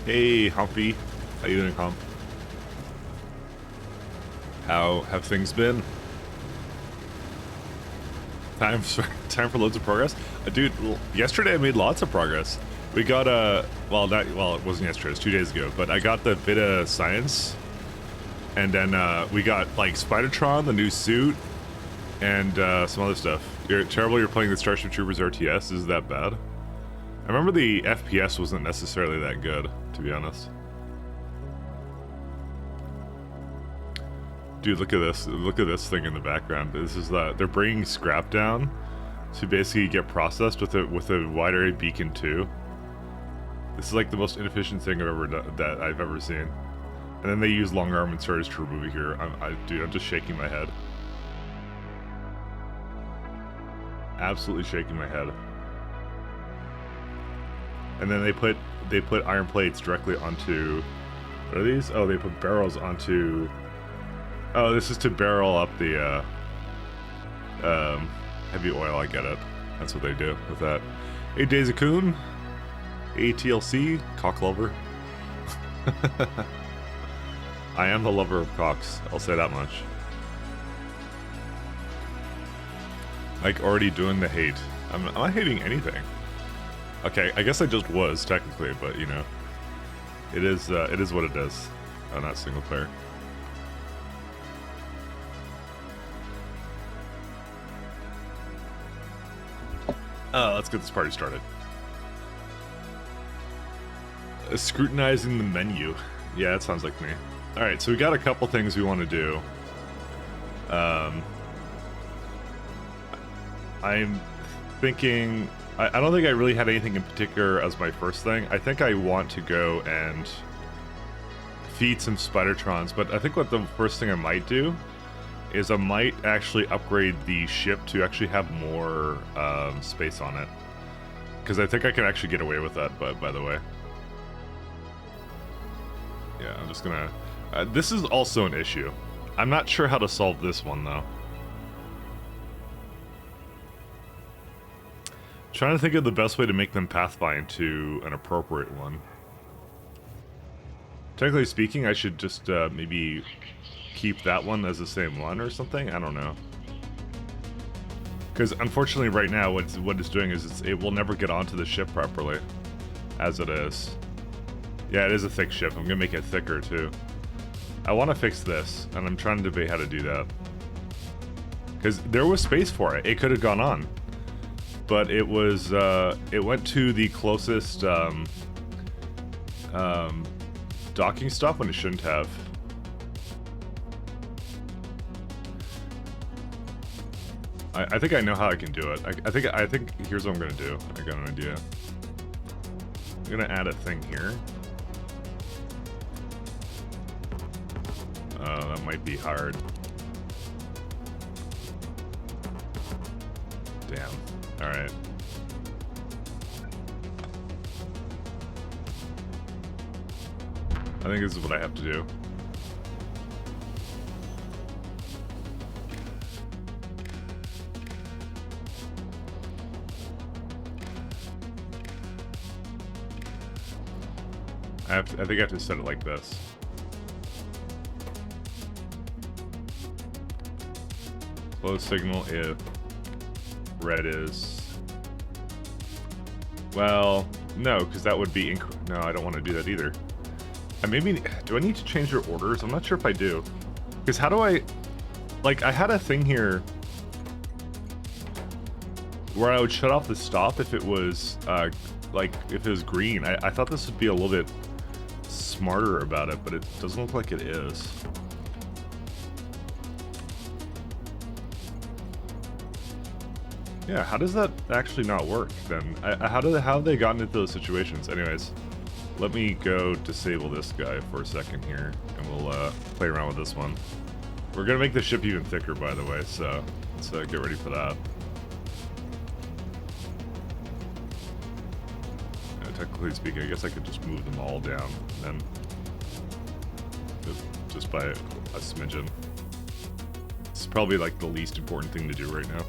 Hey, Humpy. How you doing, Hump? How have things been? Time for, time for loads of progress? Dude, yesterday I made lots of progress. We got well, it wasn't yesterday, it was 2 days ago, but I got the Vita Science, and then we got, like, Spidertron, the new suit, and some other stuff. You're terrible, you're playing the Starship Troopers RTS, is that bad? I remember the FPS wasn't necessarily that good, to be honest. Dude, look at this. Look at this thing in the background. This is they're bringing scrap down to basically get processed with a wide array beacon too. This is like the most inefficient thing I've ever seen. And then they use long arm inserters to remove it here. Dude, I'm just shaking my head. Absolutely shaking my head. And then they put iron plates directly onto. What are these? Oh, they put barrels onto. Oh, this is to barrel up the heavy oil. I get it. That's what they do with that. Hey, Daisy-kun. ATLC, cock lover. I am the lover of cocks. I'll say that much. Like, already doing the hate. I'm not hating anything. Okay, I guess I just was technically, but you know, it is what it is. Oh, not single player. Let's get this party started. Scrutinizing the menu. Yeah, that sounds like me. Alright, so we got a couple things we want to do. I'm thinking... I don't think I really had anything in particular as my first thing. I think I want to go and feed some Spidertrons, but I think what the first thing I might do is I might actually upgrade the ship to actually have more space on it. Because I think I can actually get away with that, by the way. Yeah, I'm just gonna... this is also an issue. I'm not sure how to solve this one, though. Trying to think of the best way to make them pathfind to an appropriate one. Technically speaking, I should just maybe keep that one as the same one or something? I don't know. Because unfortunately right now what it's doing is it will never get onto the ship properly. As it is. Yeah, it is a thick ship. I'm going to make it thicker too. I want to fix this, and I'm trying to debate how to do that. Because there was space for it. It could have gone on. But it was, it went to the closest docking stop when it shouldn't have. I think I know how I can do it. I think here's what I'm gonna do. I got an idea. I'm gonna add a thing here. That might be hard. Damn. Alright. I think this is what I have to do. I think I have to set it like this. Close signal if red is... Well, no, because that would be no, I don't want to do that either. Maybe... Do I need to change their orders? I'm not sure if I do. Because how do I... Like, I had a thing here where I would shut off the stop if it was, like, if it was green. I thought this would be a little bit smarter about it, but it doesn't look like it is. Yeah, how does that actually not work then? How have they gotten into those situations? Anyways, let me go disable this guy for a second here, and we'll play around with this one. We're gonna make the ship even thicker, by the way, so let's get ready for that. Technically speaking, I guess I could just move them all down, and then just by a smidgen. It's probably like the least important thing to do right now.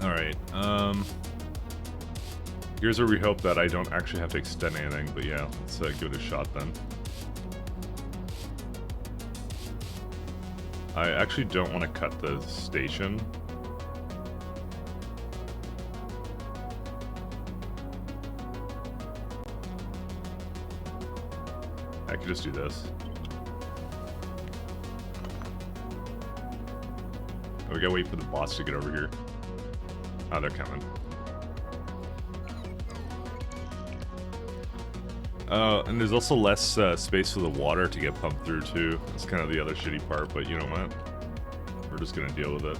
Alright, Here's where we hope that I don't actually have to extend anything, but yeah, let's give it a shot then. I actually don't want to cut the station. I could just do this. Oh, we gotta wait for the boss to get over here. Oh, they're coming. And there's also less space for the water to get pumped through too. That's kind of the other shitty part, but you know what? We're just gonna deal with it.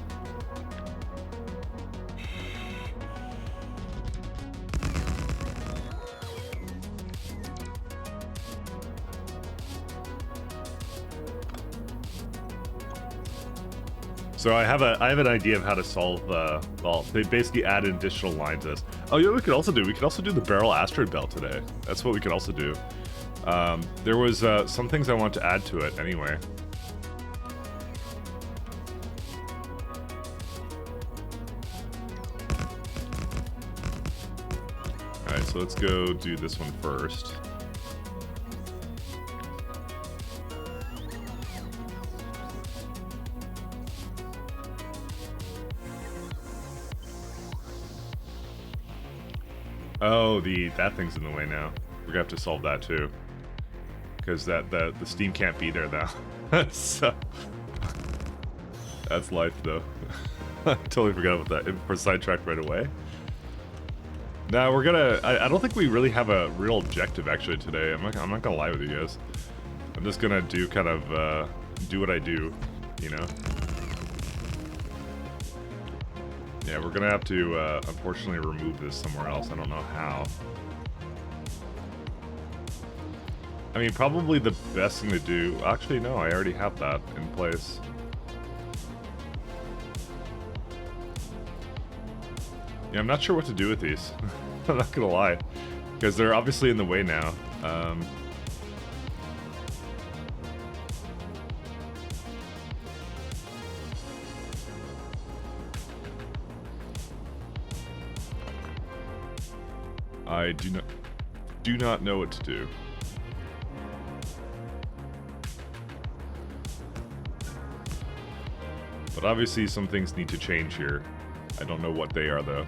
So I have an idea of how to solve, well, they basically add an additional line to this. Oh, yeah, we could also do the barrel asteroid belt today. That's what we could also do. There was some things I want to add to it anyway. Alright, so let's go do this one first. Oh, that thing's in the way now. We're gonna have to solve that too, because the steam can't be there now. So that's life, though. I totally forgot about that. We're sidetracked right away. Now we're gonna. I don't think we really have a real objective actually today. I'm not gonna lie with you guys. I'm just gonna do kind of do what I do, you know. Yeah, we're gonna have to, unfortunately, remove this somewhere else. I don't know how. I mean, probably the best thing to do... Actually, no, I already have that in place. Yeah, I'm not sure what to do with these. I'm not gonna lie. Because they're obviously in the way now. I do not know what to do. But obviously some things need to change here. I don't know what they are though.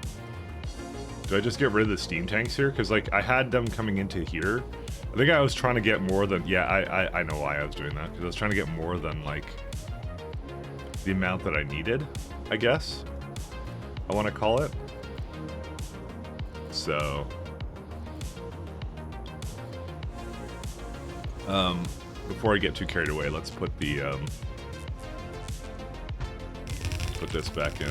Do I just get rid of the steam tanks here? Because like I had them coming into here. I think I was trying to get more than, yeah, I know why I was doing that. Because I was trying to get more than like the amount that I needed, I guess. I want to call it. So before I get too carried away, let's put the put this back in.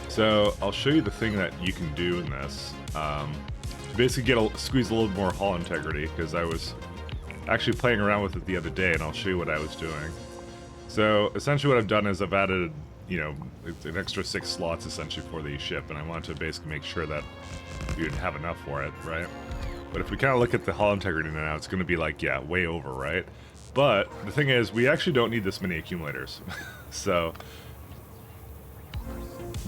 So I'll show you the thing that you can do in this to basically squeeze a little more hull integrity, because I was actually playing around with it the other day, and I'll show you what I was doing. So essentially what I've done is I've added, you know, an extra 6 slots essentially for the ship, and I want to basically make sure that you didn't have enough for it, right? But if we kind of look at the hull integrity now, it's going to be like, yeah, way over, right? But the thing is, we actually don't need this many accumulators. So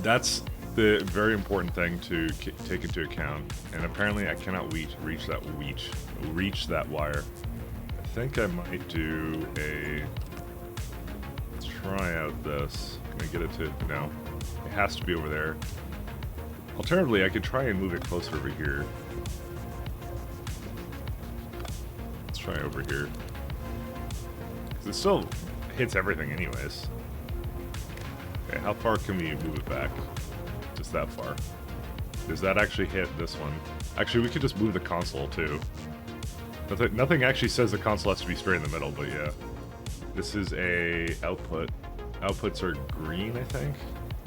that's the very important thing to take into account. And apparently I cannot reach that wire. I think I might do a... Let's try out this. Can I get it to... No. It has to be over there. Alternatively, I could try and move it closer over here. Let's try over here. Because it still hits everything anyways. Okay, how far can we move it back? Just that far. Does that actually hit this one? Actually, we could just move the console too. Nothing actually says the console has to be straight in the middle, but yeah. This is a output. Outputs are green, I think.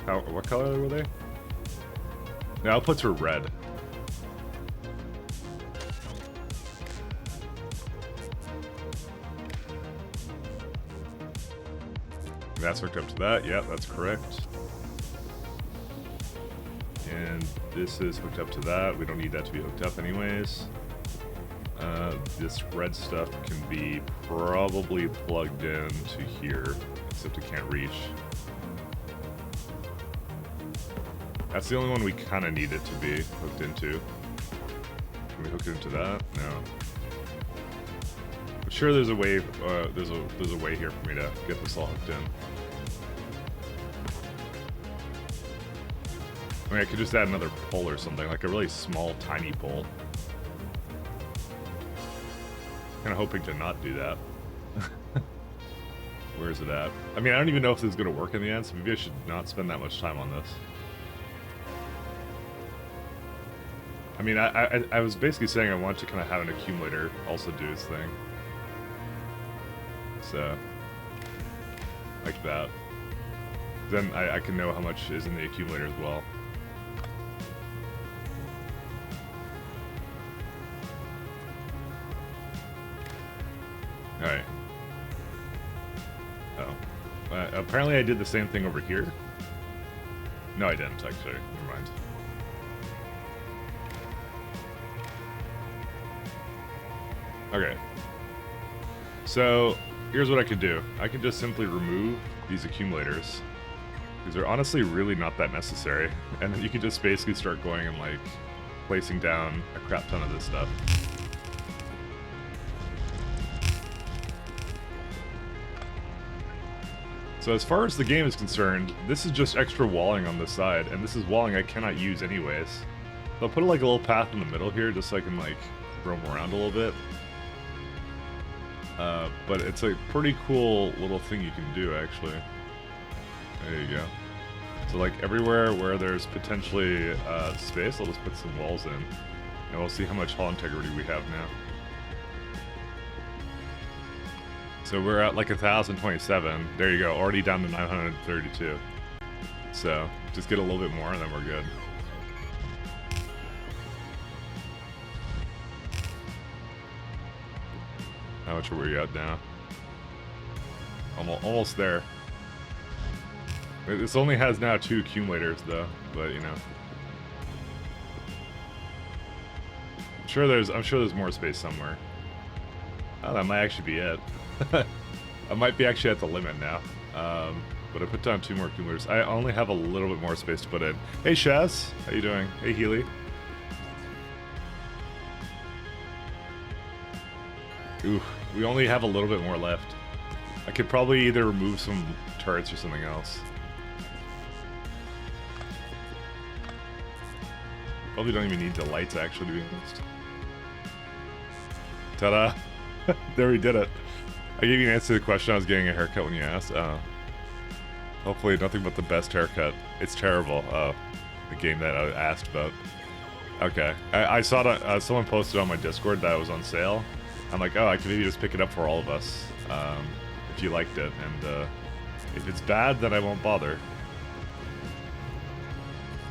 What color were they? The outputs were red. That's hooked up to that. Yeah, that's correct. And this is hooked up to that. We don't need that to be hooked up anyways. This red stuff can be probably plugged in to here, except it can't reach. That's the only one we kind of need it to be hooked into. Can we hook it into that? No. I'm sure there's a way. There's a way here for me to get this all hooked in. I mean, I could just add another pole or something, like a really small, tiny pole. Kind of hoping to not do that. Where is it at? I mean, I don't even know if this is going to work in the end, so maybe I should not spend that much time on this. I mean, I was basically saying I want to kind of have an accumulator also do its thing. So, like that. Then I can know how much is in the accumulator as well. Alright. Oh. Apparently I did the same thing over here. No, I didn't, actually. Never mind. Okay. So, here's what I could do. I could just simply remove these accumulators. Because they're honestly really not that necessary. And then you could just basically start going and, like, placing down a crap ton of this stuff. So as far as the game is concerned, this is just extra walling on this side, and this is walling I cannot use anyways. So I'll put like a little path in the middle here, just so I can like roam around a little bit. But it's a pretty cool little thing you can do, actually. There you go. So like everywhere where there's potentially space, I'll just put some walls in, and we'll see how much hull integrity we have now. So we're at like 1,027. There you go, already down to 932. So just get a little bit more and then we're good. How much are we at now? Almost there. This only has now 2 accumulators though, but you know. I'm sure there's more space somewhere. Oh, that might actually be it. I might be actually at the limit now. But I put down 2 more accumulators. I only have a little bit more space to put in. Hey Shaz, how you doing? Hey Healy. Ooh, we only have a little bit more left. I could probably either remove some turrets or something else. Probably don't even need the lights actually, to be honest. Ta-da! There we did it. I gave you an answer to the question. I was getting a haircut when you asked. Hopefully nothing but the best haircut. It's terrible. The game that I asked about. Okay. I saw that someone posted on my Discord that it was on sale. I'm like, oh, I can maybe just pick it up for all of us if you liked it. And if it's bad, then I won't bother.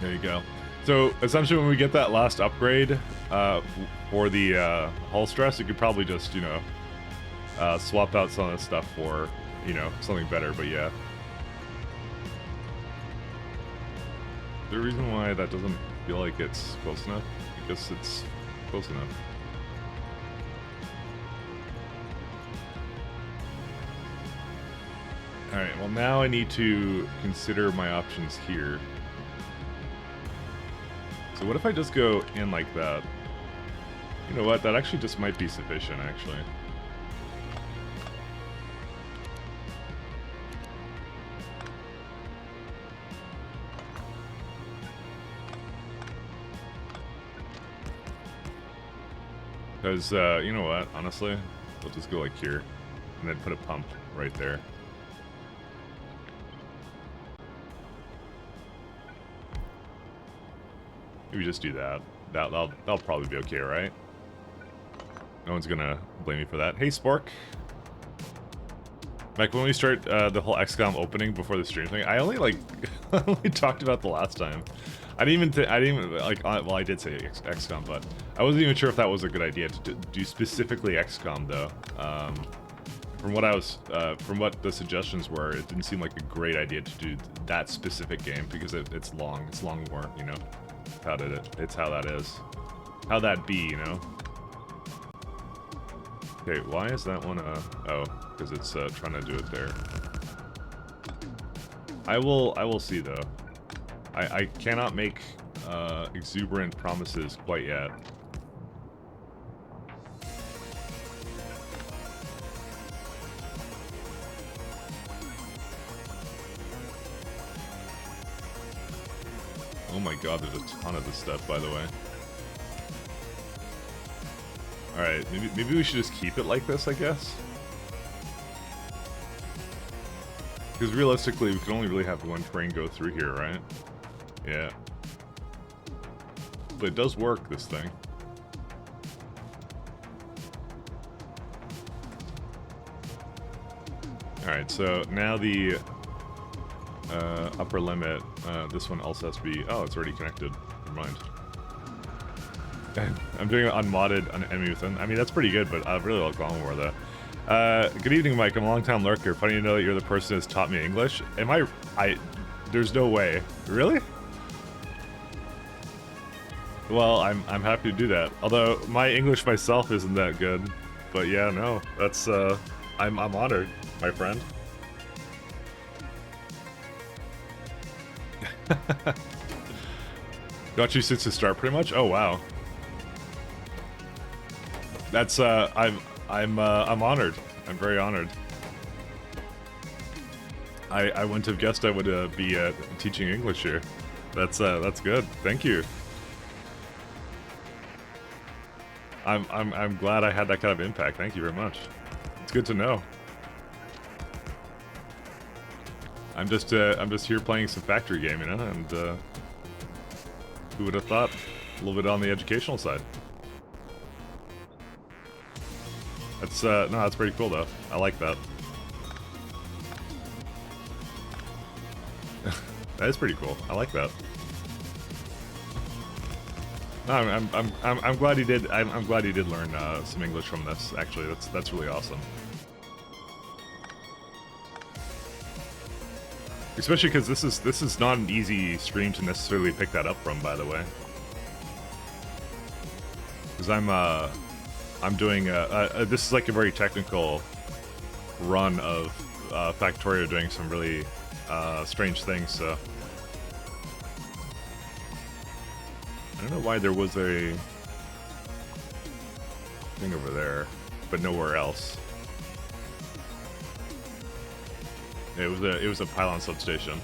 There you go. So essentially when we get that last upgrade for the hull stress, you could probably just, you know, swap out some of the stuff for, you know, something better, but yeah. The reason why that doesn't feel like it's close enough, I guess it's close enough. Alright, well now I need to consider my options here. So what if I just go in like that? You know what, that actually just might be sufficient, actually. Because, you know what, honestly, we'll just go like here, and then put a pump right there. Maybe just do that. That'll probably be okay, right? No one's gonna blame me for that. Hey, Spork. Like, when we start the whole XCOM opening before the stream thing, I only, like, only talked about the last time. I didn't even, like, well, I did say XCOM, but I wasn't even sure if that was a good idea to do specifically XCOM, though. From what the suggestions were, it didn't seem like a great idea to do that specific game, because it's long. It's long war, you know? It's how that is. How that be, you know? Okay, why is that one, oh, because it's, trying to do it there. I will see, though. I cannot make exuberant promises quite yet. Oh my god, there's a ton of this stuff, by the way. Alright, maybe we should just keep it like this, I guess? Because realistically, we can only really have one train go through here, right? Yeah. But it does work, this thing. Alright, so now the upper limit, this one also has to be... Oh, it's already connected. Never mind. I'm doing an unmodded enemy within. I mean, that's pretty good, but I really like Longmore, though. Good evening, Mike. I'm a long-time lurker. Funny to know that you're the person who's taught me English. Am I... There's no way. Really? Well, I'm happy to do that. Although, my English myself isn't that good. But yeah, no. That's, I'm honored, my friend. Got you since the start, pretty much? Oh, wow. That's, I'm honored. I'm very honored. I wouldn't have guessed I would be teaching English here. That's good. Thank you. I'm glad I had that kind of impact. Thank you very much. It's good to know. I'm just here playing some factory game, you know, and who would have thought? A little bit on the educational side. That's no, that's pretty cool though. I like that. That is pretty cool. I like that. No, I'm glad he did. I'm glad he did learn some English from this. Actually, that's really awesome. Especially because this is not an easy stream to necessarily pick that up from. By the way, because I'm doing this is like a very technical run of Factorio doing some really strange things. So I don't know why there was a thing over there, but nowhere else. It was a pylon substation.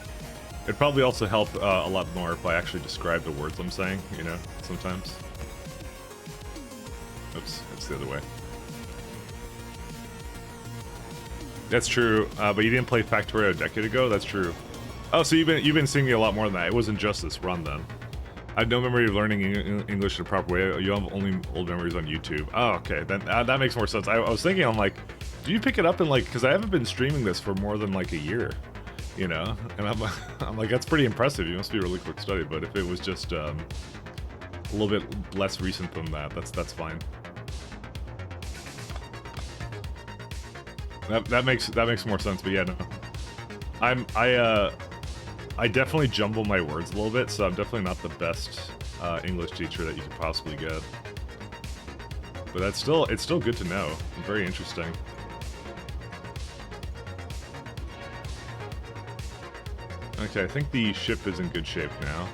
It'd probably also help a lot more if I actually describe the words I'm saying, you know, sometimes. Oops, it's the other way. That's true, but you didn't play Factorio a decade ago? That's true. Oh, so you've been seeing me a lot more than that. It wasn't just this run, then. I have no memory of learning English in a proper way. You have only old memories on YouTube. Oh, okay, then that makes more sense. I was thinking, I'm like, do you pick it up in, like, because I haven't been streaming this for more than, like, a year, you know? And I'm like, that's pretty impressive. You must be a really quick study, but if it was just a little bit less recent than that, that's fine. That makes more sense, but yeah, no. I definitely jumble my words a little bit, so I'm definitely not the best English teacher that you could possibly get. But it's still good to know. Very interesting. Okay, I think the ship is in good shape now.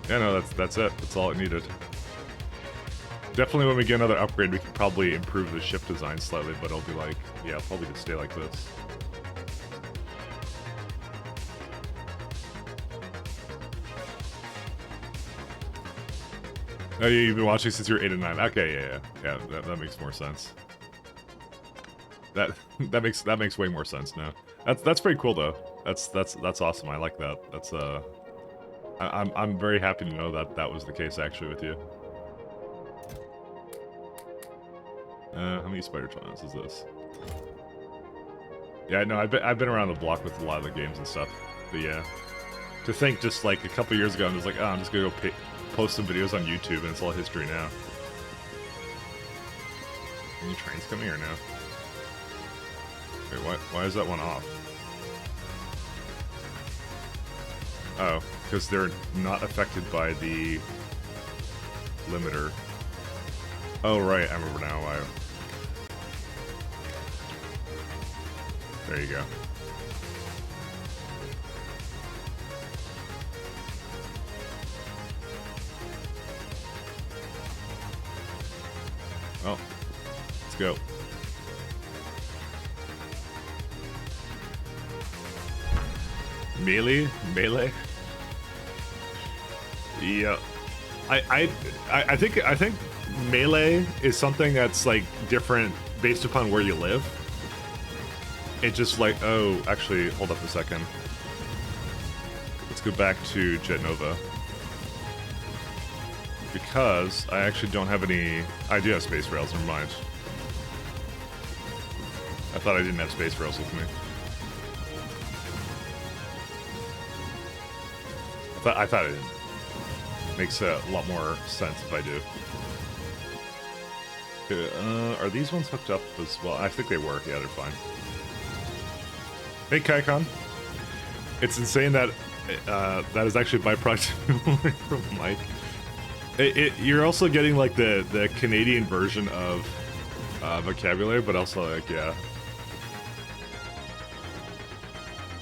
Yeah, no, that's it. That's all it needed. Definitely when we get another upgrade, we can probably improve the ship design slightly, but it'll be like, yeah, it'll probably just stay like this. Oh, you've been watching since you were 8 and 9. Okay, yeah, that makes more sense. That makes way more sense now. That's pretty cool though. That's awesome. I like that. That's I'm very happy to know that was the case actually with you. How many spider trials is this? Yeah, no, I've been around the block with a lot of the games and stuff. But yeah, to think just like a couple years ago, I'm just like, oh, I'm just gonna go post some videos on YouTube, and it's all history now. Any trains coming or no? Wait, why is that one off? Oh, because they're not affected by the limiter. Oh, right, I remember now why. There you go. go. Melee? Yeah. I think melee is something that's like different based upon where you live. It just like, oh, actually, hold up a second. Let's go back to Jet Nova. Because I actually don't have any... I do have space rails, never mind. I thought I didn't have space rails with me. I thought I didn't. Makes a lot more sense if I do. Are these ones hooked up as well? I think they were. Yeah, they're fine. Hey, Kaikon. It's insane that that is actually a byproduct from Mike. You're also getting like the Canadian version of vocabulary, but also like, yeah.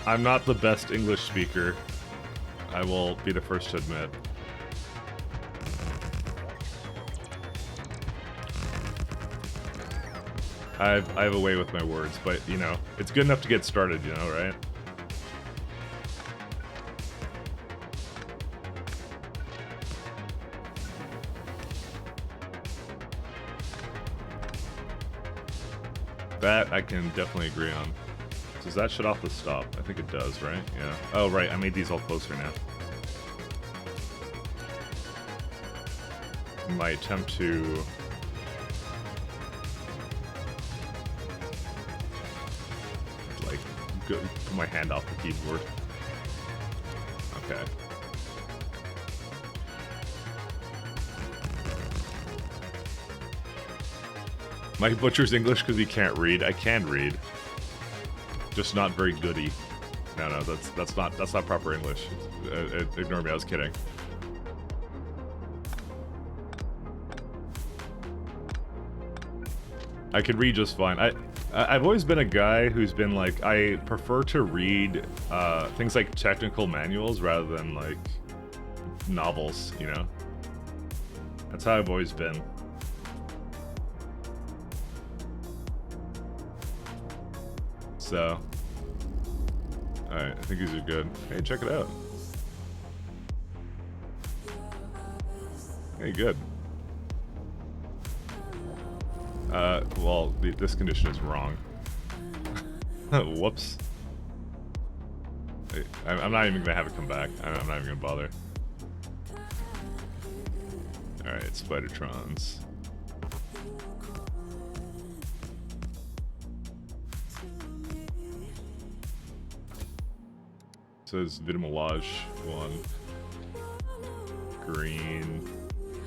I'm not the best English speaker. I will be the first to admit. I have a way with my words, but you know, it's good enough to get started, you know, right? That I can definitely agree on. Does that shut off the stop? I think it does, right? Yeah. Oh, right. I made these all closer now. My attempt to... like, go, put my hand off the keyboard. Okay. Mike butchers English because he can't read. I can read. Just not very goody. No, that's not proper English. Ignore me, I was kidding. I can read just fine. I've always been a guy who's been like, I prefer to read things like technical manuals rather than like novels, you know? That's how I've always been. So, alright, I think these are good. Hey, check it out. Hey, good. Well, this condition is wrong. Whoops. I'm not even gonna have it come back. I'm not even gonna bother. Alright, Spidertrons. Says Vitamolage 1. Green.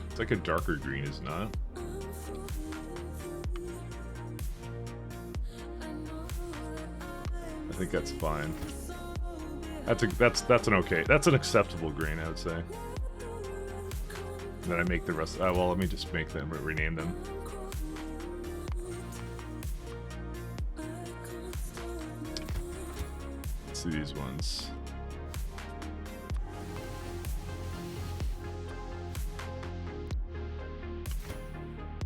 It's like a darker green, is it not? I think that's fine. That's an okay. That's an acceptable green, I would say. And then I make the rest. Well, let me just make them, rename them. Let's see these ones.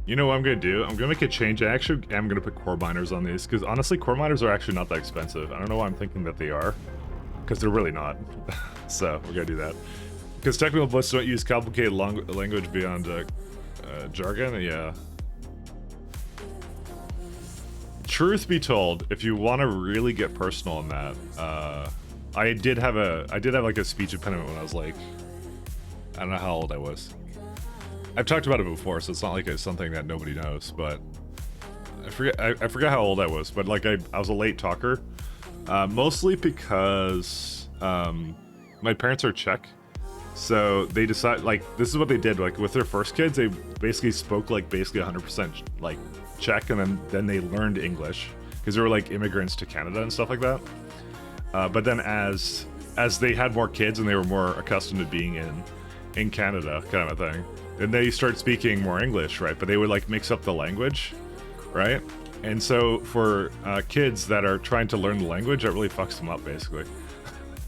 You know what I'm gonna do? I'm gonna make a change. I actually am gonna put core miners on these, because honestly, core miners are actually not that expensive. I don't know why I'm thinking that they are, because they're really not. So we're gonna do that. Because technical bliss don't use complicated language beyond jargon. Yeah. Truth be told, if you want to really get personal on that, I did have like a speech impediment when I was like, I don't know how old I was. I've talked about it before, so it's not like it's something that nobody knows, but I forget how old I was, but like I was a late talker, mostly because my parents are Czech, so they decided, like, this is what they did, like with their first kids, they basically spoke like basically 100% like Czech, and then they learned English because they were like immigrants to Canada and stuff like that. But then as they had more kids and they were more accustomed to being in Canada, kind of a thing, then they start speaking more English, right? But they would like mix up the language, right? And so for kids that are trying to learn the language, it really fucks them up, basically.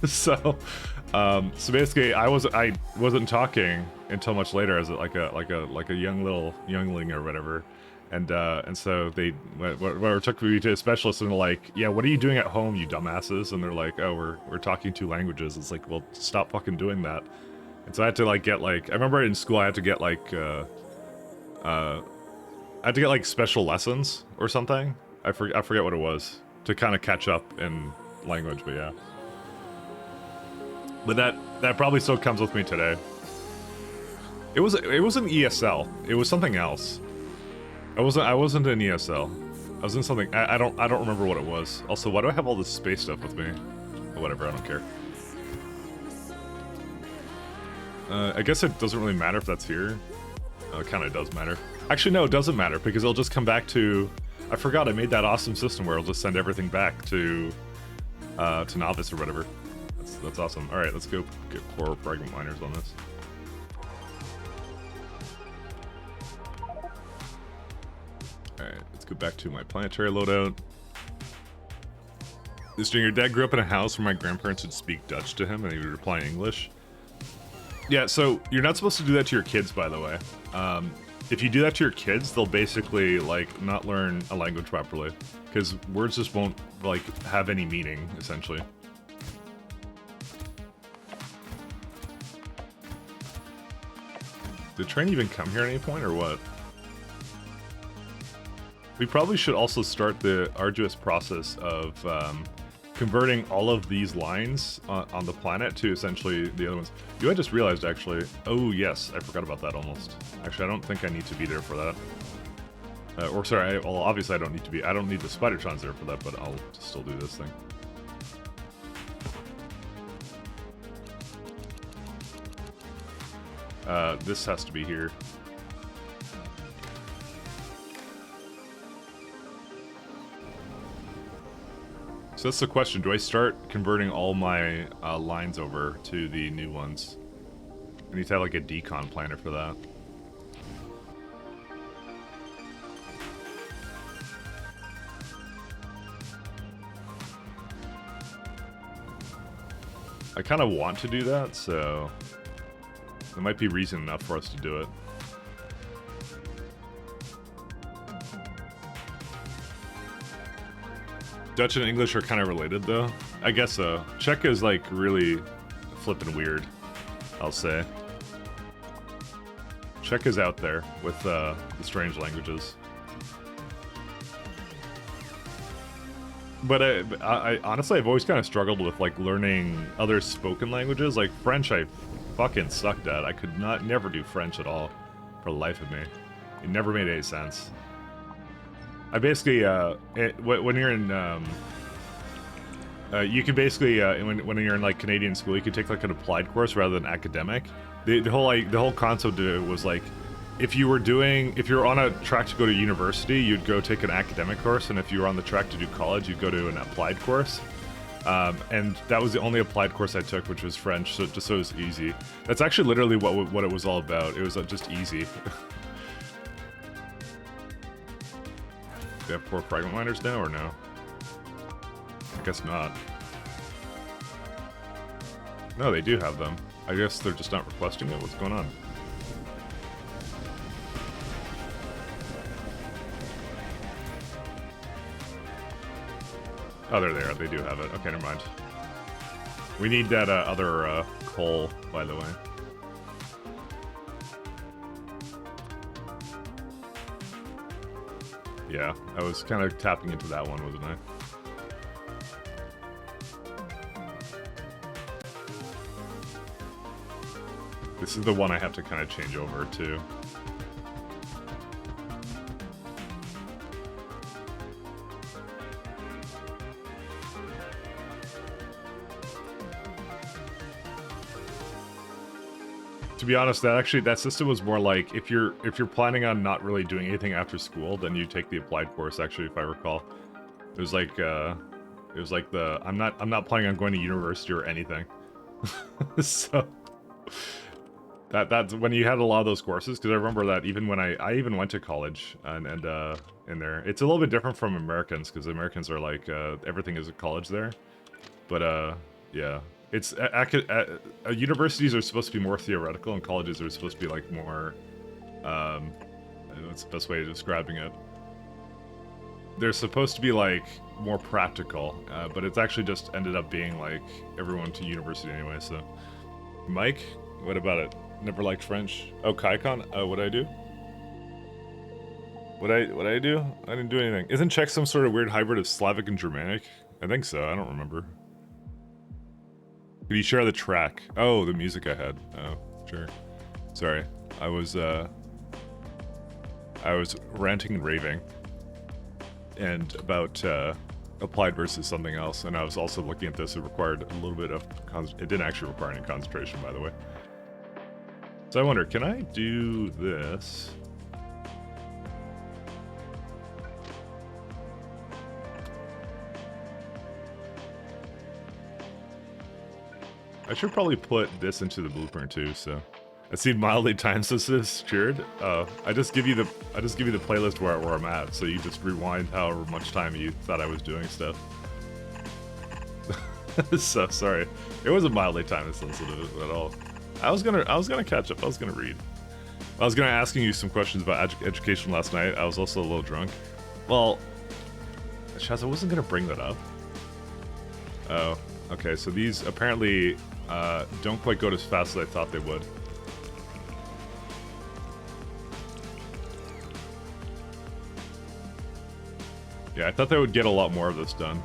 So basically, I wasn't talking until much later as like a youngling or whatever, And so they took me to a specialist, and they're like, yeah, what are you doing at home, you dumbasses? And they're like, oh, we're talking 2 languages. It's like, well, stop fucking doing that. And so I had to like get like, I remember in school I had to get like special lessons or something. I forget what it was to kind of catch up in language, but yeah. But that probably still comes with me today. It was an ESL. It was something else. I wasn't in ESL. I was in something. I don't remember what it was. Also, why do I have all this space stuff with me? Whatever, I don't care. I guess it doesn't really matter if that's here. It kind of does matter. Actually, no, it doesn't matter because it'll just come back to. I forgot I made that awesome system where it'll just send everything back to novice or whatever. That's awesome. All right, let's go get core fragment miners on this. Alright, let's go back to my planetary loadout. This your dad grew up in a house where my grandparents would speak Dutch to him and he would reply in English. Yeah, so you're not supposed to do that to your kids, by the way. If you do that to your kids, they'll basically, like, not learn a language properly. Because words just won't, like, have any meaning, essentially. Did the train even come here at any point, or what? We probably should also start the arduous process of converting all of these lines on the planet to essentially the other ones. I just realized, actually. Oh, yes, I forgot about that almost. Actually, I don't think I need to be there for that. Or, sorry, well, obviously I don't need to be. I don't need the Spidertrons there for that, but I'll still do this thing. This has to be here. So that's the question. Do I start converting all my lines over to the new ones? I need to have like a decon planner for that. I kind of want to do that, so there might be reason enough for us to do it. Dutch and English are kind of related, though. I guess so. Czech is, like, really flippin' weird, I'll say. Czech is out there with the strange languages. But I honestly, I've always kind of struggled with, like, learning other spoken languages. Like, French, I fucking sucked at. I could never do French at all for the life of me. It never made any sense. I basically, when you're in, you can basically, when you're in like Canadian school, you can take like an applied course rather than academic. The whole concept of it was like, if you're on a track to go to university, you'd go take an academic course, and if you were on the track to do college, you'd go to an applied course. And that was the only applied course I took, which was French, so just so it was easy. That's actually literally what it was all about. It was just easy. They have 4 fragment miners now, or no? I guess not. No, they do have them. I guess they're just not requesting it. What's going on? Oh, there they are. They do have it. Okay, never mind. We need that other coal, by the way. Yeah, I was kind of tapping into that one, wasn't I? This is the one I have to kind of change over to. To be honest, that system was more like if you're planning on not really doing anything after school, then you take the applied course. Actually, if I recall, it was like the I'm not planning on going to university or anything. So that's when you had a lot of those courses, because I remember that even when I even went to college and in there, it's a little bit different from Americans, because Americans are like everything is a college there, but yeah. It's universities are supposed to be more theoretical, and colleges are supposed to be like more That's the best way of describing it. They're supposed to be like more practical, but it's actually just ended up being like everyone to university anyway. So, Mike, what about it? Never liked French. Oh, Kaikon. What did I do? What I do? I didn't do anything. Isn't Czech some sort of weird hybrid of Slavic and Germanic? I think so. I don't remember. Could you share the track? Oh, the music I had. Oh, sure. Sorry, I was ranting and raving, and about applied versus something else, and I was also looking at this. It required a little bit of it didn't actually require any concentration, by the way. So I wonder, can I do this? I should probably put this into the blueprint too. So I see mildly time sensitive cured. I just give you the playlist where I'm at, so you just rewind however much time you thought I was doing stuff. So sorry, it wasn't mildly time sensitive at all. I was gonna catch up. I was gonna read. I was gonna asking you some questions about education last night. I was also a little drunk. Well, Shaz, I wasn't gonna bring that up. Oh, okay. So these apparently don't quite go as fast as I thought they would. Yeah, I thought they would get a lot more of this done.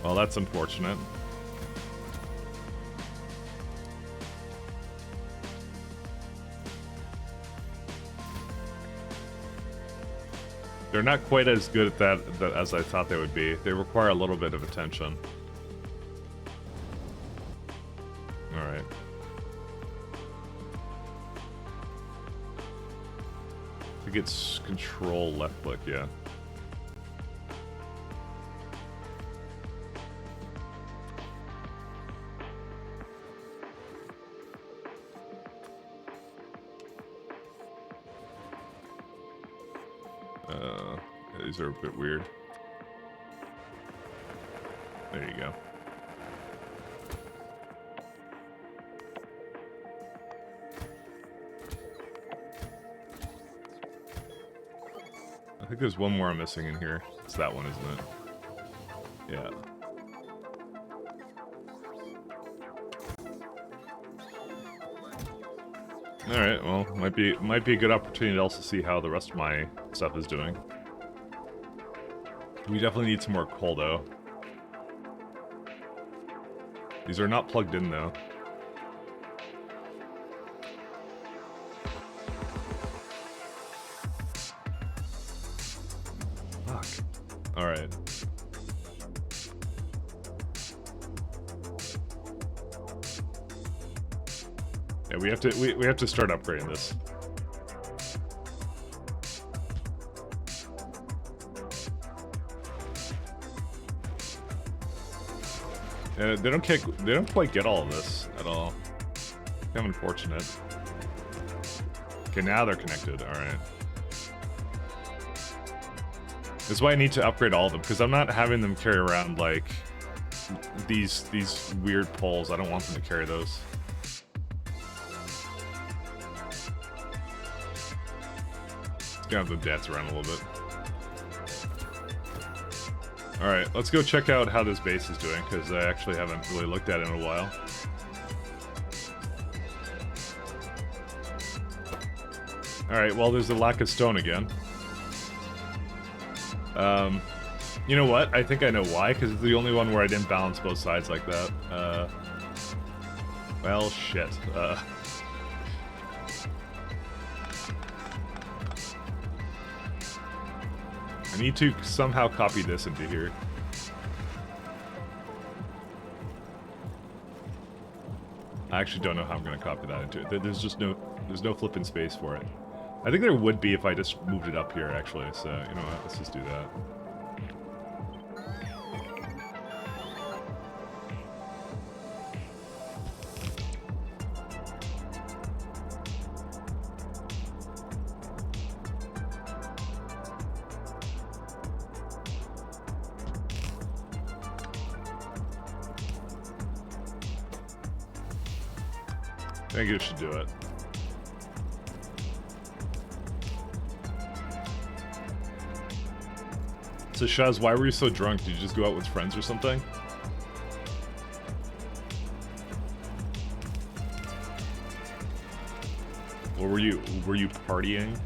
Well, that's unfortunate. They're not quite as good at that as I thought they would be. They require a little bit of attention. Alright. I think it's control left click, yeah. These are a bit weird. There you go. I think there's one more I'm missing in here. It's that one, isn't it? Yeah. Alright, well, might be a good opportunity to also see how the rest of my stuff is doing. We definitely need some more coal, though. These are not plugged in, though. Fuck. Alright. Yeah, we have to start upgrading this. They don't quite get all of this at all. I'm unfortunate. Okay, now they're connected. All right. That's why I need to upgrade all of them, because I'm not having them carry around like these weird poles. I don't want them to carry those. Gonna have them dance around a little bit. Alright, let's go check out how this base is doing, because I actually haven't really looked at it in a while. Alright, well, there's a lack of stone again. You know what? I think I know why, because it's the only one where I didn't balance both sides like that. Well, shit. I need to somehow copy this into here. I actually don't know how I'm going to copy that into it. There's no flipping space for it. I think there would be if I just moved it up here, actually. So, you know what? Let's just do that. I think it should do it. So Shaz, why were you so drunk? Did you just go out with friends or something? Or were you partying?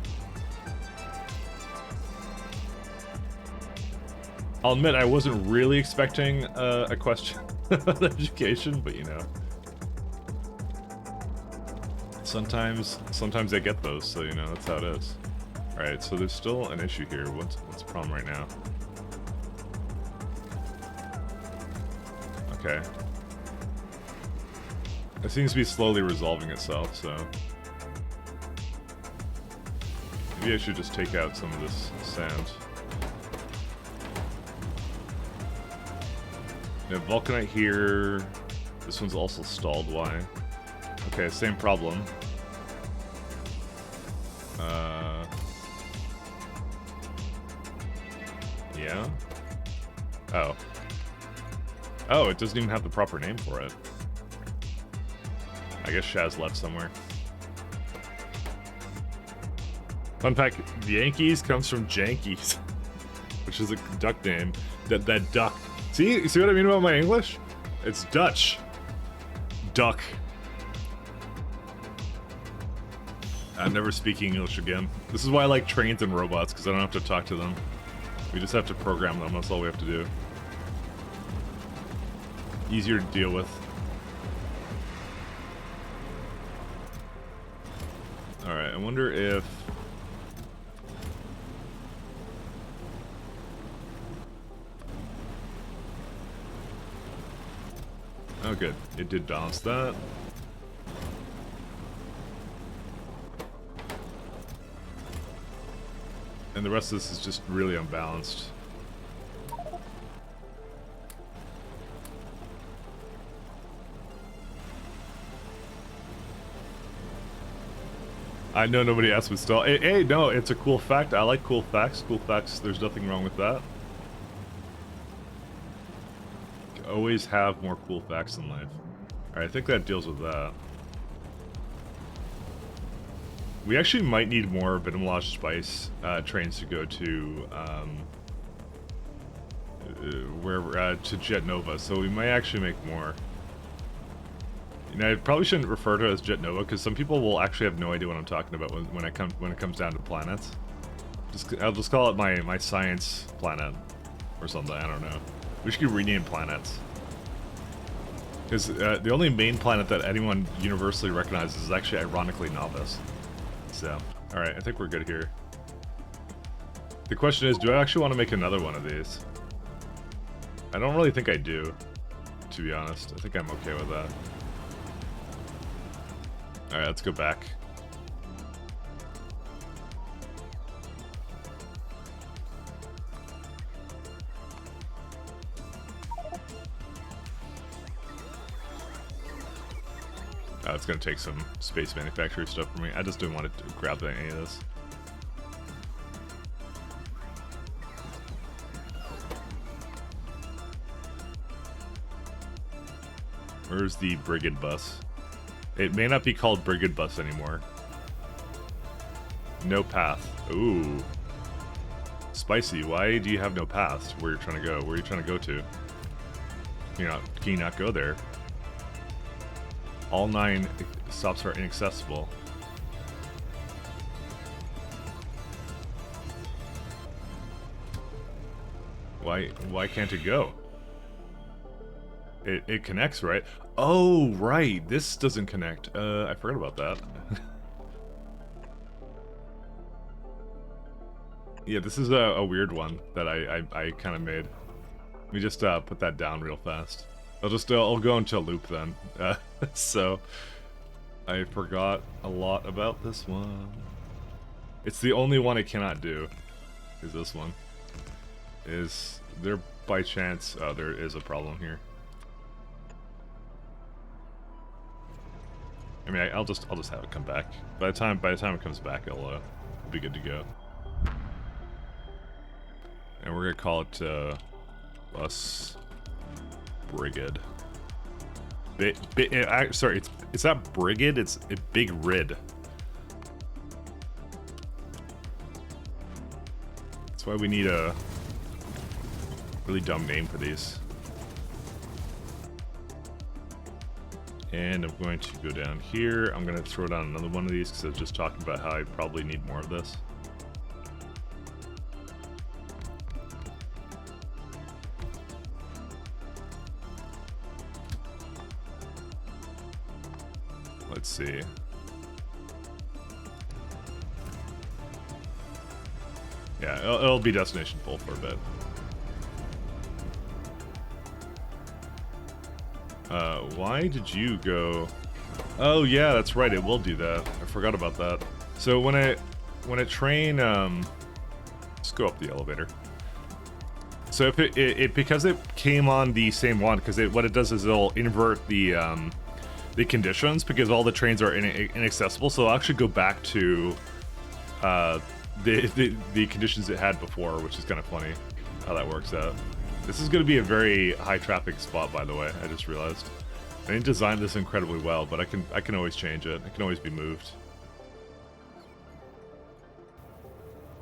I'll admit I wasn't really expecting a question on education, but you know. Sometimes I get those, so you know, that's how it is. Alright, so there's still an issue here. What's the problem right now? Okay. It seems to be slowly resolving itself, so... maybe I should just take out some of this sand. Yeah, Vulcanite here. This one's also stalled. Why? Okay, same problem. Yeah? Oh. Oh, it doesn't even have the proper name for it. I guess Shaz left somewhere. Fun fact, Yankees comes from Jankies, which is a duck name. That duck. See what I mean about my English? It's Dutch. Duck. I'm never speaking English again. This is why I like trains and robots, because I don't have to talk to them. We just have to program them, that's all we have to do. Easier to deal with. Alright, I wonder if... oh good, it did balance that. And the rest of this is just really unbalanced. I know nobody asked me still. Hey, no, it's a cool fact. I like cool facts. Cool facts, there's nothing wrong with that. Always have more cool facts in life. Alright, I think that deals with that. We actually might need more Vitamelage Spice trains to go to to Jet Nova, so we might actually make more. You know, I probably shouldn't refer to it as Jet Nova because some people will actually have no idea what I'm talking about when it comes down to planets. I'll just call it my science planet or something. I don't know. We should rename planets. Because the only main planet that anyone universally recognizes is actually ironically Novice. So, alright, I think we're good here. The question is, do I actually want to make another one of these? I don't really think I do, to be honest. I think I'm okay with that. Alright, let's go back. It's gonna take some space manufacturer stuff for me. I just didn't want to grab any of this. Where's the Brigade bus? It may not be called Brigade bus anymore. No path. Ooh. Spicy, why do you have no paths where you're trying to go? Where are you trying to go to? Can you not go there? All 9 stops are inaccessible. Why can't it go? It connects, right? Oh, right. This doesn't connect. I forgot about that. Yeah, this is a weird one that I kind of made. Let me just put that down real fast. I'll go into a loop then. So, I forgot a lot about this one. It's the only one I cannot do, is this one. Is there by chance... oh, there is a problem here. I mean, I'll just have it come back. By the time it comes back, it'll be good to go. And we're gonna call it Bus Brigade. Sorry, it's not Brigid, it's a Big Rid. That's why we need a really dumb name for these. And I'm going to go down here. I'm going to throw down another one of these because I was just talking about how I probably need more of this. Let's see. Yeah, it'll be destination full for a bit. Why did you go? Oh yeah, that's right. It will do that. I forgot about that. So when a train, let's go up the elevator. So if it because it came on the same one, because what it does is it'll invert the conditions because all the trains are inaccessible. So it'll actually go back to the conditions it had before, which is kind of funny how that works out. This is going to be a very high traffic spot, by the way. I just realized. I didn't design this incredibly well, but I can always change it. It can always be moved.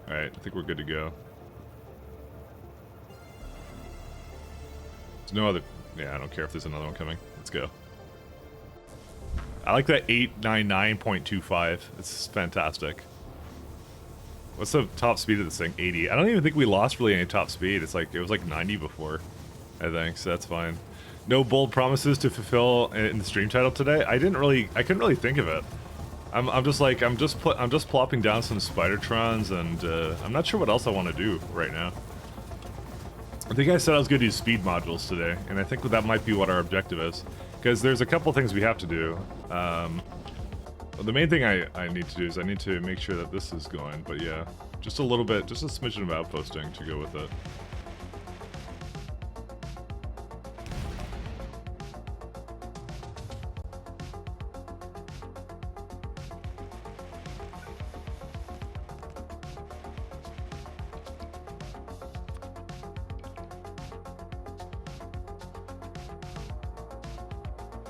All right, I think we're good to go. There's no other. Yeah, I don't care if there's another one coming. Let's go. I like that 899.25. It's fantastic. What's the top speed of this thing? 80. I don't even think we lost really any top speed. It's like it was like 90 before, I think. So that's fine. No bold promises to fulfill in the stream title today. I couldn't really think of it. I'm just plopping down some Spidertrons, and I'm not sure what else I want to do right now. I think I said I was going to do speed modules today, and I think that might be what our objective is, because there's a couple things we have to do. The main thing I need to do is I need to make sure that this is going, but yeah, just a little bit, just a smidgen of outposting to go with it.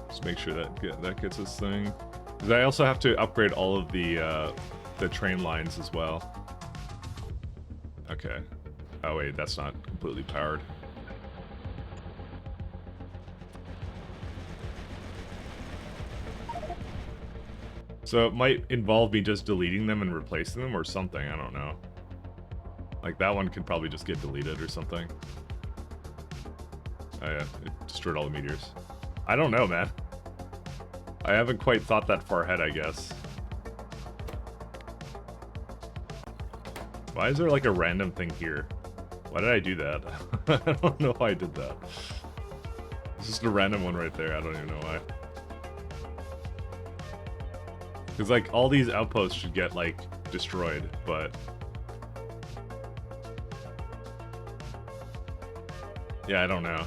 Just make sure that gets this thing. Because I also have to upgrade all of the train lines as well. Okay. Oh wait, that's not completely powered. So it might involve me just deleting them and replacing them or something, I don't know. Like that one could probably just get deleted or something. Oh yeah, it destroyed all the meteors. I don't know, man. I haven't quite thought that far ahead, I guess. Why is there like a random thing here? Why did I do that? I don't know why I did that. It's just a random one right there. I don't even know why. Because like all these outposts should get like destroyed, but yeah, I don't know.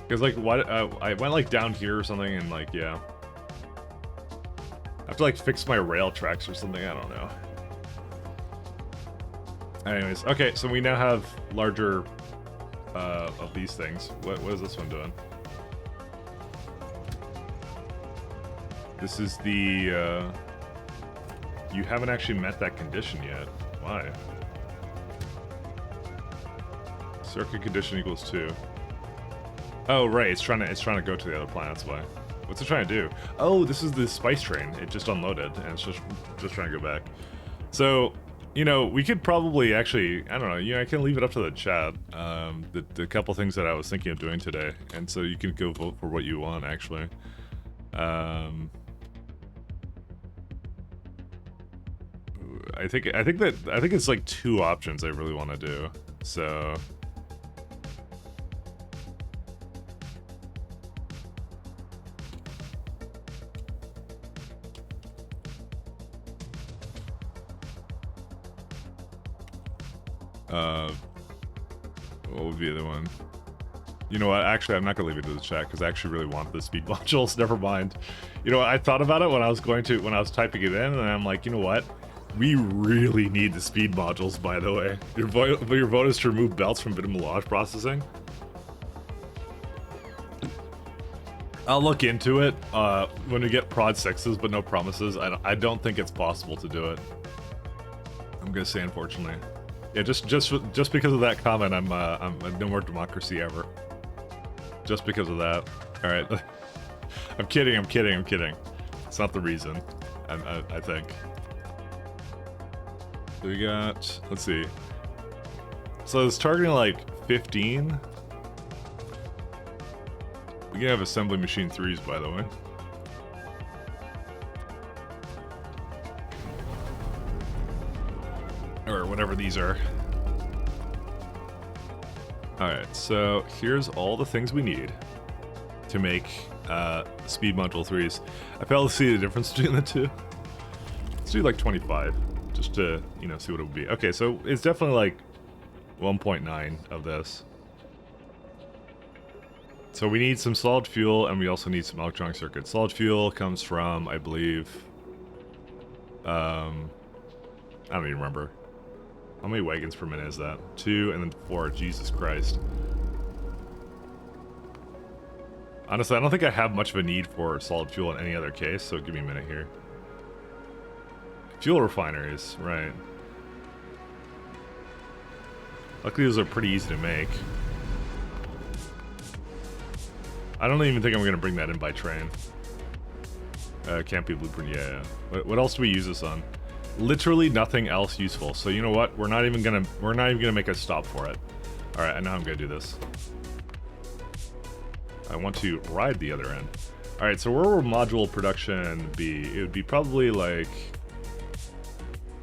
Because like what I went like down here or something, and like yeah. I have to like fix my rail tracks or something, I don't know. Anyways, okay, so we now have larger of these things. What is this one doing? This is the you haven't actually met that condition yet. Why? Circuit condition equals 2. Oh right, it's trying to go to the other planet, that's why. What's it trying to do? Oh, this is the spice train. It just unloaded, and it's just trying to go back. So, you know, we could probably actually, I don't know, you know, I can leave it up to the chat, the couple things that I was thinking of doing today, and so you can go vote for what you want, actually. I think it's like 2 options I really want to do, so... what would be the other one? You know what? Actually, I'm not gonna leave it to the chat because I actually really want the speed modules. Never mind. You know, I thought about it when I was typing it in, and I'm like, you know what? We really need the speed modules. By the way, your vote is to remove belts from bit of melange processing. I'll look into it when we get prod 6s, but no promises. I don't think it's possible to do it. I'm gonna say unfortunately. Yeah, just because of that comment, I'm no more democracy ever. Just because of that. All right. I'm kidding. It's not the reason. I think. So we got. Let's see. So it's targeting like 15. We can have assembly machine 3s, by the way. Or whatever these are. Alright, so here's all the things we need to make speed module 3s. I failed to see the difference between the two. Let's do like 25, just to, you know, see what it would be. Okay, so it's definitely like 1.9 of this. So we need some solid fuel, and we also need some electronic circuits. Solid fuel comes from, I believe, I don't even remember. How many wagons per minute is that? 2 and then 4, Jesus Christ. Honestly, I don't think I have much of a need for solid fuel in any other case, so give me a minute here. Fuel refineries, right. Luckily those are pretty easy to make. I don't even think I'm going to bring that in by train. Can't be blueprint, yeah. What else do we use this on? Literally nothing else useful. So you know what? We're not even gonna make a stop for it. All right, I know how I'm gonna do this. I want to ride the other end. All right, so where will module production be? It would be probably like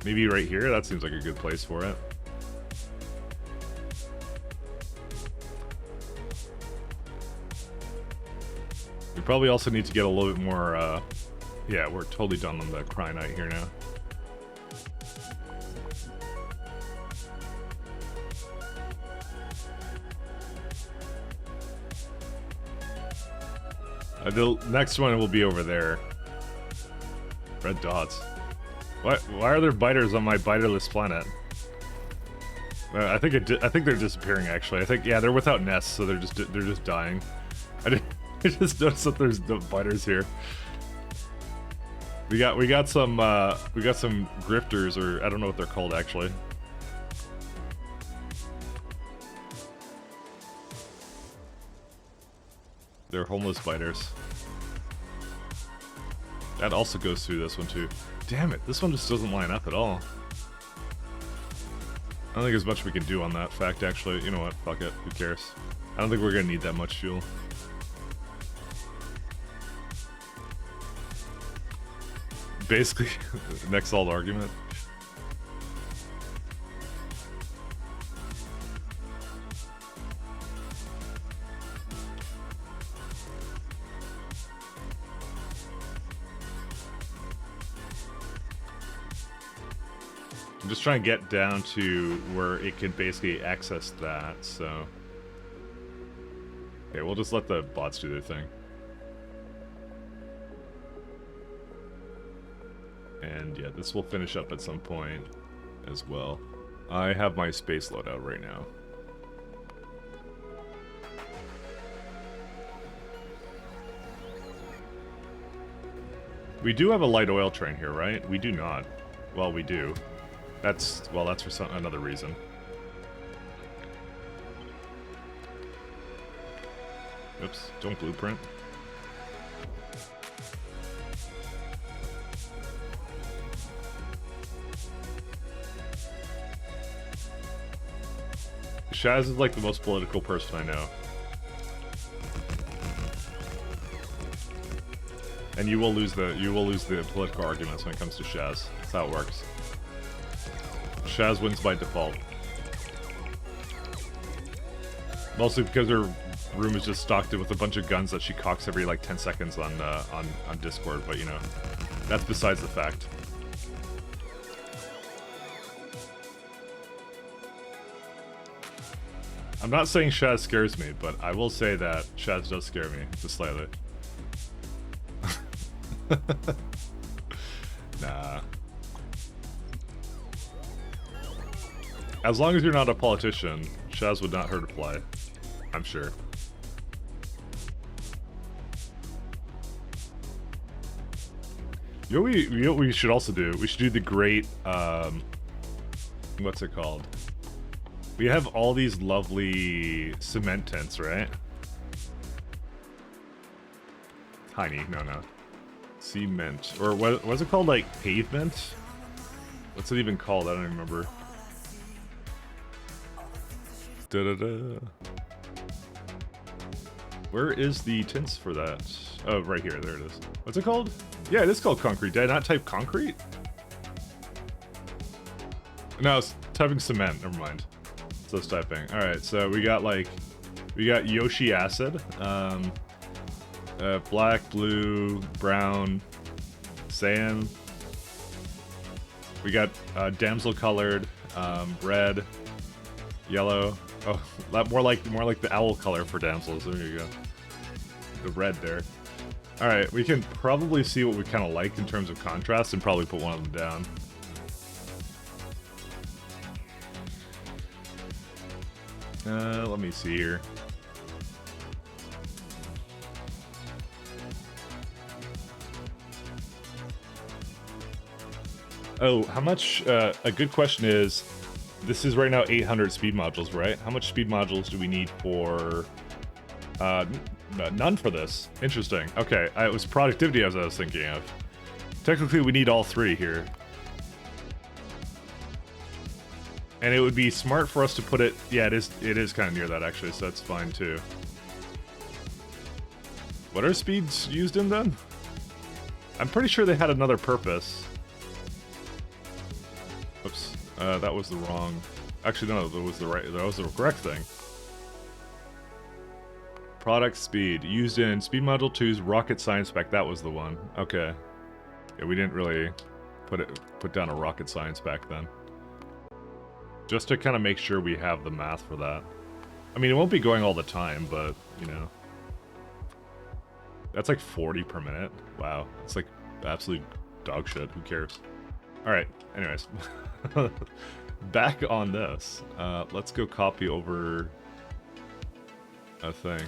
maybe right here. That seems like a good place for it. We probably also need to get a little bit more, yeah, we're totally done on the cryonite here now. The next one will be over there. Red dots. Why are there biters on my biterless planet? I think they're disappearing actually. I think, yeah, they're without nests, so they're just dying. I just noticed that there's no biters here. We got some grifters, or I don't know what they're called actually. They're homeless biters. That also goes through this one too. Damn it, this one just doesn't line up at all. I don't think there's much we can do on that fact actually. You know what, fuck it, who cares? I don't think we're gonna need that much fuel. Basically, next solid argument. I'm just trying to get down to where it can basically access that, so... Okay, we'll just let the bots do their thing. And yeah, this will finish up at some point as well. I have my space loadout right now. We do have a light oil train here, right? We do not. Well, we do. That's for another reason. Oops, don't blueprint. Shaz is like the most political person I know. And you will lose the political arguments when it comes to Shaz. That's how it works. Shaz wins by default. Mostly because her room is just stocked with a bunch of guns that she cocks every like 10 seconds on Discord, but you know, that's besides the fact. I'm not saying Shaz scares me, but I will say that Shaz does scare me, just slightly. Nah. As long as you're not a politician, Shaz would not hurt a fly. I'm sure. You know what we should also do? We should do the great, what's it called? We have all these lovely cement tents, right? Tiny, no. Cement. Or what's it called, like pavement? What's it even called? I don't even remember. Da-da-da. Where is the tints for that? Oh, right here. There it is. What's it called? Yeah, it is called concrete. Did I not type concrete? No, I was typing cement. Never mind. So it's typing. All right, so we got Yoshi acid, black, blue, brown, sand. We got damsel colored, red, yellow. Oh, more like the owl color for damsels. There you go. The red there. All right, we can probably see what we kind of like in terms of contrast and probably put one of them down. Let me see here. Oh, how much? A good question is, this is right now 800 speed modules, right? How much speed modules do we need for? None for this. Interesting. Okay, it was productivity as I was thinking of. Technically, we need all three here. And it would be smart for us to put it... Yeah, it is kind of near that, actually, so that's fine, too. What are speeds used in, then? I'm pretty sure they had another purpose. Oops. That was the wrong... Actually, no, that was the correct thing. Product speed. Used in Speed Module 2's Rocket Science Pack. That was the one. Okay. Yeah, we didn't really put down a Rocket Science Pack, then. Just to kind of make sure we have the math for that. I mean, it won't be going all the time, but, you know. That's like 40 per minute. Wow. It's like absolute dog shit. Who cares? Alright, anyways. Back on this. Let's go copy over a thing.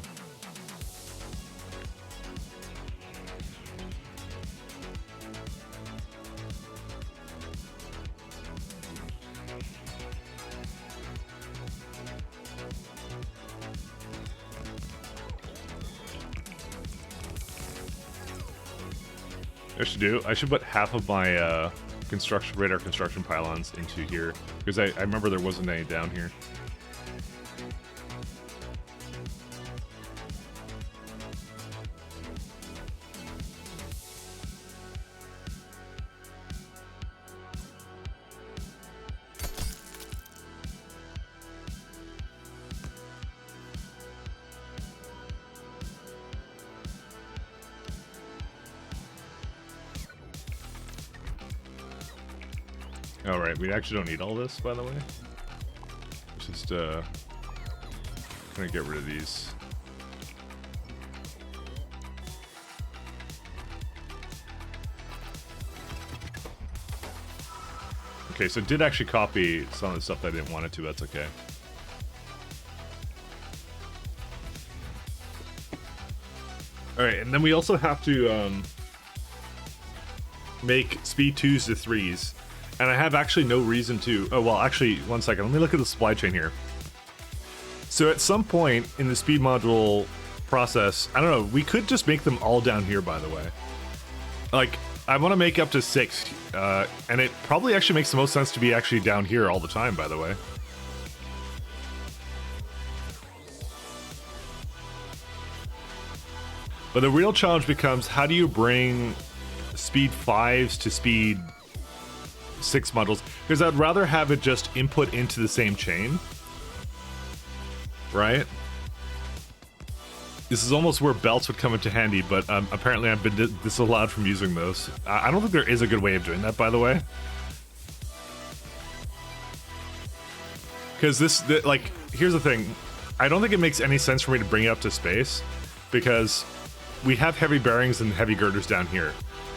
I should put half of my radar construction pylons into here, because I remember there wasn't any down here. Alright, we actually don't need all this, by the way. Let's just, gonna get rid of these. Okay, so it did actually copy some of the stuff that I didn't want it to, that's okay. Alright, and then we also have to, make speed 2s to 3s. And I have actually no reason to... Oh, well, actually, one second. Let me look at the supply chain here. So at some point in the speed module process, I don't know, we could just make them all down here, by the way. Like, I want to make up to 6, and it probably actually makes the most sense to be actually down here all the time, by the way. But the real challenge becomes, how do you bring speed 5s to speed 6 modules? Because I'd rather have it just input into the same chain. Right? This is almost where belts would come into handy, but apparently I've been disallowed from using those. I don't think there is a good way of doing that, by the way. Because like, here's the thing. I don't think it makes any sense for me to bring it up to space, because we have heavy bearings and heavy girders down here.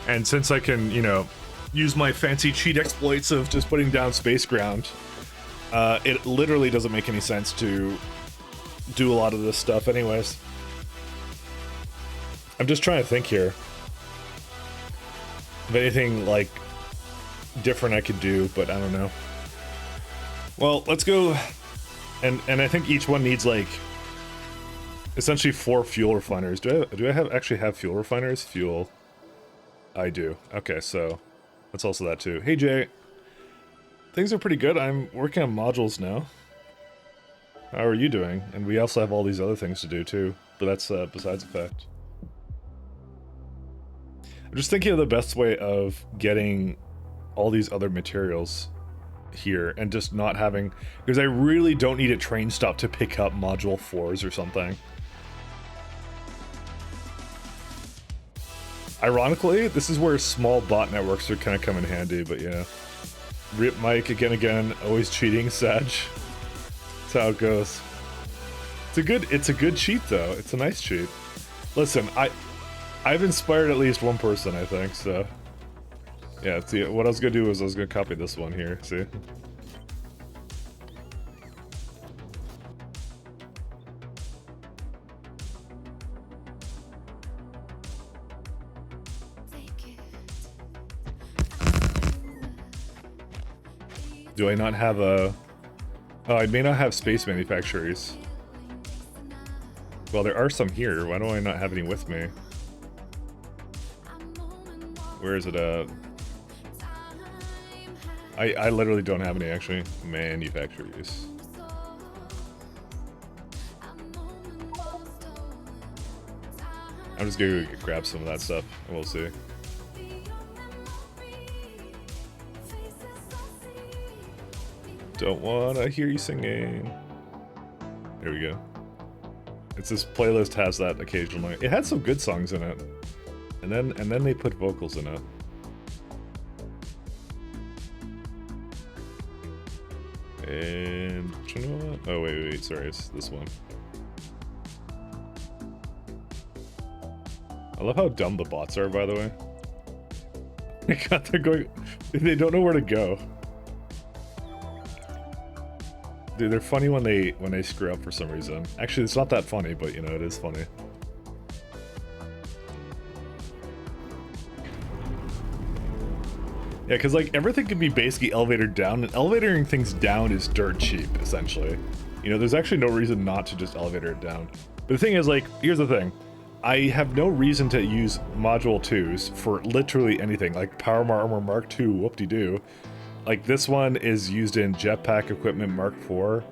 And since I can, you know, use my fancy cheat exploits of just putting down space ground, it literally doesn't make any sense to do a lot of this stuff anyways. I'm just trying to think here. of anything like different I could do, but I don't know. Well, let's go, and I think each one needs like essentially 4 fuel refiners. Do I actually have fuel refiners? Fuel. I do. Okay, so that's also that too. Hey Jay, things are pretty good. I'm working on modules now. How are you doing? And we also have all these other things to do too, but that's besides the fact. I'm just thinking of the best way of getting all these other materials here and just not having, because I really don't need a train stop to pick up module 4s or something. Ironically, this is where small bot networks are kind of come in handy, but yeah. Rip Mike again, always cheating, Sag. That's how it goes. It's a good cheat though. It's a nice cheat. Listen, I've inspired at least one person, I think, so. Yeah, see, what I was gonna do is I was gonna copy this one here, see? Do I not have a... Oh, I may not have space manufacturers. Well, there are some here. Why do I not have any with me? Where is it at? I literally don't have any, actually. Manufacturers. I'm just gonna grab some of that stuff, and we'll see. Don't wanna hear you singing. There we go. It's this playlist has that occasionally. It had some good songs in it, and then they put vocals in it. And you know what? Oh wait, sorry, it's this one. I love how dumb the bots are, by the way. God, they're going. They don't know where to go. Dude, they're funny when they screw up for some reason. Actually, it's not that funny, but you know, it is funny. Yeah, because like everything can be basically elevator down, and elevatoring things down is dirt cheap, essentially. You know, there's actually no reason not to just elevator it down. But the thing is, like, here's the thing. I have no reason to use Module 2s for literally anything, like Power Armor Mark II, whoop-de-doo. Like, this one is used in Jetpack Equipment Mark IV.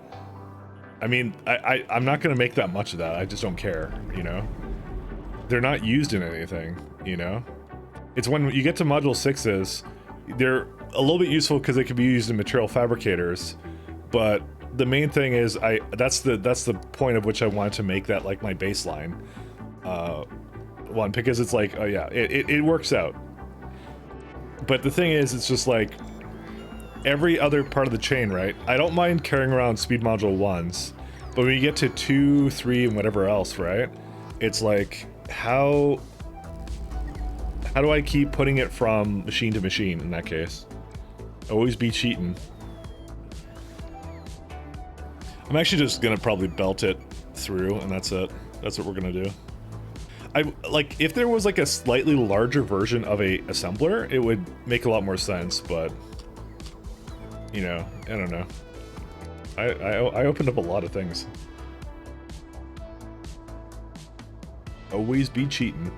I mean, I'm not going to make that much of that. I just don't care, you know? They're not used in anything, you know? It's when you get to Module 6s, they're a little bit useful because they can be used in material fabricators, but the main thing is that's the point of which I wanted to make that like my baseline one, because it's like, oh yeah, it works out. But the thing is, it's just like every other part of the chain, right? I don't mind carrying around speed module 1s, but when you get to 2, 3, and whatever else, right? It's like, how do I keep putting it from machine to machine in that case? Always be cheating. I'm actually just gonna probably belt it through, and that's it. That's what we're gonna do. Like, if there was like a slightly larger version of a assembler, it would make a lot more sense, but you know, I don't know. I opened up a lot of things. Always be cheating.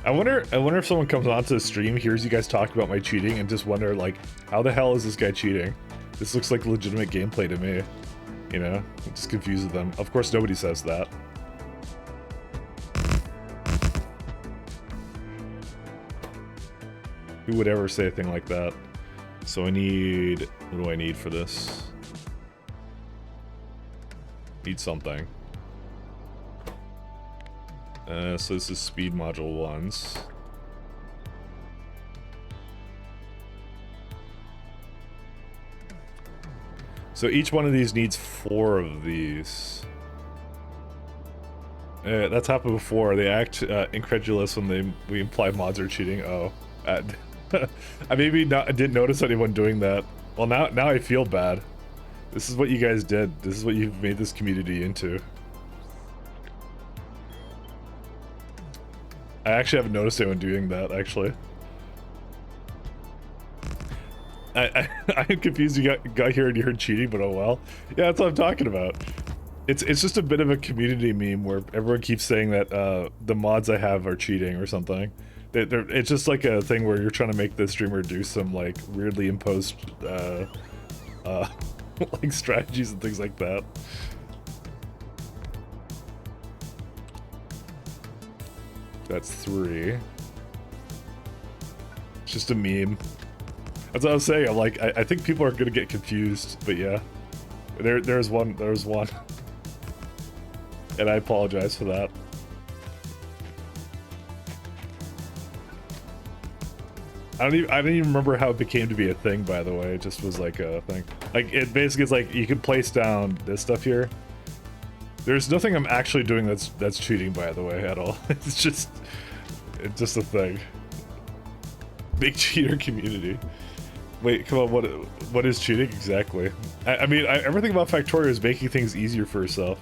I wonder if someone comes onto the stream, hears you guys talk about my cheating, and just wonder, like, how the hell is this guy cheating? This looks like legitimate gameplay to me. You know? It just confuses them. Of course, nobody says that. Who would ever say a thing like that? So I need... What do I need for this? Need something. So this is speed module 1s. So each one of these needs 4 of these. That's happened before. They act incredulous when we imply mods are cheating. Oh, I didn't notice anyone doing that. Well, now I feel bad. This is what you guys did. This is what you've made this community into. I actually haven't noticed anyone doing that, actually. I'm confused. You got here and you heard cheating, but oh well. Yeah, that's what I'm talking about. It's just a bit of a community meme where everyone keeps saying that the mods I have are cheating or something. It's just like a thing where you're trying to make the streamer do some like weirdly imposed like strategies and things like that. That's 3. It's just a meme. That's what I was saying. I'm like, I think people are gonna get confused, but yeah. There's one. And I apologize for that. I don't even remember how it became to be a thing, by the way. It just was like a thing. Like, it basically is like, you can place down this stuff here. There's nothing I'm actually doing that's cheating, by the way, at all. It's just a thing. Big cheater community. Wait, come on, what is cheating exactly? I mean, everything about Factorio is making things easier for yourself.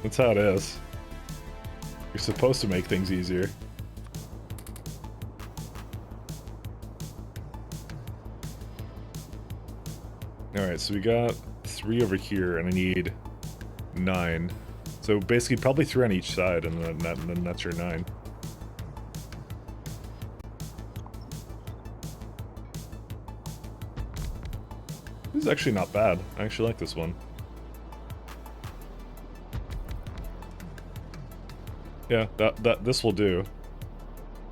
That's how it is. You're supposed to make things easier. Alright, so we got 3 over here, and I need 9. So basically probably 3 on each side, and then that's your 9. This is actually not bad. I actually like this one. Yeah, this will do.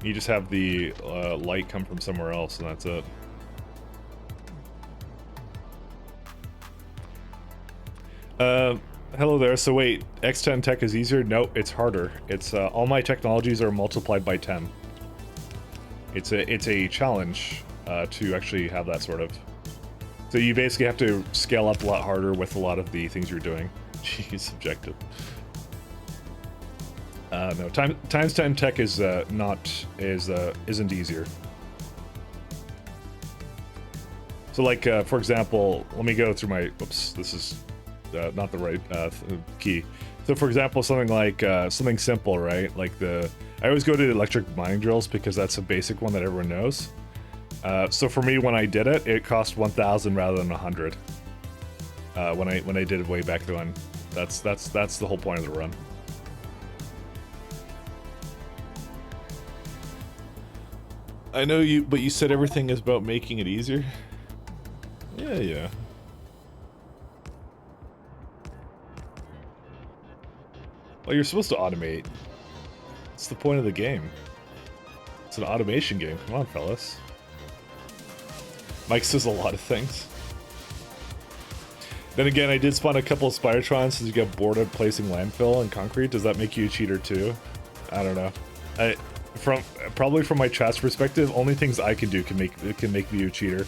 You just have the light come from somewhere else, and that's it. Hello there. So wait, x10 tech is easier? No, it's harder. It's all my technologies are multiplied by 10. It's a challenge to actually have that sort of. So you basically have to scale up a lot harder with a lot of the things you're doing. Jeez, subjective. No, times 10 tech is isn't easier. So like for example, let me go through my. Oops, this is not the right key. So for example, something like something simple, right? Like I always go to the electric mining drills because that's a basic one that everyone knows. So for me, when I did it, it cost 1,000 rather than 100. When I did it way back then, that's the whole point of the run. I know you, but you said everything is about making it easier. Yeah. Well, you're supposed to automate. It's the point of the game. It's an automation game. Come on, fellas. Mike says a lot of things. Then again, I did spawn a couple of Spidertrons since you get bored of placing landfill and concrete. Does that make you a cheater too? I don't know. Probably from my chat's perspective, only things I can do can make me a cheater.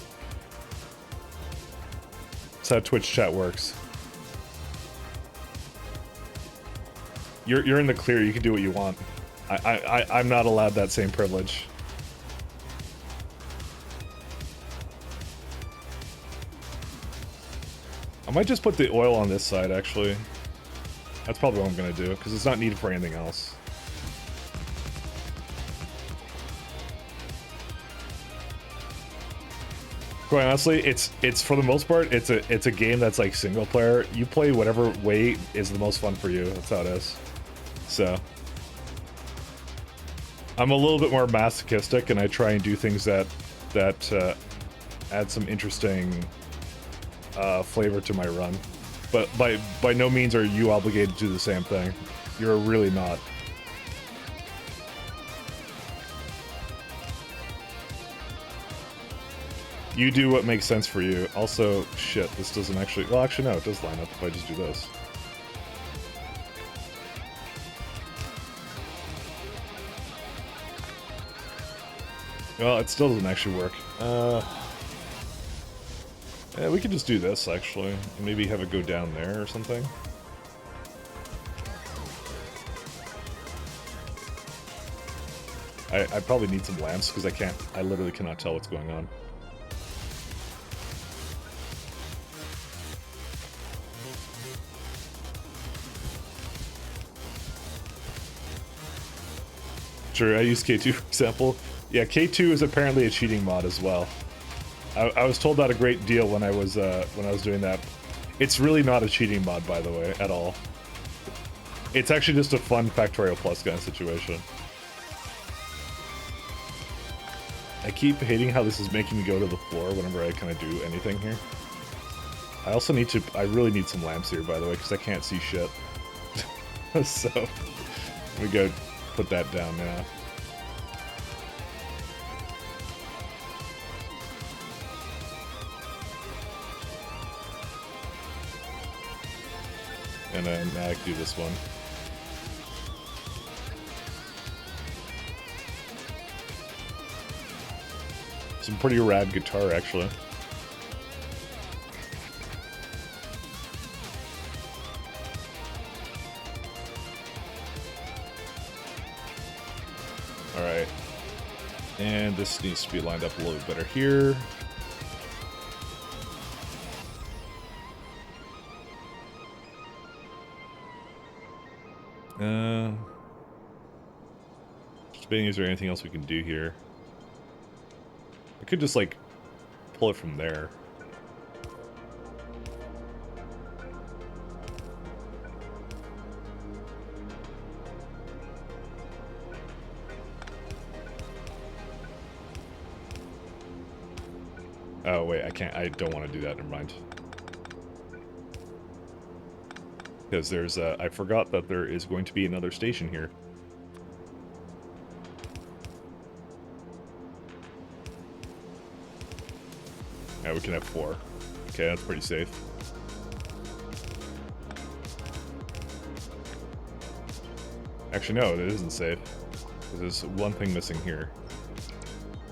That's how Twitch chat works. You're in the clear. You can do what you want. I'm not allowed that same privilege. I might just put the oil on this side, actually. That's probably what I'm gonna do, because it's not needed for anything else. Quite honestly, it's for the most part, it's a game that's like single player. You play whatever way is the most fun for you. That's how it is. So I'm a little bit more masochistic, and I try and do things that add some interesting flavor to my run. But by no means are you obligated to do the same thing. You're really not. You do what makes sense for you. Also, shit, this doesn't actually... Well, actually, no, it does line up if I just do this. Well, it still doesn't actually work. Yeah, we could just do this, actually. And maybe have it go down there or something. I probably need some lamps, because I literally cannot tell what's going on. Sure, I use K2 for example. Yeah, K2 is apparently a cheating mod as well. I was told that a great deal when I was doing that. It's really not a cheating mod, by the way, at all. It's actually just a fun Factorial Plus kind of situation. I keep hating how this is making me go to the floor whenever I kind of do anything here. I really need some lamps here, by the way, because I can't see shit. So, let me go put that down now. And then I can do this one. Some pretty rad guitar, actually. Alright. And this needs to be lined up a little better here. Just debating, is there anything else we can do here? I could just, like, pull it from there. Oh, wait, I can't. I don't want to do that. Never mind. Because there's I forgot that there is going to be another station here. Yeah, we can have 4. Okay, that's pretty safe. Actually, no, it isn't safe. There's one thing missing here.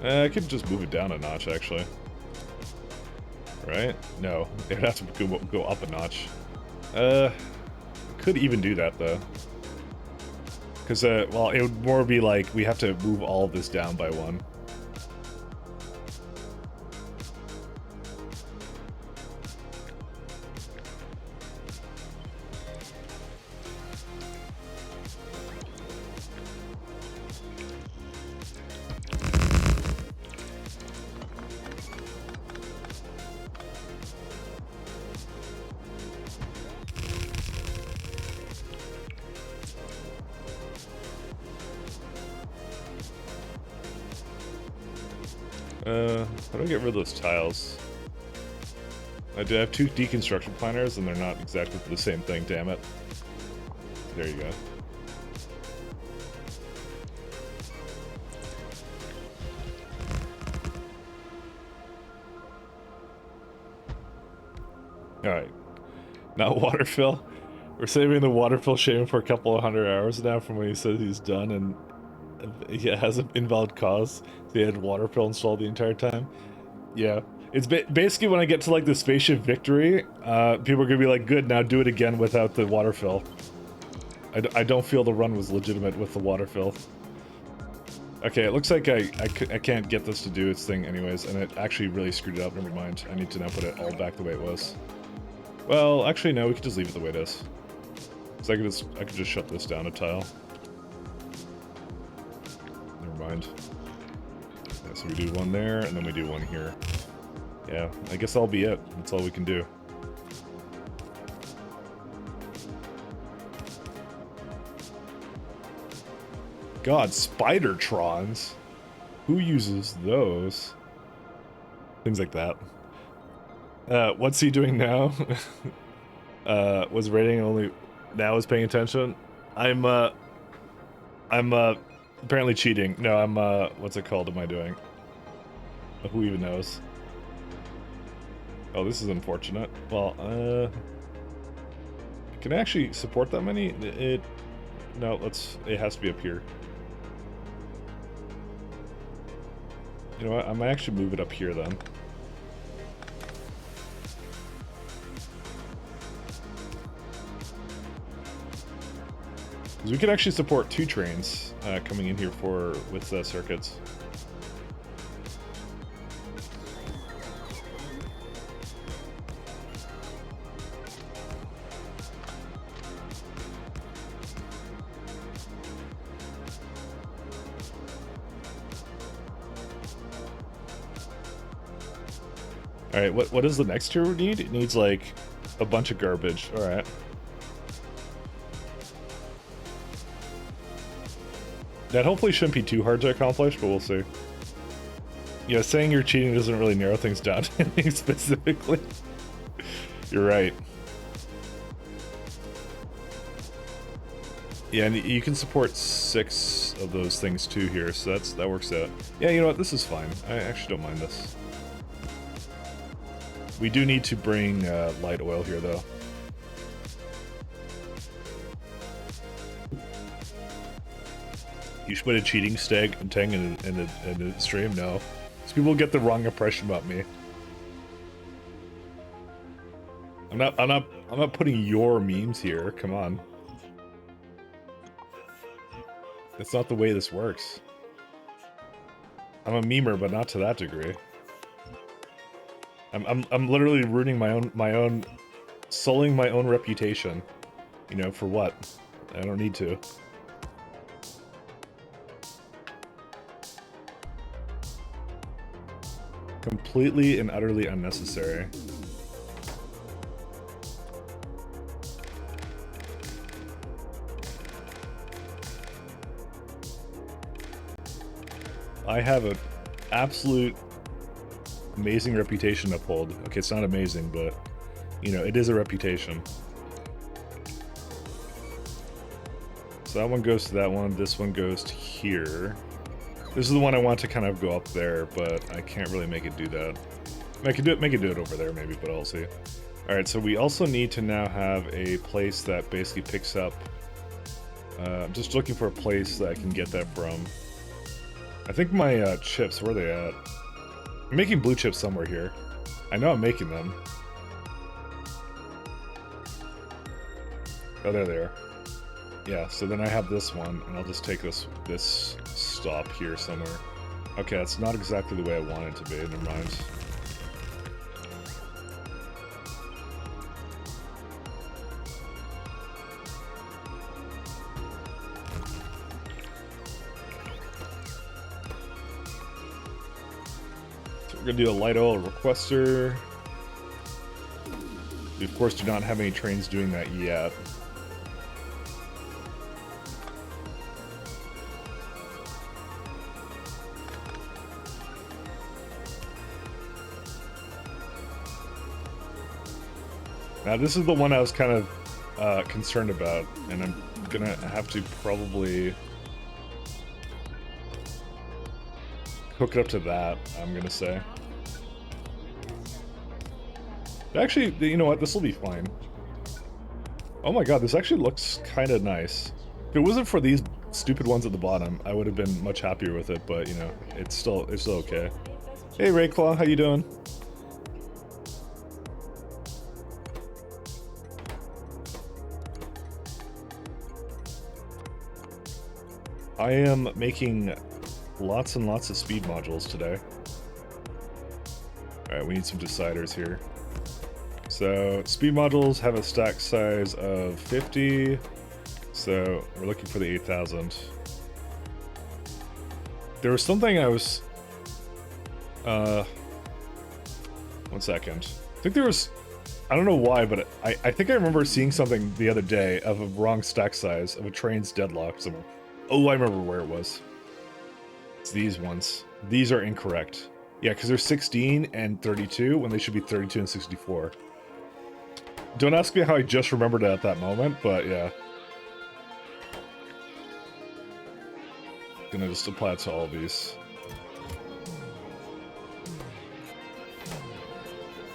I could just move it down a notch, actually. Right? No, it would have to go up a notch. Could even do that, though. Because, well, it would more be like, we have to move all of this down by 1. How do I get rid of those tiles? I do have 2 deconstruction planners, and they're not exactly the same thing, damn it. There you go. Alright. Now water fill. We're saving the water fill shaving for a couple of 100 hours now from when he says he's done, and he has an invalid cause. So he had water fill installed the entire time. Yeah. It's basically when I get to like the spaceship victory, people are gonna be like, good, now do it again without the water fill. I don't feel the run was legitimate with the water fill. Okay, it looks like I can't get this to do its thing anyways, and it actually really screwed it up. Never mind. I need to now put it all back the way it was. Well, actually, no, we could just leave it the way it is. So I could just shut this down a tile. Never mind. Yeah, so we do one there, and then we do one here. Yeah, I guess that'll be it. That's all we can do. God, Spidertrons? Who uses those? Things like that. What's he doing now? Was rating only now is paying attention? I'm apparently cheating. No, I'm what's it called am I doing? Who even knows? Oh, this is unfortunate. Well, can I actually support that many? No, it has to be up here. You know what, I might actually move it up here then. Because we could actually support 2 trains coming in here with circuits. All right, what does the next tier need? It needs like a bunch of garbage. All right. That hopefully shouldn't be too hard to accomplish, but we'll see. Yeah, saying you're cheating doesn't really narrow things down to anything specifically. You're right. Yeah, and you can support 6 of those things too here, so that works out. Yeah, you know what? This is fine. I actually don't mind this. We do need to bring light oil here, though. You should put a cheating tag in the stream? No. Because people get the wrong impression about me. I'm not putting your memes here. Come on. That's not the way this works. I'm a memer, but not to that degree. I'm literally ruining my own sullying my own reputation. You know, for what? I don't need to. Completely and utterly unnecessary. I have an absolute amazing reputation to uphold. Okay, it's not amazing, but, you know, it is a reputation. So that one goes to that one, this one goes to here. This is the one I want to kind of go up there, but I can't really make it do that. Make it do it over there maybe, but I'll see. Alright, so we also need to now have a place that basically picks up... I'm just looking for a place that I can get that from. I think my chips, where are they at? I'm making blue chips somewhere here. I know I'm making them. Oh, there they are. Yeah, so then I have this one, and I'll just take this stop here somewhere. Okay, that's not exactly the way I want it to be, never mind. So we're gonna do a light oil requester. We of course do not have any trains doing that yet. Now this is the one I was kind of concerned about, and I'm gonna have to probably hook it up to that, I'm gonna say. Actually, you know what, this will be fine. Oh my god, this actually looks kind of nice. If it wasn't for these stupid ones at the bottom, I would have been much happier with it, but you know, it's still okay. Hey Rayclaw, how you doing? I am making lots and lots of speed modules today. Alright, we need some deciders here. So, speed modules have a stack size of 50, so we're looking for the 8,000. There was something I was... 1 second. I think there was... I don't know why, but I think I remember seeing something the other day of a wrong stack size of a train's deadlock somewhere. Oh, I remember where it was. It's these ones. These are incorrect. Yeah, because they're 16 and 32 when they should be 32 and 64. Don't ask me how I just remembered it at that moment, but yeah. Gonna just apply it to all of these.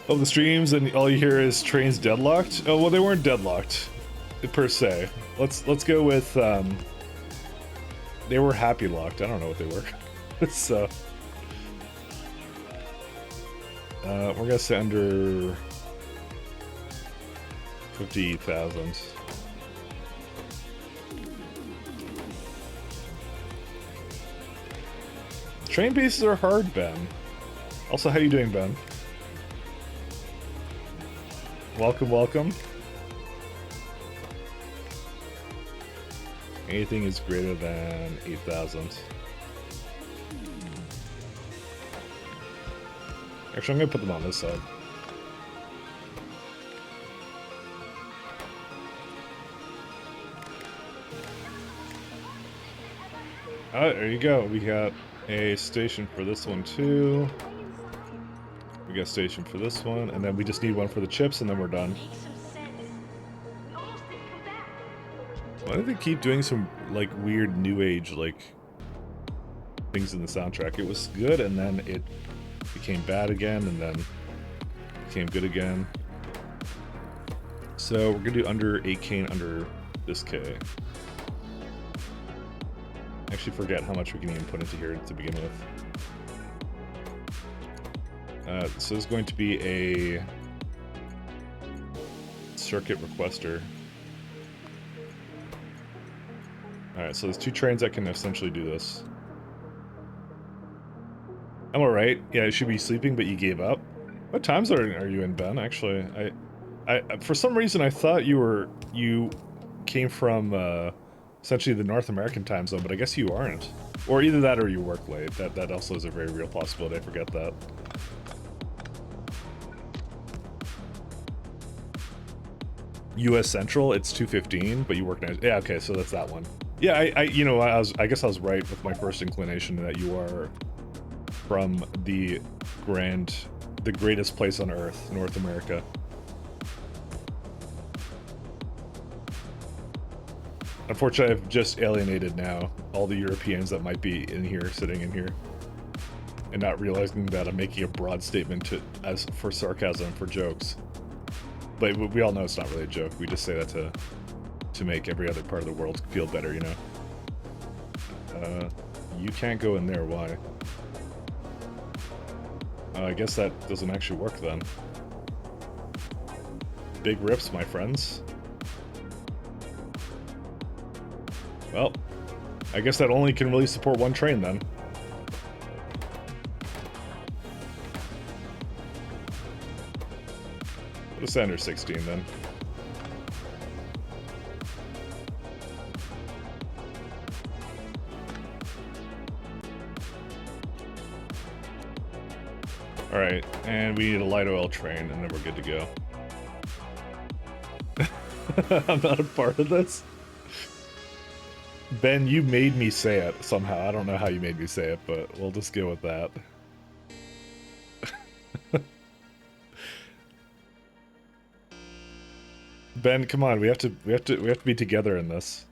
Oh, the streams and all you hear is trains deadlocked? Oh, well, they weren't deadlocked, per se. Let's go with, they were happy locked. I don't know what they were. So, we're gonna say under 50,000. Train pieces are hard, Ben. Also, how you doing, Ben? Welcome, welcome. Anything is greater than 8,000. Actually, I'm gonna put them on this side. Oh, there you go. We got a station for this one too. We got a station for this one, and then we just need one for the chips, and then we're done. Why do they keep doing some like weird new age like things in the soundtrack? It was good, and then it became bad again, and then became good again. So we're gonna do under 8K and under this K. Actually forget how much we can even put into here to begin with. So this is going to be a circuit requester. Alright, so there's 2 trains that can essentially do this. I'm alright. Yeah, I should be sleeping, but you gave up. What times are you in, Ben? Actually, I for some reason I thought you came from essentially the North American time zone, but I guess you aren't. Or either that or you work late. That also is a very real possibility. I forget that. U.S. Central, it's 2:15, but you work night. Yeah, okay, so that's that one. Yeah, I guess I was right with my first inclination that you are from the greatest place on Earth, North America. Unfortunately, I've just alienated now all the Europeans that might be in here, sitting in here, and not realizing that I'm making a broad statement as for sarcasm, for jokes. But we all know it's not really a joke. We just say that to make every other part of the world feel better, you know? You can't go in there, why? I guess that doesn't actually work then. Big rips, my friends. Well, I guess that only can really support one train then. Let's say under 16 then. Alright, and we need a light oil train, and then we're good to go. I'm not a part of this. Ben, you made me say it somehow. I don't know how you made me say it, but we'll just go with that. Ben, come on, we have to be together in this.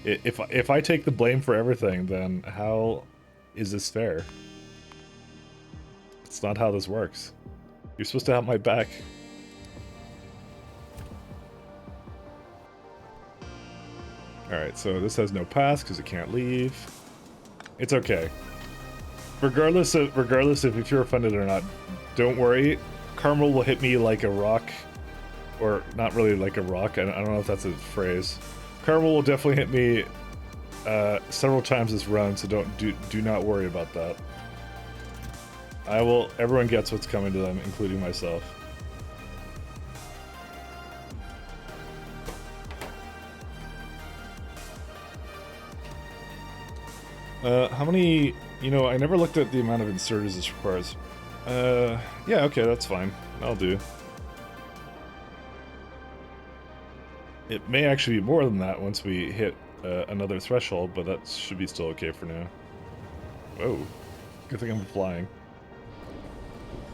If I take the blame for everything, then how is this fair? It's not how this works. You're supposed to have my back. Alright, so this has no pass because it can't leave. It's okay. Regardless if you're offended or not, don't worry. Karma will hit me like a rock. Or not really like a rock, I don't know if that's a phrase. Karma will definitely hit me several times this run, so do not worry about that. Everyone gets what's coming to them, including myself. How many, I never looked at the amount of inserters this requires. Yeah, okay, that's fine. That'll do. It may actually be more than that once we hit another threshold, but that should be still okay for now. Whoa. Good thing I'm flying.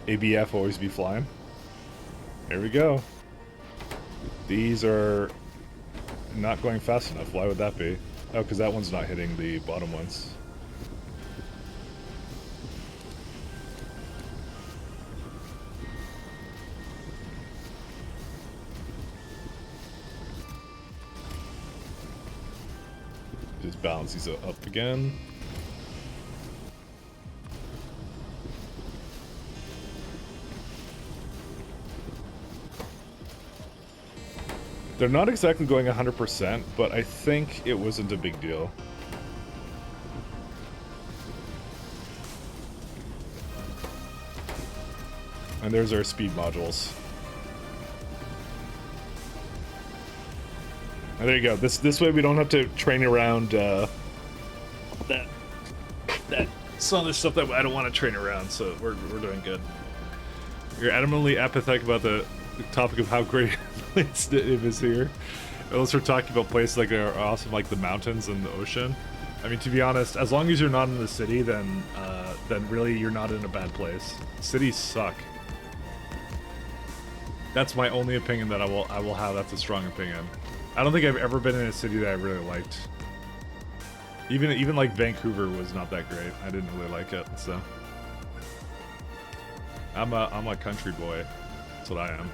ABF always be flying. There we go. These are not going fast enough. Why would that be? Oh, because that one's not hitting the bottom ones. Just balance these up again. They're not exactly going 100%, but I think it wasn't a big deal. And there's our speed modules. And there you go. This way we don't have to train around that some other stuff that I don't want to train around, so we're doing good. You're adamantly apathetic about the topic of how great it is here. Unless we're talking about places like are awesome, like the mountains and the ocean. I mean, to be honest, as long as you're not in the city, then really you're not in a bad place. Cities suck. That's my only opinion that I will have. That's a strong opinion. I don't think I've ever been in a city that I really liked. Even like Vancouver was not that great. I didn't really like it. So I'm a country boy. That's what I am.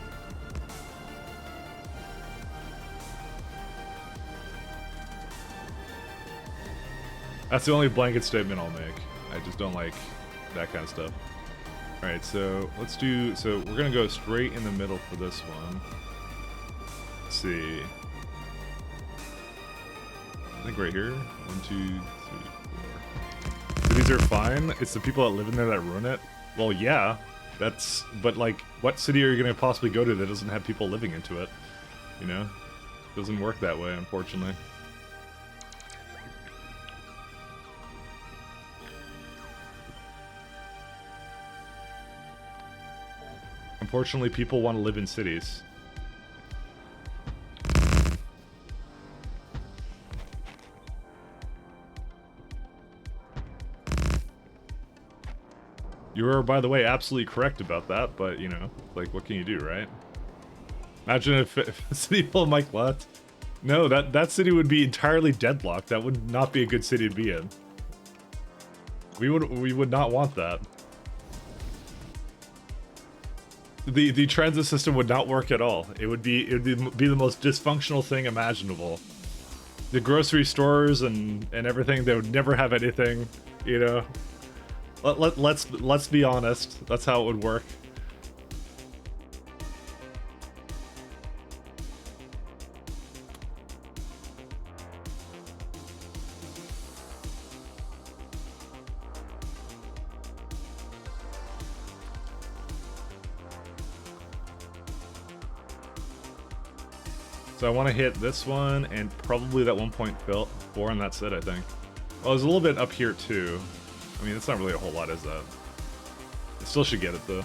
That's the only blanket statement I'll make. I just don't like that kind of stuff. Alright, so let's do... So we're going to go straight in the middle for this one. Let's see. I think right here. 1, 2, 3, 4. Cities are fine. It's the people that live in there that ruin it. Well, yeah. That's... But, like, what city are you going to possibly go to that doesn't have people living into it? You know? It doesn't work that way, unfortunately. Unfortunately, people want to live in cities. You are, by the way, absolutely correct about that, but, you know, like, what can you do, right? Imagine if a city full of Mike left. No, that city would be entirely deadlocked. That would not be a good city to be in. We would not want that. The transit system would not work at all. It would be the most dysfunctional thing imaginable. The grocery stores and everything, they would never have anything, you know. Let's be honest. That's how it would work. So I want to hit this one and probably that 1.4, and that's it, I think. Well, there's a little bit up here too. I mean, it's not really a whole lot, is that? I still should get it though.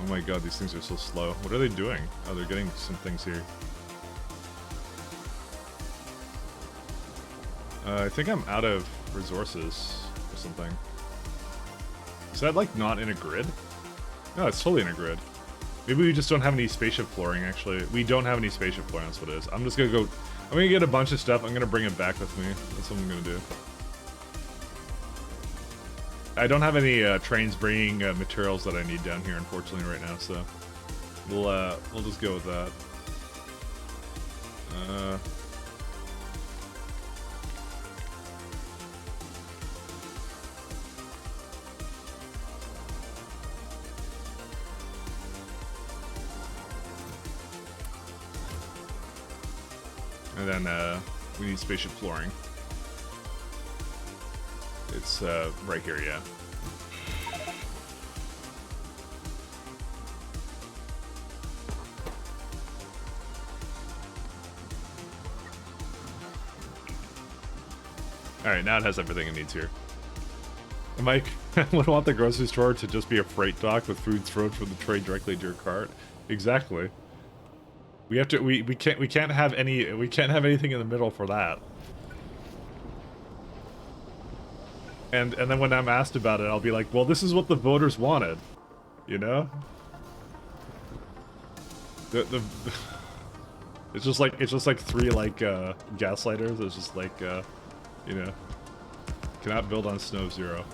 Oh my god, these things are so slow. What are they doing? Oh, they're getting some things here. I think I'm out of resources or something. Is that, like, not in a grid? No, it's totally in a grid. Maybe we just don't have any spaceship flooring, actually. We don't have any spaceship flooring, that's what it is. I'm just gonna go... I'm gonna get a bunch of stuff. I'm gonna bring it back with me. That's what I'm gonna do. I don't have any trains bringing materials that I need down here, unfortunately, right now, so... We'll just go with that. And then we need spaceship flooring. It's right here, yeah. Alright, now it has everything it needs here. Mike, I would want the grocery store to just be a freight dock with food thrown from the tray directly into your cart. Exactly. We have to. We can't have any. We can't have anything in the middle for that. And then when I'm asked about it, I'll be like, well, this is what the voters wanted, you know. It's just like 3 like gaslighters. It's just like you know, cannot build on snow 0.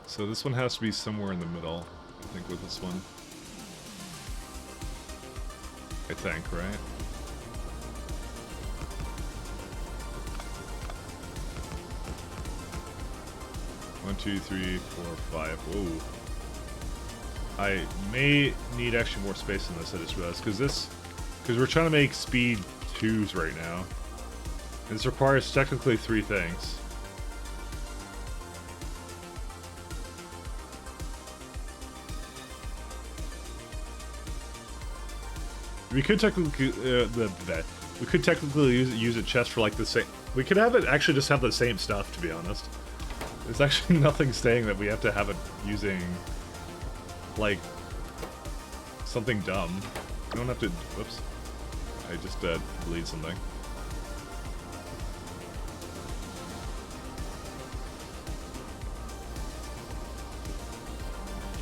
So this one has to be somewhere in the middle, I think, with this one. I think, right? One, 2, 3, 4, 5. Whoa. I may need actually more space than this, I just realized, because we're trying to make speed 2s right now. And this requires technically 3 things. We could technically we could technically use a chest for like the same. We could have it actually just have the same stuff. To be honest, there's actually nothing saying that we have to have it using like something dumb. You don't have to. Whoops! I just deleted something.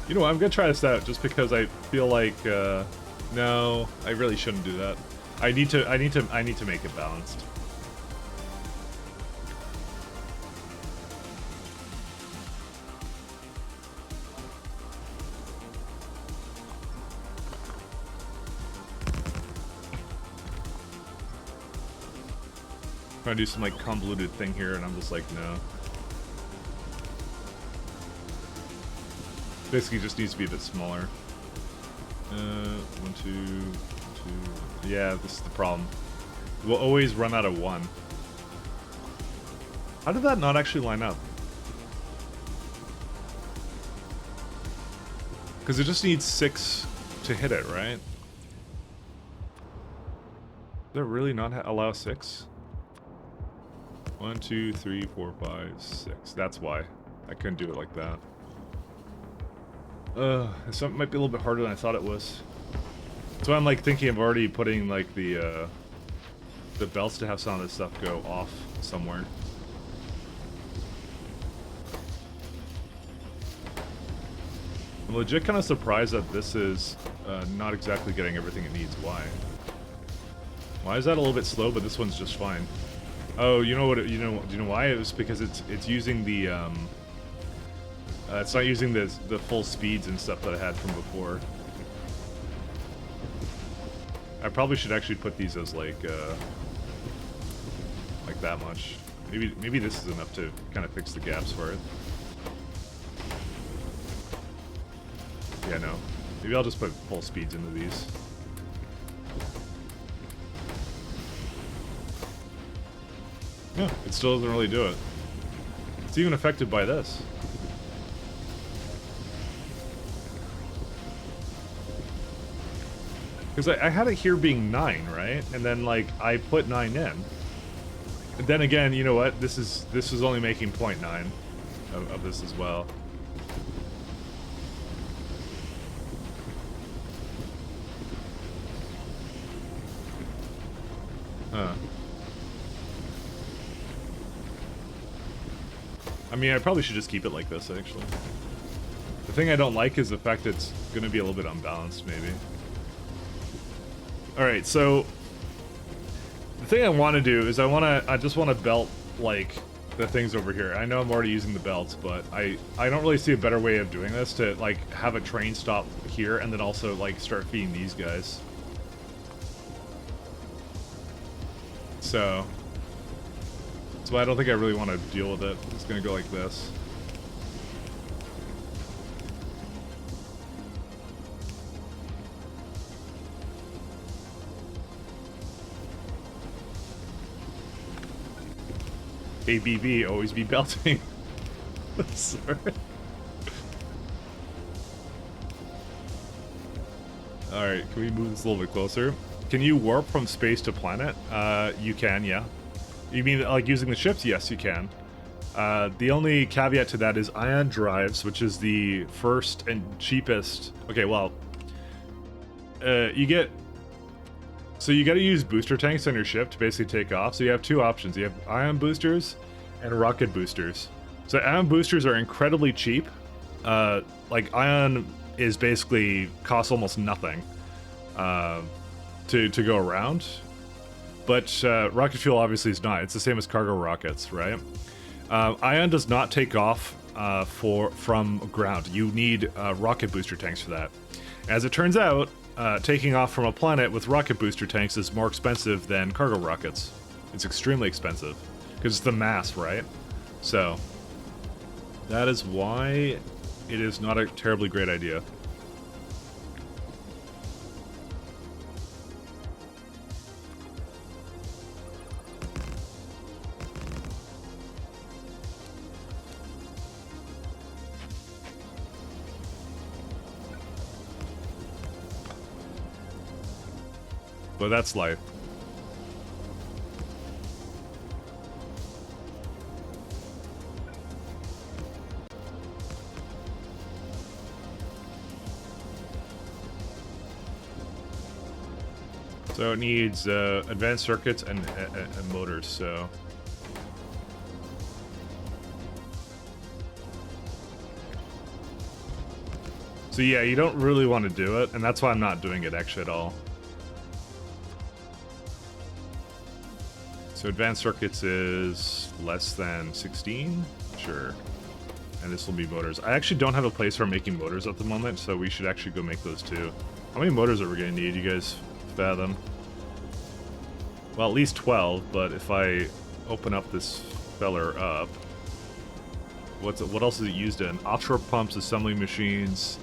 You know what, I'm gonna try this out just because I feel like no, I really shouldn't do that. I need to make it balanced. I'm trying to do some like convoluted thing here and I'm just like, no. Basically just needs to be a bit smaller. 1, 2, 2. Yeah, this is the problem. We'll always run out of 1. How did that not actually line up? Because it just needs 6 to hit it, right? Does it really not allow 6? 1, 2, 3, 4, 5, 6. That's why. I couldn't do it like that. This might be a little bit harder than I thought it was. So I'm like thinking of already putting like the belts to have some of this stuff go off somewhere. I'm legit kind of surprised that this is not exactly getting everything it needs. Why? Why is that a little bit slow, but this one's just fine? Oh, you know what? Do you know why? It was because it's using the it's not using the full speeds and stuff that I had from before. I probably should actually put these as like that much. Maybe this is enough to kind of fix the gaps for it. Yeah, no. Maybe I'll just put full speeds into these. Yeah, it still doesn't really do it. It's even affected by this. Because I had it here being 9, right? And then like I put 9 in. And then again, you know what? This is only making 0.9 of this as well. Huh. I mean, I probably should just keep it like this, actually. The thing I don't like is the fact that it's going to be a little bit unbalanced, maybe. Alright, so the thing I want to do is I just want to belt, like, the things over here. I know I'm already using the belts, but I don't really see a better way of doing this to, like, have a train stop here and then also, like, start feeding these guys. So that's why I don't think I really want to deal with it. It's going to go like this. ABB, always be belting. Sorry. Alright, can we move this a little bit closer? Can you warp from space to planet? You can, yeah. You mean like using the ships? Yes, you can. The only caveat to that is ion drives, which is the first and cheapest. Okay, well, you get. So you got to use booster tanks on your ship to basically take off. So you have two options. You have ion boosters and rocket boosters. So ion boosters are incredibly cheap. Like ion is basically costs almost nothing to go around. But rocket fuel obviously is not. It's the same as cargo rockets, right? Ion does not take off from ground. You need rocket booster tanks for that. As it turns out, taking off from a planet with rocket booster tanks is more expensive than cargo rockets. It's extremely expensive because it's the mass, right? So that is why it is not a terribly great idea. But that's life. So it needs advanced circuits and motors, so... So yeah, you don't really want to do it, and that's why I'm not doing it actually at all. So advanced circuits is less than 16? Sure. And this will be motors. I actually don't have a place for making motors at the moment, so we should actually go make those too. How many motors are we going to need, you guys fathom? Well, at least 12, but if I open up this feller up... What else is it used in? Offshore pumps, assembly machines...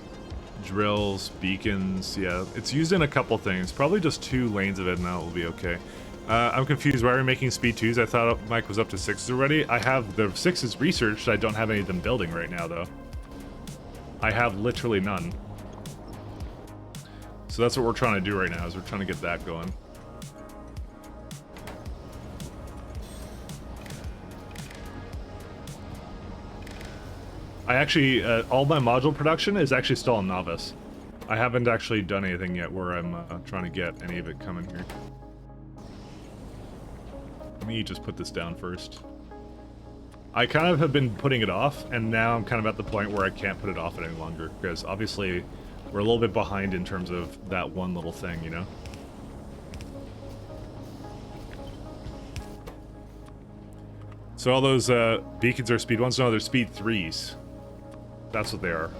Drills, beacons, yeah. It's used in a couple things. Probably just 2 lanes of it and that will be okay. I'm confused. Why are we making speed 2s? I thought Mike was up to 6s already. I have the 6s researched. I don't have any of them building right now, though. I have literally none. So that's what we're trying to do right now, is we're trying to get that going. I actually, all my module production is actually still on Novice. I haven't actually done anything yet where I'm trying to get any of it coming here. Let me just put this down first. I kind of have been putting it off, and now I'm kind of at the point where I can't put it off any longer, because obviously we're a little bit behind in terms of that one little thing, you know? So all those beacons are speed 1s? No, they're speed 3s. That's what they are.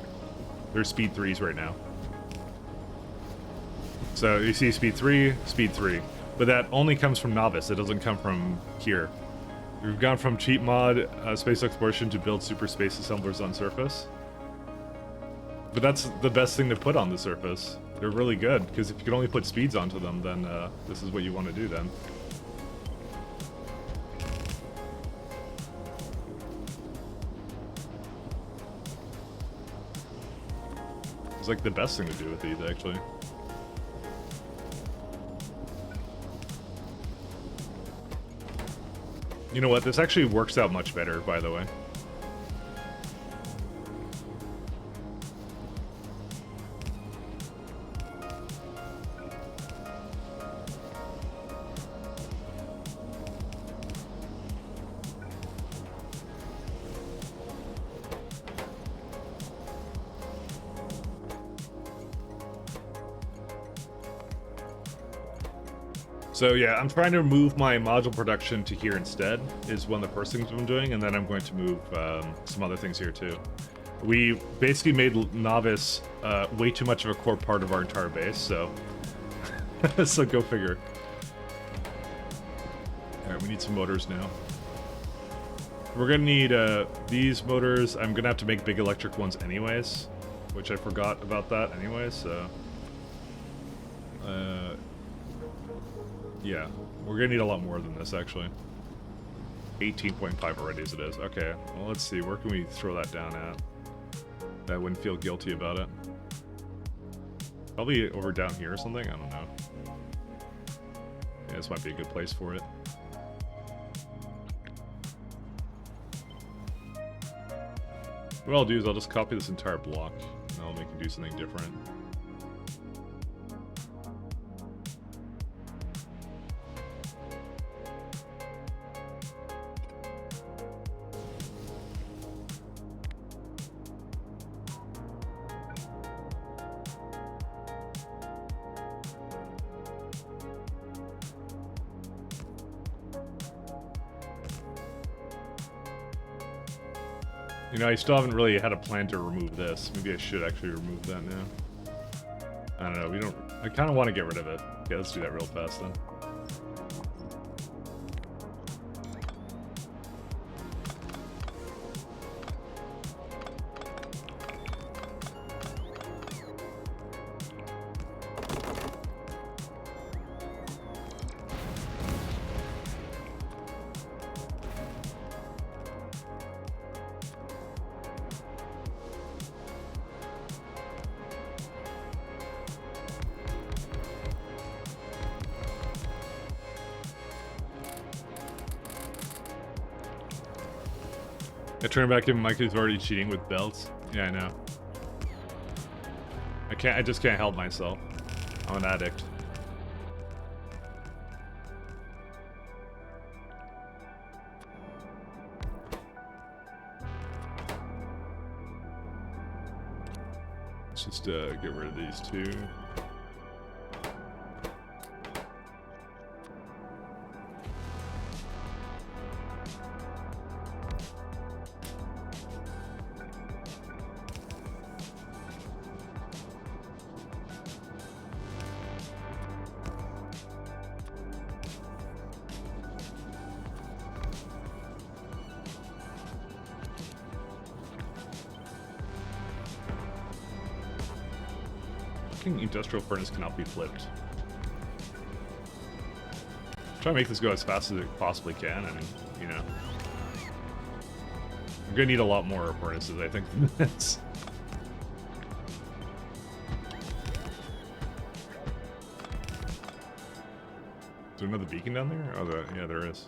They're speed 3s right now. So you see speed 3, speed 3. But that only comes from Novice. It doesn't come from here. We've gone from cheap mod space exploration to build super space assemblers on surface. But that's the best thing to put on the surface. They're really good, because if you can only put speeds onto them, then this is what you want to do then. It's like the best thing to do with these, actually. You know what? This actually works out much better, by the way. So yeah, I'm trying to move my module production to here instead, is one of the first things I'm doing, and then I'm going to move some other things here too. We basically made Novice way too much of a core part of our entire base, so... so go figure. Alright, we need some motors now. We're gonna need these motors. I'm gonna have to make big electric ones anyways, which I forgot about that anyways, so... yeah, we're gonna need a lot more than this, actually. 18.5 already as it is. Okay, well, let's see. Where can we throw that down at? I wouldn't feel guilty about it. Probably over down here or something? I don't know. Yeah, this might be a good place for it. What I'll do is I'll just copy this entire block, and I'll make it do something different. You know, I still haven't really had a plan to remove this. Maybe I should actually remove that now. I don't know, we don't... I kind of want to get rid of it. Okay, let's do that real fast then. I turn back to Mike who's already cheating with belts. Yeah, I know. I just can't help myself. I'm an addict. Let's just get rid of these two. Industrial furnace cannot be flipped. Try to make this go as fast as it possibly can, and you know, I'm gonna need a lot more furnaces, I think, than this. Is there another beacon down there? Oh, yeah, there is.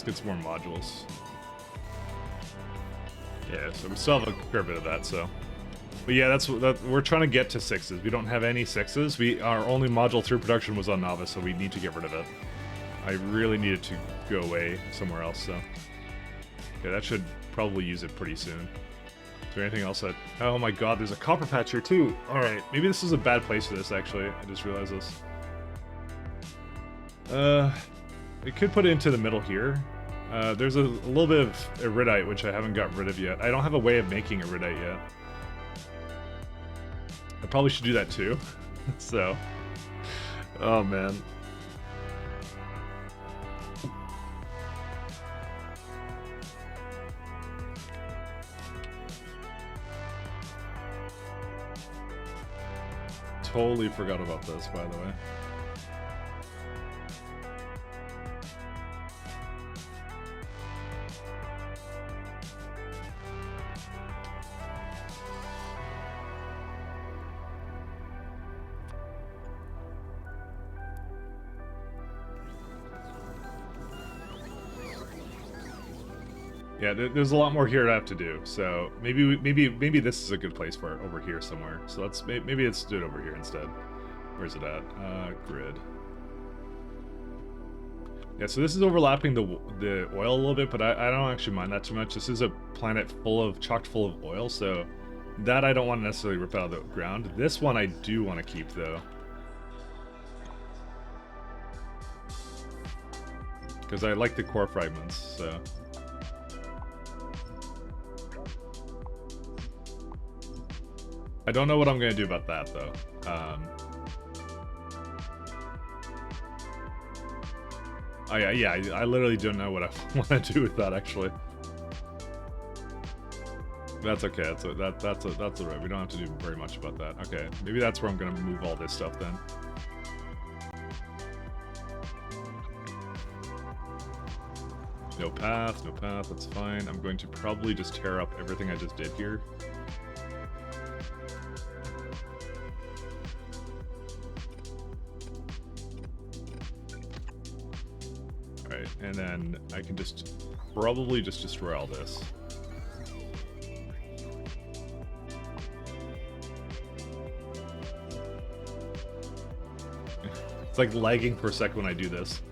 Get some more modules. Yeah, so we still have a fair bit of that, so. But yeah, that's we're trying to get to 6s. We don't have any 6s. Our only module through production was on Novice, so we need to get rid of it. I really needed to go away somewhere else, so. Okay, that should probably use it pretty soon. Is there anything else that... Oh my god, there's a copper patch here too! Alright, maybe this is a bad place for this, actually. I just realized this. We could put it into the middle here. There's a little bit of iridite, which I haven't got rid of yet. I don't have a way of making iridite yet. I probably should do that too. So, oh man. Totally forgot about this, by the way. Yeah, there's a lot more here to have to do, so maybe this is a good place for it, over here somewhere. So maybe let's do it over here instead. Where's it at? Grid. Yeah, so this is overlapping the oil a little bit, but I don't actually mind that too much. This is a planet chocked full of oil, so that I don't want to necessarily rip out of the ground. This one I do want to keep though, because I like the core fragments. So. I don't know what I'm going to do about that, though. Oh, yeah, I literally don't know what I want to do with that, actually. That's okay, that's alright. We don't have to do very much about that. Okay, maybe that's where I'm going to move all this stuff, then. No path, that's fine. I'm going to probably just tear up everything I just did here. And then I can probably just destroy all this. It's like lagging for a second when I do this.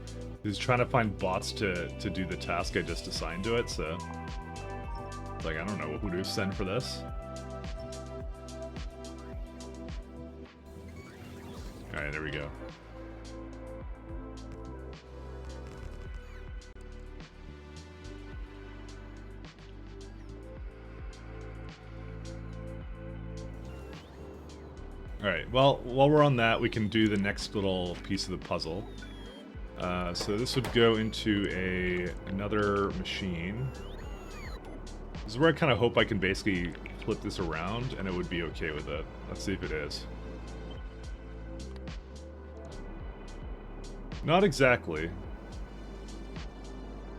He's trying to find bots to do the task I just assigned to it, so... It's like, I don't know who to send for this. Alright, there we go. Alright, well, while we're on that, we can do the next little piece of the puzzle. So this would go into another machine. This is where I kind of hope I can basically flip this around and it would be okay with it. Let's see if it is. Not exactly.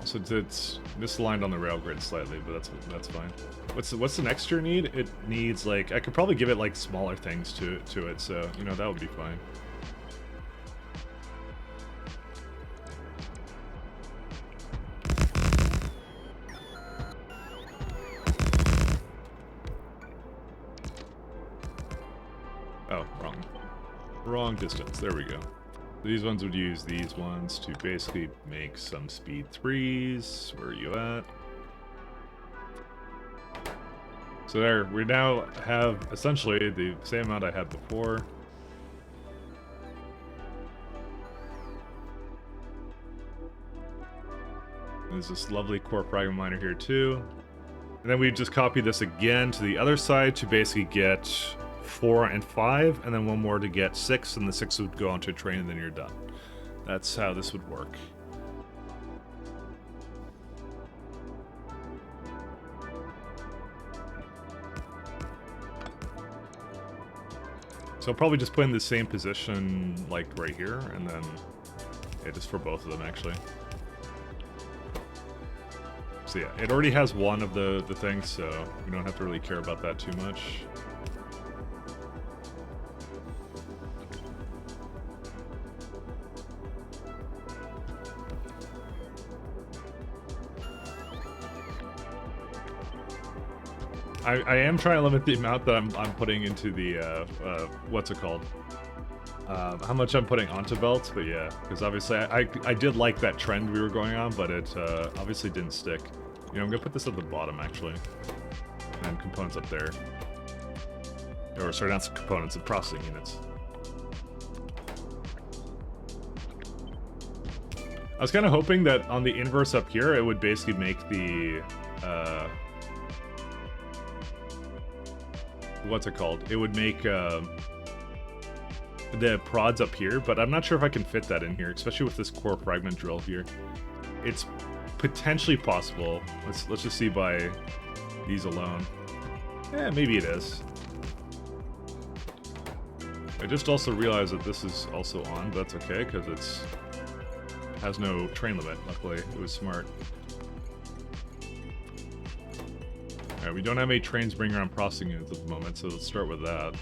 So it's misaligned on the rail grid slightly, but that's fine. What's the next tier need? It needs like, I could probably give it like smaller things to it, so you know that would be fine. Oh, wrong distance. There we go. These ones would use these ones to basically make some speed 3s. Where are you at? So there, we now have essentially the same amount I had before. There's this lovely core fragment miner here too. And then we just copy this again to the other side to basically get 4 and 5, and then one more to get 6, and the 6 would go onto a train, and then you're done. That's how this would work. So I'll probably just put in the same position, like right here, and then yeah, just for both of them actually. So yeah, it already has one of the things, so we don't have to really care about that too much. I am trying to limit the amount that I'm putting into the, what's it called? How much I'm putting onto belts, but yeah, because obviously I did like that trend we were going on, but it obviously didn't stick. You know, I'm gonna put this at the bottom actually, and components up there. Or sorry, not components, the processing units. I was kind of hoping that on the inverse up here, it would basically make the, what's it called? It would make the prods up here, but I'm not sure if I can fit that in here, especially with this core fragment drill here. It's potentially possible. Let's just see by these alone. Yeah, maybe it is. I just also realized that this is also on, but that's okay because it's has no train limit. Luckily, it was smart. Alright, we don't have any trains bringing around processing units at the moment, so let's start with that.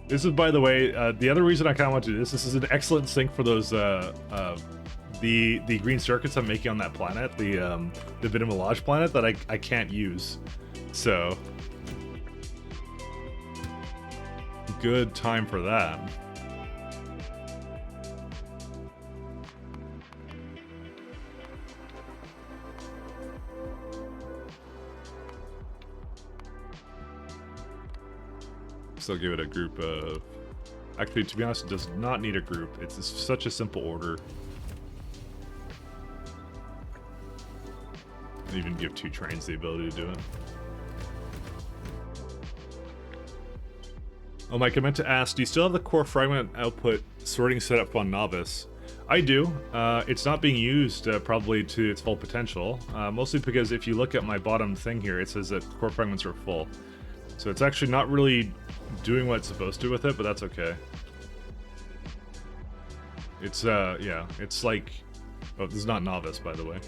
This is, by the way, the other reason I kind of want to do this. This is an excellent sync for those the green circuits I'm making on that planet, the Vita Melange planet that I can't use. So good time for that. Still give it a group of... Actually, to be honest, it does not need a group. It's such a simple order. And even give 2 trains the ability to do it. Oh, Mike, I meant to ask, do you still have the core fragment output sorting set up on Novice? I do. It's not being used probably to its full potential. Mostly because if you look at my bottom thing here, it says that core fragments are full. So it's actually not really doing what it's supposed to with it, but that's okay. It's, yeah, it's like... Oh, this is not Novice, by the way.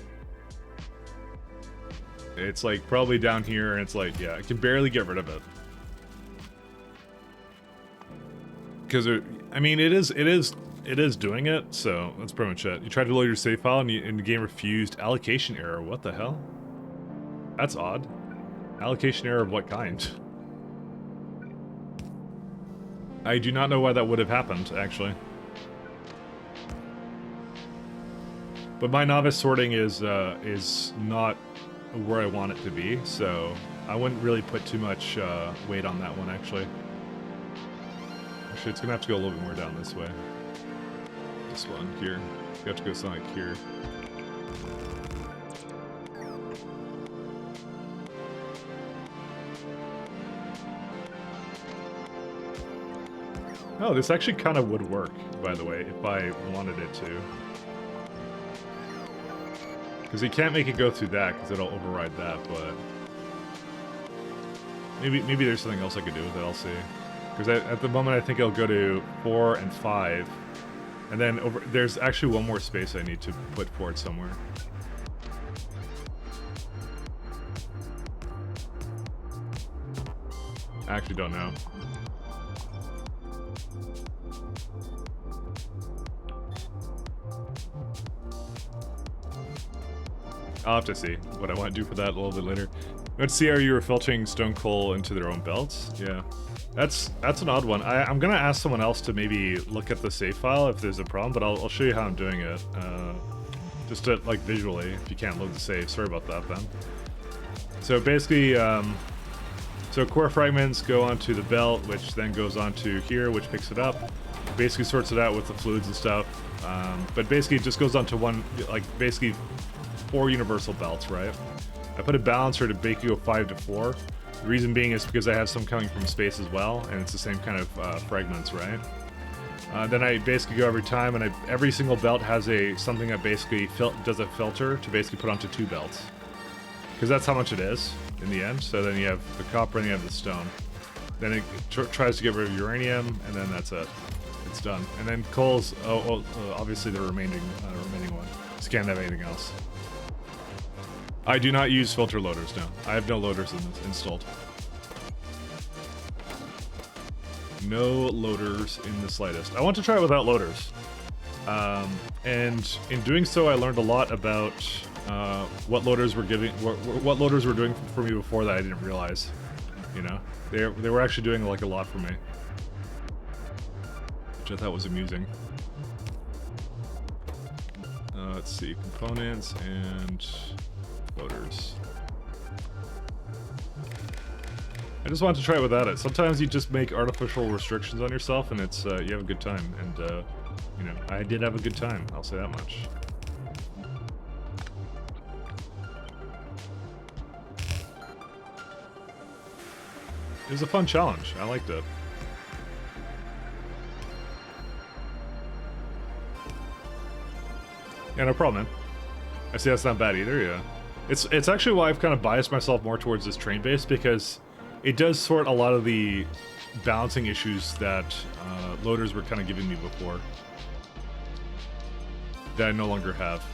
It's like probably down here, and it's like, yeah, I can barely get rid of it. Because, I mean, it is doing it, so that's pretty much it. You tried to load your save file, and the game refused. Allocation error, what the hell? That's odd. Allocation error of what kind? I do not know why that would have happened, actually. But my novice sorting is not where I want it to be, so I wouldn't really put too much weight on that one, actually. Actually, it's gonna have to go a little bit more down this way. This one here. You have to go something like here. Oh, this actually kind of would work, by the way, if I wanted it to. Because you can't make it go through that, because it'll override that, but... Maybe there's something else I could do with it. I'll see. Because at the moment I think I'll go to 4 and 5, and then over there's actually one more space I need to put for it somewhere. I actually don't know. I'll have to see what I want to do for that a little bit later. Let's see how you were filtering stone coal into their own belts. Yeah, that's an odd one. I'm gonna ask someone else to maybe look at the save file if there's a problem, but I'll show you how I'm doing it. Just to, like, visually, if you can't load the save. Sorry about that, then. So basically, so core fragments go onto the belt, which then goes onto here, which picks it up. Basically sorts it out with the fluids and stuff. But basically it just goes onto one, like, basically 4 universal belts, right? I put a balancer to make you go 5 to 4. The reason being is because I have some coming from space as well, and it's the same kind of fragments, right? Then I basically go every time, and every single belt has something that basically does a filter to basically put onto 2 belts. Because that's how much it is in the end. So then you have the copper and you have the stone. Then it tries to get rid of uranium, and then that's it. It's done. And then coal's obviously the remaining one. Just can't have anything else. I do not use filter loaders now. I have no loaders installed. No loaders in the slightest. I want to try it without loaders. And in doing so, I learned a lot about what loaders were what loaders were doing for me before that I didn't realize. You know, they were actually doing like a lot for me, which I thought was amusing. Let's see, components and loaders. I just wanted to try it without it. Sometimes you just make artificial restrictions on yourself, and it's you have a good time. And you know, I did have a good time. I'll say that much. It was a fun challenge. I liked it. Yeah, no problem, man. I see that's not bad either, yeah. It's actually why I've kind of biased myself more towards this train base, because it does sort a lot of the balancing issues that loaders were kind of giving me before. That I no longer have.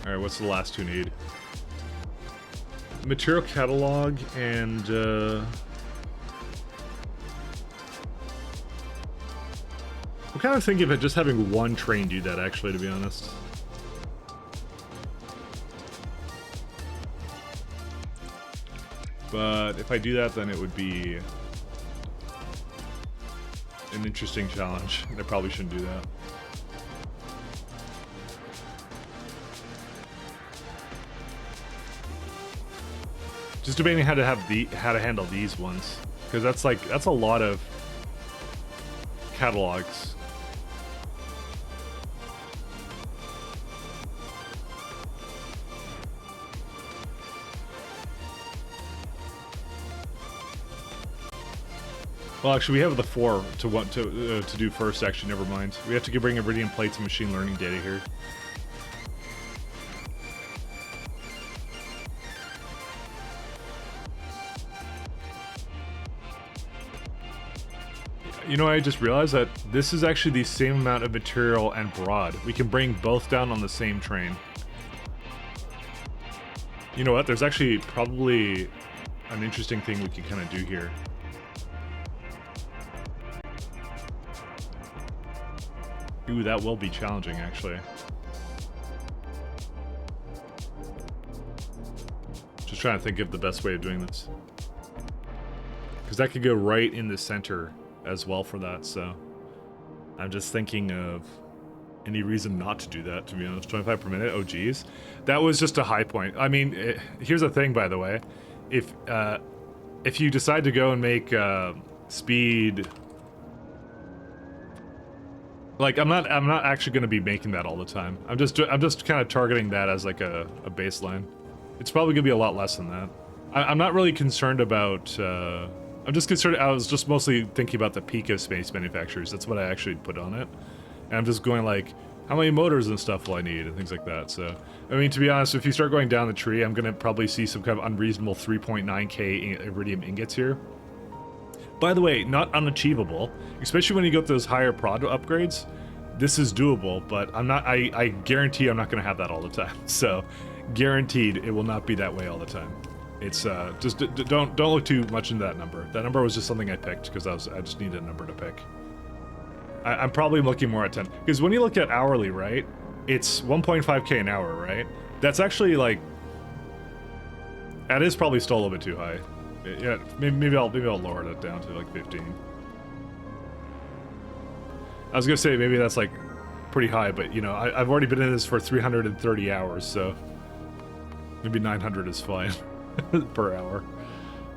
Alright, what's the last 2 need? Material catalog and I'm kind of thinking of just having one train do that, actually, to be honest. But if I do that, then it would be an interesting challenge. I probably shouldn't do that. Just debating how to handle these ones, because that's a lot of catalogs. Well, actually, we have the 4 to do first. Actually, never mind. We have to bring iridium plates and machine learning data here. You know, I just realized that this is actually the same amount of material and broad. We can bring both down on the same train. You know what? There's actually probably an interesting thing we can kind of do here. Ooh, that will be challenging, actually. Just trying to think of the best way of doing this. Because that could go right in the center as well for that, so I'm just thinking of any reason not to do that, to be honest. 25 per minute, oh geez. That was just a high point. I mean, here's the thing, by the way. If you decide to go and make speed... Like, I'm not actually going to be making that all the time. I'm just kind of targeting that as like a baseline. It's probably going to be a lot less than that. I'm not really concerned about... I'm just concerned, I was just mostly thinking about the peak of space manufacturers. That's what I actually put on it. And I'm just going like, how many motors and stuff will I need and things like that. So, I mean, to be honest, if you start going down the tree, I'm gonna probably see some kind of unreasonable 3.9k iridium ingots here. By the way, not unachievable, especially when you get those higher prod upgrades. This is doable, but I guarantee I'm not gonna have that all the time. So, guaranteed it will not be that way all the time. It's just don't look too much into that number. That number was just something I picked because I just needed a number to pick. I'm probably looking more at 10 because when you look at hourly, right? It's 1.5k an hour, right? That's actually like that is probably still a little bit too high. Yeah, maybe I'll lower that down to like 15. I was gonna say maybe that's like pretty high, but you know I've already been in this for 330 hours, so maybe 900 is fine per hour.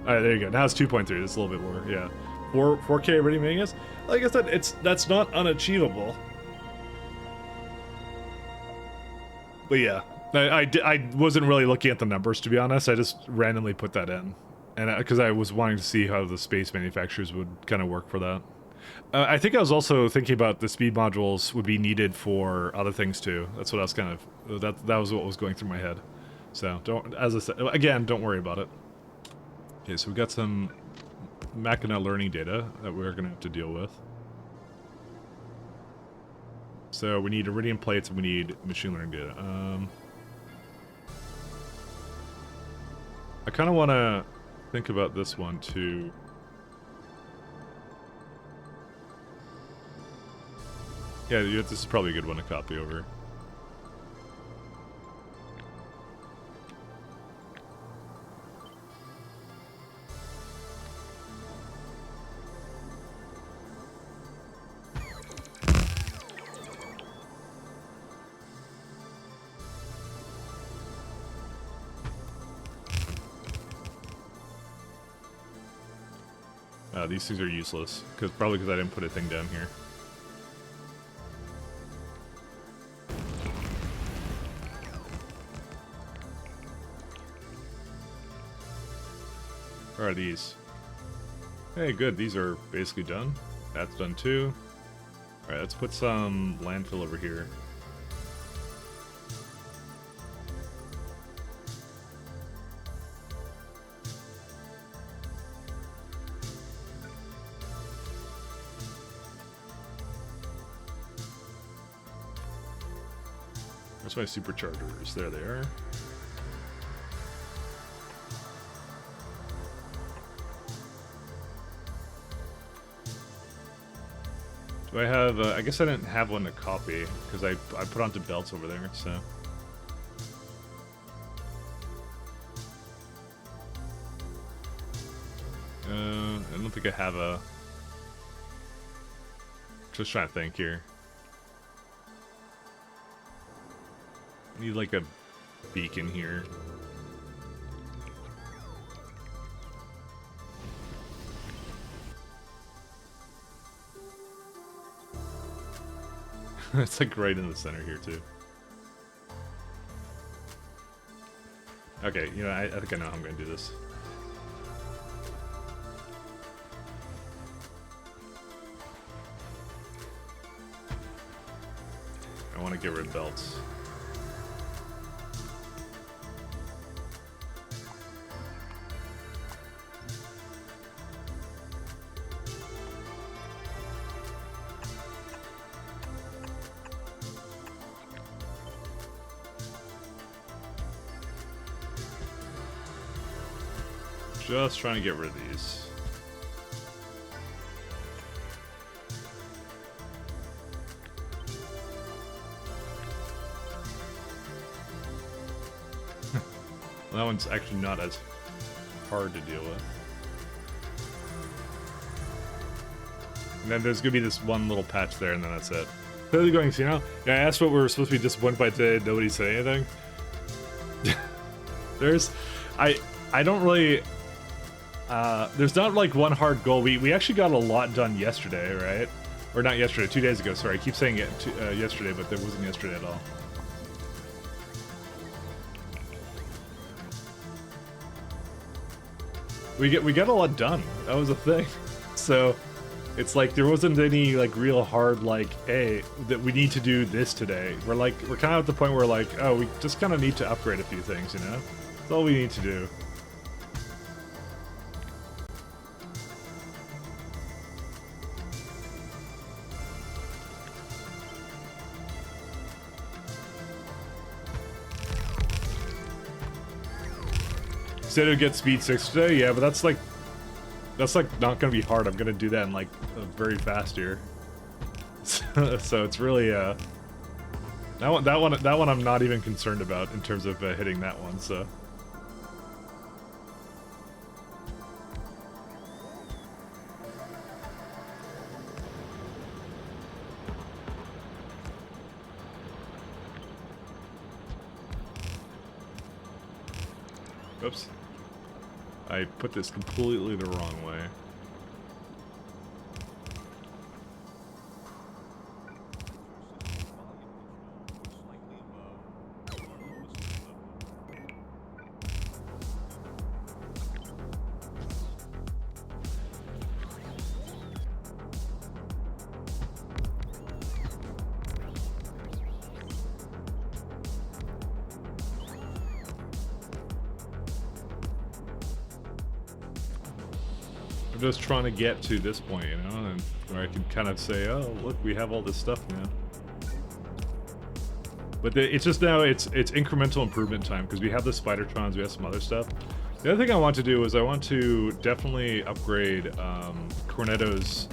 All right, there you go. Now it's 2.3. That's a little bit more. Yeah, 4k iridium ingots. Like I said, that's not unachievable. But yeah, I wasn't really looking at the numbers, to be honest. I just randomly put that in, and because I was wanting to see how the space manufacturers would kind of work for that. I think I was also thinking about the speed modules would be needed for other things too. That's what I was kind of that was what was going through my head. So don't, as I said again, don't worry about it. Okay, so we got some Machina learning data that we're gonna have to deal with. So we need iridium plates and we need machine learning data. I kind of want to think about this one too. Yeah, this is probably a good one to copy over. These things are useless, probably because I didn't put a thing down here. Where are these? Hey, good. These are basically done. That's done too. Alright, let's put some landfill over here. Where's my superchargers? There they are. Do I have, I guess I didn't have one to copy, because I put onto belts over there, so. I don't think I have a... Just trying to think here. I need like a beacon here. It's like right in the center here too. Okay, you know, I think I know how I'm gonna do this. I want to get rid of belts. Just trying to get rid of these. Well, that one's actually not as hard to deal with. And then there's gonna be this one little patch there, and then that's it. Clearly going, so, you know, yeah, I asked what we were supposed to be disappointed by today. Nobody said anything. I don't really. There's not like one hard goal. We actually got a lot done yesterday, right? Or not yesterday, 2 days ago. Sorry, I keep saying it yesterday, but that wasn't yesterday at all. We got a lot done. That was a thing. So It's like there wasn't any like real hard like, hey, that we need to do this today. We're kind of at the point where like, oh, we just kind of need to upgrade a few things, you know? That's all we need to do. Said it would get speed 6 today, yeah, but that's like not gonna be hard. I'm gonna do that in like very fast here. So it's really that one I'm not even concerned about in terms of hitting that one. So. Oops. I put this completely the wrong way. I'm just trying to get to this point, you know, and where I can kind of say, oh, look, we have all this stuff now. But it's just now, it's incremental improvement time, because we have the Spidertrons, we have some other stuff. The other thing I want to do is I want to definitely upgrade Cornetto's,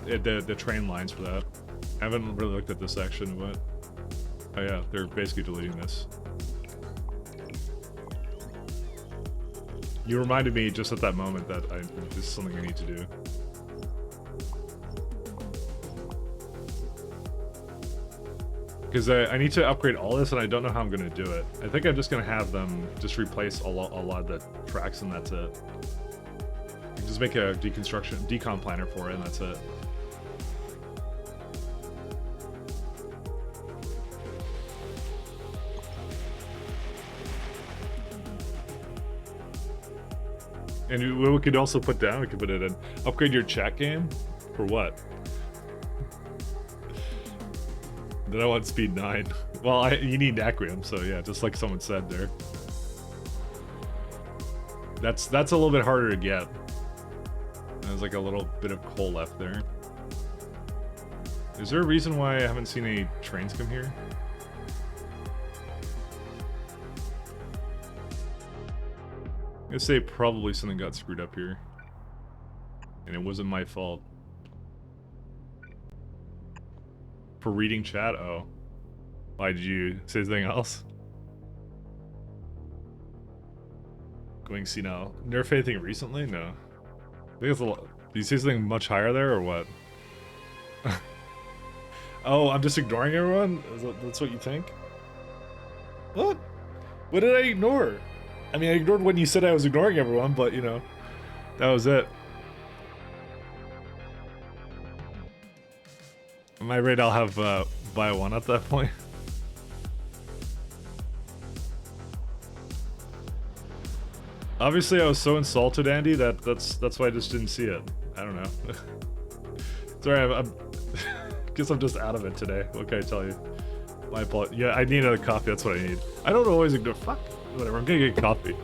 the train lines for that. I haven't really looked at this section, but... Oh yeah, they're basically deleting this. You reminded me just at that moment that this is something I need to do. Because I need to upgrade all this and I don't know how I'm going to do it. I think I'm just going to have them just replace a lot of the tracks and that's it. Just make a decon planner for it and that's it. And what we could also put down, we could put it in, upgrade your chat game? For what? Then I want speed 9. Well, you need Nacrium, so yeah, just like someone said there. That's a little bit harder to get. There's like a little bit of coal left there. Is there a reason why I haven't seen any trains come here? I'm gonna say probably something got screwed up here. And it wasn't my fault. For reading chat? Oh. Why, did you say something else? Going senile. Nerf anything recently? No. I think it's a lot. Did you say something much higher there or what? Oh, I'm just ignoring everyone? That's what you think? What? What did I ignore? I mean, I ignored when you said I was ignoring everyone, but, you know, that was it. Am I right? I'll have buy one at that point. Obviously, I was so insulted, Andy, that's why I just didn't see it. I don't know. Sorry, I'm guess I'm just out of it today. What can I tell you? My apologies. Yeah, I need another coffee. That's what I need. I don't always ignore. Fuck. Whatever. I'm gonna get coffee.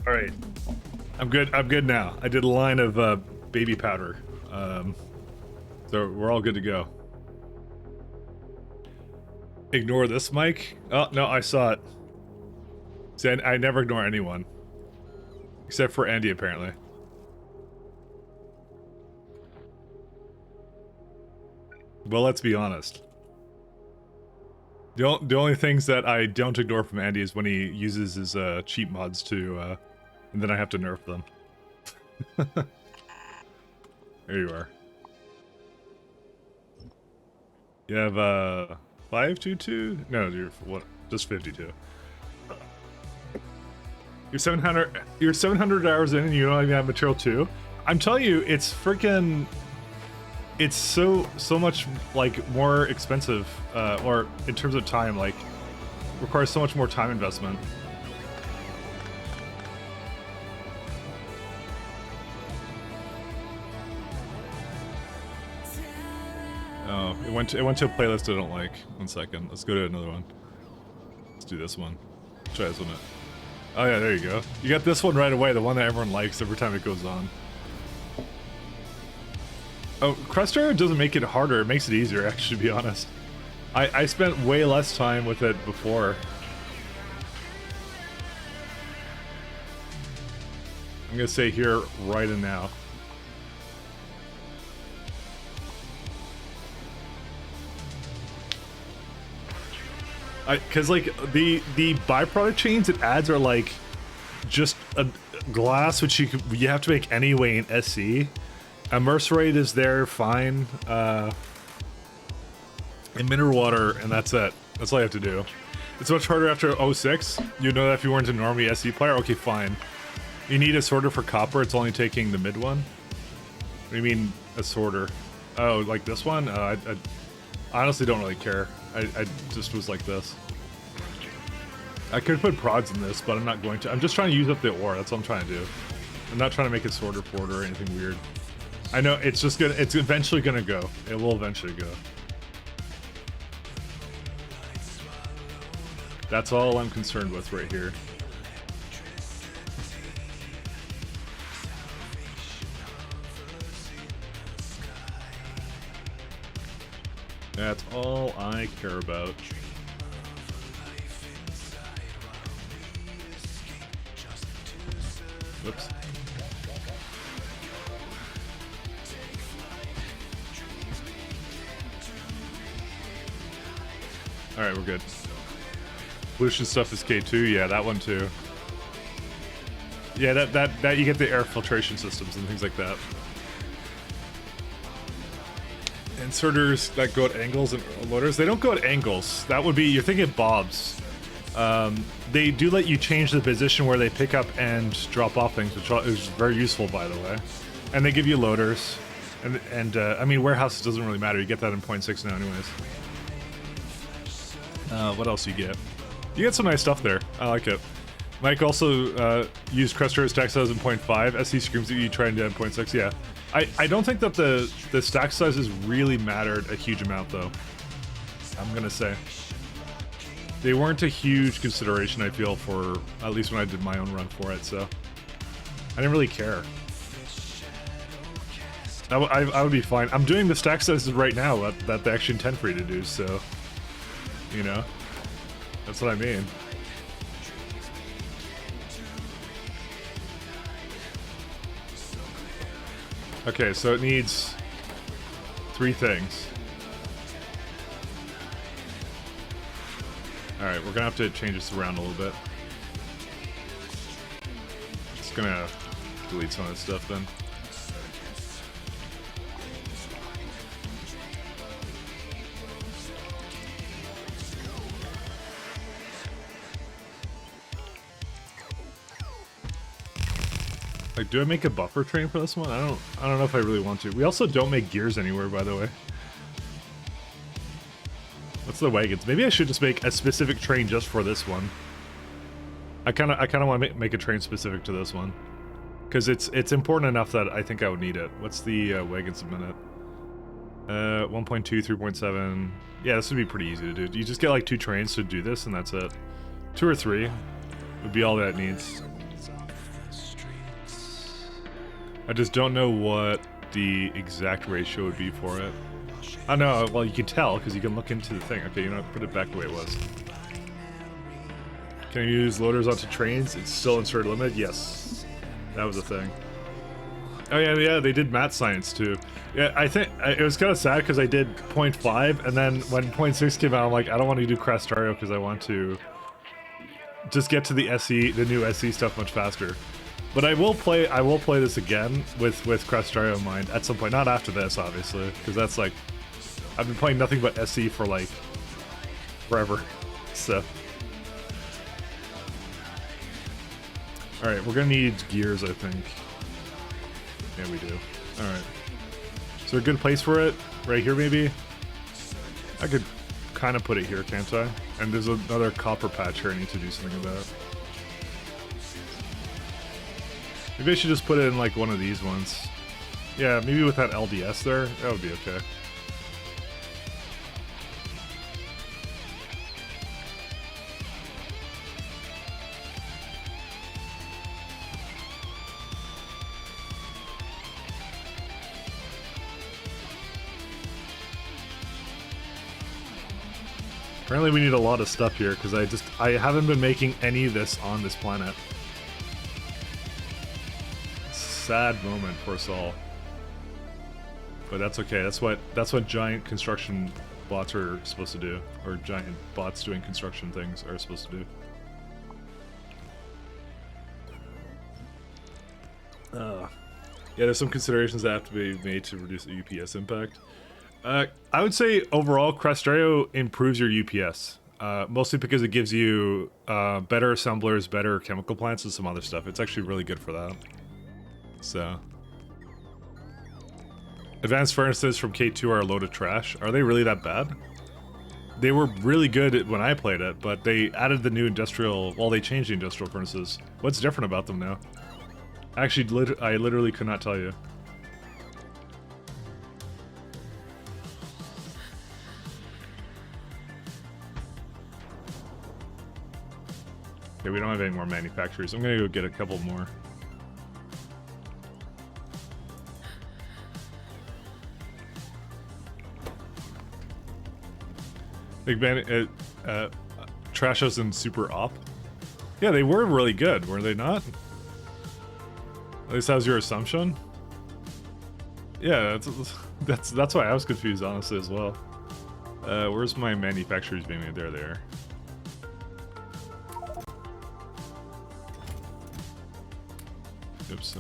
All right, I'm good. I'm good now. I did a line of baby powder, so we're all good to go. Ignore this mic? Oh no, I saw it. See, I never ignore anyone, except for Andy apparently. Well, let's be honest. The only things that I don't ignore from Andy is when he uses his cheat mods to, and then I have to nerf them. There you are. You have 522? No, you're what? Just 52. You're 700. You're 700 hours in, and you don't even have material 2. I'm telling you, it's freaking. It's so much like more expensive, or in terms of time, like requires so much more time investment. Oh, it went to a playlist I don't like. 1 second, let's go to another one. Let's do this one. Try this one. Oh yeah, there you go. You got this one right away, the one that everyone likes every time it goes on. Oh, Cruster doesn't make it harder, it makes it easier, actually, to be honest. I spent way less time with it before. I'm gonna say here, right and now. Cause like, the byproduct chains it adds are like, just a glass which you have to make anyway in SC. Immerse rate is there, fine. And mineral water, and that's it. That's all you have to do. It's much harder after 06. You know that if you weren't a normie SC player, okay, fine. You need a sorter for copper, it's only taking the mid one. What do you mean, a sorter? Oh, like this one? I honestly don't really care. I just was like this. I could put prods in this, but I'm not going to. I'm just trying to use up the ore, that's what I'm trying to do. I'm not trying to make a sorter port or anything weird. I know, it's just gonna, it's eventually gonna go. It will eventually go. That's all I'm concerned with right here. That's all I care about. Whoops. Alright, we're good. Pollution stuff is K2, yeah, that one too. Yeah, that you get the air filtration systems and things like that. Inserters that go at angles and loaders, they don't go at angles. That would be, you're thinking of bobs. They do let you change the position where they pick up and drop off things, which is very useful, by the way. And they give you loaders. And I mean, warehouses doesn't really matter. You get that in 0.6 now anyways. What else you get? You get some nice stuff there. I like it. Mike also used Cruster's stack size in 0.5. SC screams at you trying to do 0.6. Yeah. I don't think that the stack sizes really mattered a huge amount, though. I'm gonna say. They weren't a huge consideration, I feel, for at least when I did my own run for it, so I didn't really care. I would be fine. I'm doing the stack sizes right now that the x10 free to do, so you know, that's what I mean. Okay, so it needs 3 things. Alright, we're gonna have to change this around a little bit. Just gonna delete some of this stuff then. Like, do I make a buffer train for this one? I don't know if I really want to. We also don't make gears anywhere, by the way. What's the wagons? Maybe I should just make a specific train just for this one. I kind of want to make a train specific to this one, because it's important enough that I think I would need it. What's the wagons a minute? 1.2, 3.7. Yeah, this would be pretty easy to do. You just get like 2 trains to do this, and that's it. 2 or 3 would be all that it needs. I just don't know what the exact ratio would be for it. I know, well, you can tell because you can look into the thing. Okay, you know what? Put it back the way it was. Can you use loaders onto trains? It's still inserted limited? Yes. That was a thing. Oh yeah, they did math science too. Yeah, I think it was kind of sad because I did 0.5 and then when 0.6 came out, I'm like, I don't want to do Crastario because I want to just get to the SE, the new SE stuff much faster. But I will play this again with Crastario in mind at some point. Not after this, obviously, because that's like, I've been playing nothing but SE for like forever. So. All right, we're gonna need gears, I think. Yeah, we do. All right. Is there a good place for it? Right here, maybe? I could kind of put it here, can't I? And there's another copper patch here I need to do something about. Maybe I should just put it in like one of these ones. Yeah, maybe with that LDS there, that would be okay. Apparently we need a lot of stuff here because I haven't been making any of this on this planet. Sad moment for us all. But that's okay. That's what giant construction bots are supposed to do, or giant bots doing construction things are supposed to do. Yeah, there's some considerations that have to be made to reduce the UPS impact. I would say overall, Crastario improves your UPS, mostly because it gives you better assemblers, better chemical plants, and some other stuff. It's actually really good for that. So, advanced furnaces from K2 are a load of trash. Are they really that bad? They were really good when I played it, but they added the new industrial. Well, they changed the industrial furnaces. What's different about them now? Actually, I literally could not tell you. Okay, we don't have any more manufacturers. I'm gonna go get a couple more. Big Ben, Trashos and Super Op. Yeah, they were really good, were they not? At least that was your assumption. Yeah, that's why I was confused, honestly, as well. Where's my manufacturers being made? There they are. Oops.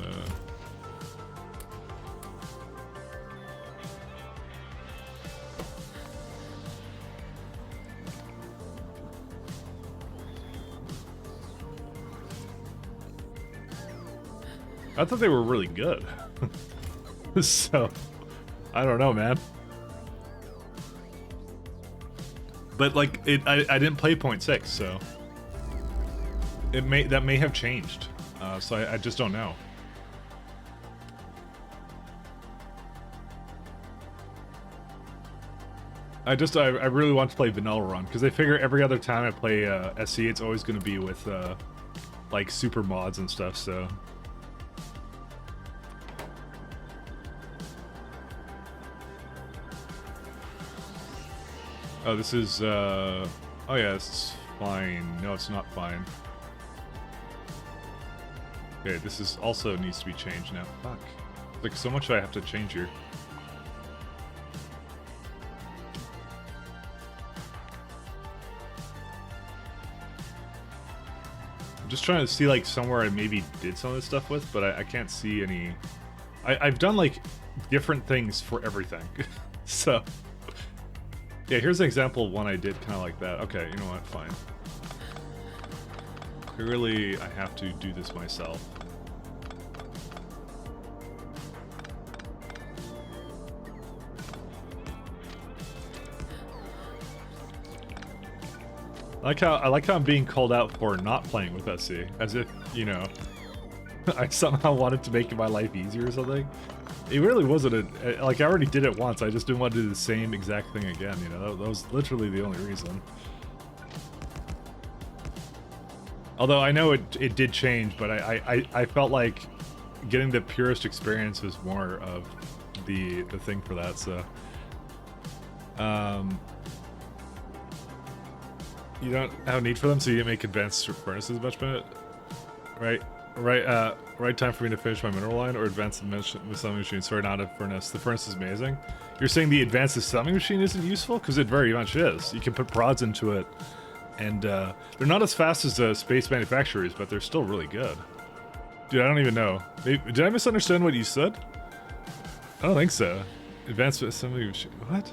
I thought they were really good. So, I don't know, man. But like, I didn't play 0.6, so that may have changed. So I just don't know. I really want to play Vanilla Run because I figure every other time I play SC, it's always going to be with like super mods and stuff. So. Oh, this is, oh yeah, it's fine. No, it's not fine. Okay, this is also needs to be changed now. Fuck. Like, so much I have to change here. I'm just trying to see, like, somewhere I maybe did some of this stuff with, but I can't see any... I've done, like, different things for everything. So... Yeah, here's an example of one I did kind of like that. Okay, you know what? Fine. Clearly, I have to do this myself. I like how I'm being called out for not playing with SC, as if, you know, I somehow wanted to make my life easier or something. It really wasn't like, I already did it once, I just didn't want to do the same exact thing again, you know, that was literally the only reason. Although I know it did change, but I felt like getting the purest experience is more of the thing for that. So, you don't have a need for them, so you didn't make advanced furnaces much better, right? Right time for me to finish my mineral line or advance the assembly machine. Sorry, not a furnace. The furnace is amazing. You're saying the advanced assembly machine isn't useful? Because it very much is. You can put prods into it, and they're not as fast as the space manufacturers, but they're still really good. Dude, I don't even know. Did I misunderstand what you said? I don't think so. Advanced assembly machine. What?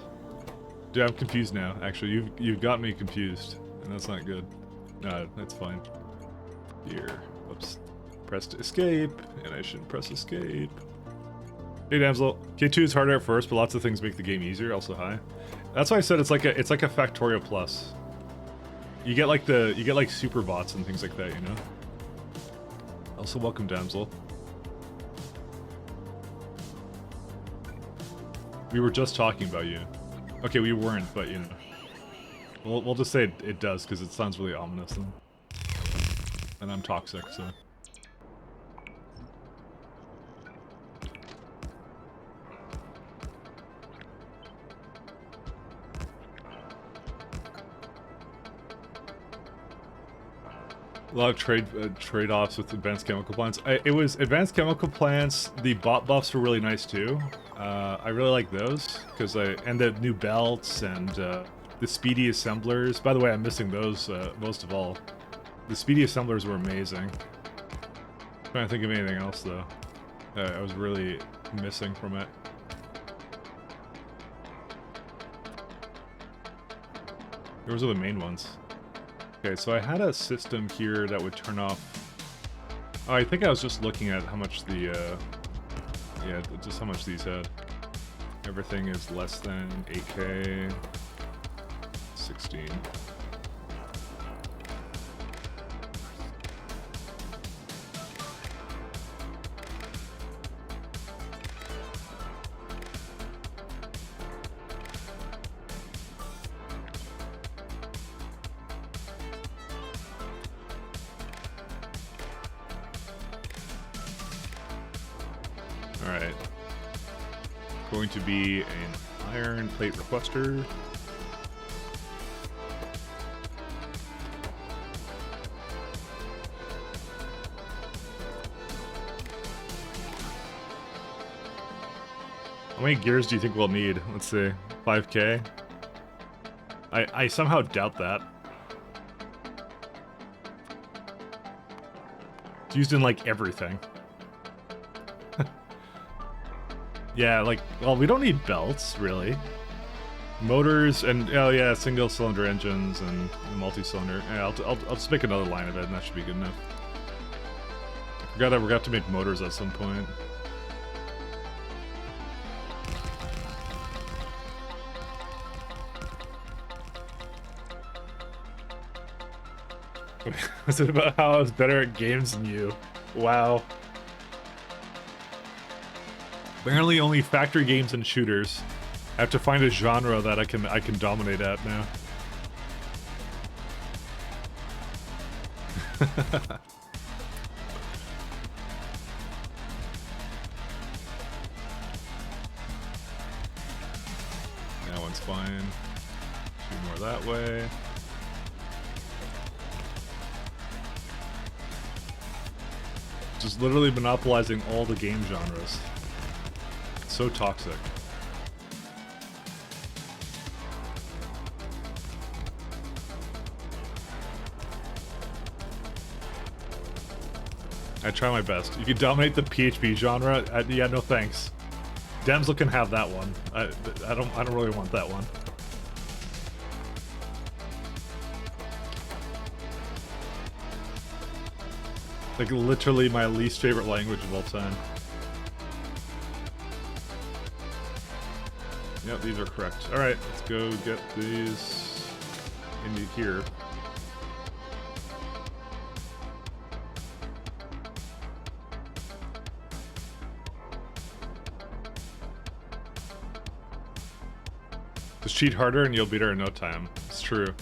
Dude, I'm confused now. Actually, you've got me confused, and that's not good. No, that's fine. Here, oops. Pressed escape, and I shouldn't press escape. Hey Damsel, K2 is harder at first, but lots of things make the game easier. Also high. That's why I said it's like a Factorio Plus. You get like super bots and things like that, you know. Also, welcome Damsel. We were just talking about you. Okay, we weren't, but you know. We'll just say it does because it sounds really ominous, and I'm toxic, so. A lot of trade-offs with advanced chemical plants. It was advanced chemical plants. The bot buffs were really nice too. I really like those because and the new belts and the speedy assemblers. By the way, I'm missing those most of all. The speedy assemblers were amazing. I'm trying to think of anything else though. I was really missing from it. Those are the main ones. Okay, so I had a system here that would turn off... Oh, I think I was just looking at how much the, yeah, just how much these had. Everything is less than 8K. 16. Alright. Going to be an iron plate requester. How many gears do you think we'll need? Let's see. 5K? I somehow doubt that. It's used in like everything. Yeah, like, well, we don't need belts, really. Motors and, oh yeah, single-cylinder engines and multi-cylinder. Yeah, I'll just make another line of it, and that should be good enough. I forgot that we're going to have to make motors at some point. Was it about how I was better at games than you? Wow. Apparently only factory games and shooters. I have to find a genre that I can dominate at now. That one's fine. Two more that way. Just literally monopolizing all the game genres. So toxic. I try my best. You can dominate the PHP genre. Yeah, no thanks. Damsel can have that one. I don't really want that one. Like literally my least favorite language of all time. Yep, these are correct. Alright, let's go get these into here. Just cheat harder and you'll beat her in no time. It's true.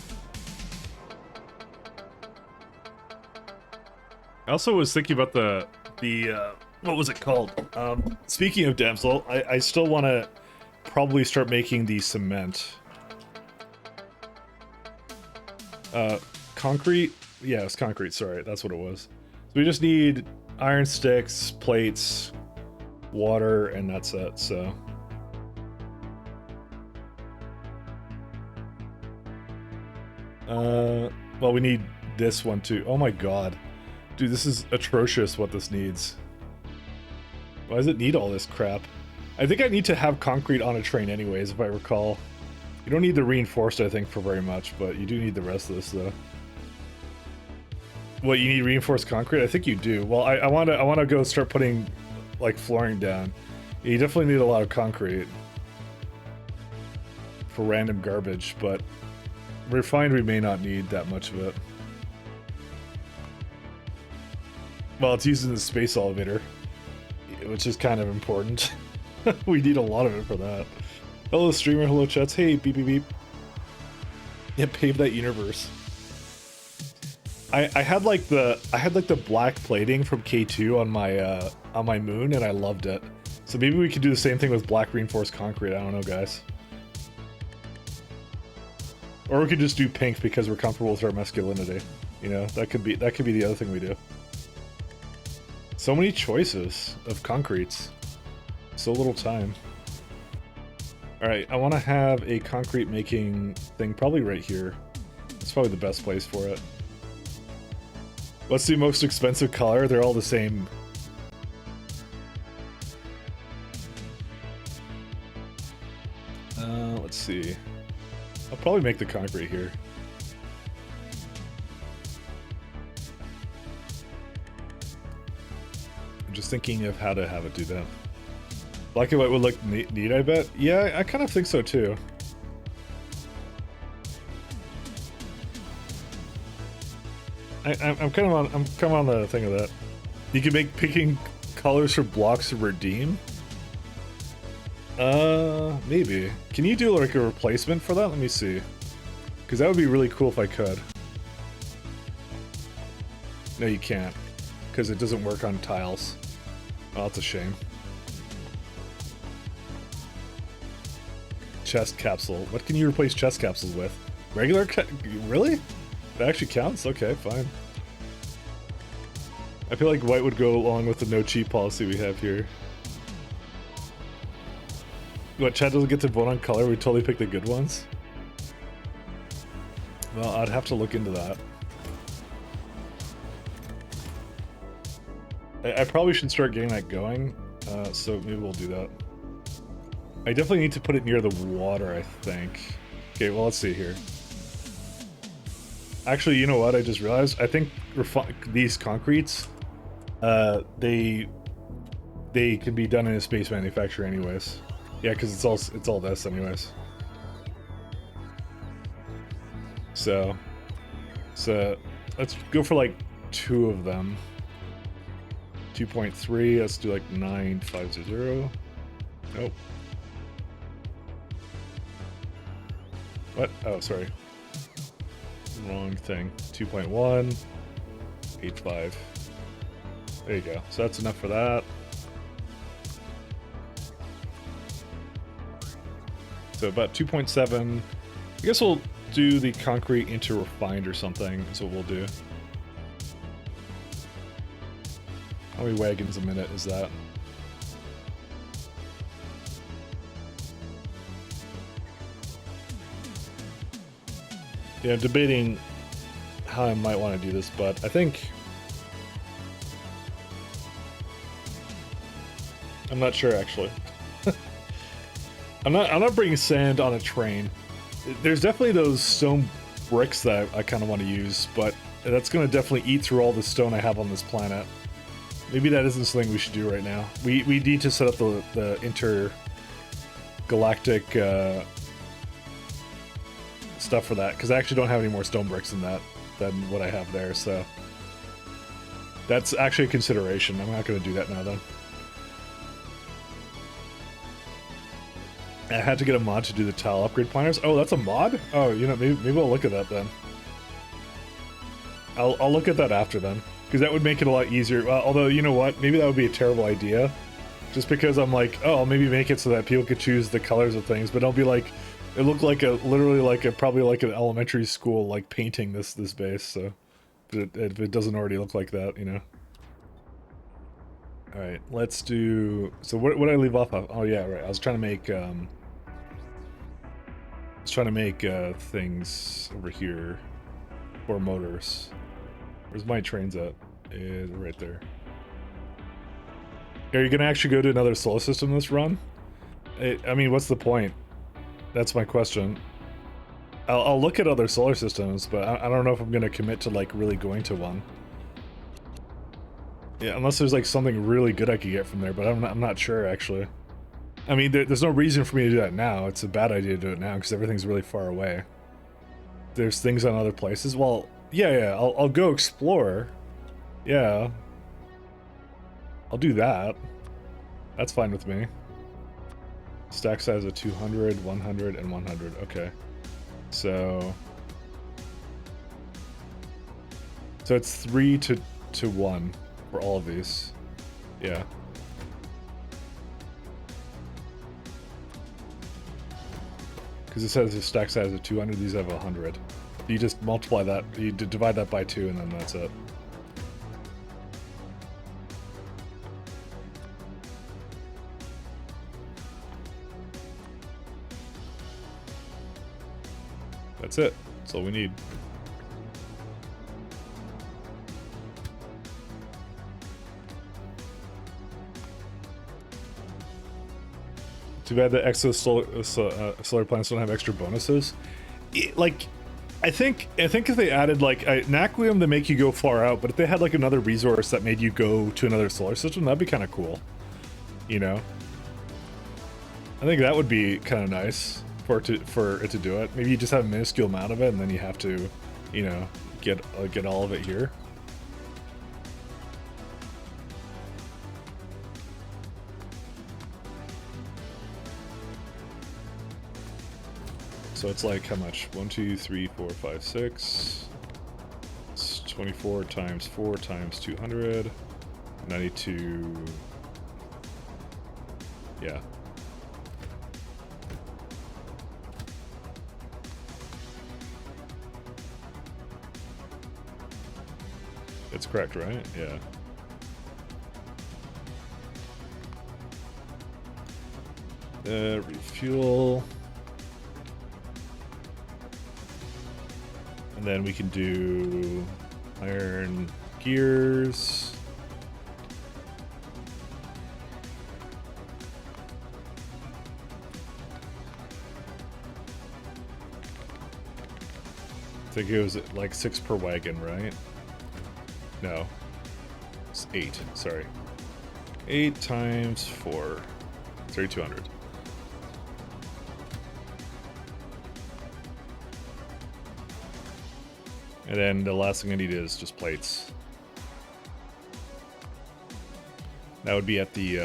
I also was thinking about the what was it called? Speaking of damsel, I still want to probably start making the cement. Concrete? Yeah, it's concrete, sorry, that's what it was. So we just need iron sticks, plates, water, and that's it, so. Well, we need this one too. Oh my god. Dude, this is atrocious what this needs. Why does it need all this crap? I think I need to have concrete on a train anyways, if I recall. You don't need the reinforced, I think, for very much, but you do need the rest of this, though. What, you need reinforced concrete? I think you do. Well, I want to go start putting, like, flooring down. You definitely need a lot of concrete for random garbage, but refined we may not need that much of it. Well, it's using the space elevator, which is kind of important. We need a lot of it for that. Hello streamer, hello chats. Hey, beep beep beep. Yeah, pave that universe. I had like the black plating from K2 on my moon, and I loved it. So maybe we could do the same thing with black reinforced concrete. I don't know, guys. Or we could just do pink because we're comfortable with our masculinity. You know, that could be the other thing we do. So many choices of concretes. So little time. Alright, I want to have a concrete making thing probably right here. It's probably the best place for it. What's the most expensive color? They're all the same. Let's see. I'll probably make the concrete here. I'm just thinking of how to have it do that. Black and white would look neat, I bet. Yeah, I kind of think so too. I'm kind of on the thing of that. You can make picking colors for blocks to redeem. Maybe. Can you do like a replacement for that? Let me see. Because that would be really cool if I could. No, you can't. Because it doesn't work on tiles. Oh, that's a shame. Chest capsule. What can you replace chest capsules with? Regular really? That actually counts? Okay, fine. I feel like white would go along with the no cheat policy we have here. What, Chad doesn't get to vote on color? We totally pick the good ones? Well, I'd have to look into that. I probably should start getting that going, so maybe we'll do that. I definitely need to put it near the water, I think. Okay, well, let's see here. Actually, you know what? I just realized. I think these concretes, they can be done in a space manufacturer anyways. Yeah, because it's all this anyways. So let's go for like 2 of them. 2.3. Let's do like 950. Nope. What? Oh, sorry. Wrong thing. 2.1. H5. There you go. So that's enough for that. So about 2.7. I guess we'll do the concrete into refined or something. That's what we'll do. How many wagons a minute is that? Yeah, I'm debating how I might want to do this, but I think I'm not sure actually. I'm not bringing sand on a train. There's definitely those stone bricks that I kind of want to use, but that's going to definitely eat through all the stone I have on this planet. Maybe that isn't something we should do right now. We need to set up the intergalactic stuff for that, because I actually don't have any more stone bricks than what I have there, so that's actually a consideration. I'm not going to do that now, though. I had to get a mod to do the tile upgrade planners. Oh, that's a mod? Oh, you know, maybe I'll look at that then. I'll look at that after then. because that would make it a lot easier. Although, you know what? Maybe that would be a terrible idea. Just because I'm like, oh, I'll maybe make it so that people could choose the colors of things, but I'll be like, it looked like literally like probably like an elementary school, like painting this base, so if it doesn't already look like that, you know. All right, let's do, so what did I leave off of? Oh yeah, right, I was trying to make, things over here for motors. Where's my trains at? Is right there. Are you gonna actually go to another solar system this run? I mean, what's the point? That's my question. I'll look at other solar systems, but I don't know if I'm gonna commit to like really going to one. Yeah, unless there's like something really good I could get from there, but I'm not sure actually. I mean, there's no reason for me to do that now. It's a bad idea to do it now because everything's really far away. There's things on other places. Well, yeah, I'll go explore. Yeah. I'll do that. That's fine with me. Stack size of 200, 100, and 100. Okay. So it's 3 to 1 for all of these. Yeah. Because it says a stack size of 200, these have 100. You just multiply that, you divide that by 2, and then that's it. That's it. That's all we need. Too bad the exo solar planets don't have extra bonuses. I think if they added like Naquium to make you go far out, but if they had like another resource that made you go to another solar system, that'd be kind of cool. You know, I think that would be kind of nice for it to do it. Maybe you just have a minuscule amount of it, and then you have to, you know, get all of it here. So it's like how much? 1, 2, 3, 4, 5, 6. It's 24 times 4 times 200. 92. Yeah. It's correct, right? Yeah. Refuel. And then we can do iron gears. I think it was like 6 per wagon, right? No. It's 8, sorry. 8 times 4. 3,200. And then the last thing I need is just plates. That would be at the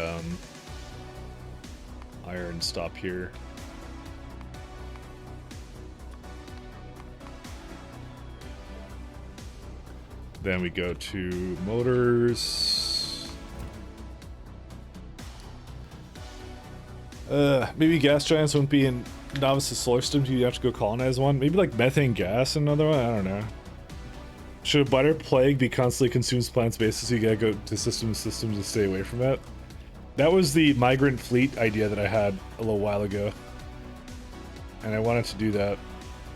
iron stop here. Then we go to motors. Maybe gas giants wouldn't be in Novice's solar system. You have to go colonize one. Maybe like methane gas, another one. I don't know. Should a butter plague be constantly consumes plant spaces, so you gotta go to systems to stay away from it? That was the migrant fleet idea that I had a little while ago. And I wanted to do that.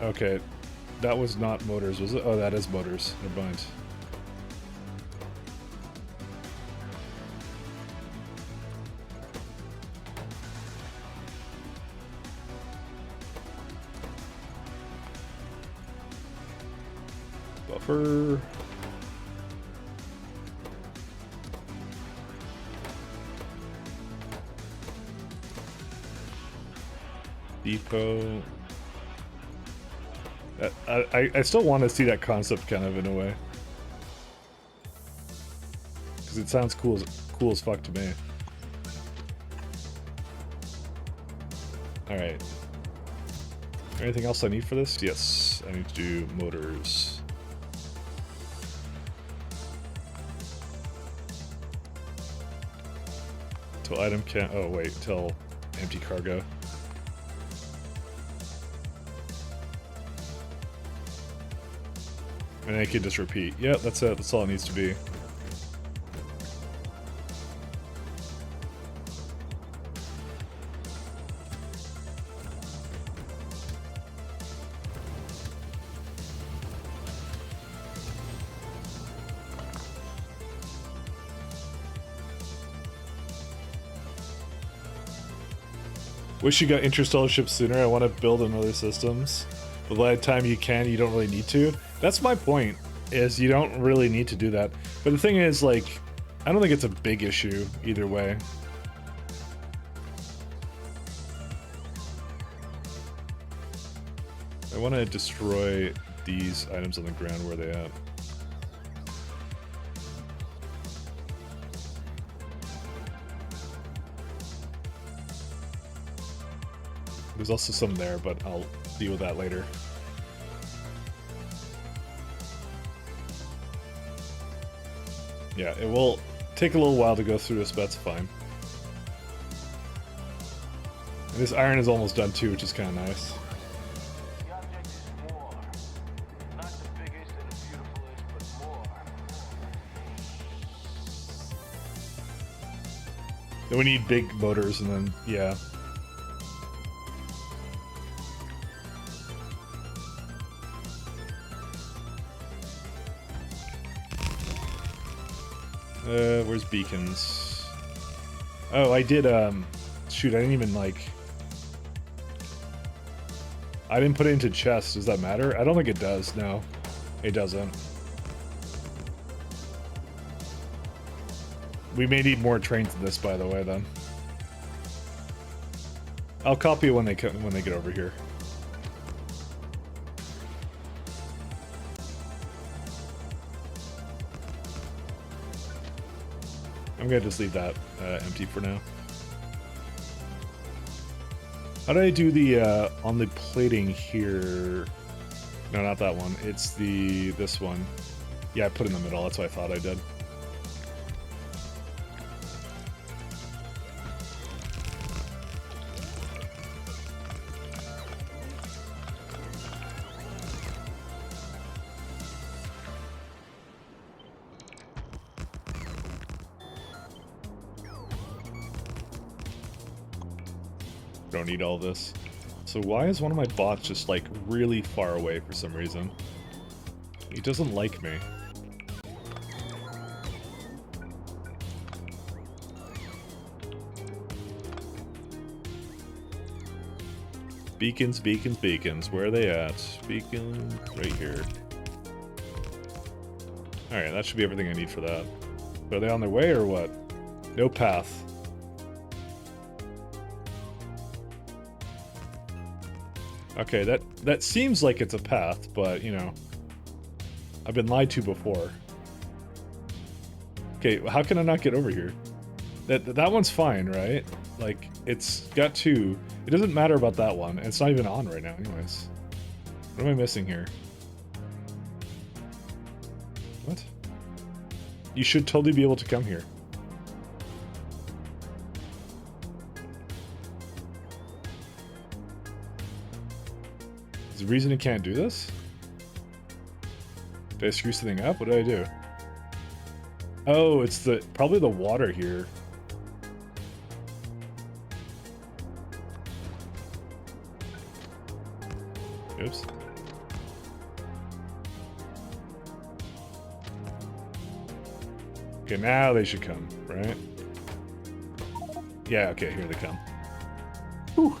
Okay. That was not motors, was it? Oh, that is motors. Never mind. Buffer. Depot. I still want to see that concept kind of in a way. Because it sounds cool as fuck to me. Alright. Anything else I need for this? Yes, I need to do motors. Till item can't. Oh wait, till empty cargo. And I can just repeat. Yep, that's it. That's all it needs to be. Wish you got interstellar ships sooner. I want to build in other systems. But by the time you can, you don't really need to. That's my point, is you don't really need to do that. But the thing is, like, I don't think it's a big issue either way. I want to destroy these items on the ground. Where are they at? There's also some there, but I'll deal with that later. Yeah, it will take a little while to go through this, but that's fine. And this iron is almost done too, which is kind of nice. The object is more. Not the biggest and the beautifulest, but more. Then we need big motors, and then, yeah. Where's beacons? Oh, I did, shoot, I didn't even, like... I didn't put it into chest. Does that matter? I don't think it does, no. It doesn't. We may need more trains than this, by the way, then. I'll copy it when they get over here. I'm gonna just leave that empty for now. How do I do the on the plating here? No, not that one. It's this one. Yeah, I put it in the middle. That's what I thought I did. Don't need all this. So why is one of my bots just like really far away for some reason? He doesn't like me. Beacons, beacons, beacons. Where are they at? Beacon right here. Alright, that should be everything I need for that. Are they on their way or what? No path. Okay, that seems like it's a path, but, you know, I've been lied to before. Okay, how can I not get over here? That one's fine, right? Like, it's got two. It doesn't matter about that one. It's not even on right now anyways. What am I missing here? What? You should totally be able to come here. Is the reason it can't do this? Did I screw something up? What did I do? Oh, it's probably the water here. Oops. Okay, now they should come, right? Yeah, okay, here they come. Whew.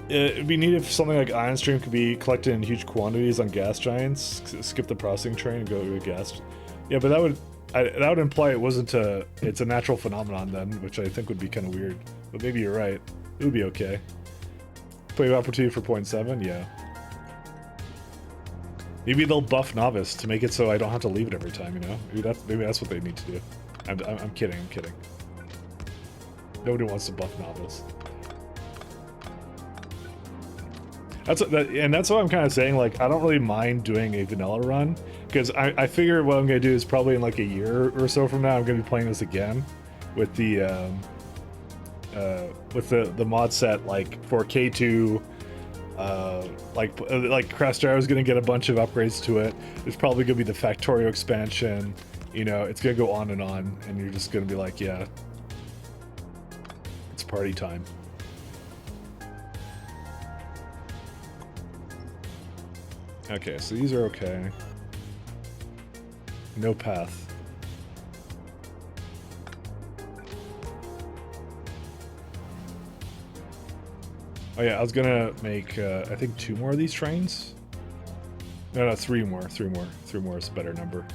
It'd be neat if something like Ion Stream could be collected in huge quantities on gas giants. Skip the processing train and go to a gas. Yeah, but that would imply it wasn't it's a natural phenomenon then, which I think would be kind of weird. But maybe you're right. It would be okay. Play opportunity for 0.7, yeah. Maybe they'll buff Novice to make it so I don't have to leave it every time, you know? Maybe that's what they need to do. I'm kidding, I'm kidding. Nobody wants to buff Novice. That's what I'm kind of saying. Like, I don't really mind doing a vanilla run because I figure what I'm gonna do is probably in like a year or so from now I'm gonna be playing this again with the mod set like for K2. Like Crastar is gonna get a bunch of upgrades to it. There's probably gonna be the Factorio expansion. You know, it's gonna go on, and you're just gonna be like, yeah, it's party time. Okay, so these are okay. No path. Oh yeah, I was gonna make, I think 2 more of these trains? No, 3 more. 3 more. 3 more is a better number.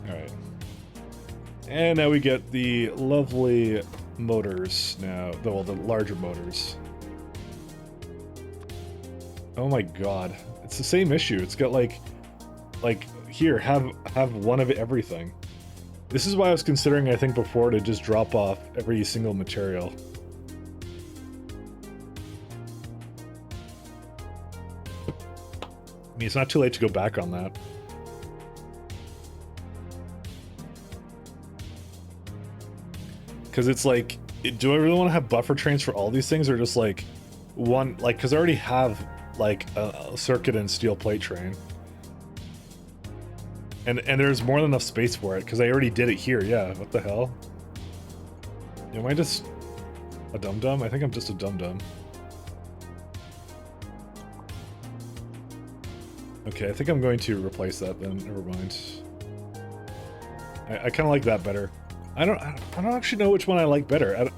Alright. And now we get the lovely motors now. Well, the larger motors. Oh my god. It's the same issue. It's got like here, have one of everything. This is why I was considering, I think before, to just drop off every single material. I mean, it's not too late to go back on that. Because it's like, do I really want to have buffer trains for all these things, or just like one, like, because I already have like a circuit and steel plate train, and there's more than enough space for it because I already did it here. Yeah, what the hell? Am I just a dum-dum? I think I'm just a dum-dum. Okay, I think I'm going to replace that then. Never mind. I kind of like that better. I don't actually know which one I like better.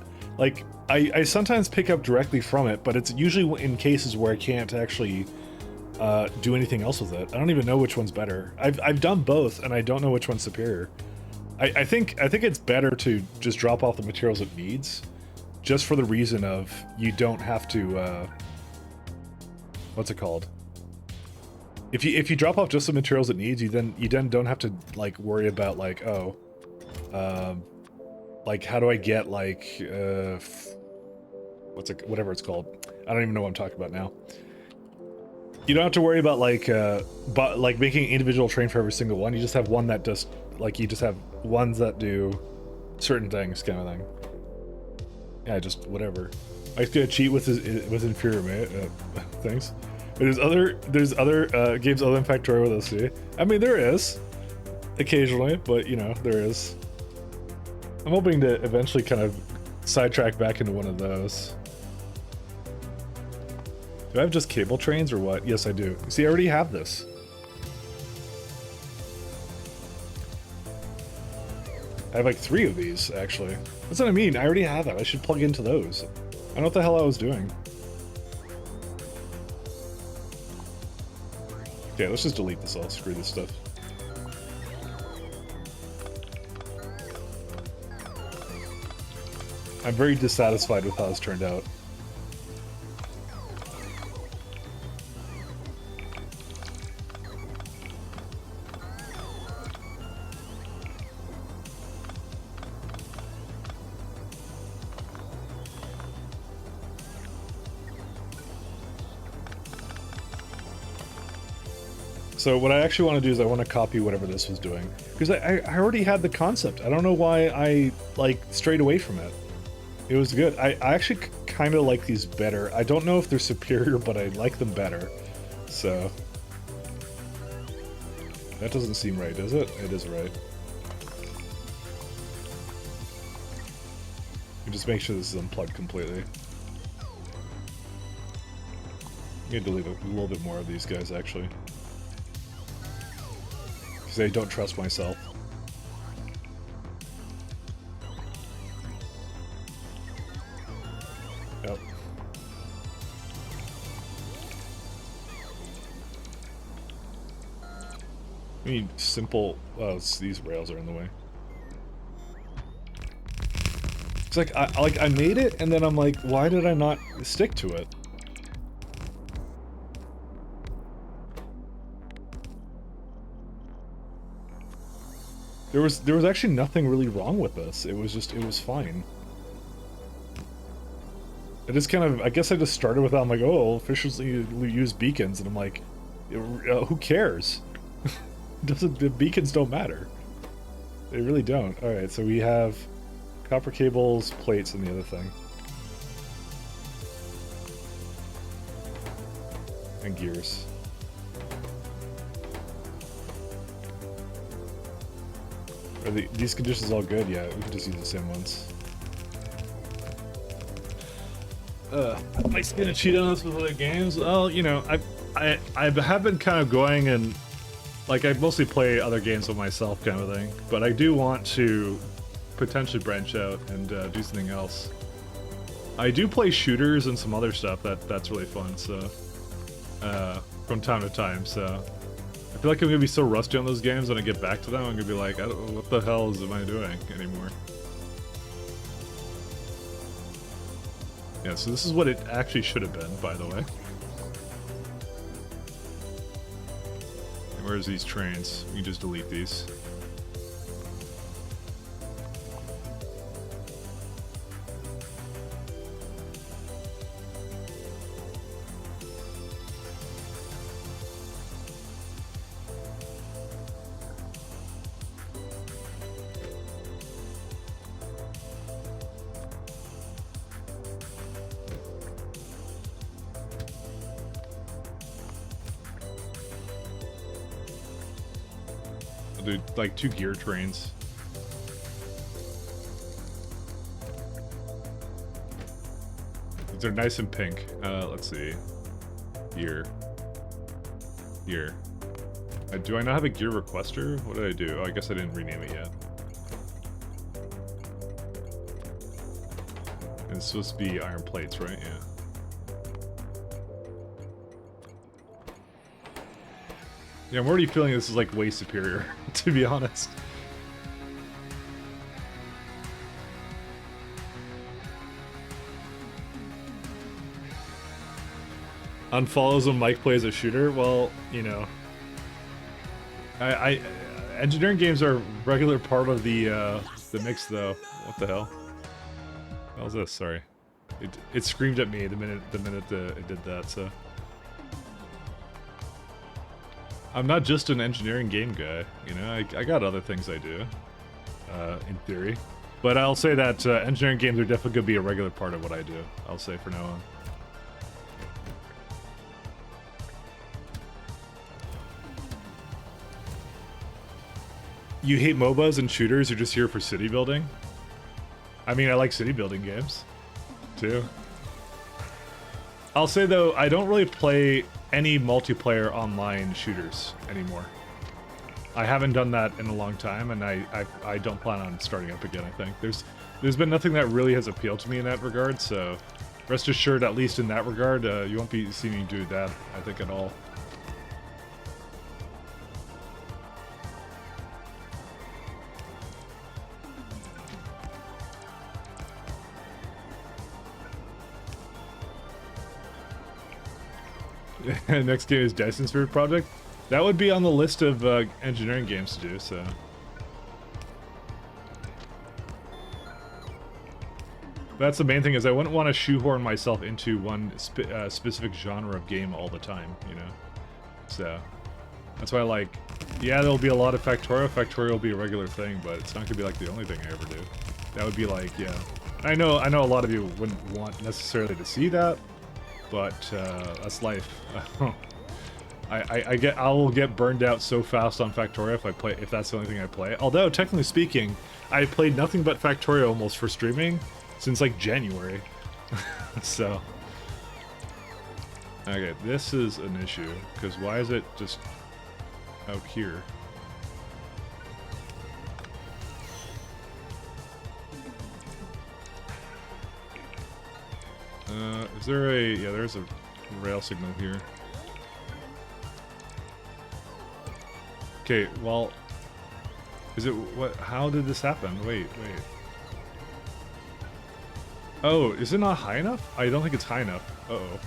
I sometimes pick up directly from it, but it's usually in cases where I can't actually do anything else with it. I don't even know which one's better. I've done both, and I don't know which one's superior. I think it's better to just drop off the materials it needs, just for the reason of you don't have to. What's it called? If you drop off just the materials it needs, you then don't have to like worry about like, oh, like how do I get like whatever it's called. I don't even know what I'm talking about now. You don't have to worry about like making an individual train for every single one. You just have one that does, like, you just have ones that do certain things, kind of thing. Yeah, just whatever. I was gonna cheat with inferior things. But there's other games other than Factorio with OC. I mean, there is occasionally, but you know, there is. I'm hoping to eventually kind of sidetrack back into one of those. Do I have just cable trains or what? Yes, I do. See, I already have this. I have like 3 of these, actually. That's what I mean. I already have them. I should plug into those. I don't know what the hell I was doing. Okay, let's just delete this all. Screw this stuff. I'm very dissatisfied with how this turned out. So what I actually want to do is I want to copy whatever this was doing. Because I already had the concept. I don't know why I, like, strayed away from it. It was good. I actually kind of like these better. I don't know if they're superior, but I like them better. So... that doesn't seem right, does it? It is right. Just make sure this is unplugged completely. I'm gonna delete a little bit more of these guys, actually. Because I don't trust myself. Yep. I mean, simple... oh, these rails are in the way. It's like, I made it, and then I'm like, why did I not stick to it? There was actually nothing really wrong with this. It was just, it was fine. I just kind of, I guess I just started with that. I'm like, oh, officials use beacons, and I'm like, who cares? Doesn't the beacons don't matter? They really don't. All right, so we have copper cables, plates, and the other thing, and gears. Are these conditions all good? Yeah, we can just use the same ones. Am I gonna cheat on this with other games? Well, you know, I have been kind of going and like I mostly play other games with myself, kind of thing. But I do want to potentially branch out and do something else. I do play shooters and some other stuff that's really fun. So from time to time, so I feel like I'm gonna be so rusty on those games when I get back to them. I'm gonna be like, I don't know what the hell am I doing anymore. Yeah, so this is what it actually should have been, by the way. Where's these trains? You can just delete these. Do like 2 gear trains. They're nice and pink. Let's see. Gear. Gear. Do I not have a gear requester? What did I do? Oh, I guess I didn't rename it yet. And it's supposed to be iron plates, right? Yeah. Yeah, I'm already feeling this is like way superior, to be honest. Unfollows when Mike plays a shooter? Well, you know. Engineering games are a regular part of the mix, though. What the hell? What was this? Sorry. It screamed at me the minute it did that, so. I'm not just an engineering game guy, you know, I got other things I do, in theory. But I'll say that engineering games are definitely going to be a regular part of what I do, I'll say for now on. You hate MOBAs and shooters, you're just here for city building? I mean, I like city building games, too. I'll say though, I don't really play any multiplayer online shooters anymore. I haven't done that in a long time, and I don't plan on starting up again. I think there's been nothing that really has appealed to me in that regard. So rest assured, at least in that regard, you won't be seeing me do that. I think at all. Next game is Dyson Sphere Project. That would be on the list of engineering games to do, so. That's the main thing, is I wouldn't want to shoehorn myself into one specific genre of game all the time, you know? So, that's why I like, yeah, there'll be a lot of Factorio. Factorio will be a regular thing, but it's not going to be like the only thing I ever do. That would be like, yeah. I know a lot of you wouldn't want necessarily to see that, but that's life. I will get burned out so fast on Factorio if that's the only thing I play. Although technically speaking, I played nothing but Factorio almost for streaming since like January. So okay, this is an issue because why is it just out here? Is there a... yeah, there's a rail signal here. Okay, well... is it... what... how did this happen? Wait. Oh, is it not high enough? I don't think it's high enough. Uh-oh.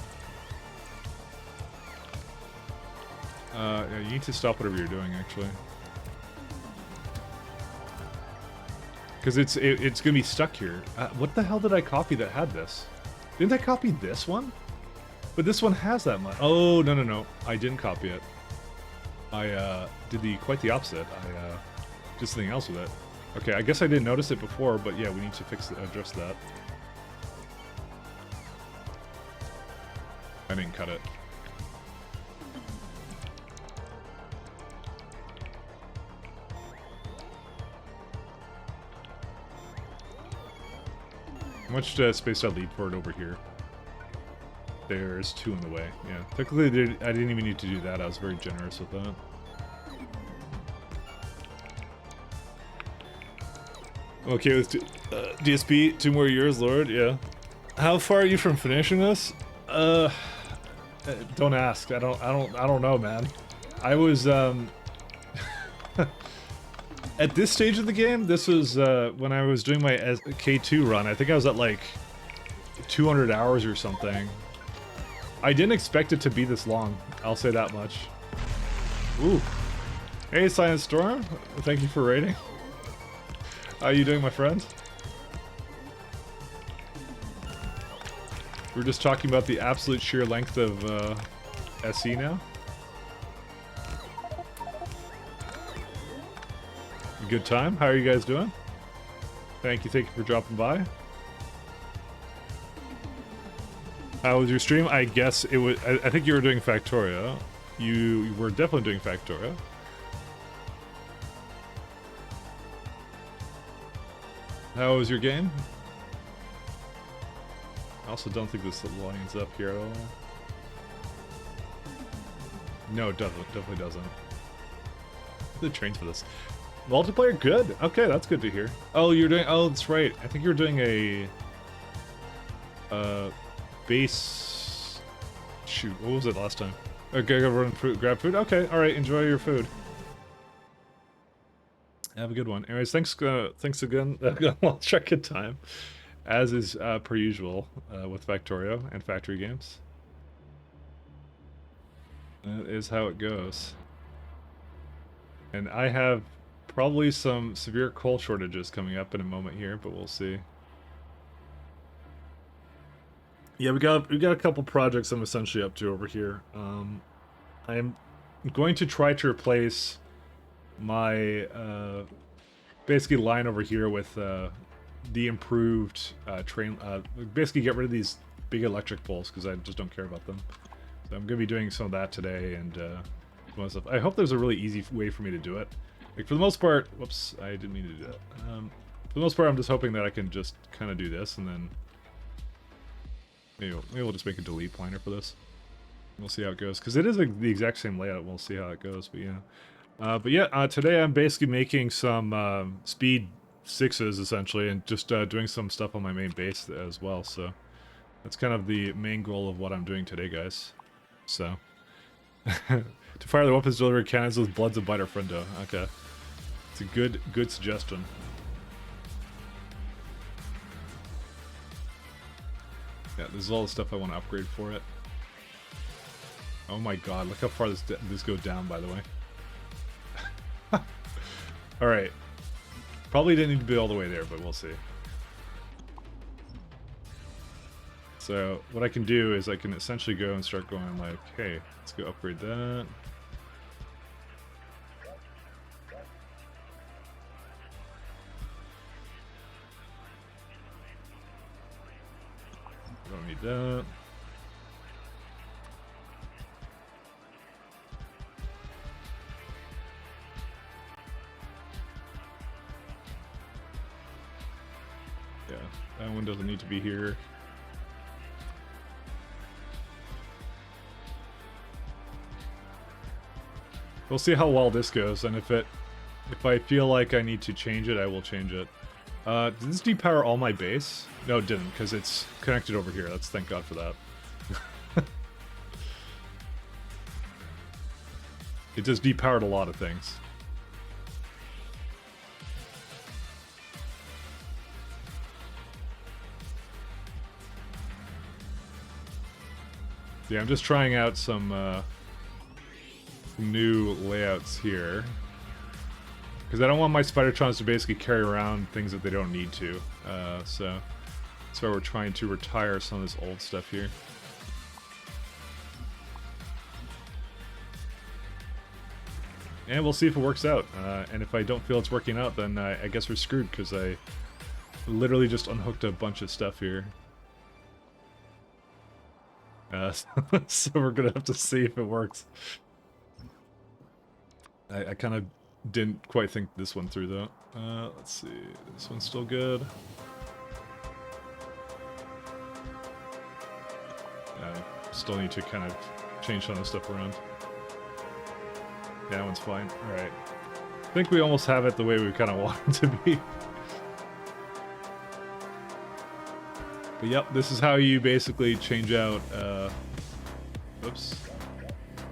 Yeah, you need to stop whatever you're doing, actually. Because it's gonna be stuck here. What the hell did I copy that had this? Didn't I copy this one? But this one has that much. Oh, no, no, no. I didn't copy it. I did quite the opposite. I did something else with it. Okay, I guess I didn't notice it before, but yeah, we need to address that. I didn't cut it. How much space do I leave for it over here? There's 2 in the way. Yeah, technically I didn't even need to do that. I was very generous with that. Okay, with DSP, 2 more years, Lord. Yeah. How far are you from finishing this? Don't ask. I don't know, man. I was at this stage of the game. This was when I was doing my K2 run. I think I was at like 200 hours or something. I didn't expect it to be this long. I'll say that much. Ooh. Hey, Silent Storm. Thank you for raiding. How are you doing, my friend? We're just talking about the absolute sheer length of SE now. Good time. How are you guys doing? Thank you for dropping by. How was your stream? I guess it was. I think you were doing Factorio. You were definitely doing Factorio. How was your game? I also don't think this lines up here at all. No, it doesn't. Definitely doesn't. The trains for this. Multiplayer, good. Okay, that's good to hear. Oh, you're doing. Oh, that's right. I think you're doing a. Base. Shoot, what was it last time? Okay, go run food, grab food. Okay, all right. Enjoy your food. Have a good one. Anyways, thanks again. I'll check in time, as is per usual with Factorio and Factory Games. That is how it goes. And I have probably some severe coal shortages coming up in a moment here, but we'll see. Yeah, we got a couple projects I'm essentially up to over here. I'm going to try to replace my basically line over here with the improved train. Basically, get rid of these big electric poles because I just don't care about them. So I'm gonna be doing some of that today and some other stuff. I hope there's a really easy way for me to do it. Like for the most part, whoops, I didn't mean to do that. For the most part, I'm just hoping that I can just kind of do this and then. Maybe we'll just make a delete pointer for this. We'll see how it goes. Because it is the exact same layout. We'll see how it goes. But yeah. Today I'm basically making some speed 6s, essentially, and just doing some stuff on my main base as well. So that's kind of the main goal of what I'm doing today, guys. So. To fire the weapons delivery cannons with Bloods of Biter Friendo. Okay. It's a good suggestion. Yeah, this is all the stuff I want to upgrade for it. Oh my god, look how far this goes down, by the way. Alright. Probably didn't need to be all the way there, but we'll see. So, what I can do is I can essentially go and start going like, hey, let's go upgrade that. Don't need that. Yeah, that one doesn't need to be here. We'll see how well this goes, and if I feel like I need to change it, I will change it. Did this depower all my base? No, it didn't, because it's connected over here. Thank God for that. It just depowered a lot of things. Yeah, I'm just trying out some new layouts here. Because I don't want my Spidertrons to basically carry around things that they don't need to. So That's why we're trying to retire some of this old stuff here. And we'll see if it works out. And if I don't feel it's working out, then I guess we're screwed, because I literally just unhooked a bunch of stuff here. So we're gonna have to see if it works. I kind of didn't quite think this one through, though. Let's see. This one's still good. I still need to kind of change some of the stuff around. Yeah, that one's fine. Alright. I think we almost have it the way we kind of want it to be. But yep, this is how you basically change out, oops.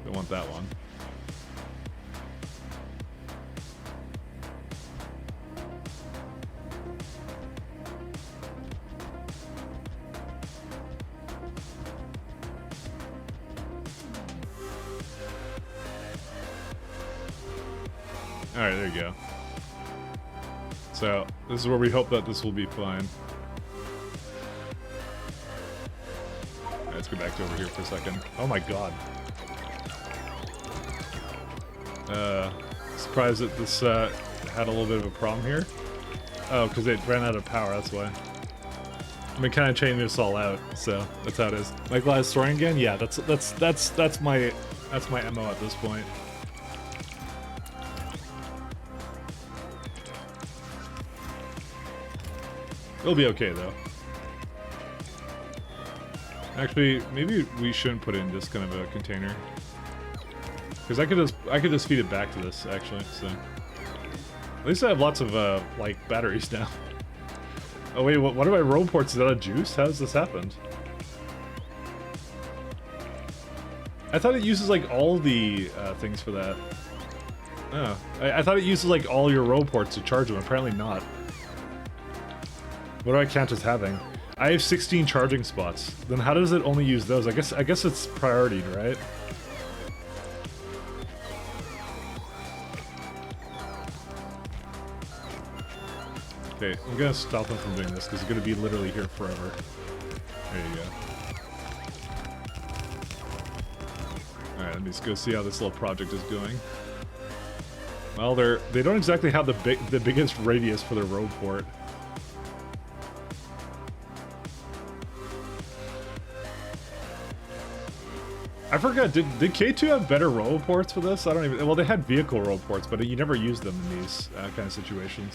Don't want that one. Alright, there you go. So, this is where we hope that this will be fine. Alright, let's go back to over here for a second. Oh my god. Surprised that this had a little bit of a problem here. Oh, because it ran out of power, that's why. I mean, kind of chaining this all out, so that's how it is. Am I glad it's storing again? Yeah, that's my MO at this point. It'll be okay though. Actually, maybe we shouldn't put it in this kind of a container, because I could just feed it back to this actually. So at least I have lots of like batteries now. Oh wait, what are my road ports? Is that a juice? How does this happen? I thought it uses like all the things for that. Oh, I thought it uses like all your road ports to charge them. Apparently not. What do I count as having? I have 16 charging spots. Then how does it only use those? I guess it's priority, right? Okay, I'm gonna stop them from doing this because it's gonna be literally here forever. There you go. Alright, let me just go see how this little project is going. Well, they don't exactly have the biggest radius for their road port. I forgot, did K2 have better roll ports for this? I don't even... Well, they had vehicle roll ports, but you never used them in these kind of situations.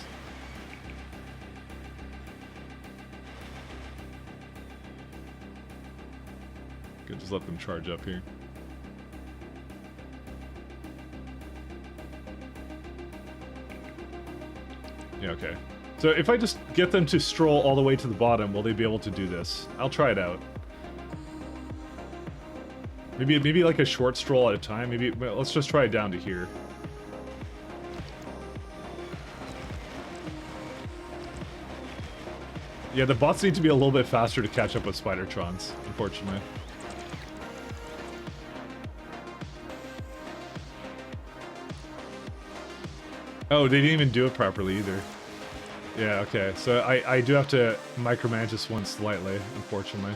Could just let them charge up here. Yeah, okay. So if I just get them to stroll all the way to the bottom, will they be able to do this? I'll try it out. Maybe like a short stroll at a time. Maybe well, let's just try it down to here. Yeah, the bots need to be a little bit faster to catch up with Spidertrons, unfortunately. Oh, they didn't even do it properly either. Yeah, okay. So I do have to micromanage this one slightly, unfortunately.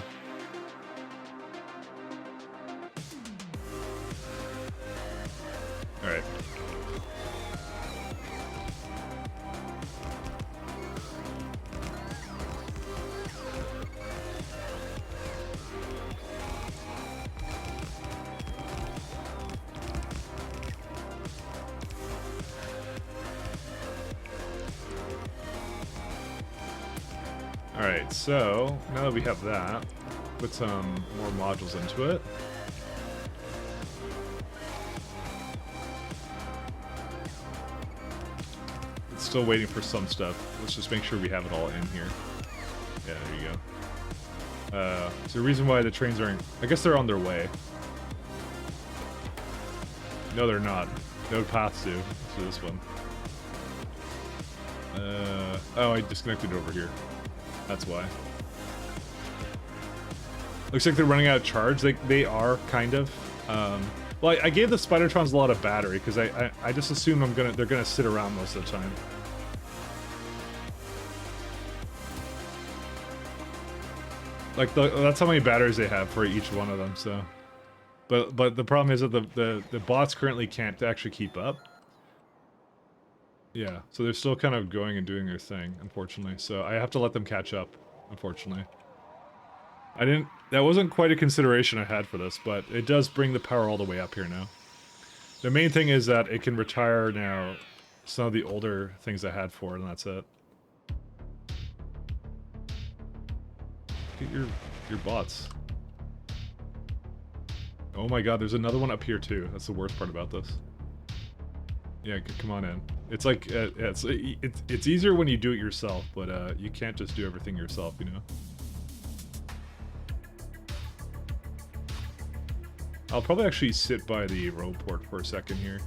Alright. Alright, so now that we have that, put some more modules into it. It's still waiting for some stuff. Let's just make sure we have it all in here. Yeah, there you go. So the reason why the trains aren't... I guess they're on their way. No, they're not. No path to this one. Oh, I disconnected it over here. That's why. Looks like they're running out of charge. They are, kind of. Well, I gave the Spidertrons a lot of battery, because I just assume they're gonna sit around most of the time. Like that's how many batteries they have for each one of them. So, but the problem is that the bots currently can't actually keep up. Yeah, so they're still kind of going and doing their thing, unfortunately. So I have to let them catch up, unfortunately. That wasn't quite a consideration I had for this, but it does bring the power all the way up here now. The main thing is that it can retire now some of the older things I had for it, and that's it. Get your bots. Oh my god, there's another one up here too. That's the worst part about this. Yeah, come on in. It's like it's easier when you do it yourself, but you can't just do everything yourself, you know. I'll probably actually sit by the road port for a second here,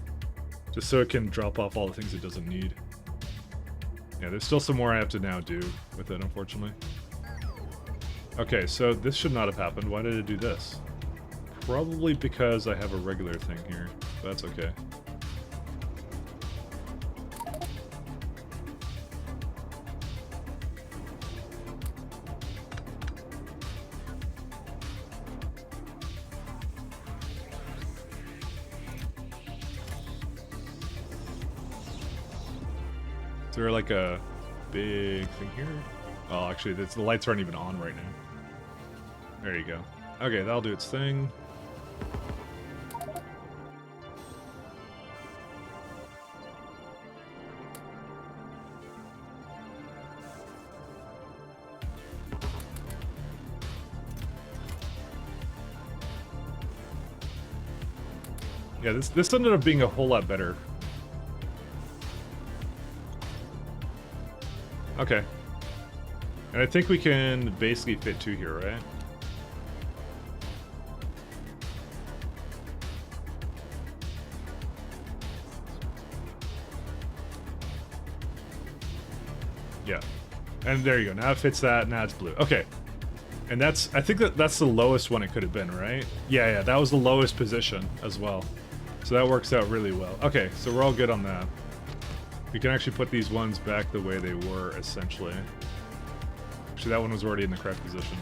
just so it can drop off all the things it doesn't need. Yeah, there's still some more I have to now do with it, unfortunately. Okay, so this should not have happened. Why did it do this? Probably because I have a regular thing here. But that's okay. Is there like a big thing here? Oh, actually, the lights aren't even on right now. There you go. Okay, that'll do its thing. Yeah, this ended up being a whole lot better. Okay. And I think we can basically fit two here, right? Yeah. And there you go. Now it fits that. Now it's blue. Okay. And that's, I think that's the lowest one it could have been, right? Yeah, that was the lowest position as well. So that works out really well. Okay, so we're all good on that. We can actually put these ones back the way they were, essentially. Actually, that one was already in the correct position.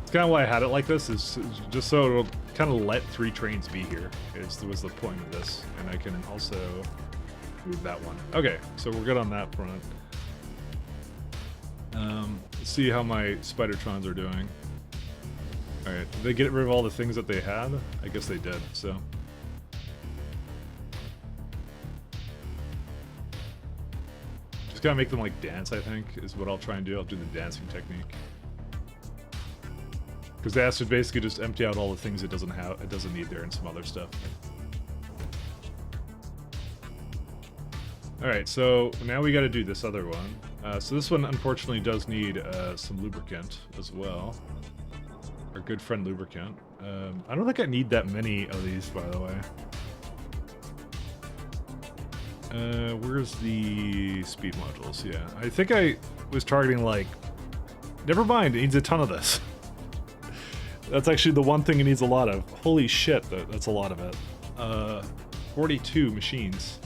It's kind of why I had it like this, is just so it'll kind of let 3 trains be here, was the point of this. And I can also move that one. Okay, so we're good on that front. Let's see how my Spidertrons are doing. Alright, did they get rid of all the things that they had? I guess they did, so. Just gotta make them like dance, I think, is what I'll try and do. I'll do the dancing technique. Because the acid basically just empty out all the things it doesn't need there and some other stuff. Alright, so now we gotta do this other one. So this one unfortunately does need some lubricant as well. Our good friend lubricant. I don't think I need that many of these, by the way. Where's the speed modules? Yeah, I think I was targeting like... Never mind, it needs a ton of this. That's actually the one thing it needs a lot of. Holy shit, that's a lot of it. 42 machines.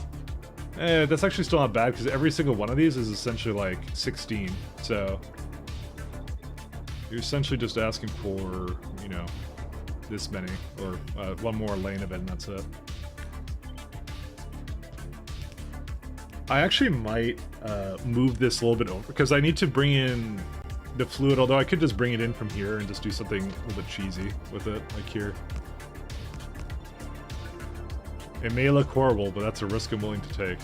That's actually still not bad, because every single one of these is essentially like 16, so... You're essentially just asking for, you know, this many, or one more lane of it, and that's it. I actually might move this a little bit over, because I need to bring in the fluid, although I could just bring it in from here and just do something a little bit cheesy with it, like here. It may look horrible, but that's a risk I'm willing to take.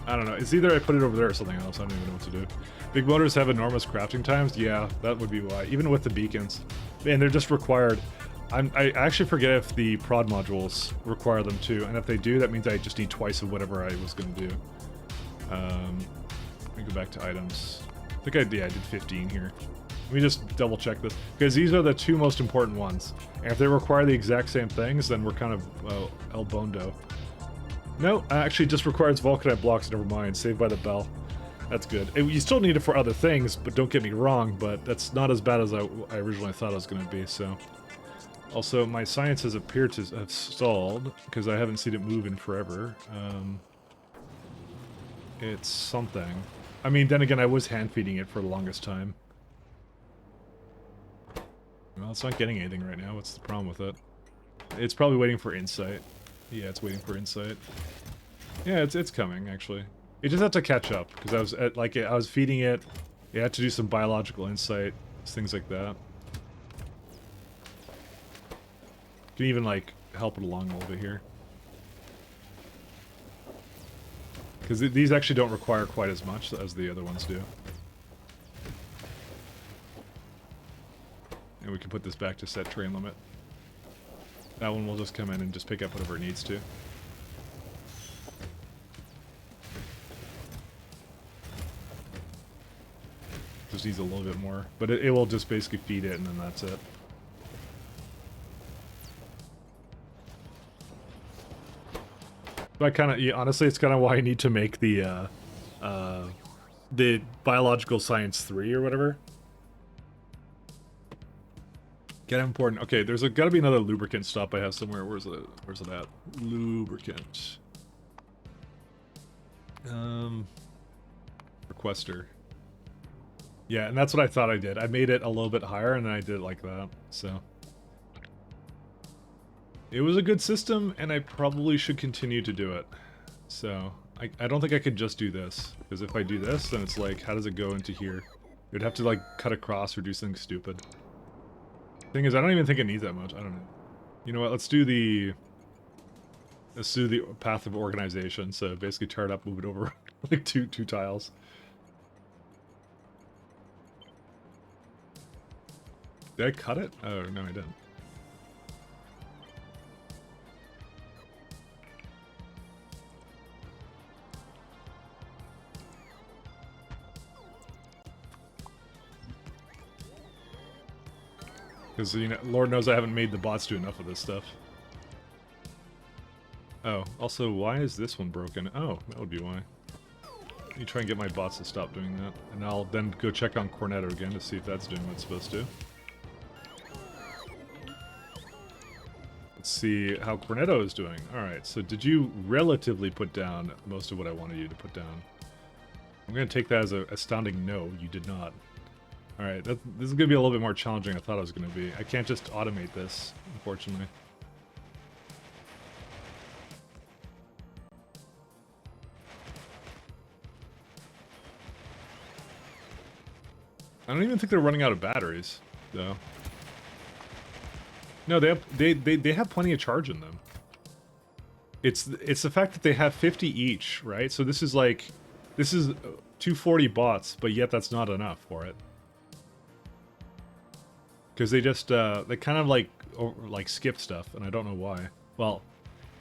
I don't know, it's either I put it over there or something else, I don't even know what to do. Big motors have enormous crafting times? Yeah, that would be why. Even with the beacons. Man, they're just required. I actually forget if the prod modules require them too, and if they do, that means I just need twice of whatever I was going to do. Let me go back to items. I think I did 15 here. Let me just double check this, because these are the 2 most important ones. And if they require the exact same things, then we're kind of, El Bondo. No, actually just requires Vulcanite blocks, never mind. Saved by the bell. That's good. You still need it for other things, but don't get me wrong, but that's not as bad as I originally thought it was going to be, so... Also, my sciences appear to have stalled, because I haven't seen it move in forever. It's something. I mean, then again, I was hand feeding it for the longest time. Well, it's not getting anything right now. What's the problem with it? It's probably waiting for insight. Yeah, it's waiting for insight. Yeah, it's coming actually. It just had to catch up because I was I was feeding it. It had to do some biological insight, things like that. Can even like help it along a little bit here. Because these actually don't require quite as much as the other ones do. And we can put this back to set train limit. That one will just come in and just pick up whatever it needs to. Just needs a little bit more. But it will just basically feed it and then that's it. But I kind of, yeah, honestly, it's kind of why I need to make the biological science 3 or whatever. Get important. Okay, there's got to be another lubricant stop I have somewhere. Where's it at? Lubricant. Requester. Yeah, and that's what I thought I did. I made it a little bit higher and then I did it like that. So it was a good system and I probably should continue to do it. So I don't think I could just do this, because if I do this, then it's like, how does it go into here? It would have to like cut across or do something stupid. Thing is, I don't even think it needs that much. I don't know. You know what? Let's do the path of organization. So basically, tear it up, move it over like two tiles. Did I cut it? Oh no, I didn't. Because, you know, Lord knows I haven't made the bots do enough of this stuff. Oh, also, why is this one broken? Oh, that would be why. Let me try and get my bots to stop doing that. And I'll then go check on Cornetto again to see if that's doing what it's supposed to. Let's see how Cornetto is doing. Alright, so did you relatively put down most of what I wanted you to put down? I'm going to take that as an astounding no, you did not. Alright, this is going to be a little bit more challenging than I thought it was going to be. I can't just automate this, unfortunately. I don't even think they're running out of batteries, though. No, they have plenty of charge in them. It's the fact that they have 50 each, right? So this is 240 bots, but yet that's not enough for it. Because they just they kind of like skip stuff, and I don't know why. Well,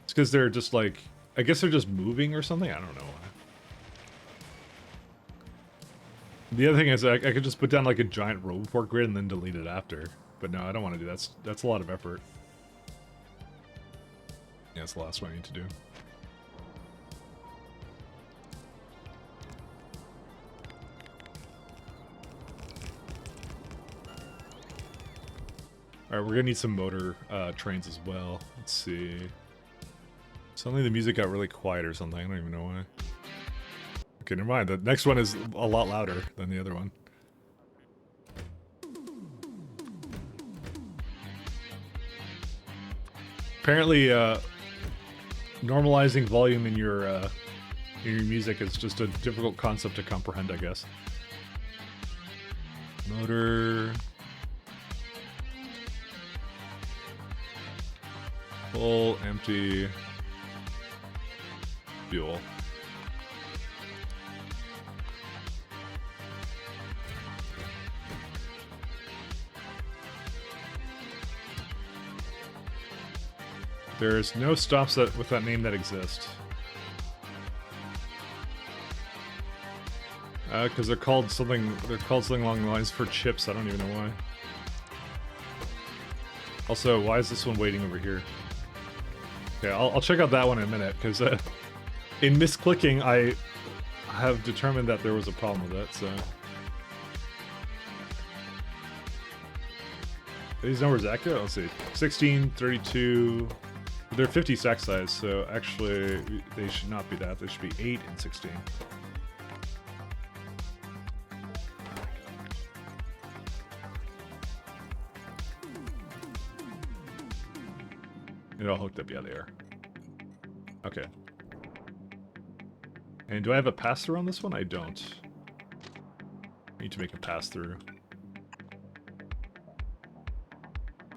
it's because they're just like, I guess they're just moving or something. I don't know why. The other thing is I could just put down like a giant Roboport grid and then delete it after. But no, I don't want to do that. That's a lot of effort. Yeah, that's the last one I need to do. Alright, we're gonna need some motor trains as well. Let's see. Suddenly the music got really quiet or something. I don't even know why. Okay, never mind. The next one is a lot louder than the other one. Apparently, normalizing volume in your music is just a difficult concept to comprehend, I guess. Motor. Full, empty, fuel. There's no stops with that name that exist. Because they're called something along the lines for chips. I don't even know why. Also, why is this one waiting over here? Okay, I'll check out that one in a minute, because in misclicking, I have determined that there was a problem with it, so... Are these numbers accurate? Let's see. 16, 32... They're 50 stack size, so actually, they should not be that. They should be 8 and 16. They're all hooked up. Yeah, they are. Okay. And do I have a pass-through on this one? I don't. I need to make a pass-through.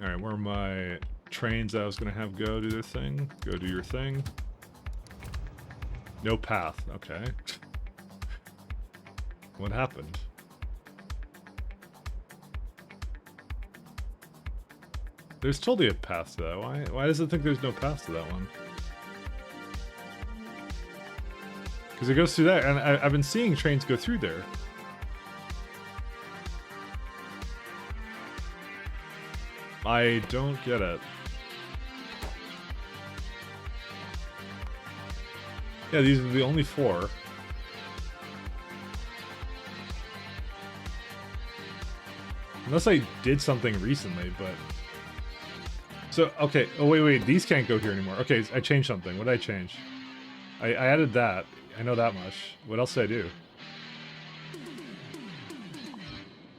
Alright, where are my trains I was going to have go do their thing? Go do your thing. No path. Okay. What happened? There's totally a path to that. Why does it think there's no path to that one? Because it goes through that, and I've been seeing trains go through there. I don't get it. Yeah, these are the only 4. Unless I did something recently, but... So, okay. Oh, wait. These can't go here anymore. Okay, I changed something. What did I change? I added that. I know that much. What else did I do?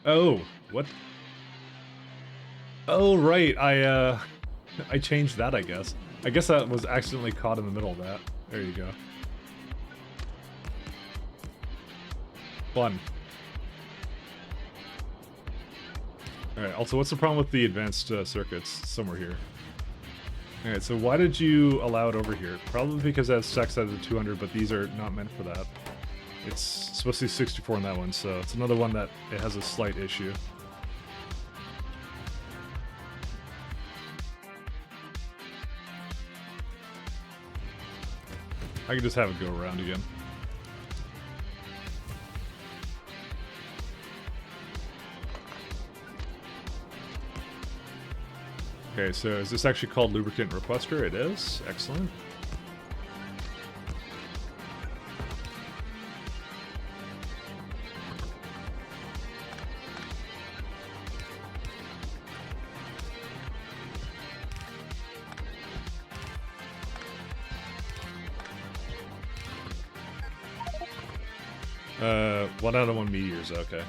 Oh, what? Oh, right. I changed that, I guess. I guess that was accidentally caught in the middle of that. There you go. Fun. Alright, also, what's the problem with the advanced circuits? Somewhere here. Alright, so why did you allow it over here? Probably because it has stacks out of 200, but these are not meant for that. It's supposed to be 64 on that one, so it's another one that it has a slight issue. I could just have it go around again. Okay, so is this actually called lubricant requester? It is. Excellent. One out of 1 meteors. Okay.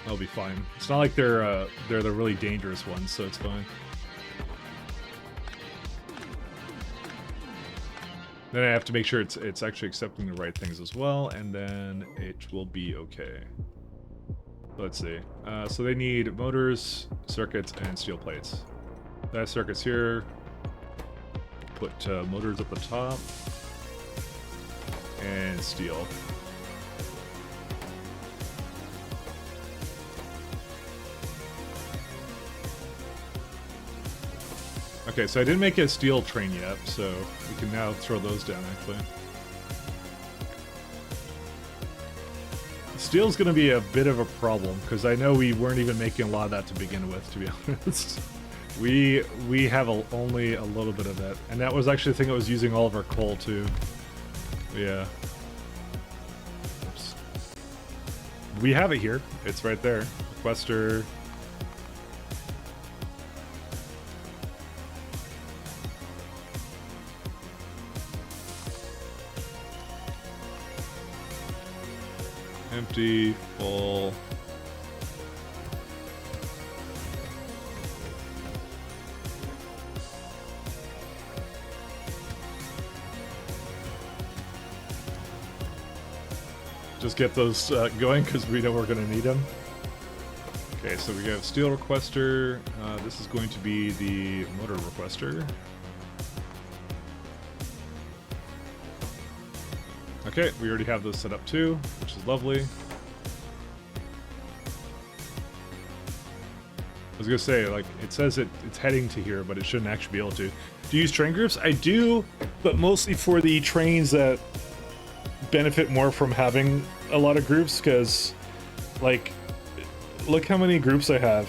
That'll be fine. It's not like they're the really dangerous ones, so it's fine. Then I have to make sure it's actually accepting the right things as well, and then it will be okay. Let's see. So they need motors, circuits, and steel plates. They have circuits here. Put motors at the top. And steel. Okay, so I didn't make a steel train yet, so we can now throw those down, actually. Steel's going to be a bit of a problem, because I know we weren't even making a lot of that to begin with, to be honest. We have only a little bit of it, and that was actually the thing that was using all of our coal, too. Yeah. Oops. We have it here. It's right there. Requester... Empty, full. Just get those going because we know we're going to need them. Okay, so we have steel requester. This is going to be the motor requester. Okay, we already have those set up too, which is lovely. I was gonna say, like, it says it's heading to here, but it shouldn't actually be able to. Do you use train groups? I do, but mostly for the trains that benefit more from having a lot of groups, because, like, look how many groups I have.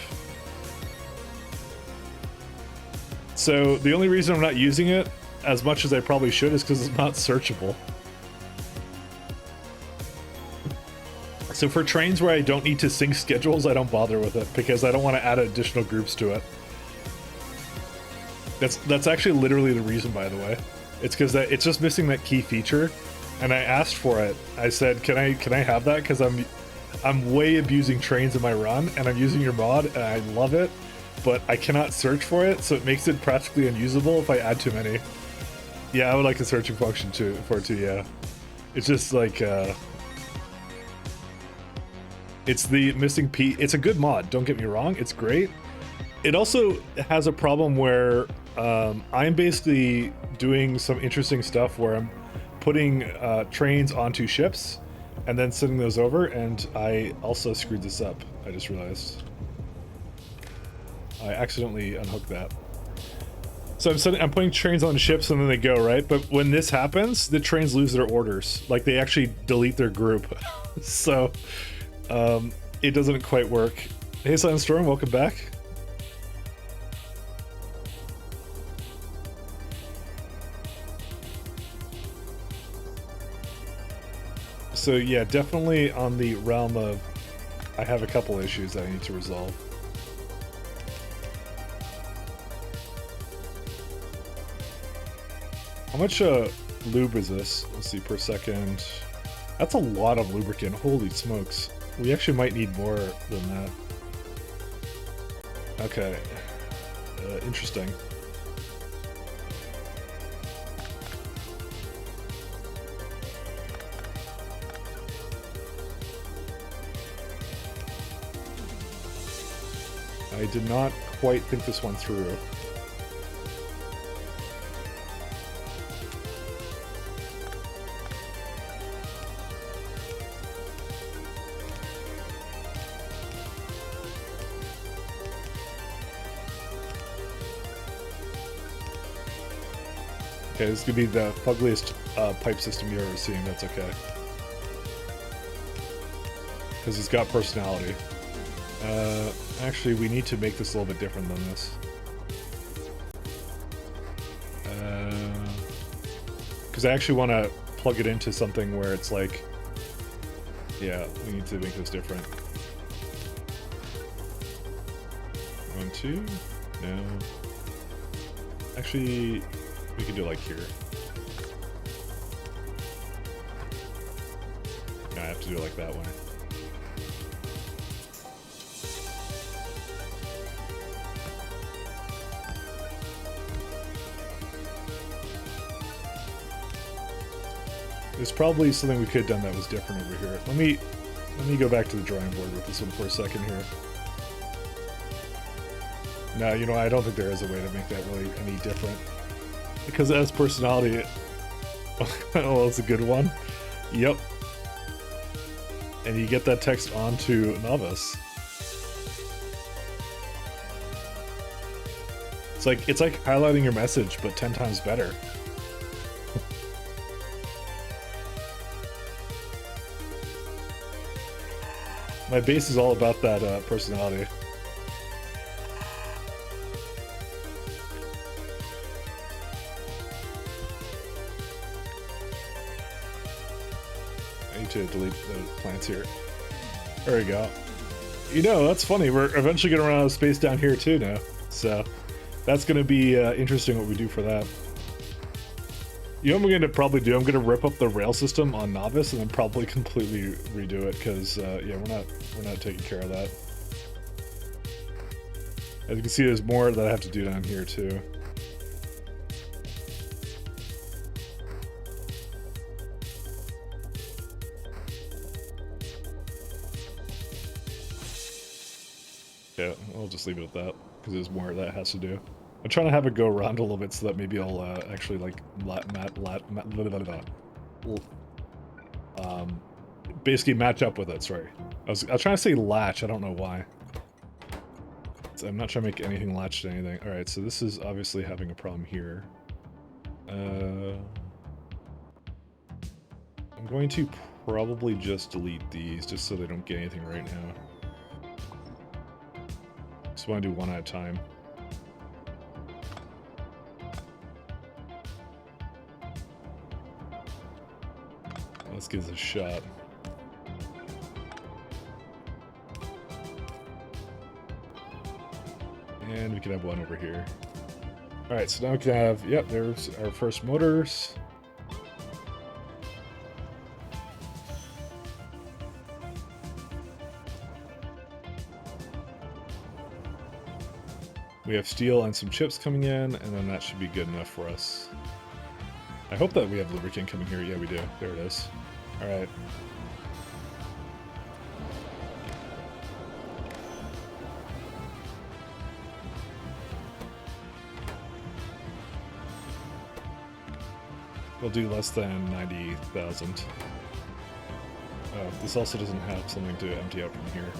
So the only reason I'm not using it as much as I probably should is because it's not searchable. So for trains where I don't need to sync schedules, I don't bother with it because I don't want to add additional groups to it. That's actually literally the reason, by the way. It's because it's just missing that key feature, and I asked for it. I said, "Can I have that? Because I'm way abusing trains in my run, and I'm using your mod, and I love it. but I cannot search for it, so it makes it practically unusable if I add too many. Yeah, I would like a searching function for it too, yeah. It's just like, it's the missing piece. It's a good mod, don't get me wrong, it's great. It also has a problem where I'm basically doing some interesting stuff where I'm putting trains onto ships and then sending those over, and I also screwed this up, I just realized. I accidentally unhooked that. So I'm putting trains on ships and then they go, right? But when this happens, the trains lose their orders. Like, they actually delete their group. So it doesn't quite work. Hey, Sunstorm, welcome back. So yeah, definitely on the realm of I have a couple issues that I need to resolve. How much lube is this? Let's see, per second. That's a lot of lubricant. Holy smokes. We actually might need more than that. Okay. Interesting. I did not quite think this one through. Okay, this could be the fuggliest pipe system you've ever seen. That's okay. Because it's got personality. Actually, we need to make this a little bit different than this. Because I actually want to plug it into something where it's like... Yeah, we need to make this different. 1, 2? No. Actually, we can do it like here. I have to do it like that way. There's probably something we could have done that was different over here. Let me go back to the drawing board with this one for a second here. No, you know, I don't think there is a way to make that really any different. Because it has personality. Oh, it's a good one. Yep. And you get that text onto Novice. It's like highlighting your message, but 10 times better. My base is all about that personality. I need to delete the plants here. There we go. You know, that's funny. We're eventually going to run out of space down here too now. So that's going to be interesting what we do for that. You know what I'm going to probably do? I'm going to rip up the rail system on Novice and then probably completely redo it because, yeah, we're not taking care of that. As you can see, there's more that I have to do down here too. Yeah, I'll just leave it at that because there's more that has to do. I'm trying to have it go around a little bit so that maybe I'll actually like basically match up with it. Sorry, I was trying to say latch. I don't know why. So I'm not trying to make anything latch to anything. All right, so this is obviously having a problem here. I'm going to probably just delete these just so they don't get anything right now. Just want to do one at a time. Let's give this a shot. And we can have one over here. Alright, so now we can have, yep, there's our first motors. We have steel and some chips coming in, and then that should be good enough for us. I hope that we have lubricant coming here. Yeah, we do. There it is. All right. We'll do less than 90,000. Oh, this also doesn't have something to empty out from here.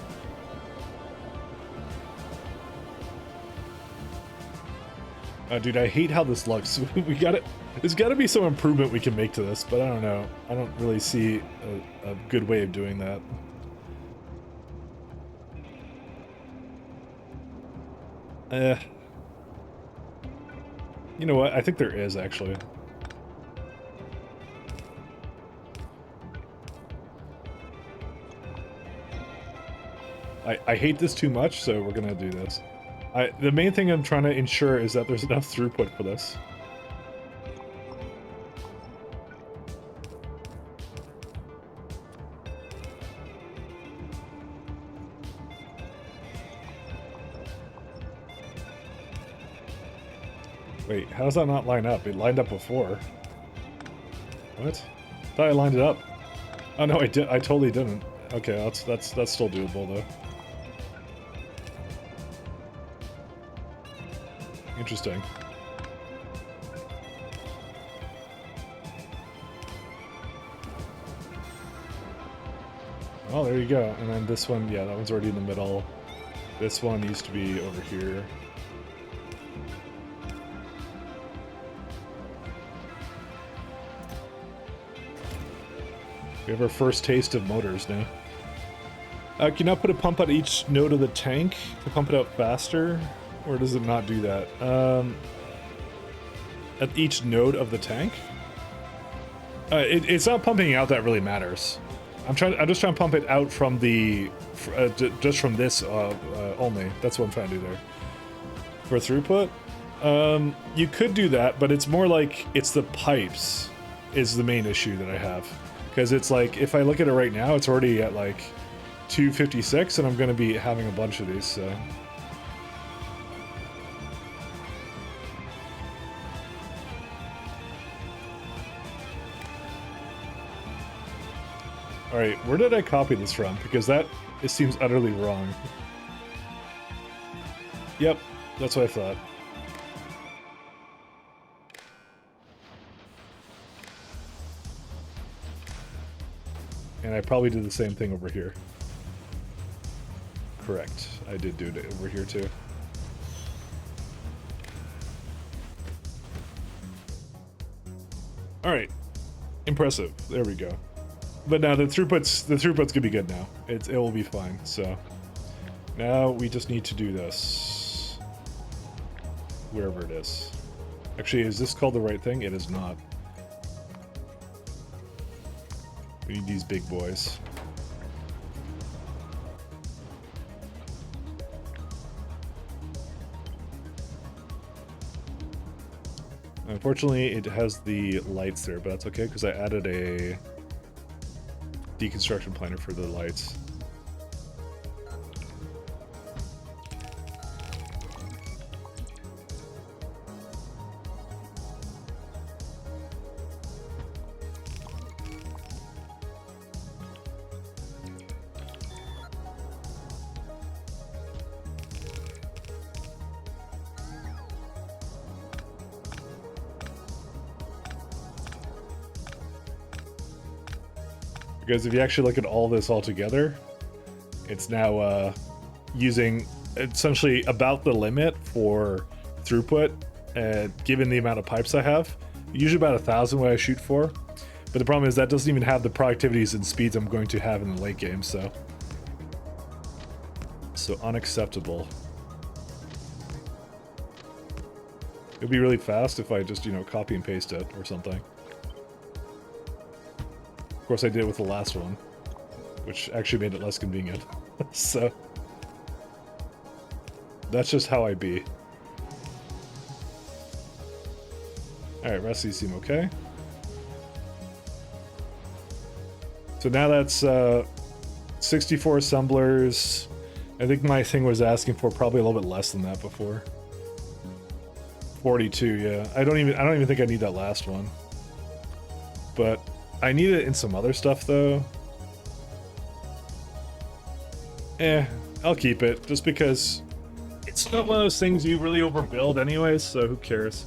Dude, I hate how this looks. We got it. There's got to be some improvement we can make to this, but I don't know. I don't really see a good way of doing that. You know what? I think there is, actually. I hate this too much, so we're gonna do this. The main thing I'm trying to ensure is that there's enough throughput for this. Wait, how does that not line up? It lined up before. What? I thought I lined it up. Oh no, I did. I totally didn't. Okay, that's still doable though. Interesting. Oh, there you go. And then this one, yeah, that one's already in the middle. This one needs to be over here. We have our first taste of motors now. Can you not put a pump at each node of the tank to pump it out faster? Or does it not do that? At each node of the tank? It's not pumping out that really matters. I'm just trying to pump it out from the, just from this only. That's what I'm trying to do there. For throughput, you could do that, but it's more like it's the pipes is the main issue that I have, because it's like if I look at it right now, it's already at like 256, and I'm going to be having a bunch of these. So. Alright, where did I copy this from? Because it seems utterly wrong. Yep, that's what I thought. And I probably did the same thing over here. Correct. I did do it over here too. Alright. Impressive. There we go. But now the throughput's gonna be good now. It will be fine. So now we just need to do this wherever it is. Actually, is this called the right thing? It is not. We need these big boys. Unfortunately, it has the lights there, but that's okay because I added a deconstruction planner for the lights. Because if you actually look at all this all together, it's now using essentially about the limit for throughput, given the amount of pipes I have. Usually about 1,000 what I shoot for. But the problem is that doesn't even have the productivities and speeds I'm going to have in the late game, so unacceptable. It'd be really fast if I just, copy and paste it or something. Of course, I did it with the last one, which actually made it less convenient. So that's just how I be. Alright, rest of these seem okay. So now that's 64 assemblers. I think my thing was asking for probably a little bit less than that before. 42, yeah. I don't even think I need that last one. But I need it in some other stuff though. I'll keep it just because it's not one of those things you really overbuild anyways, so who cares?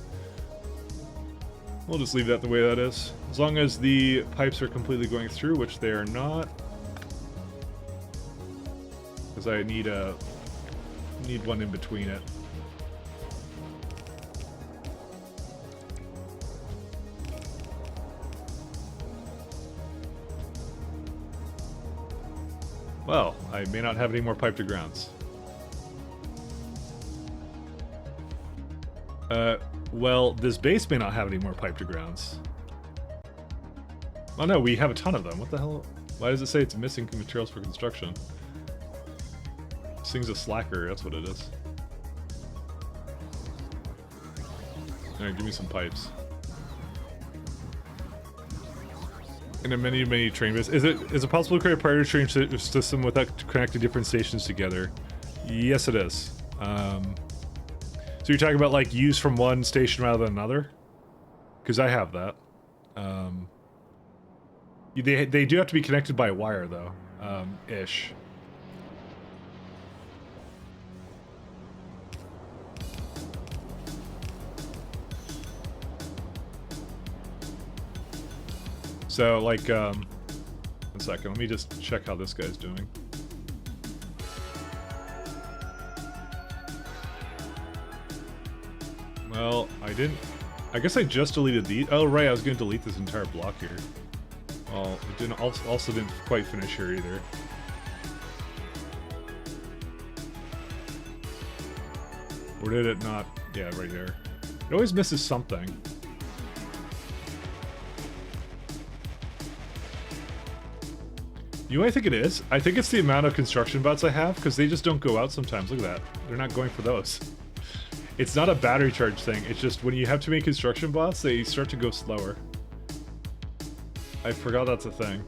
We'll just leave that the way that is. As long as the pipes are completely going through, which they are not. Because I need one in between it. Well, I may not have any more pipe to grounds. Well, this base may not have any more pipe to grounds. Oh no, we have a ton of them. What the hell? Why does it say it's missing materials for construction? This thing's a slacker, that's what it is. Alright, give me some pipes. And a many train base. Is it possible to create a priority train system without connecting different stations together? Yes, it is. So you're talking about like use from one station rather than another? Because I have that. They do have to be connected by wire though, ish. So like, 1 second, let me just check how this guy's doing. Well, I guess I just deleted these. Oh right, I was going to delete this entire block here. Well, it also didn't quite finish here either. Or did it not? Yeah, right there. It always misses something. You know what I think it is? I think it's the amount of construction bots I have, because they just don't go out sometimes. Look at that. They're not going for those. It's not a battery charge thing. It's just when you have too many construction bots, they start to go slower. I forgot that's a thing.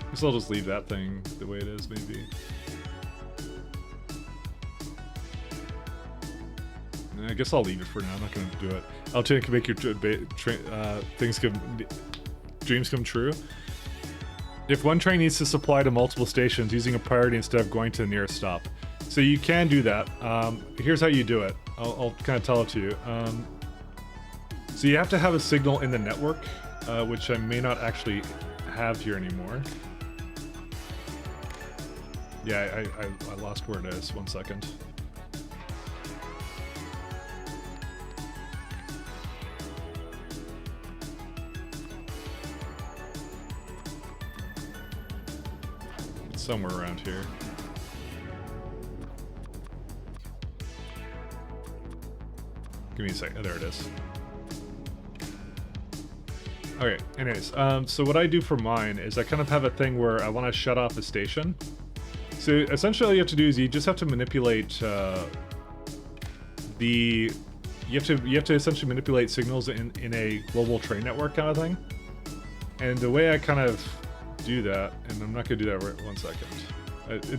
Guess I'll just leave that thing the way it is, maybe. I guess I'll leave it for now. I'm not going to do it. Alternate can make your dreams come true. If one train needs to supply to multiple stations, using a priority instead of going to the nearest stop. So you can do that. Here's how you do it. I'll kind of tell it to you. So you have to have a signal in the network, which I may not actually have here anymore. Yeah, I lost where it is. 1 second. It's somewhere around here. Give me a second. Oh, there it is. Okay, anyways, so what I do for mine is I kind of have a thing where I want to shut off a station. So essentially all you have to do is you just have to manipulate you have to essentially manipulate signals in a global train network kind of thing. And the way I kind of do that, and I'm not going to do that right 1 second.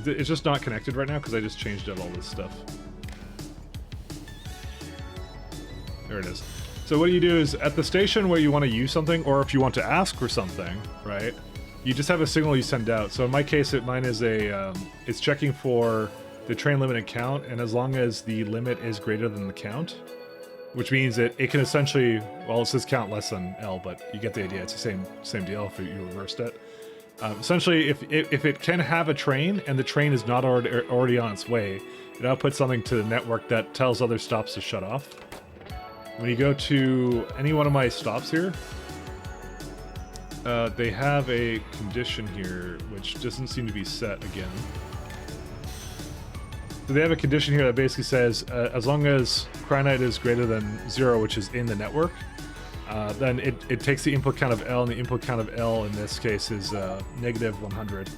It's just not connected right now because I just changed out all this stuff. There it is. So what you do is, at the station where you want to use something, or if you want to ask for something, right, you just have a signal you send out. So in my case, mine is it's checking for the train limit and count, and as long as the limit is greater than the count, which means that it can essentially, well, it says count less than L, but you get the idea. It's the same deal if you reversed it. Essentially, if it can have a train, and the train is not already on its way, it outputs something to the network that tells other stops to shut off. When you go to any one of my stops here, they have a condition here which doesn't seem to be set again. So they have a condition here that basically says as long as cryonite is greater than 0, which is in the network, then it takes the input count of L, and the input count of L in this case is negative 100.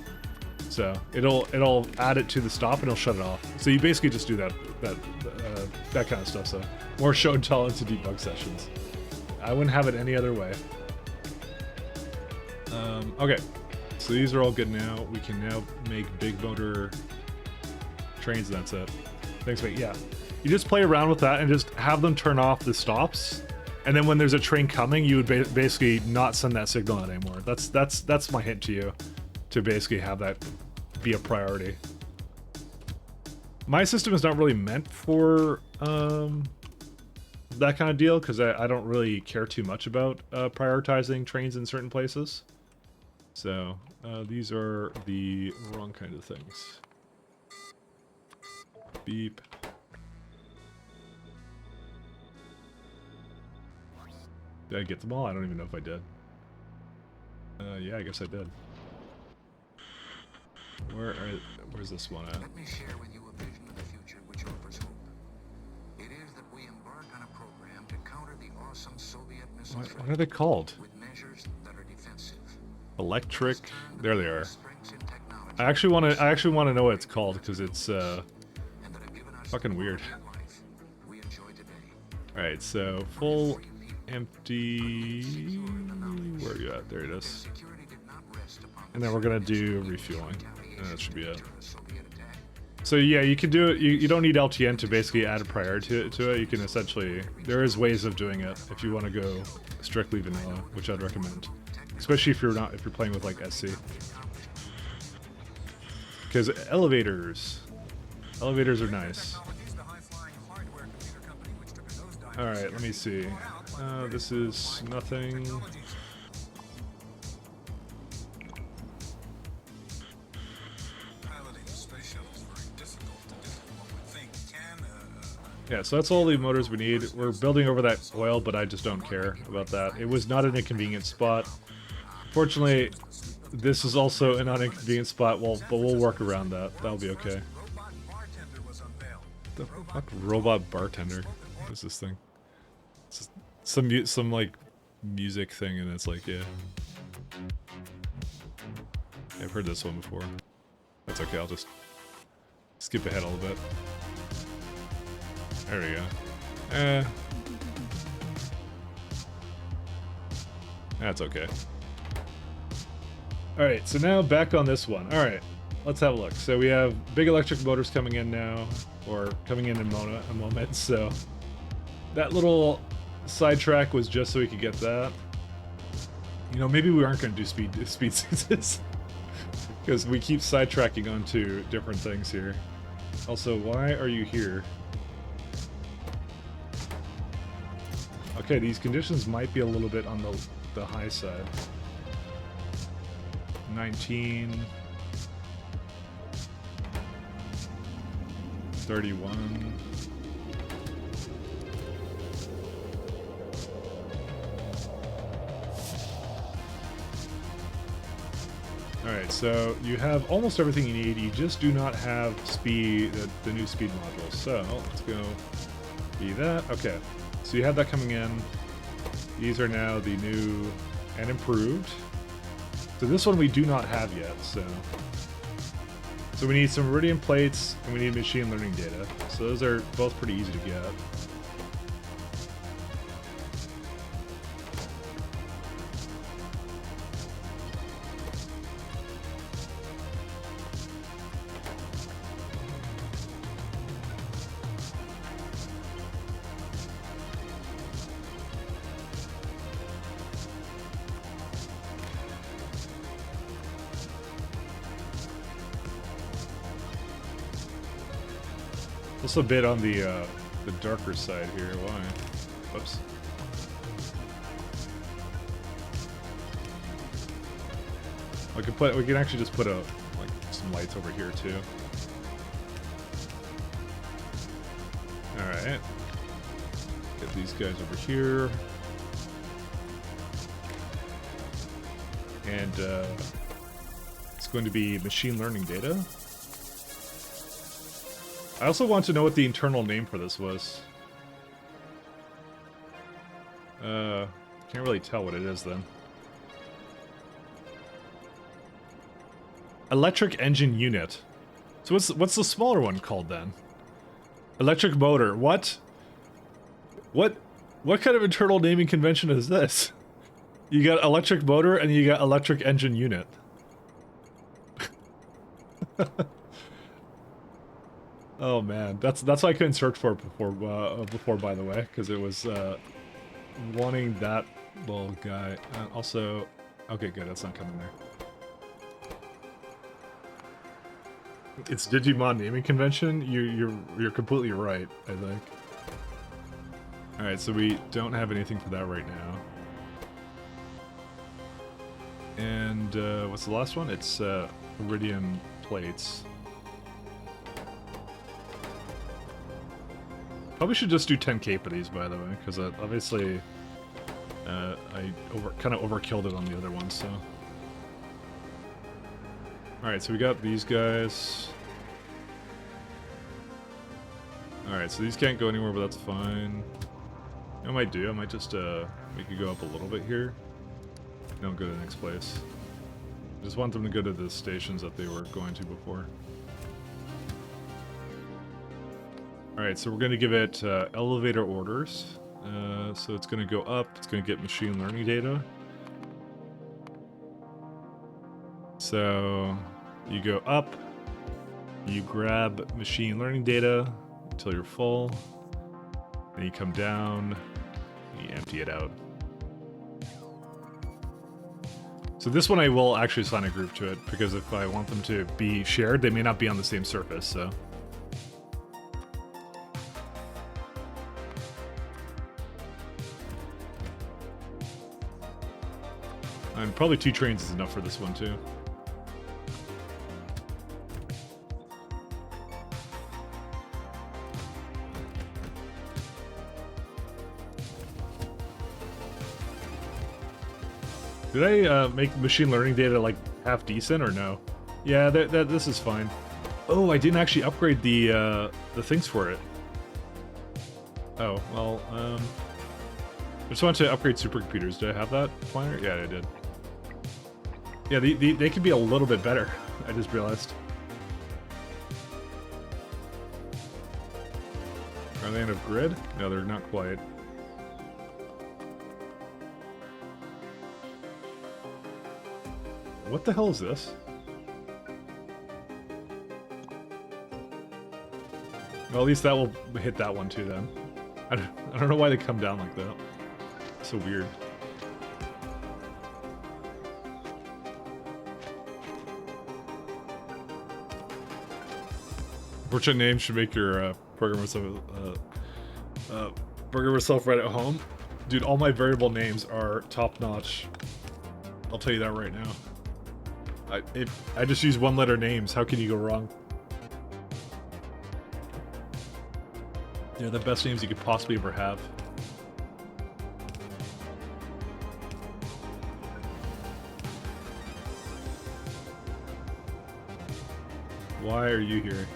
So it'll add it to the stop and it'll shut it off. So you basically just do that kind of stuff. So more show and tell into debug sessions. I wouldn't have it any other way. Okay, so these are all good now. We can now make big motor trains, and that's it. Thanks, mate. Yeah. You just play around with that and just have them turn off the stops, and then when there's a train coming, you would basically not send that signal out anymore. That's my hint to you, to basically have that be a priority. My system is not really meant for that kind of deal, because I don't really care too much about prioritizing trains in certain places. So these are the wrong kind of things. Beep. Did I get them all? I don't even know if I did. Yeah, I guess I did. Where's this one at? Let me share with you a vision of the future which offers hope. It is that we embark on a program to counter the awesome Soviet missile threat What are they called? with measures that are defensive. Electric. There they are. Strengths in technology I actually want to know what it's called, because it's and that have given us fucking the weird. quality of life we enjoy today. All right, so full empty. Where are you at? There it is. Security did not rest upon And then we're gonna do refueling. And that should be it. a Soviet attack. So yeah, you can do it. You don't need LTN to basically add a priority to it. You can essentially, there is ways of doing it if you want to go strictly vanilla, which I'd recommend, especially if you're playing with like SC. Because elevators are nice. All right, let me see. This is nothing. Yeah, so that's all the motors we need. We're building over that oil, but I just don't care about that. It was not an inconvenient spot. Fortunately, this is also an inconvenient spot, but we'll work around that. That'll be okay. The fuck, robot bartender? What is this thing? It's just some like music thing, and it's like, yeah. I've heard this one before. That's okay. I'll just skip ahead a little bit. There we go. That's okay. Alright, so now back on this one. Alright, let's have a look. So we have big electric motors coming in now, or coming in a moment, so that little sidetrack was just so we could get that. You know, maybe we aren't going to do speed senses, because we keep sidetracking onto different things here. Also, why are you here? Okay, these conditions might be a little bit on the high side. 19, 31. Alright, so you have almost everything you need. You just do not have speed, the new speed module. So let's go be that. Okay, so you have that coming in. These are now the new and improved. So this one we do not have yet, so we need some Iridium plates and we need machine learning data. So those are both pretty easy to get. Also a bit on the darker side here. Why? Whoops. We can actually just put some lights over here too. All right. Get these guys over here. And it's going to be machine learning data. I also want to know what the internal name for this was. Can't really tell what it is then. Electric engine unit. So what's the smaller one called then? Electric motor. What kind of internal naming convention is this? You got electric motor and you got electric engine unit. Oh man, that's why I couldn't search for it before, by the way, because it was wanting that little guy. Also, okay, good, that's not coming there. It's Digimon naming convention. You're completely right, I think. All right, so we don't have anything for that right now. And what's the last one? It's iridium plates. Probably should just do 10k for these, by the way, because obviously I kind of overkilled it on the other one. So, all right, so we got these guys. All right, so these can't go anywhere, but that's fine. I might do. I might just make it go up a little bit here. Don't go to the next place. Just want them to go to the stations that they were going to before. Alright, so we're going to give it elevator orders. So it's going to go up, it's going to get machine learning data. So you go up, you grab machine learning data until you're full, then you come down, you empty it out. So this one I will actually assign a group to it, because if I want them to be shared, they may not be on the same surface, so... And probably 2 trains is enough for this one, too. Did I make machine learning data, like, half decent, or no? Yeah, this is fine. Oh, I didn't actually upgrade the things for it. Oh, well, I just wanted to upgrade supercomputers. Did I have that planner? Yeah, I did. Yeah, they could be a little bit better. I just realized. Are they end of grid? No, they're not quite. What the hell is this? Well, at least that will hit that one too then. I don't know why they come down like that. So weird. Fortunate name should make your programmer self right at home. Dude, all my variable names are top notch. I'll tell you that right now. I just use 1-letter names. How can you go wrong? They're the best names you could possibly ever have. Why are you here?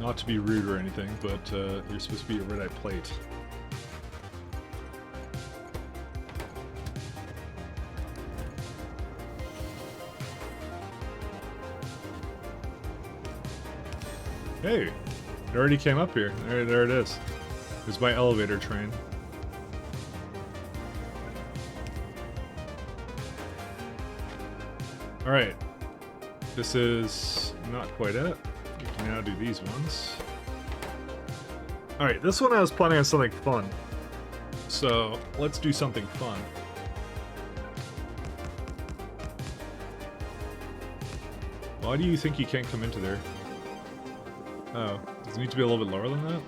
Not to be rude or anything, but you're supposed to be a red-eye plate. Hey, it already came up here. There it is. There's my elevator train. Alright. This is not quite it. We can now do these ones. Alright, this one I was planning on something fun. So, let's do something fun. Why do you think you can't come into there? Oh, does it need to be a little bit lower than that?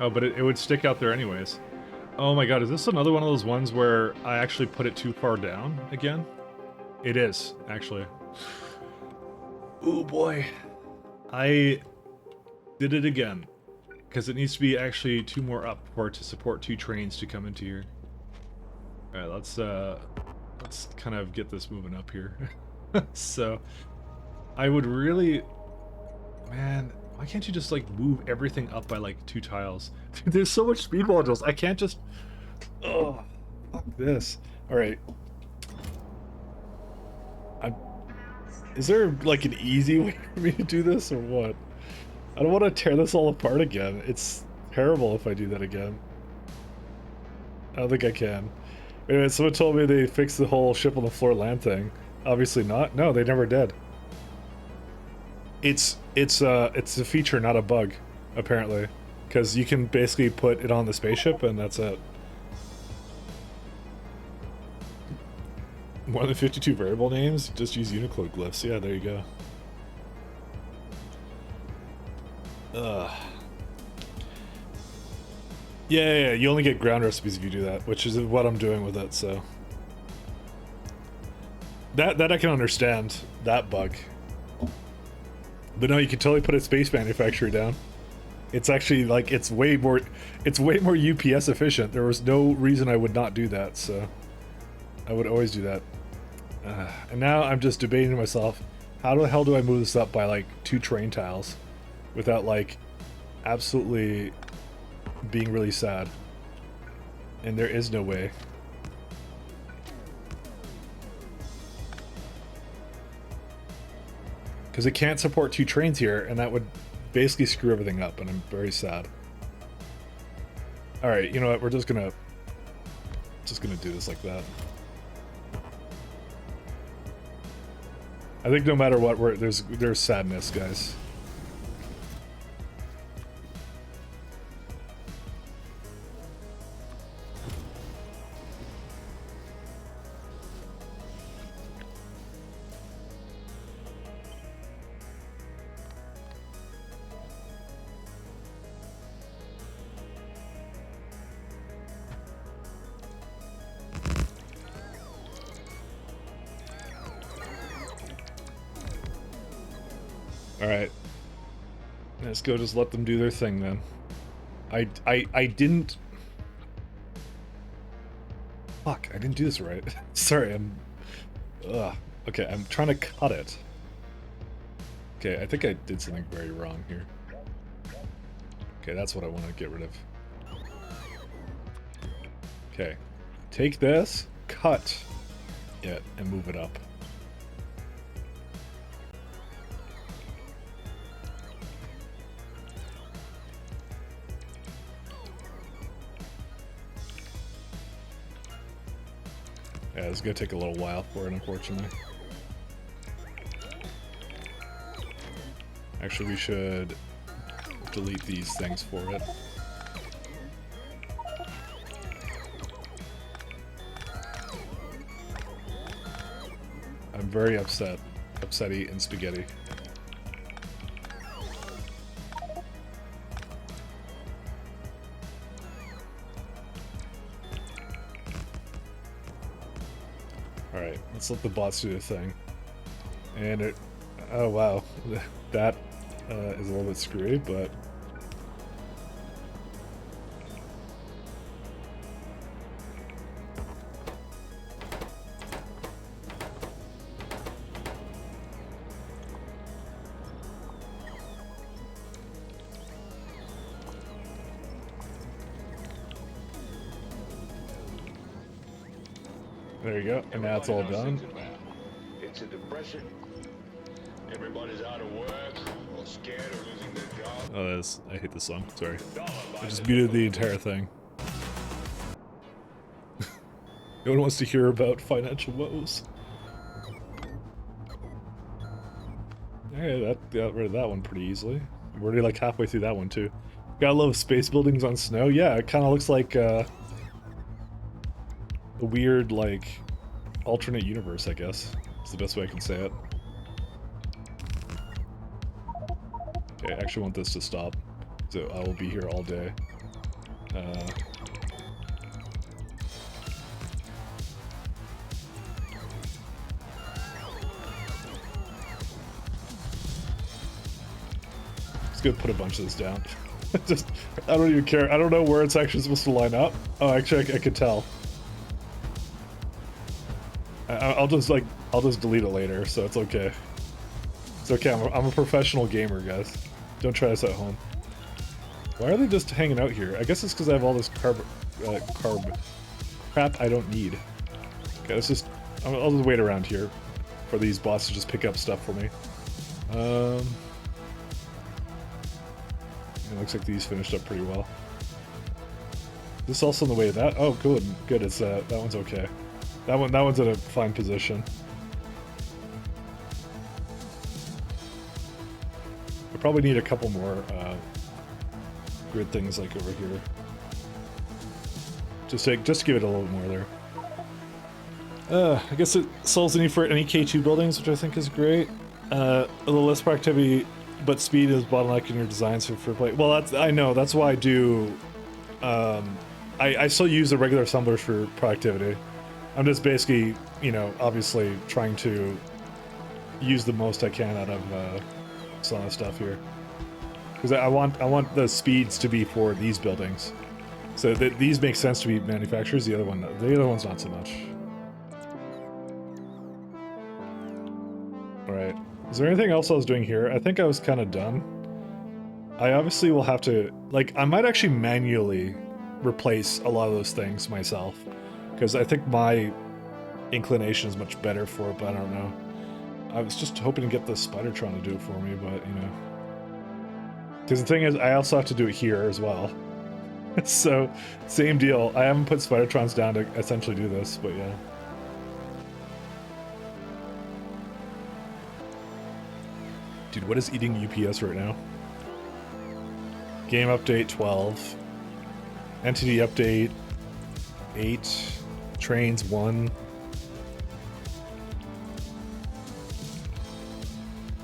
Oh, but it would stick out there anyways. Oh my god, is this another one of those ones where I actually put it too far down again? It is, actually. Oh boy. I did it again. Because it needs to be actually 2 more up for it to support 2 trains to come into here. Alright, let's kind of get this moving up here. So, I would really... Man, why can't you just, like, move everything up by, like, 2 tiles? Dude, there's so much speed modules, I can't just... Oh, fuck this. Alright. Is there, like, an easy way for me to do this, or what? I don't want to tear this all apart again. It's terrible if I do that again. I don't think I can. Anyway, someone told me they fixed the whole ship on the floor land thing. Obviously not. No, they never did. It's a feature, not a bug, apparently, because you can basically put it on the spaceship and that's it. More than 52 variable names? Just use Unicode glyphs. Yeah, there you go. Ugh. Yeah, you only get ground recipes if you do that, which is what I'm doing with it, so. That I can understand, that bug. But no, you can totally put a space manufacturer down. It's actually, like, it's way more UPS efficient. There was no reason I would not do that, so. I would always do that. And now I'm just debating to myself, how the hell do I move this up by, like, 2 train tiles? Without, like, absolutely being really sad. And there is no way. Because it can't support 2 trains here, and that would basically screw everything up, and I'm very sad. Alright, you know what, we're just gonna do this like that. I think no matter what, there's sadness, guys. Alright. Let's go just let them do their thing then. I didn't... Fuck, I didn't do this right. Sorry, Ugh. Okay, I'm trying to cut it. Okay, I think I did something very wrong here. Okay, that's what I want to get rid of. Okay. Take this, cut it, and move it up. Yeah, it's gonna take a little while for it, unfortunately. Actually, we should delete these things for it. I'm very upset. Upsetty and spaghetti. Alright, let's let the bots do their thing. And it... Oh wow. That is a little bit screwy, but... There you go, and now it's all done. It's a depression. Everybody's out of work or scared of losing their job. Oh, I hate this song. Sorry. I just muted the entire thing. No one wants to hear about financial woes. Okay, that got rid of that one pretty easily. We're already like halfway through that one too. Gotta love space buildings on snow. Yeah, it kind of looks like a weird, like, alternate universe, I guess. It's the best way I can say it. Okay, I actually want this to stop, so I will be here all day. Just gonna put a bunch of this down. Just, I don't even care. I don't know where it's actually supposed to line up. Oh, actually, I could tell. I'll just delete it later, so it's okay. It's okay, I'm a professional gamer, guys. Don't try this at home. Why are they just hanging out here? I guess it's because I have all this carb crap I don't need. Okay, let's just... I'll just wait around here for these bots to just pick up stuff for me. It looks like these finished up pretty well. This is also in the way of that. Oh, good, good. It's that one's okay. That one's in a fine position. I probably need a couple more grid things like over here. Just to give it a little more there. I guess it solves the need for any K2 buildings, which I think is great. A little less productivity, but speed is bottleneck in your designs for play. Well, I know. That's why I do. I still use the regular assemblers for productivity. I'm just basically, you know, obviously trying to use the most I can out of some of the stuff here, because I want the speeds to be for these buildings, so that these make sense to be manufacturers. The other one's not so much. All right. Is there anything else I was doing here? I think I was kind of done. I obviously will have to, like, I might actually manually replace a lot of those things myself, because I think my inclination is much better for it, but I don't know. I was just hoping to get the Spidertron to do it for me, but, you know. Because the thing is, I also have to do it here as well. So, same deal. I haven't put Spidertrons down to essentially do this, but yeah. Dude, what is eating UPS right now? Game update 12. Entity update 8. Trains 1.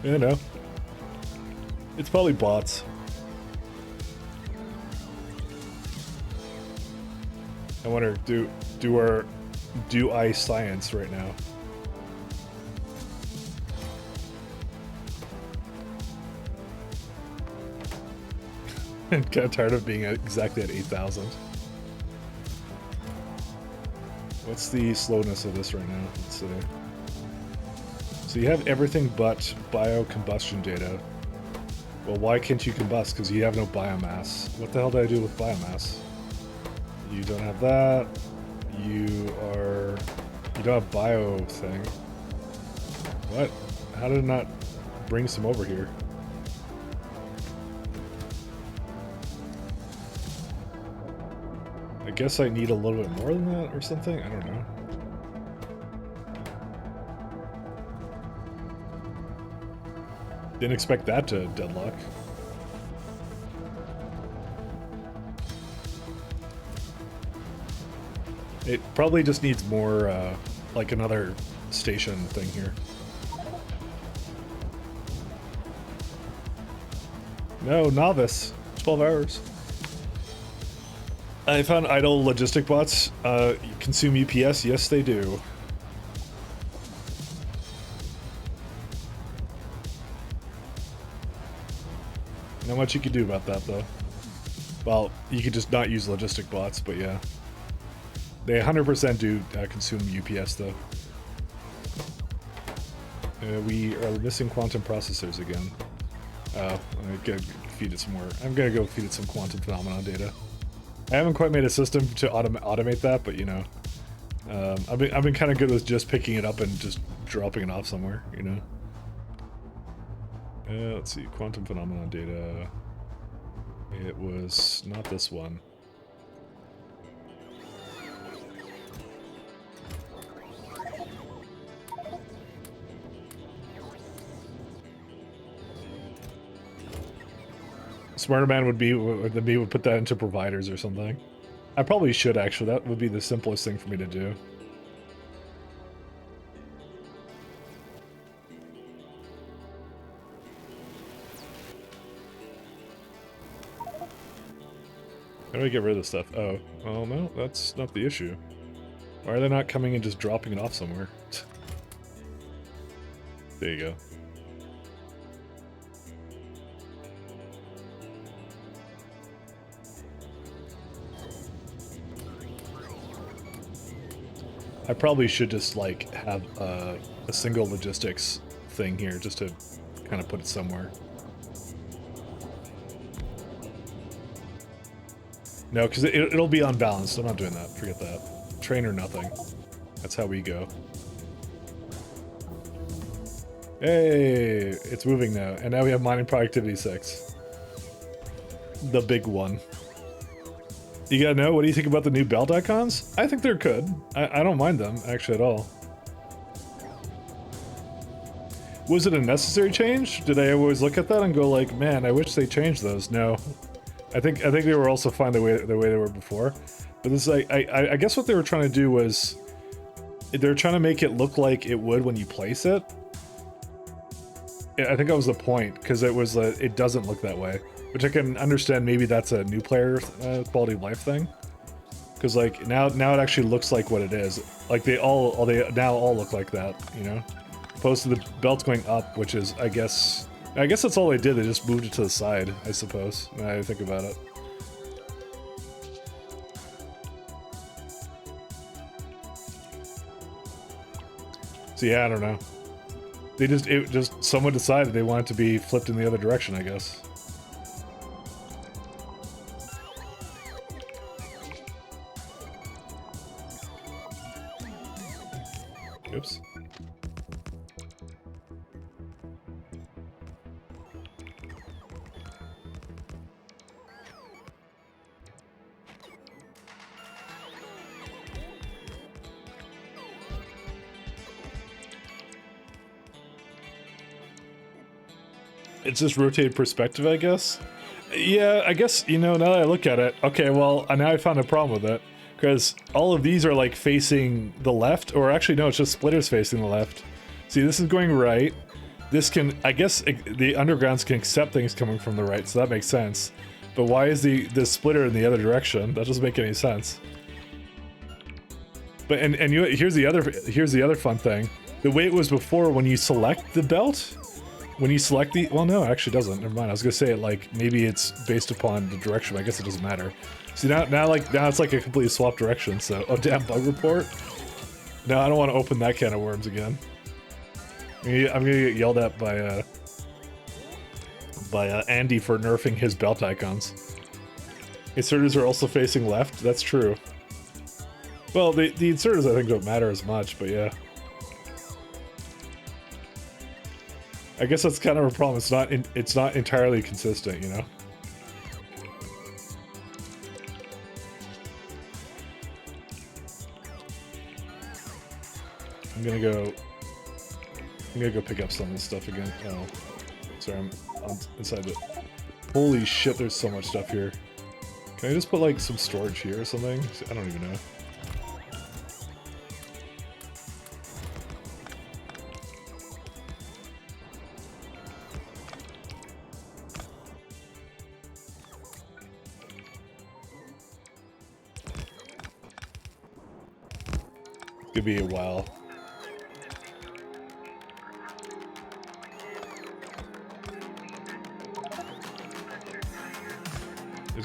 I don't know. It's probably bots. I wonder, do I science right now? I'm kind of tired of being exactly at 8,000. What's the slowness of this right now? Let's see. So you have everything but biocombustion data. Well, why can't you combust? Because you have no biomass. What the hell did I do with biomass? You don't have that. You don't have bio thing. What? How did it not bring some over here? I guess I need a little bit more than that or something? I don't know. Didn't expect that to deadlock. It probably just needs more, like another station thing here. No, novice. 12 hours. I found idle logistic bots consume UPS. Yes, they do. Not much you could do about that, though. Well, you could just not use logistic bots, but yeah. They 100% do consume UPS, though. We are missing quantum processors again. I'm gonna feed it some more. I'm gonna go feed it some quantum phenomenon data. I haven't quite made a system to automate that, but you know, I've been kind of good with just picking it up and just dropping it off somewhere, you know. Let's see, quantum phenomenon data. It was not this one. Smarter man would put that into providers or something. I probably should actually. That would be the simplest thing for me to do. How do I get rid of this stuff? Oh, well, no, that's not the issue. Why are they not coming and just dropping it off somewhere? There you go. I probably should just like have a single logistics thing here just to kind of put it somewhere. No, because it'll be unbalanced. I'm not doing that. Forget that. Train or nothing. That's how we go. Hey, it's moving now. And now we have mining productivity 6. The big one. You gotta know, what do you think about the new belt icons? I think they're good. I don't mind them, actually, at all. Was it a necessary change? Did I always look at that and go like, man, I wish they changed those? No. I think they were also fine the way they were before. But this is I guess what they were trying to do was they're trying to make it look like it would when you place it. I think that was the point, because it was it doesn't look that way, which I can understand. Maybe that's a new player quality of life thing, because like now it actually looks like what it is. Like they now all look like that, you know, opposed to the belts going up, which is I guess that's all they did. They just moved it to the side, I suppose. Now I think about it. So yeah, I don't know. Someone decided they wanted to be flipped in the other direction, I guess. Oops. It's just rotated perspective, I guess. Yeah, I guess, you know, now that I look at it, okay, well, now I found a problem with it, because all of these are like facing the left, or actually no, it's just splitters facing the left. See, this is going right. This can, I guess, the undergrounds can accept things coming from the right, so that makes sense. But why is the splitter in the other direction? That doesn't make any sense. But here's the other fun thing. The way it was before, when you select the belt. When you select the... Well, no, it actually doesn't. Never mind. I was going to say, like, maybe it's based upon the direction. I guess it doesn't matter. See, now it's like a completely swapped direction, so... Oh, damn, bug report? No, I don't want to open that can of worms again. I'm going to get yelled at by Andy for nerfing his belt icons. Inserters are also facing left. That's true. Well, the inserters, I think, don't matter as much, but yeah. I guess that's kind of a problem. It's not entirely consistent, you know. I'm gonna go pick up some of this stuff again. Oh, sorry, I'm inside the... Holy shit, there's so much stuff here. Can I just put like some storage here or something? I don't even know. Could be a while.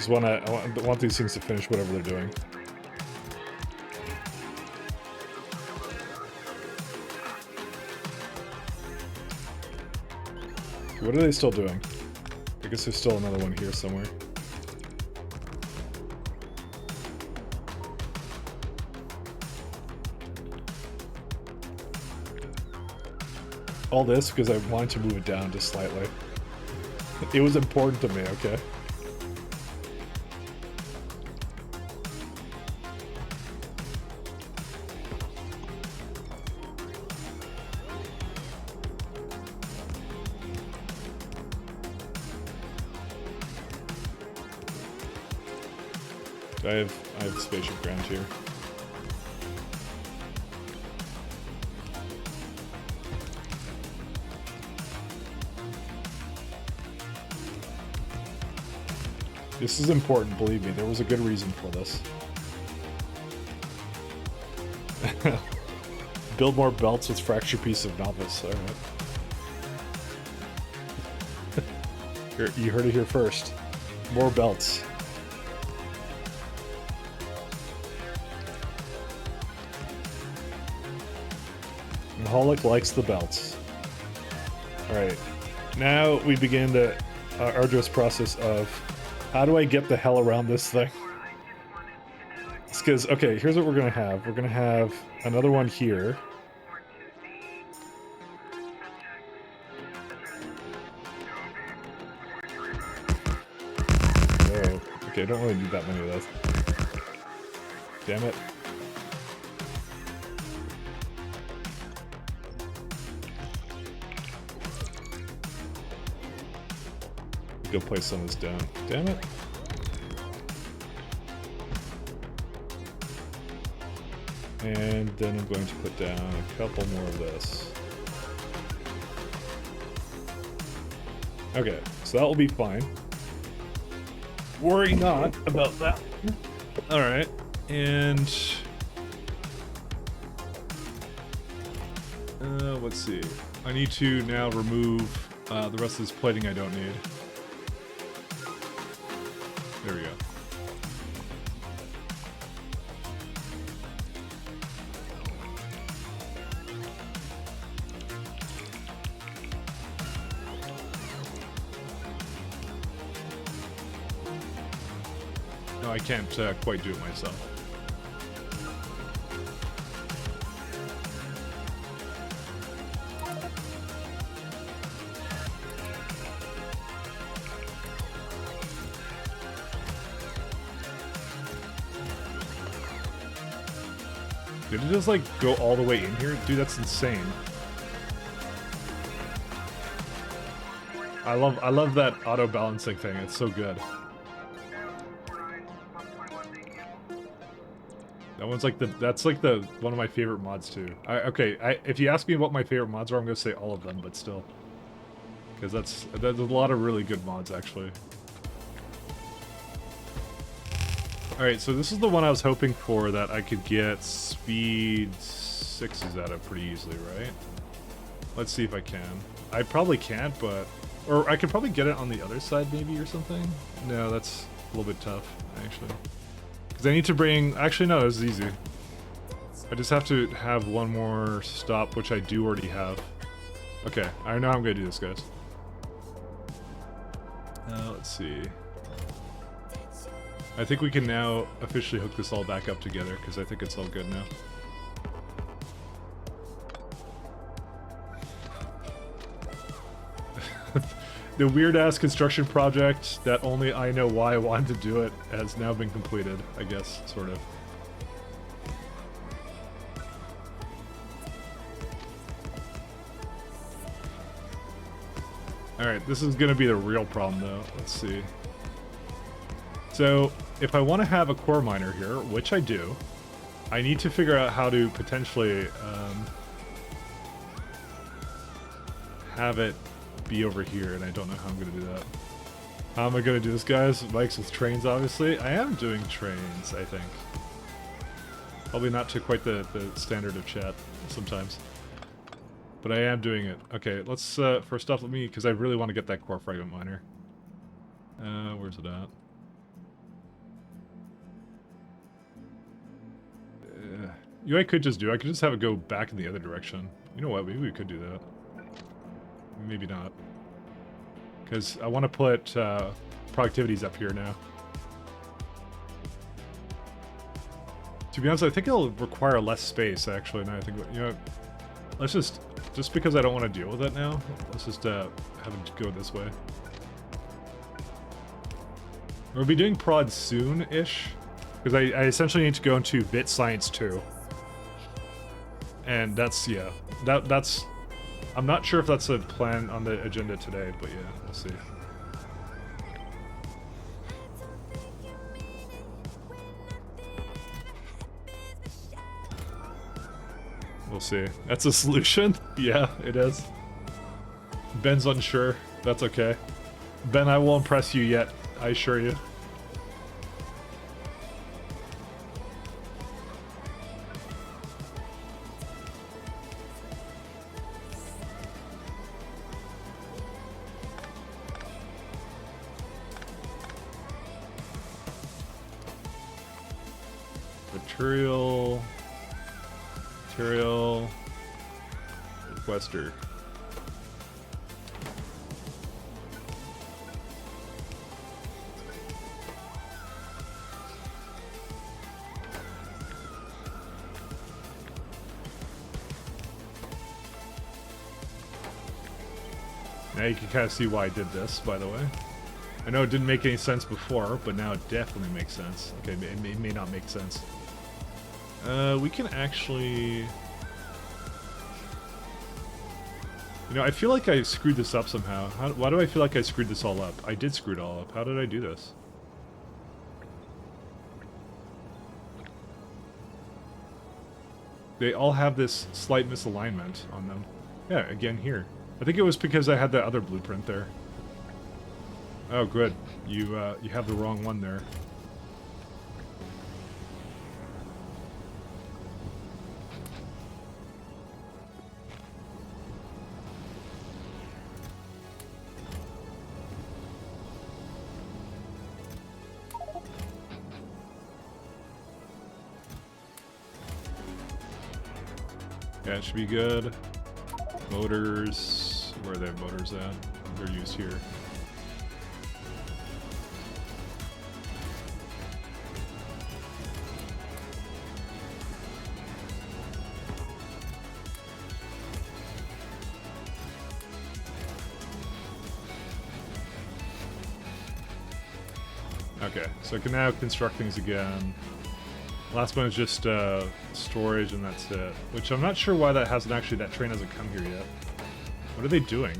I want these things to finish whatever they're doing. What are they still doing? I guess there's still another one here somewhere. All this because I wanted to move it down just slightly. It was important to me, okay? I have spaceship ground here. This is important, believe me. There was a good reason for this. Build more belts with fracture piece of novice. All right. You heard it here first. More belts. Mahalik likes the belts. Alright. Now we begin the arduous process of how do I get the hell around this thing? It's because, okay, here's what we're going to have. We're going to have another one here. Oh, Okay, I don't really need that many of those. Damn it. Go place some of this down. Damn it. And then I'm going to put down a couple more of this. Okay, so that will be fine. Worry not about that. Alright, and... let's see. I need to now remove the rest of this plating I don't need. There we go. No, I can't quite do it myself. Did it just like go all the way in here? Dude, that's insane. I love that auto balancing thing. It's so good. That one's like that's like one of my favorite mods too. If you ask me what my favorite mods are, I'm gonna say all of them, but still, because there's a lot of really good mods actually. All right, so this is the one I was hoping for that I could get speed 6s out of pretty easily, right? Let's see if I can. I probably can't, but or I could probably get it on the other side maybe or something. No, that's a little bit tough actually. I need to bring... Actually, no, this is easy. I just have to have one more stop, which I do already have. Okay, I know how I'm going to do this, guys. Let's see. I think we can now officially hook this all back up together, because I think it's all good now. The weird-ass construction project that only I know why I wanted to do it has now been completed, I guess, sort of. Alright, this is gonna be the real problem, though. Let's see. So, if I want to have a core miner here, which I do, I need to figure out how to potentially have it be over here, and I don't know how I'm going to do that. How am I going to do this, guys? Bikes with trains, obviously. I am doing trains, I think. Probably not to quite the standard of chat, sometimes. But I am doing it. Okay, let's, first off, let me, because I really want to get that core fragment miner. Where's it at? You know what I could just do? I could just have it go back in the other direction. You know what? Maybe we could do that. Maybe not. Because I want to put productivities up here now. To be honest, I think it'll require less space, actually, now I think, you know, let's just because I don't want to deal with it now, let's just have it go this way. We'll be doing prod soon-ish, because I essentially need to go into Bit Science 2. And that's, yeah, that's... I'm not sure if that's a plan on the agenda today, but yeah, we'll see. We'll see. That's a solution? Yeah, it is. Ben's unsure. That's okay. Ben, I won't impress you yet, I assure you. Material, requester. Now you can kind of see why I did this, by the way. I know it didn't make any sense before, but now it definitely makes sense. Okay, it may not make sense. We can actually... You know, I feel like I screwed this up somehow. Why do I feel like I screwed this all up? I did screw it all up. How did I do this? They all have this slight misalignment on them. Yeah, again here. I think it was because I had that other blueprint there. Oh, good. You have the wrong one there. Yeah, it should be good. Motors, where are their motors at? They're used here. Okay, so I can now construct things again. Last one is just storage, and that's it. Which I'm not sure why that train hasn't come here yet. What are they doing?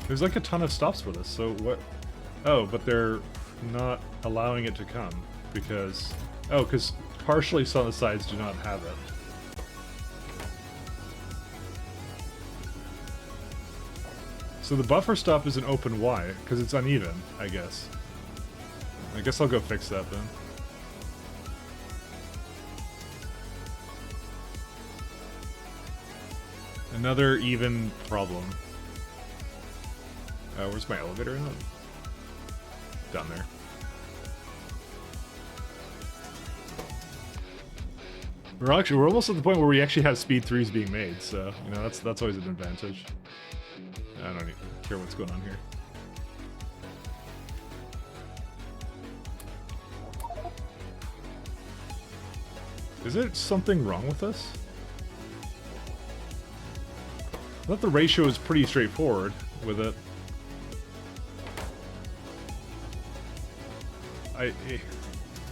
There's like a ton of stops for this, so what? Oh, but they're not allowing it to come because... Oh, because partially some of the sides do not have it. So the buffer stop isn't open, why? Because it's uneven, I guess. I guess I'll go fix that then. Another even problem. Where's my elevator in it? Down there. We're almost at the point where we actually have speed 3s being made, so you know that's always an advantage. I don't even care what's going on here. Is there something wrong with this? I thought the ratio is pretty straightforward with it.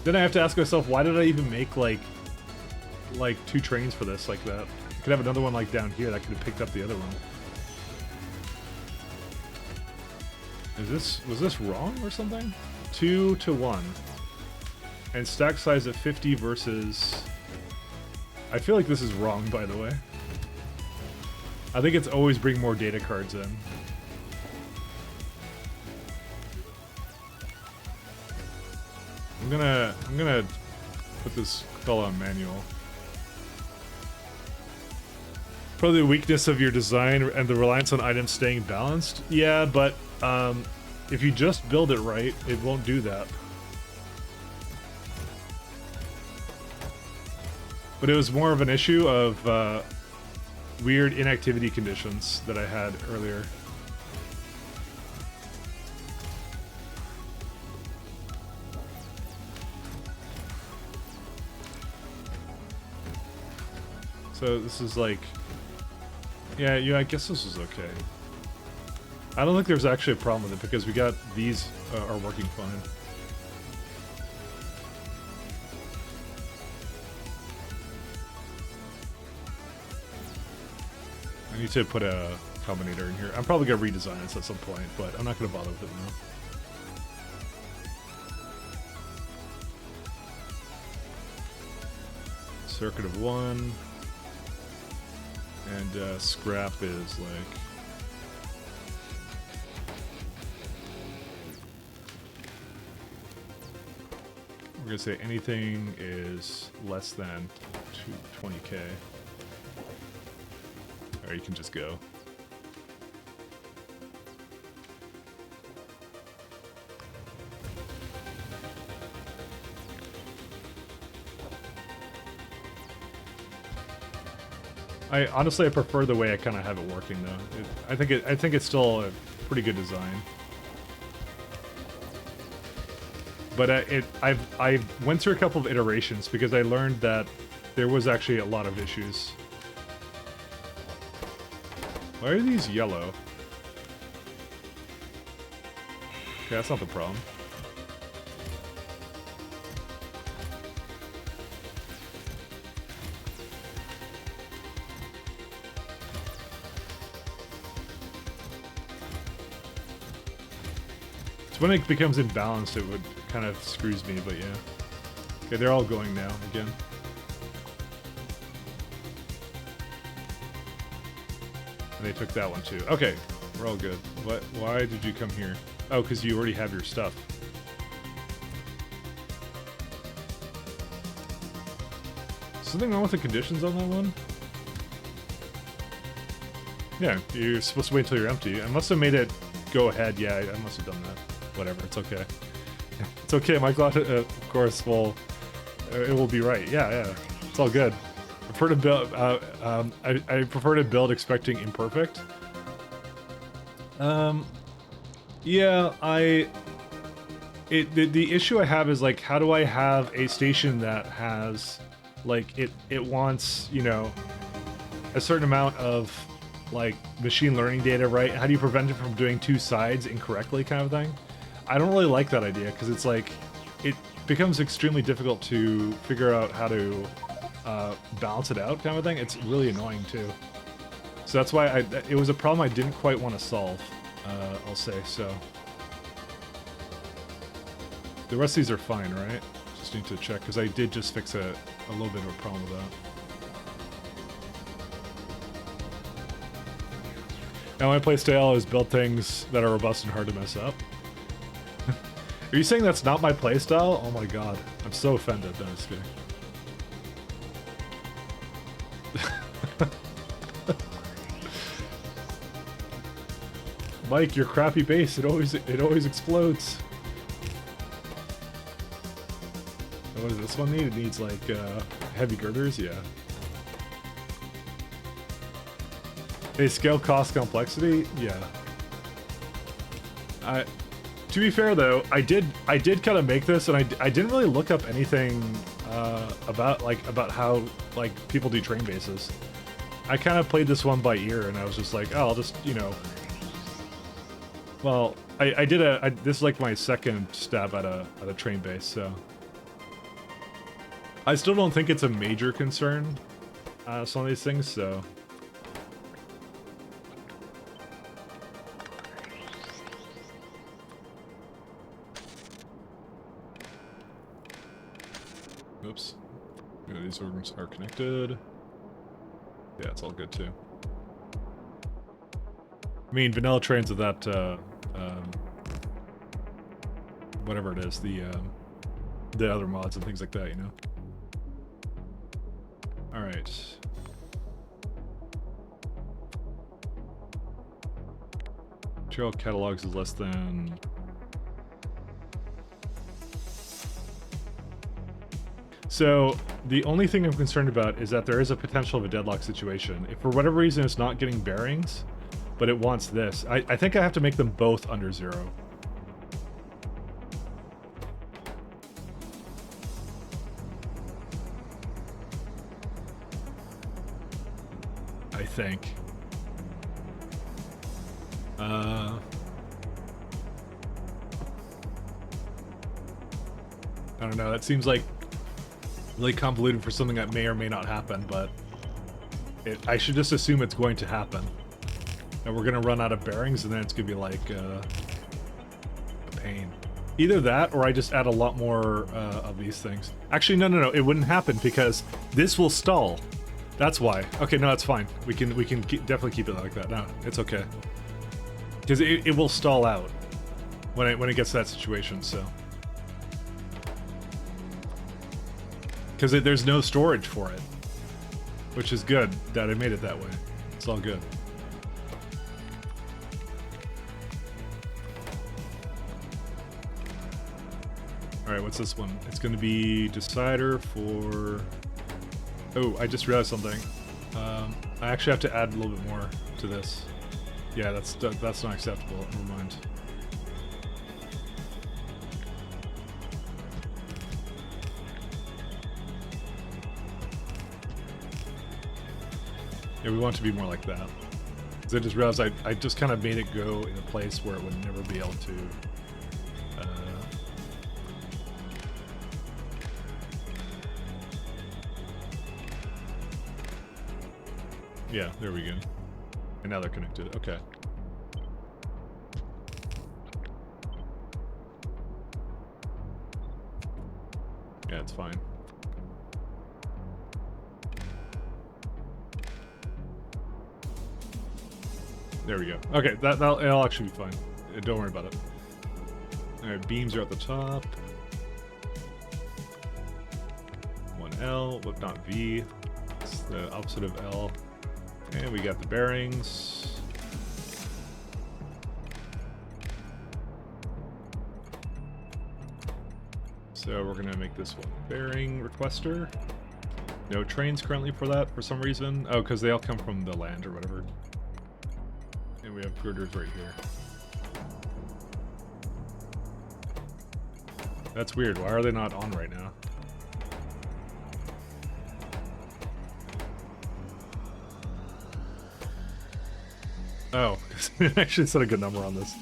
Then I have to ask myself, why did I even make like 2 trains for this like that? I could have another one like down here that could have picked up the other one. Was this wrong or something? 2 to 1. And stack size of 50 versus... I feel like this is wrong, by the way. I think it's always bring more data cards in. I'm gonna put this fella on manual. Probably the weakness of your design and the reliance on items staying balanced. Yeah, but if you just build it right, it won't do that. But it was more of an issue of weird inactivity conditions that I had earlier. So this is like... Yeah, I guess this is okay. I don't think there's actually a problem with it because we got these are working fine. I need to put a combinator in here. I'm probably going to redesign this at some point, but I'm not going to bother with it now. Circuit of 1. And scrap is like... We're going to say anything is less than 20k. Or you can just go. I prefer the way I kind of have it working though. I think it's still a pretty good design. But I went through a couple of iterations because I learned that there was actually a lot of issues. Why are these yellow? Okay, that's not the problem. It's when it becomes imbalanced, it would kind of screws me, but yeah. Okay, they're all going now again. And they took that one too. Okay, we're all good. What? Why did you come here? Oh, because you already have your stuff. Something wrong with the conditions on that one? Yeah, you're supposed to wait until you're empty. I must have made it go ahead. Yeah, I must have done that. Whatever, it's okay. It's okay, my clock, of course, will... it will be right. Yeah, yeah. It's all good. I prefer to build, I prefer to build expecting imperfect. Yeah, the issue I have is, like, how do I have a station that has, like, it wants, you know, a certain amount of, like, machine learning data, right? How do you prevent it from doing two sides incorrectly, kind of thing? I don't really like that idea, because it's like, it becomes extremely difficult to figure out how to balance it out, kind of thing. It's really annoying, too. So that's why it was a problem I didn't quite want to solve, I'll say, so. The rest of these are fine, right? Just need to check, because I did just fix a little bit of a problem with that. Now my playstyle is build things that are robust and hard to mess up. Are you saying that's not my playstyle? Oh my god, I'm so offended. No, just kidding. Mike, your crappy base, it always explodes. What does this one need? It needs like heavy girders, yeah. Hey, scale, cost, complexity, yeah. To be fair though, I did kind of make this, and I didn't really look up anything about how like people do train bases. I kind of played this one by ear, and I was just like, oh, I'll just, you know. Well, this is like my second stab at a train base, so. I still don't think it's a major concern, some of these things, so. Oops. Yeah, these organs are connected. Yeah, it's all good too. I mean, vanilla trains with that, whatever it is, the other mods and things like that, you know? Alright. Material catalogs is less than... So, the only thing I'm concerned about is that there is a potential of a deadlock situation. If for whatever reason it's not getting bearings, but it wants this, I think I have to make them both under 0. I think. I don't know, that seems like really convoluted for something that may or may not happen, but I should just assume it's going to happen. And we're gonna run out of bearings, and then it's gonna be like a pain. Either that, or I just add a lot more of these things. Actually, no, it wouldn't happen because this will stall. That's why. Okay, no, that's fine. We can definitely keep it like that. No, it's okay. Because it will stall out when it gets to that situation. So. Because there's no storage for it, which is good that I made it that way. It's all good. Alright, what's this one? It's going to be decider for... Oh, I just realized something. I actually have to add a little bit more to this. Yeah, that's not acceptable. Never mind. Yeah, we want it to be more like that. because I just realized I just kind of made it go in a place where it would never be able to. Yeah, there we go. And now they're connected. Okay. Yeah, it's fine. There we go. Okay, it'll actually be fine. Don't worry about it. Alright, beams are at the top. 1L, what not V. It's the opposite of L. And we got the bearings. So we're gonna make this one bearing requester. No trains currently for that for some reason. Oh, because they all come from the land or whatever. And we have girders right here. That's weird. Why are they not on right now? Oh, it actually set a good number on this.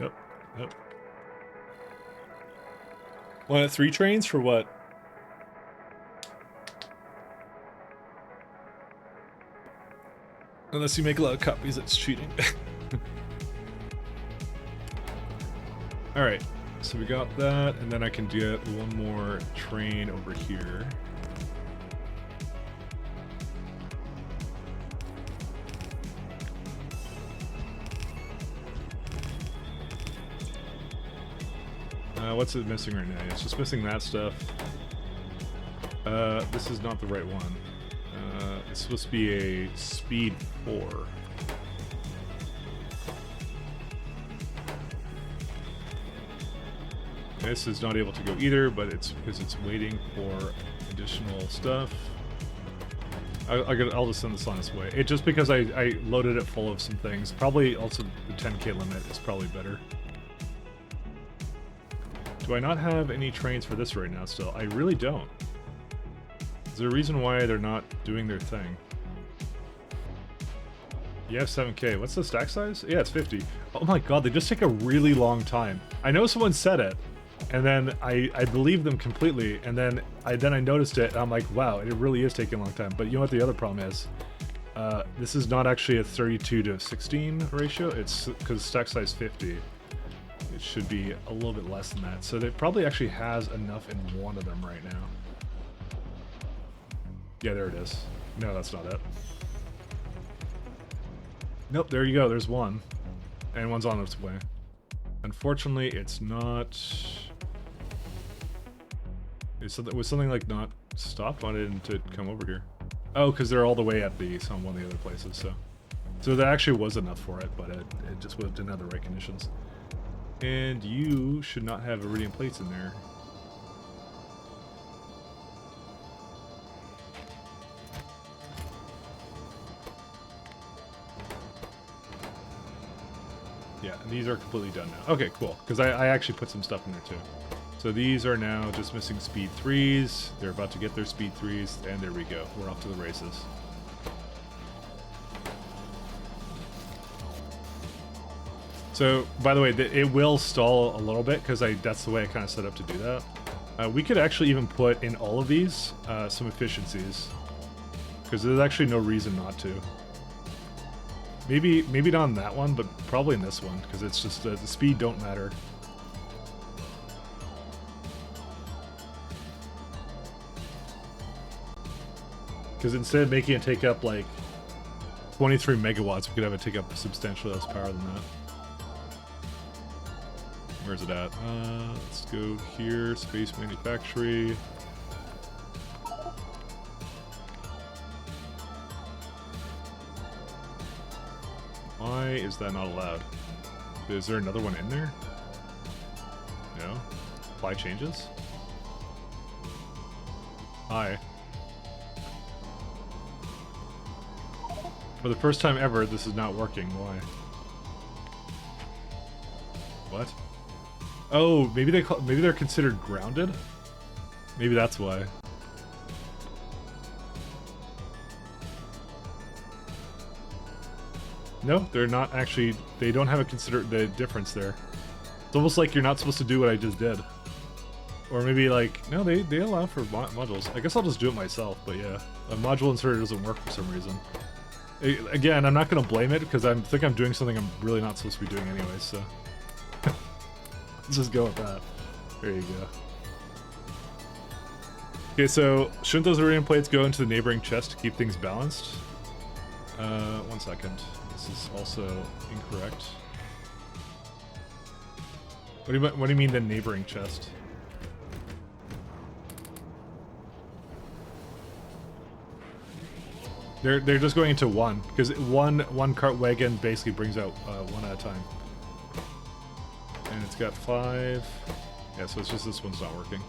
Yep, yep. One at 3 trains for what? Unless you make a lot of copies, it's cheating. Alright, so we got that, and then I can get one more train over here. What's it missing right now? It's just missing that stuff. This is not the right one. It's supposed to be a speed 4. This is not able to go either, but it's because it's waiting for additional stuff. I'll just send this on its way. It just because I loaded it full of some things. Probably also the 10k limit is probably better. Do I not have any trains for this right now still? I really don't. Is there a reason why they're not doing their thing? You have 7k. What's the stack size? Yeah, it's 50. Oh my god, they just take a really long time. I know someone said it, and then I believed them completely, and then I noticed it, and I'm like, wow, it really is taking a long time. But you know what the other problem is? This is not actually a 32 to 16 ratio. It's because stack size 50. It should be a little bit less than that. So it probably actually has enough in one of them right now. Yeah, there it is. No, that's not it. Nope, there you go. There's one. And one's on its way. Unfortunately, it's not... Was something like not stopped? Why didn't it come over here? Oh, because they're all the way at some one of the other places, so there actually was enough for it, but it just didn't have the right conditions. And you should not have iridium plates in there. Yeah, and these are completely done now. Okay, cool. Because I actually put some stuff in there too. So these are now just missing speed 3s. They're about to get their speed 3s, and there we go. We're off to the races. So, by the way, it will stall a little bit because that's the way I kind of set up to do that. We could actually even put in all of these some efficiencies because there's actually no reason not to. Maybe not on that one, but probably in this one because it's just the speed don't matter. Because instead of making it take up like 23 megawatts, we could have it take up substantially less power than that. Where's it at? Let's go here, space manufacturing. Why is that not allowed? Is there another one in there? No? Apply changes? Hi. For the first time ever, this is not working. Why? What? Oh, maybe they're considered grounded? Maybe that's why. No, they're not actually. They don't have a the difference there. It's almost like you're not supposed to do what I just did. Or maybe like, no, they allow for modules. I guess I'll just do it myself, but yeah. A module inserter doesn't work for some reason. Again, I'm not going to blame it because I think I'm doing something I'm really not supposed to be doing anyway, so. Let's just go with that. There you go. Okay, so shouldn't those iridium plates go into the neighboring chest to keep things balanced? 1 second. This is also incorrect. What do you mean the neighboring chest? They're just going into one because one cart wagon basically brings out one at a time, and it's got 5. Yeah, so it's just this one's not working.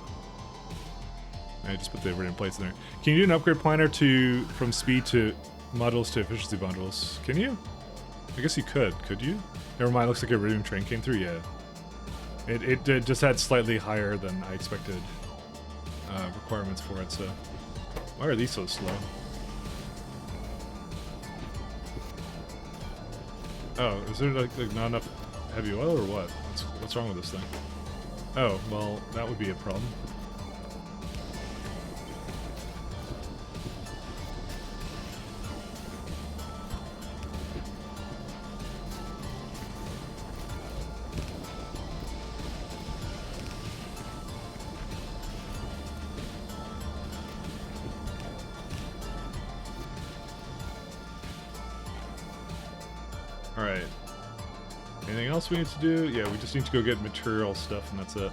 I just put the iridium plates in there. Can you do an upgrade planner from speed to modules to efficiency modules? Can you? I guess you could. Could you? Never mind. Looks like a iridium train came through. Yeah. It just had slightly higher than I expected requirements for it. So why are these so slow? Oh, is there like not enough heavy oil or what? What's wrong with this thing? Oh, well, that would be a problem. Alright. Anything else we need to do? Yeah, we just need to go get material stuff and that's it.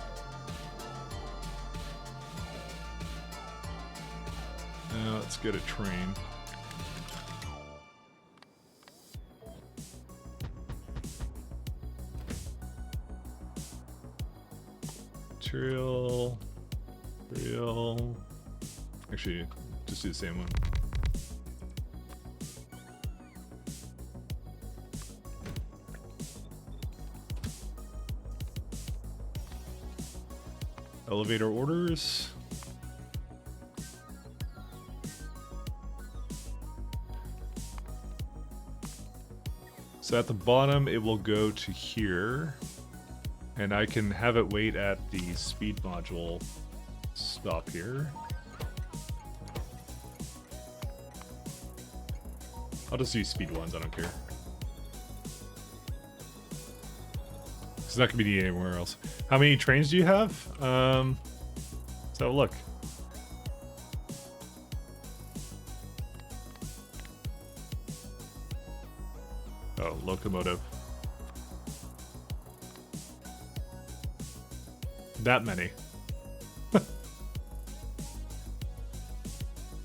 Now let's get a train. Material. Actually, just do the same one. Elevator orders. So at the bottom, it will go to here, and I can have it wait at the speed module stop here. I'll just use speed ones, I don't care. It's not gonna be needed anywhere else. How many trains do you have? Let's have a look. Oh, locomotive. That many.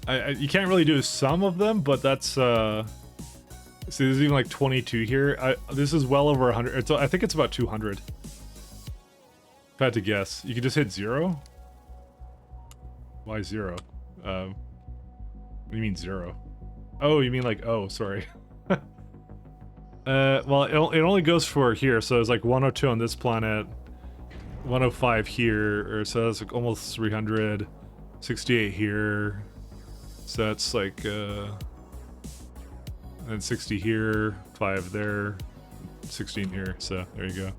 You can't really do some of them, but that's see, there's even like 22 here. This is well over 100. I think it's about 200. If I had to guess, you can just hit 0. Why 0? What do you mean 0? Oh, you mean like, oh, sorry. Well, it only goes for here, so it's like 102 on this planet, 105 here, or so that's like almost 300, 68 here, so that's like, and 60 here, 5 there, 16 here, so there you go.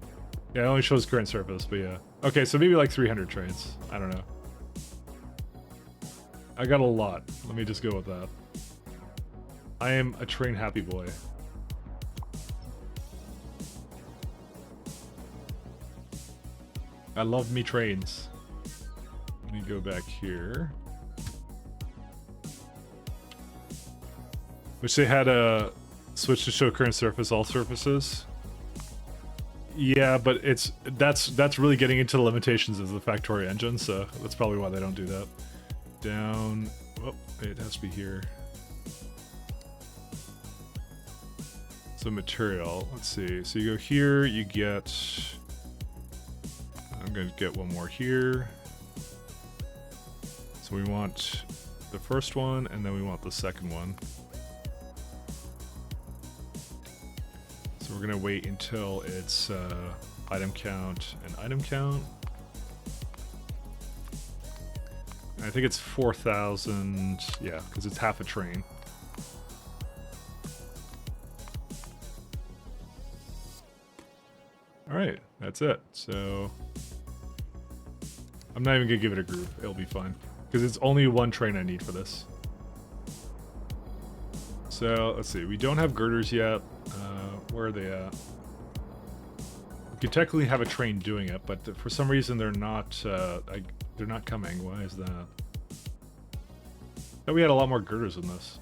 Yeah, it only shows current surface, but yeah. Okay, so maybe like 300 trains. I don't know. I got a lot. Let me just go with that. I am a train happy boy. I love me trains. Let me go back here. Wish they had a switch to show current surface, all surfaces. Yeah, but that's really getting into the limitations of the Factory engine, so that's probably why they don't do that. Down. Oh, it has to be here. So material. Let's see. So you go here. You get. I'm going to get one more here. So we want the first one, and then we want the second one. So we're going to wait until it's item count and item count. I think it's 4,000, yeah, because it's half a train. That's it. So I'm not even gonna give it a group. It'll be fine because it's only one train I need for this. So let's see. We don't have girders yet. Where are they at? We could technically have a train doing it, but for some reason they're not. They're not coming. Why is that? Oh, we had a lot more girders than this.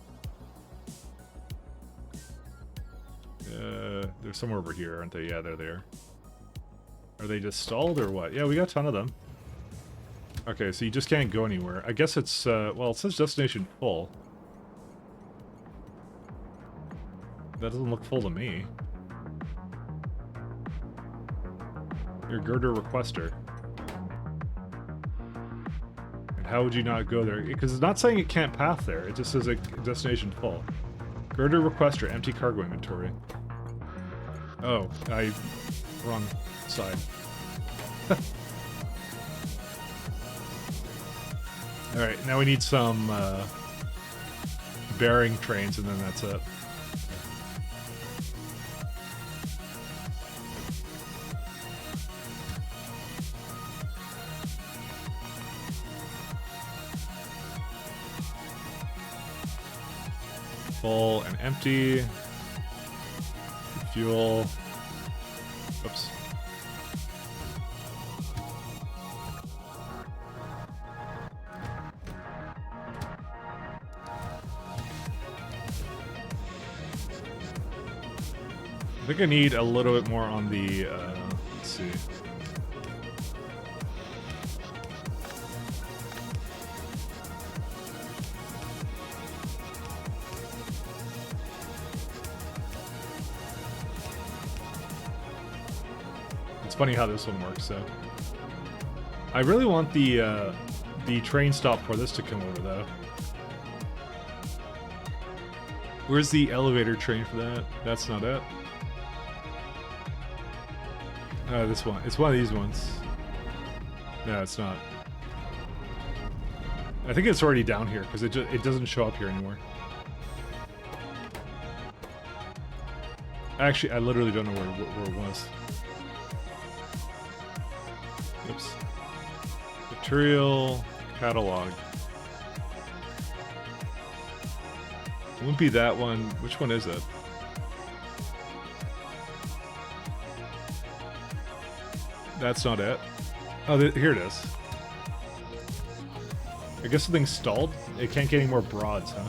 They're somewhere over here, aren't they? Yeah, they're there. Are they just stalled or what? Yeah, we got a ton of them. Okay, so you just can't go anywhere. I guess it's, well, it says destination full. That doesn't look full to me. Your girder requester. And how would you not go there? Because it's not saying it can't path there. It just says a destination full. Girder requester, empty cargo inventory. Oh, wrong side. Alright, now we need some bearing trains and then that's it. Full and empty. Fuel. Oops. I think I need a little bit more on the, let's see. It's funny how this one works, so. I really want the train stop for this to come over, though. Where's the elevator train for that? That's not it. This one. It's one of these ones. No, it's not. I think it's already down here, because it doesn't show up here anymore. Actually, I literally don't know where it was. Oops. Material catalog. It wouldn't be that one. Which one is it? That's not it. Oh, here it is. I guess something's stalled. It can't get any more broads, huh?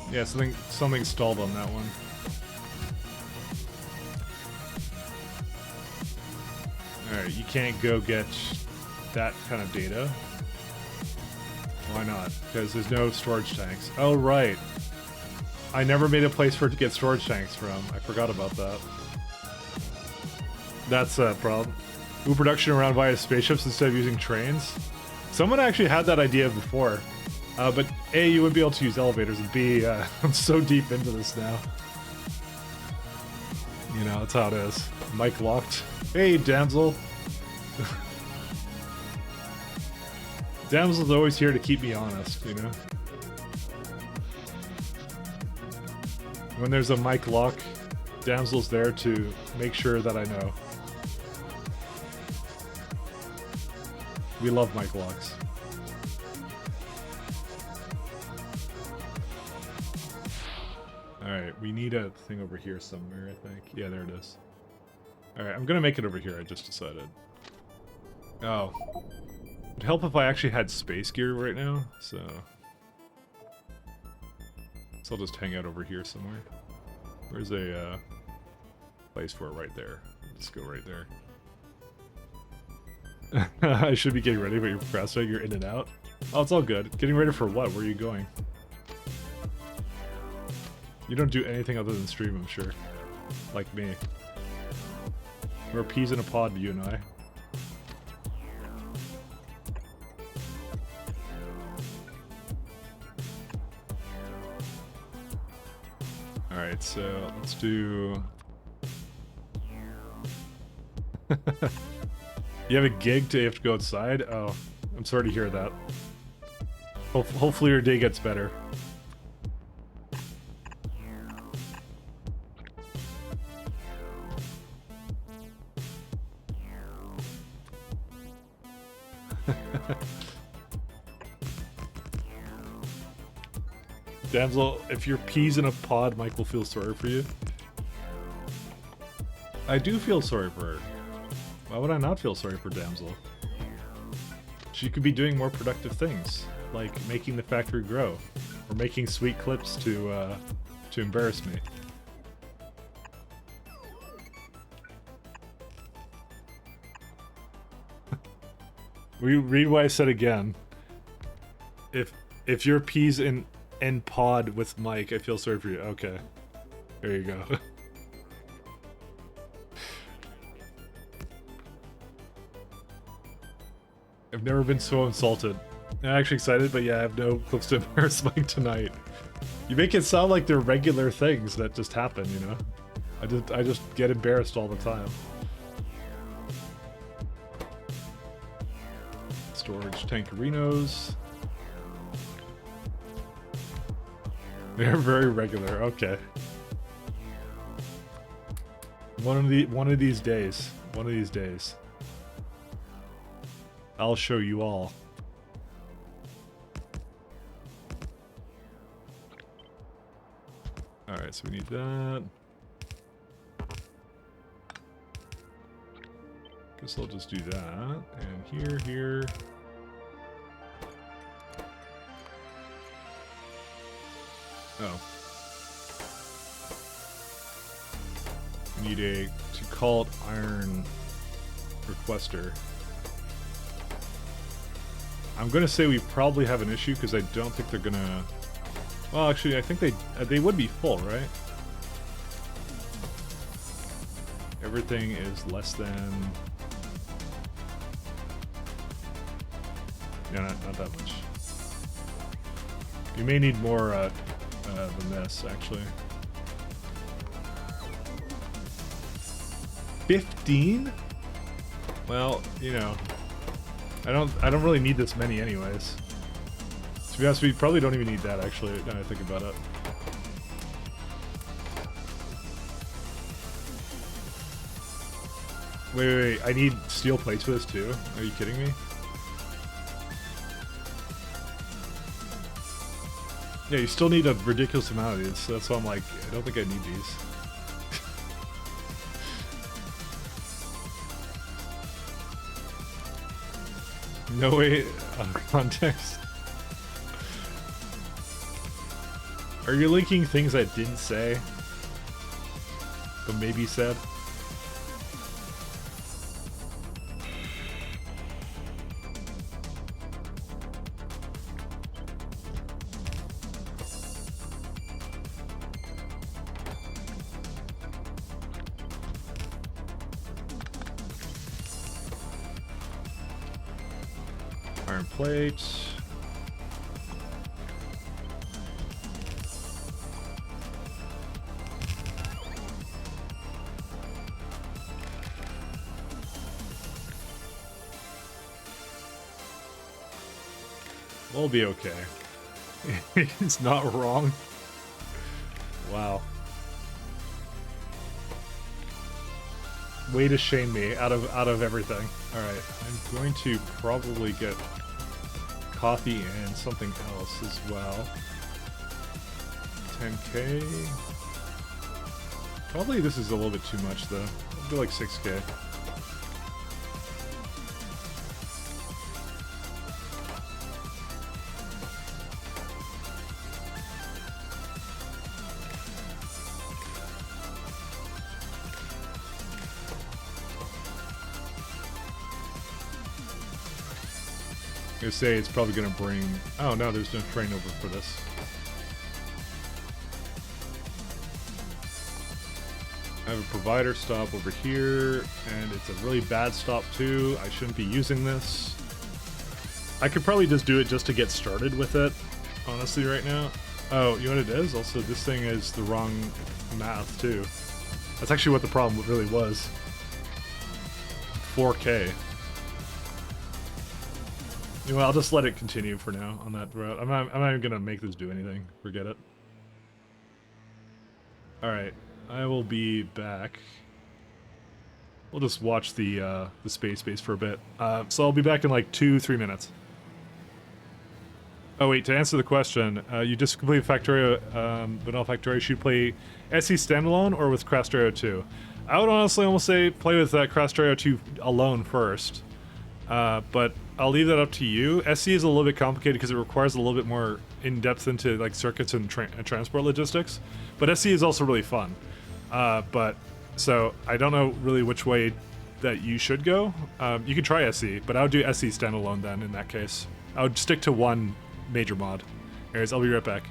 Yeah, something stalled on that one. Alright, you can't go get that kind of data. Why not? Because there's no storage tanks. Oh, right. I never made a place for it to get storage tanks from. I forgot about that. That's a problem. Move production around via spaceships instead of using trains. Someone actually had that idea before. But A, you wouldn't be able to use elevators, and B, I'm so deep into this now. You know, that's how it is. Mic locked. Hey, damsel. Damsel's always here to keep me honest, you know? When there's a mic lock, Damsel's there to make sure that I know. We love mic locks. Alright, we need a thing over here somewhere, I think. Yeah, there it is. Alright, I'm gonna make it over here, I just decided. Oh. It'd help if I actually had space gear right now, so... So I'll just hang out over here somewhere. Where's a place for it? Right there. Just go right there. I should be getting ready, but you're procrastinating. You're in and out. Oh, it's all good. Getting ready for what? Where are you going? You don't do anything other than stream, I'm sure. Like me. We're peas in a pod, you and I. Alright, so let's do... You have a gig to you have to go outside? Oh, I'm sorry to hear that. Hopefully your day gets better. Damsel, if your peas in a pod, Mike will feel sorry for you. I do feel sorry for her. Why would I not feel sorry for Damsel? She could be doing more productive things, like making the factory grow, or making sweet clips to embarrass me. Read what I said again. If your peas in pod with Mike, I feel sorry for you. Okay, there you go. I've never been so insulted. I'm actually excited, but yeah, I have no clips to embarrass Mike tonight. You make it sound like they're regular things that just happen, you know? I just get embarrassed all the time. Storage tankerinos. They're very regular, okay. One of these days. One of these days. I'll show you all. Alright, so we need that. Guess I'll just do that. And here. Oh. We need to call it iron requester. I'm gonna say we probably have an issue because I don't think they're gonna. Well, actually, I think they would be full, right? Everything is less than. Yeah, not that much. You may need more than this, actually. 15? Well, you know. I don't really need this many anyways. To be honest, we probably don't even need that actually, now that I think about it. Wait, I need steel plates for this too? Are you kidding me? Yeah, you still need a ridiculous amount of these, so that's why I'm like, I don't think I need these. No way, context. Are you linking things I didn't say, but maybe said? Iron plate. We'll be okay. It's not wrong. Wow. Way to shame me out of everything. Alright, I'm going to probably get coffee and something else as well. 10k. Probably this is a little bit too much though. I'll do like 6k. I say it's probably gonna bring. Oh no, there's no train over for this. I have a provider stop over here, and it's a really bad stop too. I shouldn't be using this. I could probably just do it just to get started with it, honestly, right now. Oh, you know what it is? Also, this thing is the wrong math too. That's actually what the problem really was. 4K. Well, I'll just let it continue for now on that route. I'm not even gonna make this do anything. Forget it. Alright, I will be back. We'll just watch the space base for a bit. So I'll be back in like 2-3 minutes. Oh wait, to answer the question, you just completed Factorio, Vanilla Factorio. Should you play SE standalone or with Crastorio 2? I would honestly almost say play with Crastorio 2 alone first. But I'll leave that up to you. SE is a little bit complicated because it requires a little bit more in-depth into like circuits and transport logistics. But SE is also really fun. But so I don't know really which way that you should go. You could try SE, but I would do SE standalone then in that case. I would stick to one major mod. Anyways, I'll be right back.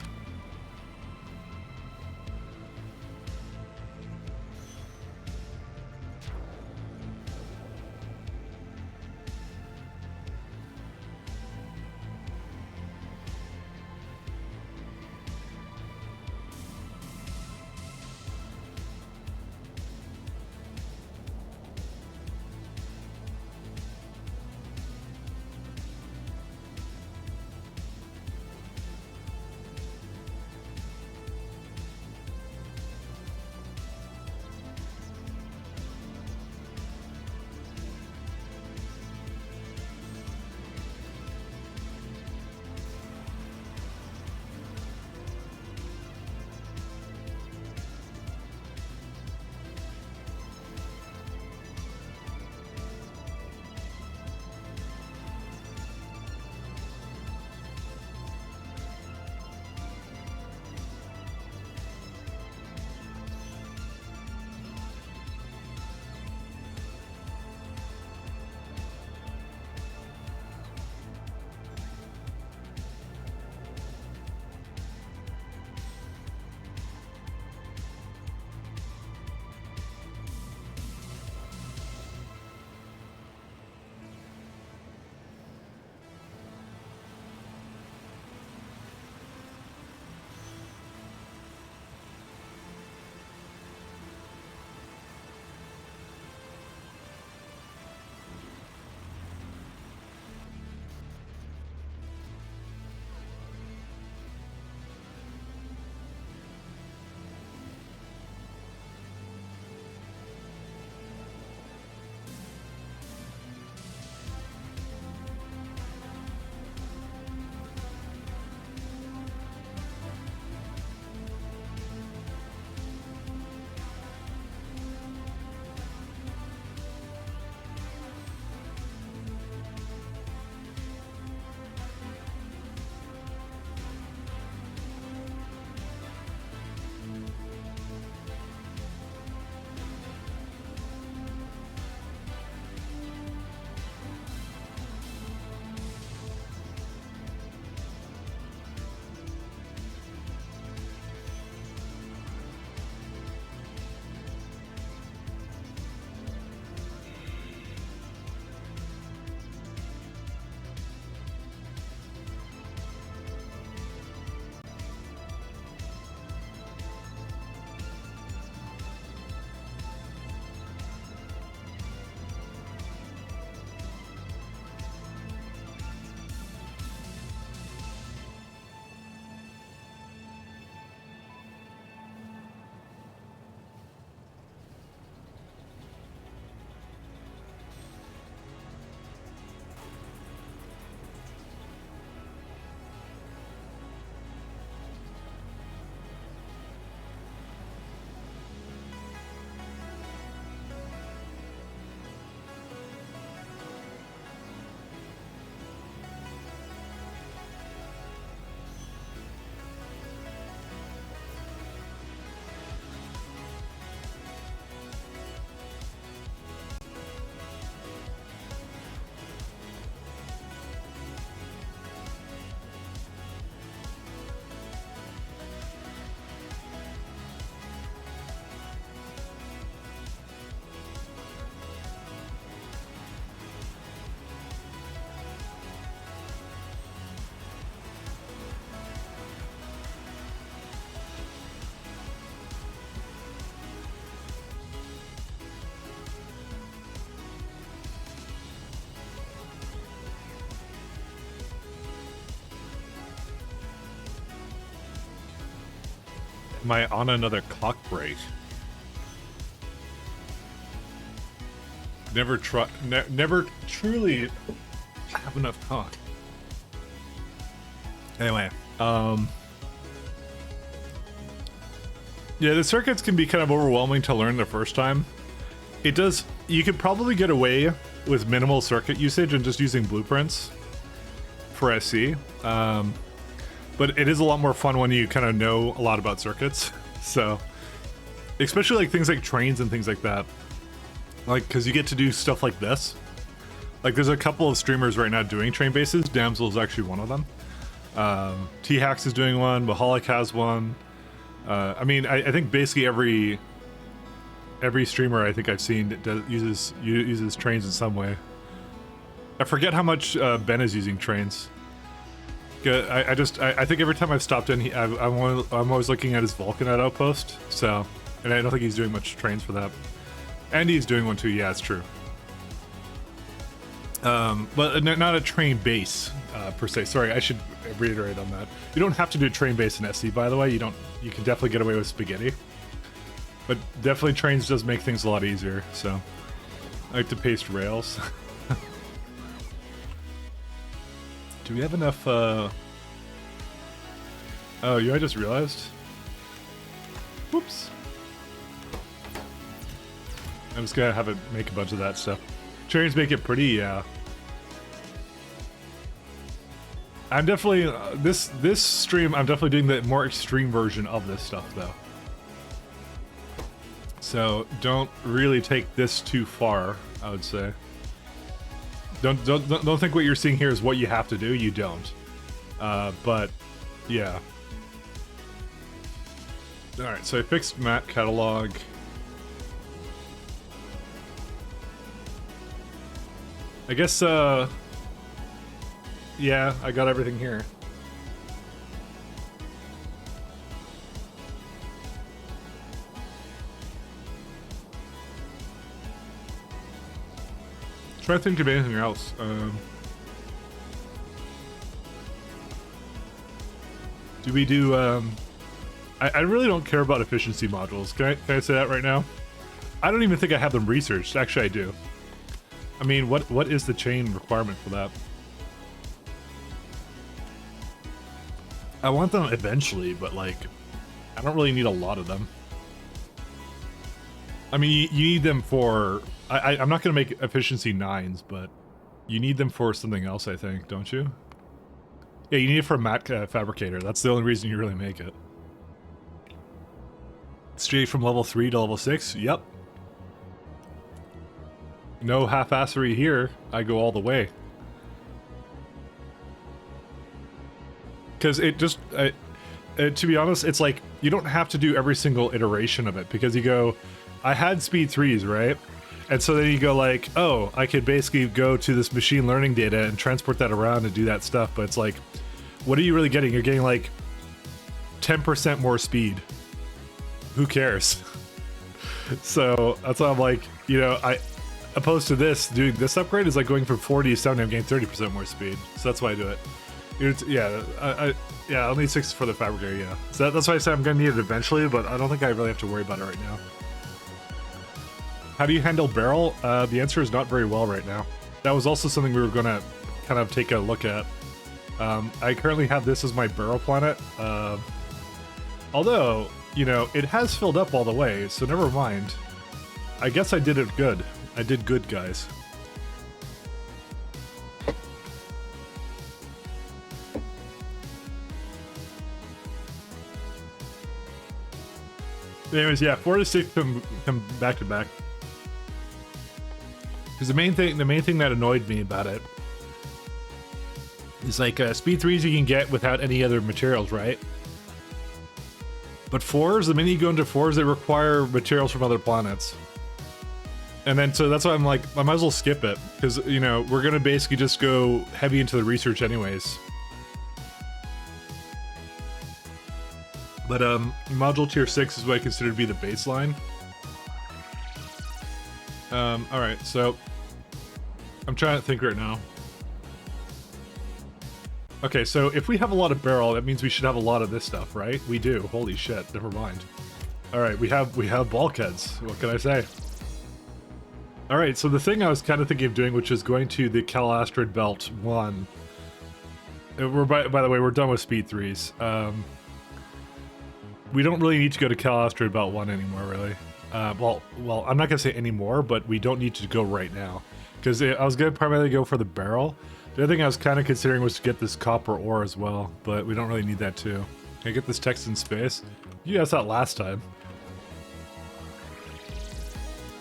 Am I on another clock break? never truly have enough talk. Anyway, yeah, the circuits can be kind of overwhelming to learn the first time. It does. You could probably get away with minimal circuit usage and just using blueprints for SC. But it is a lot more fun when you kind of know a lot about circuits. So, especially like things like trains and things like that. Like, because you get to do stuff like this. Like, there's a couple of streamers right now doing train bases. Damsel is actually one of them. T-Hax is doing one. Mahalik has one. I mean, I think basically every streamer I think I've seen that uses trains in some way. I forget how much Ben is using trains. I think every time I've stopped in, I'm always looking at his Vulcanet outpost. So, and I don't think he's doing much trains for that. And he's doing one too. Yeah, it's true. But not a train base per se. Sorry, I should reiterate on that. You don't have to do a train base in SC, by the way. You can definitely get away with spaghetti. But definitely trains does make things a lot easier. So, I like to paste rails. Do we have enough, Oh, I just realized? Whoops. I'm just gonna have it make a bunch of that stuff. Trains make it pretty, yeah. I'm definitely, this stream, I'm definitely doing the more extreme version of this stuff, though. So, don't really take this too far, I would say. Don't think what you're seeing here is what you have to do. You don't. But yeah. All right. So I fixed map catalog. I guess. Yeah, I got everything here. Try to think of anything else. Do we do? I really don't care about efficiency modules. Can I say that right now? I don't even think I have them researched. Actually, I do. I mean, what is the chain requirement for that? I want them eventually, but like, I don't really need a lot of them. I mean, you need them for. I'm not going to make efficiency 9s, but you need them for something else, I think, don't you? Yeah, you need it for a mat fabricator. That's the only reason you really make it. Straight from level 3 to level 6? Yep. No half-assery here. I go all the way. Because it just... to be honest, it's like, you don't have to do every single iteration of it, because you go, I had speed 3s, right? And so then you go like, oh, I could basically go to this machine learning data and transport that around and do that stuff. But it's like, what are you really getting? You're getting like 10% more speed. Who cares? So that's why I'm like, you know, opposed to this, doing this upgrade is like going from 40 to 70, I'm getting 30% more speed. So that's why I do it. Yeah, I'll need 6 for the fabricator, yeah. So that's why I said I'm going to need it eventually, but I don't think I really have to worry about it right now. How do you handle barrel? The answer is not very well right now. That was also something we were going to kind of take a look at. I currently have this as my barrel planet. Although, you know, it has filled up all the way, so never mind. I guess I did it good. I did good, guys. Anyways, yeah, 4 to 6 come back to back. Because the main thing that annoyed me about it is like speed 3s you can get without any other materials, right? But 4s, the minute you go into 4s, they require materials from other planets. And then, so that's why I'm like, I might as well skip it. Because, you know, we're going to basically just go heavy into the research anyways. But module tier 6 is what I consider to be the baseline. Alright, so I'm trying to think right now. Okay, so if we have a lot of barrel, that means we should have a lot of this stuff, right? We do. Holy shit, never mind. Alright, we have bulkheads. What can I say? All right, so the thing I was kind of thinking of doing, which is going to the Cal Asteroid Belt 1. We're by the way, we're done with Speed 3s. We don't really need to go to Cal Asteroid Belt 1 anymore, really. Well, I'm not going to say anymore, but we don't need to go right now. Because I was going to primarily go for the barrel. The other thing I was kind of considering was to get this copper ore as well, but we don't really need that too. Can I get this text in space? You asked that last time.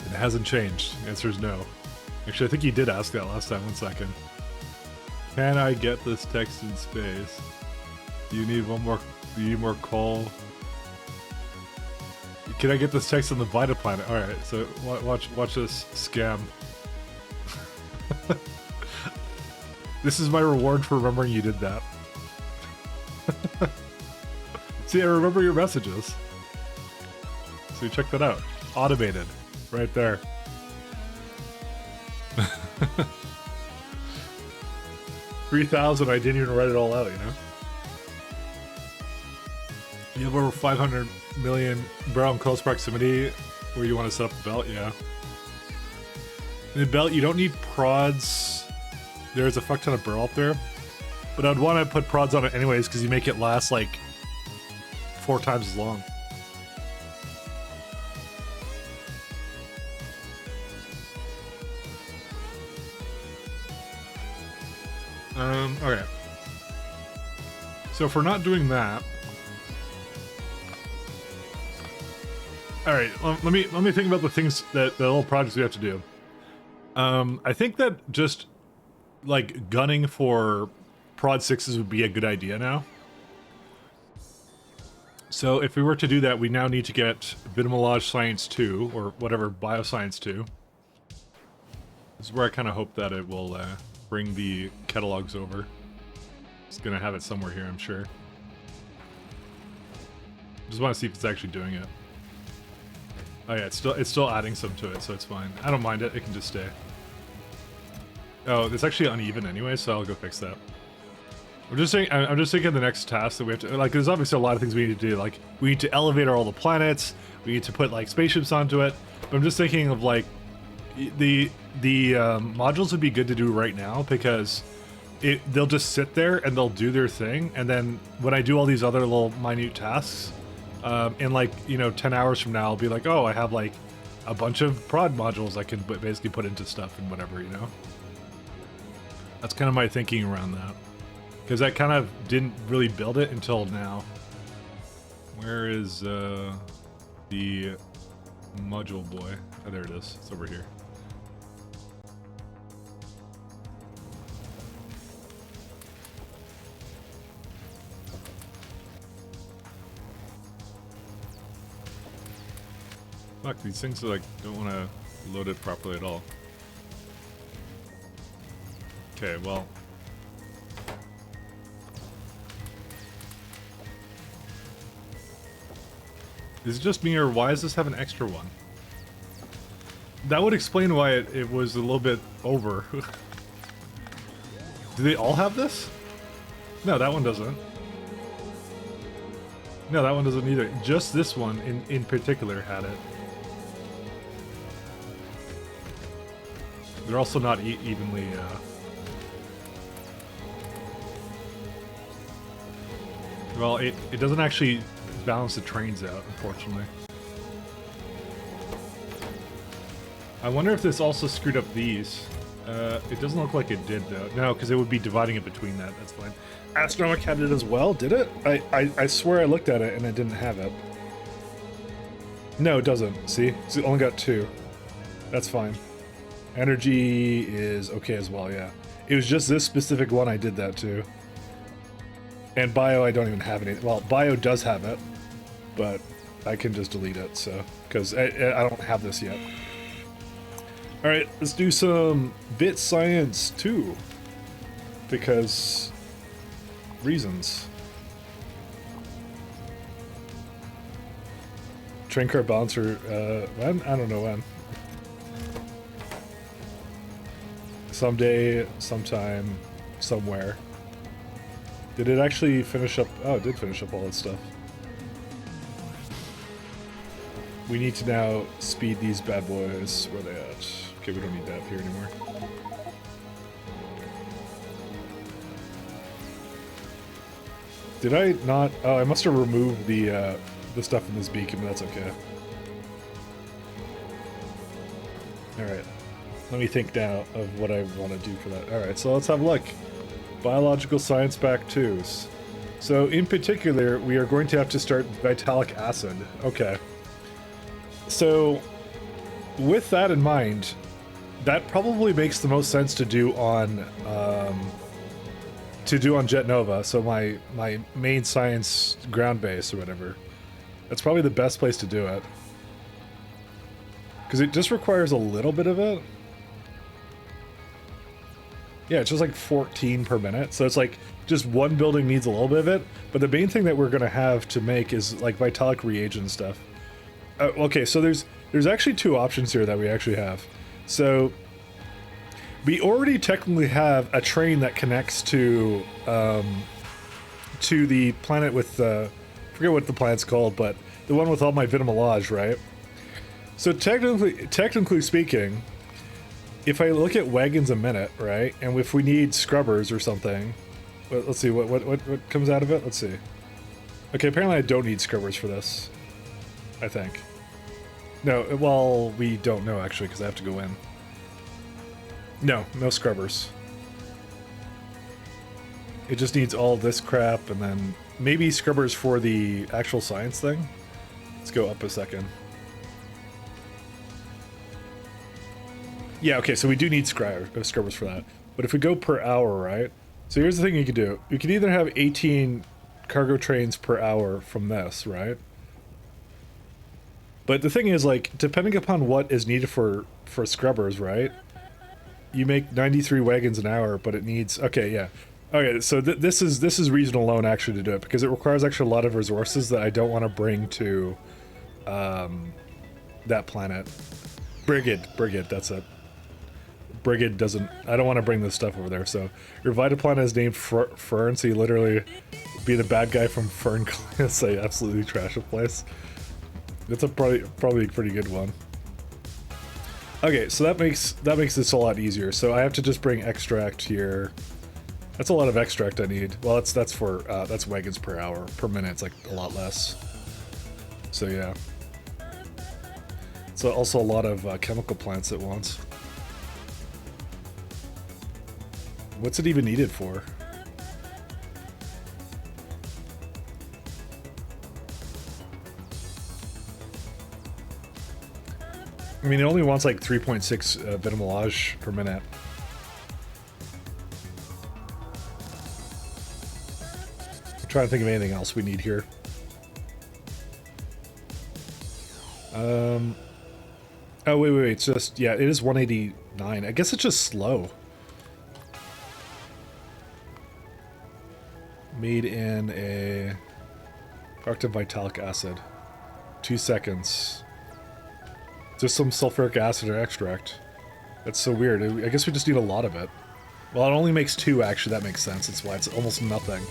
It hasn't changed. The answer is no. Actually, I think you did ask that last time. 1 second. Can I get this text in space? Do you need one more? Do you need more coal? Can I get this text on the Vita planet? All right. So watch this scam. This is my reward for remembering you did that. See, I remember your messages. So check that out. Automated. Right there. 3,000, I didn't even write it all out, you know? You have over 500 million barrel in close proximity where you want to set up the belt, yeah. In the belt, you don't need prods. There's a fuck ton of barrel up there. But I'd want to put prods on it anyways because you make it last like 4 times as long. Okay. So if we're not doing that, all right. Let me think about the things the little projects we have to do. I think that just like gunning for prod 6s would be a good idea now. So if we were to do that, we now need to get Vitamilage Science 2 or whatever Bioscience 2. This is where I kind of hope that it will bring the catalogs over. It's gonna have it somewhere here, I'm sure. Just want to see if it's actually doing it. Oh yeah, it's still adding some to it, so it's fine. I don't mind it. It can just stay. Oh, it's actually uneven anyway, so I'll go fix that. I'm just thinking the next task that we have to like. There's obviously a lot of things we need to do. Like we need to elevate all the planets. We need to put like spaceships onto it. But I'm just thinking of like the modules would be good to do right now because they'll just sit there and they'll do their thing. And then when I do all these other little minute tasks, in like 10 hours from now, I'll be like, oh, I have like a bunch of prod modules I can basically put into stuff and whatever, you know. That's kind of my thinking around that. Because I kind of didn't really build it until now. Where is the module boy? Oh, there it is. It's over here. Fuck, these things like don't want to load it properly at all. Okay, well. Is it just me, or why does this have an extra one? That would explain why it was a little bit over. Do they all have this? No, that one doesn't. No, that one doesn't either. Just this one in particular had it. They're also not evenly... Well, it doesn't actually balance the trains out, unfortunately. I wonder if this also screwed up these. It doesn't look like it did, though. No, because it would be dividing it between that. That's fine. Astronomic had it as well, did it? I swear I looked at it and it didn't have it. No, it doesn't. See? It's only got 2. That's fine. Energy is okay as well, yeah. It was just this specific one I did that to. And bio, I don't even have any. Well, bio does have it, but I can just delete it, so. Because I don't have this yet. Alright, let's do some bit science too. Because reasons. Train car balancer, when? I don't know when. Someday, sometime, somewhere. Did it actually finish up? Oh, it did finish up all that stuff. We need to now speed these bad boys. Where are they at? Okay, we don't need that here anymore. Did I not? Oh, I must have removed the stuff in this beacon, but that's okay. Alright. Let me think now of what I want to do for that. Alright, so let's have a look. Biological science back 2s. So in particular, we are going to have to start vitalic acid. Okay. So with that in mind, that probably makes the most sense to do on Jet Nova. So my main science ground base or whatever. That's probably the best place to do it. Because it just requires a little bit of it. Yeah, it's just like 14 per minute. So it's like just one building needs a little bit of it. But the main thing that we're going to have to make is like vitalic reagent stuff. Okay, so there's actually two options here that we actually have. So we already technically have a train that connects to the planet with I forget what the planet's called, but the one with all my vitamalage, right? So technically speaking, if I look at wagons a minute, right, and if we need scrubbers or something, let's see what comes out of it. Let's see. Okay, apparently I don't need scrubbers for this. I think. No, well, we don't know actually because I have to go in. No scrubbers. It just needs all this crap and then maybe scrubbers for the actual science thing. Let's go up a second. Yeah, okay, so we do need scrubbers for that. But if we go per hour, right? So here's the thing you could do. You could either have 18 cargo trains per hour from this, right? But the thing is, like, depending upon what is needed for scrubbers, right? You make 93 wagons an hour, but it needs... Okay, yeah. Okay, so this is reason alone, actually, to do it, because it requires actually a lot of resources that I don't want to bring to that planet. Brigid, that's it. Brigid doesn't... I don't want to bring this stuff over there, so... Your Vita planet is named Fern, so you literally be the bad guy from Fern class. I absolutely trash a place. That's probably a pretty good one. Okay, so that makes this a lot easier. So I have to just bring extract here. That's a lot of extract I need. Well, that's wagons per hour. Per minute, it's like a lot less. So yeah. So also a lot of chemical plants at once. What's it even needed for? I mean, it only wants like 3.6 vitamalage per minute. I'm trying to think of anything else we need here. Oh, wait. It's just, yeah, it is 189. I guess it's just slow. Made in a productive vitalic acid. 2 seconds. Just some sulfuric acid or extract. That's so weird. I guess we just need a lot of it. Well, it only makes 2, actually. That makes sense. That's why it's almost nothing.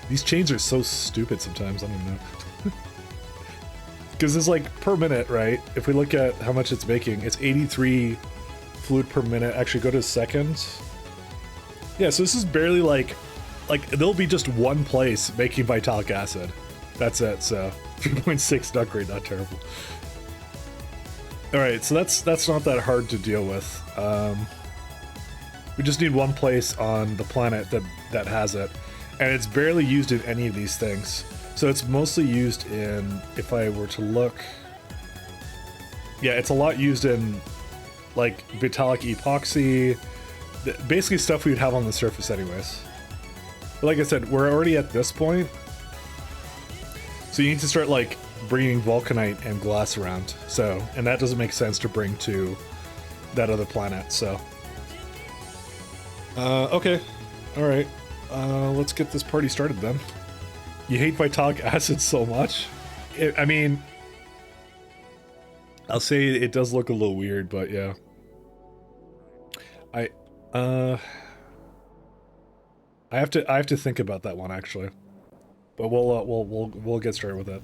These chains are so stupid sometimes. I don't even know. Because it's like per minute, right? If we look at how much it's making, it's 83 fluid per minute. Actually, go to seconds. Yeah, so this is barely like there'll be just one place making vitalic acid. That's it. So 3.6, not great, not terrible. All right, so that's not that hard to deal with. We just need one place on the planet that has it, and it's barely used in any of these things. So it's mostly used in, if I were to look, yeah, it's a lot used in like vitalic epoxy, basically stuff we would have on the surface anyways. But like I said, we're already at this point, so you need to start like bringing vulcanite and glass around. So, and that doesn't make sense to bring to that other planet. So, okay, all right, let's get this party started then. You hate vitalic acid so much. I mean, I'll say it does look a little weird, but yeah. I have to think about that one actually. But we'll get started with it.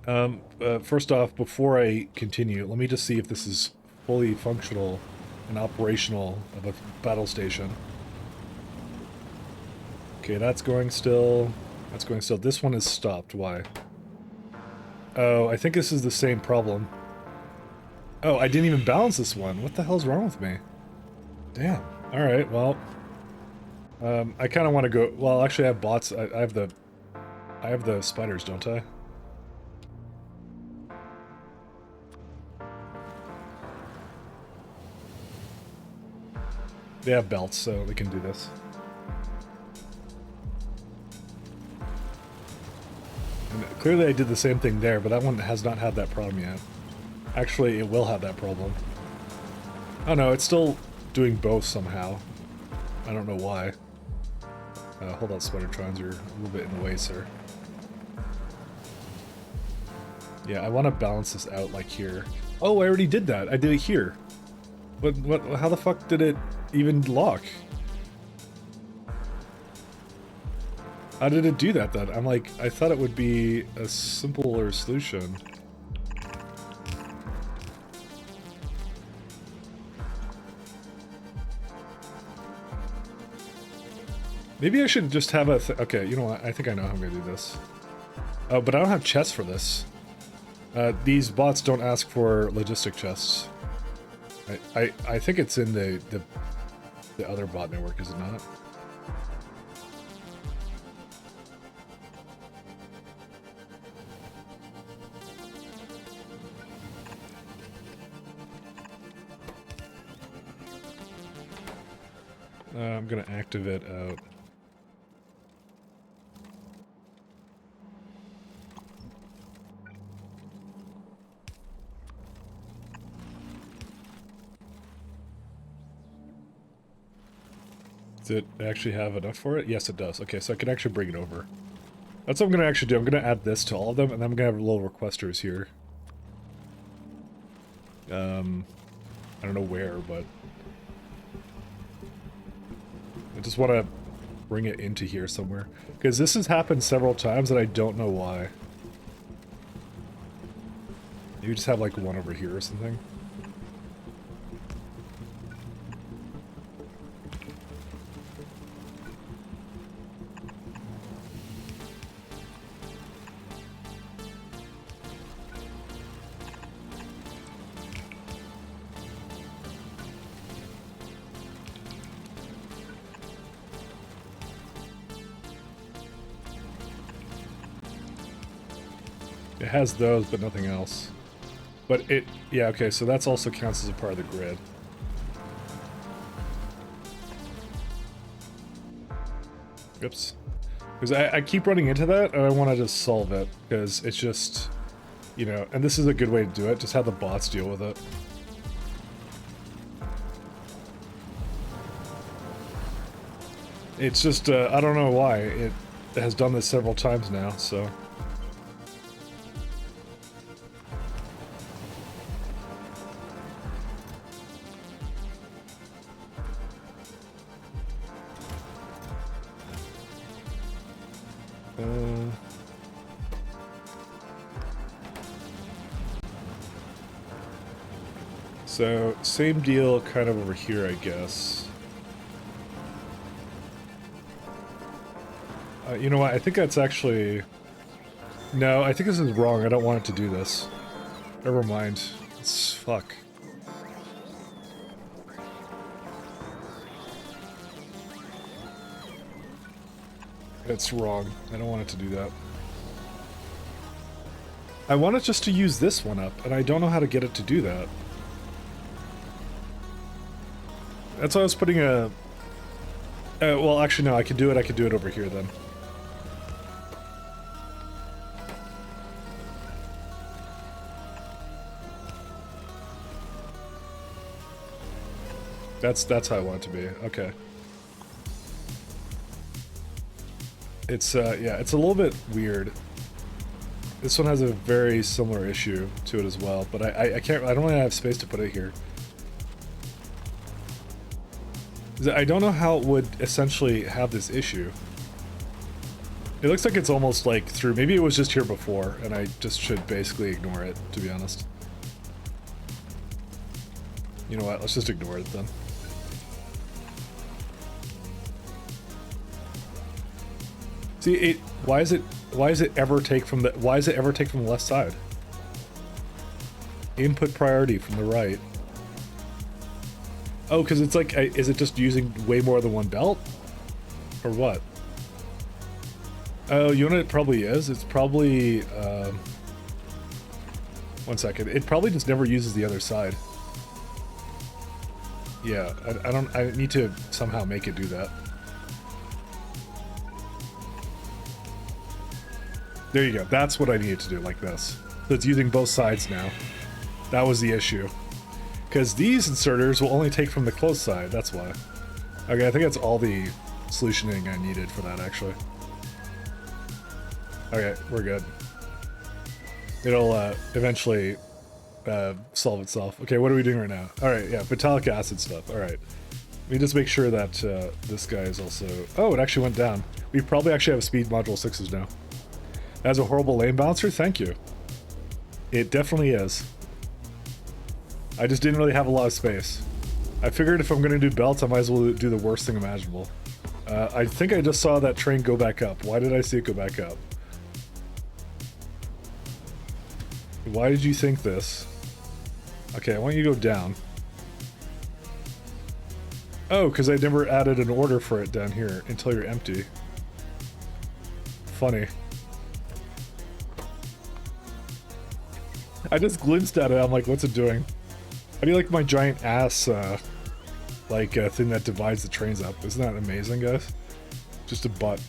First off, before I continue, let me just see if this is fully functional and operational of a battle station. Okay, that's going still. That's going still. This one is stopped. Why? Oh, I think this is the same problem. Oh, I didn't even balance this one. What the hell's wrong with me? Damn. Alright, well. I kind of want to go... Well, actually I have bots. I have the spiders, don't I? They have belts, so we can do this. And clearly I did the same thing there, but that one has not had that problem yet. Actually, it will have that problem. Oh no, it's still doing both somehow. I don't know why. Hold on, Spidertrons, you're a little bit in the way, sir. Yeah, I want to balance this out like here. Oh, I already did that. I did it here. What, how the fuck did it even lock? How did it do that then? I'm like, I thought it would be a simpler solution. Maybe I should just have a okay, you know what? I think I know how I'm gonna do this. Oh, but I don't have chests for this. These bots don't ask for logistic chests. I think it's in the other bot network, is it not? I'm gonna activate out. Does it actually have enough for it? Yes, it does. Okay, so I can actually bring it over. That's what I'm going to actually do. I'm going to add this to all of them, and then I'm going to have little requesters here. I don't know where, but... I just want to bring it into here somewhere. Because this has happened several times, and I don't know why. Maybe just have, like, one over here or something. It has those, but nothing else. But it, yeah, okay, so that's also counts as a part of the grid. Oops. Because I keep running into that, and I want to just solve it, because it's just, you know, and this is a good way to do it, just have the bots deal with it. It's just, I don't know why, it has done this several times now, so... So, same deal kind of over here, I guess. You know what, I think that's actually... No, I think this is wrong, I don't want it to do this. Never mind. It's... fuck. It's wrong. I don't want it to do that. I want it just to use this one up, and I don't know how to get it to do that. That's why I was putting a... well, actually, no, I can do it over here, then. That's how I want it to be. Okay. It's, yeah, it's a little bit weird. This one has a very similar issue to it as well, but I don't really have space to put it here. I don't know how it would essentially have this issue. It looks like it's almost like through. Maybe it was just here before, and I just should basically ignore it, to be honest. You know what? Let's just ignore it then. See, why is it ever take from the left side? Input priority from the right. Oh, because it's like, is it just using way more than one belt? Or what? Oh, you know what it probably is? It's probably, 1 second. It probably just never uses the other side. Yeah, I need to somehow make it do that. There you go. That's what I needed to do, like this. So it's using both sides now. That was the issue. Because these inserters will only take from the close side, that's why. Okay, I think that's all the solutioning I needed for that, actually. Okay, we're good. It'll eventually solve itself. Okay, what are we doing right now? Alright, yeah, phthalic acid stuff. Alright. Let me just make sure that this guy is also... Oh, it actually went down. We probably actually have speed module 6s now. As a horrible lane bouncer? Thank you. It definitely is. I just didn't really have a lot of space. I figured if I'm going to do belts, I might as well do the worst thing imaginable. I think I just saw that train go back up. Why did I see it go back up? Why did you think this? Okay, I want you to go down. Oh, because I never added an order for it down here until you're empty. Funny. I just glimpsed at it, I'm like, what's it doing? How do you like my giant ass, thing that divides the trains up? Isn't that amazing, guys? Just a butt.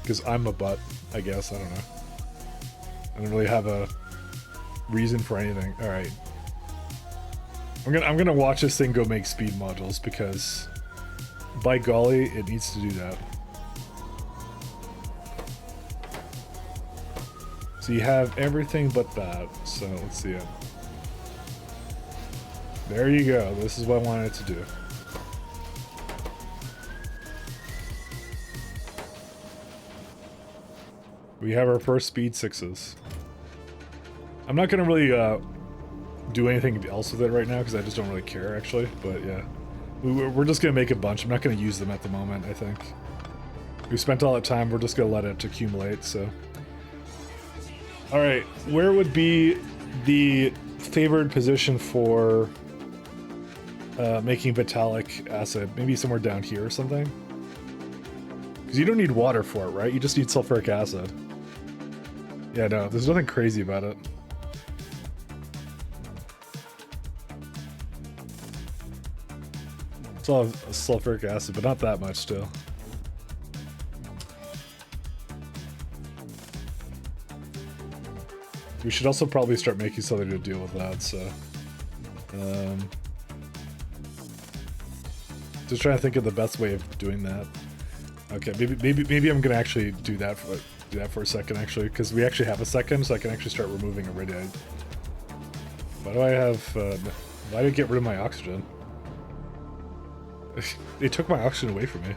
Because I'm a butt, I guess, I don't know. I don't really have a reason for anything. Alright. I'm gonna watch this thing go make speed modules, because by golly, it needs to do that. So you have everything but that, so let's see it. There you go, this is what I wanted it to do. We have our first speed 6s. I'm not gonna really do anything else with it right now because I just don't really care actually, but yeah. We're just gonna make a bunch. I'm not gonna use them at the moment, I think. We spent all that time, we're just gonna let it accumulate, so. Alright, where would be the favored position for making phthalic acid? Maybe somewhere down here or something? Because you don't need water for it, right? You just need sulfuric acid. Yeah, no, there's nothing crazy about it. It's all sulfuric acid, but not that much still. We should also probably start making something to deal with that, so... just trying to think of the best way of doing that. Okay, maybe I'm gonna actually do that for a second, actually, because we actually have a second, so I can actually start removing iridium. Why do I have... why did I get rid of my oxygen? They took my oxygen away from me.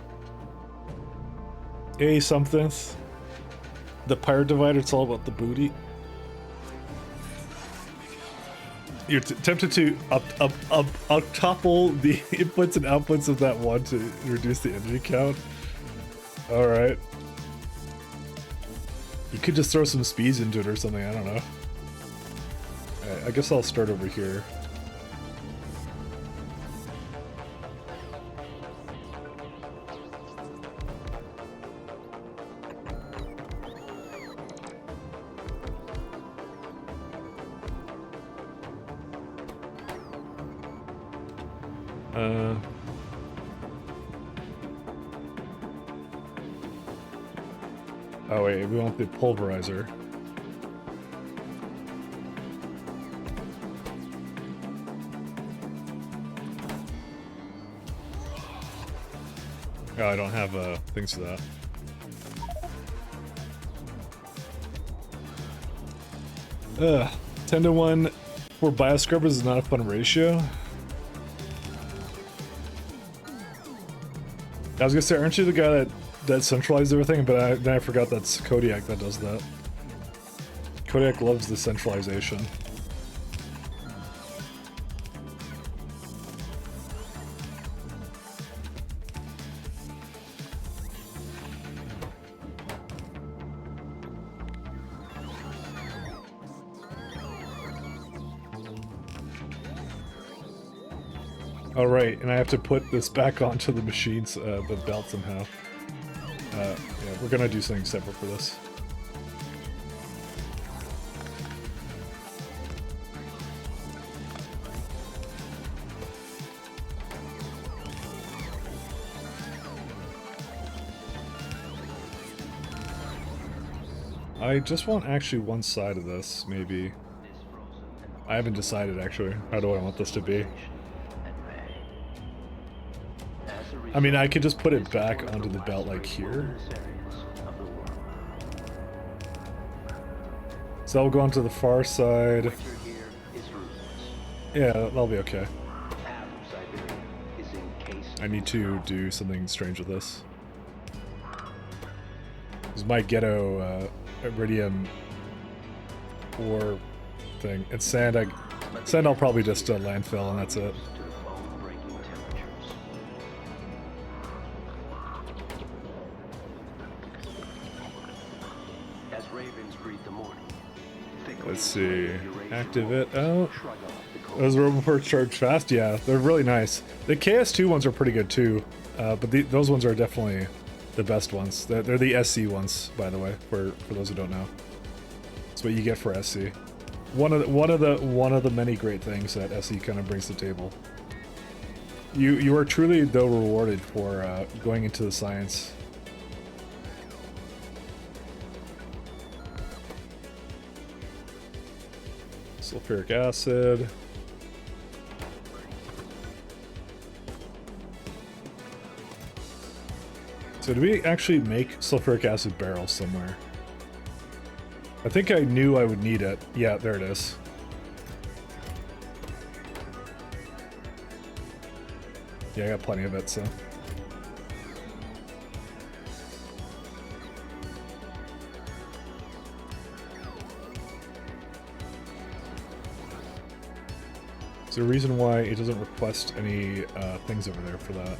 Hey, something. The pirate divider, it's all about the booty. You're tempted to topple the inputs and outputs of that one to reduce the energy count. Alright. You could just throw some speeds into it or something, I don't know. Alright, I guess I'll start over here. Oh wait, we want the pulverizer. Oh, I don't have things for that. Ugh, 10-to-1 for bioscrubbers is not a fun ratio. I was gonna say, aren't you the guy that that centralized everything, but then I forgot that's Kodiak that does that. Kodiak loves the centralization. Oh right, and I have to put this back onto the machine's the belt somehow. Yeah, we're gonna do something separate for this. I just want actually one side of this, maybe. I haven't decided actually. How do I want this to be? I mean, I could just put it back onto the belt like here. So that'll go onto the far side. Yeah, that'll be okay. I need to do something strange with this. This is my ghetto iridium ore thing. It's sand. Sand I'll probably just landfill and that's it. Let's see. Active it out. Those RoboPorts charge fast? Yeah, they're really nice. The KS2 ones are pretty good too, but those ones are definitely the best ones. They're the SC ones, by the way, for those who don't know. That's what you get for SC. One of the many great things that SC kind of brings to the table. You are truly though rewarded for going into the science. Sulfuric acid. So do we actually make sulfuric acid barrels somewhere? I think I knew I would need it. Yeah, there it is. Yeah, I got plenty of it, so. Is there a reason why it doesn't request any things over there for that?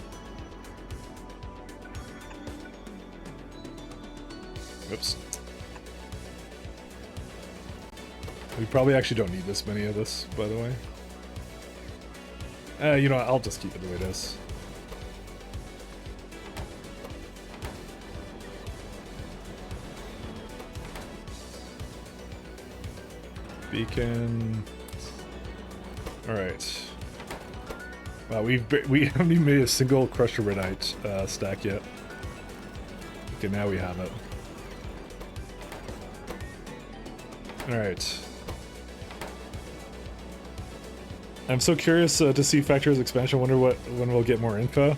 Whoops. We probably actually don't need this many of this, by the way. You know what, I'll just keep it the way it is. Beacon. Alright. Wow, we haven't even made a single crushed Redite stack yet. Okay, now we have it. Alright. I'm so curious to see Factory's expansion. I wonder when we'll get more info.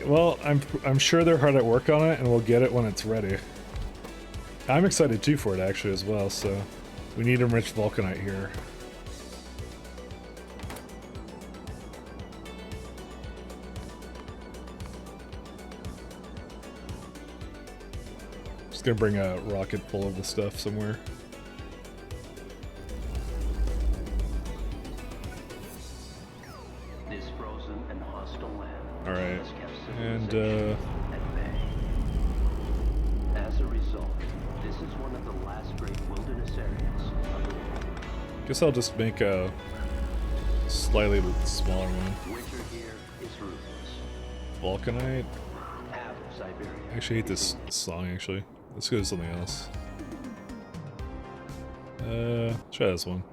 Well, I'm sure they're hard at work on it, and we'll get it when it's ready. I'm excited too for it actually as well. So we need enriched vulcanite here. Just gonna bring a rocket full of the stuff somewhere. Alright, and as a result, this is one of the last great wilderness areas of the world. Guess I'll just make a slightly smaller one. Winter here is ruthless. Vulcanite. Half of Siberia. I actually hate this song actually. Let's go to something else. Try this one.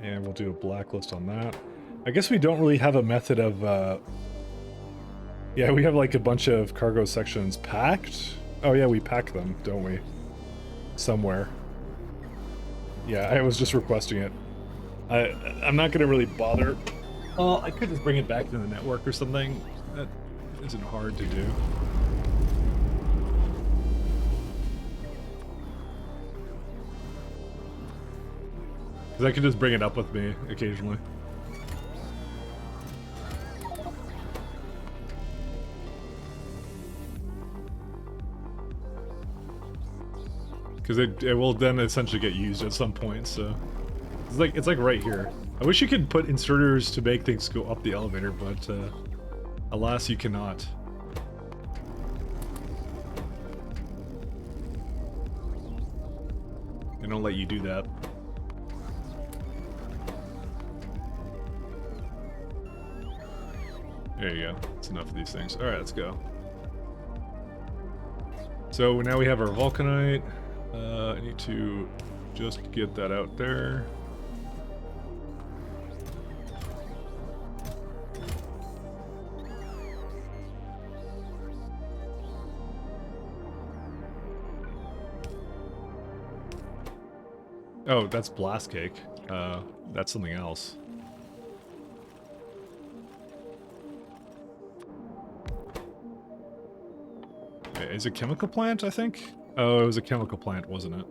And we'll do a blacklist on that. I guess we don't really have a method of, yeah, we have like a bunch of cargo sections packed. Oh yeah, we pack them, don't we? Somewhere. Yeah, I was just requesting it. I'm not gonna really bother. Well, I could just bring it back to the network or something. That isn't hard to do. Because I could just bring it up with me occasionally. Because it will then essentially get used at some point, so... It's like right here. I wish you could put inserters to make things go up the elevator, but alas, you cannot. They don't let you do that. There you go. That's enough of these things. Alright, let's go. So now we have our vulcanite. I need to just get that out there. Oh, that's blast cake. That's something else. Okay, is it a chemical plant, I think? Oh, it was a chemical plant, wasn't it?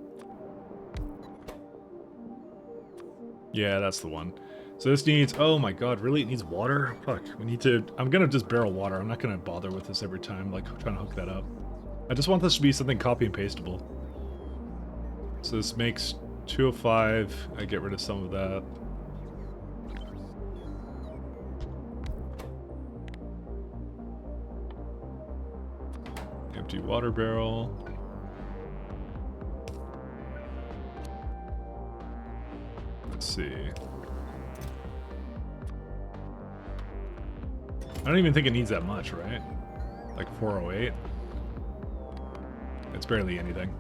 Yeah, that's the one. So this needs... Oh my god, really? It needs water? Fuck, we need to... I'm gonna just barrel water. I'm not gonna bother with this every time, like, trying to hook that up. I just want this to be something copy and pasteable. So this makes 205. I get rid of some of that. Empty water barrel. Let's see. I don't even think it needs that much, right? Like 408. It's barely anything.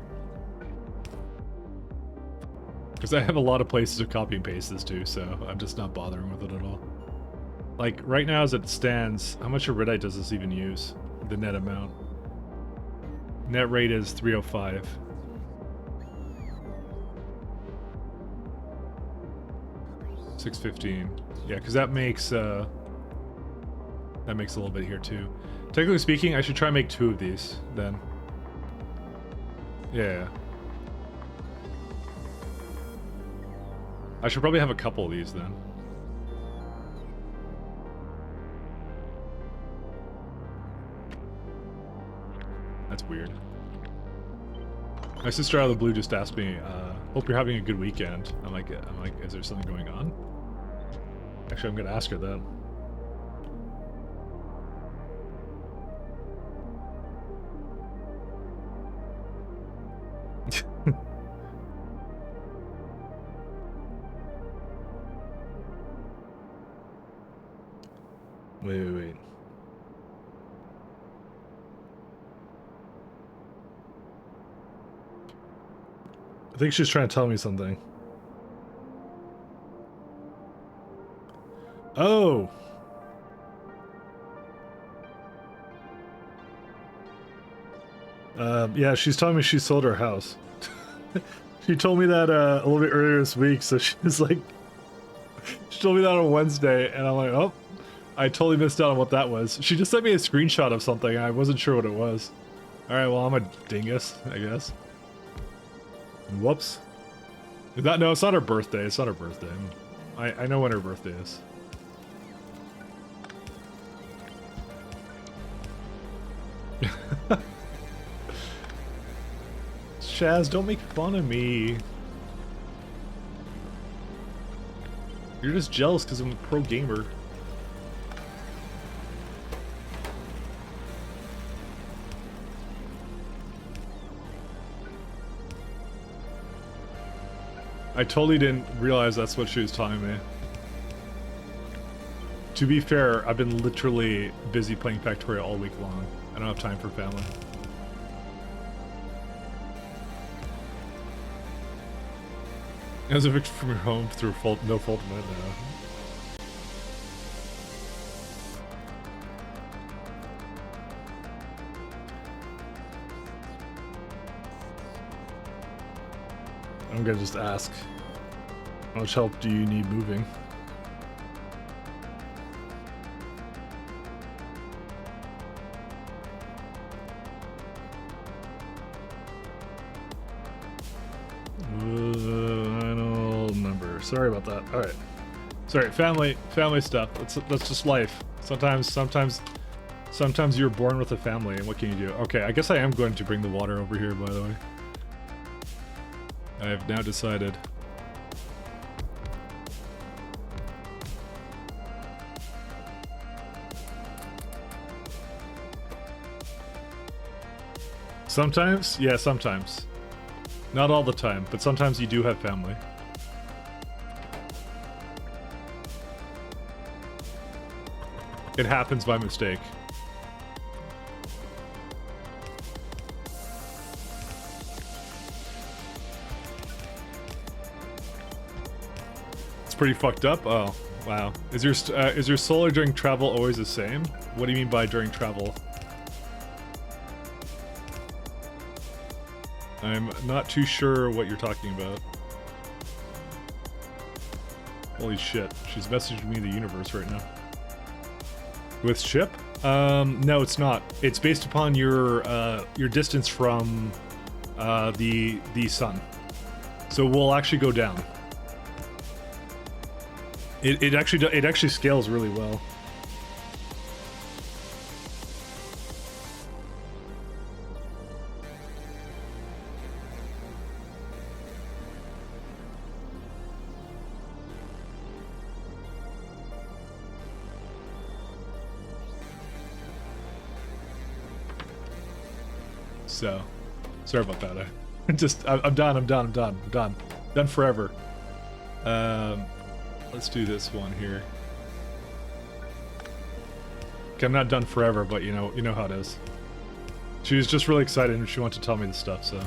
Because I have a lot of places to copy and paste this to, so I'm just not bothering with it at all. Like, right now as it stands, how much iridite does this even use? The net amount. Net rate is 305. $615. Yeah, because that makes a little bit here too. Technically speaking, I should try and make 2 of these then. Yeah. I should probably have a couple of these then. That's weird. My sister out of the blue just asked me, hope you're having a good weekend. I'm like, is there something going on? Actually, I'm gonna ask her that. Wait. I think she's trying to tell me something. Oh! Yeah, she's telling me she sold her house. She told me that a little bit earlier this week, so she was like... She told me that on Wednesday, and I'm like, oh, I totally missed out on what that was. She just sent me a screenshot of something, and I wasn't sure what it was. Alright, well, I'm a dingus, I guess. Whoops. Is that, no, it's not her birthday. It's not her birthday. I know when her birthday is. Shaz, don't make fun of me. You're just jealous because I'm a pro gamer. I totally didn't realize that's what she was telling me. To be fair, I've been literally busy playing Factorio all week long. I don't have time for family. I was evicted from your home through no fault of mine now. I'm gonna just ask, how much help do you need moving? Final numbers. Sorry about that. All right. Sorry, family stuff. That's just life. Sometimes you're born with a family, and what can you do? Okay, I guess I am going to bring the water over here, by the way. I have now decided. Sometimes? Yeah, sometimes. Not all the time, but sometimes you do have family. It happens by mistake. It's pretty fucked up. Oh, wow. Is your solar during travel always the same? What do you mean by during travel? I'm not too sure what you're talking about. Holy shit. She's messaging me the universe right now. With ship? No, it's not. It's based upon your distance from the sun. So we'll actually go down. It actually scales really well. So, sorry about that. I'm done. Done forever. Let's do this one here. Okay, I'm not done forever, but you know how it is. She was just really excited and she wanted to tell me this stuff, so.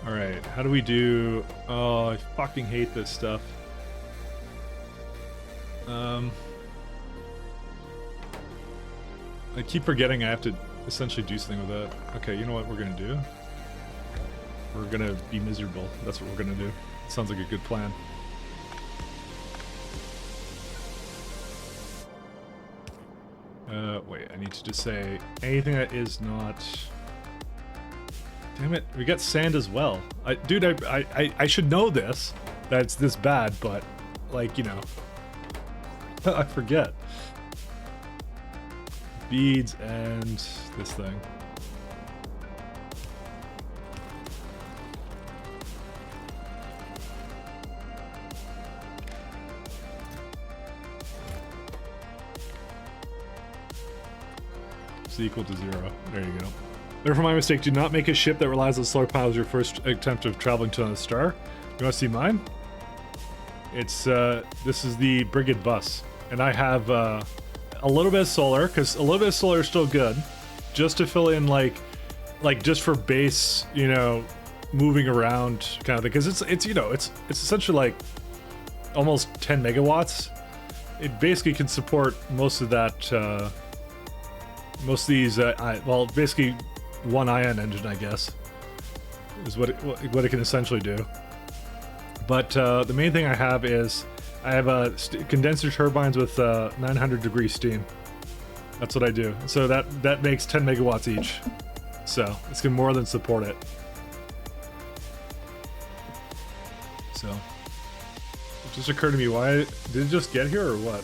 Alright, how do we do... Oh, I fucking hate this stuff. I keep forgetting I have to essentially do something with that. Okay, you know what we're gonna do? We're gonna be miserable. That's what we're gonna do. Sounds like a good plan. Wait, I need to just say anything that is not... Damn it, we got sand as well. Dude, I should know this, that it's this bad, but, like, you know, I forget. Beads and this thing. It's equal to 0. There you go. Therefore, my mistake. Do not make a ship that relies on solar panels as your first attempt of traveling to another star. You want to see mine? It's this is the Brigade bus, and I have a little bit of solar, because a little bit of solar is still good, just to fill in like just for base, you know, moving around kind of thing. Because it's you know it's essentially like almost 10 megawatts. It basically can support most of that. Most of these, well, basically one ion engine, I guess, is what it can essentially do. But the main thing I have is I have condenser turbines with 900 degree steam. That's what I do. So that makes 10 megawatts each. So it's gonna more than support it. So it just occurred to me, why did it just get here or what?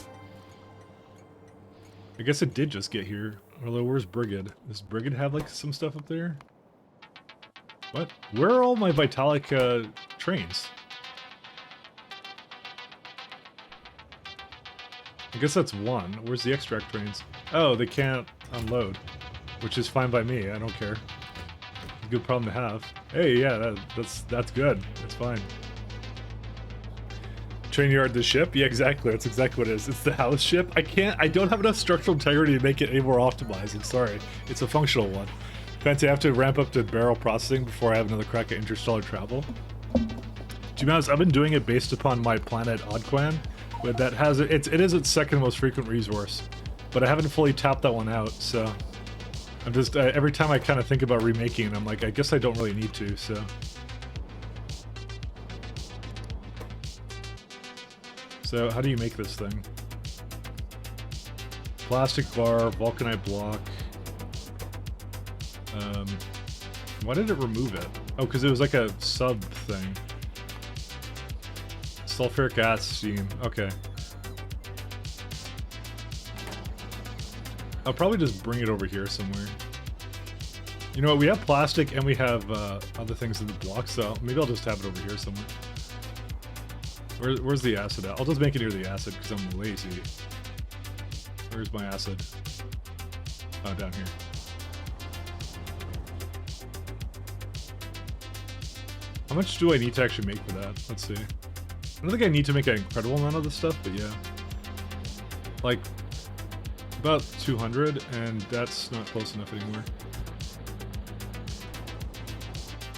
I guess it did just get here. Although, where's Brigade? Does Brigade have like some stuff up there? What? Where are all my Vitalic trains? I guess that's one. Where's the extract trains? Oh, they can't unload, which is fine by me. I don't care. Good problem to have. Hey, yeah, that's good. That's fine. Train yard, the ship? Yeah, exactly. That's exactly what it is. It's the house ship. I don't have enough structural integrity to make it any more optimized. I'm sorry. It's a functional one. Fancy I have to ramp up to barrel processing before I have another crack at interstellar travel. To be honest, I've been doing it based upon my planet Oddquan, but that has it is its second most frequent resource. But I haven't fully tapped that one out, so I'm just every time I kind of think about remaking it, I'm like, I guess I don't really need to, so. So, how do you make this thing? Plastic bar, vulcanite block. Why did it remove it? Oh, because it was like a sub thing. Sulfuric acid steam. Okay. I'll probably just bring it over here somewhere. You know what? We have plastic and we have other things in the block, so maybe I'll just have it over here somewhere. Where's the acid at? I'll just make it near the acid because I'm lazy. Where's my acid? Oh, down here. How much do I need to actually make for that? Let's see. I don't think I need to make an incredible amount of this stuff, but yeah. Like, about 200, and that's not close enough anymore.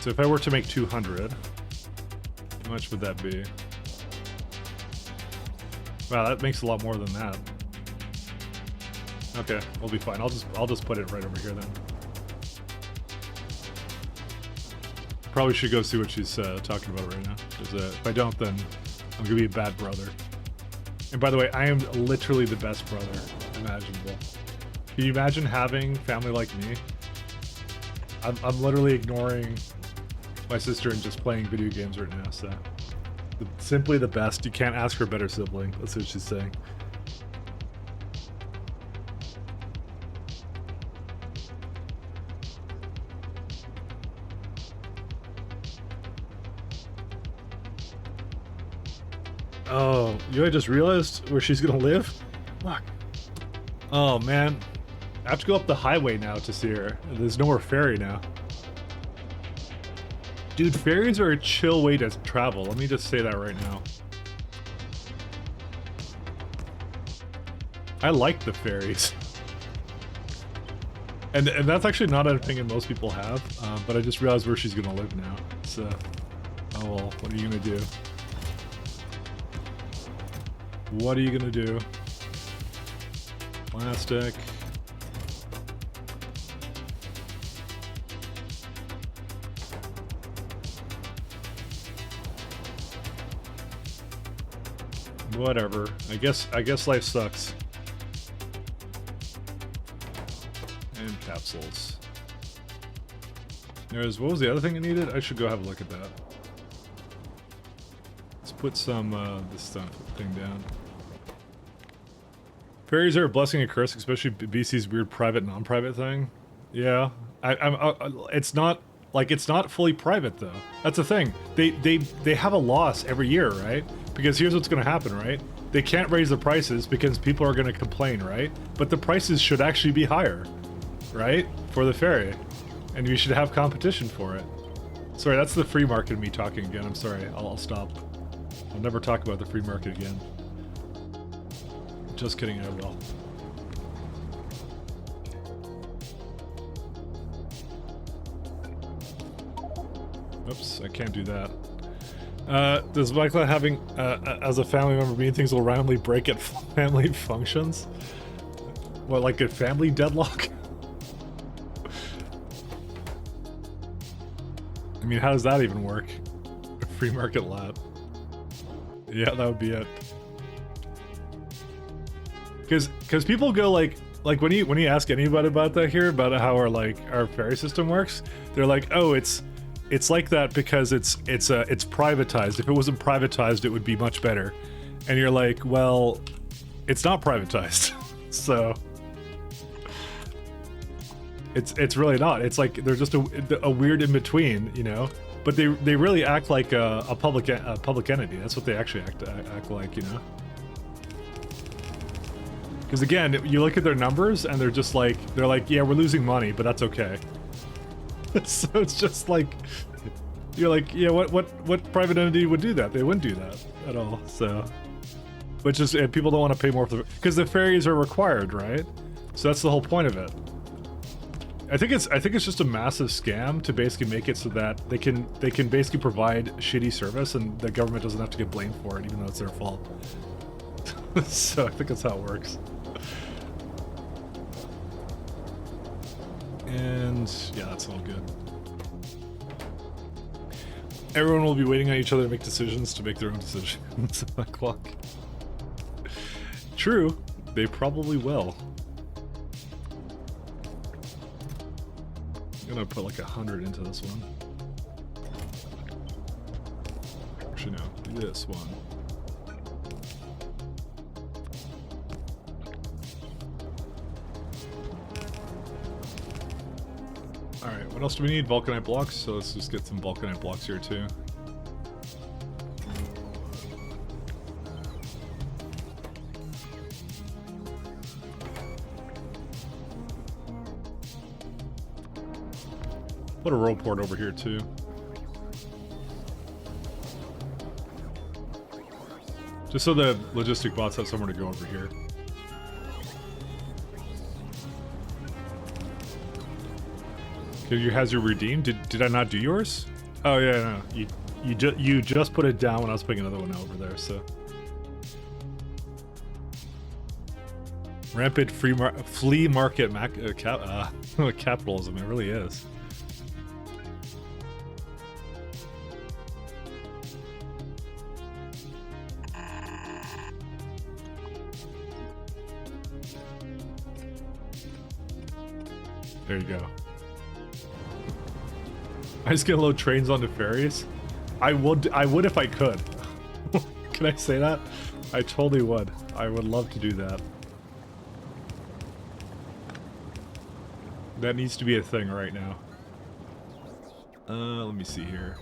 So if I were to make 200, how much would that be? Wow, that makes a lot more than that. Okay, we'll be fine. I'll just put it right over here then. Probably should go see what she's talking about right now. Because if I don't, then I'm gonna be a bad brother. And by the way, I am literally the best brother imaginable. Can you imagine having family like me? I'm literally ignoring my sister and just playing video games right now. So, simply the best. You can't ask for a better sibling. That's what she's saying. Oh, you know, I just realized where she's gonna live? Fuck. Oh man. I have to go up the highway now to see her. There's no more ferry now. Dude, ferries are a chill way to travel. Let me just say that right now. I like the ferries. And that's actually not an opinion most people have, but I just realized where she's gonna live now. So, oh well, what are you gonna do? What are you gonna do? Plastic. Whatever. I guess life sucks. And capsules. What was the other thing I needed? I should go have a look at that. Let's put some this thing down. Ferries are a blessing and a curse, especially BC's weird private non-private thing. Yeah, it's not fully private though. That's the thing. They have a loss every year, right? Because here's what's going to happen, right? They can't raise the prices because people are going to complain, right? But the prices should actually be higher, right? For the ferry, and you should have competition for it. Sorry, that's the free market of me talking again. I'm sorry. I'll stop. I'll never talk about the free market again. Just kidding, I will. Oops, I can't do that. Does Michael having, as a family member, mean things will randomly break at family functions? What, like a family deadlock? I mean, how does that even work? A free market lab. Yeah, that would be it. Because people go like when you ask anybody about that here, about how our ferry system works, they're like, oh, it's like that because it's privatized. If it wasn't privatized, it would be much better. And you're like, well, it's not privatized. So it's really not. It's like they're just a weird in between, you know. But they really act like a public entity. That's what they actually act like, you know. Because again, you look at their numbers and they're like, yeah, we're losing money, but that's okay. So it's just like, you're like, yeah, what private entity would do that? They wouldn't do that at all. So, which is, and people don't want to pay more for because the ferries are required, right? So that's the whole point of it. I think it's just a massive scam to basically make it so that they can basically provide shitty service and the government doesn't have to get blamed for it, even though it's their fault. So I think that's how it works. And yeah, that's all good. Everyone will be waiting on each other to make decisions to make their own decisions. Clock. True, they probably will. I'm gonna put like 100 into this one. Actually, no, do this one. Alright, what else do we need? Vulcanite blocks, so let's just get some Vulcanite blocks here too. Put a roll port over here too. Just so the logistic bots have somewhere to go over here. Okay, your hazard redeemed. Did I not do yours? Oh yeah, no. You just put it down when I was putting another one over there. So rampant flea market capitalism. It really is. There you go. I just get load trains onto ferries. I would if I could. Can I say that? I totally would. I would love to do that. That needs to be a thing right now. Let me see here.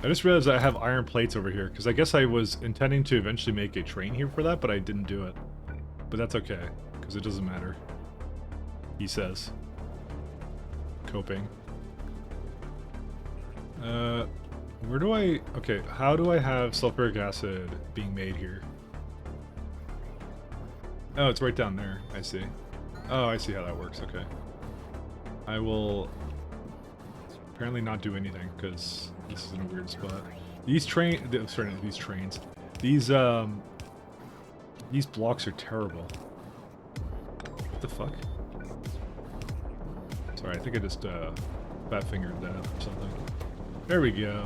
I just realized I have iron plates over here, because I guess I was intending to eventually make a train here for that, but I didn't do it. But that's okay, because it doesn't matter. He says. Coping. Where do I... Okay, how do I have sulfuric acid being made here? Oh, it's right down there. I see. Oh, I see how that works. Okay. I will apparently not do anything, because this is in a weird spot. These trains. These blocks are terrible. What the fuck? Sorry, I think I just fat fingered that or something. There we go.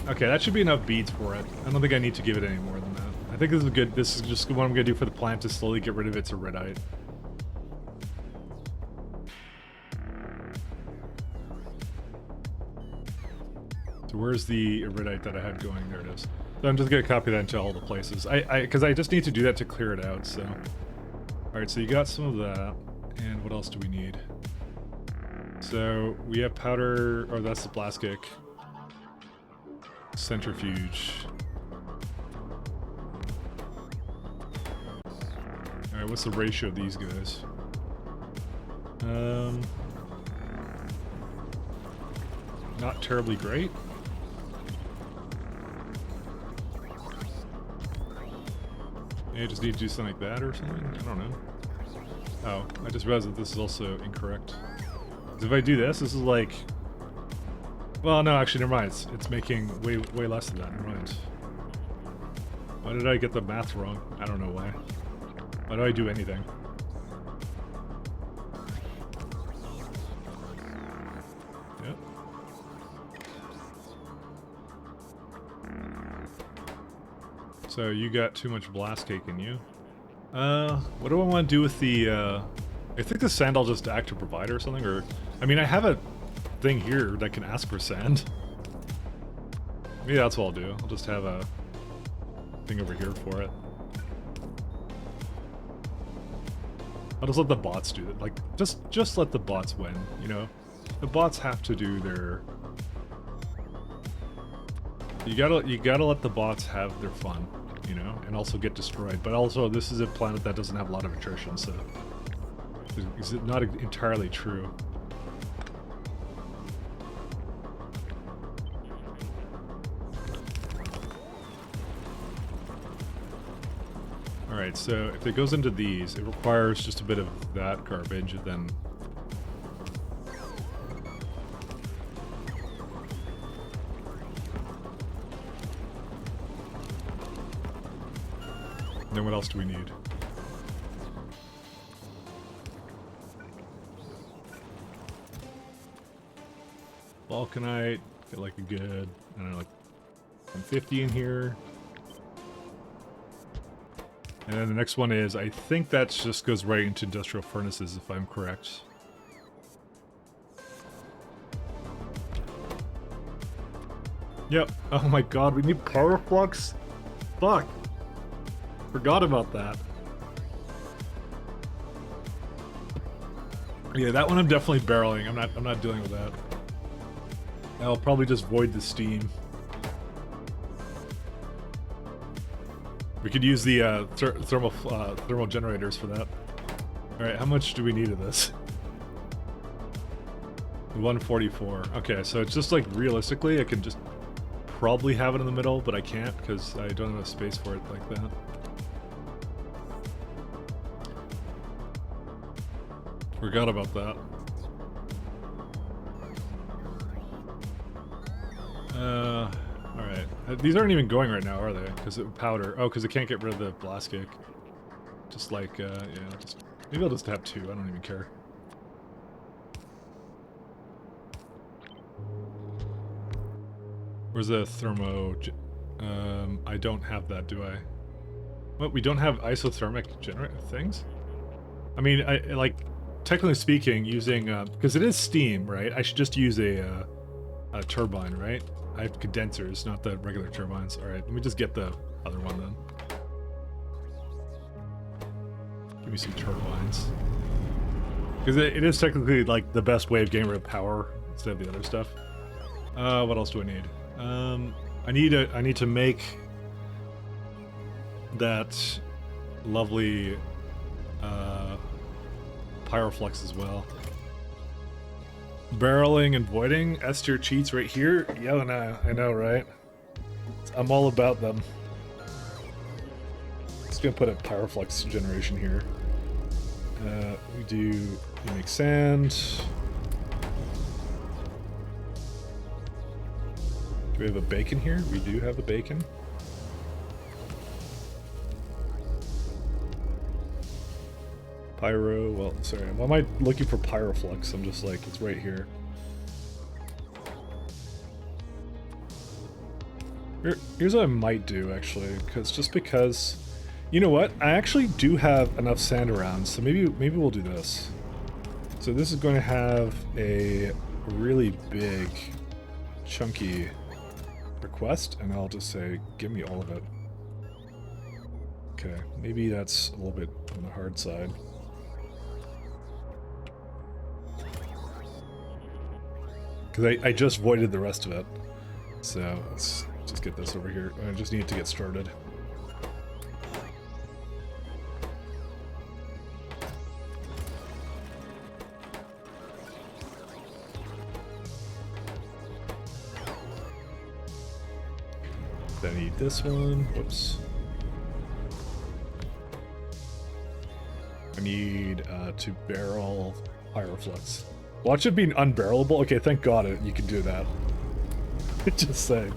Okay, that should be enough beads for it. I don't think I need to give it any more than that. I think this is good. This is just what I'm gonna do for the plant to slowly get rid of its iridite. So where's the iridite that I had going? There it is. So I'm just gonna copy that into all the places. Because I just need to do that to clear it out. So, all right. So you got some of that, and what else do we need? So we have powder. Oh, that's the blast kick. Centrifuge. Alright, what's the ratio of these guys? Not terribly great. Maybe I just need to do something like that or something? I don't know. Oh, I just realized that this is also incorrect. 'Cause if I do this, this is like... Well, no, actually, never mind. It's making way less than that. Never mind. Why did I get the math wrong? I don't know why. Why do I do anything? Yep. So you got too much blast cake in you. What do I want to do with the, I think the sand I'll just act to provide or something, or... I mean, I have a thing here that can ask for sand. Maybe that's what I'll do. I'll just have a thing over here for it. I'll just let the bots do it. Like, just let the bots win, you know? The bots have to do their... You gotta let the bots have their fun, you know? And also get destroyed. But also, this is a planet that doesn't have a lot of attrition, so... It's not entirely true. Alright, so if it goes into these, it requires just a bit of that garbage, and then... And then what else do we need? Vulcanite, get like a good, I don't know, like 150 in here. And then the next one is, I think that just goes right into industrial furnaces, if I'm correct. Yep. Oh my god, we need power flux? Fuck. Forgot about that. Yeah, that one I'm definitely barreling. I'm not dealing with that. I'll probably just void the steam. We could use the thermal generators for that. Alright, how much do we need of this? 144. Okay, so it's just like realistically I can just probably have it in the middle, but I can't because I don't have enough space for it like that. Forgot about that. Alright. These aren't even going right now, are they? Because it powder. Oh, because it can't get rid of the blast kick. Just like, yeah, just... Maybe I'll just have 2, I don't even care. Where's the thermo... I don't have that, do I? What, we don't have isothermic things? I mean, like, technically speaking, using... because it is steam, right? I should just use a turbine, right? I have condensers, not the regular turbines. Alright, let me just get the other one then. Give me some turbines. Because it is technically, like, the best way of getting rid of power instead of the other stuff. What else do I need? I need to make that lovely pyroflux as well. Barreling and voiding, S tier cheats right here. Yeah, I know, right? I'm all about them. Just gonna put a pyroflux generation here. We make sand. Do we have a bacon here? We do have a bacon. Pyro, well, sorry, why am I looking for pyroflux? I'm just like, it's right here. Here's what I might do, actually, because, you know what? I actually do have enough sand around, so maybe we'll do this. So this is going to have a really big, chunky request, and I'll just say, give me all of it. Okay, maybe that's a little bit on the hard side. Because I just voided the rest of it. So let's just get this over here. I just need to get started. Then I need this one. Whoops. I need to barrel pyroflux. Watch it being unbarrelable. Okay, thank God you can do that. Just saying.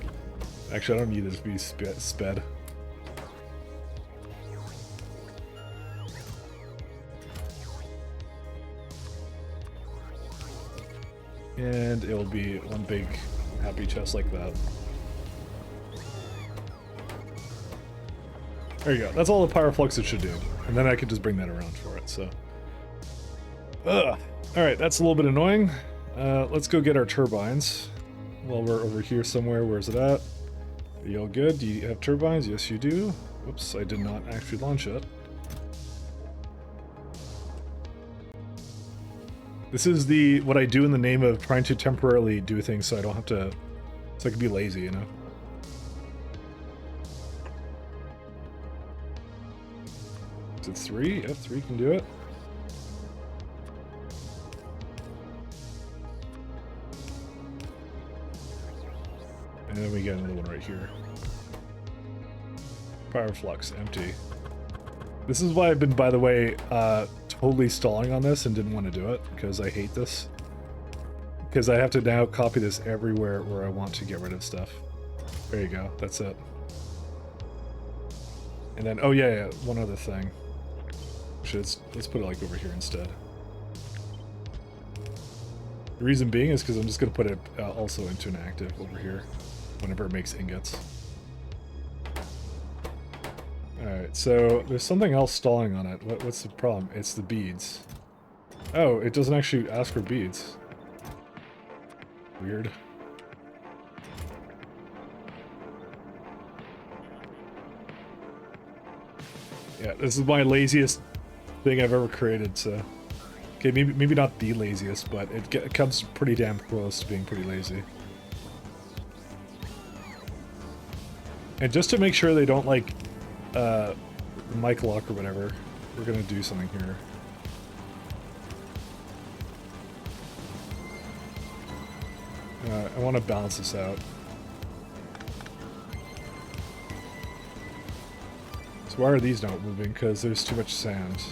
Actually, I don't need it to be sped. And it will be one big happy chest like that. There you go. That's all the pyroflux it should do. And then I can just bring that around for it, so. Ugh. Alright, that's a little bit annoying. Let's go get our turbines. While we're over here somewhere. Where's it at? Are you all good? Do you have turbines? Yes, you do. Whoops, I did not actually launch it. This is what I do in the name of trying to temporarily do things so I don't have to... So I can be lazy, you know? Is it 3? Yeah, 3 can do it. And then we get another one right here. Pyroflux, empty. This is why I've been, by the way, totally stalling on this and didn't want to do it, because I hate this. Because I have to now copy this everywhere where I want to get rid of stuff. There you go, that's it. And then, oh yeah, one other thing. Let's put it like over here instead. The reason being is because I'm just going to put it also into an active over here whenever it makes ingots. Alright, Alright, so there's something else stalling on it. What's the problem? It's the beads. Oh, it doesn't actually ask for beads. Weird. Yeah, this is my laziest thing I've ever created, so... Okay, maybe not the laziest, but it comes pretty damn close to being pretty lazy. And just to make sure they don't, like, mic lock or whatever, we're gonna do something here. I want to balance this out. So why are these not moving? Because there's too much sand.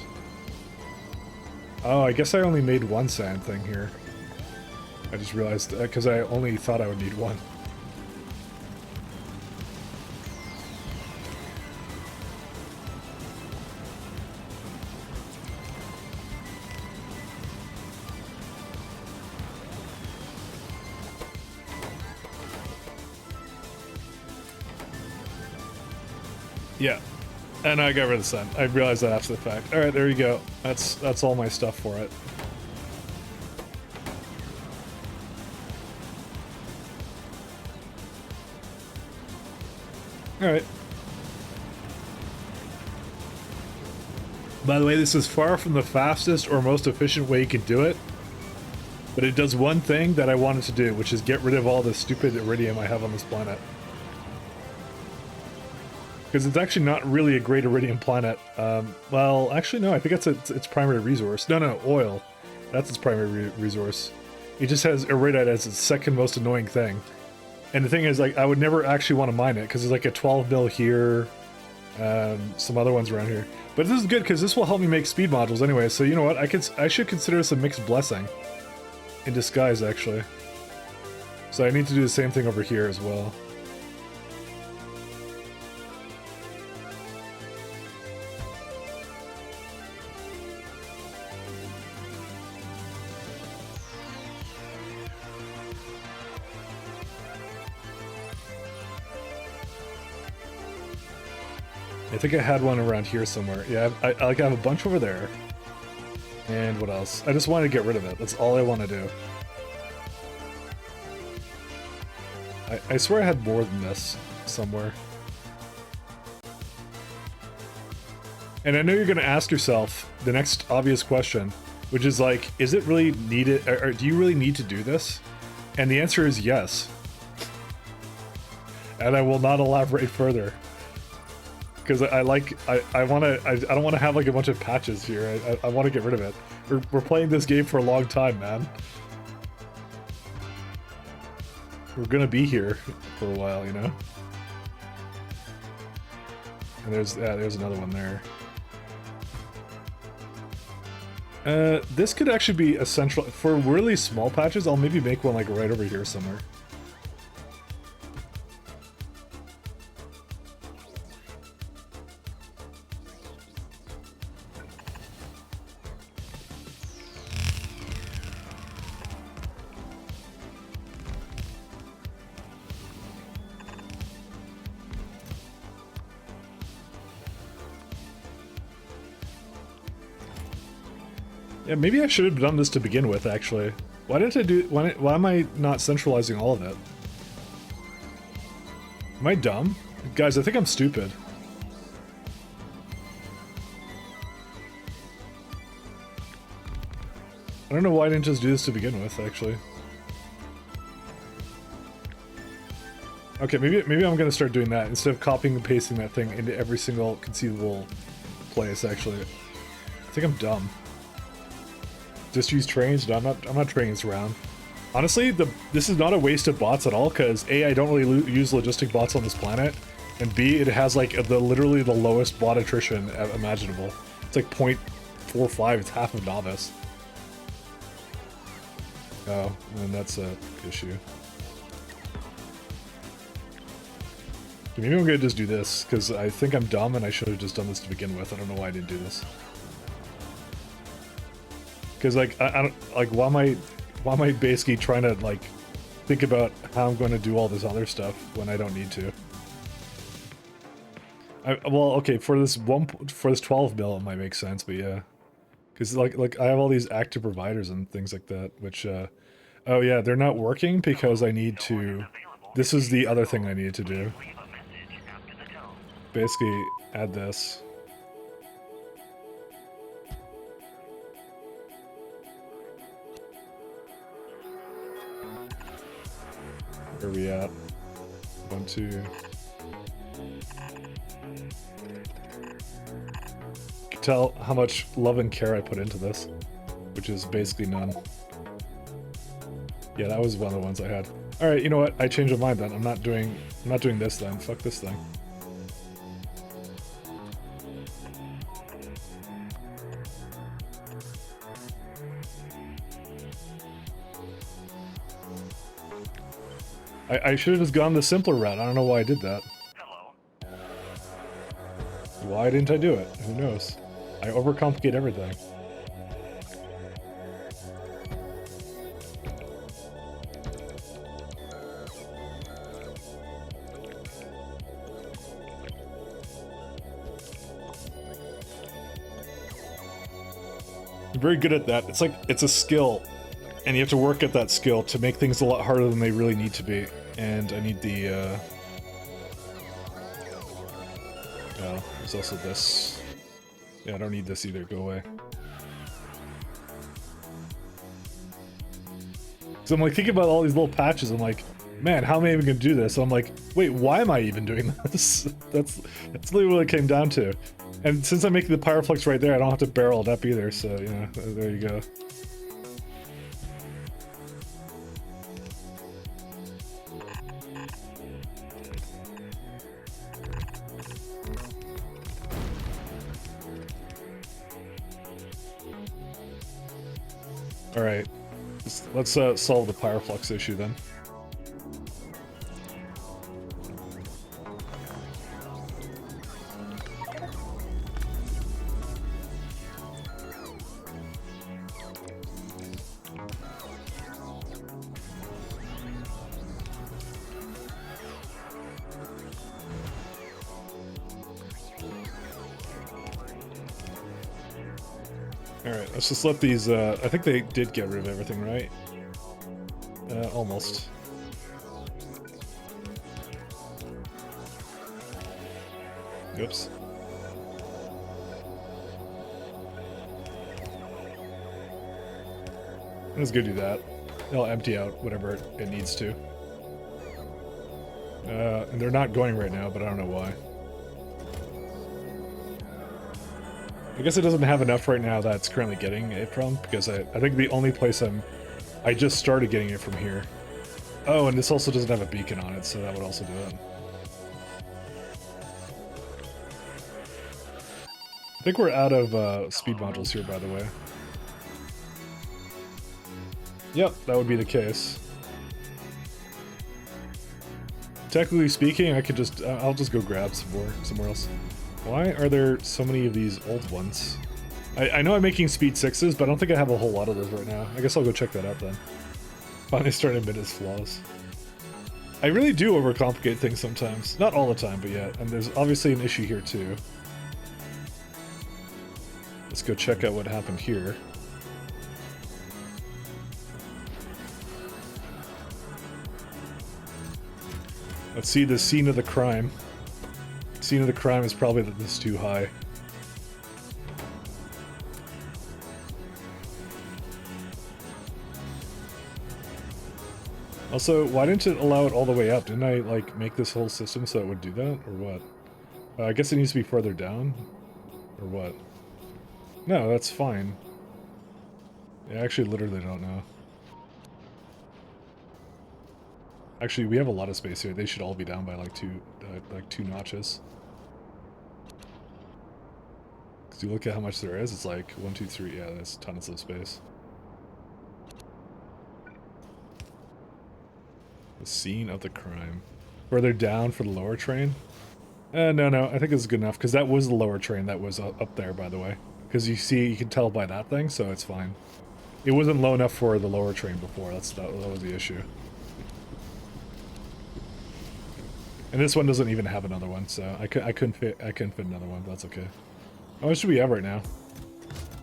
Oh, I guess I only made one sand thing here. I just realized, because I only thought I would need one. Yeah, and I got rid of the sun. I realized that after the fact. All right, there you go. That's all my stuff for it. All right. By the way, this is far from the fastest or most efficient way you can do it, but it does one thing that I wanted to do, which is get rid of all the stupid iridium I have on this planet. Because it's actually not really a great iridium planet. Well, actually, no, I think that's its primary resource. No, oil. That's its primary resource. It just has iridium as its second most annoying thing. And the thing is, like, I would never actually want to mine it, because there's like a 12 mil here, some other ones around here. But this is good, because this will help me make speed modules anyway, so you know what, I should consider this a mixed blessing. In disguise, actually. So I need to do the same thing over here as well. I think I had one around here somewhere. Yeah, I have a bunch over there. And what else? I just wanted to get rid of it. That's all I want to do. I swear I had more than this somewhere. And I know you're going to ask yourself the next obvious question, which is like, is it really needed, or do you really need to do this? And the answer is yes. And I will not elaborate further. Because I don't want to have like a bunch of patches here. I want to get rid of it. We're playing this game for a long time, man. We're gonna be here for a while, you know. And there's another one there. This could actually be a central for really small patches. I'll maybe make one like right over here somewhere. Yeah, maybe I should have done this to begin with, actually. Why didn't I do... Why am I not centralizing all of it? Am I dumb? Guys, I think I'm stupid. I don't know why I didn't just do this to begin with, actually. Okay, maybe I'm gonna start doing that instead of copying and pasting that thing into every single conceivable place, actually. I think I'm dumb. Just use trains? No, I'm not training this around. Honestly, this is not a waste of bots at all, because A, I don't really use logistic bots on this planet, and B, it has like literally the lowest bot attrition imaginable. It's like 0.45, it's half of novice. Oh, and that's a issue. Maybe I'm gonna just do this, because I think I'm dumb and I should have just done this to begin with. I don't know why I didn't do this. Because like I don't like why am I basically trying to like think about how I'm going to do all this other stuff when I don't need to. Well, okay, for this 12 mil, it might make sense, but yeah, because like I have all these active providers and things like that, which oh yeah, they're not working because I need to. This is the other thing I need to do. Basically, add this. Where are we at? 1, 2. Can tell how much love and care I put into this, which is basically none. Yeah, that was one of the ones I had. All right, you know what? I changed my mind then. I'm not doing this then. Fuck this thing. I should have just gone the simpler route. I don't know why I did that. Why didn't I do it? Who knows? I overcomplicate everything. I'm very good at that. It's like, it's a skill, and you have to work at that skill to make things a lot harder than they really need to be. And I need the, oh, there's also this. Yeah, I don't need this either, go away. So I'm like thinking about all these little patches, I'm like, man, how am I even gonna do this? So I'm like, wait, why am I even doing this? That's literally what it came down to. And since I'm making the Pyroflex right there, I don't have to barrel it up either, so, you know, there you go. Alright, let's solve the Pyroflex issue then. Alright, let's just let these, I think they did get rid of everything, right? Almost. Oops. Let's go do that. It'll empty out whatever it needs to. And they're not going right now, but I don't know why. I guess it doesn't have enough right now that it's currently getting it from, because I think the only place I just started getting it from here. Oh, and this also doesn't have a beacon on it, so that would also do it. I think we're out of speed modules here, by the way. Yep, that would be the case. Technically speaking, I could just, I'll just go grab some more somewhere else. Why are there so many of these old ones? I know I'm making speed 6s, but I don't think I have a whole lot of those right now. I guess I'll go check that out then. Finally starting to admit its flaws. I really do overcomplicate things sometimes. Not all the time, but yeah. And there's obviously an issue here too. Let's go check out what happened here. Let's see the scene of the crime. Scene of the crime is probably that this is too high. Also, why didn't it allow it all the way up? Didn't I, like, make this whole system so it would do that? Or what? I guess it needs to be further down? Or what? No, that's fine. I actually literally don't know. Actually, we have a lot of space here. They should all be down by, like, two notches. Because you look at how much there is, it's like 1, 2, 3. Yeah, there's tons of space. The scene of the crime. Further down for the lower train? No, I think it's good enough, because that was the lower train that was up there, by the way. Because you see, you can tell by that thing, so it's fine. It wasn't low enough for the lower train before, that was the issue. And this one doesn't even have another one, so I couldn't fit another one, but that's okay. How much do we have right now?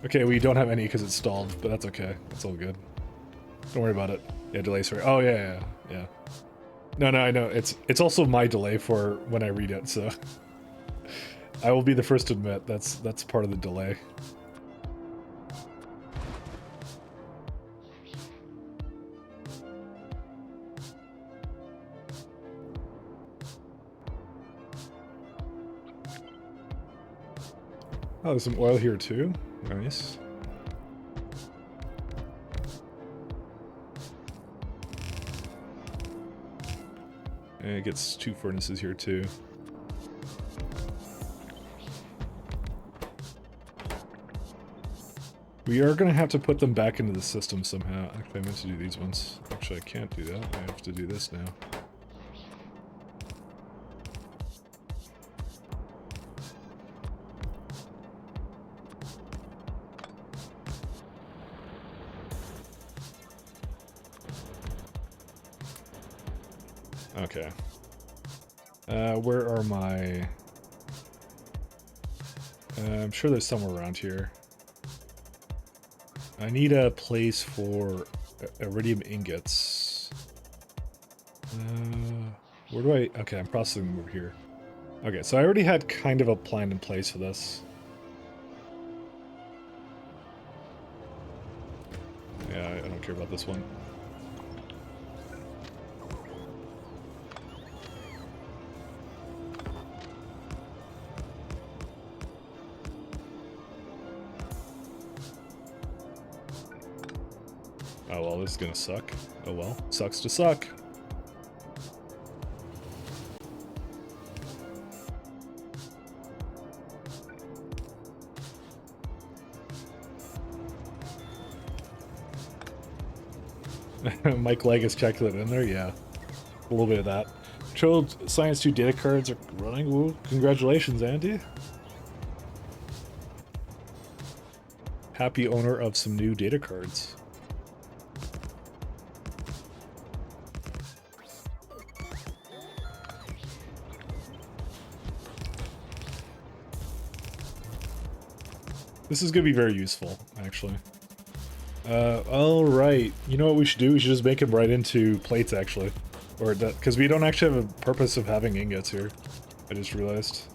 Okay, we don't have any because it's stalled, but that's okay. That's all good. Don't worry about it. Yeah, delay, sorry. Oh, yeah. No, I know. It's also my delay for when I read it, so... I will be the first to admit that's part of the delay. Oh, there's some oil here too. Nice. And it gets 2 furnaces here too. We are going to have to put them back into the system somehow. Actually, I meant to do these ones. Actually, I can't do that. I have to do this now. Okay. Where are my... I'm sure there's somewhere around here. I need a place for iridium ingots. Where do I... Okay, I'm processing them over here. Okay, so I already had kind of a plan in place for this. Yeah, I don't care about this one. Oh well, this is gonna suck. Oh well, sucks to suck. Mike Legg has checked it in there, yeah. A little bit of that. Controlled Science 2 data cards are running. Woo. Congratulations, Andy. Happy owner of some new data cards. This is going to be very useful, actually. Alright. You know what we should do? We should just make them right into plates, actually. Or that, because we don't actually have a purpose of having ingots here. I just realized.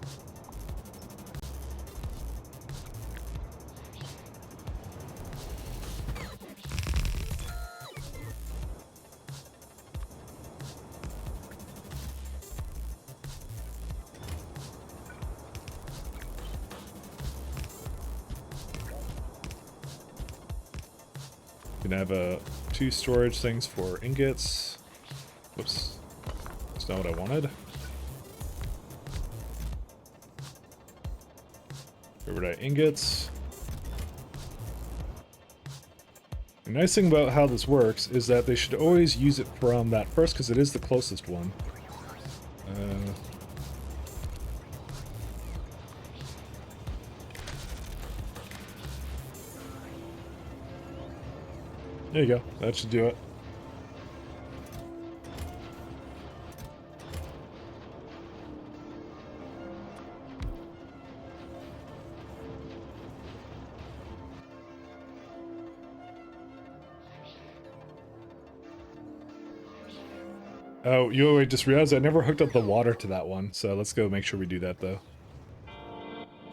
Gonna have 2 storage things for ingots. Whoops. That's not what I wanted. Rubberite ingots. The nice thing about how this works is that they should always use it from that first, because it is the closest one. There you go. That should do it. Oh, I just realized I never hooked up the water to that one, so let's go make sure we do that, though.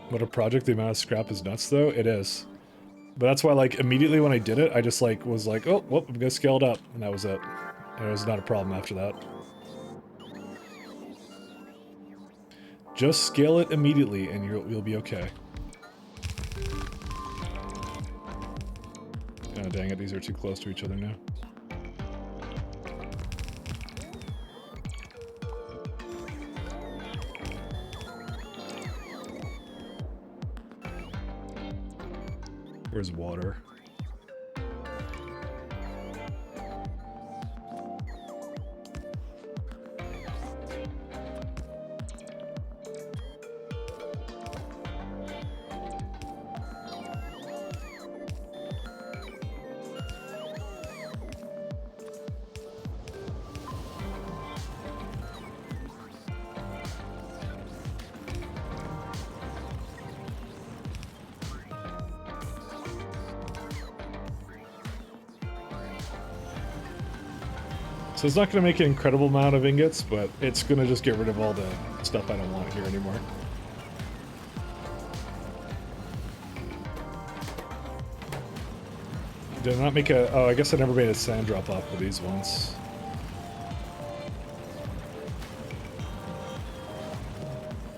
What a project, the amount of scrap is nuts, though. It is. But that's why, like, immediately when I did it, I just, like, was like, oh, well, I'm gonna scale it up. And that was it. And it was not a problem after that. Just scale it immediately, and you'll be okay. Oh, dang it, these are too close to each other now. Where's water? So it's not going to make an incredible amount of ingots, but it's going to just get rid of all the stuff I don't want here anymore. Did I not make a... Oh, I guess I never made a sand drop off of these ones.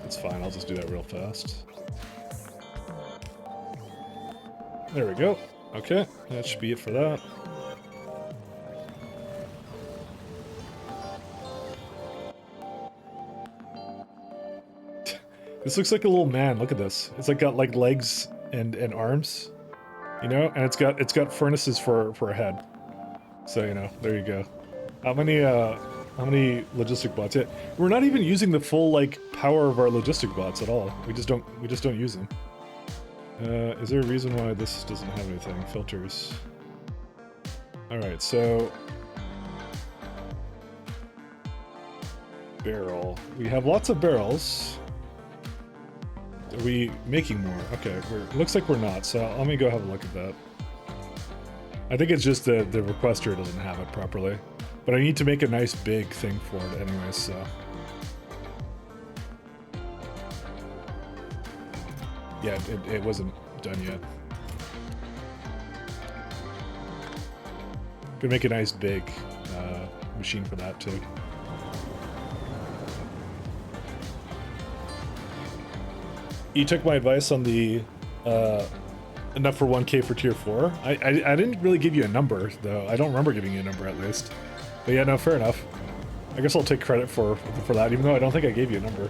That's fine, I'll just do that real fast. There we go. Okay, that should be it for that. This looks like a little man. Look at this. It's like got like legs and arms, you know, and it's got furnaces for a head. So you know, there you go. How many logistic bots? Yeah, we're not even using the full like power of our logistic bots at all. We just don't use them. Is there a reason why this doesn't have anything? Filters. All right, so barrel. We have lots of barrels. Are we making more? Okay, looks like we're not, so let me go have a look at that. I think it's just the requester doesn't have it properly. But I need to make a nice big thing for it anyway, so... Yeah, it wasn't done yet. Gonna make a nice big machine for that too. You took my advice on the enough for 1K for tier 4. I didn't really give you a number though. I don't remember giving you a number at least. But yeah, no, fair enough. I guess I'll take credit for that, even though I don't think I gave you a number.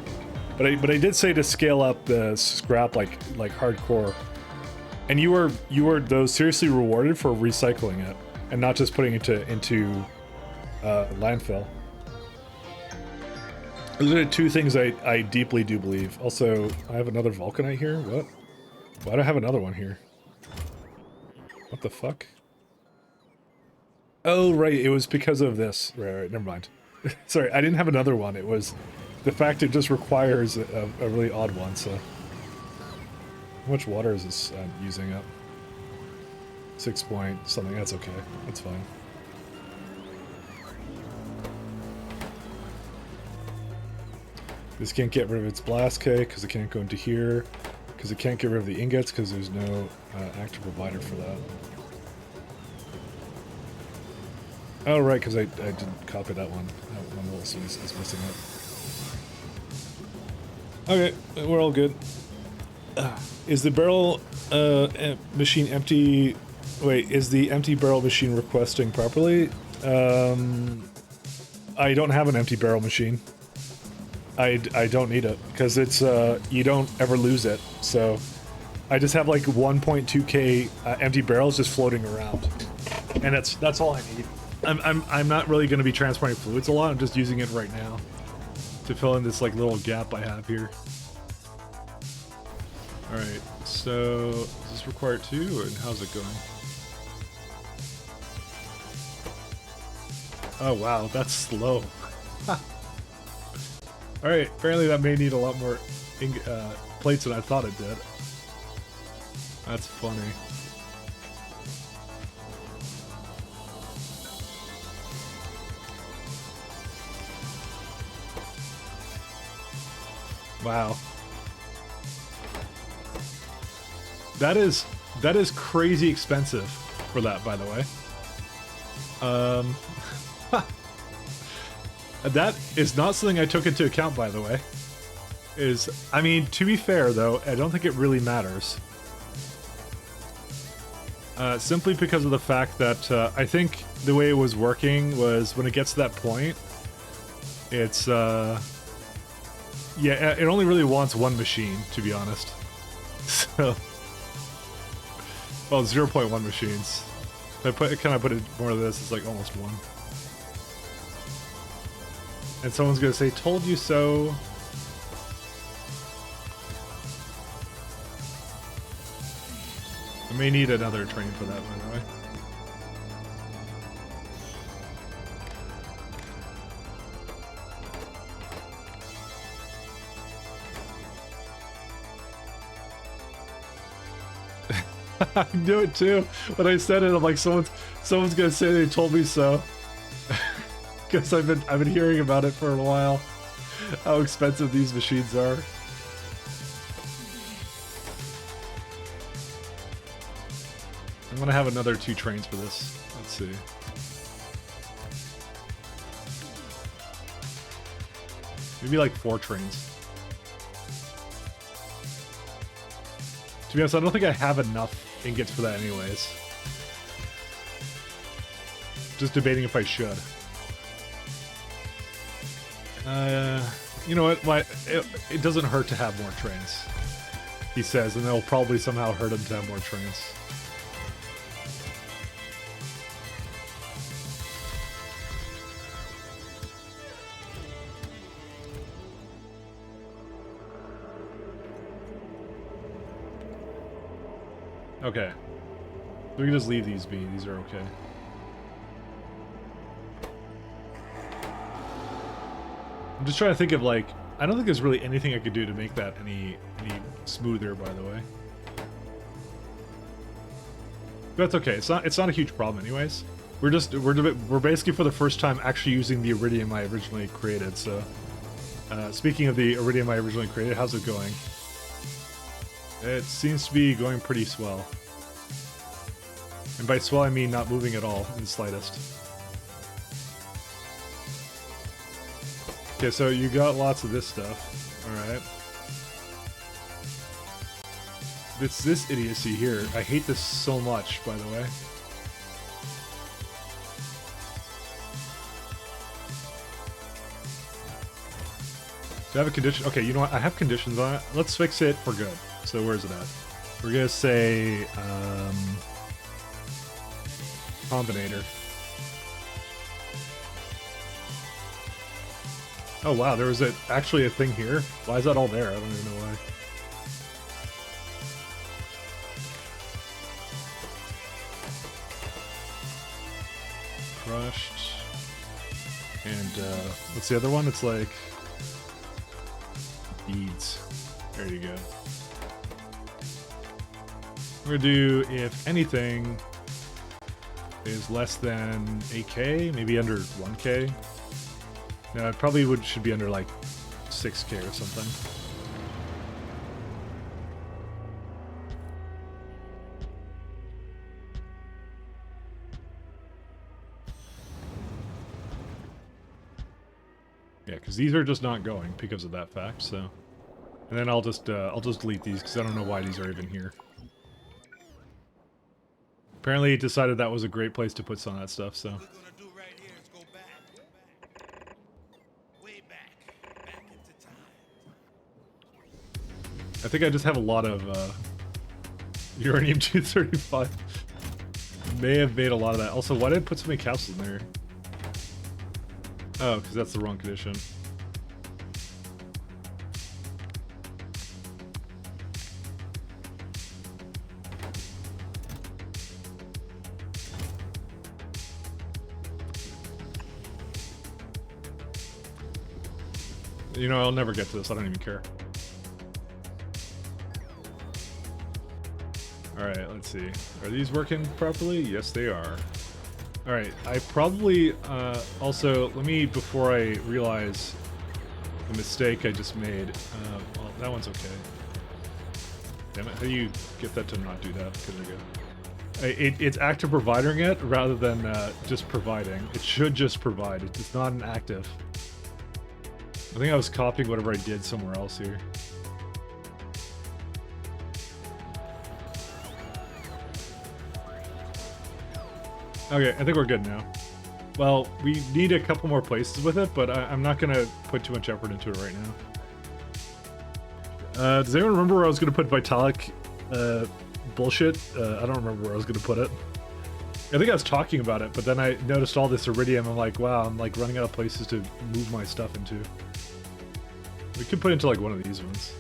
But I did say to scale up the scrap like hardcore. And you were though seriously rewarded for recycling it and not just putting it into landfill. Those are the two things I deeply do believe. Also, I have another Vulcanite here? What? Why do I have another one here? What the fuck? Oh, right, it was because of this. Right, never mind. Sorry, I didn't have another one. It was the fact it just requires a really odd one, so... How much water is this using up? 6 point something. That's okay. That's fine. This can't get rid of its blast cake because it can't go into here. Because it can't get rid of the ingots because there's no active provider for that. Oh, right, because I didn't copy that one. That one was missing it. Okay, we're all good. Is the barrel machine empty? Wait, is the empty barrel machine requesting properly? I don't have an empty barrel machine. I don't need it because it's you don't ever lose it. So I just have like 1.2k empty barrels just floating around, and that's all I need. I'm not really going to be transporting fluids a lot. I'm just using it right now to fill in this like little gap I have here. All right, so does this require 2, and how's it going? Oh wow, that's slow. All right, apparently that may need a lot more plates than I thought it did. That's funny. Wow. That is crazy expensive for that, by the way. That is not something I took into account, by the way. I mean, to be fair, though, I don't think it really matters. Simply because of the fact that I think the way it was working was when it gets to that point, it's, yeah, it only really wants one machine, to be honest. So, well, 0.1 machines. If I kind of put it more of this, it's like almost 1. And someone's gonna say, "Told you so." I may need another train for that, by the way. I knew it too. When I said it, I'm like, someone's gonna say they told me so. Because I've been hearing about it for a while. How expensive these machines are. I'm gonna have another 2 trains for this. Let's see. Maybe like 4 trains. To be honest, I don't think I have enough ingots for that anyways. Just debating if I should. You know what? It doesn't hurt to have more trains, he says, and it'll probably somehow hurt him to have more trains. Okay. We can just leave these be. These are okay. I'm just trying to think of, like, I don't think there's really anything I could do to make that any smoother, by the way. But that's okay. It's not a huge problem anyways. We're basically for the first time actually using the iridium I originally created, so speaking of the iridium I originally created, how's it going? It seems to be going pretty swell. And by swell I mean not moving at all in the slightest. Okay, so you got lots of this stuff. Alright. It's this idiocy here. I hate this so much, by the way. Do I have a condition? Okay, you know what? I have conditions on it. Let's fix it for good. So where is it at? We're gonna say, combinator. Oh wow, there was actually a thing here? Why is that all there? I don't even know why. Crushed. And, what's the other one? It's like... beads. There you go. We're gonna do, if anything, is less than 8k, maybe under 1k. No, it probably should be under like 6k or something. Yeah, because these are just not going because of that fact. So, and then I'll just delete these because I don't know why these are even here. Apparently, he decided that was a great place to put some of that stuff. So. I think I just have a lot of uranium-235. May have made a lot of that. Also, why did I put so many capsules in there? Oh, because that's the wrong condition. You know, I'll never get to this. I don't even care. Alright, let's see. Are these working properly? Yes, they are. Alright, I probably, also, let me, before I realize the mistake I just made, well, that one's okay. Damn it, how do you get that to not do that? Okay, there we go. It's active providing it rather than just providing. It should just provide. It's not an active. I think I was copying whatever I did somewhere else here. Okay, I think we're good now. Well, we need a couple more places with it, but I'm not going to put too much effort into it right now. Does anyone remember where I was going to put Vitalik bullshit? I don't remember where I was going to put it. I think I was talking about it, but then I noticed all this iridium. I'm like, wow, I'm like running out of places to move my stuff into. We could put it into like one of these ones.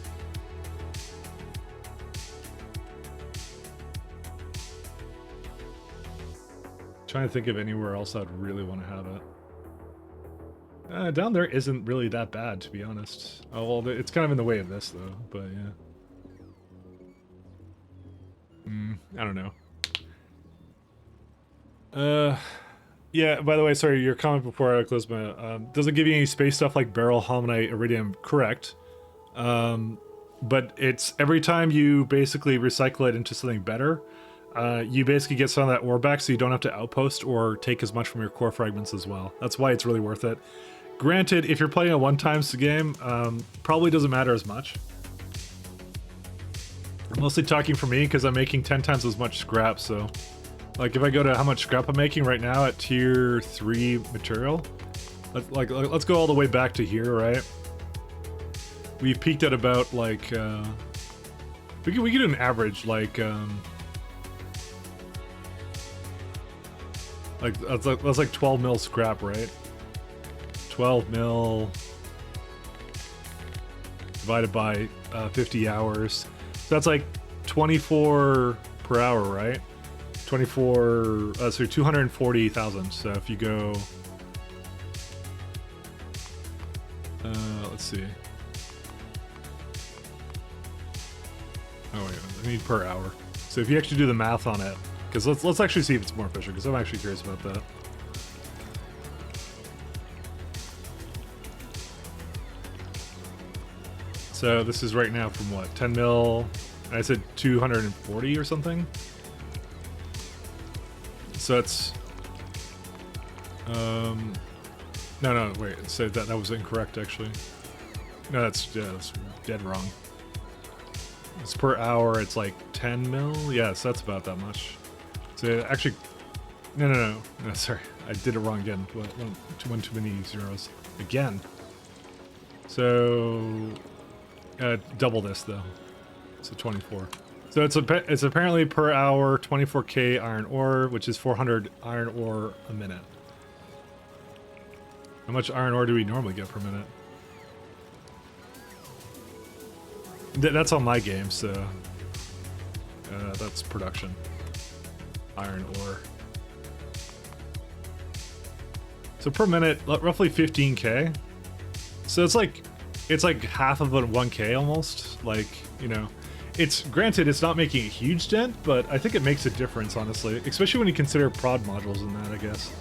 Trying to think of anywhere else I'd really want to have it. Down there isn't really that bad, to be honest. Oh, well, it's kind of in the way of this, though, but yeah. I don't know. Yeah, by the way, sorry, your comment before I close my doesn't give you any space stuff like beryl, halmonite, iridium. Correct. But it's every time you basically recycle it into something better, you basically get some of that ore back, so you don't have to outpost or take as much from your core fragments as well. That's why it's really worth it. Granted, if you're playing a one-times game, probably doesn't matter as much. I'm mostly talking for me because I'm making 10 times as much scrap, so... Like, if I go to how much scrap I'm making right now at tier 3 material, let's go all the way back to here, right? We've peaked at about, like, we could do an average, like that's like 12 mil scrap, right? 12 mil divided by 50 hours. So that's like 24 per hour, right? 24, so 240,000. So if you go, let's see. Oh wait, I need per hour. So if you actually do the math on it, because let's actually see if it's more efficient, because I'm actually curious about that. So this is right now from what, 10 mil? I said 240 or something. So it's no, wait. So that was incorrect actually. No, that's dead wrong. It's per hour. It's like 10 mil. Yes, that's about that much. So actually, no. Sorry, I did it wrong again. One too many zeros again. So double this though. So 24. So it's apparently per hour 24k iron ore, which is 400 iron ore a minute. How much iron ore do we normally get per minute? That's on my game, so that's production. Iron ore. So per minute, roughly 15k. So it's like half of a 1k almost. Like, you know, it's granted it's not making a huge dent, but I think it makes a difference, honestly, especially when you consider prod modules in that, I guess.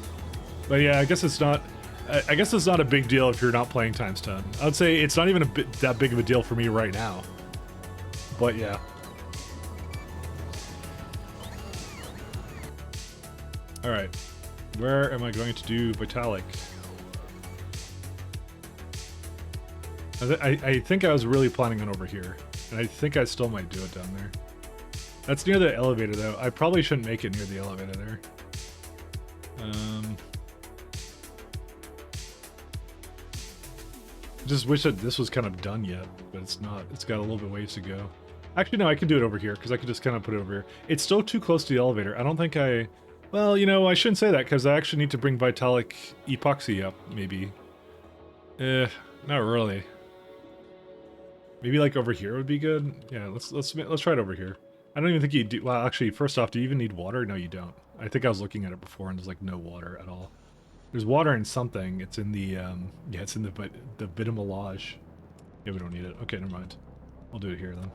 But yeah, I guess it's not a big deal if you're not playing times 10. I would say it's not even that big of a deal for me right now. But yeah. All right, where am I going to do Vitalik? I think I was really planning on over here, and I think I still might do it down there. That's near the elevator, though. I probably shouldn't make it near the elevator there. Just wish that this was kind of done yet, but it's not. It's got a little bit ways to go. Actually, no, I could do it over here, because I could just kind of put it over here. It's still too close to the elevator. I don't think I... Well, you know, I shouldn't say that, because I actually need to bring Vitalik Epoxy up, maybe. Not really. Maybe like over here would be good. Yeah, let's try it over here. I don't even think you do. Well, actually, first off, do you even need water? No, you don't. I think I was looking at it before, and there's like no water at all. There's water in something. It's in the yeah, it's in the bitumelage. Yeah, we don't need it. Okay, never mind. I'll do it here then.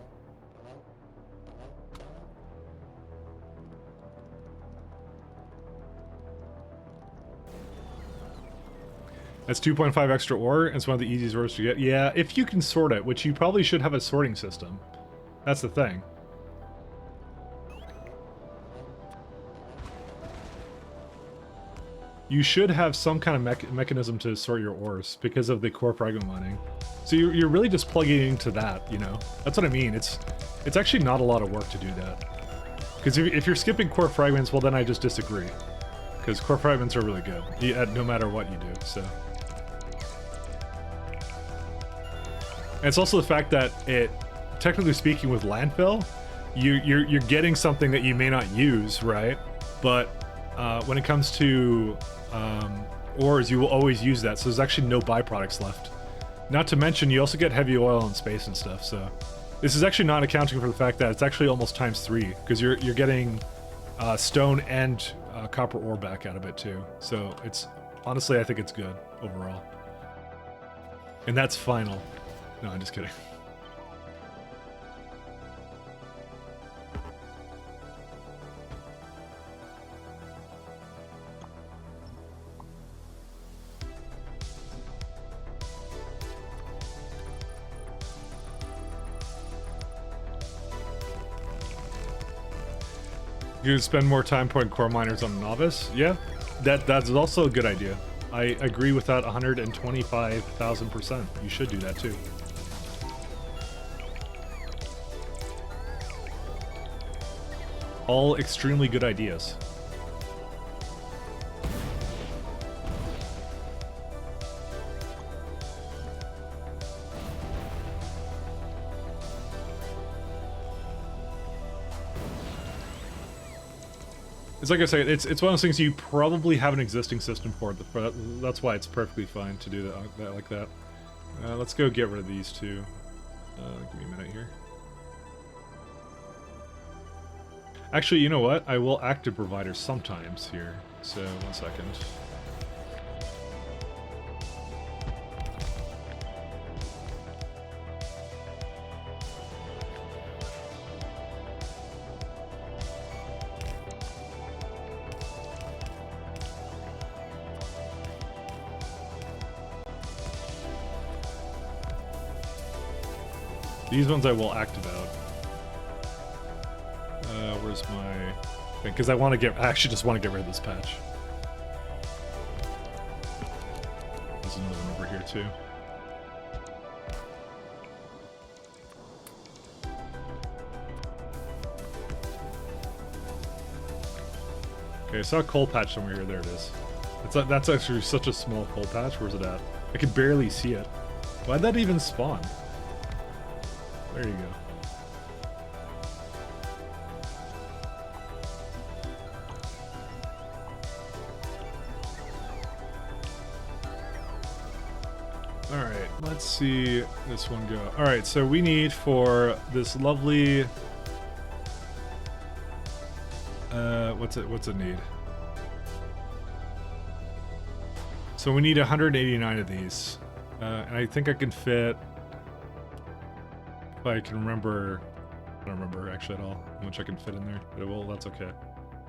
That's 2.5 extra ore. It's one of the easiest ores to get. Yeah, if you can sort it, which you probably should have a sorting system. That's the thing. You should have some kind of mechanism to sort your ores because of the core fragment mining. So you're really just plugging into that, you know? That's what I mean. It's actually not a lot of work to do that. Because if you're skipping core fragments, well then I just disagree. Because core fragments are really good, no matter what you do, so... And it's also the fact that it, technically speaking, with landfill, you're getting something that you may not use, right? But when it comes to ores, you will always use that. So there's actually no byproducts left. Not to mention, you also get heavy oil in space and stuff. So this is actually not accounting for the fact that it's actually almost ×3 because you're getting stone and copper ore back out of it too. So it's honestly, I think it's good overall. And that's final. No, I'm just kidding. You could spend more time putting core miners on novice. Yeah, that's also a good idea. I agree with that 125,000%. You should do that too. All extremely good ideas. It's like I said, it's one of those things you probably have an existing system for, but that's why it's perfectly fine to do that like that. Let's go get rid of these two. Give me a minute here. Actually, you know what? I will active providers sometimes here. So, 1 second. These ones I will active out. Where's my thing? Because I actually just want to get rid of this patch. There's another one over here too. Okay, I saw a coal patch somewhere here. There it is. That's actually such a small coal patch. Where's it at? I could barely see it. Why'd that even spawn? There you go. Alright, let's see this one go. Alright, so we need for this lovely... what's it need? So we need 189 of these. And I think I can fit... If I can remember... I don't remember actually at all how much I can fit in there. But well, that's okay.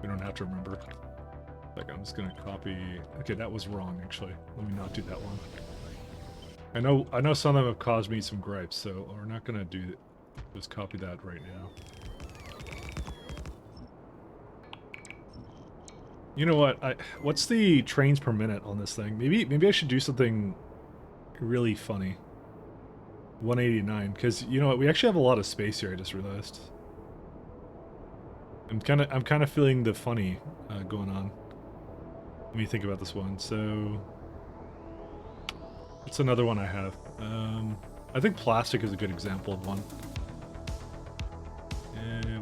We don't have to remember. Like, I'm just gonna copy... Okay, that was wrong actually. Let me not do that one. I know some of them have caused me some gripes, so we're not gonna just copy that right now. You know what? What's the trains per minute on this thing? Maybe I should do something really funny. 189, because you know what? We actually have a lot of space here. I just realized. I'm kind of feeling the funny going on. Let me think about this one. So. What's another one I have? I think plastic is a good example of one.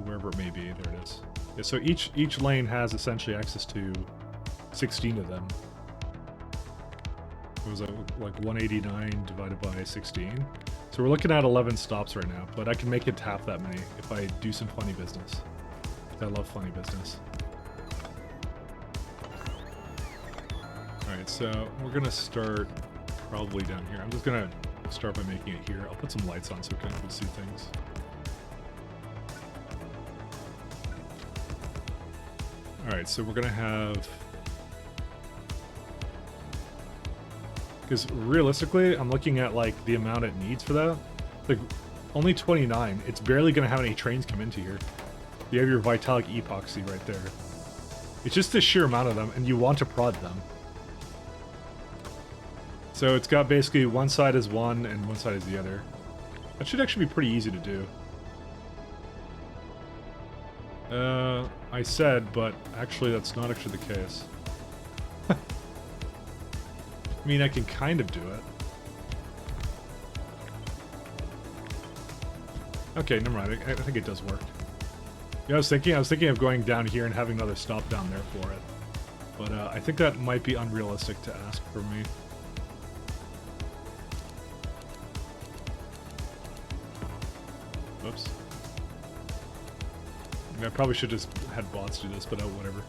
Wherever it may be, there it is. Yeah, so each lane has essentially access to 16 of them. It was like 189 divided by 16. So we're looking at 11 stops right now, but I can make it half that many if I do some funny business. I love funny business. Alright, so we're gonna start probably down here. I'm just gonna start by making it here. I'll put some lights on so we can see things. Alright, so we're gonna have... Because realistically, I'm looking at like the amount it needs for that. Like, only 29. It's barely gonna have any trains come into here. You have your Vitalic Epoxy right there. It's just the sheer amount of them, and you want to prod them. So it's got basically one side is one and one side is the other. That should actually be pretty easy to do. I said, but actually that's not actually the case. I mean, I can kind of do it. Okay, never mind. I think it does work. Yeah, I was thinking of going down here and having another stop down there for it. But I think that might be unrealistic to ask for me. Oops. I probably should just had bots do this, but whatever.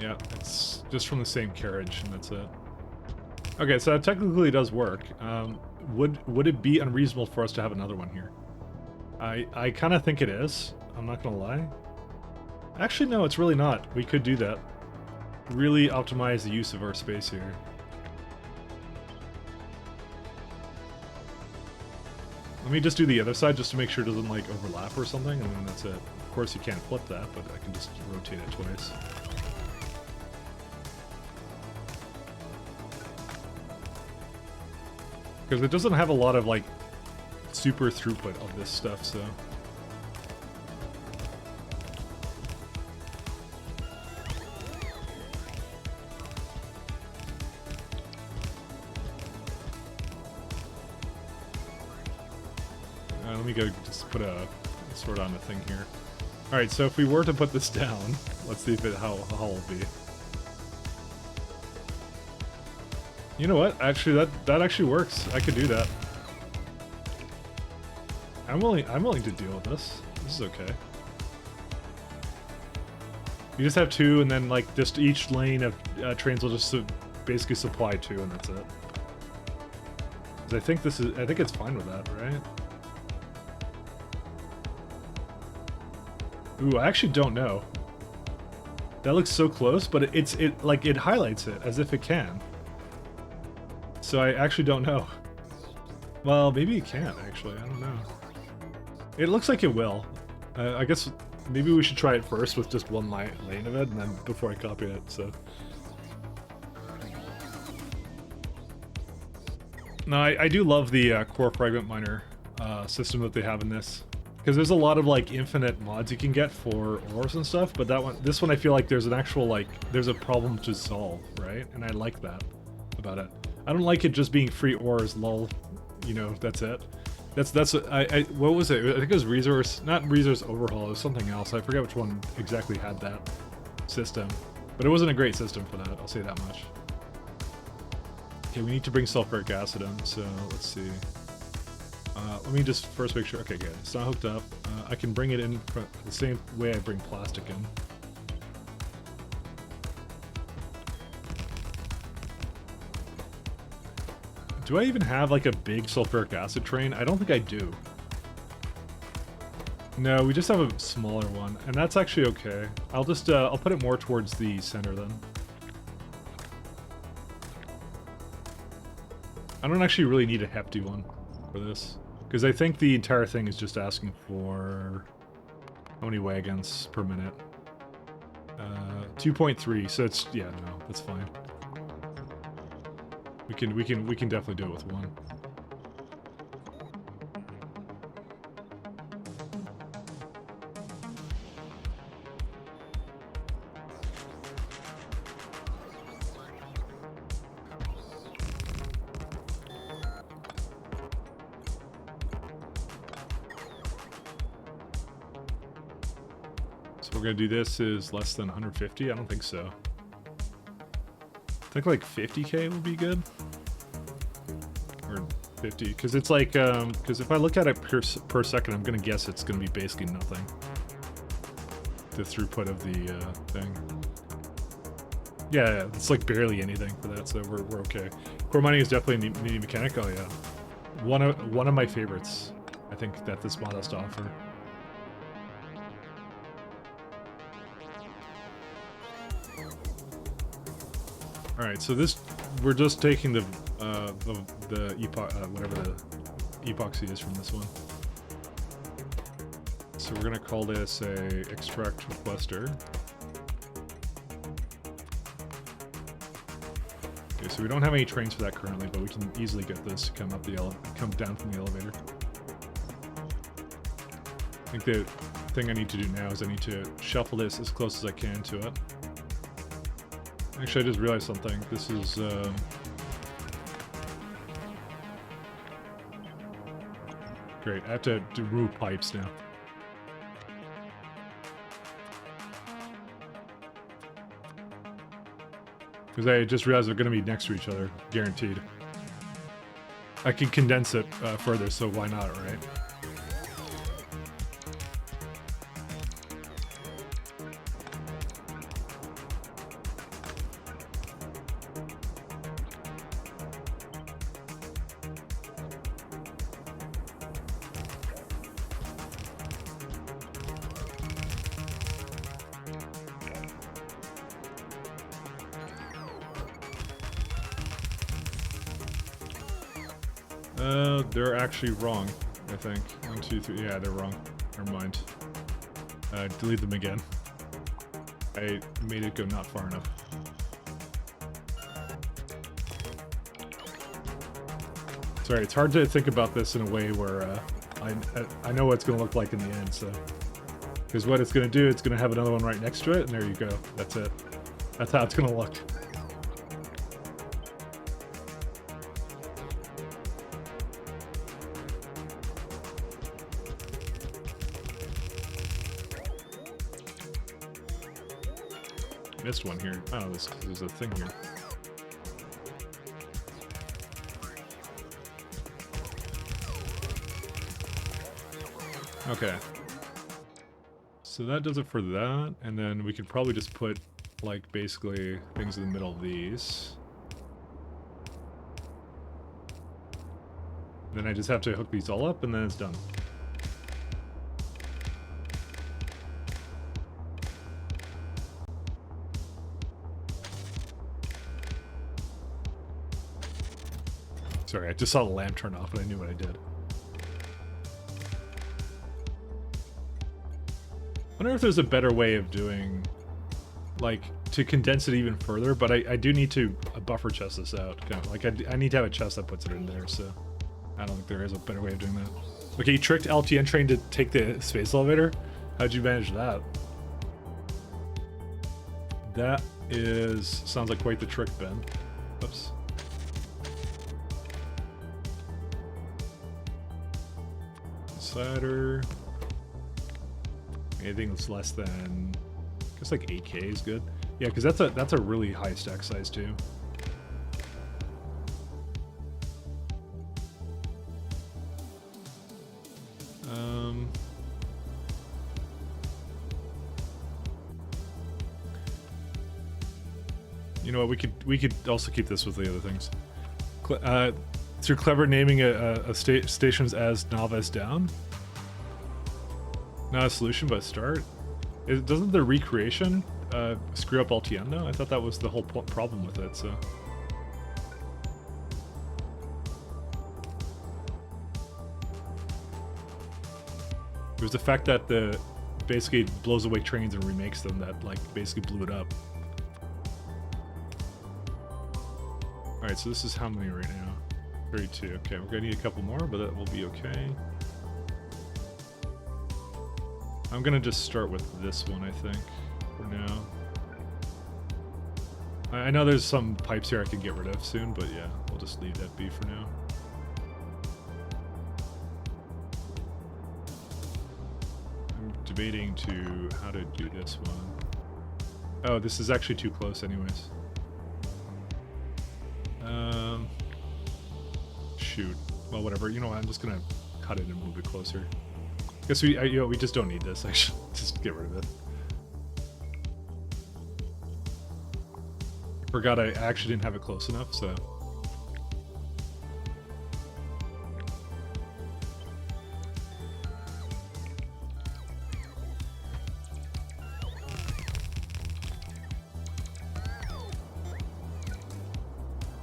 Yeah, it's just from the same carriage, and that's it. Okay, so that technically does work. Would it be unreasonable for us to have another one here? I kind of think it is. I'm not gonna lie. Actually, no, it's really not. We could do that. really optimize the use of our space here. Let me just do the other side just to make sure it doesn't like overlap or something, and then that's it. Of course you can't flip that, but I can just rotate it twice. Because it doesn't have a lot of like super throughput of this stuff, so. Let me go just put a sort on a thing here. Alright, so if we were to put this down, let's see if it how it'll be. You know what? Actually, that actually works. I could do that. I'm willing to deal with this. This is okay. You just have two, and then like just each lane of trains will just basically supply two, and that's it. 'Cause I think it's fine with that, right? Ooh, I actually don't know. That looks so close, but it highlights it as if it can. So I actually don't know. Well, maybe it can't actually. I don't know. It looks like it will. I guess maybe we should try it first with just one lane of it, and then before I copy it. So. No, I do love the core fragment miner system that they have in this. Because there's a lot of like infinite mods you can get for ores and stuff, but this one I feel like there's an actual there's a problem to solve, right? And I like that about it. I don't like it just being free ores, lol. You know, that's it. What was it? I think it was not resource overhaul. It was something else. I forget which one exactly had that system, but it wasn't a great system for that. I'll say that much. Okay, we need to bring sulfuric acid in. So let's see. Let me just first make sure. Okay, good. It's not hooked up. I can bring it in the same way I bring plastic in. Do I even have like a big sulfuric acid train? I don't think I do. No, we just have a smaller one, and that's actually okay. I'll just I'll put it more towards the center then. I don't actually really need a hefty one for this. Because I think the entire thing is just asking for how many wagons per minute? 2.3. So it's no, that's fine. We can definitely do it with one. We're gonna do this is less than 150. I don't think so. I think like 50k would be good, or 50, because it's like because if I look at it per second, I'm gonna guess it's gonna be basically nothing. The throughput of the thing. Yeah, it's like barely anything for that, so we're okay. Core mining is definitely a neat mechanic. Oh yeah, one of my favorites. I think that this mod has to offer. Alright, so we're just taking the whatever the epoxy is from this one. So we're gonna call this a extract requester. Okay, so we don't have any trains for that currently, but we can easily get this to come down from the elevator. I think the thing I need to do now is I need to shuffle this as close as I can to it. Actually, I just realized something. This is, great. I have to remove pipes now. Because I just realized they're going to be next to each other, guaranteed. I can condense it further, so why not, right? No, they're actually wrong, I think. 1, 2, 3. Yeah, they're wrong. Never mind. Delete them again. I made it go not far enough. Sorry, it's hard to think about this in a way where I know what it's going to look like in the end, so... Because what it's going to do, it's going to have another one right next to it, and there you go. That's it. That's how it's going to look. Missed one here. Oh, there's a thing here. Okay. So that does it for that, and then we could probably just put, like, basically things in the middle of these. Then I just have to hook these all up, and then it's done. Sorry, I just saw the lamp turn off, and I knew what I did. I wonder if there's a better way of doing, like, to condense it even further, but I do need to buffer chest this out. Kind of, like, I need to have a chest that puts it in there, so I don't think there is a better way of doing that. Okay, you tricked LTN train to take the space elevator? How'd you manage that? That sounds like quite the trick, Ben. Oops. Cider. Anything that's less than, I guess like 8K is good. Yeah, because that's a really high stack size too. You know what? We could also keep this with the other things. Through clever naming stations as novice down. Not a solution, but a start. Doesn't the recreation screw up LTN though? I thought that was the whole problem with it, so... It was the fact that basically blows away trains and remakes them that, like, basically blew it up. Alright, so this is how many right now? 32. Okay, we're gonna need a couple more, but that will be okay. I'm gonna just start with this one, I think, for now. I know there's some pipes here I can get rid of soon, but yeah, we'll just leave that be for now. I'm debating how to do this one. Oh, this is actually too close anyways. Shoot. Well, whatever. You know what? I'm just gonna cut it and move it closer. Guess we just don't need this. I should just get rid of it. Forgot I actually didn't have it close enough, so.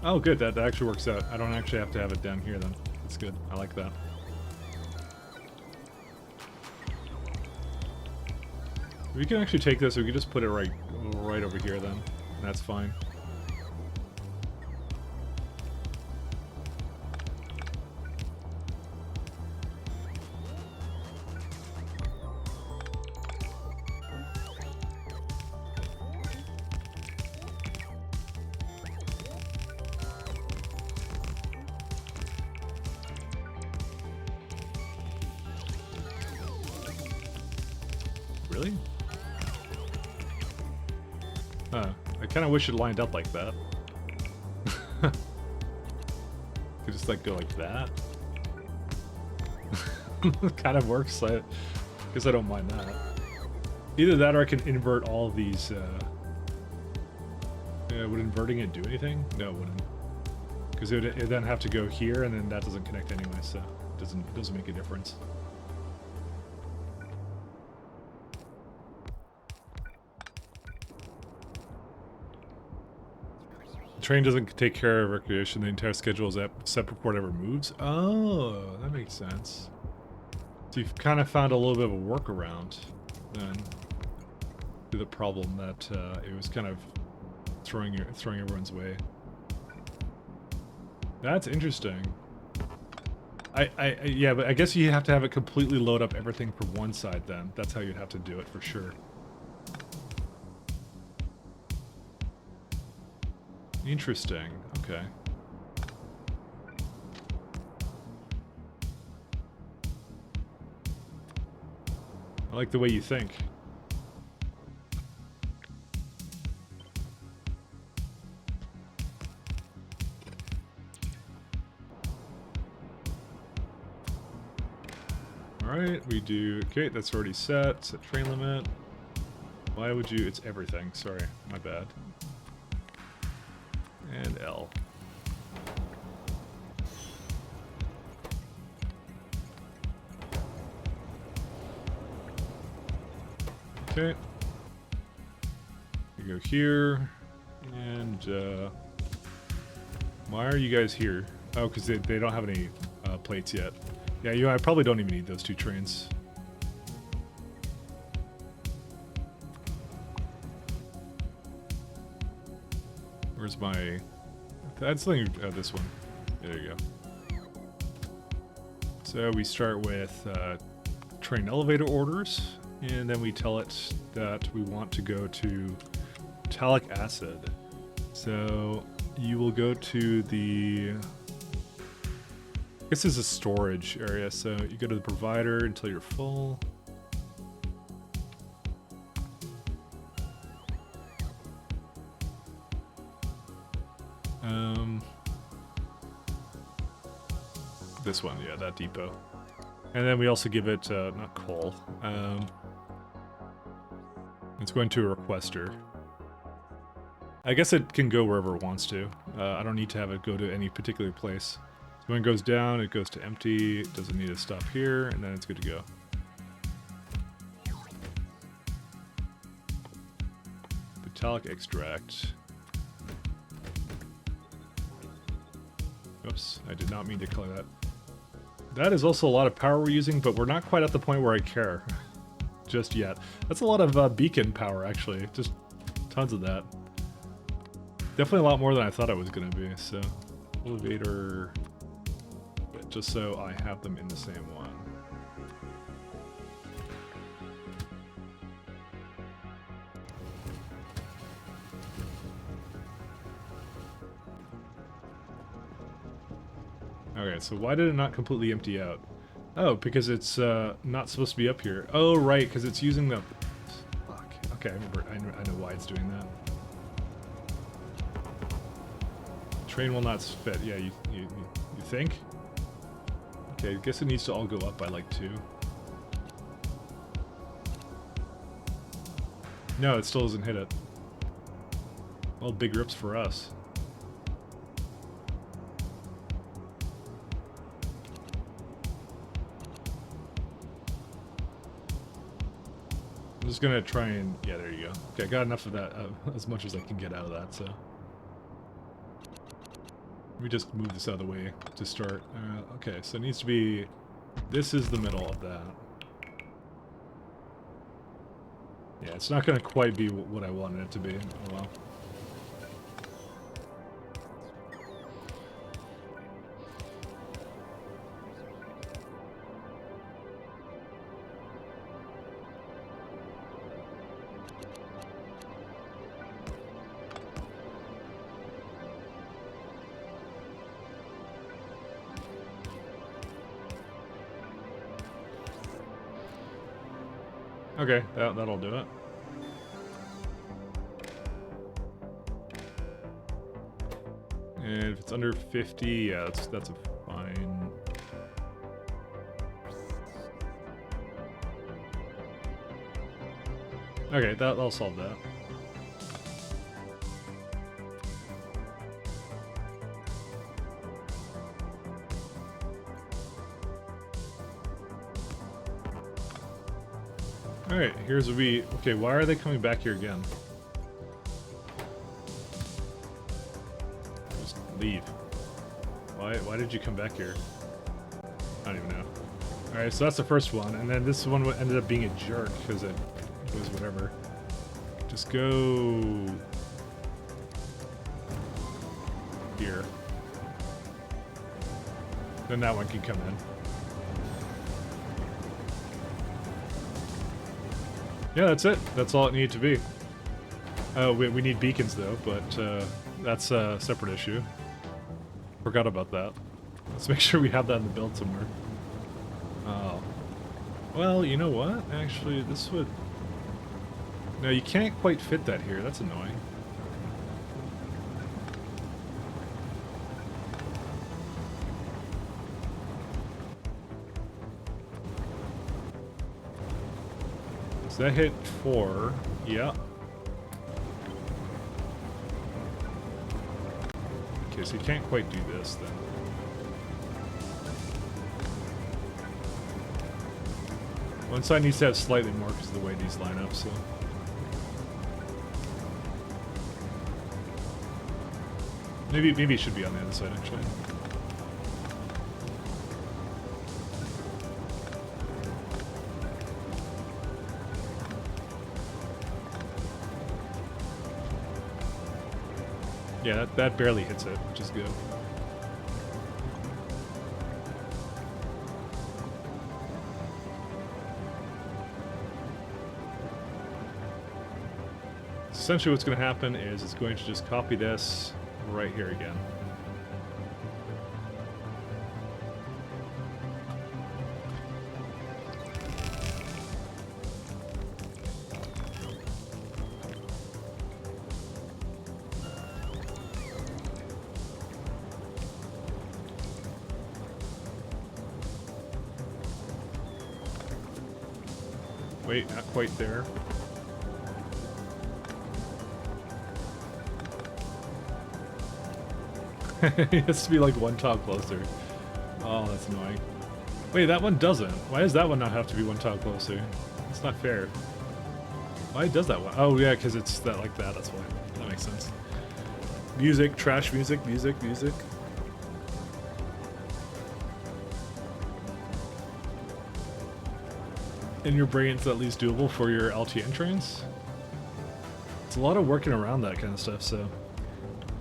Oh, good. That actually works out. I don't actually have to have it down here then. That's good. I like that. We can actually take this, we can just put it right over here then. And that's fine. Really? I kind of wish it lined up like that. Could just like go like that. Kind of works. I guess I don't mind that. Either that or I can invert all of these. Would inverting it do anything? No, it wouldn't. Because it would then have to go here, and then that doesn't connect anyway, so it doesn't make a difference. train doesn't take care of recreation. The entire schedule is set before it ever moves. Oh, that makes sense. So you've kind of found a little bit of a workaround then to the problem that it was kind of throwing everyone's way. That's interesting. Yeah, but I guess you have to have it completely load up everything for one side then. That's how you'd have to do it for sure. Interesting. Okay. I like the way you think. Alright, we do... Okay, that's already set. Set train limit. Why would you... It's everything. Sorry, my bad. And L. Okay. We go here. And, why are you guys here? Oh, because they don't have any plates yet. Yeah, I probably don't even need those two trains. Where's my... That's something... this one. There you go. So we start with train elevator orders, and then we tell it that we want to go to metallic acid. So you will go to the... This is a storage area, so you go to the provider until you're full. This one, yeah, that depot. And then we also give it, not coal, it's going to a requester. I guess it can go wherever it wants to. I don't need to have it go to any particular place. So when it goes down, it goes to empty, it doesn't need to stop here, and then it's good to go. Metallic extract. Oops, I did not mean to color that. That is also a lot of power we're using, but we're not quite at the point where I care just yet. That's a lot of beacon power, actually. Just tons of that. Definitely a lot more than I thought it was going to be, so... Elevator... Just so I have them in the same one. Okay, so why did it not completely empty out? Oh, because it's not supposed to be up here. Oh, right, because it's using the... Fuck. Okay, I remember. I know why it's doing that. Train will not fit. Yeah, you think? Okay, I guess it needs to all go up by like 2. No, it still doesn't hit it. Well, big rips for us. I'm just gonna try and... Yeah, there you go. Okay, I got enough of that, as much as I can get out of that, so... Let me just move this out of the way to start. Okay, so it needs to be... This is the middle of that. Yeah, it's not gonna quite be what I wanted it to be. Oh well. Okay, that'll do it. And if it's under 50, yeah, that's a fine. Okay, that'll solve that. Alright, here's what we... Okay, why are they coming back here again? Leave. Why did you come back here? I don't even know. Alright, so that's the first one, and then this one ended up being a jerk because it was whatever. Just go here. Then that one can come in. Yeah, that's it. That's all it needed to be. We need beacons though, but that's a separate issue. Forgot about that. Let's make sure we have that in the build somewhere. Oh. Well, you know what? Actually, this would... No, you can't quite fit that here. That's annoying. So that hit 4. Yeah. Okay, so you can't quite do this then. One side needs to have slightly more because of the way these line up, so... Maybe it should be on the other side, actually. Yeah, that barely hits it, which is good. Essentially what's going to happen is it's going to just copy this right here again. Wait, not quite there. It has to be like one tile closer. Oh, that's annoying. Wait, that one doesn't. Why does that one not have to be one tile closer? It's not fair. Why does that one? Oh yeah, because it's that like that, that's why. That makes sense. Music, trash music, music, music. In your brain, it's at least doable for your LTN trains. It's a lot of working around that kind of stuff, so...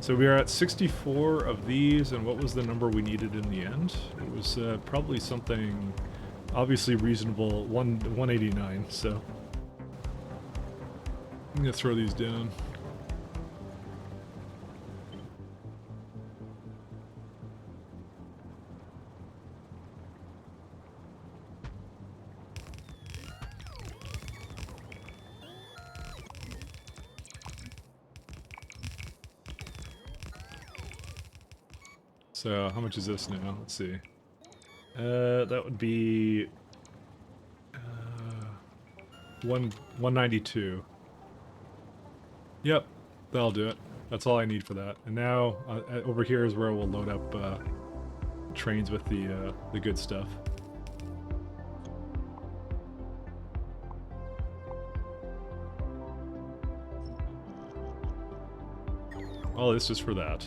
So we are at 64 of these, and what was the number we needed in the end? It was probably something obviously reasonable, 189, so... I'm gonna throw these down. So, how much is this now? Let's see. That would be... 192. Yep, that'll do it. That's all I need for that. And now, over here is where we'll load up trains with the good stuff. All this is for that.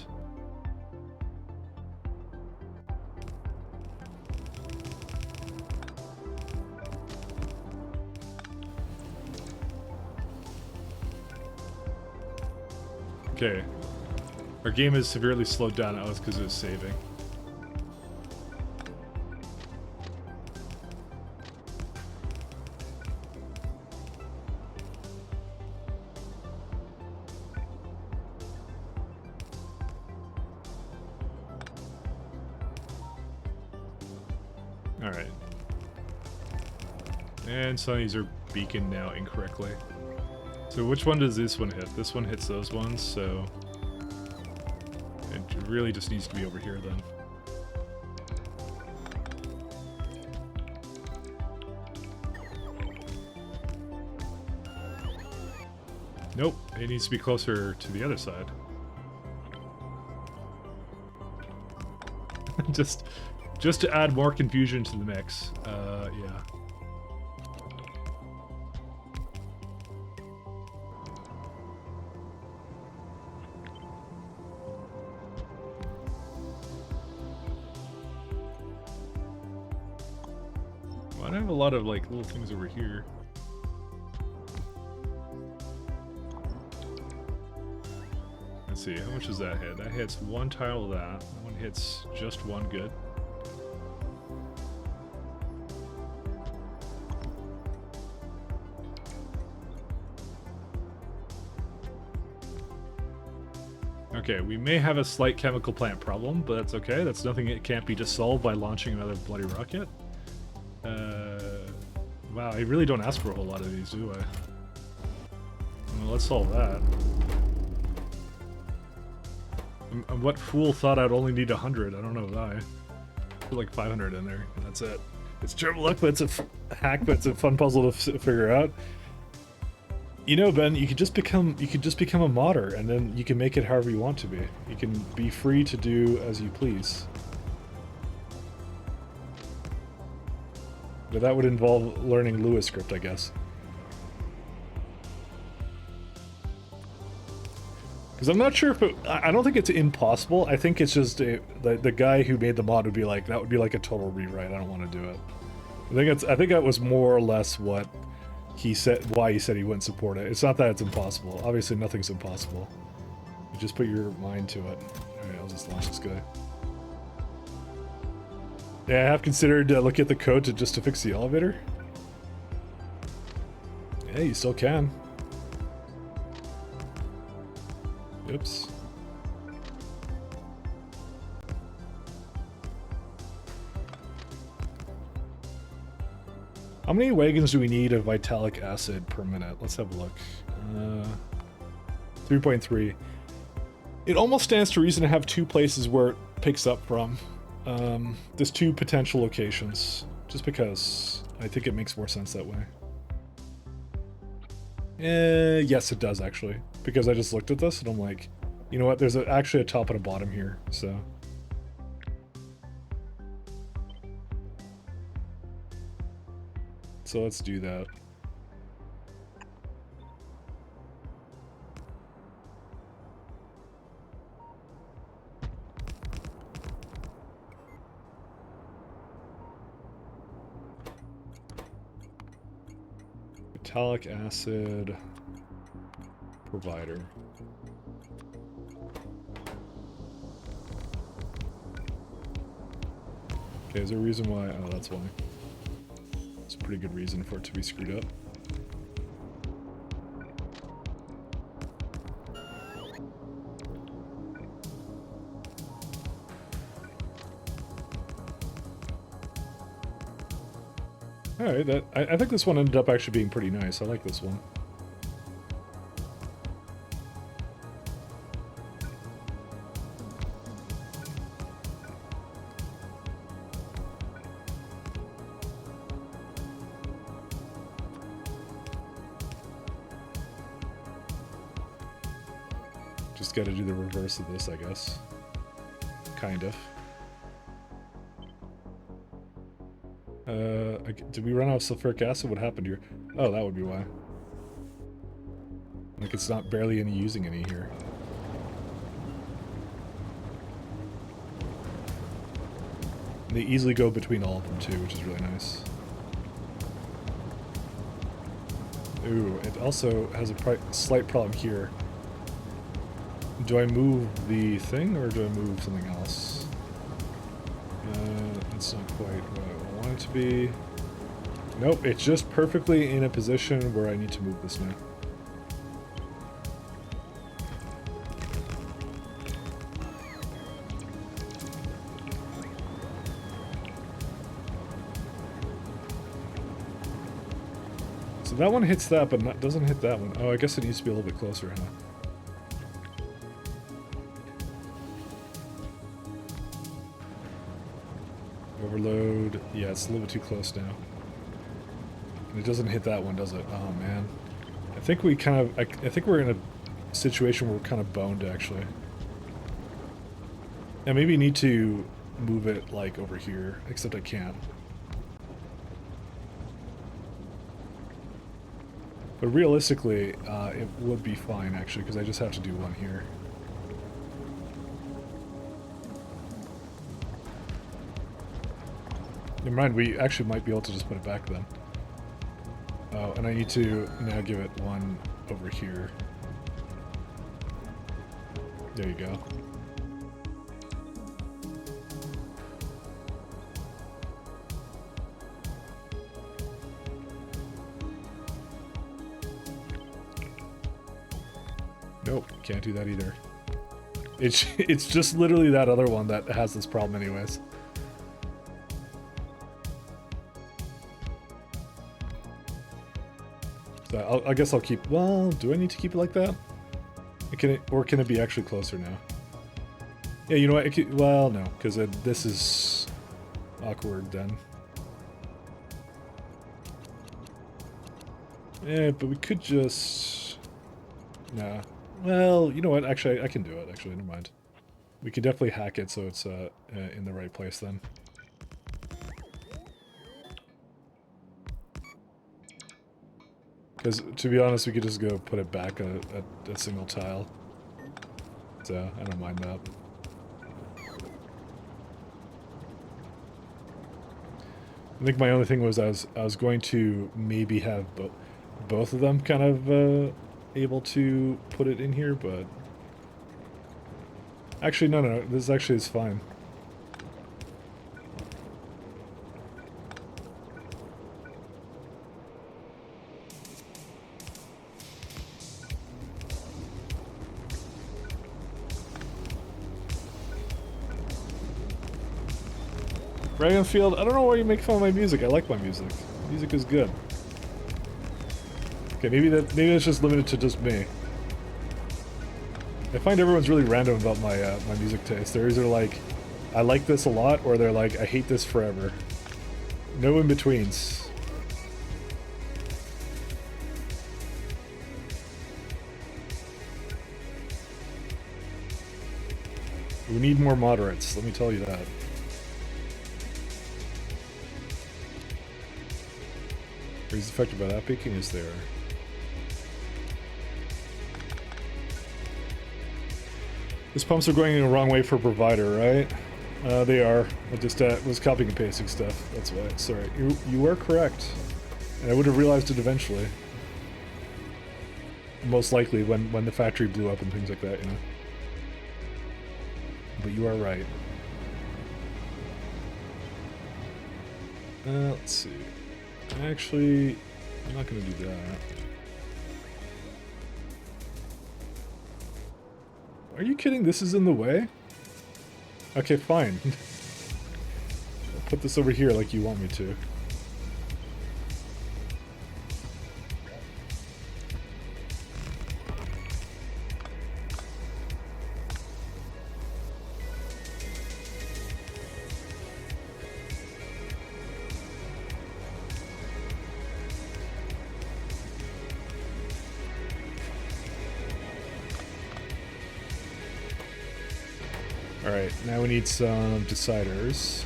Okay. Our game is severely slowed down. That was because it was saving. Alright. And some of these are beaconed now incorrectly. So which one does this one hit? This one hits those ones, so... It really just needs to be over here then. Nope, it needs to be closer to the other side. just to add more confusion to the mix. Yeah. I have a lot of like little things over here. Let's see, how much does that hit? That hits one tile of that. That one hits just one good. Okay, we may have a slight chemical plant problem, but that's okay. That's nothing that can't be just solved by launching another bloody rocket. Wow, I really don't ask for a whole lot of these, do I? Well, let's solve that. And what fool thought I'd only need 100? I don't know why. Put like 500 in there, and that's it. It's terrible luck, but it's a hack, but it's a fun puzzle to figure out. You know, Ben, you could just become a modder, and then you can make it however you want to be. You can be free to do as you please. But that would involve learning Lua script, I guess. Because I'm not sure if I don't think it's impossible. I think it's just the guy who made the mod would be like, that would be like a total rewrite. I don't want to do it. I think that was more or less what he said, why he said he wouldn't support it. It's not that it's impossible. Obviously, nothing's impossible. You just put your mind to it. Alright, I'll just launch this guy. Yeah, I have considered looking at the code just to fix the elevator. Yeah, you still can. Oops. How many wagons do we need of vitalic acid per minute? Let's have a look. 3.3. It almost stands to reason to have two places where it picks up from. There's two potential locations, just because I think it makes more sense that way. Yes, it does actually, because I just looked at this and I'm like, you know what? There's actually a top and a bottom here, so. So let's do that. Vitalic acid provider. Okay, is there a reason why? Oh, that's why. It's a pretty good reason for it to be screwed up. Alright, I think this one ended up actually being pretty nice. I like this one. Just gotta do the reverse of this, I guess. Kind of. Did we run out of sulfuric acid? What happened here? Oh, that would be why. Like, it's not barely any using any here. And they easily go between all of them too, which is really nice. Ooh, it also has a slight problem here. Do I move the thing, or do I move something else? That's not quite what I want it to be. Nope, it's just perfectly in a position where I need to move this now. So that one hits that, but doesn't hit that one. Oh, I guess it needs to be a little bit closer, huh? Overload. Yeah, it's a little bit too close now. And it doesn't hit that one, does it? Oh, man. I think we kind of... I think we're in a situation where we're kind of boned, actually. And maybe need to move it, like, over here. Except I can't. But realistically, it would be fine, actually, because I just have to do one here. Never mind, we actually might be able to just put it back then. Oh, and I need to now give it one over here. There you go. Nope, can't do that either. It's just literally that other one that has this problem anyways. So I guess I'll keep... Well, do I need to keep it like that? Or can it be actually closer now? Yeah, you know what? Well, no, because this is awkward then. Yeah, but we could just... Nah. Well, you know what? Actually, I can do it. Actually, never mind. We could definitely hack it so it's in the right place then. Because, to be honest, we could just go put it back a single tile. So, I don't mind that. I think my only thing was I was going to maybe have both of them kind of able to put it in here, but... Actually, no, this actually is fine. Dragonfield, I don't know why you make fun of my music. I like my music. Music is good. Okay, maybe that's just limited to just me. I find everyone's really random about my my music taste. They're either like, I like this a lot, or they're like, I hate this forever. No in-betweens. We need more moderates, let me tell you that. Is affected by that peaking? Is there? These pumps are going in the wrong way for provider, right? They are. I just was copying and pasting stuff. That's why. Sorry. You were correct. And I would have realized it eventually. Most likely when the factory blew up and things like that, you know. But you are right. Let's see. Actually, I'm not going to do that. Are you kidding? This is in the way? Okay, fine. I'll put this over here like you want me to. Alright, now we need some deciders.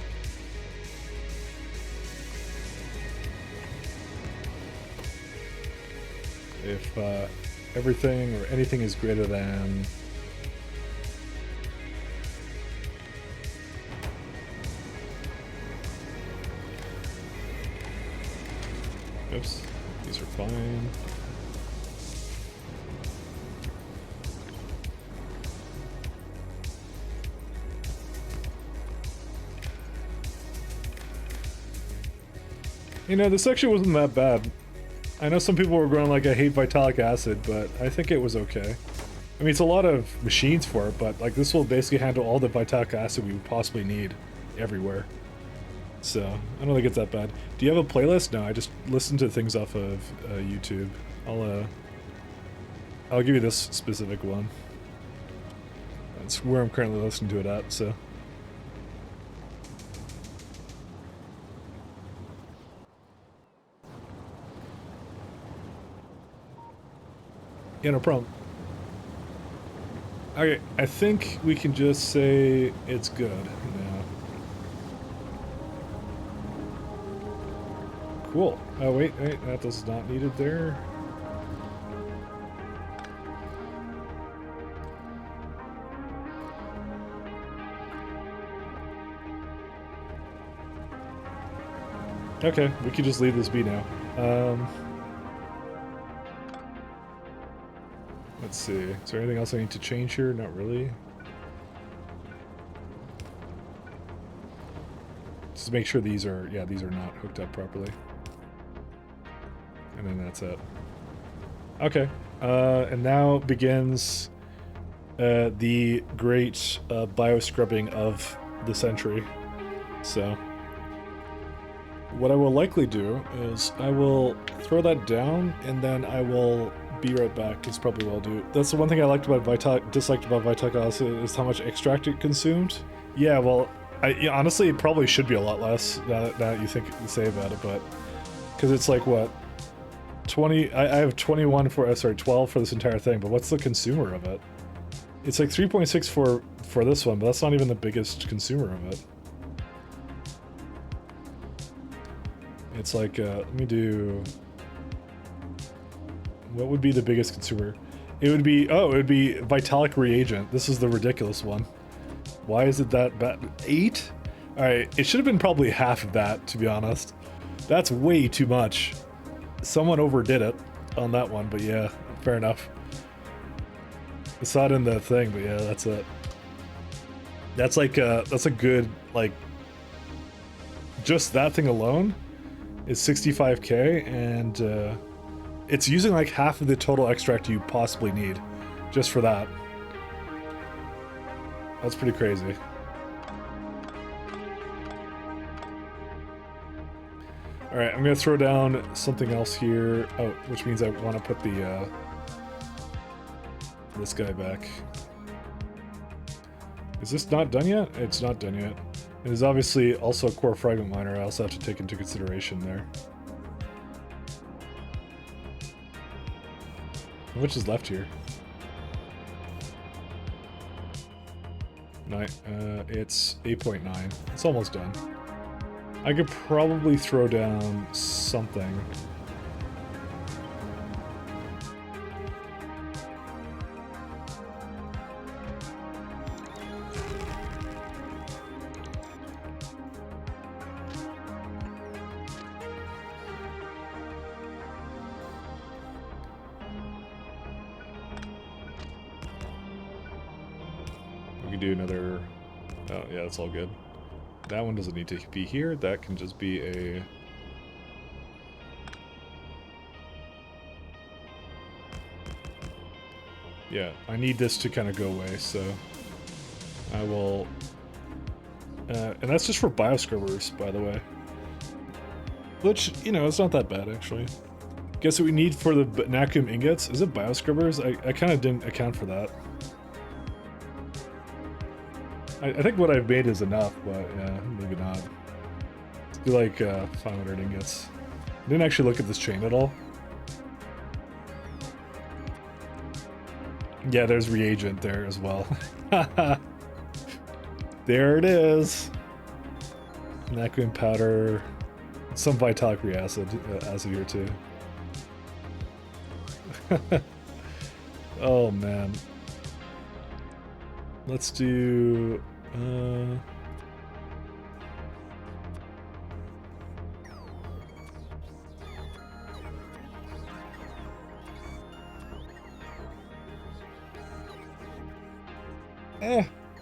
If everything or anything is greater than... Oops, these are fine. You know, this actually wasn't that bad. I know some people were going like, I hate vitalic acid, but I think it was okay. I mean, it's a lot of machines for it, but like this will basically handle all the vitalic acid we would possibly need everywhere. So, I don't think it's that bad. Do you have a playlist? No, I just listen to things off of YouTube. I'll give you this specific one. That's where I'm currently listening to it at, so... Yeah, no problem. Okay, I think we can just say it's good now. Cool. Oh, wait, that is not needed there. Okay, we could just leave this be now. Let's see. Is there anything else I need to change here? Not really. Just make sure these are, yeah, these are not hooked up properly. And then that's it. Okay. And now begins the great bio-scrubbing of the century. So, what I will likely do is I will throw that down, and then I will be right back. That's probably what I'll do. That's the one thing I liked about disliked about Vitalk also is how much extract it consumed. Yeah, well, honestly, it probably should be a lot less now that you say about it, but because it's like what 20. I have 21 for 12 for this entire thing, but what's the consumer of it? It's like 3.6 for this one, but that's not even the biggest consumer of it. It's like, let me do... What would be the biggest consumer? It would be Vitalik reagent. This is the ridiculous one. Why is it that bad? 8? Alright, it should have been probably half of that, to be honest. That's way too much. Someone overdid it on that one, but yeah, fair enough. It's not in the thing, but yeah, that's it. That's like, that's a good, like... Just that thing alone is 65k, and it's using like half of the total extract you possibly need just for that. That's pretty crazy. Alright, I'm gonna throw down something else here. Oh, which means I want to put the this guy back. Is this not done yet? It's not done yet. It is obviously also a core fragment miner I also have to take into consideration there. Which is left here? It's 8.9. It's almost done. I could probably throw down something. We can do another... Oh, yeah, that's all good. That one doesn't need to be here. That can just be a... Yeah, I need this to kind of go away, so... I will... and that's just for bioscrubbers, by the way. Which, you know, it's not that bad, actually. Guess what we need for the Nakum ingots? Is it bioscrubbers? I kind of didn't account for that. I think what I've made is enough, but yeah, maybe not. Let's do like 500 ingots. I didn't actually look at this chain at all. Yeah, there's reagent there as well. There it is. Nakum powder. Some Vitalik acid here too. Oh man. Let's do...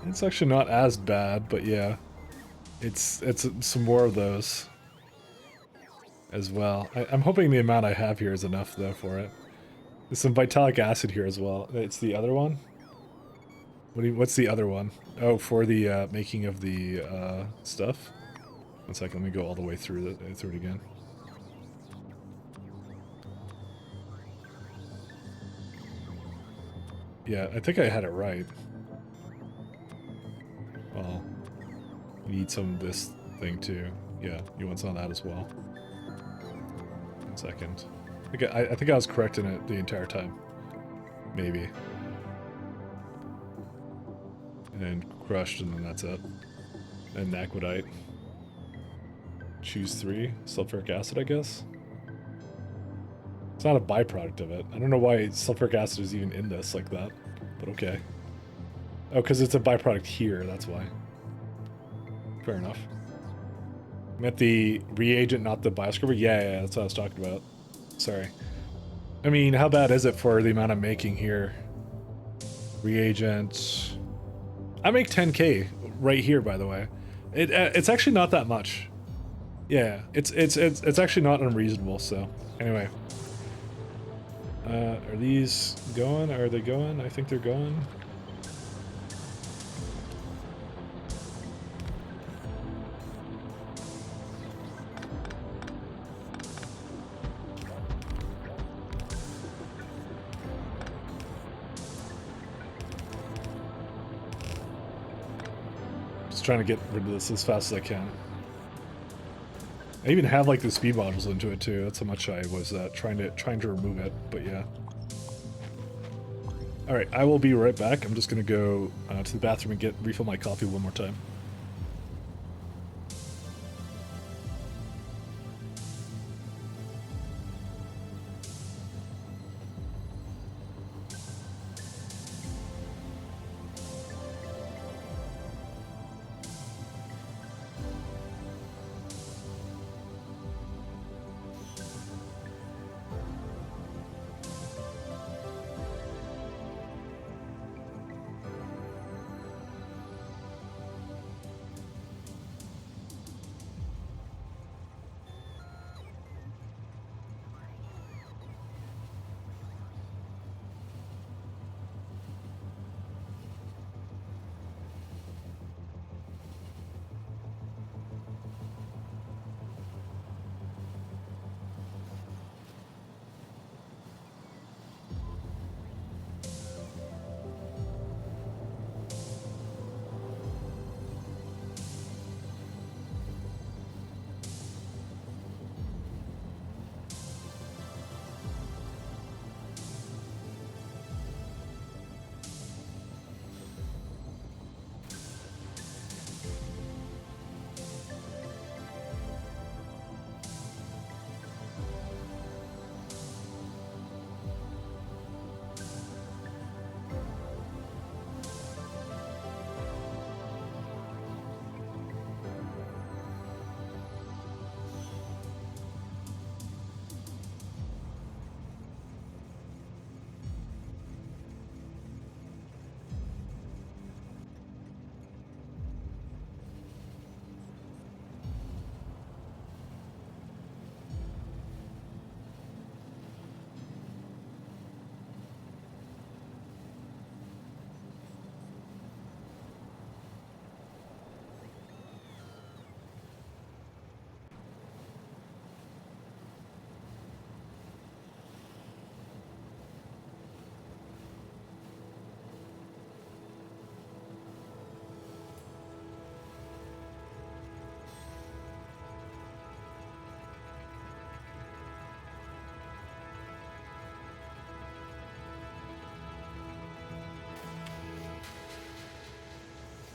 it's actually not as bad, but yeah. It's some more of those as well. I'm hoping the amount I have here is enough, though, for it. There's some Vitalik acid here as well. It's the other one? What's the other one? Oh, for the making of the stuff? One second, let me go all the way through it again. Yeah, I think I had it right. Well, you need some of this thing too. Yeah, you want some of that as well. 1 second. I think I was correct in it the entire time. Maybe. And crushed, and then that's it. And naquidite. Choose 3. Sulfuric acid, I guess? It's not a byproduct of it. I don't know why sulfuric acid is even in this like that, but okay. Oh, because it's a byproduct here, that's why. Fair enough. I'm Meant the reagent, not the bioscrubber? Yeah, that's what I was talking about. Sorry. I mean, how bad is it for the amount I'm making here? Reagents. I make 10K right here, by the way. It's actually not that much. Yeah, it's actually not unreasonable. So anyway, are these going? Are they going? I think they're going. Trying to get rid of this as fast as I can. I even have like the speed modules into it too. That's how much I was trying to remove it. But yeah. All right, I will be right back. I'm just gonna go to the bathroom and refill my coffee one more time.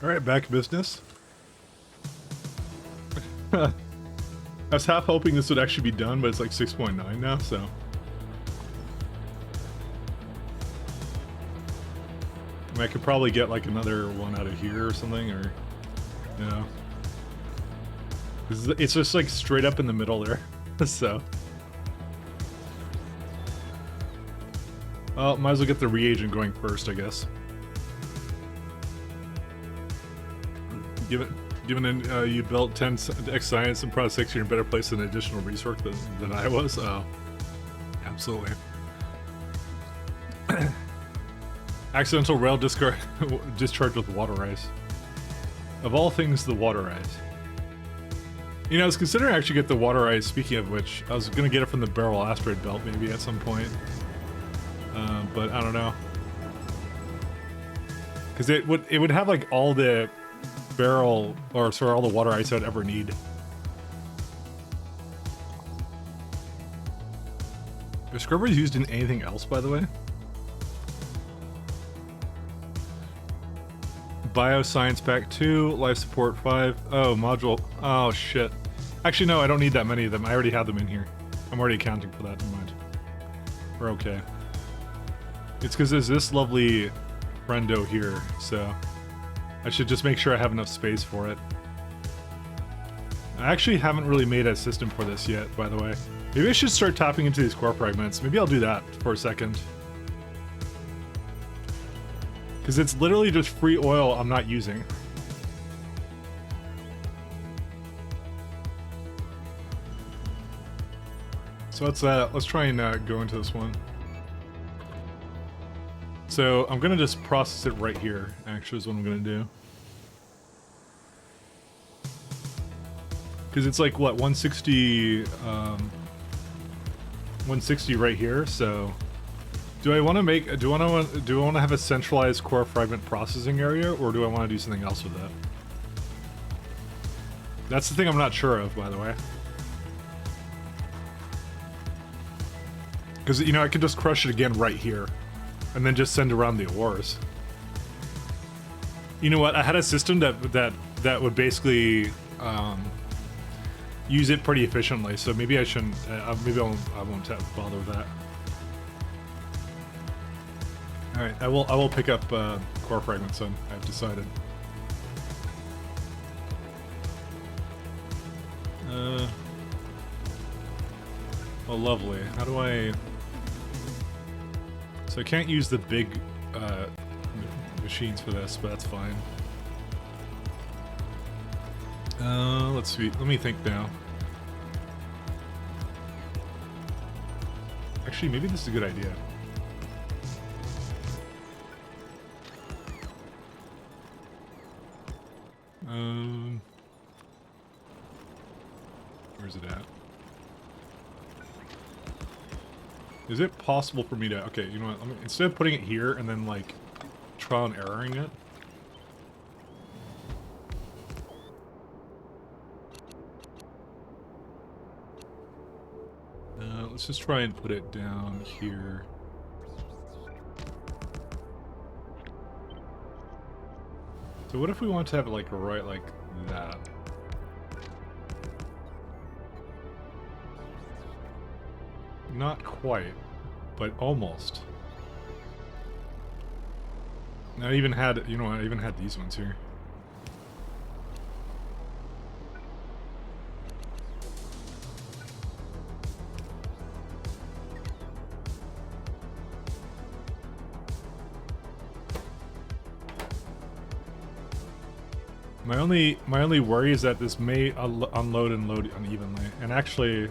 All right, back in business. I was half hoping this would actually be done, but it's like 6.9 now, so. I mean, I could probably get like another one out of here or something, or, you know. It's just like straight up in the middle there, so. Well, might as well get the reagent going first, I guess. Given you built 10 X Science and Prod 6, you're in a better place in additional resource than I was. Oh, absolutely. Accidental rail discharge with water ice. Of all things, the water ice. You know, I was considering actually get the water ice. Speaking of which, I was gonna get it from the Barrel Asteroid Belt maybe at some point, but I don't know, because it would have like all the barrel, or sorry, all the water ice I'd ever need. Are scrubbers used in anything else, by the way? Bioscience Pack 2, Life Support 5. Oh, module. Oh, shit. Actually, no, I don't need that many of them. I already have them in here. I'm already accounting for that. Never mind. We're okay. It's because there's this lovely friendo here, so I should just make sure I have enough space for it. I actually haven't really made a system for this yet, by the way. Maybe I should start tapping into these core fragments. Maybe I'll do that for a second. Because it's literally just free oil I'm not using. So let's try and go into this one. So I'm gonna just process it right here, actually is what I'm gonna do. Because it's like, what, 160, 160 right here, so... Do I want to make, do I want to have a centralized core fragment processing area, or do I want to do something else with that? That's the thing I'm not sure of, by the way. Because, you know, I could just crush it again right here, and then just send around the ores. You know what, I had a system that would basically, use it pretty efficiently, so maybe I shouldn't, maybe I won't bother with that. Alright, I will pick up core fragments then, I've decided. Oh, lovely. How do I... So I can't use the big machines for this, but that's fine. Let's see. Let me think now. Actually, maybe this is a good idea. Where's it at? Is it possible for me to... Okay, you know what? Instead of putting it here and then, like, trial and erroring it... let's just try and put it down here. So what if we want to have it, like, right like that? Not quite, but almost. I even had, you know, I even had these ones here. My only worry is that this may unload and load unevenly, and actually,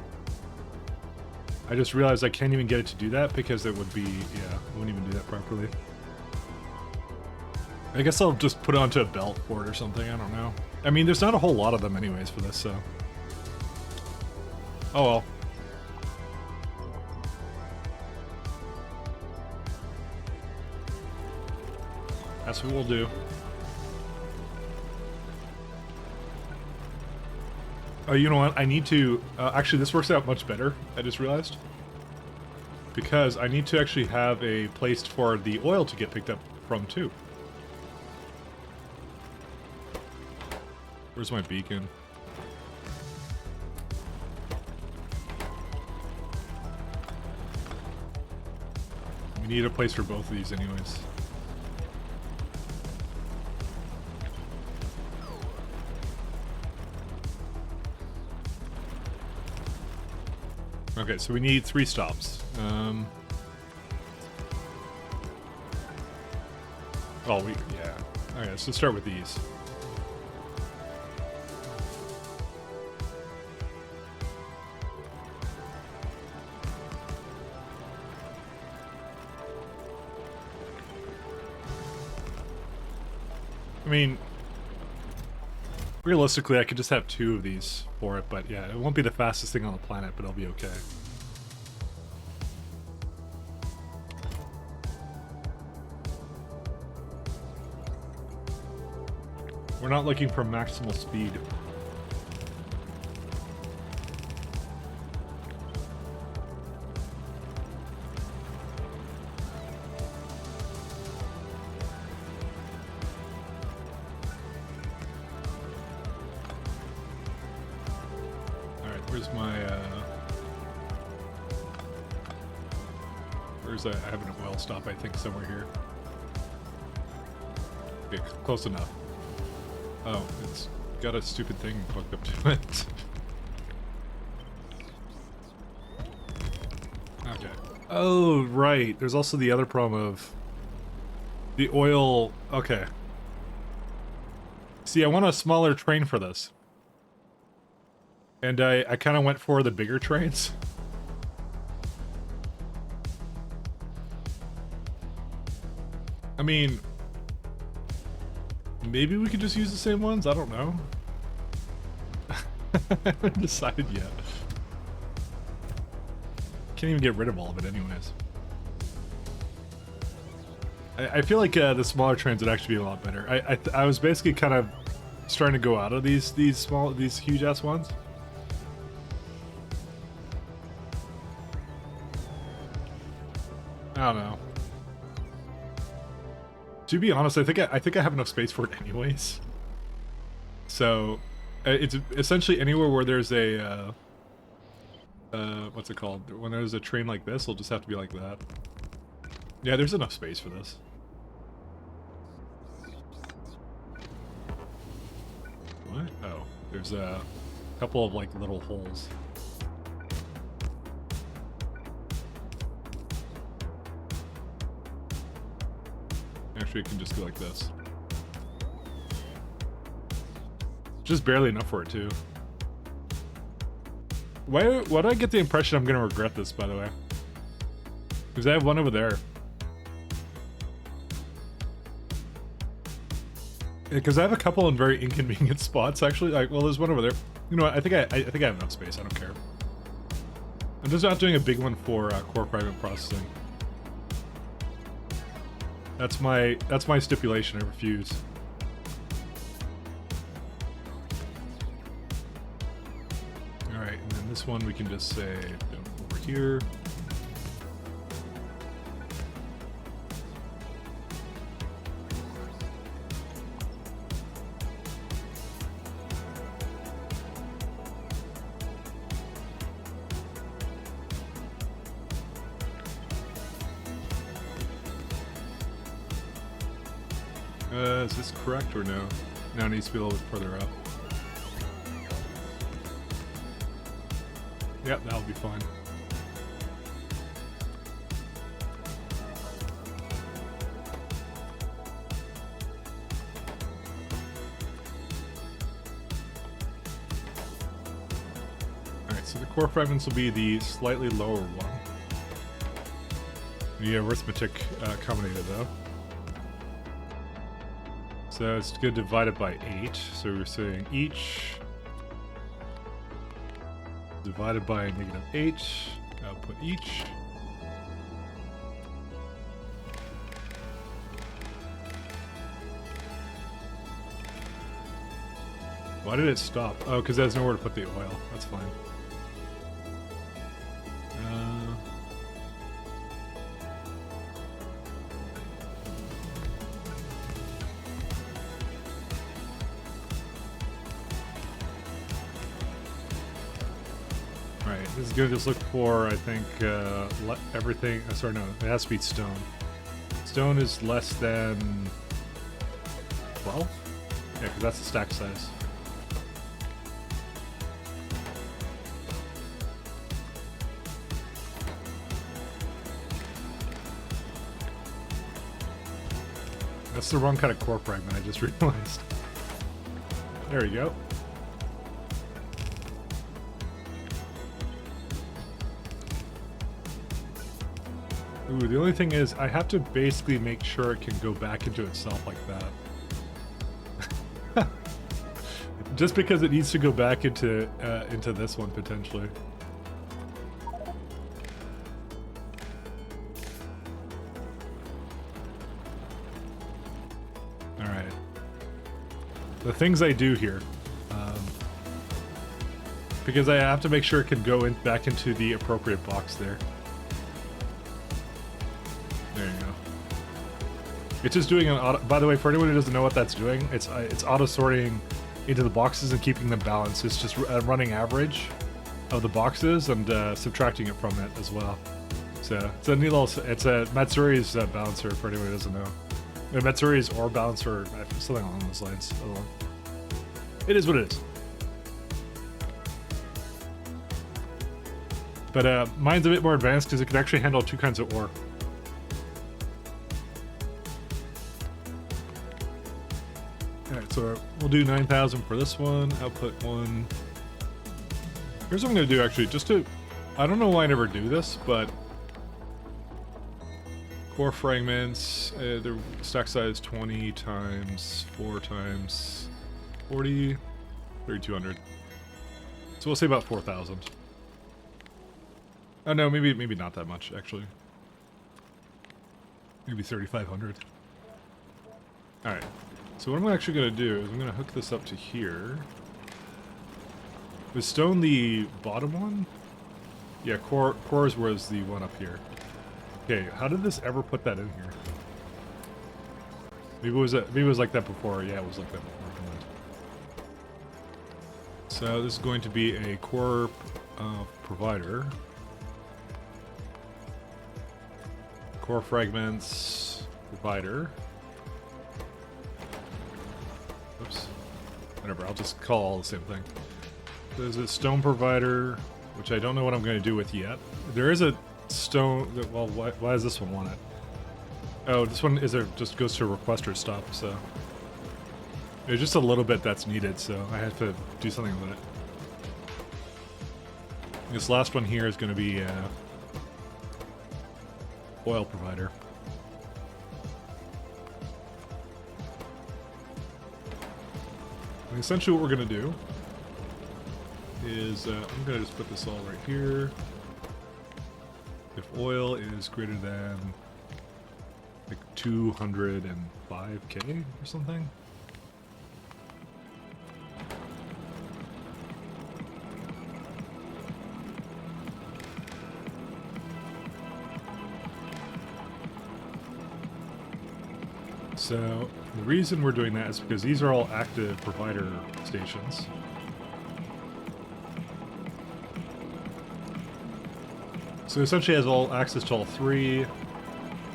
I just realized I can't even get it to do that because it would be, yeah, it wouldn't even do that properly. I guess I'll just put it onto a belt for it or something, I don't know. I mean, there's not a whole lot of them anyways for this, so. Oh well. That's what we'll do. Oh, you know what? I need to... actually, this works out much better, I just realized. Because I need to actually have a place for the oil to get picked up from, too. Where's my beacon? We need a place for both of these anyways. Okay, so we need 3 stops. Oh, yeah. Okay, so let's start with these. I mean, realistically, I could just have 2 of these for it, but yeah, it won't be the fastest thing on the planet, but it'll be okay. We're not looking for maximal speed. Where's my, I have an oil stop, I think, somewhere here. Okay, close enough. Oh, it's got a stupid thing hooked up to it. Okay. Oh, right. There's also the other problem of the oil. Okay. See, I want a smaller train for this. And I kind of went for the bigger trains. I mean, maybe we could just use the same ones? I don't know. I haven't decided yet. Can't even get rid of all of it anyways. I feel like the smaller trains would actually be a lot better. I was basically kind of starting to go out of these huge ass ones. I don't know. To be honest, I think I have enough space for it anyways. So, it's essentially anywhere where there's a what's it called? When there's a train like this, it'll just have to be like that. Yeah, there's enough space for this. What? Oh, there's a couple of like little holes. Actually, it can just go like this. Just barely enough for it too. Why do I get the impression I'm gonna regret this, by the way? Because I have one over there. Because I have a couple in very inconvenient spots, actually. Like, well, there's one over there. You know what? I think I have enough space. I don't care. I'm just not doing a big one for core fragment processing. That's my stipulation. I refuse. All right, and then this one we can just say over here. Is this correct or no? Now it needs to be a little bit further up. Yep, that'll be fine. Alright, so the core fragments will be the slightly lower one. The arithmetic combinator though. So it's good divided by 8. So we're saying each divided by -8. Output each. Why did it stop? Oh, because there's nowhere to put the oil. That's fine. This is gonna just look for, I think, everything. Sorry, no, it has to be stone. Stone is less than 12? Yeah, because that's the stack size. That's the wrong kind of core fragment, I just realized. There we go. Ooh, the only thing is, I have to basically make sure it can go back into itself like that. Just because it needs to go back into this one, potentially. Alright. The things I do here. Because I have to make sure it can go back into the appropriate box there. There you go. It's just doing an auto. By the way, for anyone who doesn't know what that's doing, it's auto sorting into the boxes and keeping them balanced. It's just a running average of the boxes and subtracting it from it as well. So it's a neat little. It's a Matsuri's balancer for anyone who doesn't know. Matsuri's or balancer, something along those lines. It is what it is. But mine's a bit more advanced because it can actually handle 2 kinds of ore. Alright, so we'll do 9,000 for this one, output 1. Here's what I'm going to do actually, just to... I don't know why I never do this, but... Core fragments, their stack size 20 times 4 times 40, 3,200. So we'll say about 4,000. Oh no, maybe not that much actually. Maybe 3,500. All right. So what I'm actually gonna do is I'm gonna hook this up to here. Was stone the bottom one? Yeah, cores was the one up here. Okay, how did this ever put that in here? Maybe it was like that before. Yeah, it was like that before. So this is going to be a core provider. Core fragments provider. Oops. Whatever, I'll just call all the same thing. There's a stone provider, which I don't know what I'm going to do with yet. There is a stone. Well, why does this one want it? Oh, this one just goes to requester stuff. So there's just a little bit that's needed, so I have to do something with it. This last one here is going to be oil provider. And essentially, what we're going to do is I'm going to just put this all right here. If oil is greater than like 205k or something. So the reason we're doing that is because these are all active provider stations. So essentially has all access to all 3.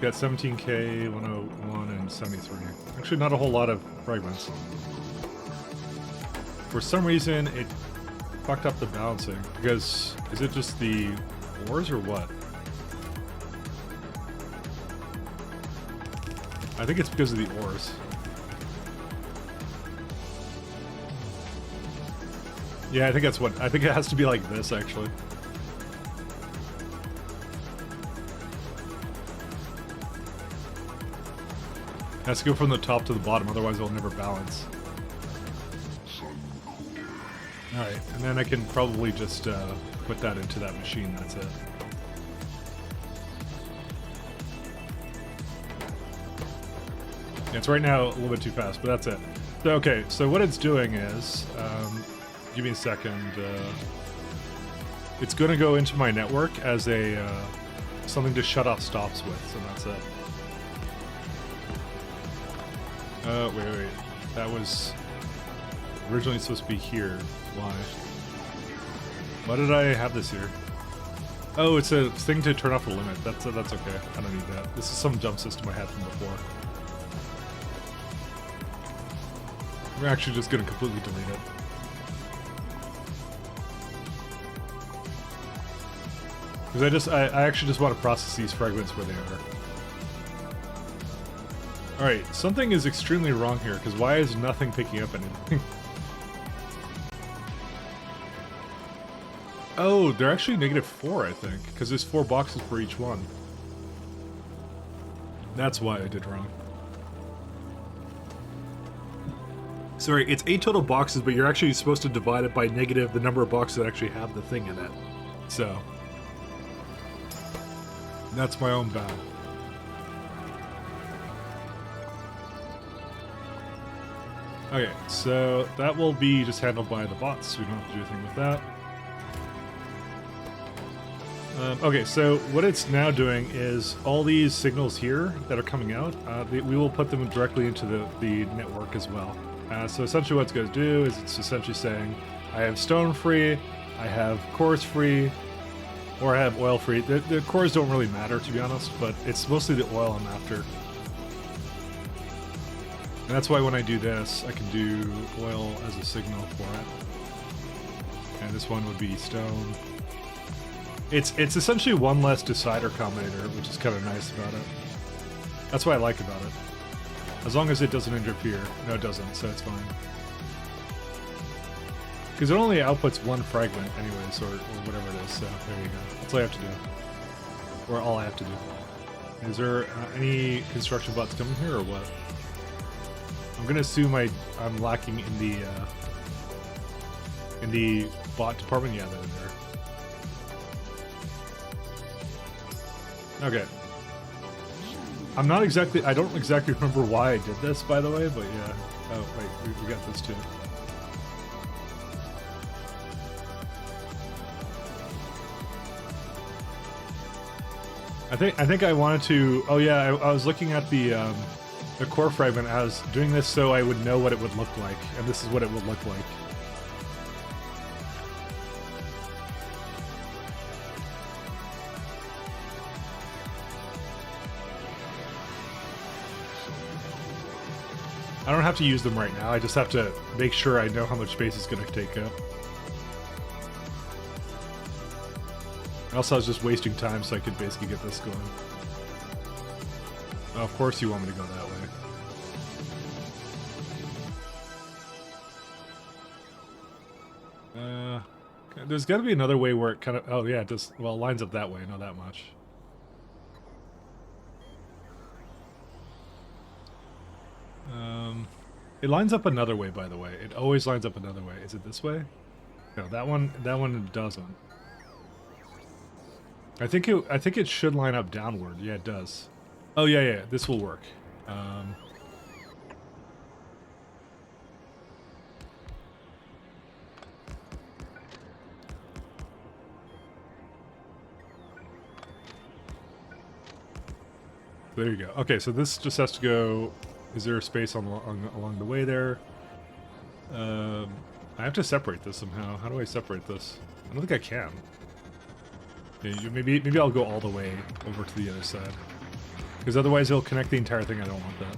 Got 17k, 101, and 73. Actually not a whole lot of fragments. For some reason it fucked up the balancing. Because is it just the ores or what? I think it's because of the ores. Yeah, I think that's what... I think it has to be like this, actually. It has to go from the top to the bottom, otherwise it'll never balance. Alright, and then I can probably just put that into that machine, that's it. It's right now a little bit too fast, but that's it. So, okay, so what it's doing is, give me a second, it's going to go into my network as a something to shut off stops with, so that's it. Wait, that was originally supposed to be here. Why? Why did I have this here? Oh, it's a thing to turn off the limit. That's okay. I don't need that. This is some dumb system I had from before. We're actually just gonna completely delete it. Because I actually just want to process these fragments where they are. Alright, something is extremely wrong here, because why is nothing picking up anything? Oh, they're actually -4, I think, because there's 4 boxes for each one. That's why I did wrong. Sorry, it's 8 total boxes, but you're actually supposed to divide it by negative the number of boxes that actually have the thing in it. So, that's my own bad. Okay, so that will be just handled by the bots, so we don't have to do anything with that. Okay, so what it's now doing is all these signals here that are coming out, we will put them directly into the network as well. So essentially what it's going to do is it's essentially saying, I have stone free, I have cores free, or I have oil free. The cores don't really matter, to be honest, but it's mostly the oil I'm after. And that's why when I do this, I can do oil as a signal for it. And this one would be stone. It's essentially one less decider combinator, which is kind of nice about it. That's what I like about it. As long as it doesn't interfere. No, it doesn't, so it's fine. Because it only outputs one fragment anyways, or whatever it is, so there you go. That's all I have to do. Or all I have to do. Is there any construction bots coming here, or what? I'm gonna assume I'm lacking in the bot department. Yeah, they're there. Okay. I don't exactly remember why I did this, by the way, but yeah. Oh, wait, we got this too. I think I wanted to. Oh yeah, I was looking at the core fragment. I was doing this so I would know what it would look like, and this is what it would look like. I don't have to use them right now. I just have to make sure I know how much space it's going to take up. Also, I was just wasting time so I could basically get this going. Oh, of course you want me to go that way. There's got to be another way where it kind of... Oh, yeah, it just... Well, it lines up that way, not that much. It lines up another way, by the way. It always lines up another way. Is it this way? No, that one doesn't. I think it should line up downward. Yeah, it does. Oh yeah, this will work. There you go. Okay, so this just has to go. Is there a space along the way there? I have to separate this somehow. How do I separate this? I don't think I can. Yeah, maybe I'll go all the way over to the other side. Because otherwise it'll connect the entire thing. I don't want that.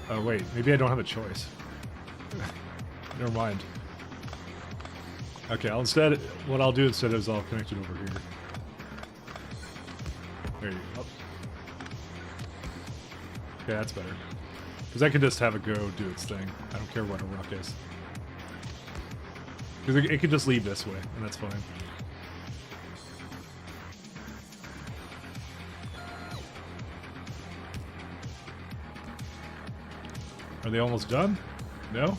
Oh wait, maybe I don't have a choice. Never mind. Okay, what I'll do instead is I'll connect it over here. There you go. Okay, that's better. Because I can just have it go do its thing. I don't care what a rock is. Because it can just leave this way, and that's fine. Are they almost done? No?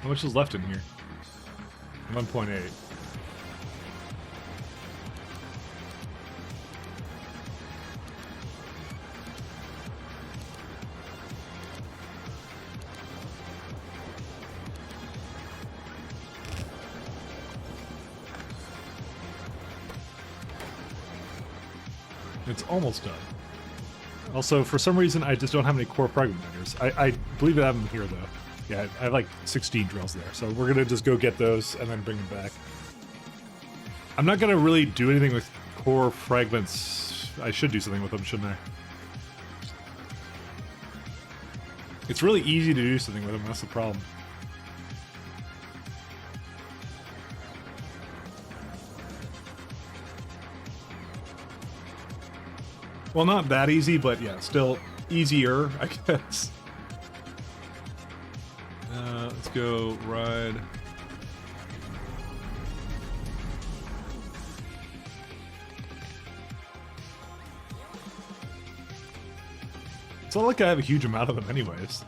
How much is left in here? 1.8. It's almost done. Also, for some reason, I just don't have any core fragment miners. I believe I have them here, though. Yeah, I have like 16 drills there. So we're going to just go get those and then bring them back. I'm not going to really do anything with core fragments. I should do something with them, shouldn't I? It's really easy to do something with them. That's the problem. Well, not that easy, but yeah, still easier, I guess. Let's go ride. It's not like I have a huge amount of them anyways.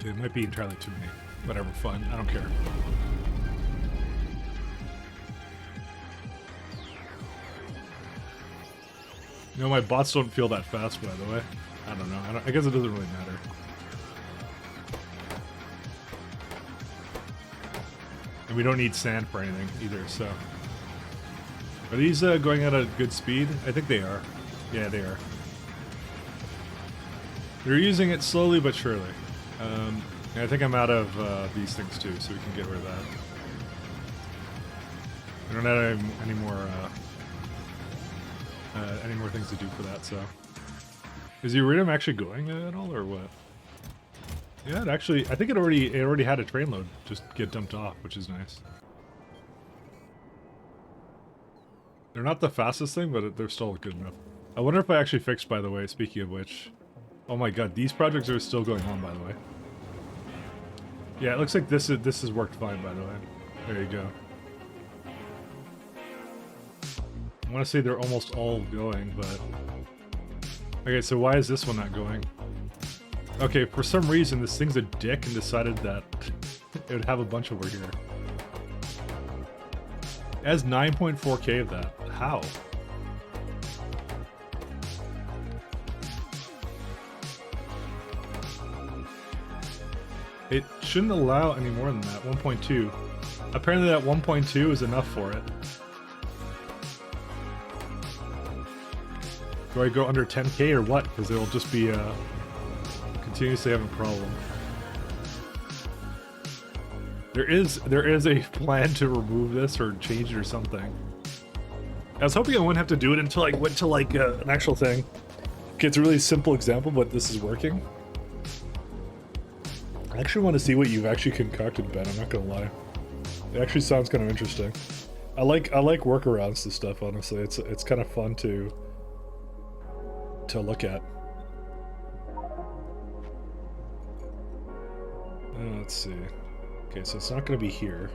It might be entirely too many. Whatever, fun. I don't care. You know, my bots don't feel that fast, by the way. I don't know. I guess it doesn't really matter. And we don't need sand for anything either, so... Are these going at a good speed? I think they are. Yeah, they are. They're using it slowly but surely. And I think I'm out of these things too, so we can get rid of that. I don't have any more things to do for that. So, is the iridium actually going at all, or what? Yeah, it actually. I think it already had a train load just get dumped off, which is nice. They're not the fastest thing, but they're still good enough. I wonder if I actually fixed, by the way, speaking of which. Oh my god, these projects are still going on, by the way. Yeah, it looks like this has worked fine, by the way. There you go. I want to say they're almost all going, but... Okay, so why is this one not going? Okay, for some reason, this thing's a dick and decided that it would have a bunch over here. It has 9.4k of that. How? It shouldn't allow any more than that, 1.2. Apparently that 1.2 is enough for it. Do I go under 10k or what? Because it'll just be continuously having a problem. There is a plan to remove this or change it or something. I was hoping I wouldn't have to do it until I went to like an actual thing. Okay, it's a really simple example, but this is working. I actually want to see what you've actually concocted, Ben. I'm not gonna lie. It actually sounds kind of interesting. I like workarounds to stuff. Honestly, it's kind of fun to look at. Let's see. Okay, so it's not going to be here.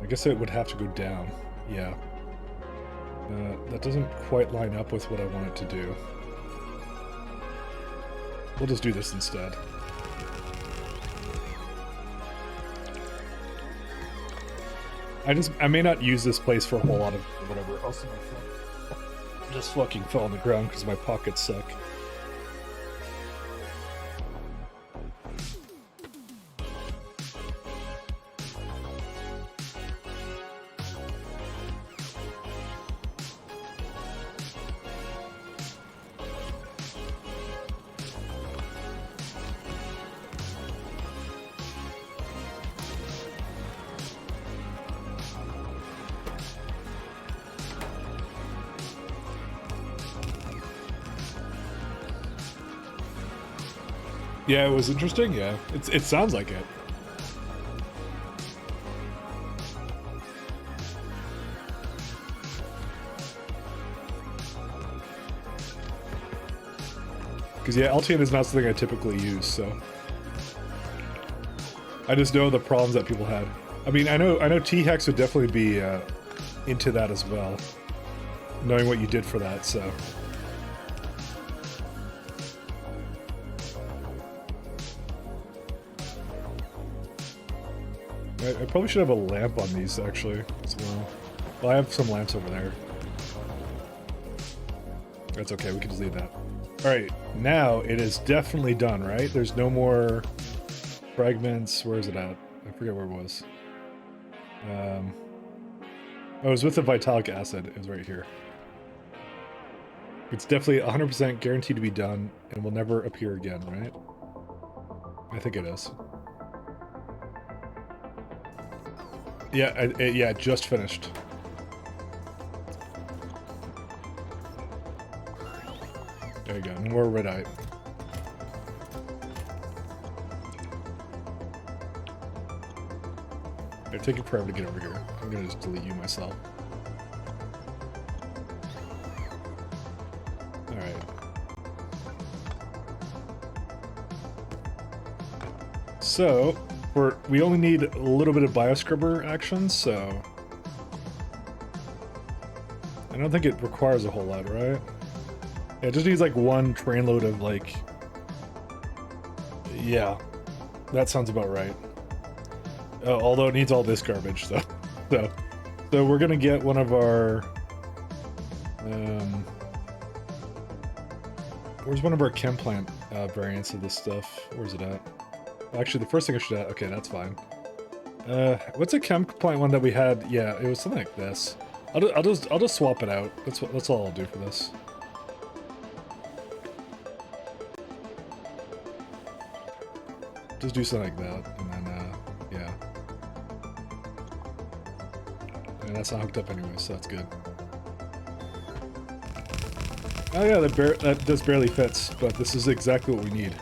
I guess it would have to go down. Yeah. That doesn't quite line up with what I want it to do. We'll just do this instead. I may not use this place for a whole lot of whatever else in my phone. Just fucking fell on the ground because my pockets suck. Yeah, it was interesting, yeah. It sounds like it. Because yeah, LTN is not something I typically use, so... I just know the problems that people had. I mean, I know T-Hex would definitely be into that as well. Knowing what you did for that, so... I probably should have a lamp on these, actually, as well. Well, I have some lamps over there. That's okay, we can just leave that. Alright, now it is definitely done, right? There's no more fragments. Where is it at? I forget where it was. Oh, it was with the vitalic acid. It was right here. It's definitely 100% guaranteed to be done and will never appear again, right? I think it is. Yeah, yeah, just finished. There you go, more red-eye. It'll take it forever to get over here. I'm gonna just delete you myself. Alright. So, we only need a little bit of bioscrubber action, so... I don't think it requires a whole lot, right? Yeah, it just needs like one trainload of like... Yeah, that sounds about right. Although it needs all this garbage, so... So we're gonna get one of our... Where's one of our chem plant variants of this stuff? Where's it at? Actually, the first thing I should add... Okay, that's fine. What's a chem plant one that we had? Yeah, it was something like this. I'll just swap it out. That's all I'll do for this. Just do something like that, and then, yeah. And that's not hooked up anyway, so that's good. Oh yeah, that does barely fits, but this is exactly what we need.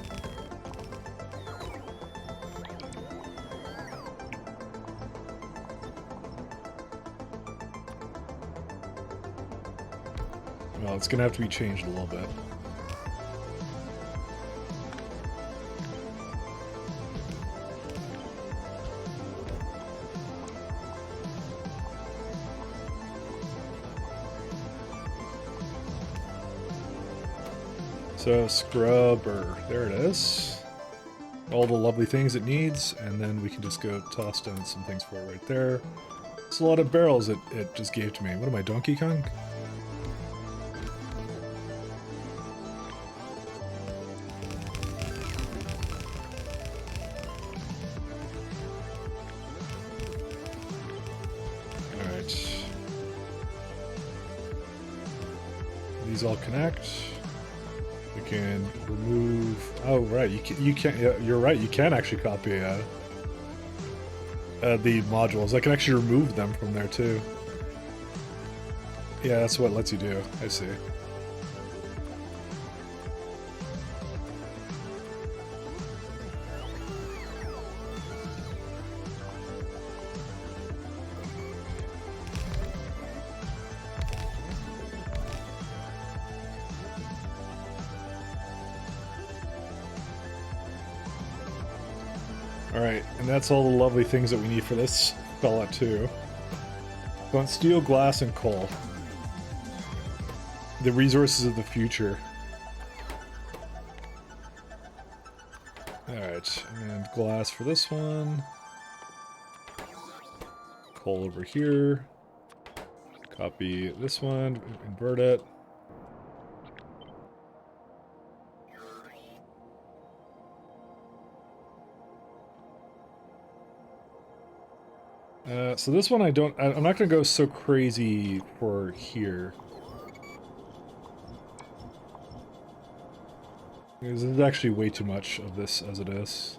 Well, it's gonna have to be changed a little bit. So, scrubber, there it is. All the lovely things it needs, and then we can just go toss down some things for it right there. It's a lot of barrels it just gave to me. What am I, Donkey Kong? Alright. These all connect. We can remove. Oh right, you can't. Yeah, you're right. You can actually copy the modules. I can actually remove them from there too. Yeah, that's what it lets you do. I see. Alright, and that's all the lovely things that we need for this fella too. We want steel, glass, and coal. The resources of the future. Alright, and glass for this one. Coal over here. Copy this one, invert it. So this one I'm not gonna go so crazy for here. Because there's actually way too much of this as it is.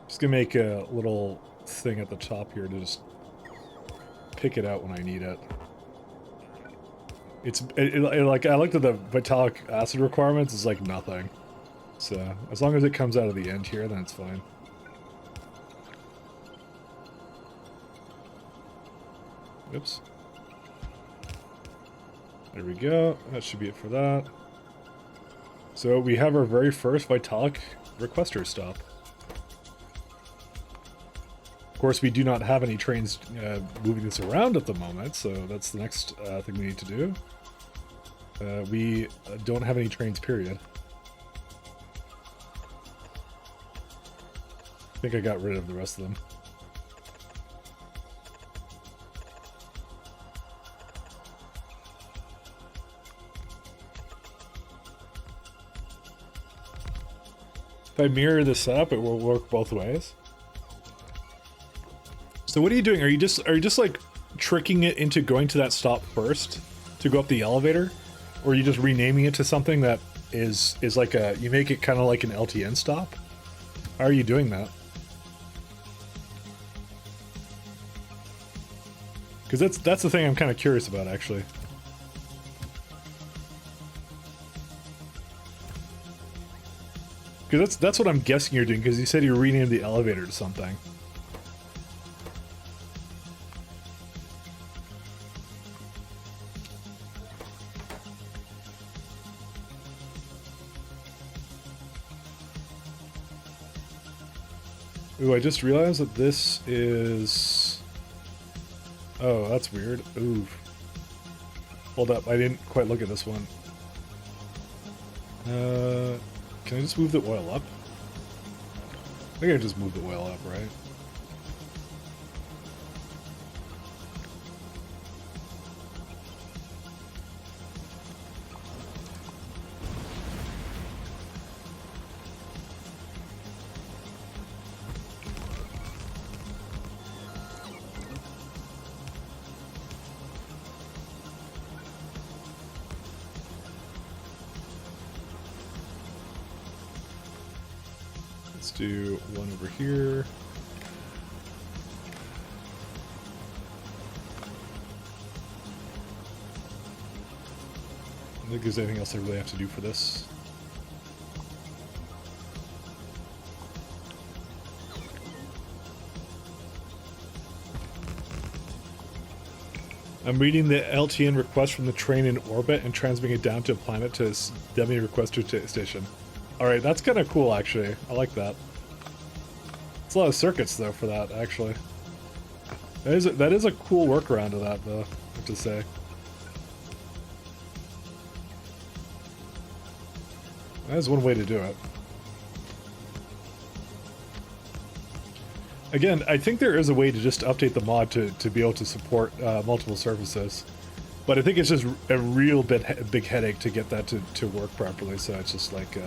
Just gonna make a little thing at the top here to just pick it out when I need it. Like, I looked at the vitalic acid requirements, it's like nothing. So, as long as it comes out of the end here, then it's fine. Oops. There we go. That should be it for that. So we have our very first Vitalic requester stop. Of course, we do not have any trains moving this around at the moment, so that's the next thing we need to do. We don't have any trains, period. I think I got rid of the rest of them. If I mirror this up, it will work both ways. So what are you doing? Are you just like tricking it into going to that stop first to go up the elevator? Or are you just renaming it to something that is like a, you make it kind of like an LTN stop? How are you doing that? Because that's the thing I'm kind of curious about, actually. Because that's what I'm guessing you're doing, because you said you renamed the elevator to something. Ooh, I just realized that this is... Oh, that's weird. Ooh. Hold up, I didn't quite look at this one. Can I just move the oil up? I think I just moved the oil up, right? Let's do one over here. I don't think there's anything else I really have to do for this. I'm reading the LTN request from the train in orbit and transmitting it down to a planet to dummy requester station. Alright, that's kind of cool, actually. I like that. It's a lot of circuits, though, for that, actually. That is a cool workaround of that, though, I have to say. That is one way to do it. Again, I think there is a way to just update the mod to be able to support multiple surfaces. But I think it's just a real big headache to get that to work properly, so it's just like,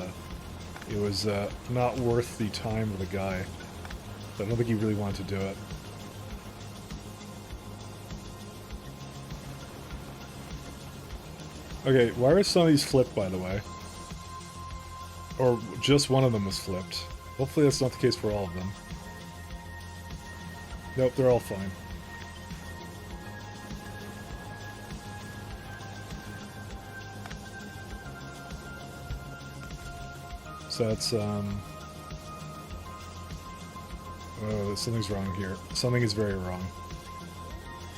it was not worth the time of the guy. I don't think he really wanted to do it. Okay, why are some of these flipped, by the way? Or just one of them was flipped. Hopefully that's not the case for all of them. Nope, they're all fine. So it's, oh, something's wrong here. Something is very wrong.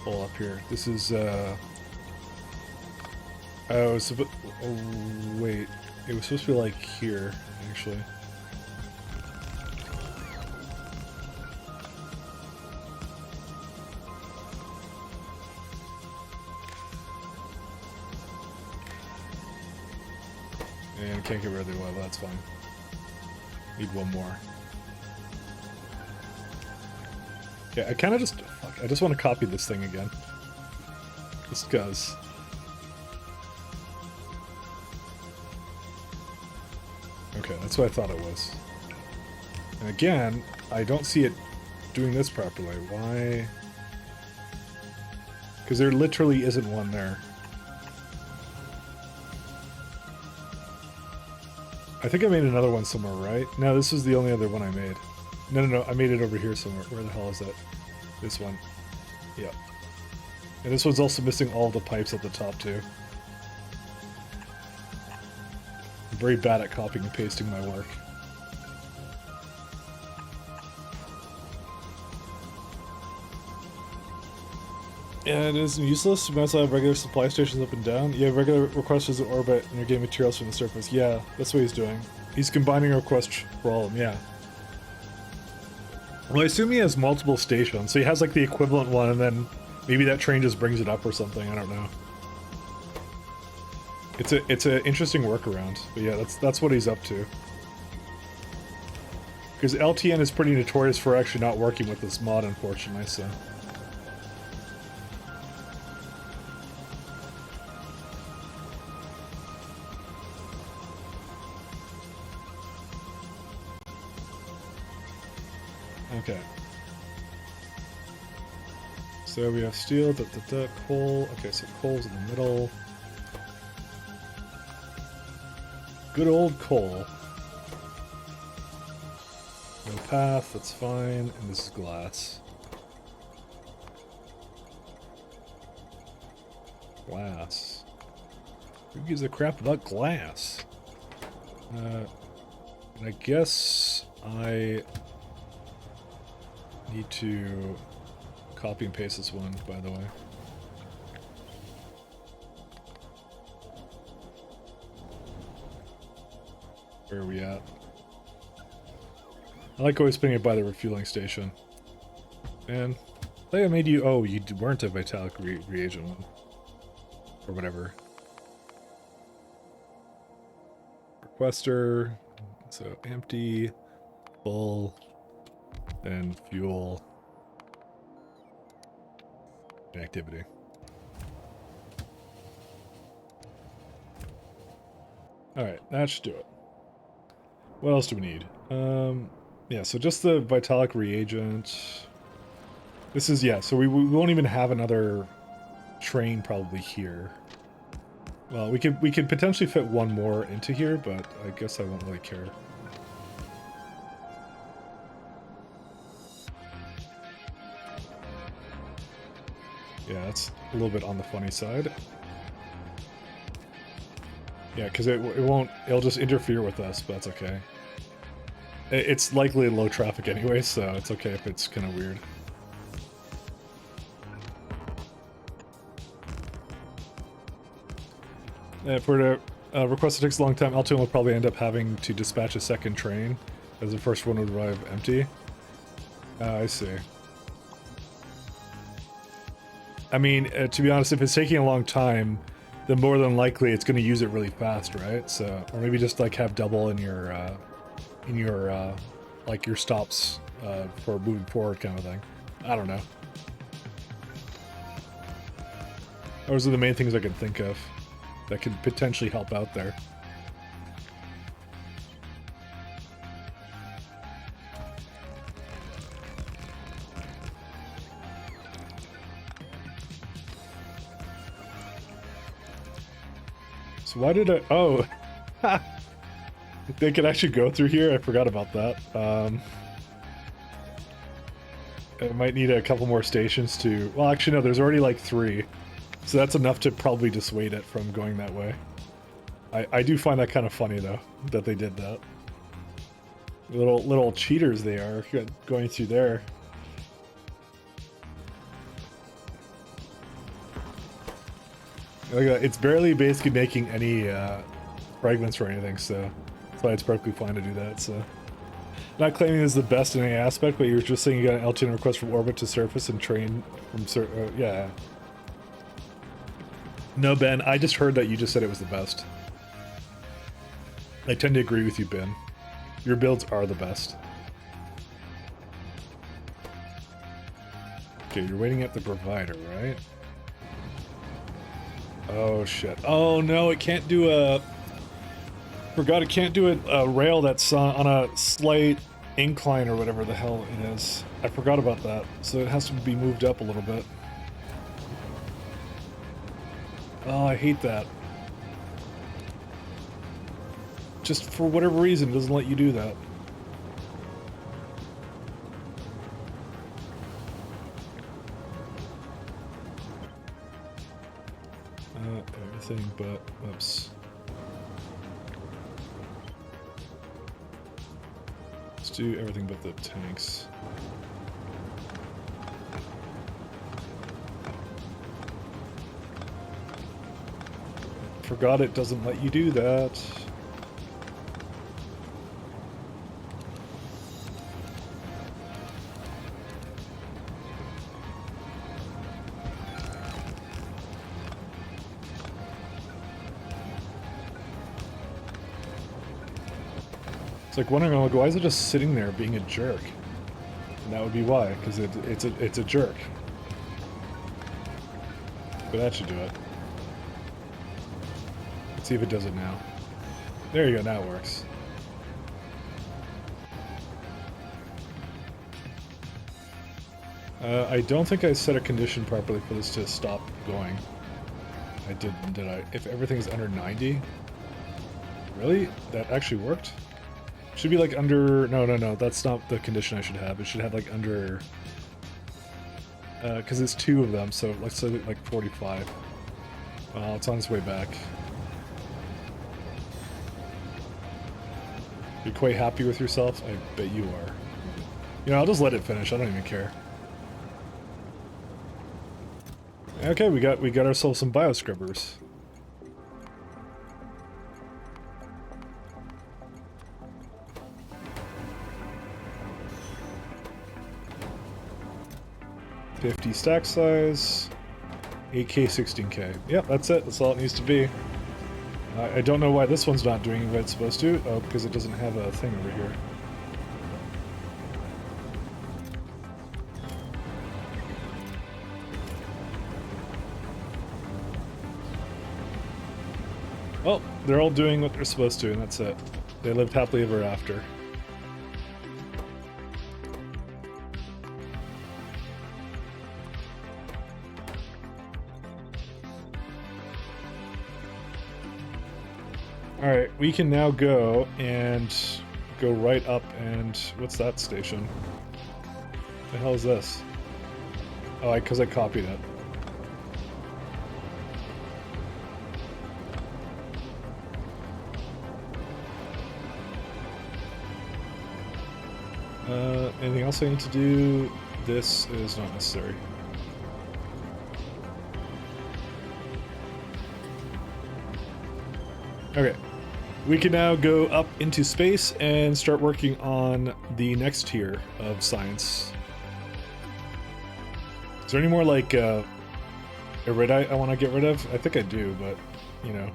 Pull up here. This is, oh, wait. It was supposed to be like here, actually. And can't get rid of the oil, that's fine. Need one more. Okay, I kind of just... Fuck, I just want to copy this thing again. Just because. Okay, that's what I thought it was. And again, I don't see it doing this properly. Why? Because there literally isn't one there. I think I made another one somewhere, right? No, this is the only other one I made. No, I made it over here somewhere. Where the hell is that? This one. Yep. And this one's also missing all of the pipes at the top, too. I'm very bad at copying and pasting my work. Yeah, it is useless. You might as well have regular supply stations up and down. You have regular requesters in orbit, and you're getting materials from the surface. Yeah, that's what he's doing. He's combining a request for all of them, yeah. Well, I assume he has multiple stations, so he has like the equivalent one, and then maybe that train just brings it up or something. I don't know. It's a interesting workaround, but yeah, that's what he's up to. Because LTN is pretty notorious for actually not working with this mod, unfortunately. So. Okay. So we have steel, coal. Okay, so coal's in the middle. Good old coal. No path, that's fine. And this is glass. Glass. Who gives a crap about glass? And I guess I need to copy and paste this one, by the way. Where are we at? I like always putting it by the refueling station. And I think I made you... Oh, you weren't a Vitalic reagent one. Or whatever. Requester. So empty. Full. Then fuel. Activity. Alright, that should do it. What else do we need? Yeah, so just the Vitalic reagent. This is, yeah, so we won't even have another train probably here. Well, we could potentially fit one more into here, but I guess I won't really care. Yeah, that's a little bit on the funny side. Yeah, because it'll just interfere with us, but that's okay. It's likely low traffic anyway, so it's okay if it's kind of weird. If we're to request that takes a long time, L2 will probably end up having to dispatch a second train, as the first one would arrive empty. I see. I mean, to be honest, if it's taking a long time, then more than likely it's going to use it really fast, right? So, or maybe just like have double in your like your stops for moving forward, kind of thing. I don't know. Those are the main things I could think of that could potentially help out there. So why did I... Oh! They could actually go through here? I forgot about that. I might need a couple more stations to... Well, actually, no, there's already like 3. So that's enough to probably dissuade it from going that way. I do find that kind of funny, though, that they did that. Little cheaters they are, going through there. It's barely basically making any fragments or anything, so that's why it's perfectly fine to do that. So, not claiming this is the best in any aspect, but you're just saying you got an L2 request from orbit to surface and train from yeah. No, Ben, I just heard that you just said it was the best. I tend to agree with you, Ben. Your builds are the best. Okay, you're waiting at the provider, right? Oh shit. Oh no, it can't do a... Forgot it can't do a rail that's on a slight incline or whatever the hell it is. I forgot about that. So it has to be moved up a little bit. Oh, I hate that. Just for whatever reason, it doesn't let you do that. Everything but... Oops. Let's do everything but the tanks. Forgot it doesn't let you do that. It's like wondering, like, why is it just sitting there being a jerk? And that would be why, because it's a jerk. But that should do it. See if it does it now. There you go, now it works. I don't think I set a condition properly for this to stop going. I didn't, did I? If everything's under 90? Really? That actually worked? Should be like under... No, that's not the condition I should have. It should have like under... because it's 2 of them, so let's say like 45. Well, it's on its way back. You're quite happy with yourself? I bet you are. You know, I'll just let it finish. I don't even care. Okay, we got ourselves some bioscrubbers. $50 stack size, 8K, 16K. Yep, that's it. That's all it needs to be. I don't know why this one's not doing what it's supposed to. Oh, because it doesn't have a thing over here. Well, they're all doing what they're supposed to, and that's it. They lived happily ever after. Alright, we can now go and go right up and... What's that station? The hell is this? Oh, because I copied it. Anything else I need to do? This is not necessary. Okay. We can now go up into space and start working on the next tier of science. Is there any more, like, Iridite I want to get rid of? I think I do, but, you know.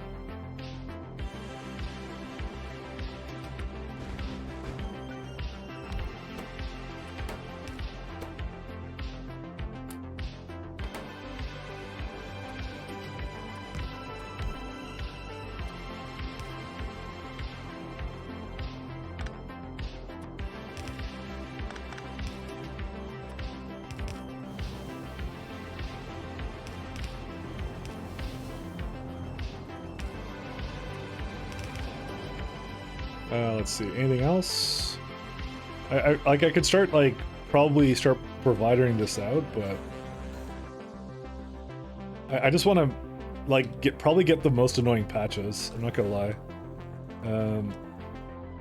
Let's see. Anything else? I could start, like, probably start providing this out, but I just want to, like, probably get the most annoying patches. I'm not gonna lie.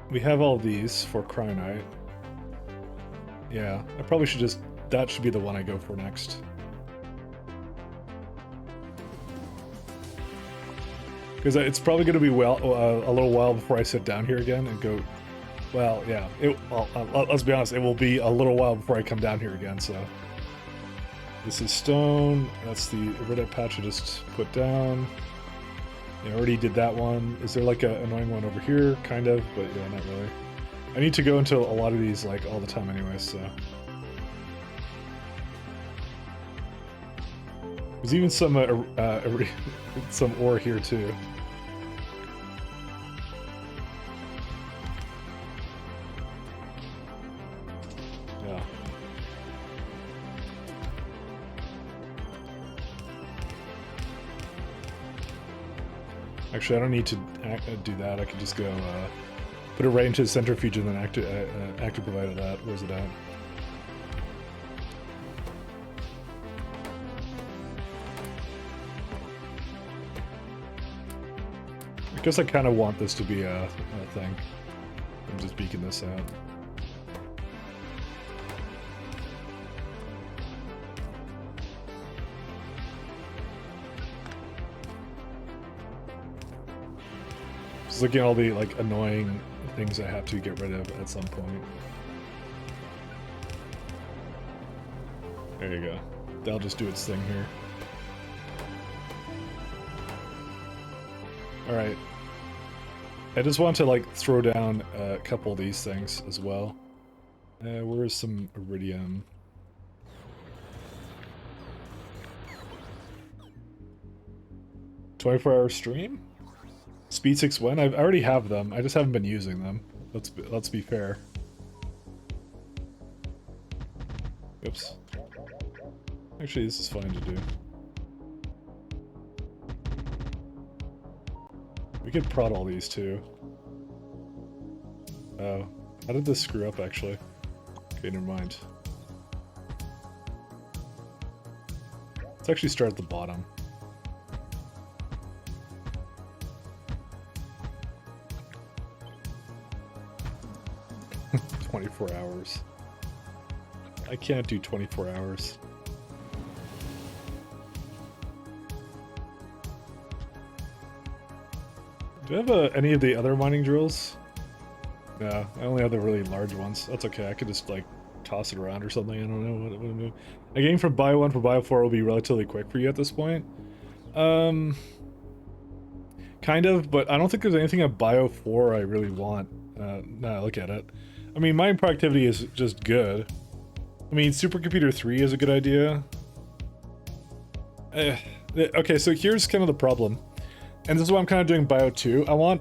We have all these for Cryonite. Yeah, I probably should just. That should be the one I go for next. Because it's probably going to be a little while before I sit down here again and go. Well, yeah. Let's be honest. It will be a little while before I come down here again. So this is stone. That's the Iridite patch I just put down. I already did that one. Is there like an annoying one over here? Kind of, but yeah, not really. I need to go into a lot of these like all the time anyway. So there's even some some ore here too. Actually, I don't need to do that. I can just go put it right into the centrifuge and then active provide that. Where's it at? I guess I kind of want this to be a thing. I'm just beaking this out. Just looking at all the like annoying things I have to get rid of at some point. There you go. That'll just do its thing here. Alright. I just want to like throw down a couple of these things as well. Where's some iridium? "24-hour stream? Speed 6 when? I already have them. I just haven't been using them. Let's be fair. Oops. Actually, this is fine to do. We could prod all these too. Oh, how did this screw up actually? Okay, never mind. Let's actually start at the bottom. Hours. I can't do 24 hours. Do I have any of the other mining drills? No, I only have the really large ones. That's okay, I could just like toss it around or something. I don't know what it would do. Getting from Bio 1 for Bio 4 will be relatively quick for you at this point. Kind of, but I don't think there's anything at Bio 4 I really want. Now I look at it. I mean, mine productivity is just good. I mean, Supercomputer 3 is a good idea. Okay, so here's kind of the problem. And this is why I'm kind of doing Bio 2. I want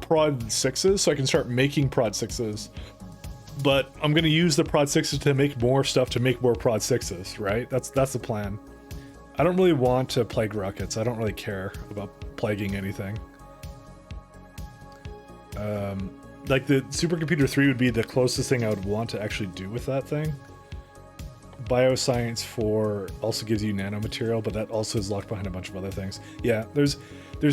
Prod 6s so I can start making Prod 6s. But I'm going to use the Prod 6s to make more stuff to make more Prod 6s, right? That's the plan. I don't really want to plague rockets. I don't really care about plaguing anything. Like the Supercomputer 3 would be the closest thing I would want to actually do with that thing. Bioscience 4 also gives you nanomaterial, but that also is locked behind a bunch of other things. Yeah, there's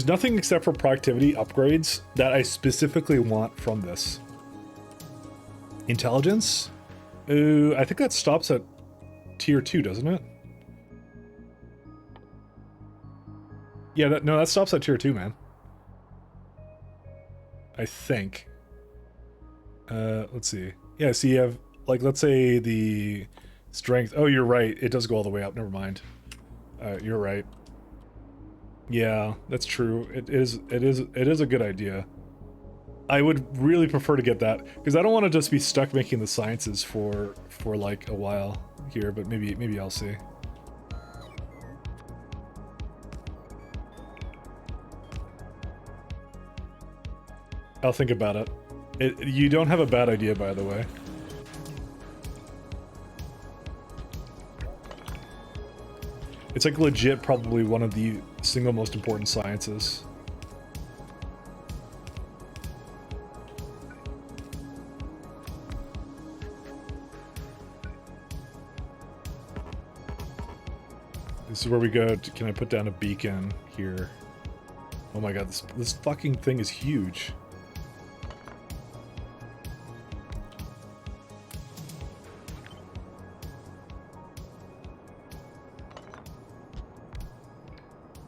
nothing except for productivity upgrades that I specifically want from this. Intelligence? I think that stops at tier 2, doesn't it? Yeah, that stops at tier 2, man. I think. Let's see. Yeah, so you have, like, let's say the strength. Oh, you're right. It does go all the way up. Never mind. You're right. Yeah, that's true. It is a good idea. I would really prefer to get that because I don't want to just be stuck making the sciences for like a while here, but maybe I'll see. I'll think about it. You don't have a bad idea, by the way. It's like legit probably one of the single most important sciences. This is where we go. Can I put down a beacon here? Oh my god, this fucking thing is huge.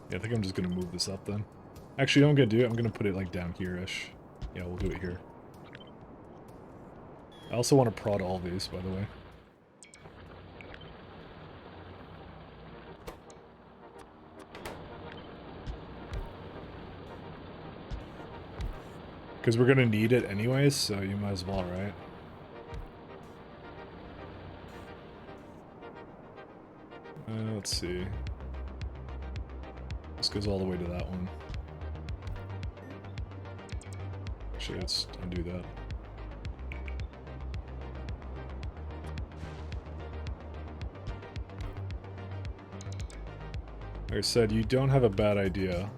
Yeah, I think I'm just gonna move this up then. Actually, what I'm gonna do, I'm gonna put it like down here-ish. Yeah, we'll do it here. I also want to prod all these, by the way. Because we're gonna need it anyways, so you might as well, right? Let's see. This goes all the way to that one. Actually, let's undo that. Like I said, you don't have a bad idea.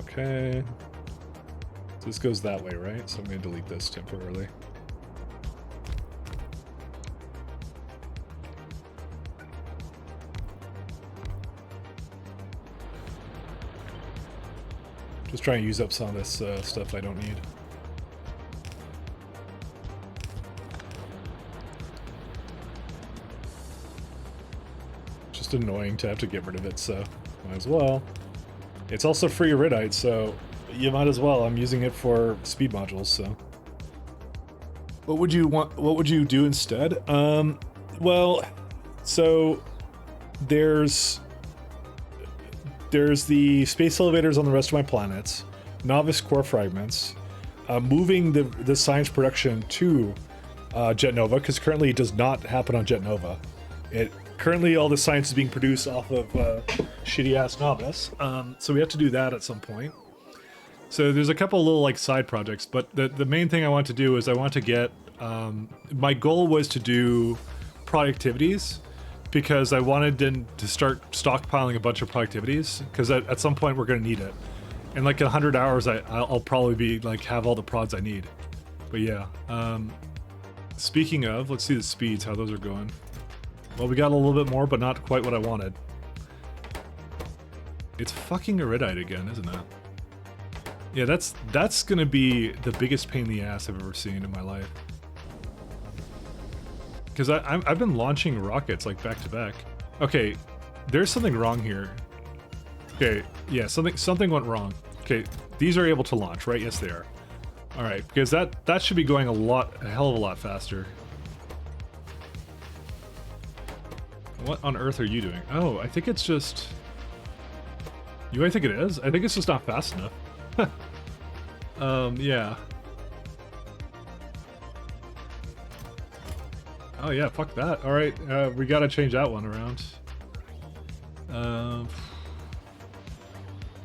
Okay. So this goes that way, right? So I'm going to delete this temporarily. Just try and use up some of this stuff I don't need. Just annoying to have to get rid of it, so might as well. It's also free iridite, so you might as well. I'm using it for speed modules, so. What would you want? What would you do instead? Well, so there's the space elevators on the rest of my planets, novice core fragments, moving the science production to Jet Nova, because currently it does not happen on Jet Nova. Currently all the science is being produced off of shitty ass novice, so we have to do that at some point. So there's a couple little like side projects, but the main thing I want to do is I want to get my goal was to do productivities, because I wanted to start stockpiling a bunch of productivities, because at some point we're going to need it. In like 100 hours I'll probably be like have all the prods I need. But yeah, speaking of, let's see the speeds, how those are going. Well, we got a little bit more, but not quite what I wanted. It's fucking iridite again, isn't it? Yeah, that's gonna be the biggest pain in the ass I've ever seen in my life. Because I've been launching rockets like back to back. Okay, there's something wrong here. Okay, yeah, something went wrong. Okay, these are able to launch, right? Yes, they are. All right, because that should be going a hell of a lot faster. What on earth are you doing? Oh, I think it's just... I think it is? I think it's just not fast enough. Yeah. Oh yeah, fuck that. Alright, we gotta change that one around.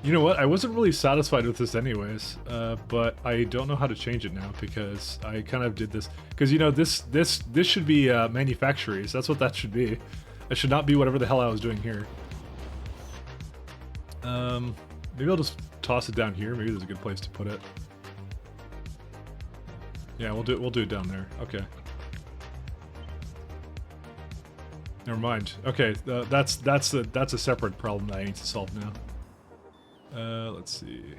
You know what? I wasn't really satisfied with this anyways, but I don't know how to change it now because I kind of did this. Because, you know, this should be manufactories. That's what that should be. It should not be whatever the hell I was doing here. Maybe I'll just toss it down here. Maybe there's a good place to put it. Yeah, we'll do it down there. Okay. Never mind. Okay, that's a separate problem that I need to solve now. Let's see.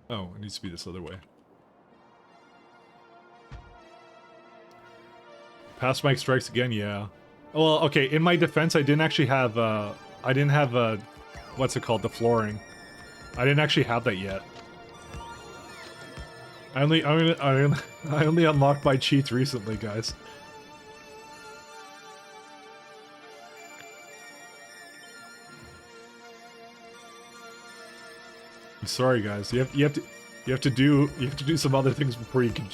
Oh, it needs to be this other way. Past Mike strikes again, yeah. Well, okay, in my defense, I didn't actually have, what's it called, the flooring. I didn't actually have that yet. I only unlocked my cheats recently, guys. I'm sorry, guys. You have to do some other things before you can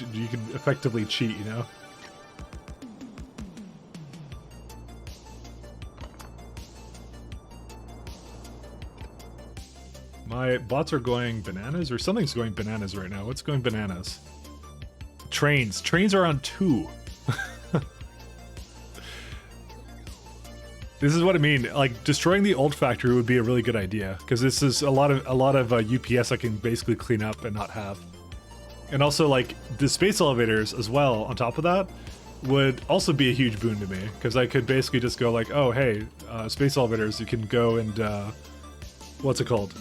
effectively cheat, you know? My bots are going bananas, or something's going bananas right now. What's going bananas? Trains. Trains are on 2. This is what I mean. Like, destroying the old factory would be a really good idea, because this is a lot of UPS I can basically clean up and not have. And also, like, the space elevators as well, on top of that, would also be a huge boon to me, because I could basically just go like, oh, hey, space elevators, you can go and, what's it called?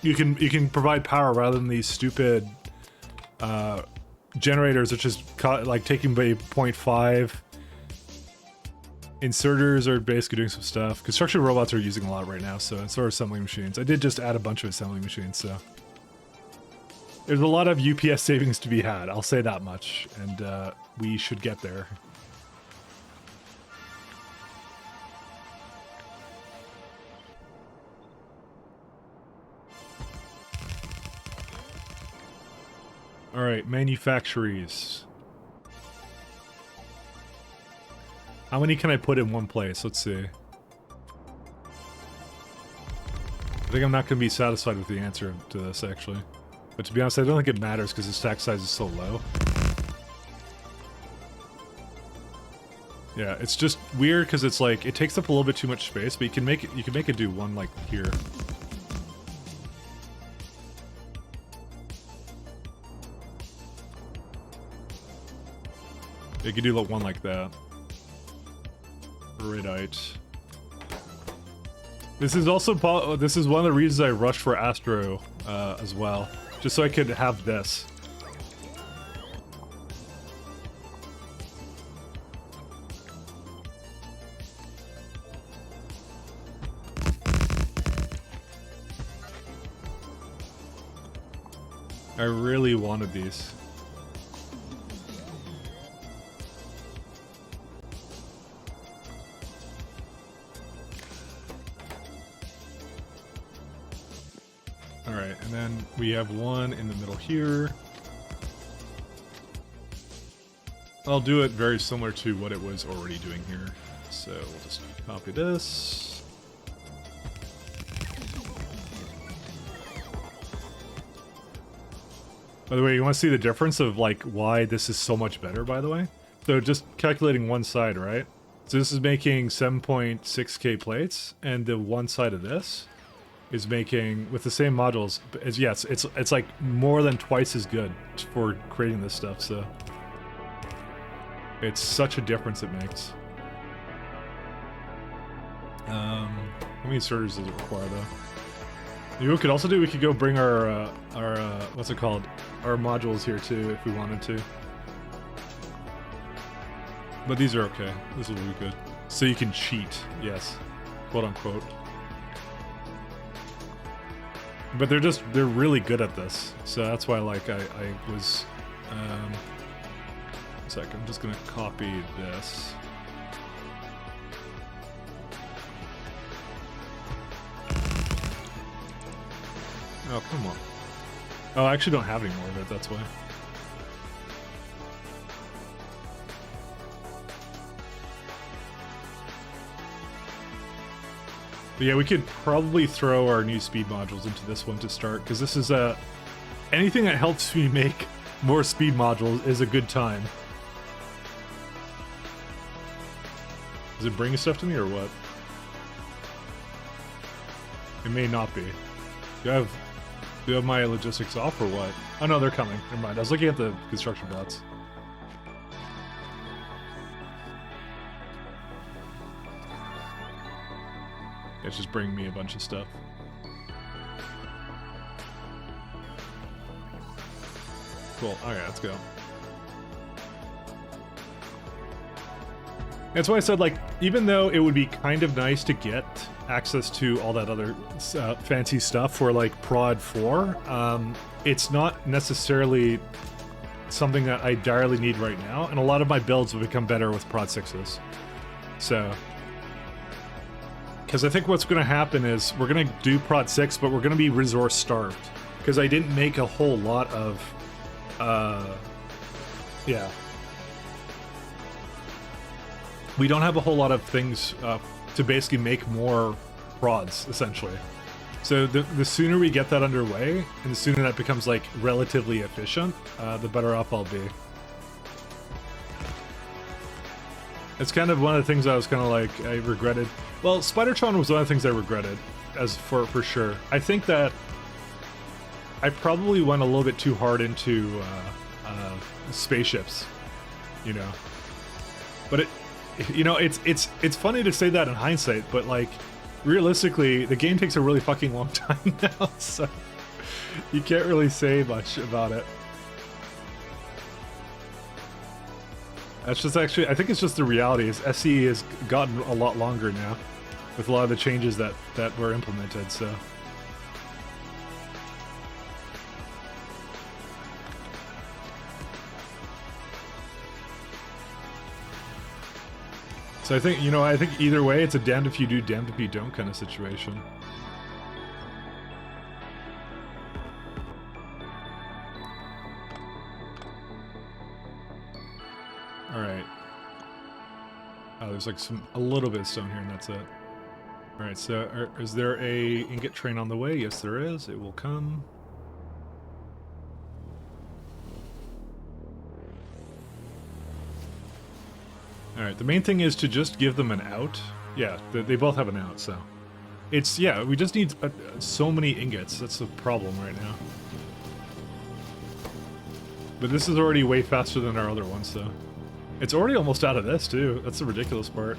You can provide power rather than these stupid generators, which is like taking by 0.5. Inserters are basically doing some stuff. Construction robots are using a lot right now, so and so are assembling machines. I did just add a bunch of assembling machines, so there's a lot of UPS savings to be had. I'll say that much, and we should get there. All right, manufactories. How many can I put in one place? Let's see. I think I'm not going to be satisfied with the answer to this, actually. But to be honest, I don't think it matters because the stack size is so low. Yeah, it's just weird because it's like, it takes up a little bit too much space, but you can make it do one like here. You could do one like that. Radite. This is also this is one of the reasons I rushed for Astro as well, just so I could have this. I really wanted these. Alright, and then we have one in the middle here. I'll do it very similar to what it was already doing here. So we'll just copy this. By the way, you want to see the difference of like why this is so much better, by the way? So just calculating one side, right? So this is making 7.6k plates, and the one side of this is making, with the same modules, yes, it's like more than twice as good for creating this stuff, so it's such a difference it makes. How many inserters does it require, though? You know what we could also do? We could go bring our what's it called? Our modules here, too, if we wanted to. But these are okay. This will be good. So you can cheat, yes. Quote unquote. But they're really good at this. So that's why, like, I was, one sec, I'm just gonna copy this. Oh, come on. Oh, I actually don't have any more of it, that's why. But yeah, we could probably throw our new speed modules into this one to start, because this is anything that helps me make more speed modules is a good time. Is it bringing stuff to me or what? It may not be. Do you have my logistics off or what? Oh no, they're coming. Never mind. I was looking at the construction bots. It's just bringing me a bunch of stuff. Cool. Okay, let's go. That's why I said, like, even though it would be kind of nice to get access to all that other fancy stuff for, like, Prod 4, it's not necessarily something that I direly need right now, and a lot of my builds will become better with Prod 6s. So... Because I think what's going to happen is we're going to do Prod 6, but we're going to be resource starved. Because I didn't make a whole lot of... yeah. We don't have a whole lot of things to basically make more prods, essentially. So the sooner we get that underway, and the sooner that becomes, like, relatively efficient, the better off I'll be. It's kind of one of the things I was kind of like, I regretted. Well, Spidertron was one of the things I regretted, as for sure. I think that I probably went a little bit too hard into spaceships, you know. But it's funny to say that in hindsight, but like realistically, the game takes a really fucking long time now, so you can't really say much about it. That's just actually, I think it's just the reality is SE has gotten a lot longer now with a lot of the changes that were implemented, so. So I think, I think either way, it's a damned if you do, damned if you don't kind of situation. Alright. Oh, there's like a little bit of stone here and that's it. Alright, so is there a ingot train on the way? Yes, there is. It will come. Alright, the main thing is to just give them an out. Yeah, they both have an out, so. It's, yeah, we just need so many ingots. That's the problem right now. But this is already way faster than our other ones, so. It's already almost out of this, too. That's the ridiculous part.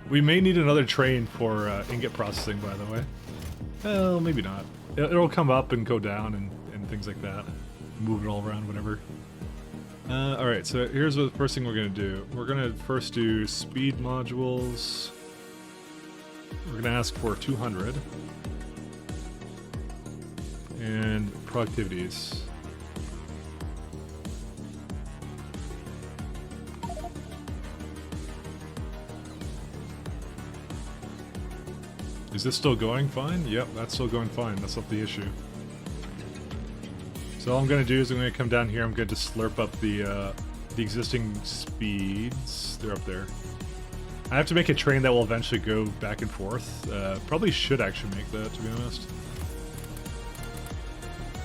We may need another train for ingot processing, by the way. Well, maybe not. It'll come up and go down and things like that. Move it all around, whatever. Alright, so here's the first thing we're going to do. We're going to first do speed modules. We're going to ask for 200. And productivities. Is this still going fine? Yep, that's still going fine. That's not the issue. So all I'm going to do is I'm going to come down here. I'm going to slurp up the existing speeds. They're up there. I have to make a train that will eventually go back and forth. Probably should actually make that, to be honest.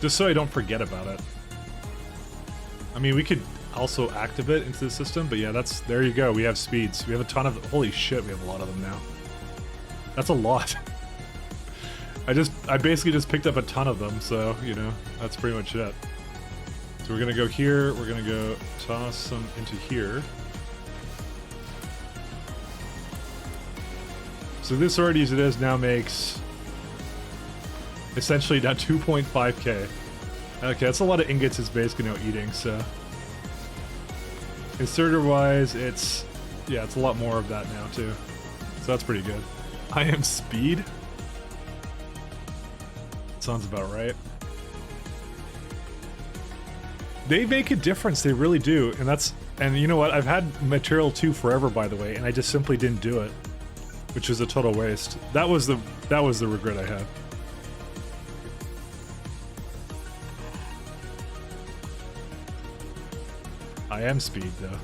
Just so I don't forget about it. I mean, we could also activate it into the system, but yeah, there you go. We have speeds. We have a ton of, holy shit, we have a lot of them now. That's a lot. I basically just picked up a ton of them, so, that's pretty much it. So we're gonna go here, we're gonna go toss some into here. So this already as it is now makes essentially now 2.5k. Okay, that's a lot of ingots it's basically now eating, so. Inserter-wise, it's a lot more of that now too. So that's pretty good. I am speed? Sounds about right. They make a difference, they really do, and you know what, I've had material 2 forever, by the way, and I just simply didn't do it. Which was a total waste. That was the regret I had. I am speed, though.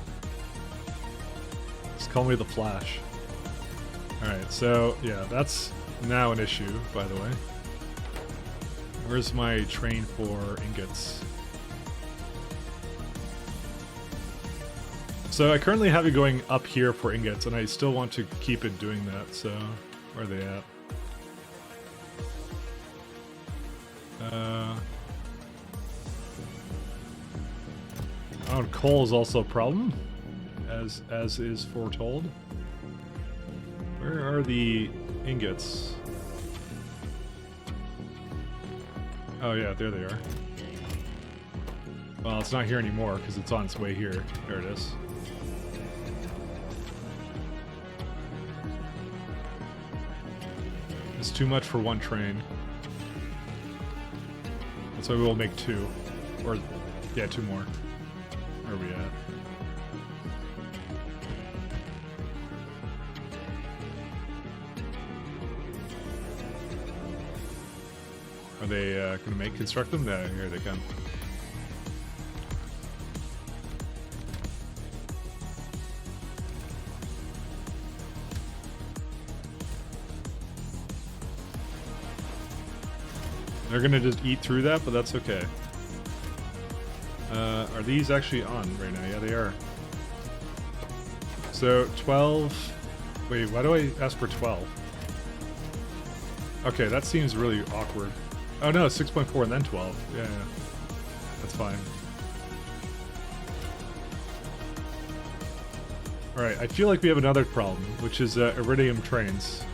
Just call me the Flash. Alright, so, yeah, that's now an issue, by the way. Where's my train for ingots? So I currently have it going up here for ingots, and I still want to keep it doing that, so where are they at? Oh, coal is also a problem, as is foretold. Where are the ingots? Oh yeah, there they are. Well, it's not here anymore because it's on its way here. There it is. It's too much for one train. That's why we'll make two. Or, yeah, two more. Where are we at? Are they going to construct them? No, here they come. They're going to just eat through that, but that's okay. Are these actually on right now? Yeah, they are. So, 12... Wait, why do I ask for 12? Okay, that seems really awkward. Oh no, 6.4 and then 12. Yeah, that's fine. Alright, I feel like we have another problem, which is iridium trains.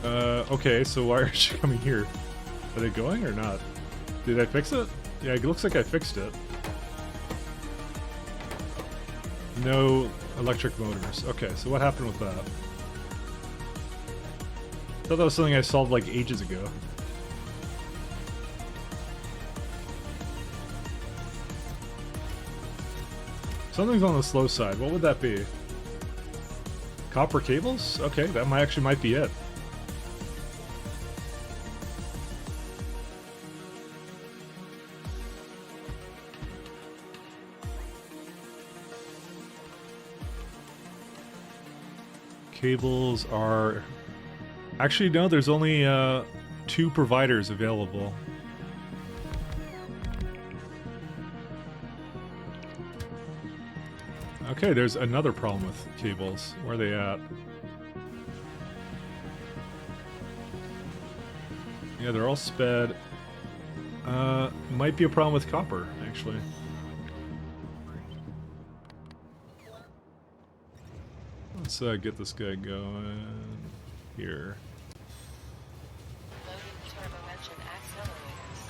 Okay, so why aren't you coming here? Are they going or not? Did I fix it? Yeah, it looks like I fixed it. No electric motors. Okay, so what happened with that? I thought that was something I solved like ages ago. Something's on the slow side. What would that be? Copper cables? Okay, that might be it. Cables are... Actually, no, there's only 2 providers available. Okay, there's another problem with cables. Where are they at? Yeah, they're all sped. Might be a problem with copper, actually. Let's get this guy going here. Loading turbo engine accelerators.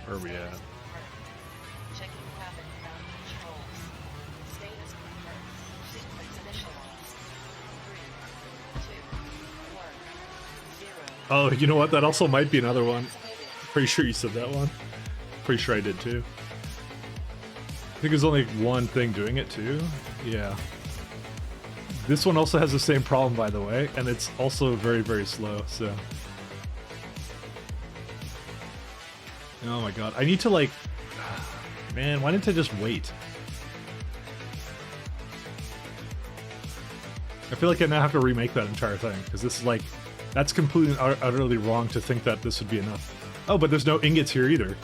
Where are we at? Checking cabin ground controls. Status confirmed. Sequence initialized. 3, 2, 1, 0. Oh, you know what? That also might be another one. Pretty sure you said that one. Pretty sure I did too. I think there's only one thing doing it too. Yeah. This one also has the same problem, by the way, and it's also very, very slow, so... Oh my god. I need to, like... Man, why didn't I just wait? I feel like I now have to remake that entire thing, because this is like... That's completely utterly wrong to think that this would be enough. Oh, but there's no ingots here either.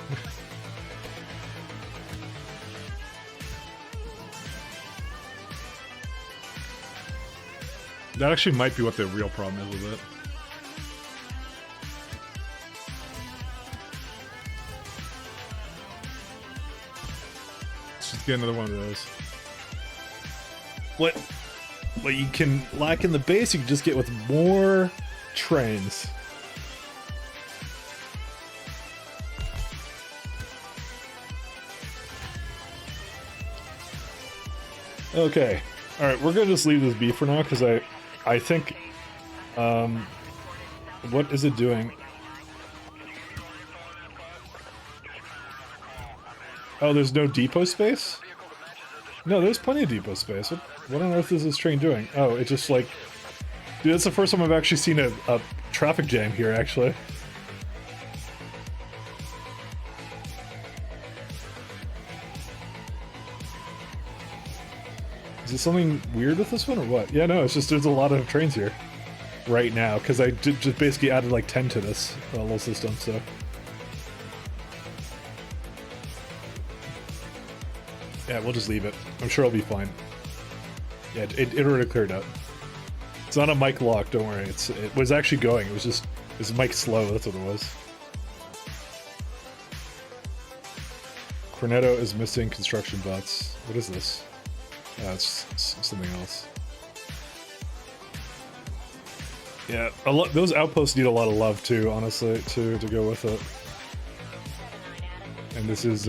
That actually might be what the real problem is with it. Let's just get another one of those. What you can lack in the base, you can just get with more trains. Okay. Alright, we're gonna just leave this be for now, because I think, what is it doing? Oh, there's no depot space? No, there's plenty of depot space. What on earth is this train doing? Oh, it just like... Dude, that's the first time I've actually seen a traffic jam here, actually. Is there something weird with this one, or what? Yeah, no, it's just there's a lot of trains here right now, because I just basically added like 10 to this little system, so... Yeah, we'll just leave it. I'm sure it'll be fine. Yeah, it already cleared out. It's not a mic lock, don't worry. It was actually going. It was mic slow, that's what it was. Cornetto is missing construction bots. What is this? It's something else. Yeah, those outposts need a lot of love too, honestly, to go with it. And this is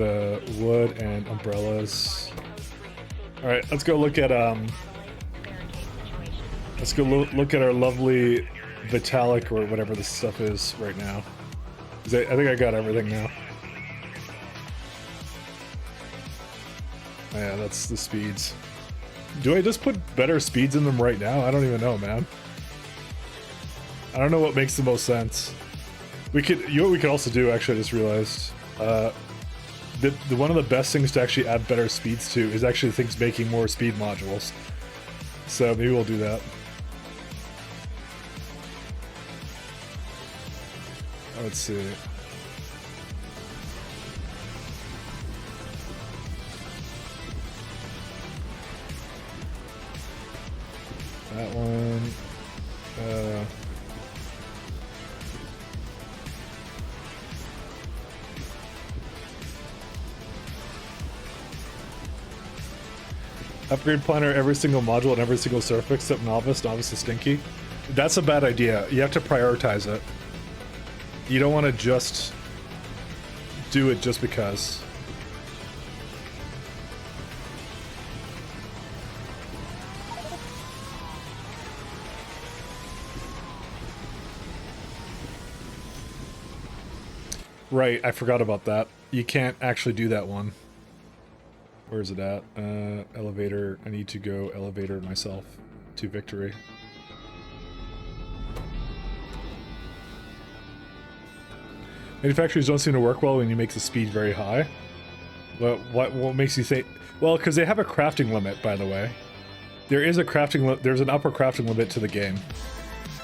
wood and umbrellas. All right, let's go look at let's go look at our lovely Vitalik or whatever this stuff is right now. 'Cause I think I got everything now. Yeah, that's the speeds. Do I just put better speeds in them right now? I don't even know, man. I don't know what makes the most sense. We could, you know what we could also do, actually I just realized. The one of the best things to actually add better speeds to is actually things making more speed modules. So maybe we'll do that. Let's see. That one. Upgrade planner every single module and every single surface except novice. Novice is stinky. That's a bad idea. You have to prioritize it. You don't want to just do it just because. Right, I forgot about that. You can't actually do that one. Where is it at? Elevator. I need to go elevator myself to victory. Manufacturers don't seem to work well when you make the speed very high. What makes you think? Well, because they have a crafting limit, by the way. There is a crafting. There's an upper crafting limit to the game.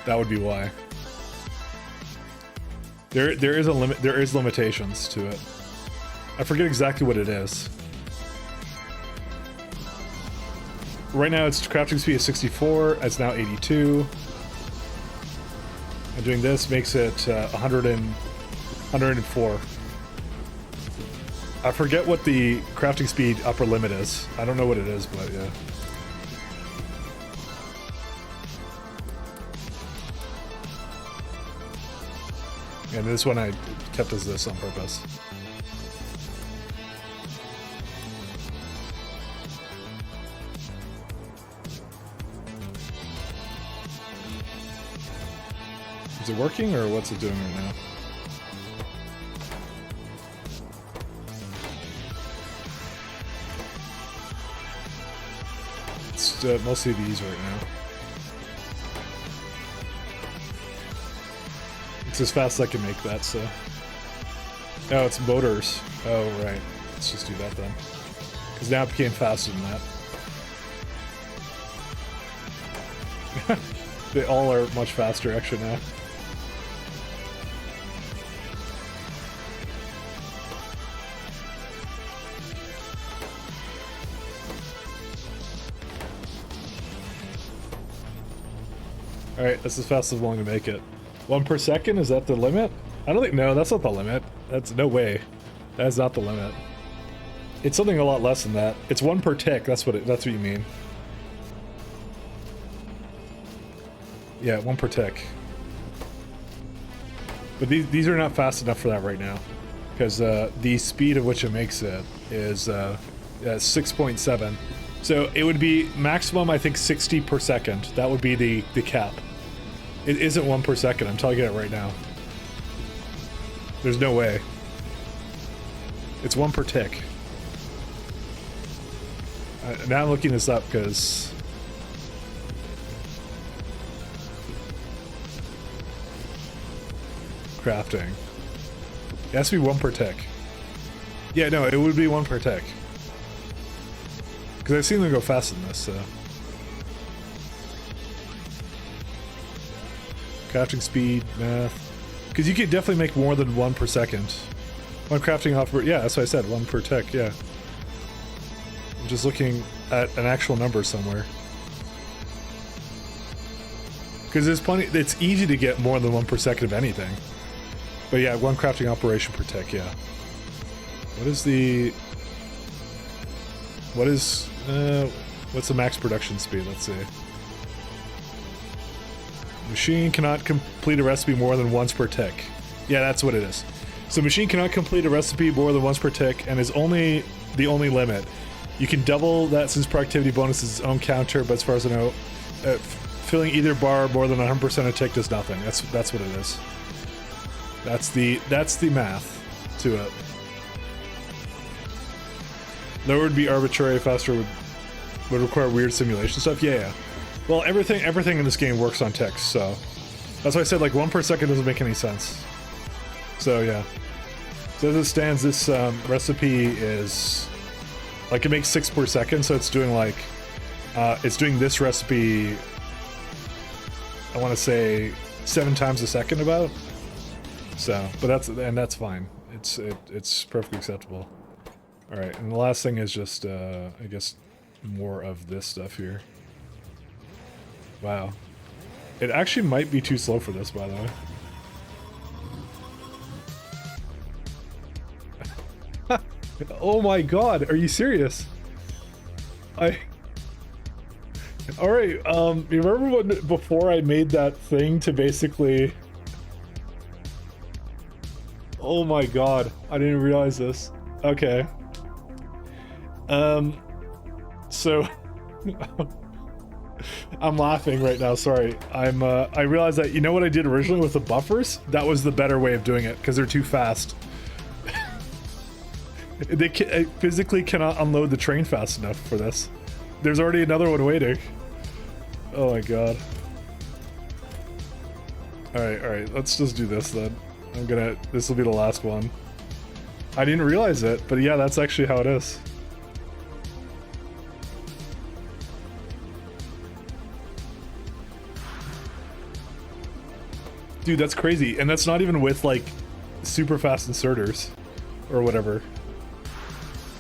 That would be why. There is a limit. There is limitations to it. I forget exactly what it is. Right now, its crafting speed is 64. It's now 82. And doing this makes it 104. I forget what the crafting speed upper limit is. I don't know what it is, but yeah. And this one I kept as this on purpose. Is it working or what's it doing right now? It's mostly these right now. It's as fast as I can make that, so. Oh, it's motors. Oh, right. Let's just do that then. Because now it became faster than that. They all are much faster actually now. Alright, that's as fast as I'm willing to make it. 1 per second? Is that the limit? I don't think, no, that's not the limit. That's no way. That's not the limit. It's something a lot less than that. It's 1 per tick, that's what you mean. Yeah, 1 per tick. But these are not fast enough for that right now. Because the speed at which it makes it is 6.7. So it would be maximum, I think, 60 per second. That would be the cap. It isn't 1 per second, I'm telling you that right now. There's no way. It's 1 per tick. Now I'm looking this up because... crafting. It has to be 1 per tick. Yeah, no, it would be 1 per tick. Because I've seen them go faster than this, so... Crafting speed, math. Because you could definitely make more than 1 per second. One crafting off, yeah, that's what I said, 1 per tick, yeah. I'm just looking at an actual number somewhere. Because there's plenty, it's easy to get more than 1 per second of anything. But yeah, 1 crafting operation per tick, yeah. What is the... what's the max production speed? Let's see. Machine cannot complete a recipe more than once per tick. Yeah, that's what it is. So machine cannot complete a recipe more than once per tick and is only the only limit. You can double that since productivity bonus is its own counter, but as far as I know, filling either bar more than 100% a tick does nothing. That's what it is. That's the math to it. Lower would be arbitrary, faster would require weird simulation stuff. Yeah. Well, everything in this game works on ticks, so that's why I said like 1 per second doesn't make any sense. So yeah. So as it stands, this recipe is like it makes 6 per second, so it's doing like it's doing this recipe. I want to say 7 times a second about. So, but that's fine. It's perfectly acceptable. All right, and the last thing is just I guess more of this stuff here. Wow, it actually might be too slow for this, by the way. Oh my god, are you serious? Alright, you remember when before I made that thing to basically... Oh my god, I didn't realize this. Okay. So... I'm laughing right now, sorry. I realized that, you know what I did originally with the buffers? That was the better way of doing it, because they're too fast. I physically cannot unload the train fast enough for this. There's already another one waiting. Oh my god. Alright, let's just do this then. This will be the last one. I didn't realize it, but yeah, that's actually how it is. Dude, that's crazy. And that's not even with like super fast inserters or whatever.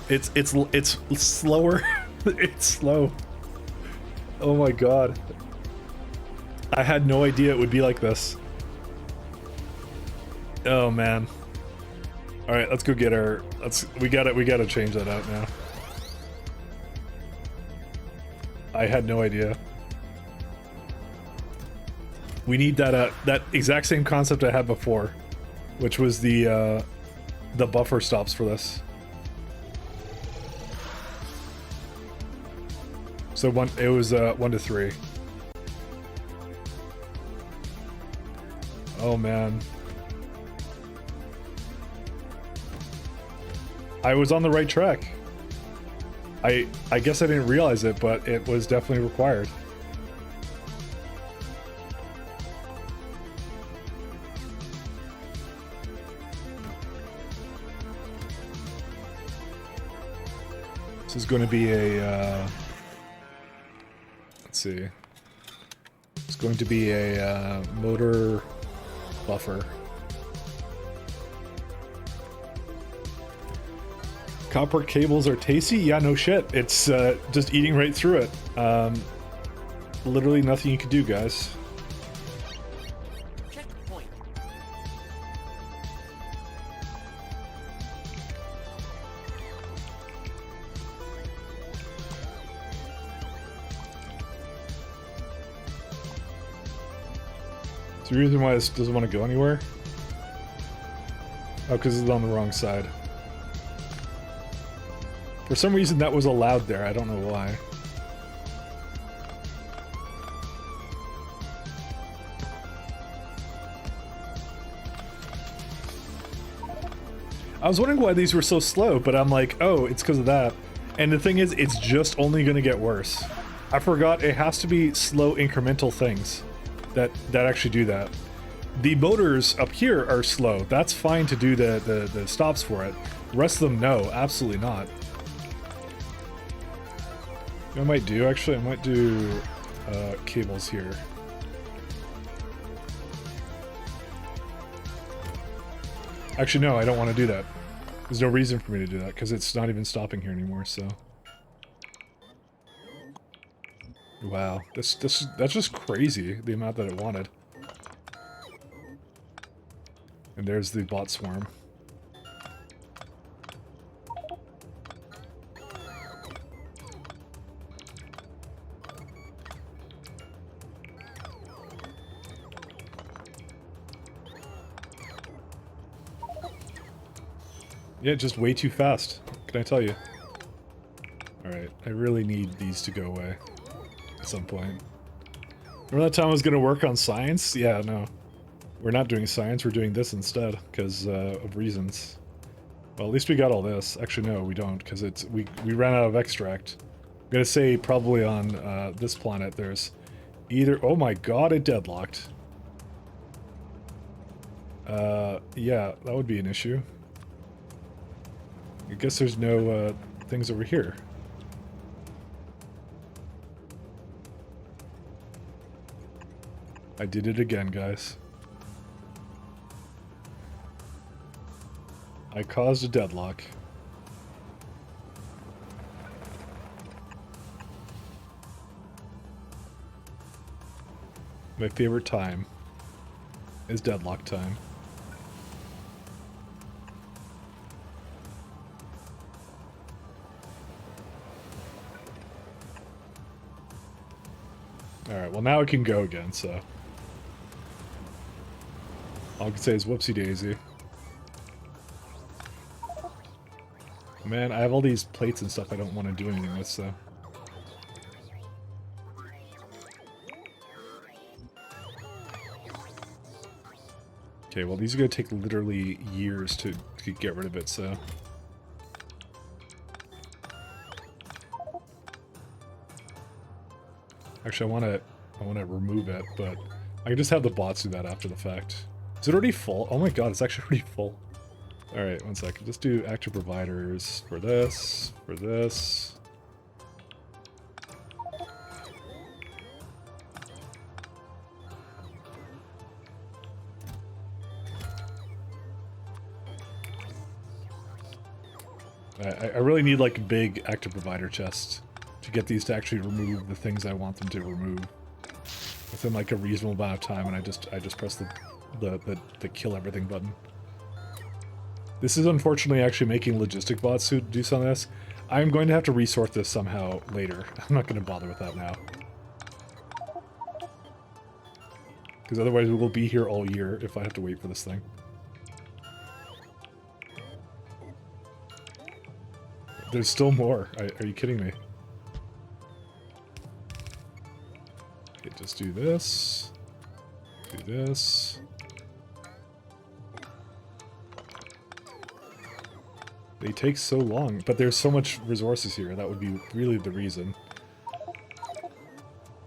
It's slower. It's slow. Oh my god. I had no idea it would be like this. Oh man. All right, let's go get our we got to change that out now. I had no idea. We need that that exact same concept I had before, which was the buffer stops for this. So it was 1 to 3. Oh man. I was on the right track. I guess I didn't realize it, but it was definitely required. This is going to be a let's see. It's going to be a motor buffer. Copper cables are tasty? Yeah, no shit. It's just eating right through it. Literally nothing you can do, guys. Checkpoint. Is the reason why this doesn't want to go anywhere? Oh, because it's on the wrong side. For some reason that was allowed there, I don't know why. I was wondering why these were so slow, but I'm like, oh, it's because of that. And the thing is, it's just only going to get worse. I forgot it has to be slow incremental things that actually do that. The motors up here are slow. That's fine to do the stops for it. The rest of them, no, absolutely not. I might do, actually, I might do cables here. Actually, no, I don't want to do that. There's no reason for me to do that, because it's not even stopping here anymore, so... Wow, that's just crazy, the amount that it wanted. And there's the bot swarm. Yeah, just way too fast. Can I tell you? Alright, I really need these to go away at some point. Remember that time I was going to work on science? Yeah, no. We're not doing science, we're doing this instead, because of reasons. Well, at least we got all this. Actually, no, we don't, because it's we ran out of extract. I'm gonna say probably on this planet there's either... Oh my god, it deadlocked. Yeah, that would be an issue. I guess there's no things over here. I did it again, guys. I caused a deadlock. My favorite time is deadlock time. Alright, well now it can go again, so... all I can say is whoopsie daisy. Man, I have all these plates and stuff I don't want to do anything with, so... Okay, well these are gonna take literally years to get rid of it, so... Actually, I wanna remove it, but I can just have the bots do that after the fact. Is it already full? Oh my god, it's actually already full. Alright, one second. Just do active providers for this, for this. I really need like a big active provider chest to get these to actually remove the things I want them to remove within like a reasonable amount of time, and I just press the kill everything button. This is unfortunately actually making logistic bots to do some of this. I'm going to have to resort this somehow later. I'm not going to bother with that now. Because otherwise we will be here all year if I have to wait for this thing. There's still more. Are you kidding me? Okay, just do this. Do this. They take so long, but there's so much resources here. That would be really the reason.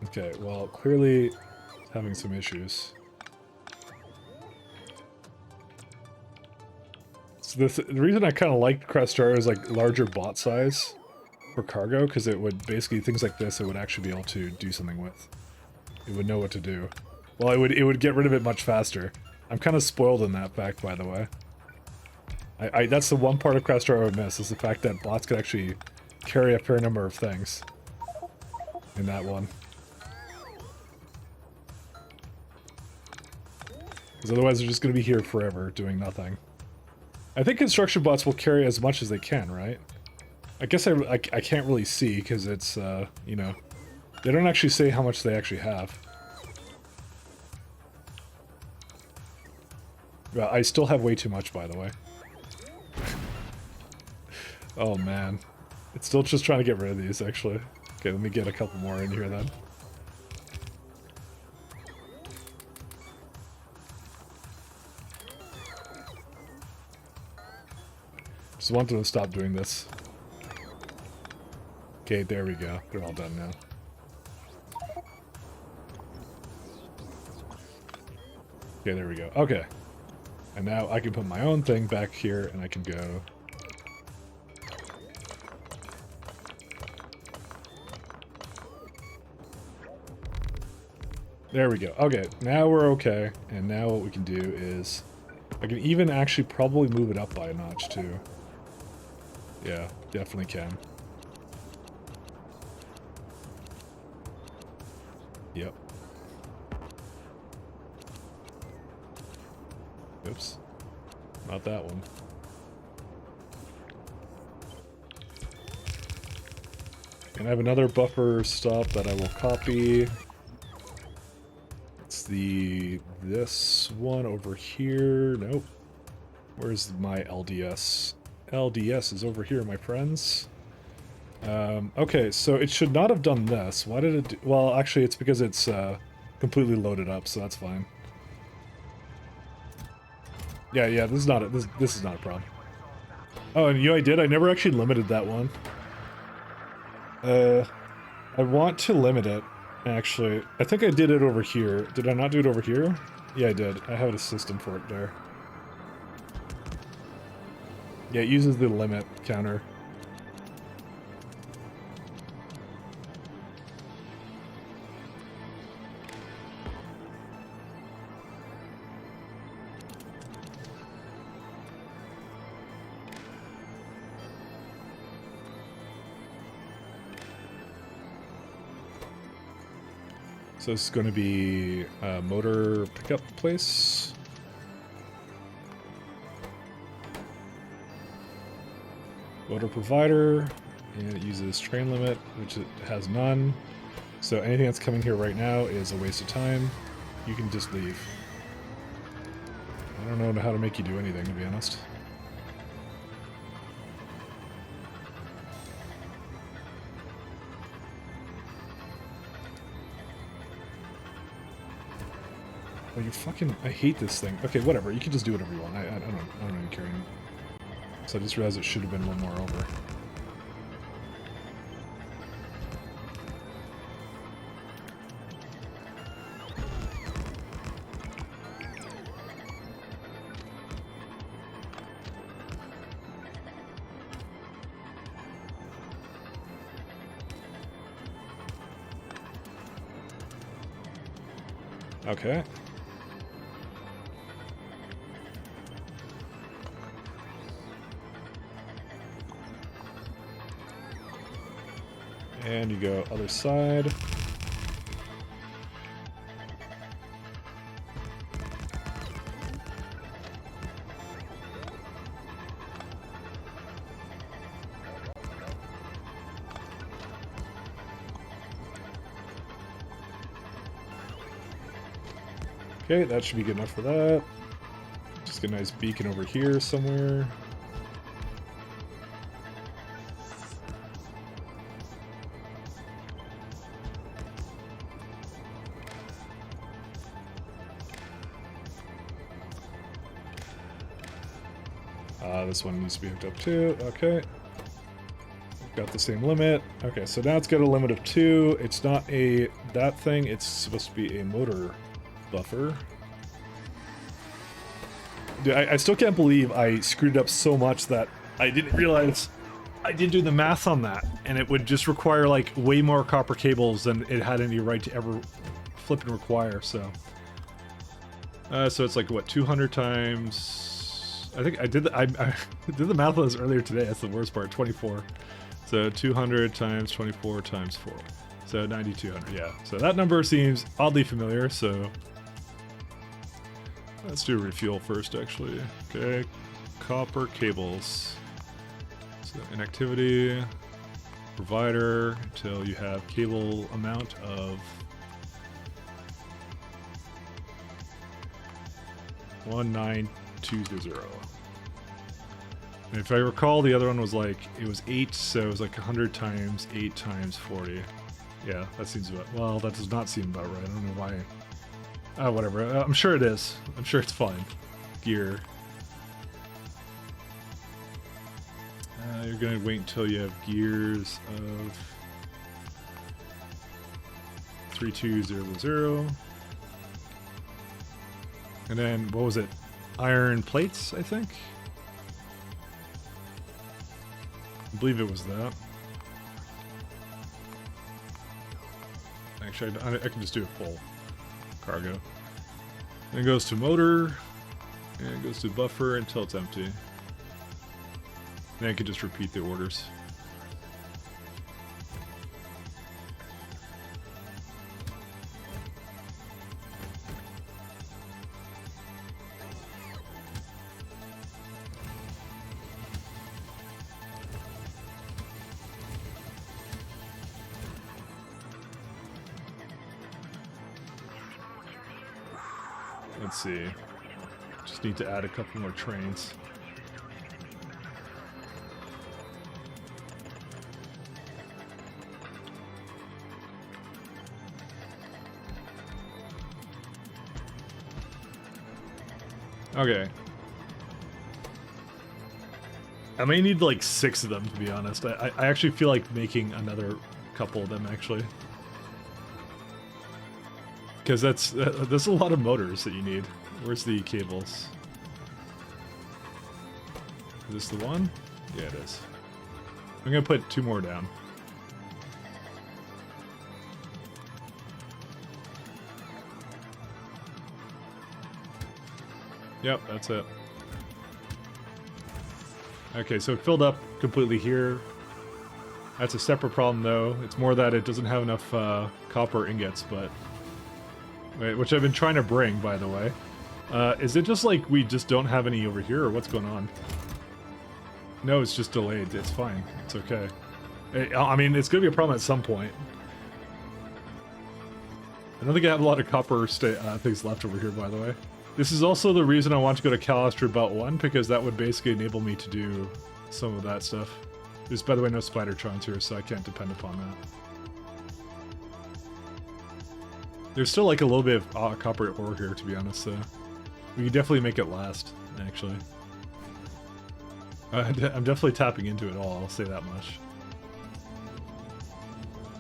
Okay, well, clearly having some issues. So the reason I kind of liked Crastar is like larger bot size for cargo, because it would basically, things like this, it would actually be able to do something with. It would know what to do. Well, it would get rid of it much faster. I'm kind of spoiled in that fact, by the way. That's the one part of Crastar I would miss, is the fact that bots could actually carry a fair number of things in that one. Because otherwise they're just going to be here forever doing nothing. I think construction bots will carry as much as they can, right? I guess I can't really see because it's, you know, they don't actually say how much they actually have. Well, I still have way too much, by the way. Oh man. It's still just trying to get rid of these, actually. Okay, let me get a couple more in here then. Just want them to stop doing this. Okay, there we go. They're all done now. Okay, there we go. Okay. And now I can put my own thing back here and I can go... There we go. Okay, now we're okay. And now what we can do is... I can even actually probably move it up by a notch too. Yeah, definitely can. Yep. Oops. Not that one. And I have another buffer stop that I will copy. It's this one over here. Nope. Where's my LDS? LDS is over here, my friends. Okay, so it should not have done this. Why did it do... Well, actually, it's because it's completely loaded up, so that's fine. Yeah, this is not a, this is not a problem. Oh, and you know I did? I never actually limited that one. I want to limit it, actually. I think I did it over here. Did I not do it over here? Yeah, I did. I have a system for it there. Yeah, it uses the limit counter. So this is going to be a motor pickup place. Motor provider, and it uses train limit, which it has none. So anything that's coming here right now is a waste of time. You can just leave. I don't know how to make you do anything, to be honest. Oh, you fucking... I hate this thing. Okay, whatever. You can just do whatever you want. I don't even care anymore. So I just realized it should have been one more over. Okay. And you go other side. Okay, that should be good enough for that. Just get a nice beacon over here somewhere. This one needs to be hooked up too. Okay. Got the same limit. Okay, so now it's got a limit of 2. It's not a that thing, it's supposed to be a motor buffer. Dude, I still can't believe I screwed it up so much that I didn't realize I did do the math on that, and it would just require like way more copper cables than it had any right to ever flip and require, so. So it's like, what, 200 times... I think I did I did the math on this earlier today, that's the worst part, 24. So 200 times 24 times 4. So 9,200, yeah. So that number seems oddly familiar, so... Let's do refuel first, actually. Okay, copper cables. So inactivity, provider, until you have cable amount of 1920. And if I recall, the other one was like, it was 8, so it was like 100 times 8 times 40. Yeah, that seems about, well, that does not seem about right. I don't know why. Whatever. I'm sure it is. I'm sure it's fine. Gear. You're gonna wait until you have gears of 3200. And then, what was it? Iron plates, I think? I believe it was that. Actually, I can just do a full cargo. Then it goes to motor, and it goes to buffer until it's empty. Then I can just repeat the orders. Let's see. Just need to add a couple more trains. Okay. I may need like 6 of them, to be honest. I actually feel like making another couple of them, actually. Because there's a lot of motors that you need. Where's the cables? Is this the one? Yeah, it is. I'm gonna put 2 more down. Yep, that's it. Okay, so it filled up completely here. That's a separate problem, though. It's more that it doesn't have enough copper ingots, but... Wait, which I've been trying to bring, by the way. Is it just like we just don't have any over here, or what's going on? No, it's just delayed. It's fine. It's okay. I mean, it's going to be a problem at some point. I don't think I have a lot of copper things left over here, by the way. This is also the reason I want to go to Callister Belt 1, because that would basically enable me to do some of that stuff. There's, by the way, no Spidertrons here, so I can't depend upon that. There's still like a little bit of copper ore here, to be honest, so we can definitely make it last, actually. I'm definitely tapping into it all, I'll say that much.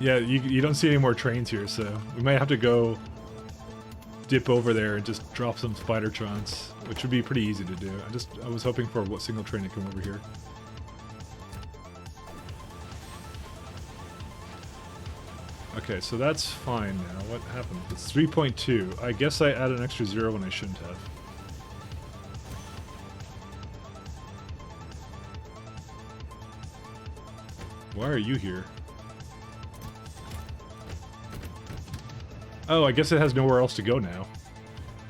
Yeah, you don't see any more trains here, so we might have to go dip over there and just drop some Spidertrons, which would be pretty easy to do. I was hoping for a single train to come over here. Okay, so that's fine now. What happened? It's 3.2. I guess I added an extra 0 when I shouldn't have. Why are you here? Oh, I guess it has nowhere else to go now.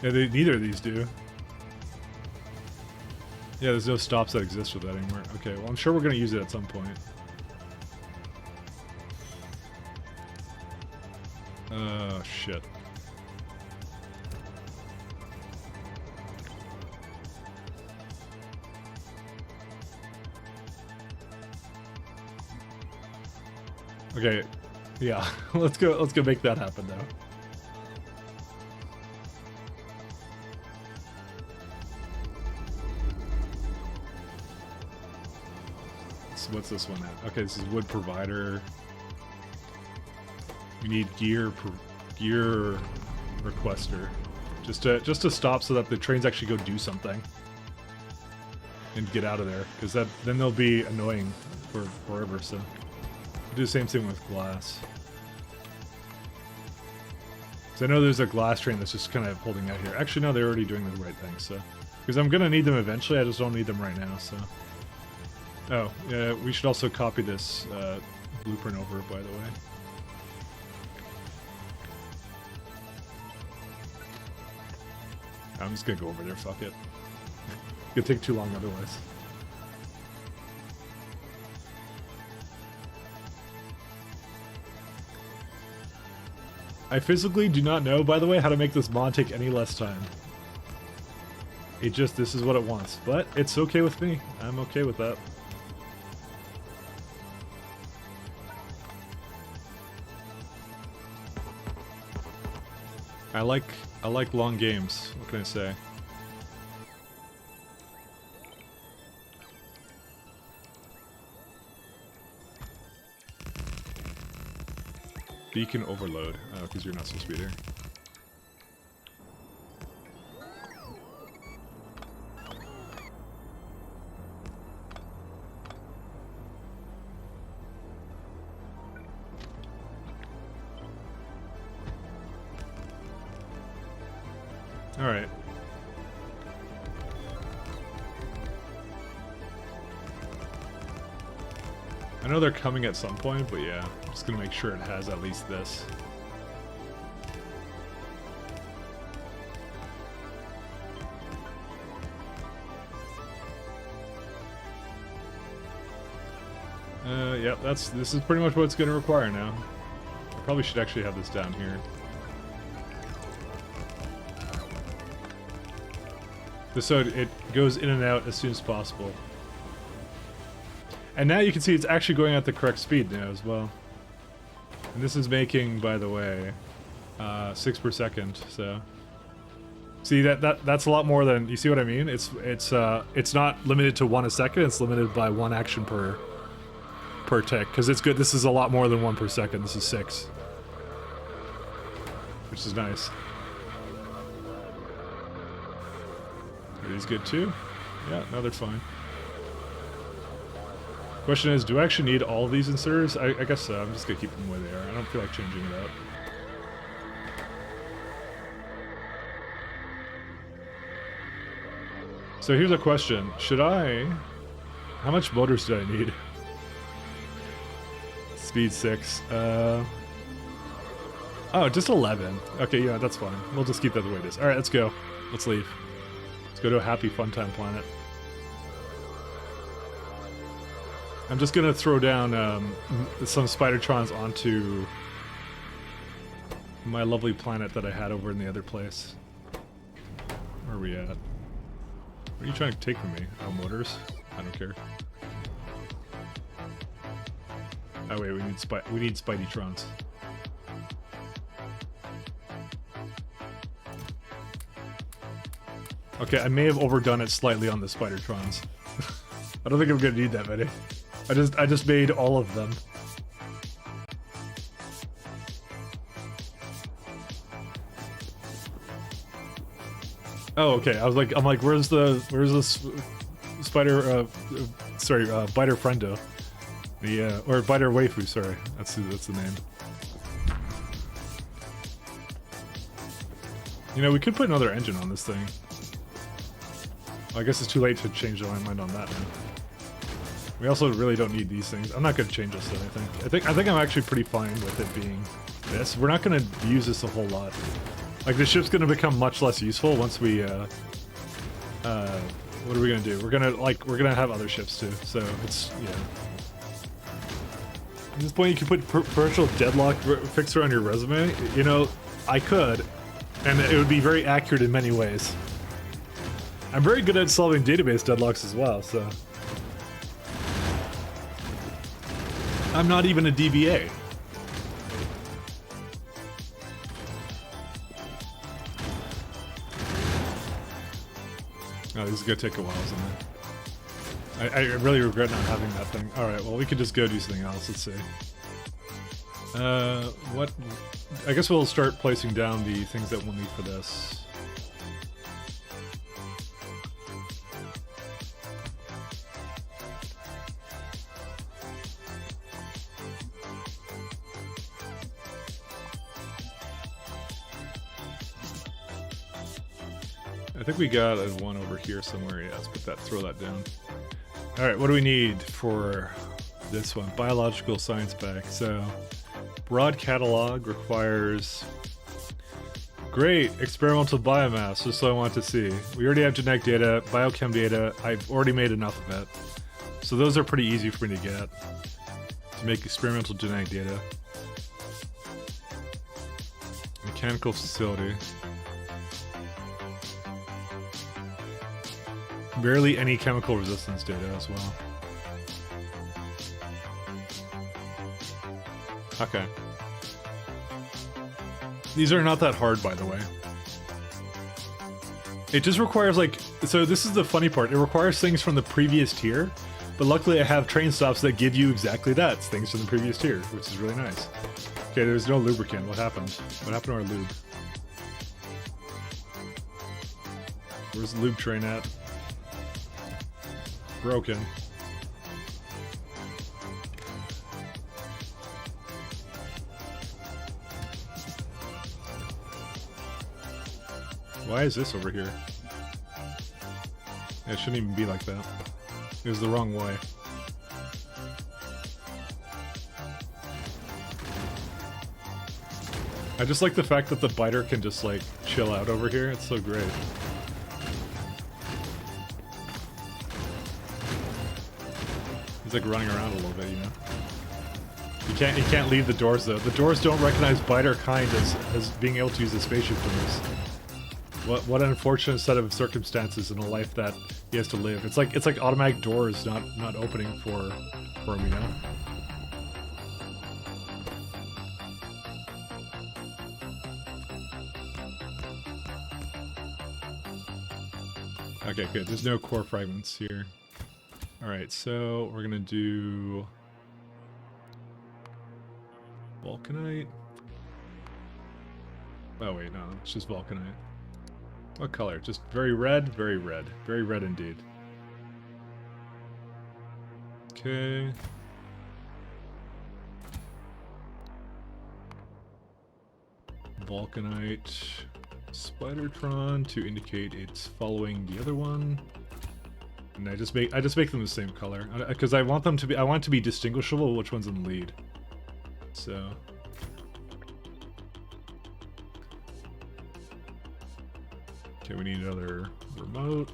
Yeah, neither of these do. Yeah, there's no stops that exist with that anymore. Okay, well, I'm sure we're going to use it at some point. Oh, shit. Okay, yeah, let's go make that happen now. So what's this one at? Okay, this is wood provider. We need gear requester, just to stop so that the trains actually go do something and get out of there, because then they'll be annoying for forever. So we'll do the same thing with glass. So I know there's a glass train that's just kind of holding out here. Actually, no, they're already doing the right thing. So because I'm gonna need them eventually, I just don't need them right now. So oh yeah, we should also copy this blueprint over, by the way. I'm just gonna go over there, fuck it. It'll take too long otherwise. I physically do not know, by the way, how to make this mod take any less time. This is what it wants. But it's okay with me. I'm okay with that. I like long games. What can I say? Beacon overload. Oh, because you're not supposed to be there. Alright. I know they're coming at some point, but yeah, I'm just gonna make sure it has at least this. Yeah, this is pretty much what it's gonna require now. I probably should actually have this down here. So it goes in and out as soon as possible. And now you can see it's actually going at the correct speed now as well. And this is making, by the way, 6 per second, so See that's a lot more than you see what I mean. It's not limited to 1 a second. It's limited by 1 action per tick because it's good. This is a lot more than 1 per second. This is 6, which is nice. Are these good too? Yeah, no, they're fine. Question is, do I actually need all of these inserters? I guess so. I'm just gonna keep them the way they are. I don't feel like changing it out. So here's a question. Should I... How much motors do I need? Speed 6. Oh, just 11. Okay, yeah, that's fine. We'll just keep that the way it is. Alright, let's go. Let's leave. Let's go to a happy, fun-time planet. I'm just gonna throw down some Spidertrons onto my lovely planet that I had over in the other place. Where are we at? What are you trying to take from me? Oh, motors? I don't care. Oh wait, we need Spideytrons. Okay, I may have overdone it slightly on the Spidertrons. I don't think I'm gonna need that many. I just made all of them. Oh, okay. I'm like, where's the spider? Sorry, biter friendo. The or biter waifu. Sorry, that's the name. You know, we could put another engine on this thing. Well, I guess it's too late to change my mind on that now. We also really don't need these things. I'm not going to change this, though, I think I'm actually pretty fine with it being this. We're not going to use this a whole lot. Like, the ship's going to become much less useful once we, what are we going to do? We're going to have other ships, too. So, it's, yeah. At this point, you can put perpetual deadlock fixer on your resume. You know, I could, and it would be very accurate in many ways. I'm very good at solving database deadlocks as well, so... I'm not even a DBA. Oh, this is gonna take a while, isn't it? I really regret not having that thing. Alright, well, we could just go do something else. Let's see. What... I guess we'll start placing down the things that we'll need for this. I think we got one over here somewhere. Yeah, let's throw that down. All right, what do we need for this one? Biological science pack. So, broad catalog requires great experimental biomass. Just what I want to see. We already have genetic data, biochem data. I've already made enough of it, so those are pretty easy for me to get to make experimental genetic data. Mechanical facility. Barely any chemical resistance data as well. Okay. These are not that hard, by the way. It just requires, like... So this is the funny part. It requires things from the previous tier, but luckily I have train stops that give you exactly that. It's things from the previous tier, which is really nice. Okay, there's no lubricant. What happened? What happened to our lube? Where's the lube train at? Broken. Why is this over here? It shouldn't even be like that. It was the wrong way. I just like the fact that the biter can just like chill out over here. It's so great. He's like running around a little bit, you know. He can't leave the doors though. The doors don't recognize biter kind as being able to use the spaceship doors. What an unfortunate set of circumstances in a life that he has to live. It's like automatic doors not opening for him, you know. Okay, good. There's no core fragments here. Alright, so we're gonna do vulcanite. Oh wait, no, it's just vulcanite. What color? Just very red, very red. Very red indeed. Okay. Vulcanite Spidertron to indicate it's following the other one. And I just make them the same color because I want them to be, I want it to be distinguishable which one's in the lead. So okay, we need another remote.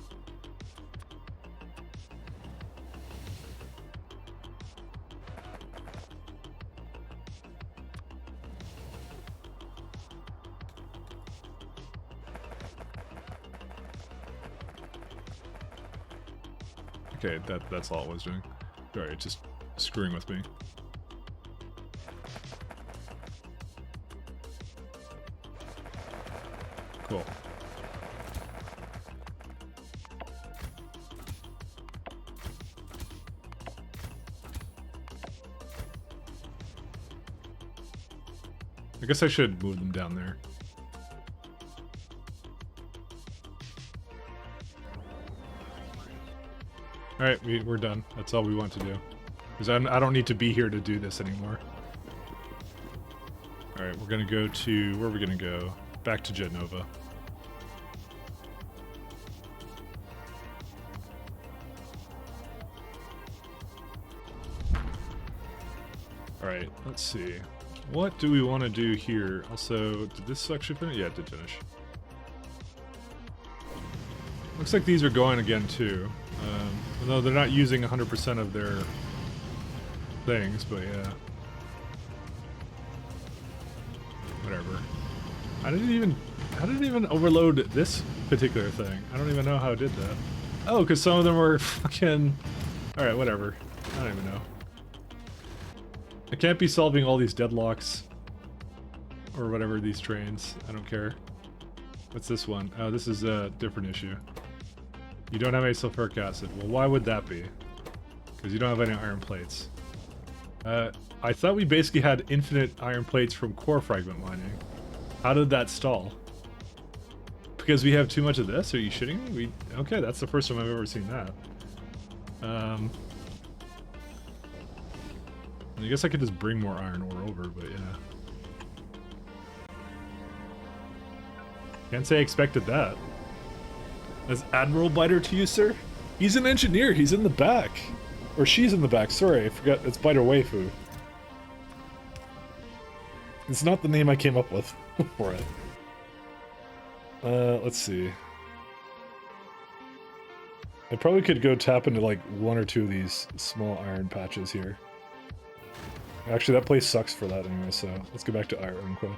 Okay, that's all it was doing. Sorry, it's just screwing with me. Cool. I guess I should move them down there. Alright, we're done. That's all we want to do. Because I don't need to be here to do this anymore. Alright, we're gonna go to... Where are we gonna go? Back to Genova. Alright, let's see. What do we want to do here? Also, did this actually finish? Yeah, it did finish. Looks like these are going again too. Although they're not using 100% of their things, but yeah. Whatever. I didn't even overload this particular thing. I don't even know how I did that. Oh, because some of them were fucking... Alright, whatever. I don't even know. I can't be solving all these deadlocks. Or whatever, these trains. I don't care. What's this one? Oh, this is a different issue. You don't have any sulfuric acid. Well, why would that be? Because you don't have any iron plates. I thought we basically had infinite iron plates from core fragment mining. How did that stall? Because we have too much of this? Are you shitting me? Okay, that's the first time I've ever seen that. I guess I could just bring more iron ore over, but yeah. Can't say I expected that. As Admiral Biter to you, sir? He's an engineer, he's in the back. Or she's in the back, sorry, I forgot, it's Biter Waifu. It's not the name I came up with for it. Let's see. I probably could go tap into like one or two of these small iron patches here. Actually, that place sucks for that anyway, so let's go back to Iron Quill.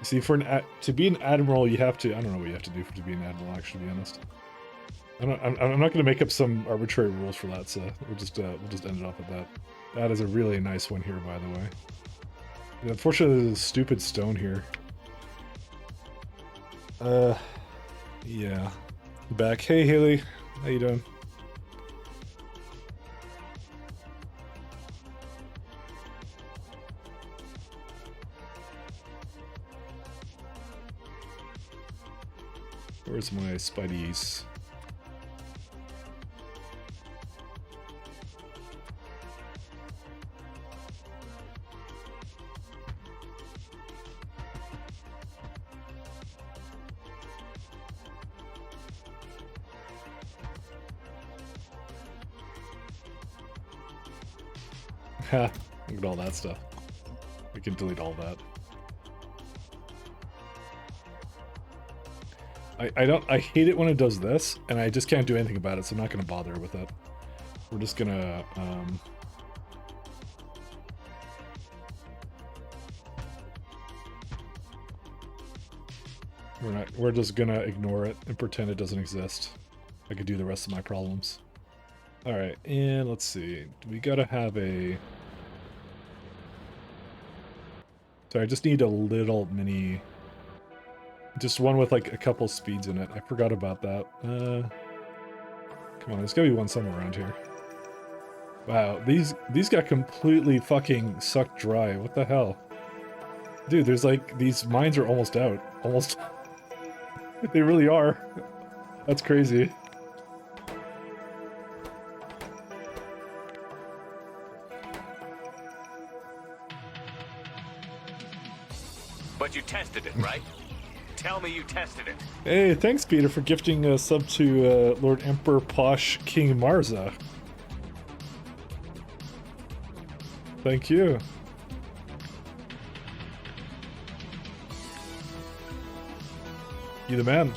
See, to be an admiral, you have to... I don't know what you have to do to be an admiral, actually, to be honest. I'm not going to make up some arbitrary rules for that, so we'll just end it off at that. That is a really nice one here, by the way. And unfortunately, there's a stupid stone here. Yeah. Back. Hey, Haley. How you doing? Where's my Spideys? Ha! Look at all that stuff. We can delete all that. I hate it when it does this, and I just can't do anything about it, so I'm not gonna bother with it. We're just gonna, we're just gonna ignore it and pretend it doesn't exist. I could do the rest of my problems. Alright, and let's see. We gotta have a... So I just need a little mini... Just one with like a couple speeds in it. I forgot about that. Come on, there's gotta be one somewhere around here. Wow, these got completely fucking sucked dry. What the hell? Dude, there's like, these mines are almost out. Almost. They really are. That's crazy. But you tested it, right? Tell me you tested it. Hey, thanks, Peter, for gifting a sub to Lord Emperor Posh King Marza. Thank you. You the man.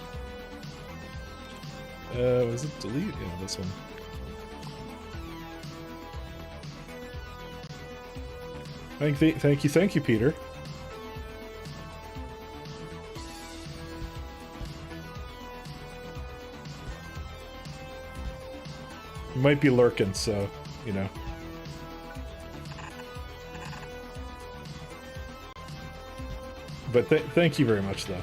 Was it delete? Yeah, this one. Thank you, Peter. You might be lurking, so, you know. But thank you very much, though.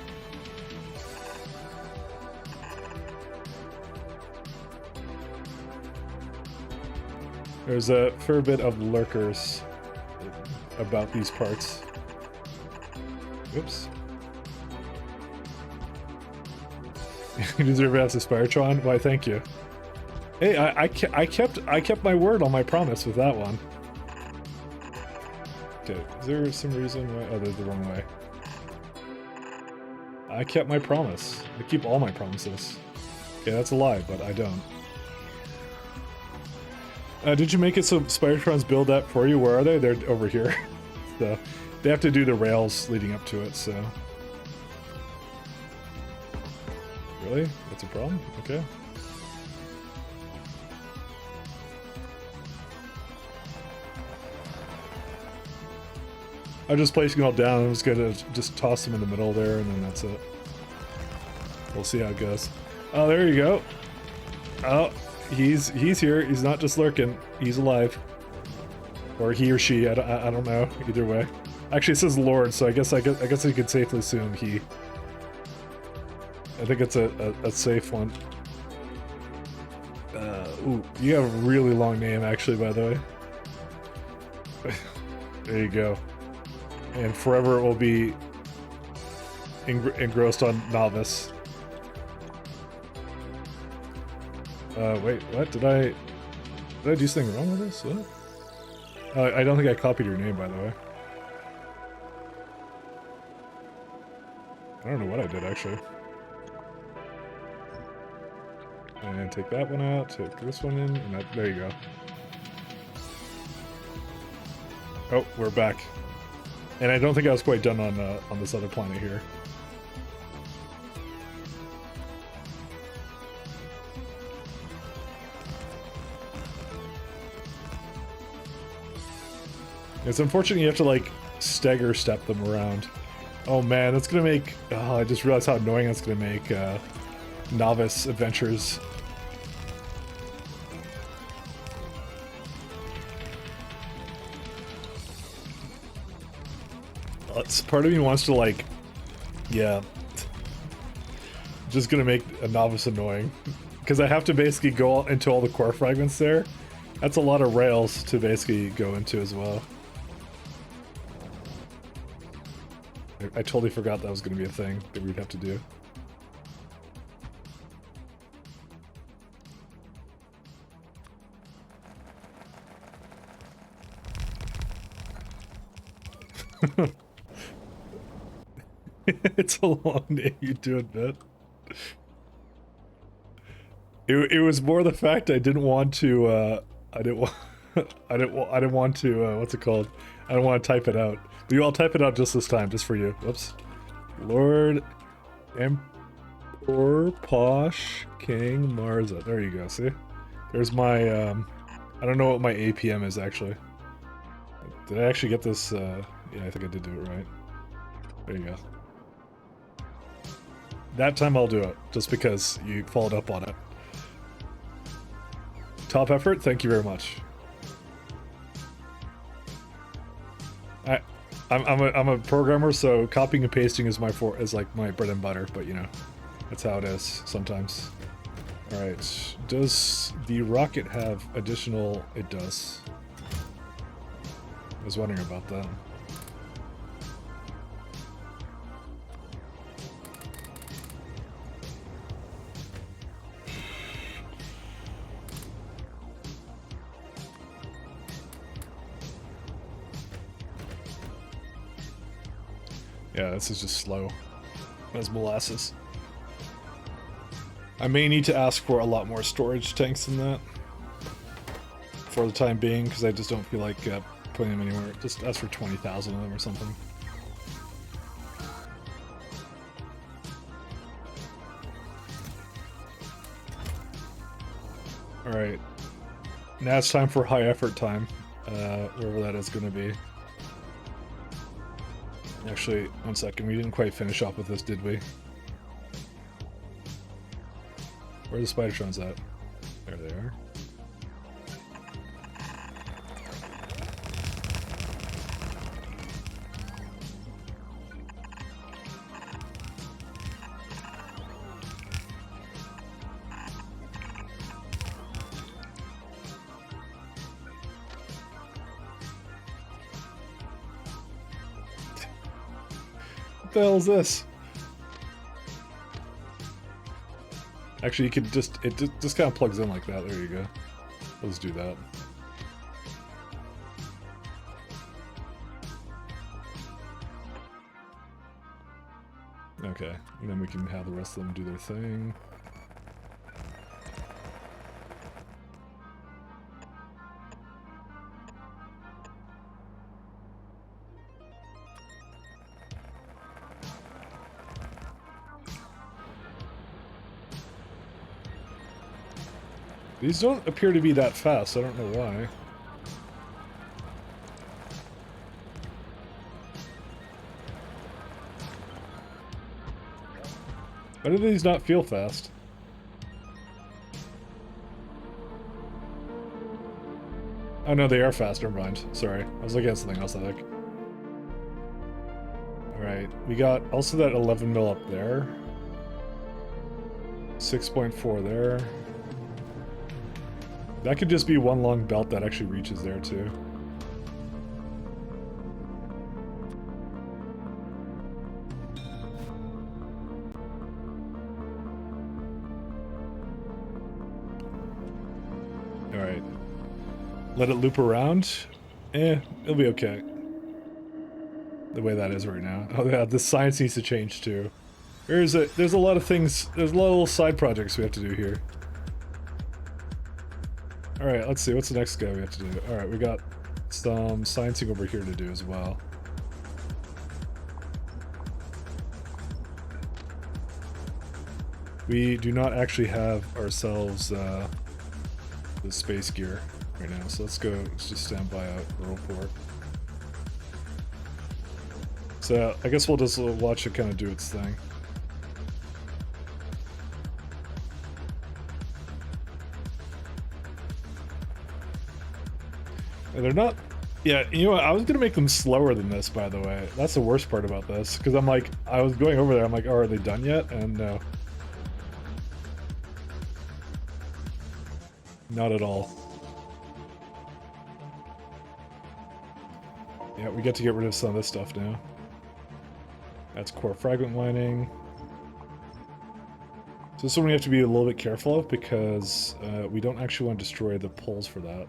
There's a fair bit of lurkers about these parts. Oops. You deserve to have the Spiritron? Why, thank you. Hey, I kept my word on my promise with that one. Okay, is there some reason why? Oh, there's the wrong way. I kept my promise. I keep all my promises. Okay, that's a lie, but I don't. Did you make it so Spirotrons build that for you? Where are they? They're over here. So they have to do the rails leading up to it, so. Really? That's a problem? Okay. I'm just placing it all down. I'm just gonna just toss them in the middle there, and then that's it. We'll see how it goes. Oh, there you go. Oh, he's here. He's not just lurking. He's alive. Or he or she. I don't know. Either way. Actually, it says Lord, so I guess I could safely assume he. I think it's a safe one. Ooh, you have a really long name, actually, by the way. There you go. And forever it will be engrossed on novice. Wait, what? Did I do something wrong with this? What? I don't think I copied your name, by the way. I don't know what I did, actually. And take that one out, take this one in, and that, there you go. Oh, we're back. And I don't think I was quite done on this other planet here. It's unfortunate you have to, like, stagger step them around. Oh man, that's gonna make... Oh, I just realized how annoying that's gonna make novice adventures. Part of me wants to, like... Yeah. Just gonna make a novice annoying. Because I have to basically go into all the core fragments there. That's a lot of rails to basically go into as well. I totally forgot that was going to be a thing that we'd have to do. It's a long name, you do admit. It was more the fact I didn't want to I didn't want to what's it called? I don't want to type it out. But you all type it out just this time, just for you. Whoops. Lord Emperor Posh King Marza. There you go, see? There's my I don't know what my APM is actually. Did I actually get this yeah, I think I did do it right. There you go. That time I'll do it, just because you followed up on it. Top effort, thank you very much. I'm a programmer, so copying and pasting is like my bread and butter. But you know, that's how it is sometimes. Alright, does the rocket have additional... It does. I was wondering about that. Yeah, this is just slow as molasses. I may need to ask for a lot more storage tanks than that for the time being, because I just don't feel like putting them anywhere. Just ask for 20,000 of them or something. Alright. Now it's time for high effort time, wherever that is going to be. Actually, one second, we didn't quite finish off with this, did we? Where are the Spidertrons at? There they are. What the hell is this? Actually, you could just, it just kind of plugs in like that. There you go. Let's do that. Okay, and then we can have the rest of them do their thing. These don't appear to be that fast, I don't know why. Why do these not feel fast? Oh no, they are fast, never mind. Sorry, I was looking at something else, I think. Alright, we got also that 11 mil up there. 6.4 there. That could just be one long belt that actually reaches there too. Alright. Let it loop around. It'll be okay. The way that is right now. Oh yeah, the science needs to change too. There's a lot of things, there's a lot of little side projects we have to do here. Alright, let's see, what's the next guy we have to do? Alright, we got some sciencing over here to do as well. We do not actually have ourselves the space gear right now, so let's just stand by out the report. So, I guess we'll just watch it kind of do its thing. They're not... Yeah, you know what? I was going to make them slower than this, by the way. That's the worst part about this. Because I'm like... I was going over there, I'm like, oh, are they done yet? And no. Not at all. Yeah, we get to get rid of some of this stuff now. That's core fragment mining. So this one we have to be a little bit careful of, because we don't actually want to destroy the poles for that.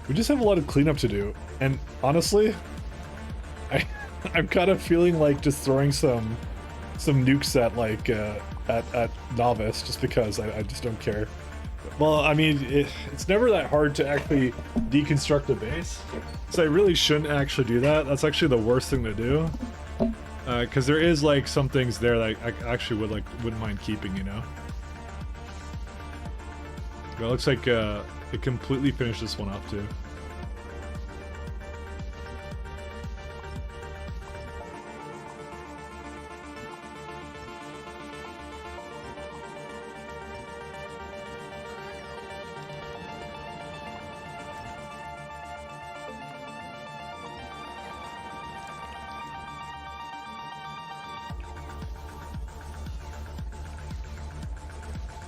We just have a lot of cleanup to do, and honestly, I'm kind of feeling like just throwing some nukes at like at novice, just because I just don't care. Well, I mean, it's never that hard to actually deconstruct a base, so I really shouldn't actually do that. That's actually the worst thing to do, because there is like some things there that I actually wouldn't mind keeping, you know. But it looks like it completely finished this one off too.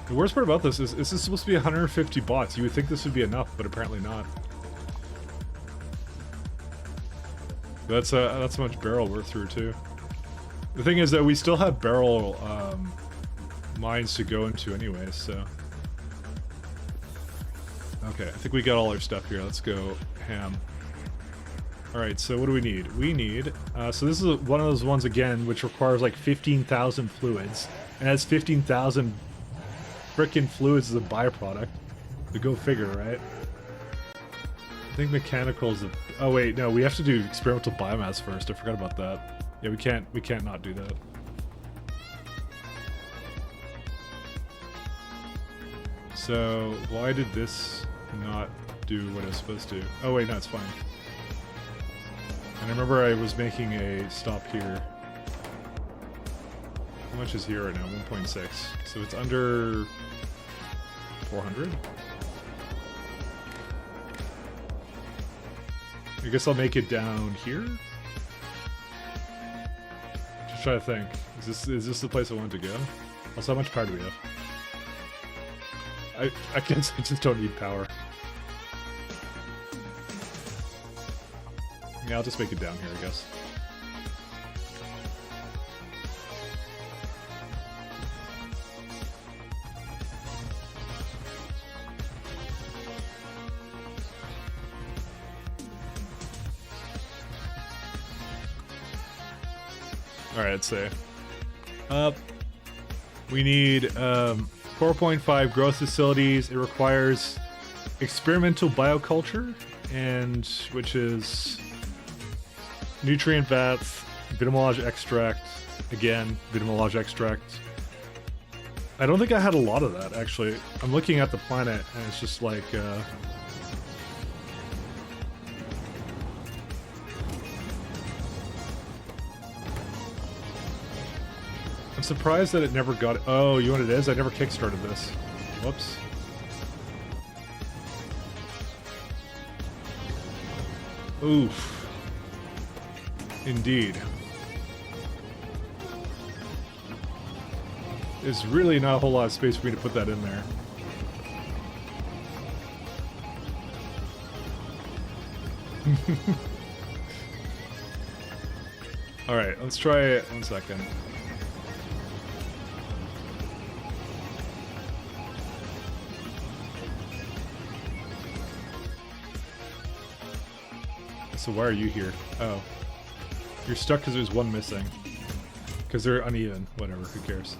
The worst part about this is supposed to be 150 bots. You would think this would be enough, but apparently not. That's how much barrel we're through too. The thing is that we still have barrel mines to go into anyway, so. Okay, I think we got all our stuff here. Let's go ham. Alright, so what do we need? We need, so this is one of those ones again, which requires like 15,000 fluids. And has 15,000 frickin' fluids as a byproduct. To go figure, right? I think mechanical is a... Oh wait, no, we have to do experimental biomass first. I forgot about that. Yeah, we can't not do that. So, why did this not do what it was supposed to? Oh wait, no, it's fine. And I remember I was making a stop here. How much is here right now? 1.6. So it's under 400? I guess I'll make it down here? Just try to think. Is this the place I want to go? Also, how much power do we have? I guess I just don't need power. Yeah, I'll just make it down here, I guess. Alright, let's say. We need 4.5 growth facilities. It requires experimental bioculture, and which is nutrient vats, vitamolage extract, again, vitamolage extract. I don't think I had a lot of that, actually. I'm looking at the planet, and it's just like, I'm surprised that it never got it. Oh, you know what it is? I never kickstarted this. Whoops. Oof. Indeed. There's really not a whole lot of space for me to put that in there. Alright, let's try it. 1 second. So why are you here? Oh. You're stuck because there's one missing. Because they're uneven. Whatever, who cares?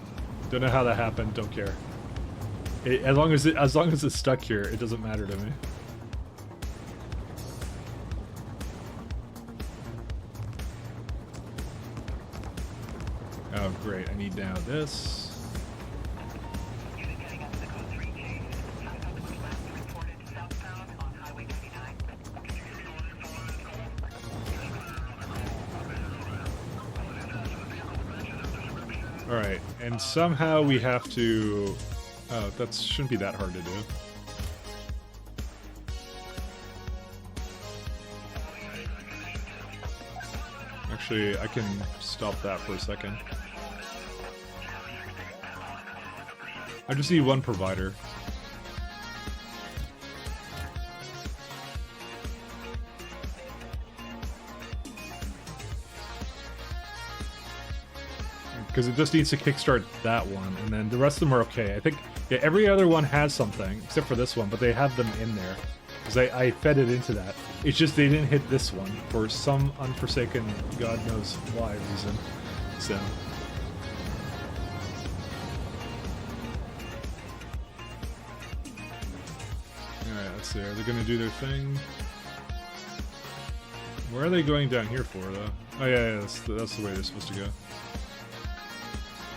Don't know how that happened, don't care. As long as it's stuck here, it doesn't matter to me. Oh great, I need now this. Alright, and somehow we have to... Oh, that shouldn't be that hard to do. Actually, I can stop that for a second. I just need one provider. Because it just needs to kickstart that one, and then the rest of them are okay. I think, yeah, every other one has something, except for this one, but they have them in there. Because I fed it into that. It's just they didn't hit this one for some unforsaken, God knows why reason. So. Alright, let's see. Are they going to do their thing? Where are they going down here for, though? Oh, yeah, that's the way they're supposed to go.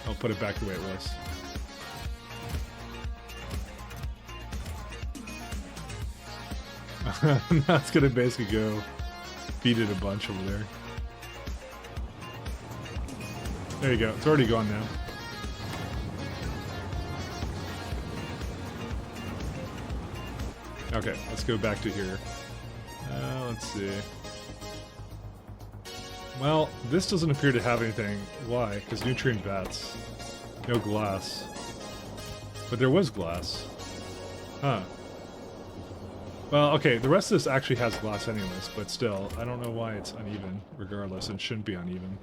I'll put it back the way it was. Now it's gonna basically go feed it a bunch over there. There you go. It's already gone now. Okay, let's go back to here. Let's see. Well, this doesn't appear to have anything. Why? Because nutrient vats. No glass. But there was glass. Huh. Well, okay, the rest of this actually has glass anyways, but still, I don't know why it's uneven. Regardless, it shouldn't be uneven.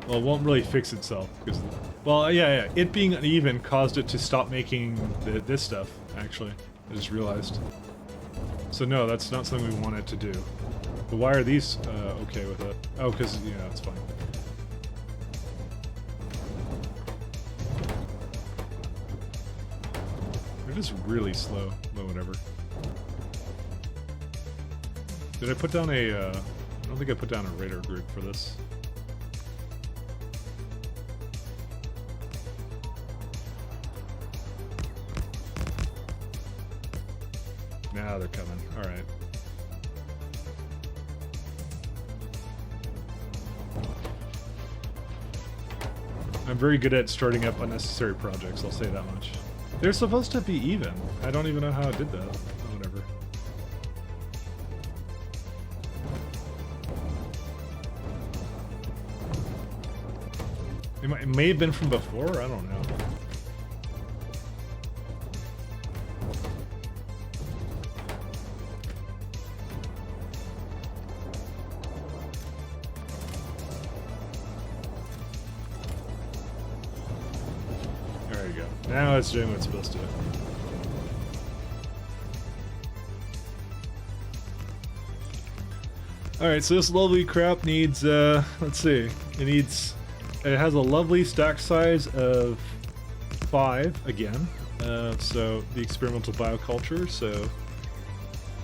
Well, it won't really fix itself because, well, yeah, it being uneven caused it to stop making this stuff. Actually, I just realized. So no, that's not something we want it to do. But why are these okay with it? Oh, because yeah, it's fine. They're just really slow. But whatever. Did I put down a? I don't think I put down a radar group for this. Now they're coming. All right. I'm very good at starting up unnecessary projects, I'll say that much. They're supposed to be even. I don't even know how I did that. Oh, whatever. It may have been from before, I don't know. Now it's doing what it's supposed to. Alright, so this lovely crap needs, let's see. It has a lovely stack size of 5, again. So, the experimental bioculture, so...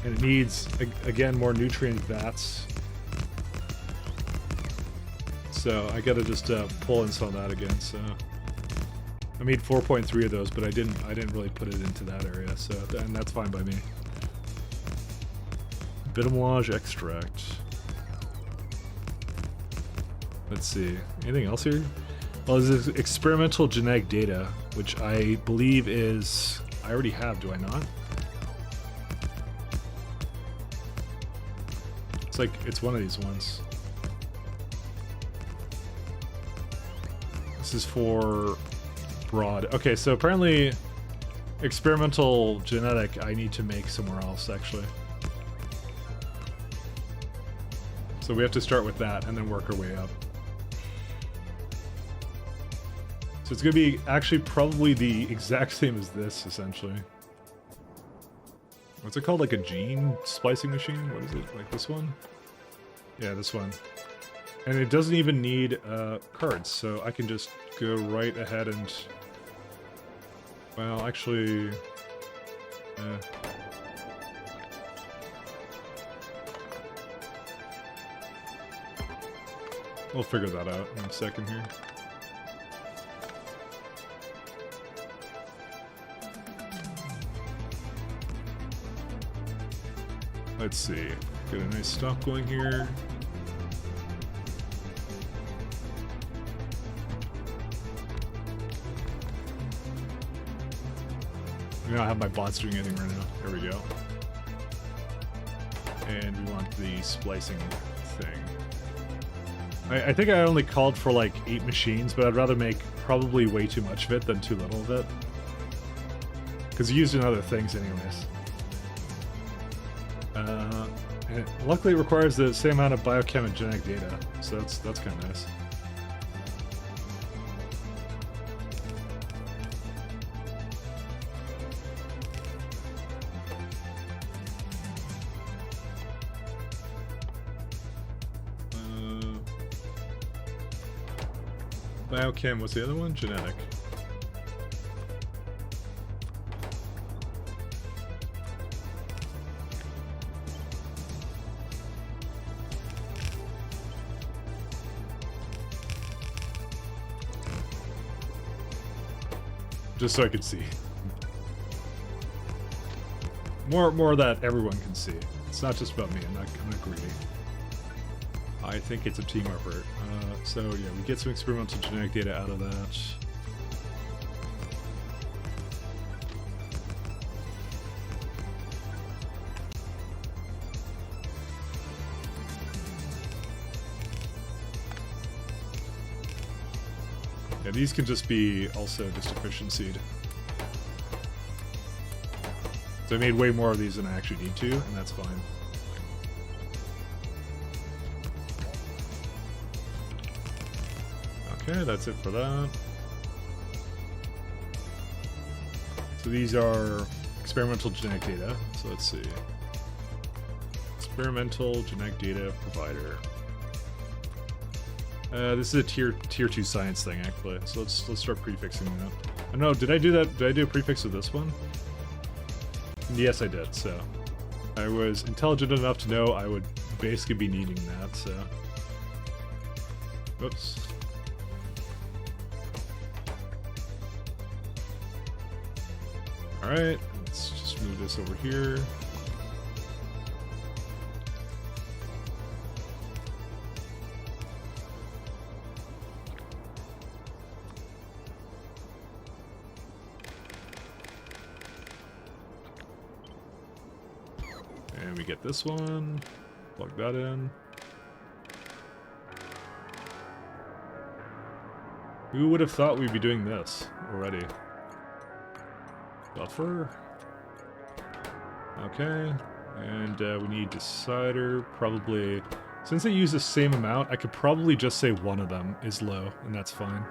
And it needs, again, more nutrient vats. So, I gotta just pull in some of that again, so... I made 4.3 of those, but I didn't really put it into that area, so and that's fine by me. Betamelange extract. Let's see. Anything else here? Well, there's experimental genetic data, which I believe is I already have, do I not? It's like it's one of these ones. This is for broad. Okay, so apparently experimental genetic I need to make somewhere else, actually. So we have to start with that and then work our way up. So it's going to be actually probably the exact same as this, essentially. What's it called? Like a gene splicing machine? What is it? Like this one? Yeah, this one. And it doesn't even need cards, so I can just go right ahead and... Well, actually... We'll figure that out in a second here. Let's see. Get a nice stop going here. I don't have my bots doing anything right now. There we go. And we want the splicing thing. I think I only called for like 8 machines, but I'd rather make probably way too much of it than too little of it. Because you used in other things anyways. And luckily it requires the same amount of biochem and genetic data, so that's kind of nice. Biochem, what's the other one? Genetic. Just so I could see. More that everyone can see. It's not just about me, I'm not greedy. I think it's a team effort. So yeah, we get some experimental genetic data out of that. Yeah, these can just be also just efficiencyed. So I made way more of these than I actually need to, and that's fine. Okay, that's it for that. So these are experimental genetic data. So let's see. Experimental genetic data provider. This is a tier 2 science thing actually. So let's start prefixing that. Oh no, did I do that? Did I do a prefix with this one? Yes, I did. So I was intelligent enough to know I would basically be needing that. So, whoops. All right, let's just move this over here. And we get this one, plug that in. Who would have thought we'd be doing this already? Buffer. Okay. And we need decider, probably. Since they use the same amount, I could probably just say one of them is low, and that's fine.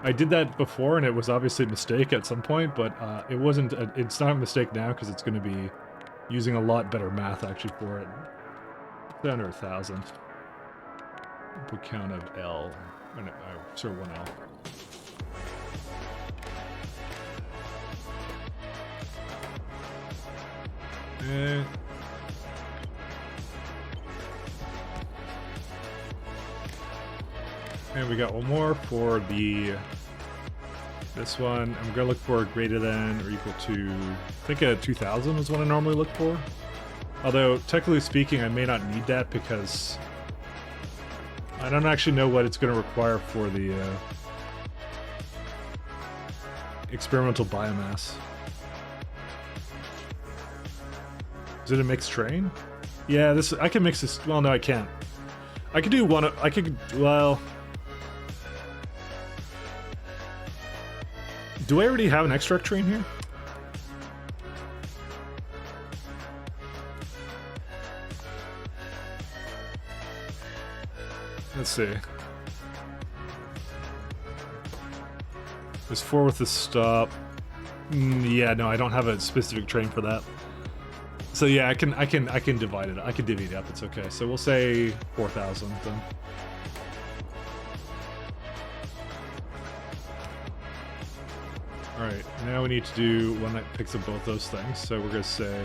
I did that before, and it was obviously a mistake at some point, but it wasn't. It's not a mistake now because it's going to be using a lot better math actually for it. It's under 1,000. Input count of L. Oh, no, sorry, 1L. And we got one more for this one. I'm gonna look for greater than or equal to, I think a 2,000 is what I normally look for. Although technically speaking, I may not need that because I don't actually know what it's going to require for the experimental biomass. Is it a mixed train? Yeah, this I can mix this. Well, no, I can't. I could do one. I could. Well, do I already have an extract train here? Let's see. There's 4 with the stop. Yeah, no, I don't have a specific train for that. So yeah, I can divide it. I can divvy it up. It's okay. So we'll say 4,000 then. All right. Now we need to do one that picks up both those things. So we're gonna say.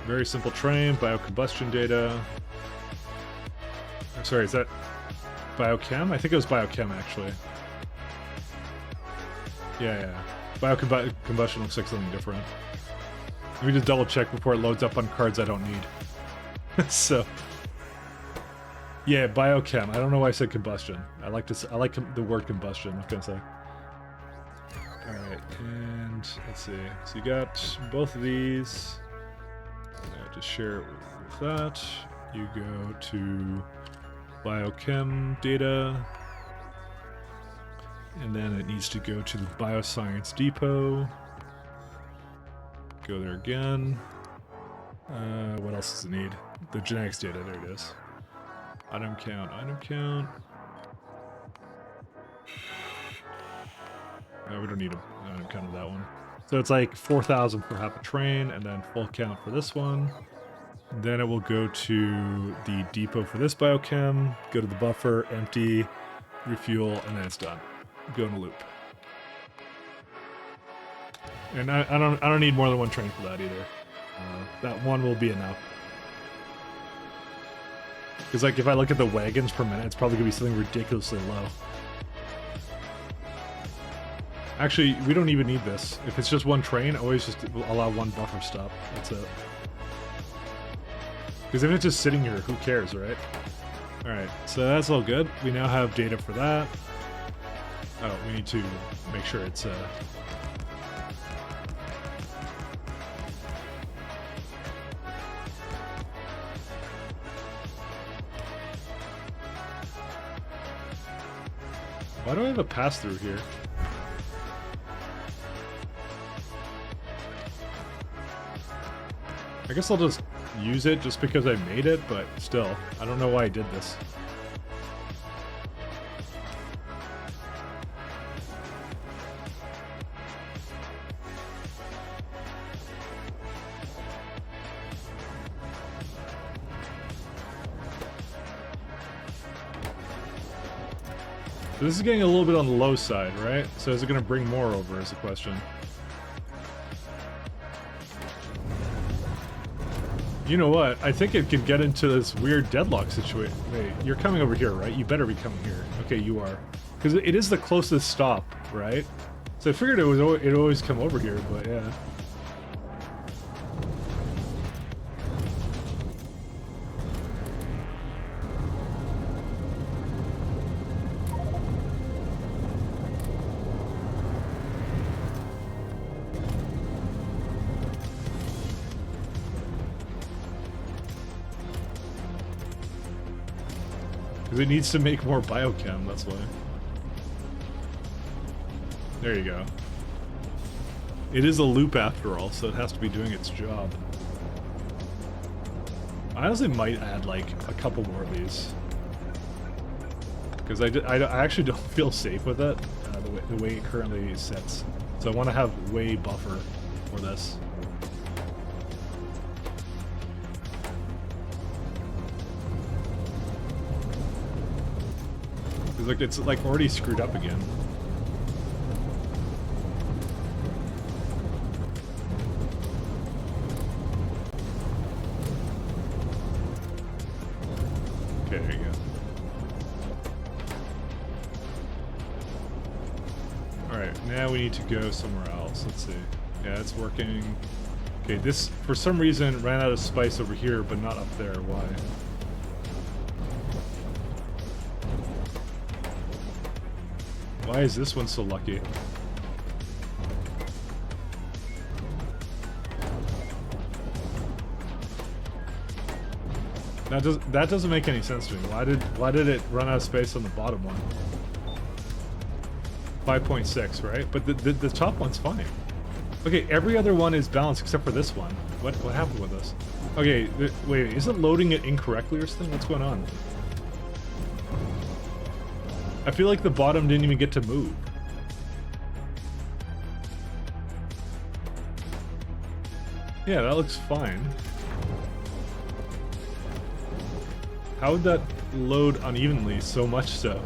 Very simple train, biocombustion data. I'm sorry, is that biochem? I think it was biochem, actually. Yeah. Biocombustion looks like something different. Let me just double check before it loads up on cards I don't need. So, yeah, biochem. I don't know why I said combustion. I like the word combustion. I'm gonna say. All right, and let's see. So you got both of these. Just share it with that. You go to biochem data, and then it needs to go to the bioscience depot. Go there again. What else does it need? The genetics data, there it is. Item count. We don't need an item count of that one. So it's like 4,000 for half a train, and then full count for this one. Then it will go to the depot for this biochem, go to the buffer, empty, refuel, and then it's done. Go in a loop. And I don't need more than one train for that either. That one will be enough. Because like if I look at the wagons per minute, it's probably gonna be something ridiculously low. Actually, we don't even need this. If it's just one train, always just allow one buffer stop. That's it. Because if it's just sitting here, who cares, right? Alright, so that's all good. We now have data for that. Oh, we need to make sure it's... Why do I have a pass-through here? I guess I'll just use it just because I made it, but still, I don't know why I did this. So this is getting a little bit on the low side, right? So is it going to bring more over is the question. You know what? I think it could get into this weird deadlock situation. Wait, you're coming over here, right? You better be coming here. Okay, you are. Because it is the closest stop, right? So I figured it'd always come over here, but yeah. It needs to make more biochem, that's why. There you go. It is a loop after all, so it has to be doing its job. I honestly might add like a couple more of these. Because I actually don't feel safe with it, the way it currently sits. So I want to have way buffer for this. Look, it's like already screwed up again. Okay, there you go. Alright, now we need to go somewhere else. Let's see. Yeah, it's working. Okay, this, for some reason, ran out of spice over here, but not up there. Why? Why is this one so lucky? That doesn't make any sense to me. Why did it run out of space on the bottom one? 5.6, right? But the top one's fine. Okay, every other one is balanced except for this one. What happened with this? Okay, wait, is it loading it incorrectly or something? What's going on? I feel like the bottom didn't even get to move. Yeah, that looks fine. How would that load unevenly so much so?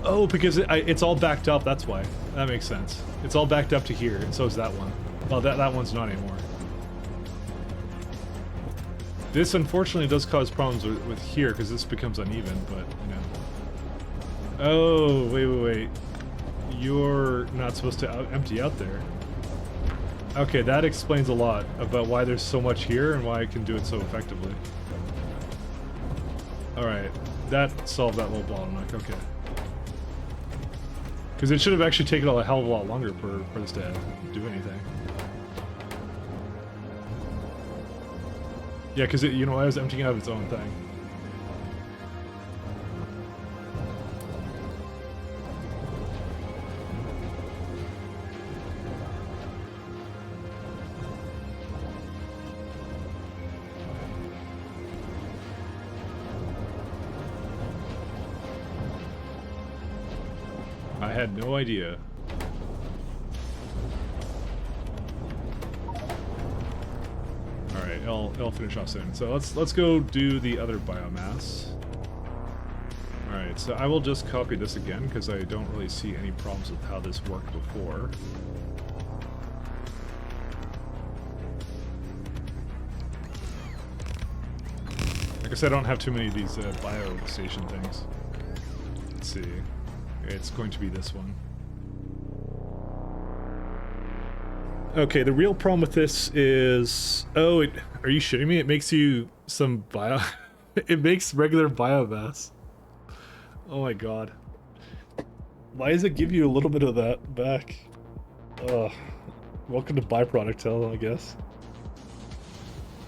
Oh, because it's all backed up, that's why. That makes sense. It's all backed up to here, and so is that one. Well, that one's not anymore. This unfortunately does cause problems with here, because this becomes uneven, but, you know. Oh, wait. You're not supposed to empty out there. Okay, that explains a lot about why there's so much here and why I can do it so effectively. Alright, that solved that little bottleneck, okay. Because it should have actually taken a hell of a lot longer for this to do anything. Yeah, because you know, I was emptying out its own thing. I had no idea. Alright, it'll finish off soon. So let's go do the other biomass. Alright, so I will just copy this again because I don't really see any problems with how this worked before. I guess I don't have too many of these bio station things. Let's see. It's going to be this one. Okay, the real problem with this is... Oh, are you shitting me? It makes you some bio... It makes regular biomass. Oh my god. Why does it give you a little bit of that back? Ugh. Welcome to byproduct hell, I guess.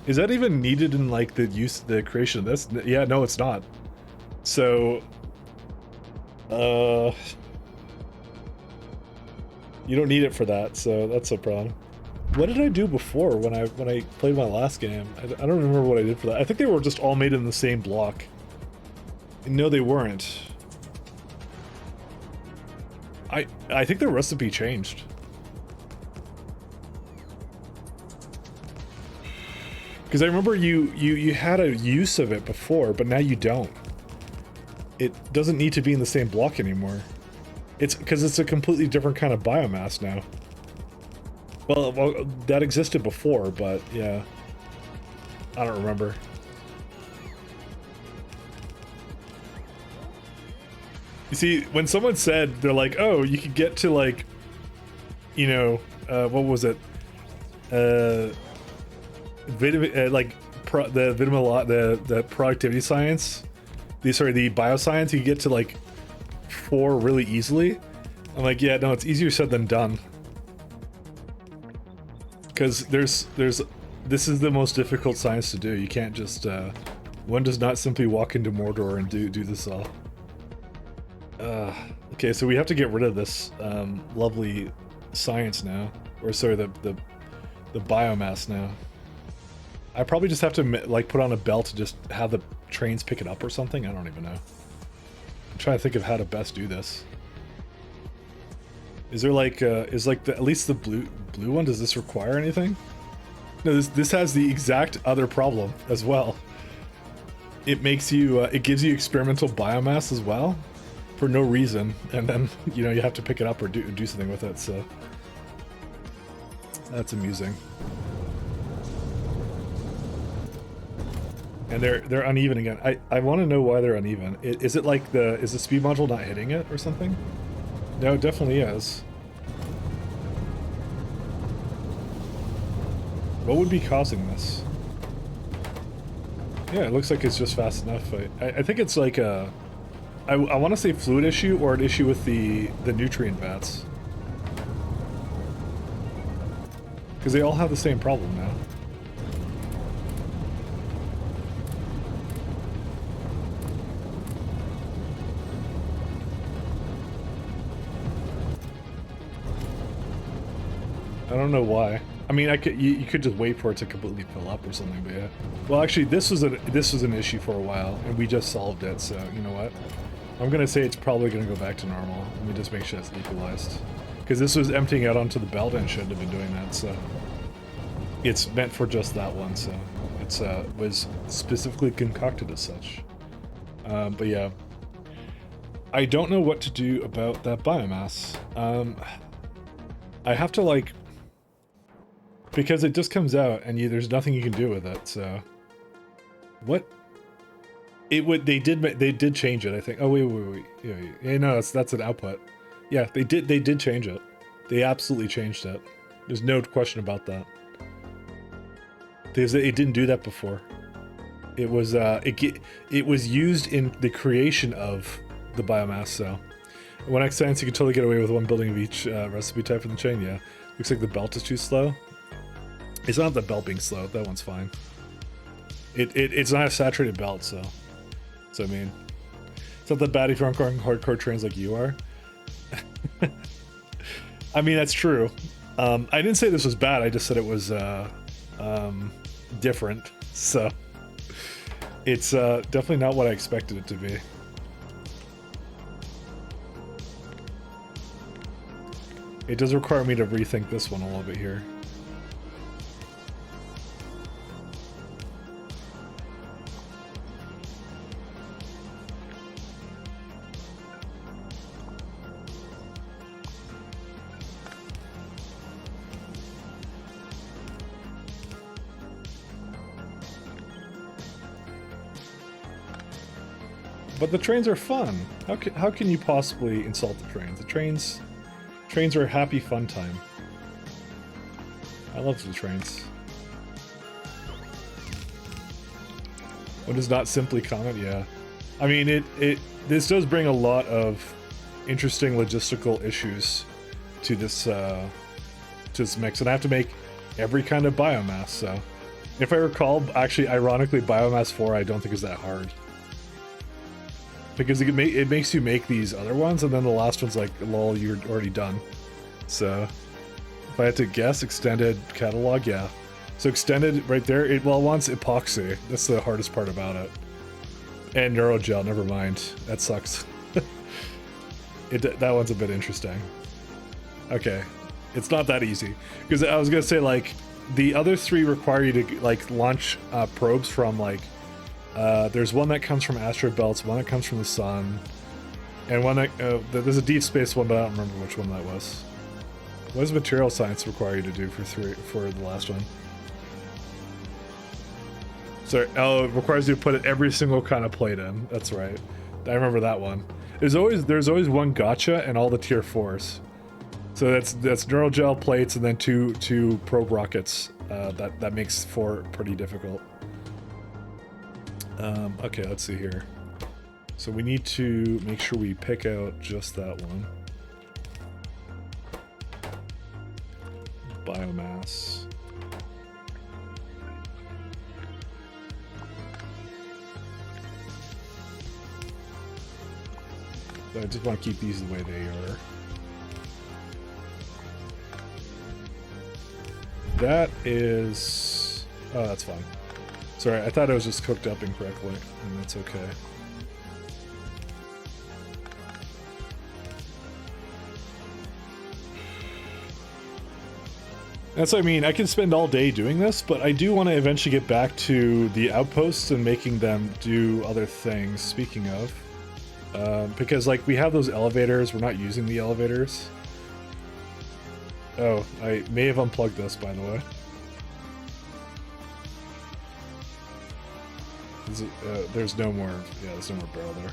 Is that even needed in, like, the creation of this? Yeah, no, it's not. So... You don't need it for that, so that's a problem. What did I do before when I played my last game? I don't remember what I did for that. I think they were just all made in the same block. No, they weren't. I think the recipe changed. Because I remember you had a use of it before, but now you don't. It doesn't need to be in the same block anymore. It's because it's a completely different kind of biomass now. Well, that existed before, but yeah. I don't remember. You see, when someone said, they're like, oh, you could get to like, you know, what was it? The productivity science, the bioscience, you get to like 4 really easily. I'm like, yeah, no, it's easier said than done. Because this is the most difficult science to do. You can't just, one does not simply walk into Mordor and do this all. Okay, so we have to get rid of this lovely science now, or sorry, the biomass now. I probably just have to like put on a belt to just have the trains pick it up or something. I don't even know. I'm trying to think of how to best do this. Is there like at least the blue one? Does this require anything? No, this has the exact other problem as well. It makes you it gives you experimental biomass as well for no reason, and then you know you have to pick it up or do something with it. So that's amusing. And they're uneven again. I want to know why they're uneven. Is it like is the speed module not hitting it or something? No, it definitely is. What would be causing this? Yeah, it looks like it's just fast enough. I think it's like a... I want to say fluid issue or an issue with the nutrient vats. Because they all have the same problem now. I don't know why. I mean, you could just wait for it to completely fill up or something, but yeah. Well, actually, this was an issue for a while, and we just solved it. So you know what? I'm gonna say it's probably gonna go back to normal. Let me just make sure it's equalized, because this was emptying out onto the belt and shouldn't have been doing that. So it's meant for just that one. So it's was specifically concocted as such. But yeah, I don't know what to do about that biomass. I have to like. Because it just comes out and there's nothing you can do with it, so... What? They did change it, I think. Oh, wait. Yeah, no, that's an output. Yeah, they did change it. They absolutely changed it. There's no question about that. Because it didn't do that before. It was, it was used in the creation of the biomass, so... When x10, you can totally get away with one building of each recipe type in the chain, yeah. Looks like the belt is too slow. It's not the belt being slow, that one's fine. It's not a saturated belt, so I mean, it's not that bad if you're on hardcore trains like you are. I mean, that's true. I didn't say this was bad, I just said it was different, so it's definitely not what I expected it to be. It does require me to rethink this one a little bit here. But the trains are fun. How can you possibly insult the trains? The trains are a happy fun time. I love the trains. What is not simply comment? Yeah. I mean, this does bring a lot of interesting logistical issues to this mix, and I have to make every kind of biomass. So, if I recall, actually, ironically, biomass 4 I don't think is that hard. because it makes you make these other ones, and then the last one's like, lol, you're already done. So if I had to guess, extended catalog, yeah. So extended right there, it wants epoxy. That's the hardest part about it. And neurogel, never mind. That sucks. That one's a bit interesting. Okay, it's not that easy. Because I was gonna say, like, the other three require you to like launch probes from like there's one that comes from asteroid belts, one that comes from the sun, and one that there's a deep space one, but I don't remember which one that was. What does material science require you to do for the last one? Sorry, oh, it requires you to put every single kind of plate in. That's right. I remember that one. There's always one gotcha and all the tier 4s. So that's neurogel plates and then two probe rockets. That makes 4 pretty difficult. Okay, let's see here. So we need to make sure we pick out just that one. Biomass. But I just want to keep these the way they are. That is... Oh, that's fine. Sorry, I thought it was just cooked up incorrectly, and that's okay. That's what I mean. I can spend all day doing this, but I do want to eventually get back to the outposts and making them do other things, speaking of. Because, like, we have those elevators. We're not using the elevators. Oh, I may have unplugged this, by the way. There's no more... Yeah, there's no more barrel there.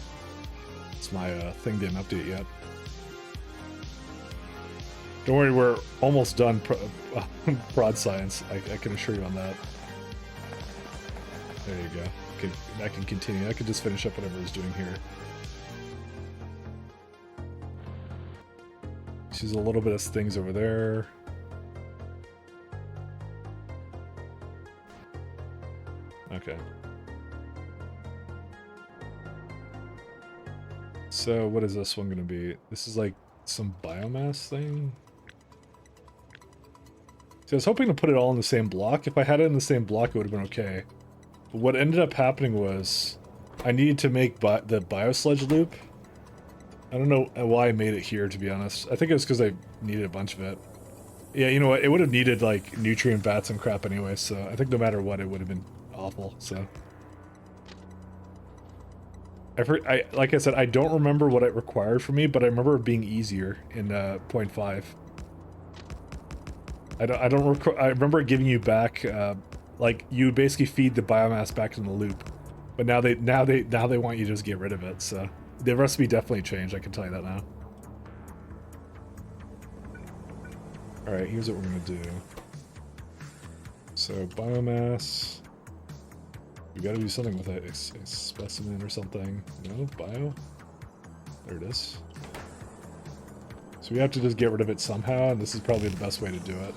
It's my thing didn't update yet. Don't worry, we're almost done prod science. I can assure you on that. There you go. I can continue. I can just finish up whatever I was doing here. She's a little bit of things over there. Okay. So what is this one going to be? This is like some biomass thing? See, I was hoping to put it all in the same block. If I had it in the same block, it would have been okay. But what ended up happening was I needed to make the biosludge loop. I don't know why I made it here, to be honest. I think it was because I needed a bunch of it. Yeah, you know what? It would have needed, like, nutrient bats and crap anyway, so I think no matter what, it would have been awful, so... like I said, I don't remember what it required for me, but I remember it being easier in 0.5. I remember it giving you back, like, you basically feed the biomass back in the loop. But now they want you to just get rid of it, so... The recipe definitely changed, I can tell you that now. Alright, here's what we're gonna do. So, biomass... We gotta do something with it. A specimen or something. No? Bio? There it is. So we have to just get rid of it somehow, and this is probably the best way to do it.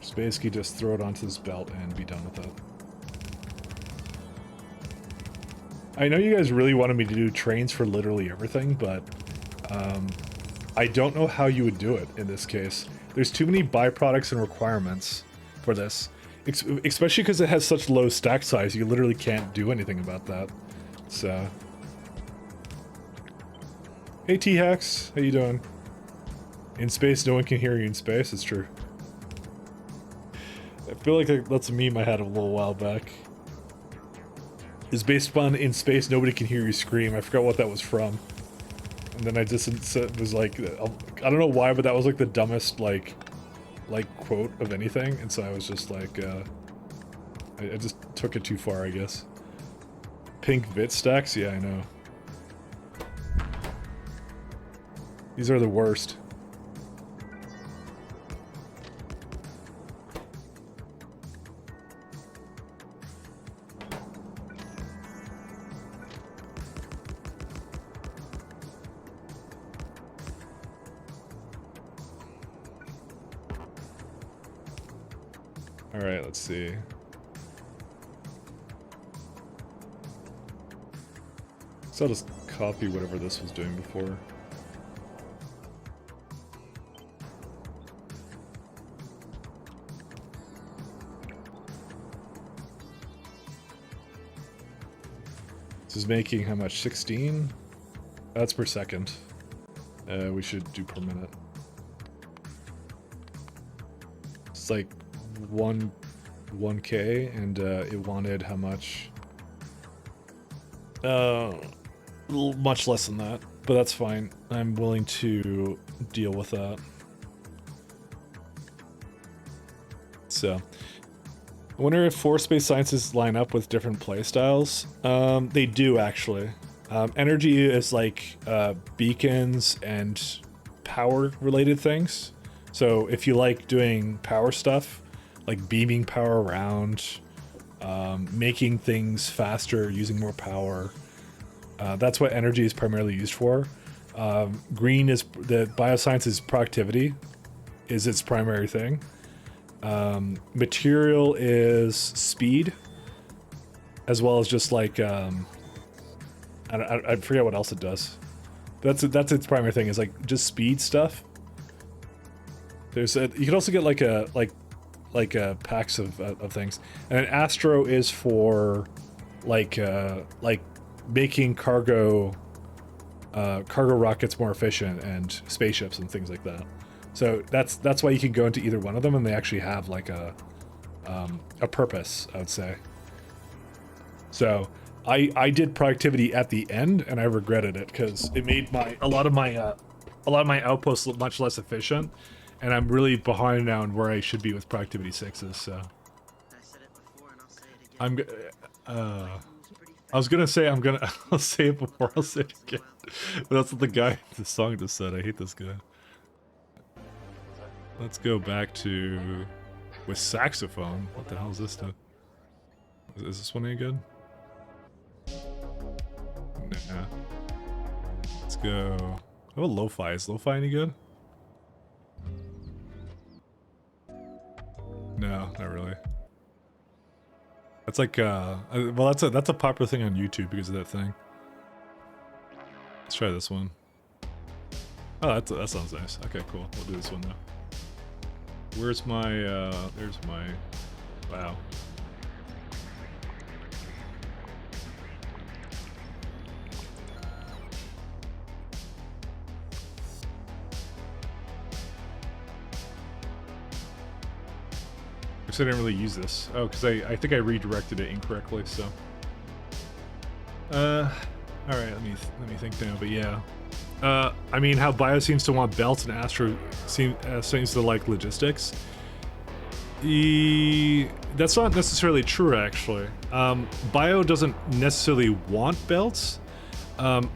Just basically just throw it onto this belt and be done with it. I know you guys really wanted me to do trains for literally everything, but I don't know how you would do it in this case. There's too many byproducts and requirements for this, especially because it has such low stack size. You literally can't do anything about that. So, hey T-Hex, how you doing? In space, no one can hear you in space. It's true. I feel like that's a meme I had a little while back. Is based upon in space, nobody can hear you scream. I forgot what that was from. And then I just was like, I don't know why, but that was like the dumbest like quote of anything. And so I was just like, I just took it too far, I guess. Pink bit stacks? Yeah, I know. These are the worst. Alright, let's see. So I'll just copy whatever this was doing before. This is making how much? 16? That's per second. We should do per minute. It's like 1K, and it wanted how much? Much less than that, but that's fine. I'm willing to deal with that. So, I wonder if force-based sciences line up with different playstyles. They do, actually. Energy is like beacons and power-related things. So if you like doing power stuff, like beaming power around, making things faster, using more power, that's what energy is primarily used for. Green is the bioscience is productivity, is its primary thing. Material is speed, as well as just like I forget what else it does. That's its primary thing, is like just speed stuff. There's you can also get like packs of things, and Astro is for like making cargo rockets more efficient and spaceships and things like that. So that's why you can go into either one of them, and they actually have like a purpose, I would say. So I did productivity at the end, and I regretted it because it made a lot of my outposts look much less efficient, and I'm really behind now in where I should be with productivity 6s. So I was gonna say I'll say it before I'll say it again. But that's what the guy in the song just said. I hate this guy. Let's go back to with saxophone. What the hell is this stuff? Is this one any good? Nah. Let's go. How about lo-fi? Is lo-fi any good? No, not really. That's like well, that's a popular thing on YouTube because of that thing. Let's try this one. Oh, that sounds nice. Okay, cool. We'll do this one though. Where's my there's my wow. I didn't really use this. Oh, because I think I redirected it incorrectly, so. Alright, let me think now, but yeah. I mean, how Bio seems to want belts and Astro seems to like logistics. That's not necessarily true, actually. Bio doesn't necessarily want belts.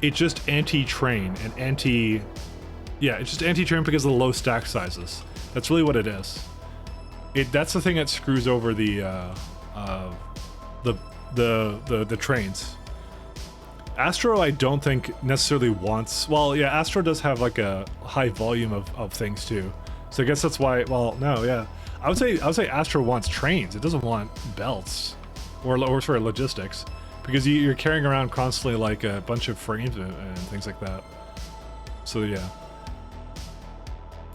It's just anti-train and it's just anti-train because of the low stack sizes. That's really what it is. That's the thing that screws over the trains. Astro, I don't think necessarily wants. Well, yeah, Astro does have like a high volume of things too. So I guess that's why. Well, no, yeah, I would say Astro wants trains. It doesn't want belts or sorry, logistics, because you're carrying around constantly like a bunch of frames and things like that. So yeah,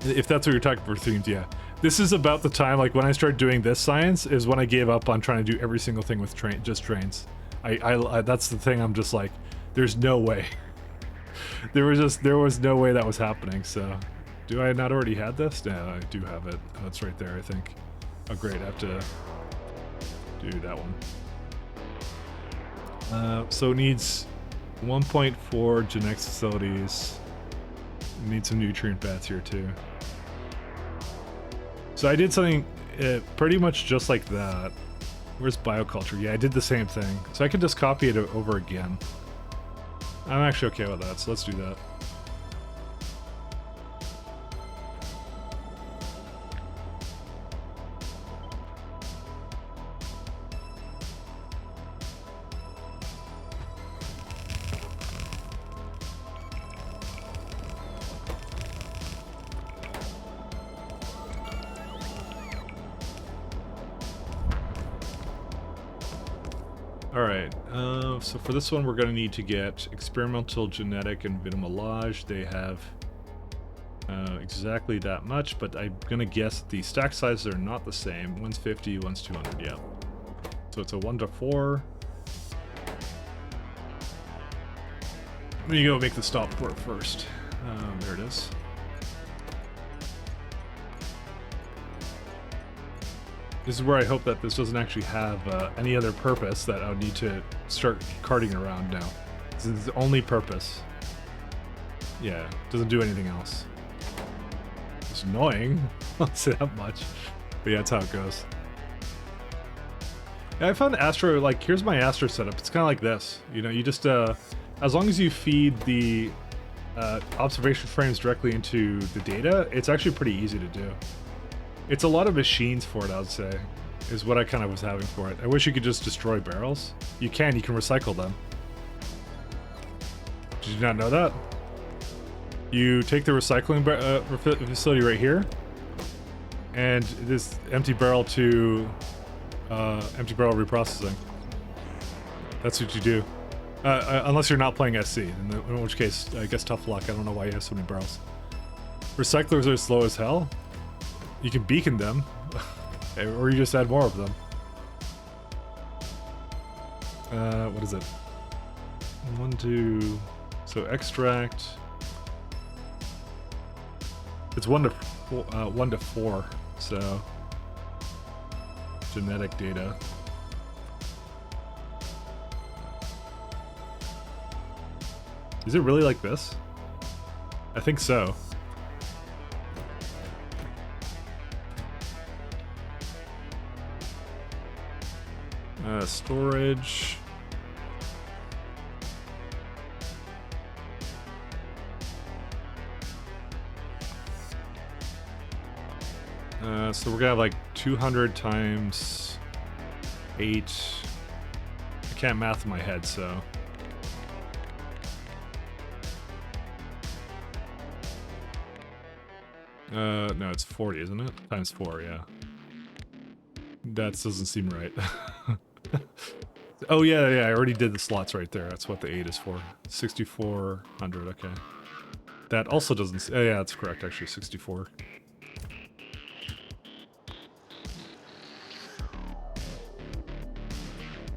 if that's what you're talking for themes, yeah. This is about the time, like when I started doing this science, is when I gave up on trying to do every single thing with just trains. I that's the thing. I'm just like, there's no way. there was no way that was happening. So, do I not already had this? No, I do have it. Oh, it's right there, I think. Oh, great. I have to do that one. So it needs 1.4 genetics facilities. Need some nutrient bats here too. So I did something pretty much just like that. Where's bioculture? Yeah, I did the same thing. So I could just copy it over again. I'm actually okay with that, so let's do that. Alright, so for this one we're going to need to get experimental genetic and vitamalage. They have exactly that much, but I'm going to guess the stack sizes are not the same. One's 50, one's 200, yeah. So it's a 1 to 4. Let me go make the stop port first. There it is. This is where I hope that this doesn't actually have any other purpose that I would need to start carting around now. This is the only purpose. Yeah, doesn't do anything else. It's annoying, I'll say that much. But yeah, that's how it goes. Yeah, I found Astro, like, here's my Astro setup. It's kind of like this. You know, you just, as long as you feed the observation frames directly into the data, it's actually pretty easy to do. It's a lot of machines for it, I would say, is what I kind of was having for it. I wish you could just destroy barrels. You can recycle them. Did you not know that? You take the recycling facility right here, and this empty barrel to empty barrel reprocessing. That's what you do. Unless you're not playing SC, in which case, I guess tough luck. I don't know why you have so many barrels. Recyclers are slow as hell. You can beacon them, or you just add more of them. What is it? 1, 2... So extract... It's 1 to 4, so... Genetic data. Is it really like this? I think so. Storage. So we're gonna have like 200 times 8. I can't math in my head, so. No, it's 40, isn't it? Times 4, yeah. That doesn't seem right. Oh yeah, I already did the slots right there. That's what the 8 is for. 6400, okay. That also doesn't... Oh yeah, that's correct, actually, 64.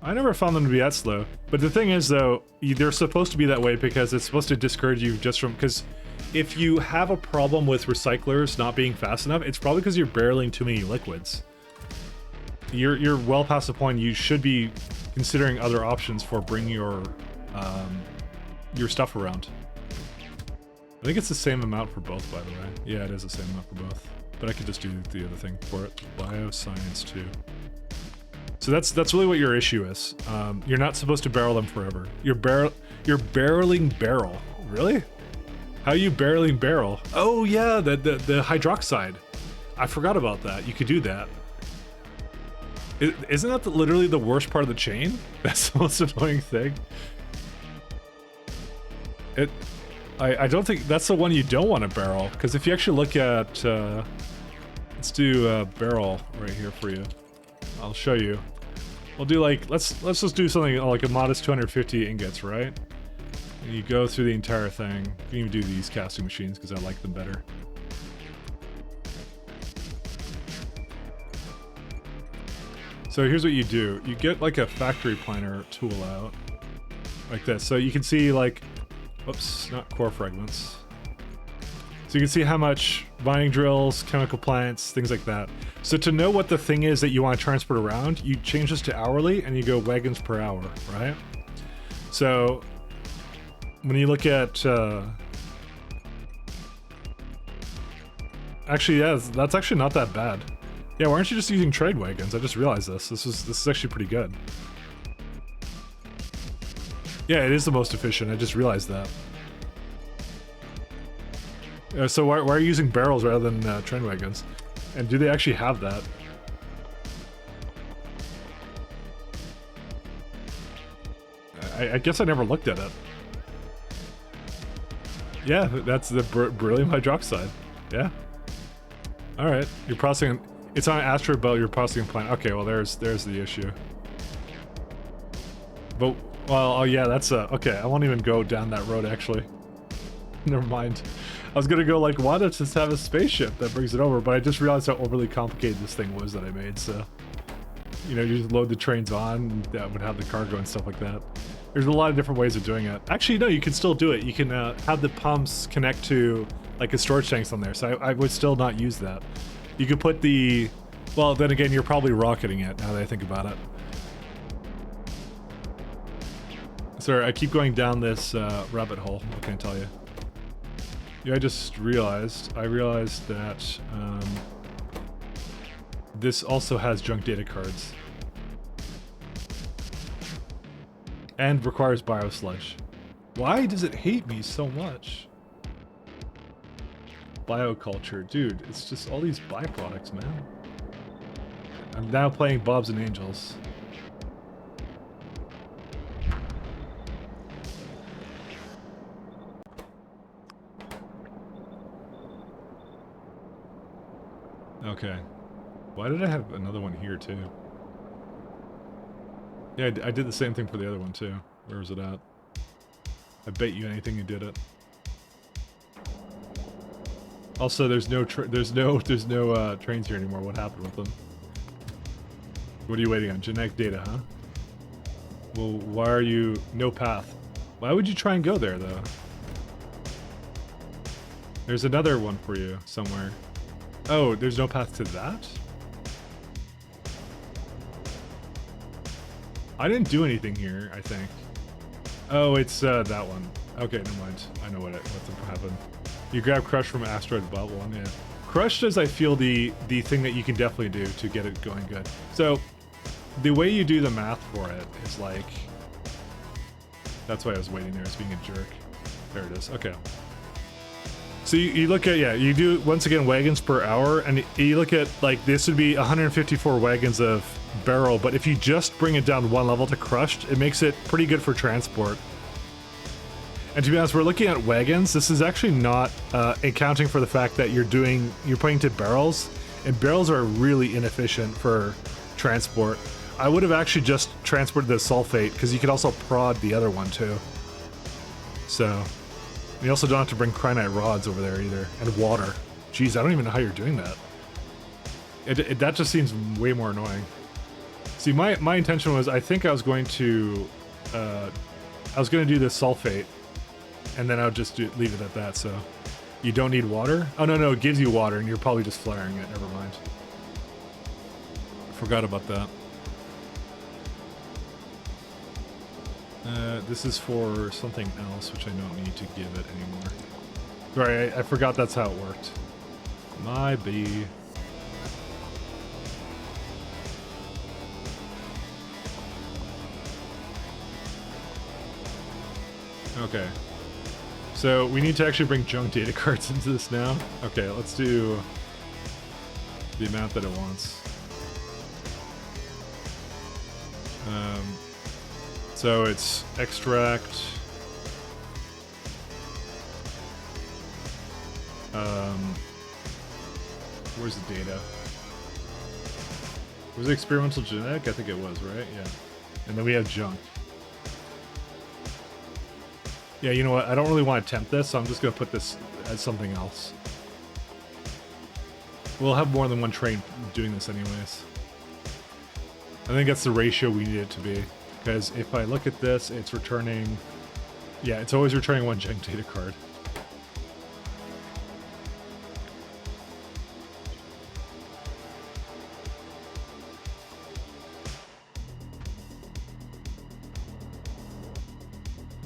I never found them to be that slow. But the thing is, though, they're supposed to be that way because it's supposed to discourage you just from... Because if you have a problem with recyclers not being fast enough, it's probably because you're barreling too many liquids. You're well past the point you should be considering other options for bringing your stuff around. I think it's the same amount for both, by the way. Yeah, it is the same amount for both. But I could just do the other thing for it. Bioscience 2. So that's really what your issue is. You're not supposed to barrel them forever. You're barreling barrel. Really? How are you barreling barrel? Oh yeah, the hydroxide. I forgot about that. You could do that. Isn't that literally the worst part of the chain? That's the most annoying thing. I don't think that's the one you don't want to barrel, because if you actually look at let's do barrel right here for you. I'll show you. We'll do like let's just do something like a modest 250 ingots, right? And you go through the entire thing. You can even do these casting machines because I like them better. So here's what you do. You get like a factory planner tool out like this. So you can see like, oops, not core fragments. So you can see how much mining drills, chemical plants, things like that. So to know what the thing is that you want to transport around, you change this to hourly and you go wagons per hour, right? So when you look at, actually, yeah, that's actually not that bad. Yeah, why aren't you just using trade wagons? I just realized this. This is actually pretty good. Yeah, it is the most efficient. I just realized that. So why are you using barrels rather than train wagons? And do they actually have that? I guess I never looked at it. Yeah, that's the beryllium hydroxide. Yeah. All right, you're processing. It's on Astro Belt. You're processing plant. Okay, well there's the issue. But, well, oh yeah, that's okay, I won't even go down that road, actually. Never mind. I was gonna go like, why not just have a spaceship that brings it over? But I just realized how overly complicated this thing was that I made, so... You know, you just load the trains on, and that would have the cargo and stuff like that. There's a lot of different ways of doing it. Actually, no, you can still do it. You can have the pumps connect to, like, a storage tanks on there, so I would still not use that. You could put the... Well, then again, you're probably rocketing it, now that I think about it. Sorry, I keep going down this rabbit hole, what can I tell you? Yeah, I just realized, that this also has junk data cards. And requires biosludge. Why does it hate me so much? Bioculture, dude, it's just all these byproducts, man. I'm now playing Bobs and Angels. Okay. Why did I have another one here, too? Yeah, I did the same thing for the other one, too. Where was it at? I bet you anything you did it. Also, there's no trains here anymore. What happened with them? What are you waiting on? Genetic data, huh? Well, why are you... No path. Why would you try and go there, though? There's another one for you, somewhere. Oh, there's no path to that? I didn't do anything here, I think. Oh, it's that one. Okay, never mind. I know what's happened. You grab Crush from Asteroid Belt one, yeah. Crushed is, I feel, the thing that you can definitely do to get it going good. So, the way you do the math for it is like... That's why I was waiting there, as being a jerk. There it is, okay. So you look at, yeah, you do, once again, wagons per hour, and you look at, like, this would be 154 wagons of barrel, but if you just bring it down one level to crushed, it makes it pretty good for transport. And to be honest, we're looking at wagons. This is actually not accounting for the fact that you're putting to barrels, and barrels are really inefficient for transport. I would have actually just transported the sulfate, because you could also prod the other one too. So... You also don't have to bring cyanide rods over there either. And water. Jeez, I don't even know how you're doing that. That just seems way more annoying. See, my intention was, I think I was going to... do the sulfate. And then I would just leave it at that, so... You don't need water? Oh, no, it gives you water, and you're probably just flaring it. Never mind. Forgot about that. This is for something else, which I don't need to give it anymore. Sorry, I forgot that's how it worked. My B. Okay. So, we need to actually bring junk data cards into this now. Okay, let's do the amount that it wants. So it's extract, where's the data? Was it experimental genetic? I think it was, right? Yeah. And then we have junk. Yeah, you know what? I don't really want to tempt this, so I'm just going to put this as something else. We'll have more than one train doing this anyways. I think that's the ratio we need it to be. Because if I look at this, it's returning... Yeah, it's always returning one junk data card.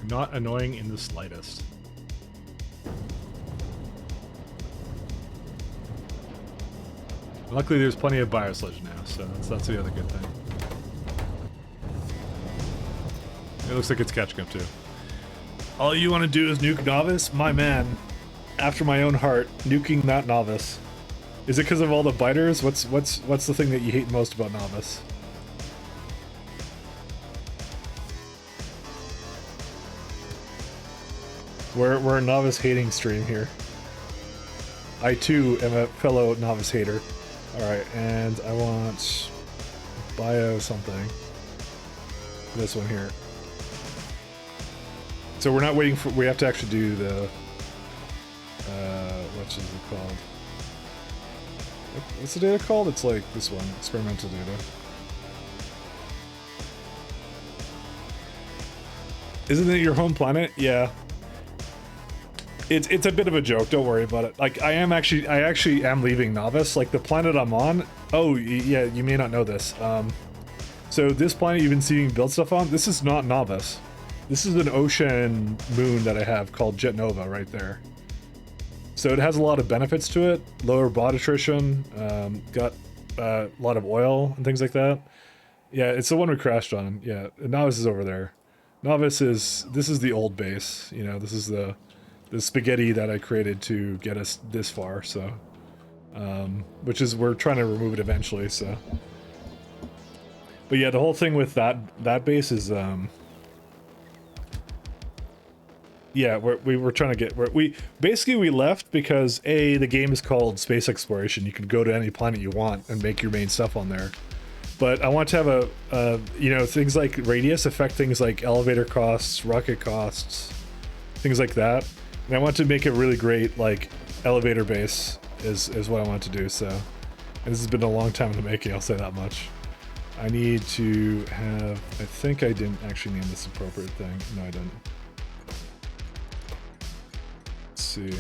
Not annoying in the slightest. Luckily, there's plenty of biosludge now, so that's the other good thing. It looks like it's catching up too. All you want to do is nuke Novice? My man. After my own heart, nuking that Novice. Is it because of all the biters? What's the thing that you hate most about Novice? We're a Novice hating stream here. I too am a fellow Novice hater. Alright, and I want bio something. This one here. So we're not waiting for, we have to actually do the, what's it called? What's the data called? It's like this one, experimental data. Isn't it your home planet? Yeah. It's a bit of a joke, don't worry about it. Like, I actually am leaving Novice. Like, the planet I'm on, oh, yeah, you may not know this. So this planet you've been seeing build stuff on, this is not Novice. This is an ocean moon that I have called Jet Nova right there. So it has a lot of benefits to it. Lower bot attrition, got a lot of oil and things like that. Yeah, it's the one we crashed on. Yeah, Novice is over there. Novice is, this is the old base. You know, this is the spaghetti that I created to get us this far, so. Which is, we're trying to remove it eventually, so. But yeah, the whole thing with that base is, yeah, we were trying to get, we left because the game is called Space Exploration. You can go to any planet you want and make your main stuff on there. But I want to have you know, things like radius affect things like elevator costs, rocket costs, things like that. And I want to make a really great, like, elevator base is what I want to do, so. And this has been a long time in the making, I'll say that much. I need to have, I think I didn't actually name this appropriate thing. No, I didn't. See.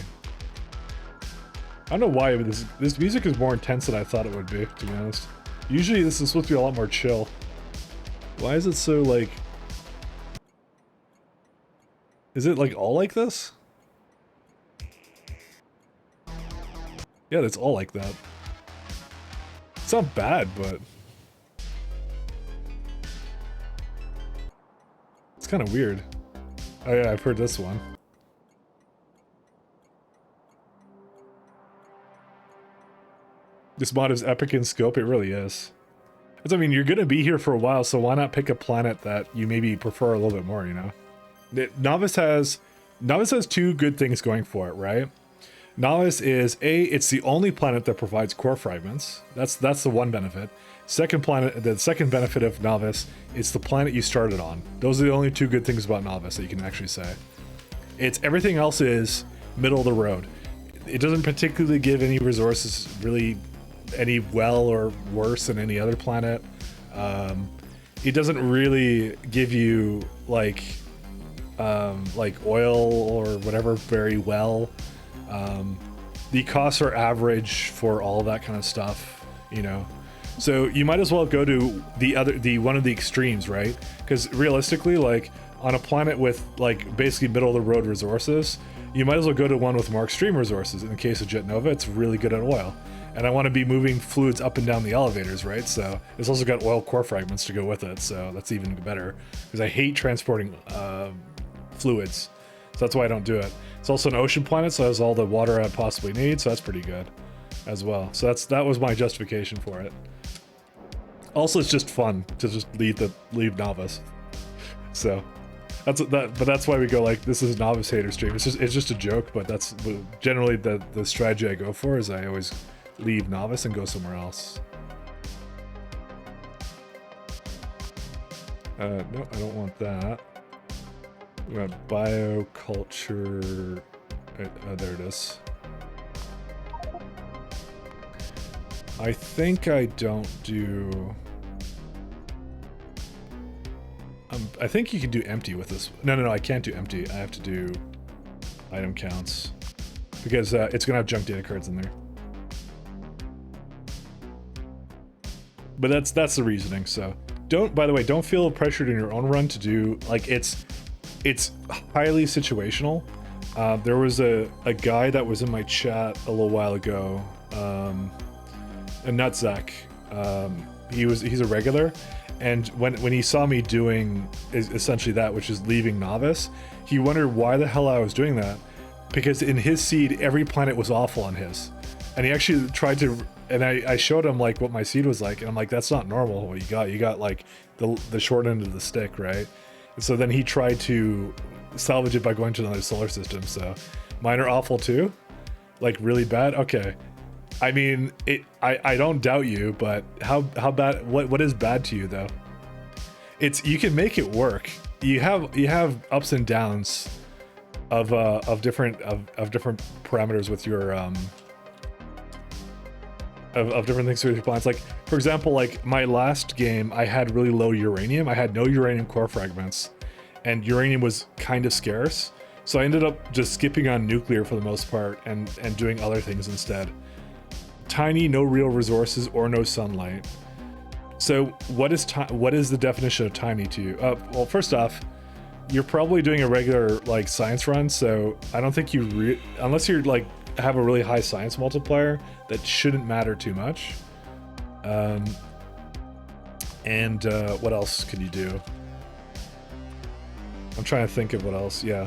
I don't know why, but this music is more intense than I thought it would be, to be honest. Usually this is supposed to be a lot more chill. Why is it so, like... Is it, like, all like this? Yeah, it's all like that. It's not bad, but... It's kind of weird. Oh yeah, I've heard this one. This mod is epic in scope, it really is. I mean, you're gonna be here for a while, so why not pick a planet that you maybe prefer a little bit more, you know? Novice has two good things going for it, right? Novice is, it's the only planet that provides core fragments. That's the one benefit. The second benefit of Novice, it's the planet you started on. Those are the only two good things about Novice that you can actually say. Everything else is middle of the road. It doesn't particularly give any resources really any well or worse than any other planet. It doesn't really give you like oil or whatever very well. The costs are average for all that kind of stuff, you know. So you might as well go to the one of the extremes, right? Because realistically, like on a planet with like basically middle of the road resources, you might as well go to one with more extreme resources. In the case of Jet Nova, it's really good at oil. And I want to be moving fluids up and down the elevators, right? So it's also got oil core fragments to go with it, so that's even better. Because I hate transporting fluids, so that's why I don't do it. It's also an ocean planet, so it has all the water I possibly need, so that's pretty good as well. So that was my justification for it. Also, it's just fun to just leave Novice. So that's why we go like, this is a Novice hater stream. It's just a joke, but that's generally the strategy I go for, is I always leave Novice and go somewhere else. No, I don't want that. We got bioculture. There it is. I think I don't do... I think you can do empty with this. No, I can't do empty. I have to do item counts. Because it's going to have junk data cards in there. But that's the reasoning, so... By the way, don't feel pressured in your own run to do... Like, it's highly situational. There was a guy that was in my chat a little while ago, a Nutzak. He's a regular, and when he saw me doing essentially that, which is leaving Novice, he wondered why the hell I was doing that, because in his seed every planet was awful on his, and he actually tried to, and I showed him like what my seed was like, and I'm like, that's not normal what you got like the short end of the stick, right? And so then he tried to salvage it by going to another solar system. So mine are awful too, like really bad. Okay, I mean, I don't doubt you, but how bad? What is bad to you though? You can make it work. you have ups and downs of different parameters with your of different things with your plants. Like for example, like my last game, I had really low uranium. I had no uranium core fragments, and uranium was kind of scarce. So I ended up just skipping on nuclear for the most part and doing other things instead. Tiny, no real resources or no sunlight. So what is the definition of tiny to you? Well, first off, you're probably doing a regular like science run, so I don't think you unless you're like have a really high science multiplier, that shouldn't matter too much. What else could you do? I'm trying to think of what else. Yeah,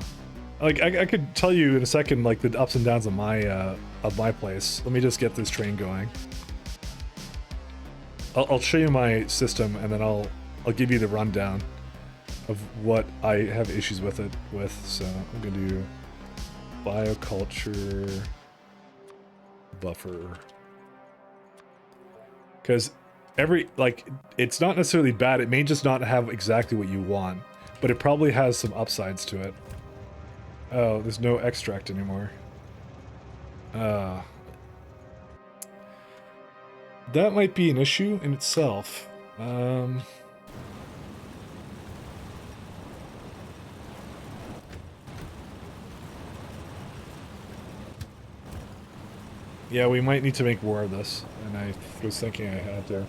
like I could tell you in a second like the ups and downs of my place. Let me just get this train going. I'll show you my system and then I'll give you the rundown of what I have issues with it with. So I'm gonna do bioculture buffer, because it's not necessarily bad. It may just not have exactly what you want, but it probably has some upsides to it. Oh, there's no extract anymore. That might be an issue in itself. Yeah, we might need to make more of this, and I was thinking I had to.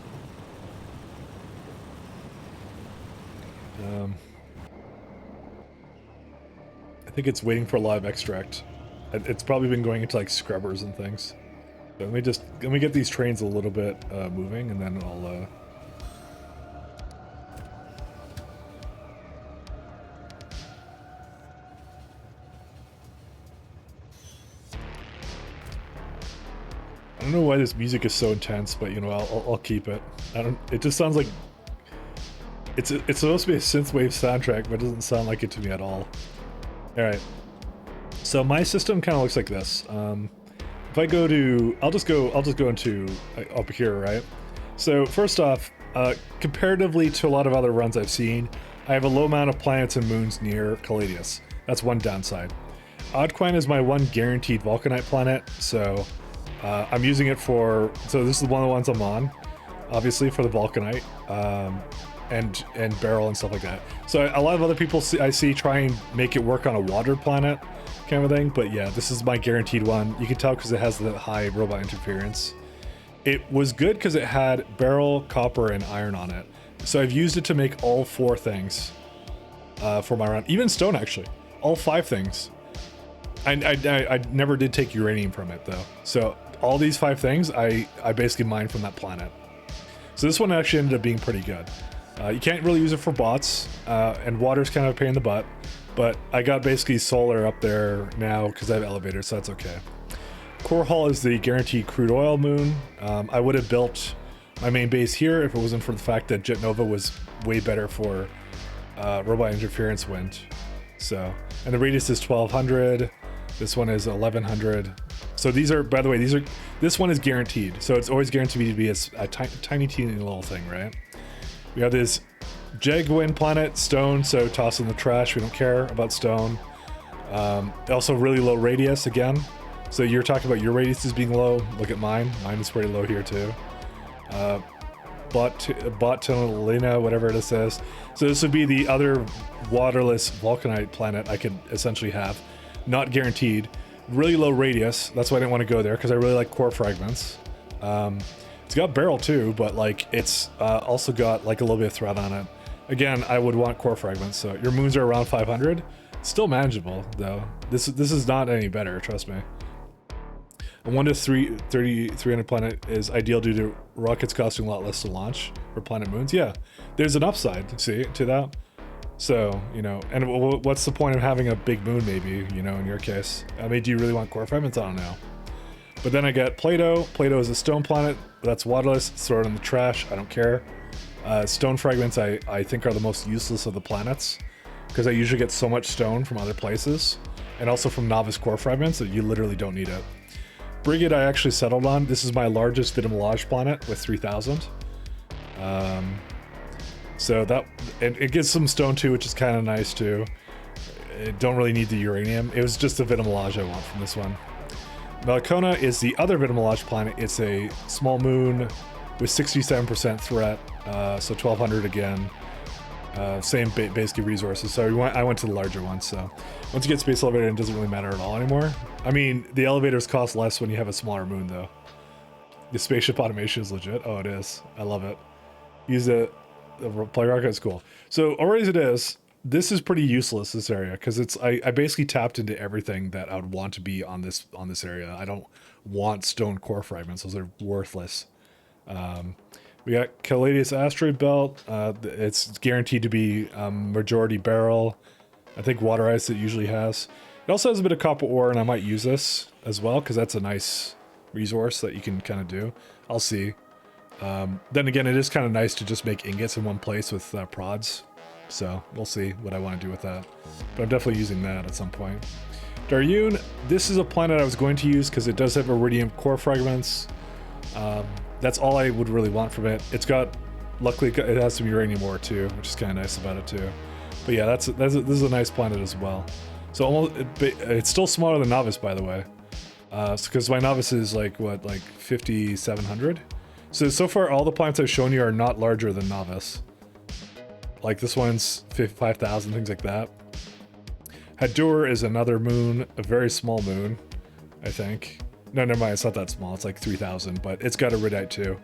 I think it's waiting for live extract. It's probably been going into like scrubbers and things. So let me get these trains a little bit moving, and then I'll I don't know why this music is so intense, but you know, I'll keep it. It just sounds like it's supposed to be a synthwave soundtrack, but it doesn't sound like it to me at all. All right. So my system kind of looks like this. If I go to, I'll just go into up here, right? So first off, comparatively to a lot of other runs I've seen, I have a low amount of planets and moons near Caladius. That's one downside. Oddquine is my one guaranteed Vulcanite planet, so I'm using it for, so this is one of the ones I'm on, obviously for the Vulcanite, and barrel and stuff like that. So a lot of other people I see try and make it work on a water planet kind of thing, but yeah, this is my guaranteed one. You can tell because it has the high robot interference. It was good because it had barrel, copper, and iron on it. So I've used it to make all 4 things for my run. Even stone, actually. All 5 things. I never did take uranium from it, though. So all these 5 things, I basically mined from that planet. So this one actually ended up being pretty good. You can't really use it for bots, and water's kind of a pain in the butt. But I got basically solar up there now because I have elevators, so that's okay. Core Hall is the guaranteed crude oil moon. I would have built my main base here if it wasn't for the fact that Jet Nova was way better for robot interference wind. So, and the radius is 1200. This one is 1100. So these are, by the way, this one is guaranteed. So it's always guaranteed to be a tiny, teeny little thing, right? We have this Jaguin planet, stone, so toss in the trash. We don't care about stone. Also really low radius again. So you're talking about your radiuses being low. Look at mine. Mine is pretty low here too. Botanolina, whatever this is. So this would be the other waterless Vulcanite planet I could essentially have. Not guaranteed. Really low radius. That's why I didn't want to go there, because I really like core fragments. It's got barrel too, but like it's also got like a little bit of threat on it. Again, I would want core fragments. So your moons are around 500. Still manageable though. This is not any better, trust me. A 1 to 300 planet is ideal due to rockets costing a lot less to launch for planet moons. Yeah, there's an upside, see, to that. So, you know, and what's the point of having a big moon maybe, you know, in your case? I mean, do you really want core fragments? I don't know. But then I got Plato. Plato is a stone planet. That's waterless. Throw it in the trash. I don't care. Stone fragments I think are the most useless of the planets, because I usually get so much stone from other places, and also from novice core fragments that you literally don't need it. Brigid I actually settled on. This is my largest Vitamelage planet with 3000. So that, and it gets some stone too, which is kind of nice too. It don't really need the uranium. It was just the Vitamelage I want from this one. Melkona is the other Vitamelage planet. It's a small moon with 67% threat, so 1200 again. Same basically resources. So I went to the larger one. So once you get space elevator, it doesn't really matter at all anymore. I mean, the elevators cost less when you have a smaller moon, though. The spaceship automation is legit. Oh, it is. I love it. Use it. The play rocket is cool. So already as it is, this is pretty useless, this area, because it's I basically tapped into everything that I would want to be on this area. I don't want stone core fragments; those are worthless. We got Caladius asteroid belt. It's guaranteed to be majority barrel. I think water ice it usually has. It also has a bit of copper ore, and I might use this as well because that's a nice resource that you can kind of do. I'll see. Then again, it is kind of nice to just make ingots in one place with prods. So we'll see what I want to do with that. But I'm definitely using that at some point. Daryun, this is a planet I was going to use because it does have iridium core fragments. That's all I would really want from it. It's got, luckily it has some uranium ore too, which is kind of nice about it too. But yeah, this is a nice planet as well. So it's still smaller than Novice, by the way. Because my Novice is like 5,700. So far all the planets I've shown you are not larger than Novice. Like this one's 5,000, things like that. Hadur is another moon, a very small moon, I think. No, never mind, it's not that small, it's like 3,000, but it's got iridite too.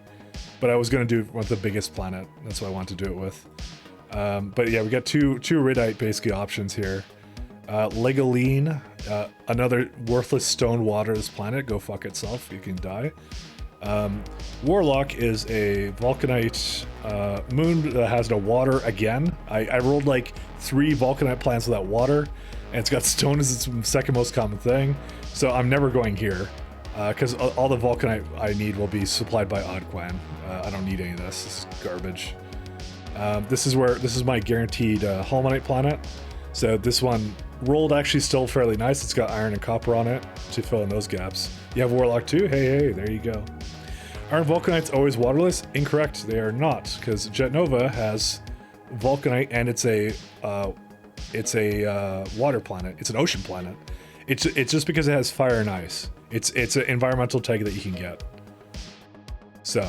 But I was gonna do with the biggest planet, that's what I want to do it with. But yeah, we got two iridite basically options here. Legoline, another worthless stone waterless planet, go fuck itself, you can die. Warlock is a vulcanite moon that has no water again. I rolled like 3 vulcanite planets without water, and it's got stone as its second most common thing. So I'm never going here, because all the vulcanite I need will be supplied by Oddquan. I don't need any of this. This is garbage. This is my guaranteed Holmonite planet. So this one rolled actually still fairly nice. It's got iron and copper on it to fill in those gaps. You have Warlock too? Hey, there you go. Aren't Vulcanites always waterless? Incorrect, they are not, because Jet Nova has Vulcanite and it's a water planet. It's an ocean planet. It's just because it has fire and ice. It's an environmental tag that you can get. So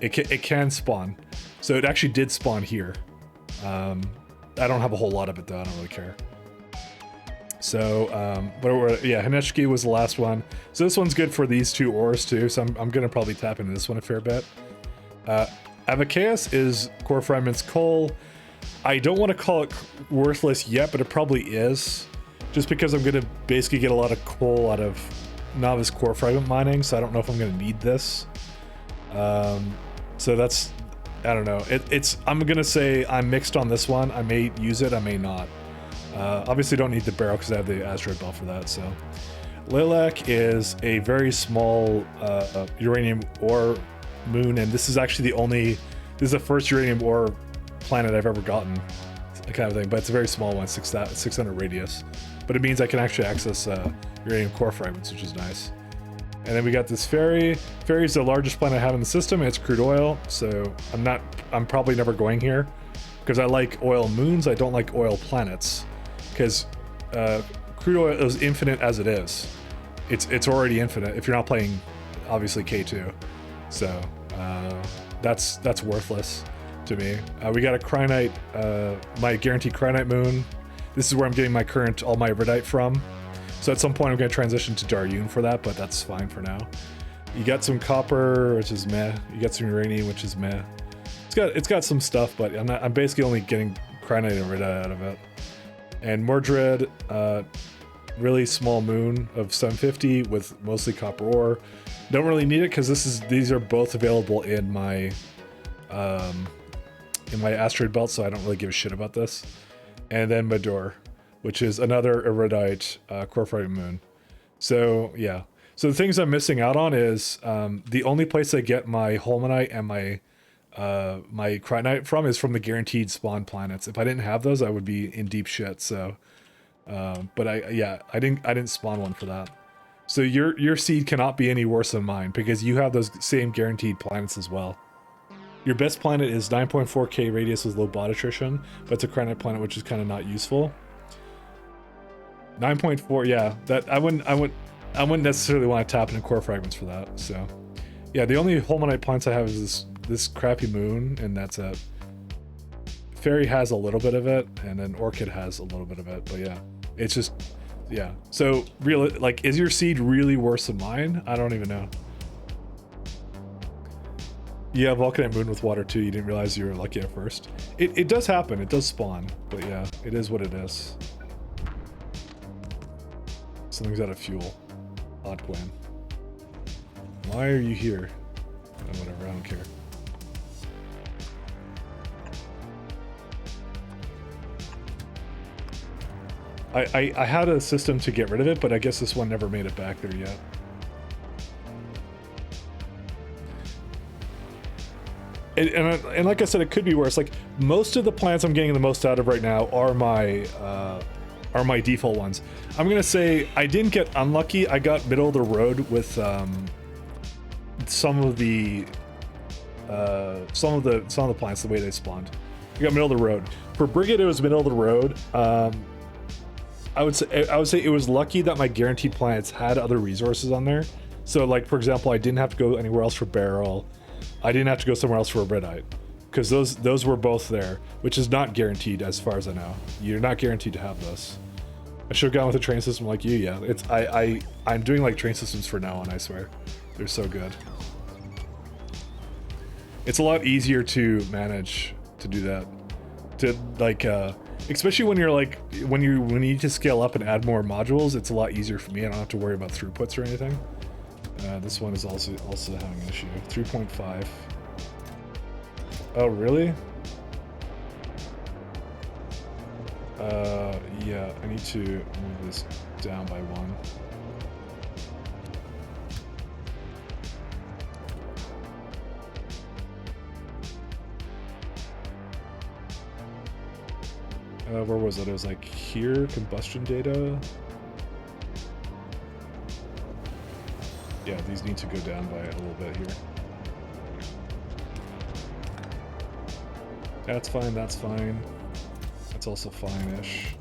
it can spawn. So it actually did spawn here. I don't have a whole lot of it though. I don't really care. So, yeah, Haneshki was the last one. So this one's good for these 2 ores too, so I'm gonna probably tap into this one a fair bit. Avachaeus is core fragments coal. I don't want to call it worthless yet, but it probably is. Just because I'm gonna basically get a lot of coal out of novice core fragment mining, so I don't know if I'm gonna need this. So that's, I don't know. I'm gonna say I'm mixed on this one. I may use it, I may not. Obviously don't need the barrel because I have the asteroid belt for that, so. Lilac is a very small uranium ore moon, and this is actually this is the first uranium ore planet I've ever gotten, kind of thing, but it's a very small one, 600 radius. But it means I can actually access uranium core fragments, which is nice. And then we got this Fairy. Fairy is the largest planet I have in the system, and it's crude oil, so I'm probably never going here, because I like oil moons, I don't like oil planets. Because crude oil is infinite as it is. It's already infinite if you're not playing, obviously, K2. So that's worthless to me. We got a Cryonite, my guaranteed Cryonite moon. This is where I'm getting all my Iridite from. So at some point I'm going to transition to Daryun for that, but that's fine for now. You got some copper, which is meh. You got some uranium, which is meh. It's got some stuff, but I'm basically only getting Cryonite and Iridite out of it. And Mordred, really small moon of 750 with mostly copper ore. Don't really need it because these are both available in my asteroid belt, so I don't really give a shit about this. And then Mador, which is another iridite core fragment moon. So yeah, so the things I'm missing out on is the only place I get my Holmonite and my Cryonite from is from the guaranteed spawn planets. If I didn't have those, I would be in deep shit. So, but I didn't spawn one for that. So your seed cannot be any worse than mine because you have those same guaranteed planets as well. Your best planet is 9.4k radius with low bot attrition, but it's a granite planet, which is kind of not useful. 9.4, yeah, that I wouldn't necessarily want to tap into core fragments for that. So, yeah, the only Holmonite plants I have is this crappy moon, and that's it. Fairy has a little bit of it, and then Orchid has a little bit of it, but yeah, it's just, yeah. So, really, like, is your seed really worse than mine? I don't even know. Yeah, Vulcanite moon with water too. You didn't realize you were lucky at first. It does happen. It does spawn, but yeah, it is what it is. Something's out of fuel. Odd plan. Why are you here? Oh, whatever, I don't care. I had a system to get rid of it, but I guess this one never made it back there yet. And like I said, it could be worse. Like, most of the plants I'm getting the most out of right now are my default ones. I'm gonna say I didn't get unlucky. I got middle of the road with some of the plants, the way they spawned. I got middle of the road. For Brigade, it was middle of the road. I would say it was lucky that my guaranteed planets had other resources on there. So, like, for example, I didn't have to go anywhere else for Barrel. I didn't have to go somewhere else for a Redite, because those were both there, which is not guaranteed as far as I know. You're not guaranteed to have this. I should have gone with a train system like you. Yeah, I'm doing like train systems for now on. I swear, they're so good. It's a lot easier to manage to do that. To like, especially when you're like when you need to scale up and add more modules, it's a lot easier for me. I don't have to worry about throughputs or anything. This one is also having an issue. 3.5. Oh, really? Yeah, I need to move this down by 1. Where was it? It was like here, combustion data. Yeah, these need to go down by a little bit here. That's fine, that's fine. That's also fine-ish.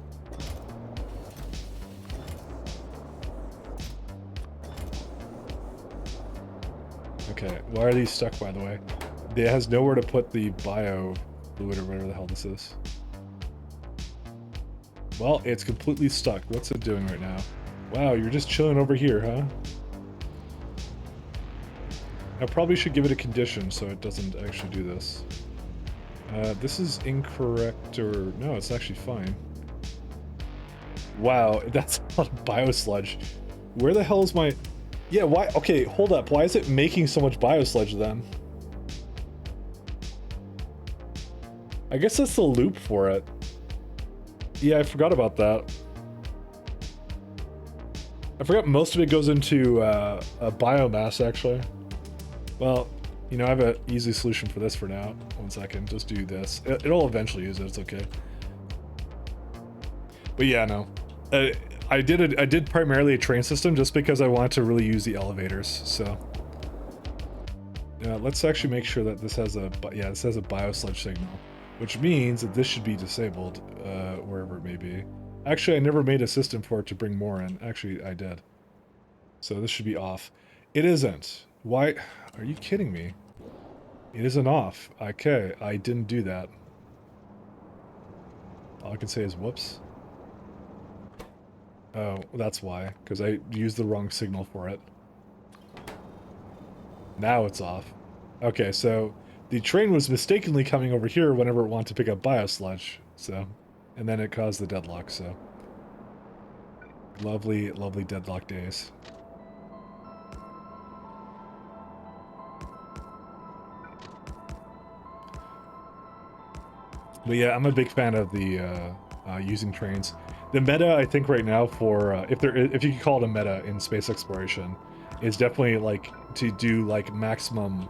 Okay, why are these stuck, by the way? It has nowhere to put the bio fluid or whatever the hell this is. Well, it's completely stuck. What's it doing right now? Wow, you're just chilling over here, huh? I probably should give it a condition so it doesn't actually do this. This is incorrect, or no, it's actually fine. Wow, that's a lot of biosludge. Where the hell is my... Yeah, why? Okay, hold up. Why is it making so much biosludge then? I guess that's the loop for it. Yeah, I forgot about that. I forgot most of it goes into a biomass, actually. Well, you know, I have an easy solution for this for now. 1 second, just do this. It'll eventually use it, it's okay. But yeah, no. I did primarily a train system just because I wanted to really use the elevators, so. Let's actually make sure that this has a, yeah, this has a biosludge signal, which means that this should be disabled, wherever it may be. Actually, I never made a system for it to bring more in. Actually, I did. So this should be off. It isn't. Why? Are you kidding me? It isn't off. Okay, I didn't do that. All I can say is whoops. Oh, that's why. Because I used the wrong signal for it. Now it's off. Okay, so the train was mistakenly coming over here whenever it wanted to pick up biosludge. So, and then it caused the deadlock, so. Lovely, lovely deadlock days. But yeah, I'm a big fan of the using trains. The meta, I think, right now for if you could call it a meta in space exploration, is definitely like to do like maximum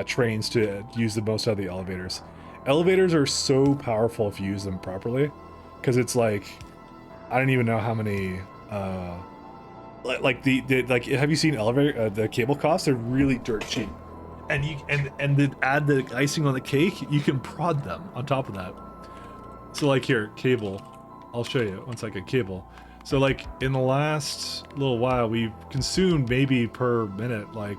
trains to use the most out of the elevators. Elevators are so powerful if you use them properly, because it's like I don't even know how many like the like have you seen elevator the cable costs? They're really dirt cheap. and then add the icing on the cake, you can prod them on top of that. So like here, cable. I'll show you one second, cable. So like in the last little while, we've consumed maybe per minute, like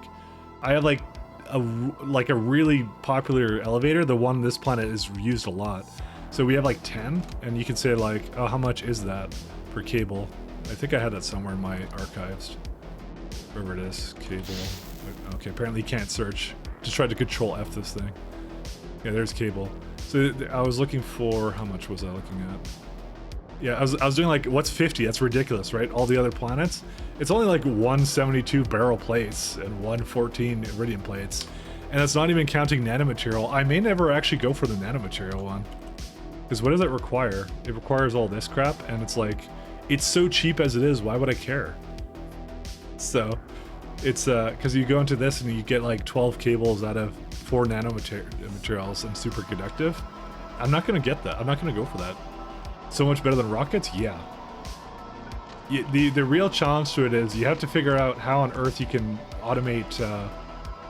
I have like a really popular elevator. The one on this planet is used a lot. So we have like 10, and you can say like, oh, how much is that per cable? I think I had that somewhere in my archives. Wherever it is, cable. Okay, apparently you can't search. Just tried to control F this thing. Yeah, there's cable. So I was looking for, how much was I looking at? Yeah, I was doing like, what's 50? That's ridiculous, right? All the other planets, it's only like 172 barrel plates and 114 iridium plates. And that's not even counting nanomaterial. I may never actually go for the nanomaterial one. Because what does it require? It requires all this crap, and it's like, it's so cheap as it is, why would I care? So, it's, because you go into this and you get like 12 cables out of 4 nanomaterials and super conductive. I'm not going to get that. I'm not going to go for that. So much better than rockets? Yeah. The real challenge to it is you have to figure out how on earth you can automate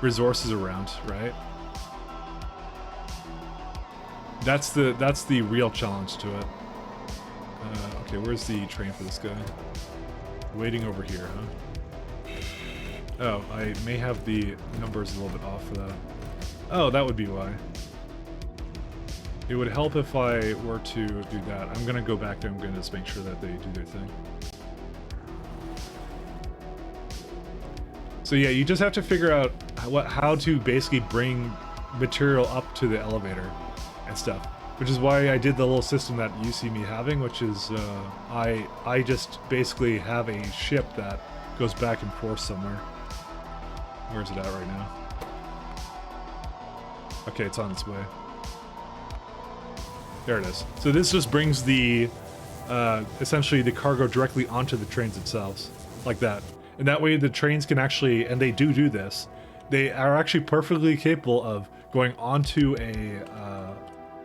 resources around, right? That's the real challenge to it. Okay, where's the train for this guy? Waiting over here, huh? Oh, I may have the numbers a little bit off for that. Oh, that would be why. It would help if I were to do that. I'm gonna go back there. I'm gonna just make sure that they do their thing. So yeah, you just have to figure out how to basically bring material up to the elevator and stuff. Which is why I did the little system that you see me having, which is I just basically have a ship that goes back and forth somewhere. Where's it at right now? Okay, it's on its way. There it is. So this just brings the, essentially the cargo directly onto the trains themselves, like that. And that way the trains can actually, and they do this, they are actually perfectly capable of going onto a,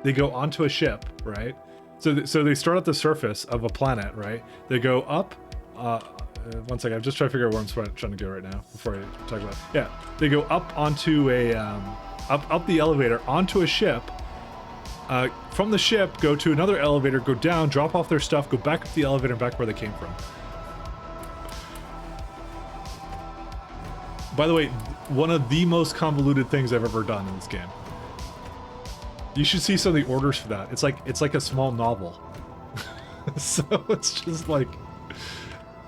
they go onto a ship, right? So they start at the surface of a planet, right? They go up, one second, I'm just trying to figure out where I'm trying to go right now before I talk about it. Yeah, they go up onto a, up the elevator onto a ship. From the ship, go to another elevator, go down, drop off their stuff, go back up the elevator, back where they came from. By the way, one of the most convoluted things I've ever done in this game. You should see some of the orders for that. It's like a small novel. So it's just like,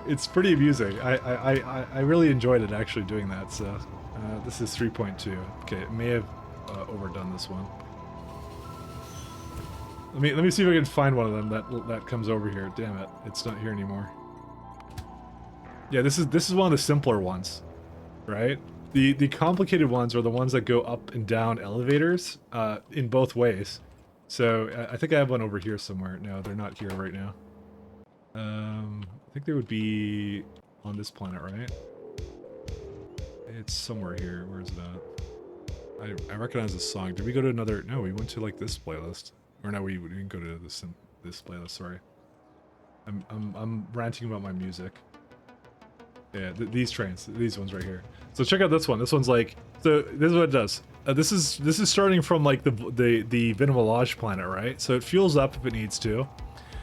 it's pretty amusing. I really enjoyed it actually doing that. So this is 3.2. Okay, it may have overdone this one. Let me see if I can find one of them that comes over here. Damn it, it's not here anymore. Yeah, this is one of the simpler ones, right? The complicated ones are the ones that go up and down elevators in both ways. So I think I have one over here somewhere. No, they're not here right now. I think they would be on this planet, right? It's somewhere here. Where is it at? I recognize this song. Did we go to another? No, we went to like this playlist. Or no, we didn't go to this playlist. Sorry, I'm ranting about my music. Yeah, these trains, these ones right here. So check out this one. This one's like, so this is what it does. This is starting from like the Vinamilage planet, right? So it fuels up if it needs to.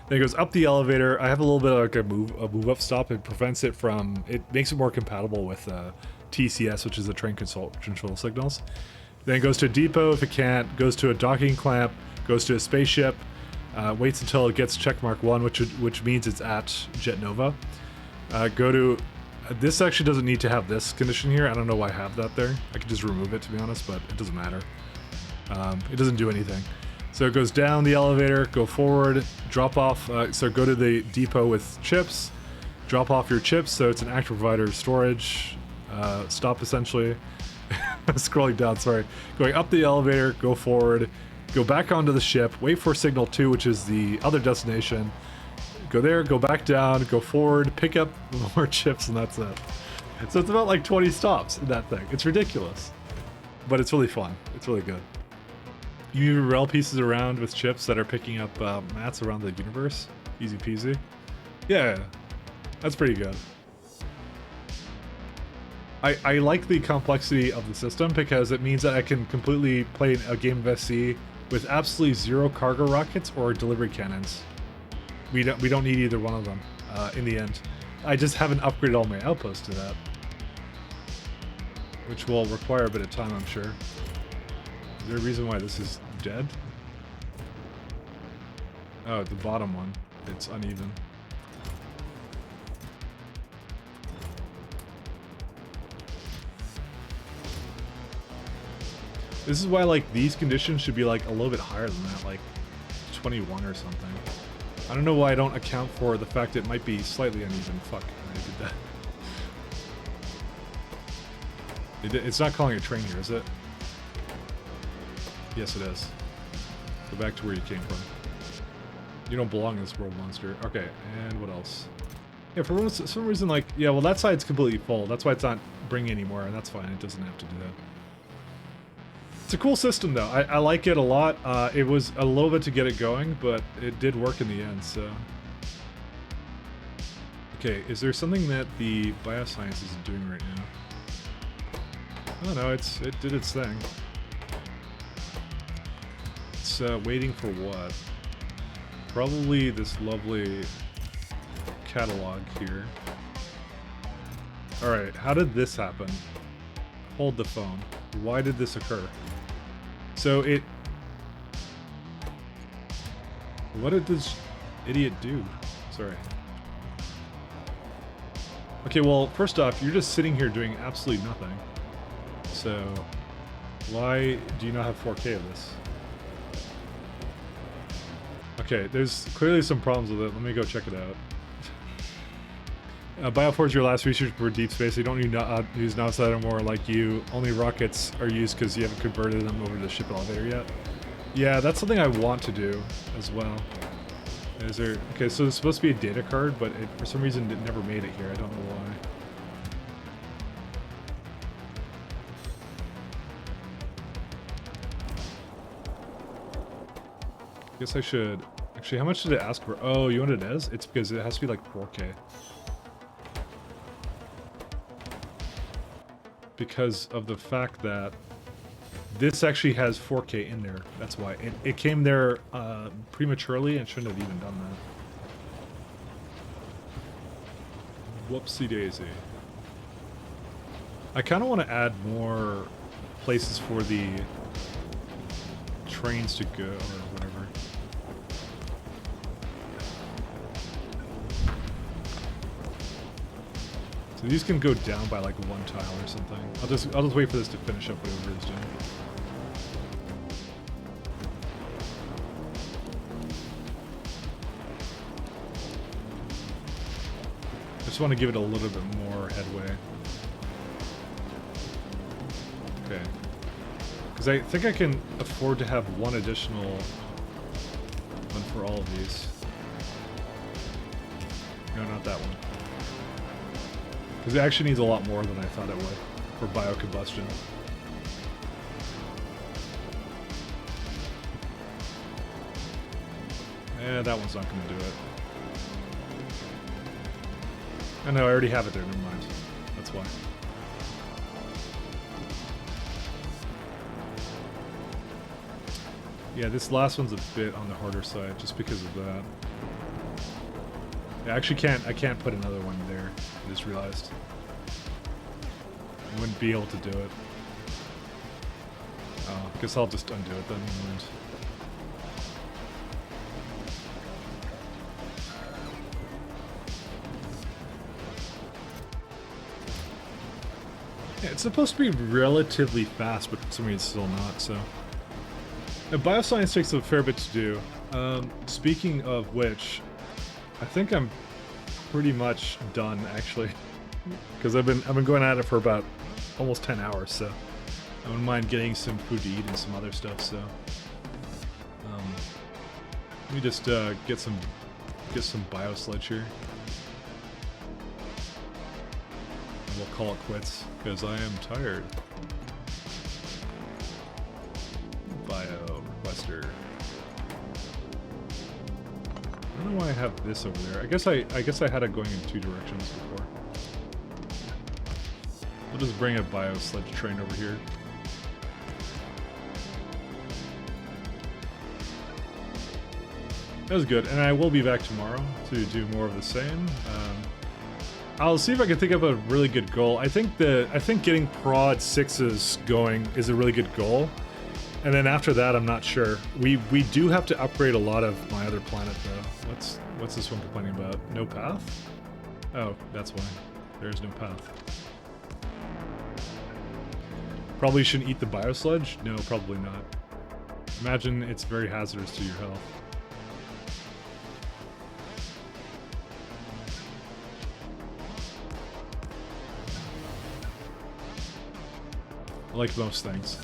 Then it goes up the elevator. I have a little bit of like a move up stop. It prevents it from. It makes it more compatible with TCS, which is the train control signals. Then it goes to a depot if it can't. Goes to a docking clamp. Goes to a spaceship. Waits until it gets checkmark 1, which means it's at Jet Nova. Go to. This actually doesn't need to have this condition here. I don't know why I have that there. I could just remove it, to be honest, but it doesn't matter. It doesn't do anything. So it goes down the elevator, go forward, drop off. So go to the depot with chips, drop off your chips. So it's an active provider of storage. Stop essentially. Scrolling down, sorry. Going up the elevator, go forward, go back onto the ship, wait for signal 2, which is the other destination. Go there, go back down, go forward, pick up more chips, and that's it. So it's about like 20 stops in that thing. It's ridiculous. But it's really fun. It's really good. You move rail pieces around with chips that are picking up mats around the universe. Easy peasy. Yeah, that's pretty good. I like the complexity of the system because it means that I can completely play a game of SC with absolutely 0 cargo rockets or delivery cannons. We don't need either one of them in the end. I just haven't upgraded all my outposts to that, which will require a bit of time, I'm sure. Is there a reason why this is dead? Oh, the bottom one. It's uneven. This is why, like, these conditions should be, like, a little bit higher than that, like 21 or something. I don't know why I don't account for the fact it might be slightly uneven. Fuck, I did that. It's not calling a train here, is it? Yes, it is. Go back to where you came from. You don't belong in this world, monster. Okay, and what else? Yeah, for some reason, like, yeah, well, that side's completely full. That's why it's not bringing anymore, and that's fine. It doesn't have to do that. It's a cool system, though. I like it a lot. It was a little bit to get it going, but it did work in the end, so... Okay, is there something that the bioscience is doing right now? Oh no, it did its thing. It's waiting for what? Probably this lovely catalog here. Alright, how did this happen? Hold the phone. Why did this occur? So it... What did this idiot do? Sorry. Okay, well, first off, you're just sitting here doing absolutely nothing. So, why do you not have 4K of this? Okay, there's clearly some problems with it. Let me go check it out. Bioforge, your last research for deep space. They don't use Nautilus anymore like you. Only rockets are used because you haven't converted them over to the ship elevator yet. Yeah, that's something I want to do as well. Is there... Okay, so there's supposed to be a data card, but it, for some reason it never made it here. I don't know why. Guess I should... Actually, how much did it ask for? Oh, you want it as? It's because it has to be like 4K. Because of the fact that this actually has 4K in there. That's why. It came there prematurely and shouldn't have even done that. Whoopsie daisy. I kind of want to add more places for the trains to go, or whatever. So these can go down by like 1 tile or something. I'll just wait for this to finish up whatever it's doing. I just want to give it a little bit more headway. Okay. Because I think I can afford to have one additional one for all of these. No, not that one. Because it actually needs a lot more than I thought it would for biocombustion. That one's not going to do it. I know, I already have it there, never mind. That's why. Yeah, this last one's a bit on the harder side, just because of that. I actually I can't put another one there. I just realized. I wouldn't be able to do it. Oh, I guess I'll just undo it then. Yeah, it's supposed to be relatively fast, but for some reason it's still not, so... Now, bioscience takes a fair bit to do. Speaking of which, I think I'm pretty much done, actually. Because I've been going at it for about almost 10 hours, so... I wouldn't mind getting some food to eat and some other stuff, so... let me just get some bio-sludge here. We'll call it quits, because I am tired. Bio requester. I don't know why I have this over there. I guess I had it going in 2 directions before. just bring a bio sledge train over here. That was good, and I will be back tomorrow to do more of the same. I'll see if I can think of a really good goal. I think getting prod 6s going is a really good goal, and then after that, I'm not sure. We do have to upgrade a lot of my other planet though. What's this one complaining about? No path? Oh, that's why. There's no path. Probably shouldn't eat the biosludge? No, probably not. Imagine it's very hazardous to your health. Like most things.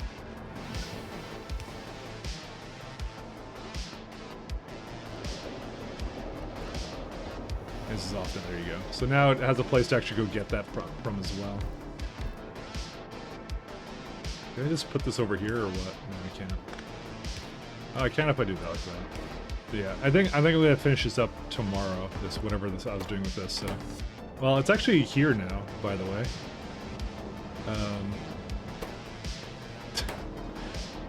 This is often, there you go. So now it has a place to actually go get that from as well. Can I just put this over here or what? No, I can't. Oh, I can if I do that like that. But yeah, I think I'm gonna finish this up tomorrow. Whatever I was doing with this. So, well, it's actually here now, by the way.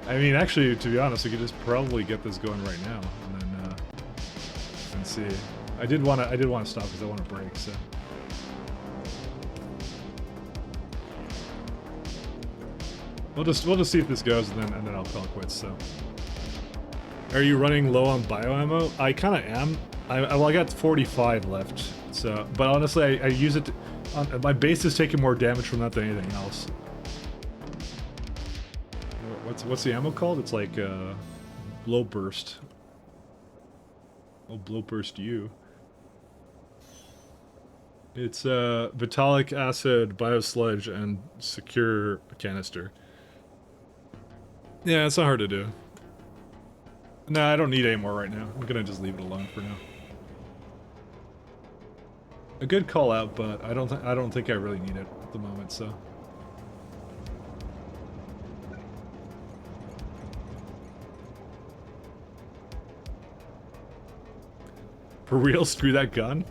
I mean, actually, to be honest, we could just probably get this going right now, and then and see. I did want to stop because I want to break. So we'll just see if this goes, and then I'll call it quits. So, are you running low on bio ammo? I kind of am. I got 45 left. So, but honestly, I use it. My base is taking more damage from that than anything else. What's the ammo called? It's like blow burst. I'll blow burst you. It's vitalic acid, biosludge, and secure canister. Yeah, it's not hard to do. Nah, I don't need any more right now. I'm gonna just leave it alone for now. A good call out, but I don't think I really need it at the moment. So. For real, screw that gun.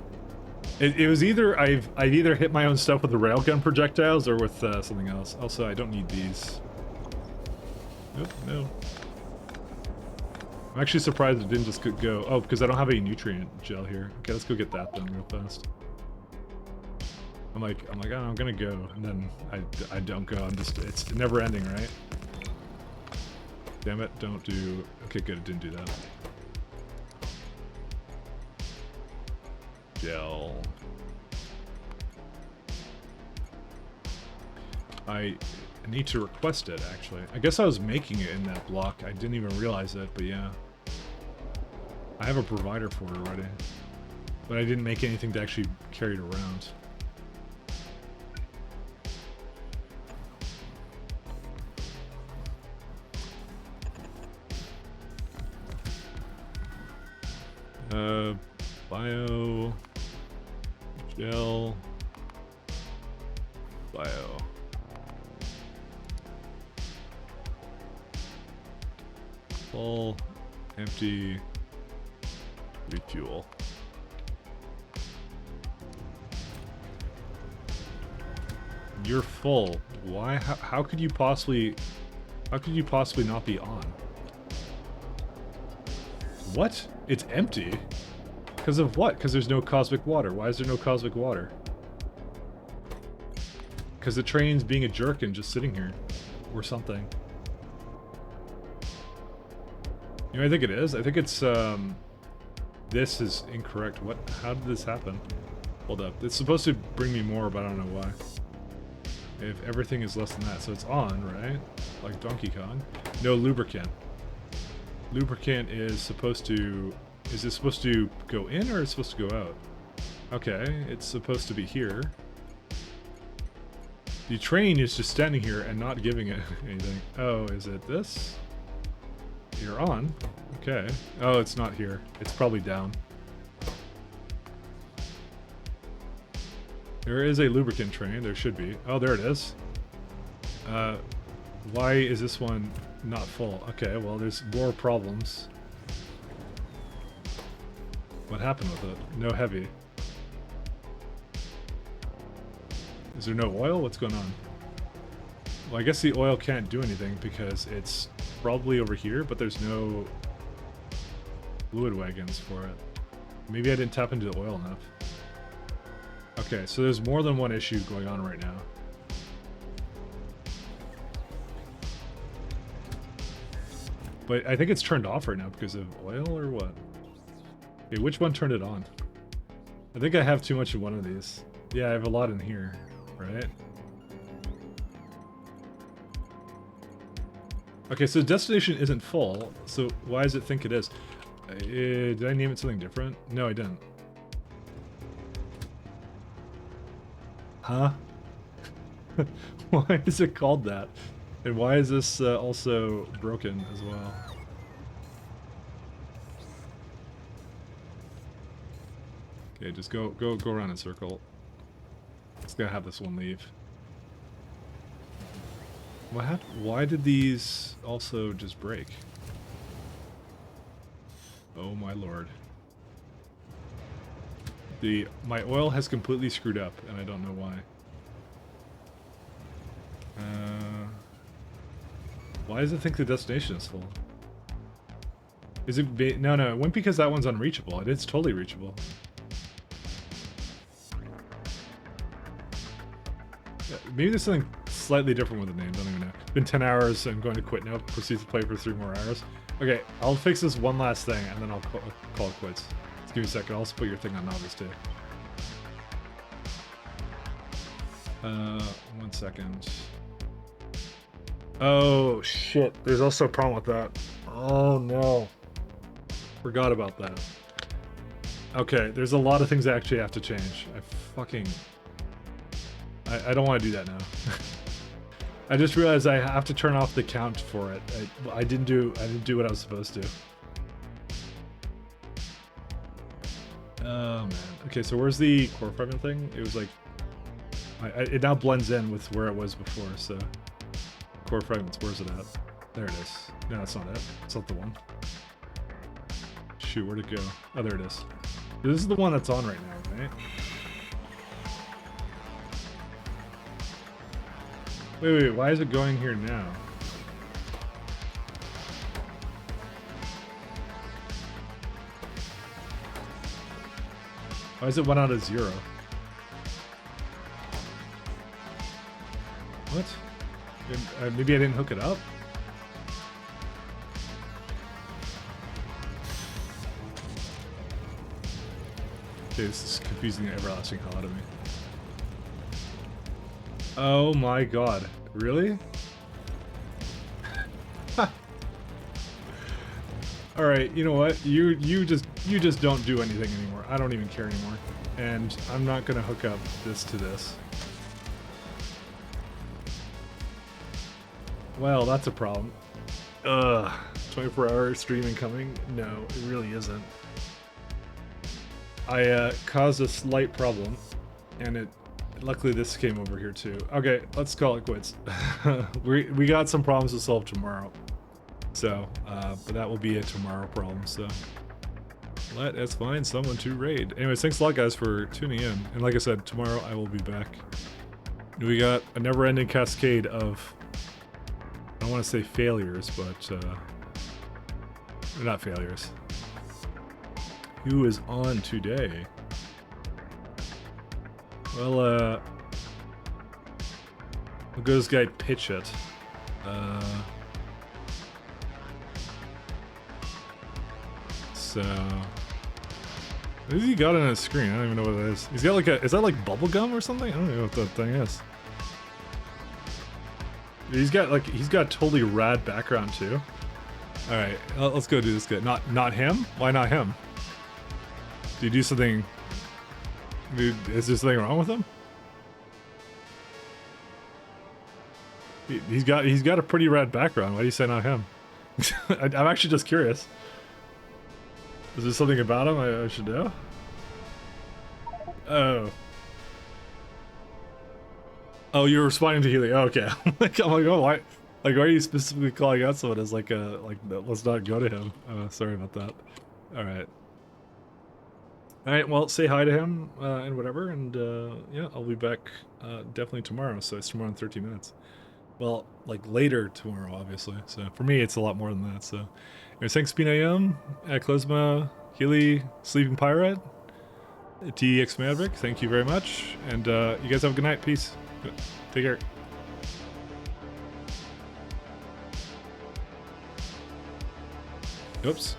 It was either I've either hit my own stuff with the railgun projectiles or with something else. Also, I don't need these. Nope, no. I'm actually surprised it didn't just go. Oh, because I don't have any nutrient gel here. Okay, let's go get that then real fast. I'm like, oh, I'm gonna go, and then I don't go. It's never ending, right? Damn it! Don't do. Okay, good. It didn't do that. Gel. I need to request it, actually. I guess I was making it in that block. I didn't even realize it, but yeah. I have a provider for it already. But I didn't make anything to actually carry it around. Bio, gel, bio. Full, empty, refuel. You're full. Why? How could you possibly? How could you possibly not be on? What? It's empty? Because of what? Because there's no cosmic water. Why is there no cosmic water? Because the train's being a jerk and just sitting here. Or something. You know, I think it is. I think it's, this is incorrect. What? How did this happen? Hold up. It's supposed to bring me more, but I don't know why. If everything is less than that. So it's on, right? Like Donkey Kong. No lubricant. Lubricant is supposed to... Is it supposed to go in or is it supposed to go out? Okay, it's supposed to be here. The train is just standing here and not giving it anything. Oh, is it this? You're on. Okay. Oh, it's not here. It's probably down. There is a lubricant train. There should be. Oh, there it is. Why is this one not full? Okay, well, there's more problems. What happened with it? No heavy. Is there no oil? What's going on? Well, I guess the oil can't do anything because it's probably over here, but there's no fluid wagons for it. Maybe I didn't tap into the oil enough. Okay, so there's more than one issue going on right now. But I think it's turned off right now because of oil or what? Okay, which one turned it on? I think I have too much in one of these. Yeah, I have a lot in here, right? Okay, so destination isn't full, so why does it think it is? Did I name it something different? No, I didn't. Huh? Why is it called that? And why is this also broken as well? Okay, just go around in a circle. Just gotta have this one leave. What happened? Why did these also just break? Oh my lord. My oil has completely screwed up, and I don't know why. Why does it think the destination is full? Is it no, it went because that one's unreachable. It's totally reachable. Yeah, maybe there's something slightly different with the name. I don't even know. Been 10 hours. I'm going to quit now. Proceed to play for 3 more hours. Okay, I'll fix this one last thing, and then I'll call it quits. Just give me a second. I'll also put your thing on novice too. 1 second. Oh shit! There's also a problem with that. Oh no. Forgot about that. Okay, there's a lot of things I actually have to change. I don't want to do that now. I just realized I have to turn off the count for it. I didn't do what I was supposed to. Oh man. Okay, so where's the core fragment thing? It was like it now blends in with where it was before. So core fragments, where's it at? There it is. No, that's not it. It's not the one. Shoot, where'd it go? Oh, there it is. This is the one that's on right now, right? Wait, why is it going here now? Why is it 1 out of 0? What? Maybe I didn't hook it up? Okay, this is confusing the everlasting hell out of me. Oh my god. Really? Alright, you know what? You just don't do anything anymore. I don't even care anymore. And I'm not gonna hook up this to this. Well, that's a problem. Ugh. 24-hour streaming coming? No, it really isn't. I caused a slight problem, and luckily this came over here too. Okay, let's call it quits. we got some problems to solve tomorrow. So, but that will be a tomorrow problem, so. Let us find someone to raid. Anyways, thanks a lot guys for tuning in. And like I said, tomorrow I will be back. We got a never-ending cascade of, I don't want to say failures, but they're not failures. Who is on today? Well, we'll go this guy pitch it. So, what has he got on his screen? I don't even know what it is. He's got like is that like bubble gum or something? I don't know what that thing is. He's got totally rad background too. All right, let's go do this guy. Not him? Why not him? Do you do something? Dude, is there something wrong with him? He's got a pretty rad background. Why do you say not him? I'm actually just curious. Is there something about him I should know? Oh. Oh, you're responding to Healy. Oh, okay. I'm like, oh, why? Like, why are you specifically calling out someone as like let's not go to him? Sorry about that. All right. All right. Well, say hi to him and whatever, and yeah, I'll be back definitely tomorrow. So it's tomorrow in 13 minutes. Well, like later tomorrow, obviously. So for me, it's a lot more than that. So, anyways, thanks, Pinayum, Klezma, Healy, Sleeping Pirate, TEX Maverick. Thank you very much, and you guys have a good night. Peace. Take care. Oops.